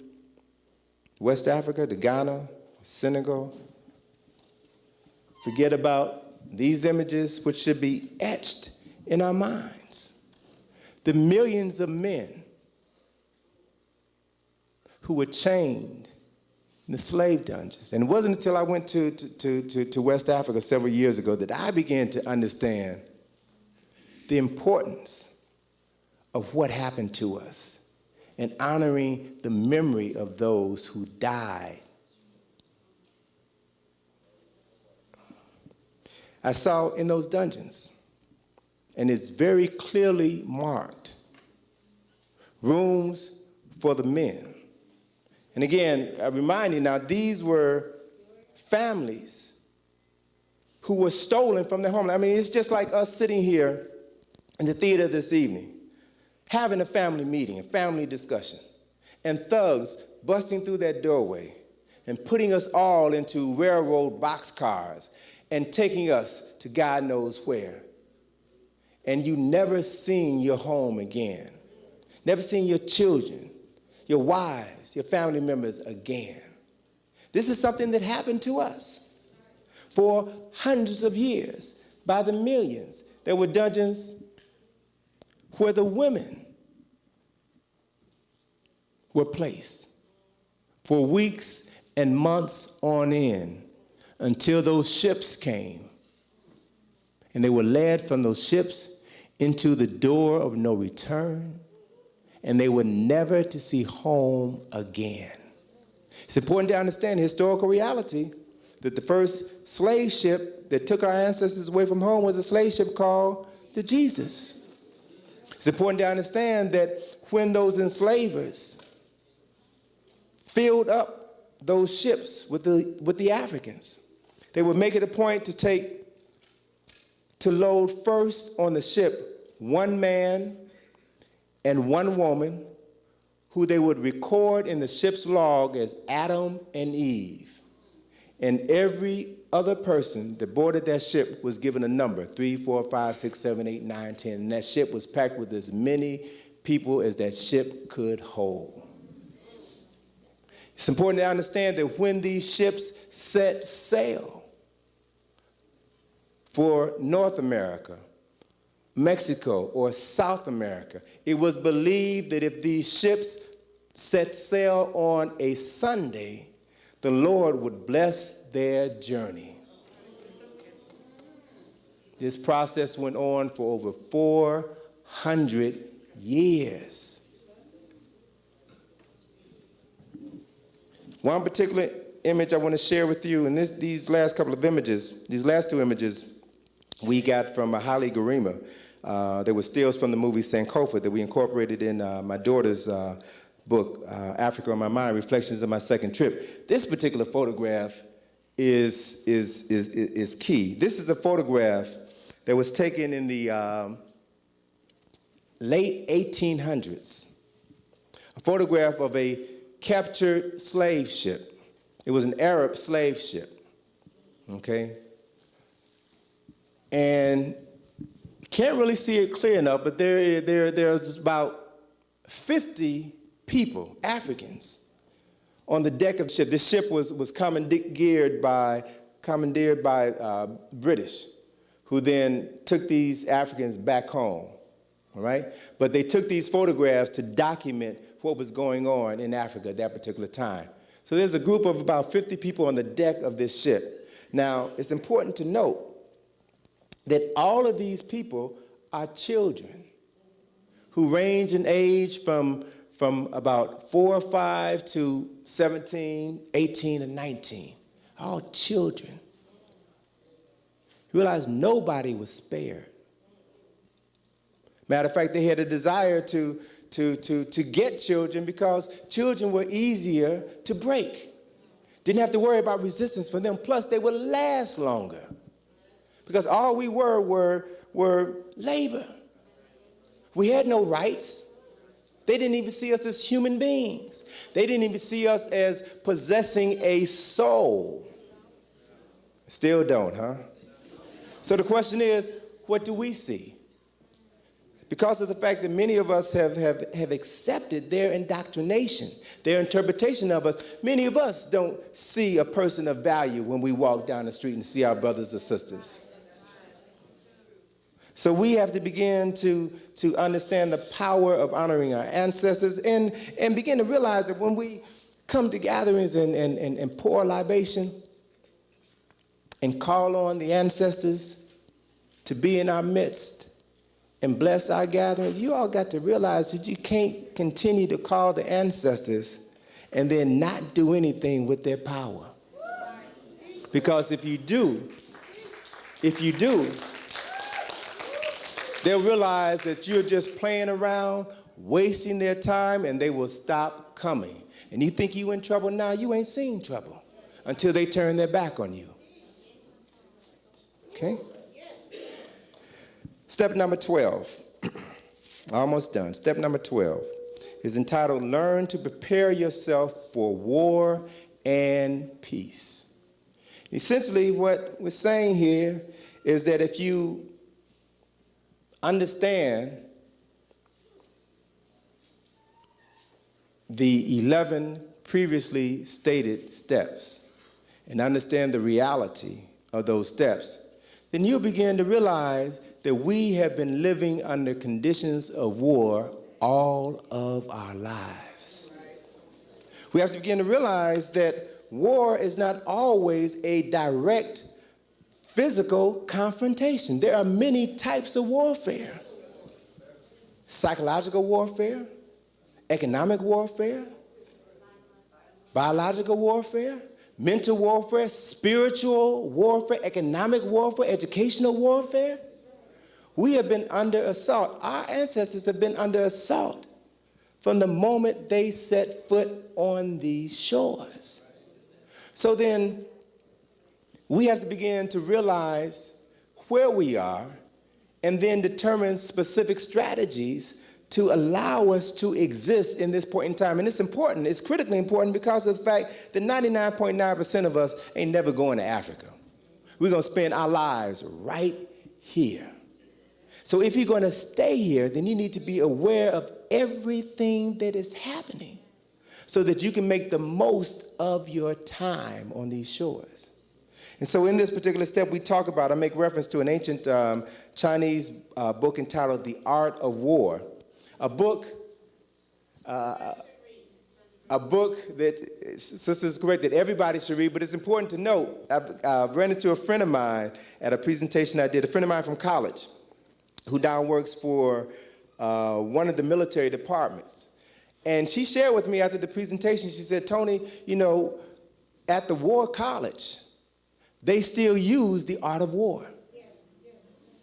West Africa, to Ghana, Senegal, forget about these images which should be etched in our minds. The millions of men who were chained in the slave dungeons. And it wasn't until I went to West Africa several years ago that I began to understand the importance of what happened to us and honoring the memory of those who died. I saw in those dungeons, and it's very clearly marked, rooms for the men. And again, I remind you now, these were families who were stolen from their homeland. I mean, it's just like us sitting here in the theater this evening, having a family meeting, a family discussion, and thugs busting through that doorway and putting us all into railroad boxcars and taking us to God knows where. And you never seen your home again, never seen your children, your wives, your family members again. This is something that happened to us for hundreds of years by the millions. There were dungeons where the women were placed for weeks and months on end until those ships came. And they were led from those ships into the door of no return, and they were never to see home again. It's important to understand historical reality that the first slave ship that took our ancestors away from home was a slave ship called the Jesus. It's important to understand that when those enslavers filled up those ships with the Africans, they would make it a point to load first on the ship one man and one woman who they would record in the ship's log as Adam and Eve. And every other person that boarded that ship was given a number, 3, 4, 5, 6, 7, 8, 9, 10. And that ship was packed with as many people as that ship could hold. It's important to understand that when these ships set sail for North America, Mexico, or South America, it was believed that if these ships set sail on a Sunday, the Lord would bless their journey. This process went on for over 400 years. One particular image I want to share with you, and these last two images we got from Haile Gerima. They were stills from the movie Sankofa that we incorporated in my daughter's book, Africa on My Mind, Reflections of My Second Trip. This particular photograph is key. This is a photograph that was taken in the late 1800s, a photograph of a captured slave ship. It was an Arab slave ship, okay? And can't really see it clear enough, but there's about 50 people, Africans, on the deck of the ship. This ship was commandeered by British, who then took these Africans back home, all right? But they took these photographs to document what was going on in Africa at that particular time. So there's a group of about 50 people on the deck of this ship. Now, it's important to note that all of these people are children who range in age from about 4 or 5 to 17, 18, and 19. All children. You realize nobody was spared. Matter of fact, they had a desire to get children because children were easier to break. Didn't have to worry about resistance for them. Plus, they would last longer. Because all we were labor. We had no rights. They didn't even see us as human beings. They didn't even see us as possessing a soul. Still don't, huh? So the question is, what do we see? Because of the fact that many of us have accepted their indoctrination, their interpretation of us, many of us don't see a person of value when we walk down the street and see our brothers or sisters. So we have to begin to understand the power of honoring our ancestors and begin to realize that when we come to gatherings and pour a libation and call on the ancestors to be in our midst and bless our gatherings, you all got to realize that you can't continue to call the ancestors and then not do anything with their power. Because if you do, they'll realize that you're just playing around, wasting their time, and they will stop coming. And you think you in trouble now, you ain't seen trouble until they turn their back on you. Okay? Step number 12. Almost done. Step number 12 is entitled, Learn to Prepare Yourself for War and Peace. Essentially, what we're saying here is that if you understand the 11 previously stated steps and understand the reality of those steps, then you'll begin to realize that we have been living under conditions of war all of our lives. We have to begin to realize that war is not always a direct physical confrontation. There are many types of warfare. Psychological warfare, economic warfare, biological warfare, mental warfare, spiritual warfare, economic warfare, educational warfare. We have been under assault. Our ancestors have been under assault from the moment they set foot on these shores. So then we have to begin to realize where we are and then determine specific strategies to allow us to exist in this point in time. And it's important, it's critically important because of the fact that 99.9% of us ain't never going to Africa. We're gonna spend our lives right here. So if you're gonna stay here, then you need to be aware of everything that is happening so that you can make the most of your time on these shores. And so in this particular step we talk about, I make reference to an ancient Chinese book entitled The Art of War. A book that, Sister is correct, that everybody should read, but it's important to note, I ran into a friend of mine at a presentation I did, a friend of mine from college, who now works for one of the military departments. And she shared with me after the presentation, she said, Tony, you know, at the War College, they still use the art of war.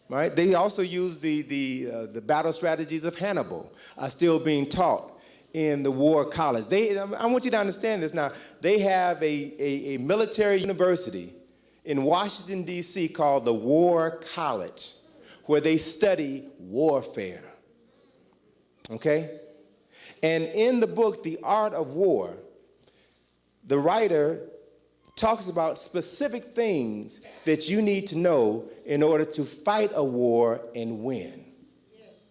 Right? They also use the battle strategies of Hannibal are still being taught in the War College. I want you to understand this now. They have a military university in Washington, D.C. called the War College, where they study warfare. Okay? And in the book, The Art of War, the writer talks about specific things that you need to know in order to fight a war and win.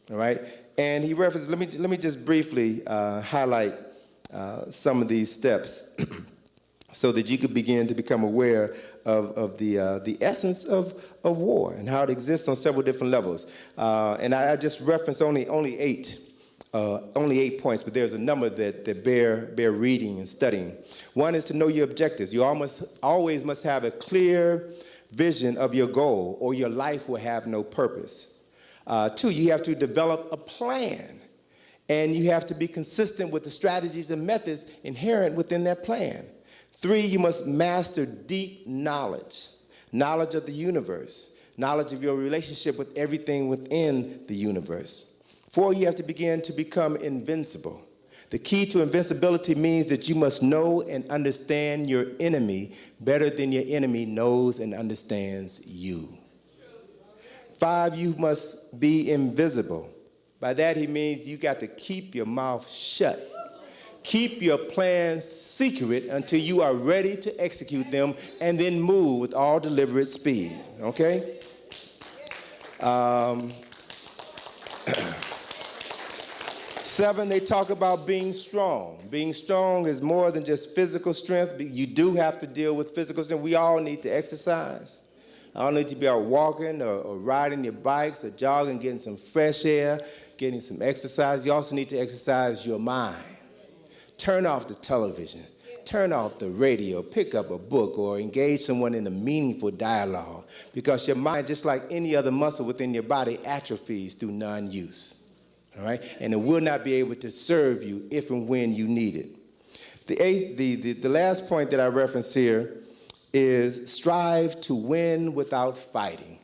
All right? And he references, let me just briefly highlight some of these steps so that you could begin to become aware of the essence of war and how it exists on several different levels. And I just referenced only 8 points, but there's a number that bear reading and studying. One is to know your objectives. You always must have a clear vision of your goal, or your life will have no purpose. 2, you have to develop a plan, and you have to be consistent with the strategies and methods inherent within that plan. 3, you must master deep knowledge of the universe, knowledge of your relationship with everything within the universe. 4, you have to begin to become invincible. The key to invincibility means that you must know and understand your enemy better than your enemy knows and understands you. 5, you must be invisible. By that he means you got to keep your mouth shut. Keep your plans secret until you are ready to execute them, and then move with all deliberate speed. Okay? 7, they talk about being strong. Being strong is more than just physical strength. You do have to deal with physical strength. We all need to exercise. All need to be out walking or riding your bikes or jogging, getting some fresh air, getting some exercise. You also need to exercise your mind. Turn off the television. Turn off the radio. Pick up a book or engage someone in a meaningful dialogue, because your mind, just like any other muscle within your body, atrophies through non-use. All right? And it will not be able to serve you if and when you need it. The last point that I reference here is strive to win without fighting.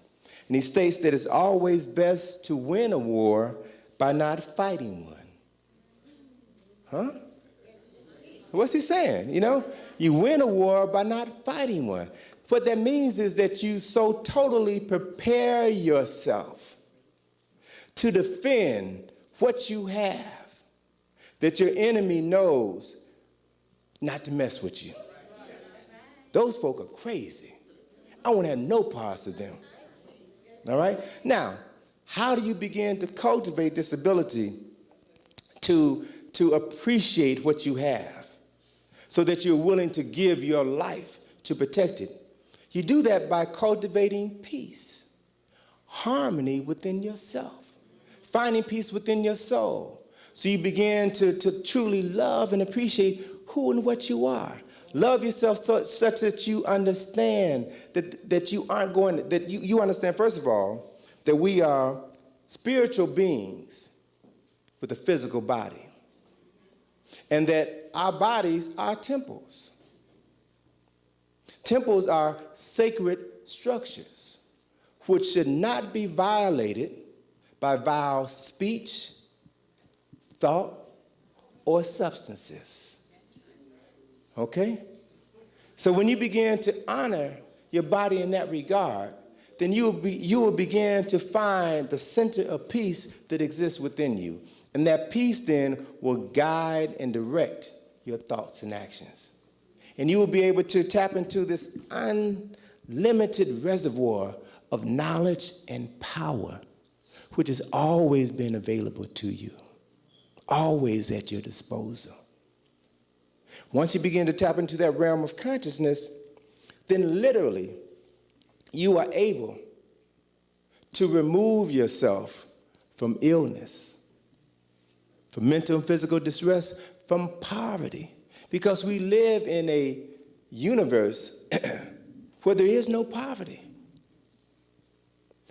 And he states that it's always best to win a war by not fighting one. Huh? What's he saying? You know, you win a war by not fighting one. What that means is that you so totally prepare yourself to defend what you have that your enemy knows not to mess with you. Those folk are crazy. I won't have no parts of them. All right? Now, how do you begin to cultivate this ability to appreciate what you have so that you're willing to give your life to protect it? You do that by cultivating peace, harmony within yourself, finding peace within your soul. So you begin to truly love and appreciate who and what you are. Love yourself such that you understand that you aren't going, that you understand, first of all, that we are spiritual beings with a physical body, and that our bodies are temples. Temples are sacred structures which should not be violated by vile speech, thought, or substances. Okay? So when you begin to honor your body in that regard, then you will begin to find the center of peace that exists within you. And that peace then will guide and direct your thoughts and actions. And you will be able to tap into this unlimited reservoir of knowledge and power, which has always been available to you, always at your disposal. Once you begin to tap into that realm of consciousness, then literally you are able to remove yourself from illness, from mental and physical distress, from poverty. Because we live in a universe where there is no poverty.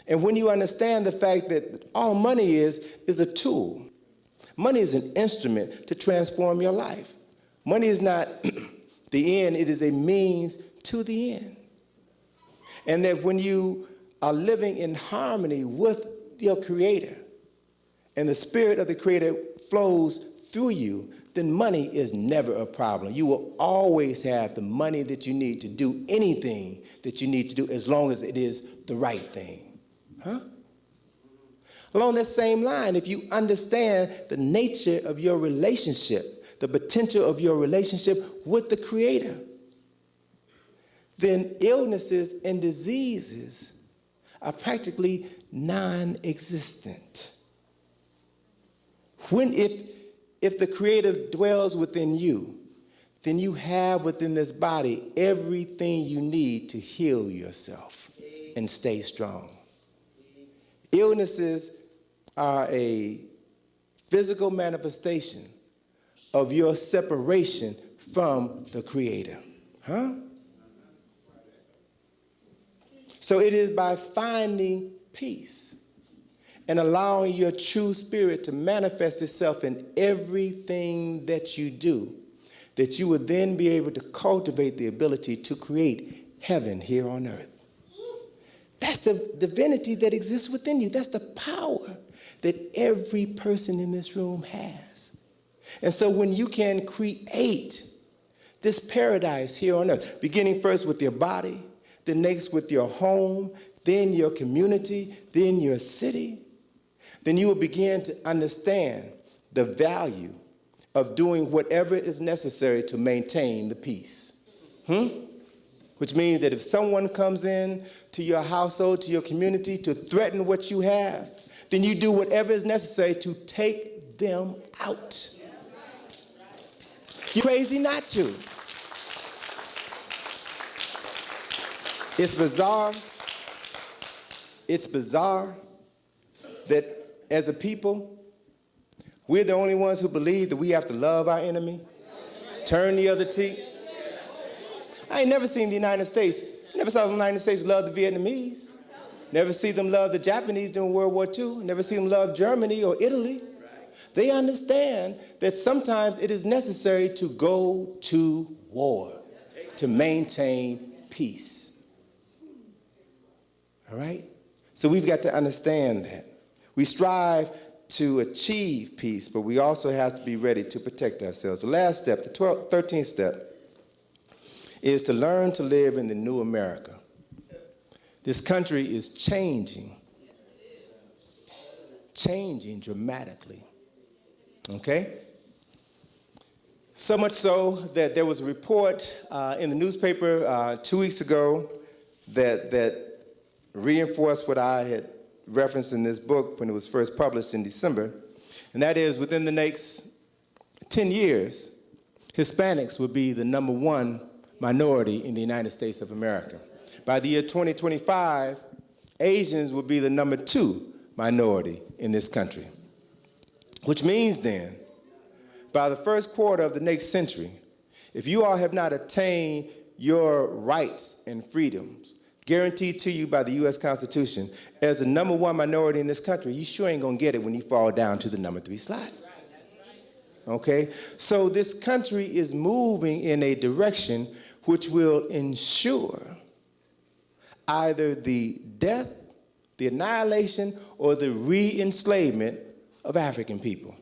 And when you understand the fact that all money is a tool, money is an instrument to transform your life. Money is not the end, it is a means to the end. And that when you are living in harmony with your Creator, and the Spirit of the Creator flows through you, then money is never a problem. You will always have the money that you need to do anything that you need to do, as long as it is the right thing. Huh? Along that same line, if you understand the nature of your relationship, the potential of your relationship with the Creator, then illnesses and diseases are practically non-existent. If the Creator dwells within you, then you have within this body everything you need to heal yourself and stay strong. Illnesses are a physical manifestation of your separation from the Creator. Huh? So it is by finding peace and allowing your true spirit to manifest itself in everything that you do, that you will then be able to cultivate the ability to create heaven here on earth. That's the divinity that exists within you. That's the power that every person in this room has. And so when you can create this paradise here on earth, beginning first with your body, then next with your home, then your community, then your city, then you will begin to understand the value of doing whatever is necessary to maintain the peace. Which means that if someone comes in to your household, to your community, to threaten what you have, then you do whatever is necessary to take them out. You're crazy not to. It's bizarre that as a people, we're the only ones who believe that we have to love our enemy, turn the other cheek. I ain't never seen the United States, never saw the United States love the Vietnamese, never see them love the Japanese during World War II, never see them love Germany or Italy. They understand that sometimes it is necessary to go to war to maintain peace. All right? So we've got to understand that. We strive to achieve peace, but we also have to be ready to protect ourselves. The last step, the 13th step, is to learn to live in the new America. This country is changing dramatically. Okay? So much so that there was a report in the newspaper 2 weeks ago that reinforced what I had referenced in this book when it was first published in December, and that is within the next 10 years, Hispanics will be the #1 minority in the United States of America. By the year 2025, Asians will be the #2 minority in this country. Which means then, by the first quarter of the next century, if you all have not attained your rights and freedoms guaranteed to you by the U.S. Constitution as the #1 minority in this country, you sure ain't gonna get it when you fall down to the #3 slot. Okay? So this country is moving in a direction which will ensure either the death, the annihilation, or the re-enslavement of African people.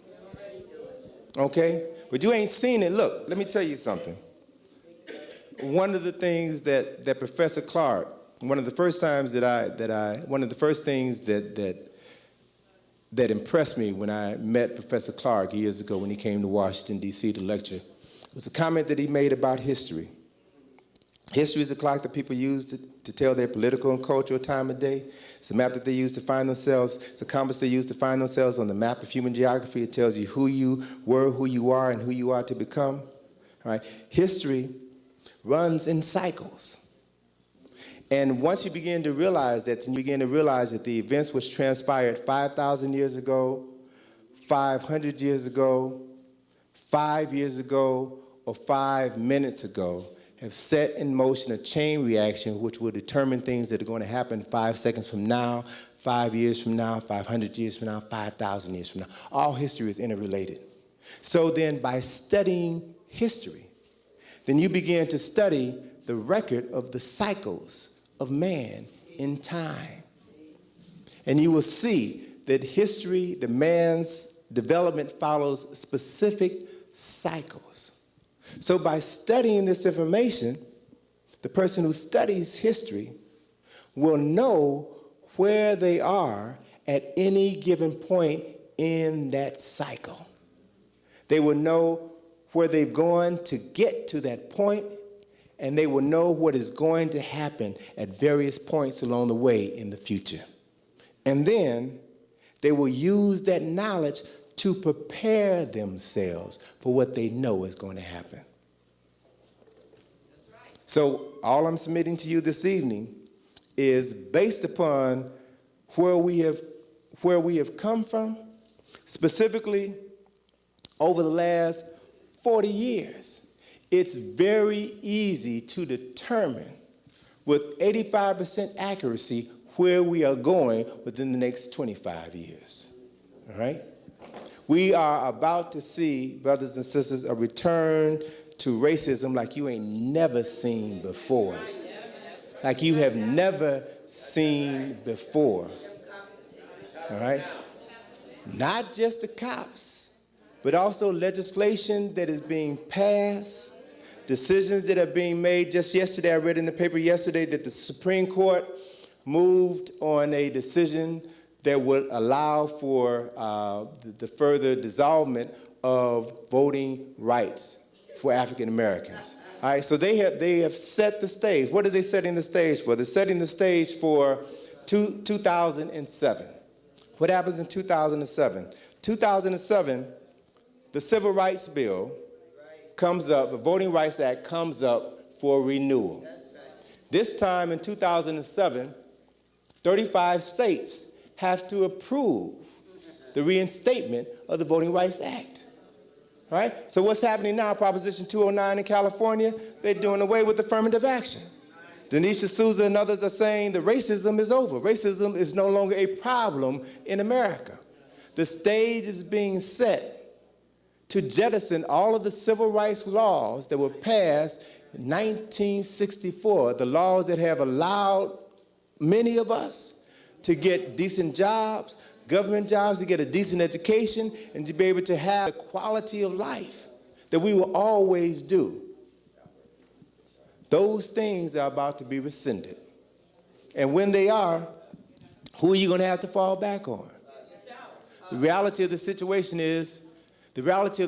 Okay? But you ain't seen it. Look, let me tell you something. One of the things that Professor Clark, one of the first things that impressed me when I met Professor Clark years ago when he came to Washington, D.C. to lecture, was a comment that he made about history. History is a clock that people use to tell their political and cultural time of day. It's a map that they use to find themselves. It's a compass they use to find themselves on the map of human geography. It tells you who you were, who you are, and who you are to become. All right? History runs in cycles. And once you begin to realize that, the events which transpired 5,000 years ago, 500 years ago, 5 years ago, or 5 minutes ago have set in motion a chain reaction which will determine things that are going to happen 5 seconds from now, 5 years from now, 500 years from now, 5,000 years from now. All history is interrelated. So then by studying history, then you begin to study the record of the cycles of man in time. And you will see that history, the man's development follows specific cycles. So by studying this information, the person who studies history will know where they are at any given point in that cycle. They will know where they've gone to get to that point, and they will know what is going to happen at various points along the way in the future. And then they will use that knowledge to prepare themselves for what they know is going to happen. So all I'm submitting to you this evening is based upon where we have come from, specifically over the last 40 years. It's very easy to determine with 85% accuracy where we are going within the next 25 years. All right? We are about to see, brothers and sisters, a return to racism like you ain't never seen before. Like you have never seen before. All right? Not just the cops, but also legislation that is being passed, decisions that are being made. Just yesterday, I read in the paper yesterday that the Supreme Court moved on a decision that would allow for the further dissolvement of voting rights for African Americans. All right, so they have set the stage. What are they setting the stage for? They're setting the stage for 2007. What happens in 2007? 2007, the Civil Rights Bill comes up, the Voting Rights Act comes up for renewal. This time in 2007, 35 states have to approve the reinstatement of the Voting Rights Act. All right? So what's happening now, Proposition 209 in California, they're doing away with affirmative action. Denisha Souza and others are saying that racism is over. Racism is no longer a problem in America. The stage is being set to jettison all of the civil rights laws that were passed in 1964, the laws that have allowed many of us to get decent jobs, government jobs, to get a decent education, and to be able to have the quality of life that we will always do. Those things are about to be rescinded. And when they are, who are you going to have to fall back on? The reality of the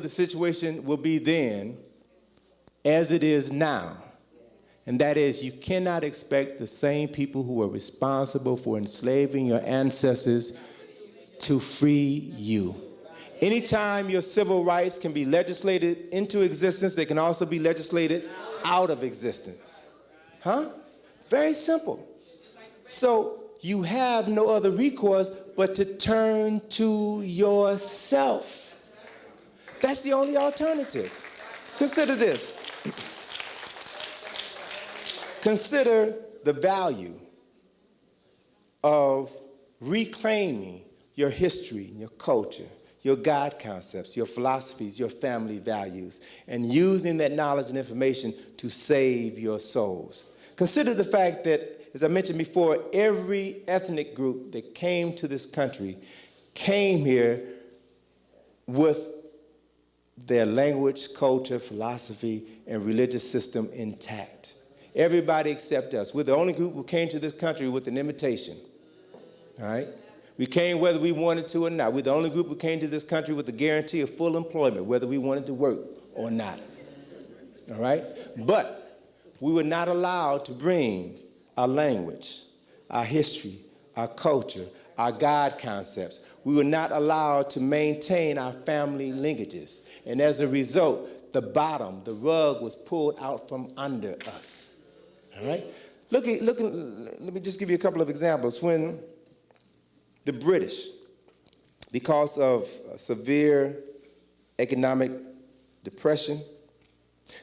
situation will be then as it is now. And that is, you cannot expect the same people who were responsible for enslaving your ancestors to free you. Anytime your civil rights can be legislated into existence, they can also be legislated out of existence. Huh? Very simple. So you have no other recourse but to turn to yourself. That's the only alternative. Consider this. Consider the value of reclaiming your history and your culture, your God concepts, your philosophies, your family values, and using that knowledge and information to save your souls. Consider the fact that, as I mentioned before, every ethnic group that came to this country came here with their language, culture, philosophy, and religious system intact. Everybody except us. We're the only group who came to this country with an invitation. All right? We came whether we wanted to or not. We're the only group who came to this country with the guarantee of full employment, whether we wanted to work or not. All right? But we were not allowed to bring our language, our history, our culture, our God concepts. We were not allowed to maintain our family linkages. And as a result, the rug was pulled out from under us. All right? Let me just give you a couple of examples. When the British, because of severe economic depression,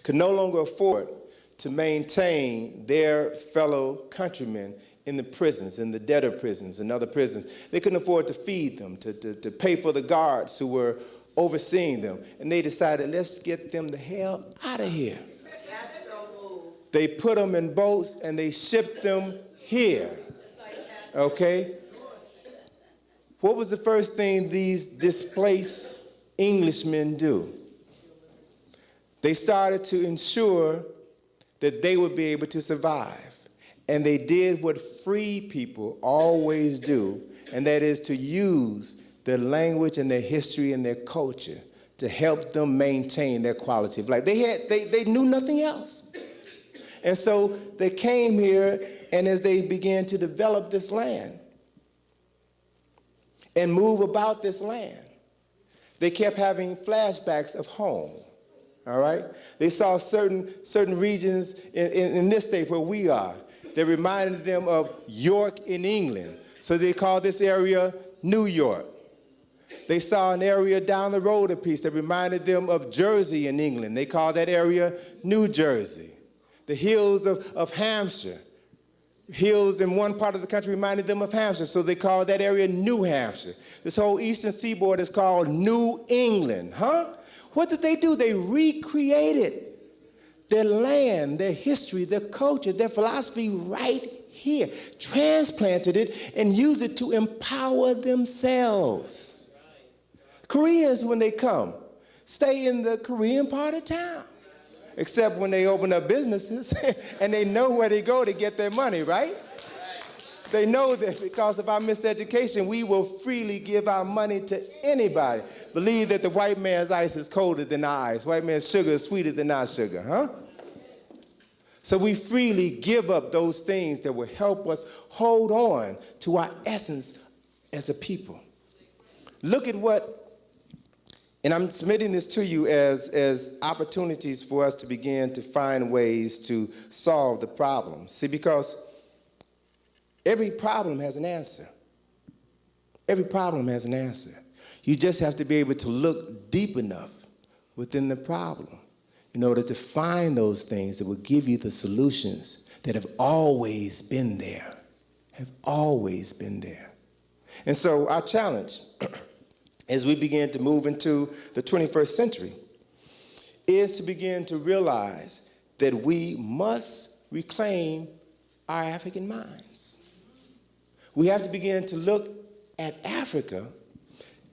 could no longer afford to maintain their fellow countrymen in the prisons, in the debtor prisons and other prisons. They couldn't afford to feed them, to pay for the guards who were overseeing them. And they decided, let's get them the hell out of here. They put them in boats and they shipped them here. Okay? What was the first thing these displaced Englishmen do? They started to ensure that they would be able to survive. And they did what free people always do, and that is to use their language and their history and their culture to help them maintain their quality of life. They knew nothing else. And so they came here, and as they began to develop this land and move about this land, they kept having flashbacks of home. All right? They saw certain regions in this state where we are that reminded them of York in England. So they called this area New York. They saw an area down the road a piece that reminded them of Jersey in England. They called that area New Jersey. The hills of Hampshire. Hills in one part of the country reminded them of Hampshire, so they called that area New Hampshire. This whole eastern seaboard is called New England, huh? What did they do? They recreated their land, their history, their culture, their philosophy right here, transplanted it, and used it to empower themselves. Koreans, when they come, stay in the Korean part of town, except when they open up businesses and they know where they go to get their money, right? They know that because of our miseducation, we will freely give our money to anybody. Believe that the white man's ice is colder than our ice. White man's sugar is sweeter than our sugar, huh? So we freely give up those things that will help us hold on to our essence as a people. Look at what, and I'm submitting this to you as opportunities for us to begin to find ways to solve the problem. See, because every problem has an answer. Every problem has an answer. You just have to be able to look deep enough within the problem in order to find those things that will give you the solutions that have always been there, And so our challenge as we begin to move into the 21st century is to begin to realize that we must reclaim our African minds. We have to begin to look at Africa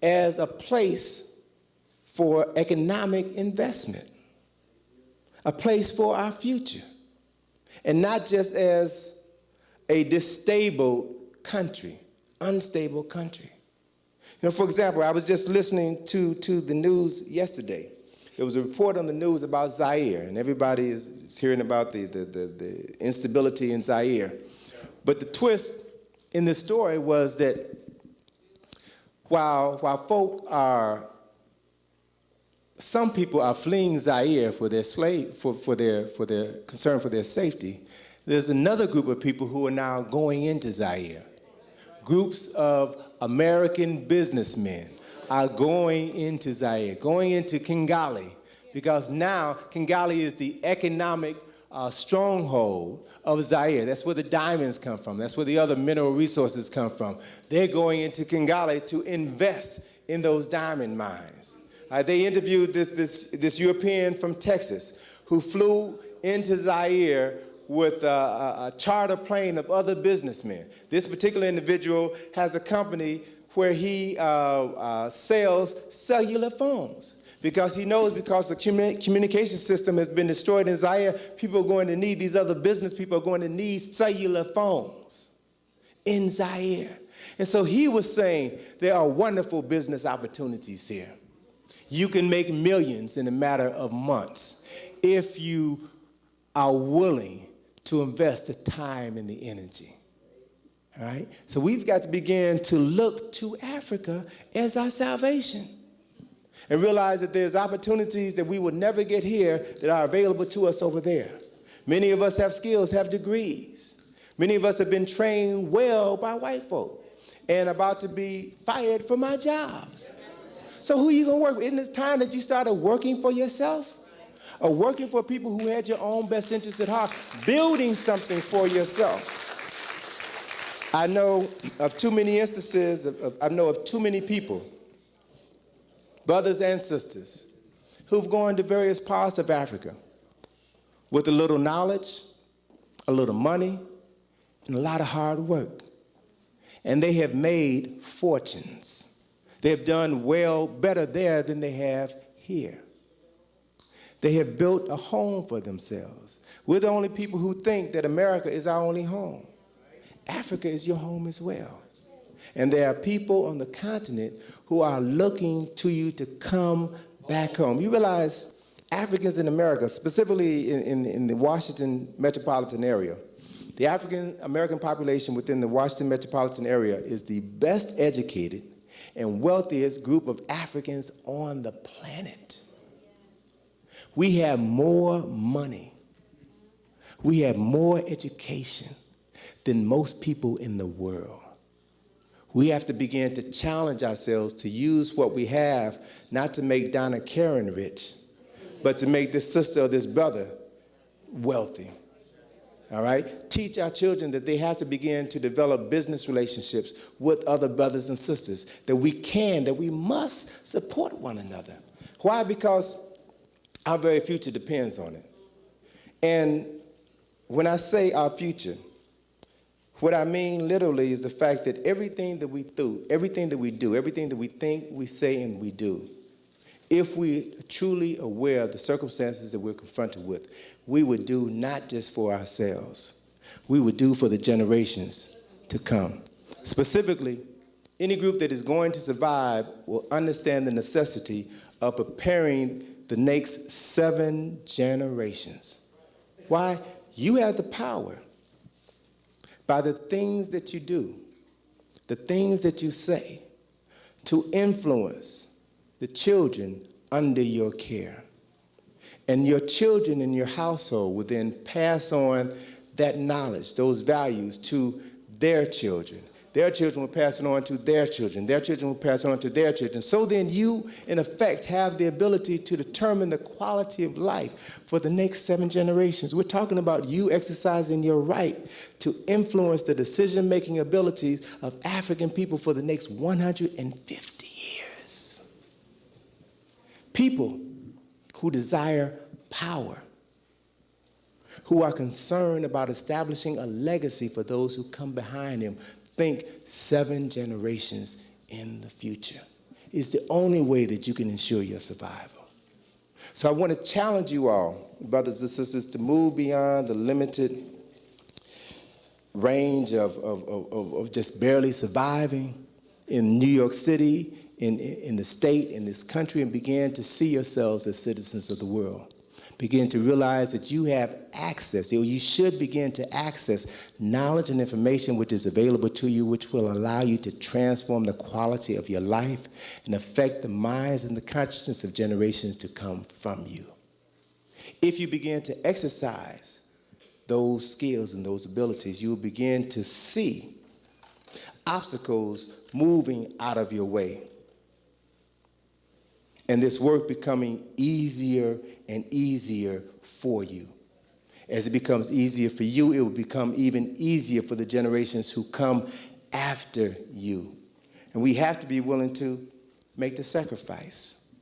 as a place for economic investment, a place for our future, and not just as a unstable country. You know, for example, I was just listening to the news yesterday. There was a report on the news about Zaire, and everybody is hearing about the instability in Zaire. But the twist in this story was that while some people are fleeing Zaire for their concern for their safety, there's another group of people who are now going into Zaire. Groups of American businessmen are going into Zaire, going into Kigali, because now Kigali is the economic stronghold of Zaire. That's where the diamonds come from. That's where the other mineral resources come from. They're going into Kigali to invest in those diamond mines. They interviewed this European from Texas who flew into Zaire with a charter plane of other businessmen. This particular individual has a company where he sells cellular phones because he knows because the communication system has been destroyed in Zaire, people are going to need, these other business people are going to need cellular phones in Zaire. And so he was saying there are wonderful business opportunities here. You can make millions in a matter of months if you are willing to invest the time and the energy. All right? So we've got to begin to look to Africa as our salvation and realize that there's opportunities that we will never get here that are available to us over there. Many of us have skills, have degrees. Many of us have been trained well by white folk and about to be fired from our jobs. So who are you going to work with? Isn't it time that you started working for yourself? Or working for people who had your own best interests at heart, building something for yourself. I know of too many instances, I know of too many people, brothers and sisters, who've gone to various parts of Africa with a little knowledge, a little money, and a lot of hard work. And they have made fortunes. They have done well, better there than they have here. They have built a home for themselves. We're the only people who think that America is our only home. Africa is your home as well. And there are people on the continent who are looking to you to come back home. You realize Africans in America, specifically in the Washington metropolitan area, the African American population within the Washington metropolitan area is the best educated and wealthiest group of Africans on the planet. We have more money. We have more education than most people in the world. We have to begin to challenge ourselves to use what we have, not to make Donna Karen rich, but to make this sister or this brother wealthy. All right? Teach our children that they have to begin to develop business relationships with other brothers and sisters, that we must support one another. Why? Because our very future depends on it. And when I say our future, what I mean literally is the fact that everything that we do, everything that we think, we say, and we do, if we are truly aware of the circumstances that we're confronted with, we would do not just for ourselves, we would do for the generations to come. Specifically, any group that is going to survive will understand the necessity of preparing the next 7 generations. Why? You have the power by the things that you do, the things that you say, to influence the children under your care. And your children in your household will then pass on that knowledge, those values to their children. Their children will pass it on to their children. Their children will pass it on to their children. So then you, in effect, have the ability to determine the quality of life for the next 7 generations. We're talking about you exercising your right to influence the decision-making abilities of African people for the next 150 years. People who desire power, who are concerned about establishing a legacy for those who come behind them. Think 7 generations in the future is the only way that you can ensure your survival. So I want to challenge you all, brothers and sisters, to move beyond the limited range of just barely surviving in New York City, in the state, in this country, and begin to see yourselves as citizens of the world. Begin to realize that you have access, or you should begin to access knowledge and information which is available to you, which will allow you to transform the quality of your life and affect the minds and the consciousness of generations to come from you. If you begin to exercise those skills and those abilities, you will begin to see obstacles moving out of your way. And this work becoming easier and easier for you. As it becomes easier for you, it will become even easier for the generations who come after you. And we have to be willing to make the sacrifice.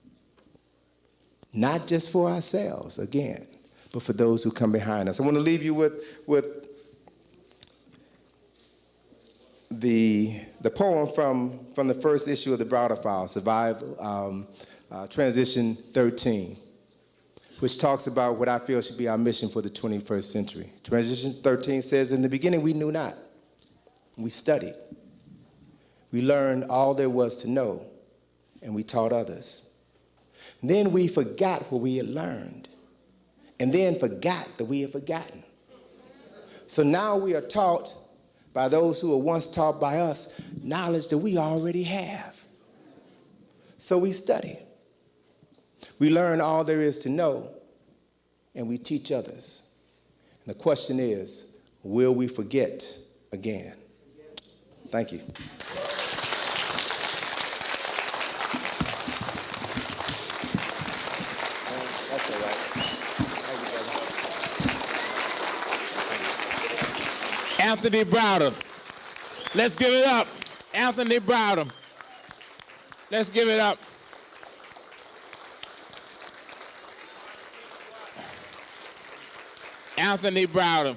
Not just for ourselves, again, but for those who come behind us. I want to leave you with the poem from the first issue of the Browder File, Survival, Transition 13, which talks about what I feel should be our mission for the 21st century. Transition 13 says, in the beginning we knew not. We studied. We learned all there was to know, and we taught others. Then we forgot what we had learned, and then forgot that we had forgotten. So now we are taught by those who were once taught by us knowledge that we already have. So we study. We learn all there is to know, and we teach others. And the question is, will we forget again? Thank you. That's all right. Thank you, brother. Anthony Browder. Let's give it up. Anthony Browder. Let's give it up. Anthony Browder.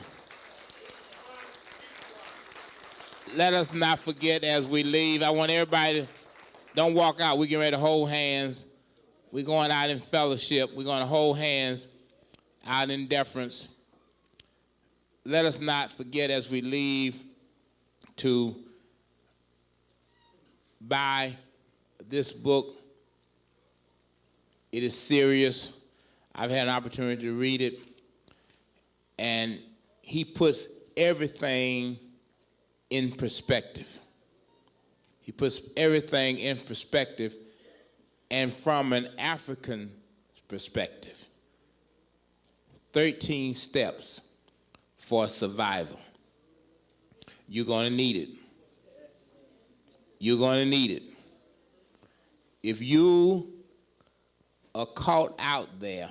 Let us not forget as we leave. I want everybody to don't walk out. We're getting ready to hold hands. We're going out in fellowship. We're going to hold hands out in deference. Let us not forget as we leave to buy this book. It is serious. I've had an opportunity to read it. And he puts everything in perspective. He puts everything in perspective and from an African perspective. 13 steps for survival. You're going to need it. You're going to need it. If you are caught out there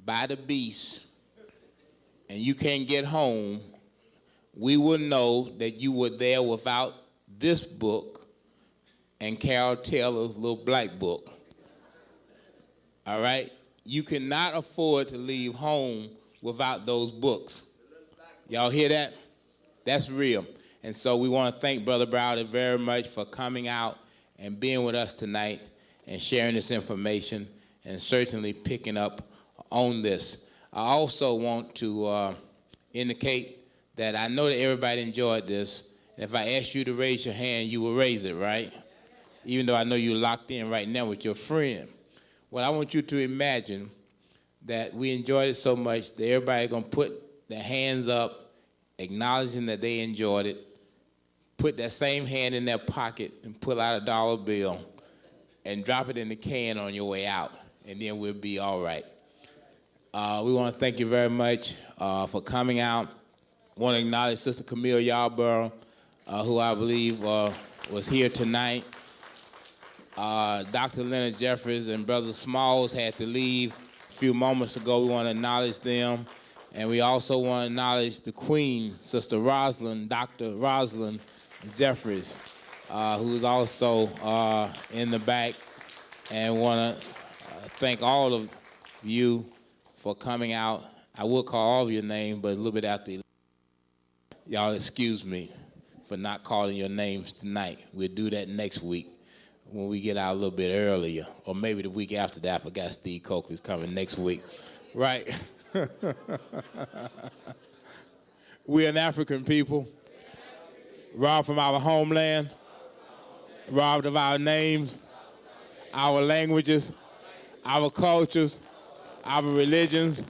by the beast and you can't get home, we will know that you were there without this book and Carol Taylor's little black book. All right? You cannot afford to leave home without those books. Y'all hear that? That's real. And so we want to thank Brother Browder very much for coming out and being with us tonight and sharing this information and certainly picking up on this. I also want to indicate that I know that everybody enjoyed this. And if I asked you to raise your hand, you will raise it, right? Even though I know you're locked in right now with your friend. Well, I want you to imagine that we enjoyed it so much that everybody's going to put their hands up, acknowledging that they enjoyed it, put that same hand in their pocket and pull out a dollar bill and drop it in the can on your way out, and then we'll be all right. We want to thank you very much for coming out. I want to acknowledge Sister Camille Yarborough, who I believe was here tonight. Dr. Leonard Jeffries and Brother Smalls had to leave a few moments ago. We want to acknowledge them. And we also want to acknowledge the Queen, Sister Rosalind, Dr. Rosalind Jeffries, who's also in the back. And want to thank all of you for coming out. I will call all of your names, but a little bit after. Y'all excuse me for not calling your names tonight. We'll do that next week when we get out a little bit earlier, or maybe the week after that. I forgot Steve Coakley's coming next week, right? We're an African people, robbed from our homeland, robbed of our names, our languages, our cultures, our religions,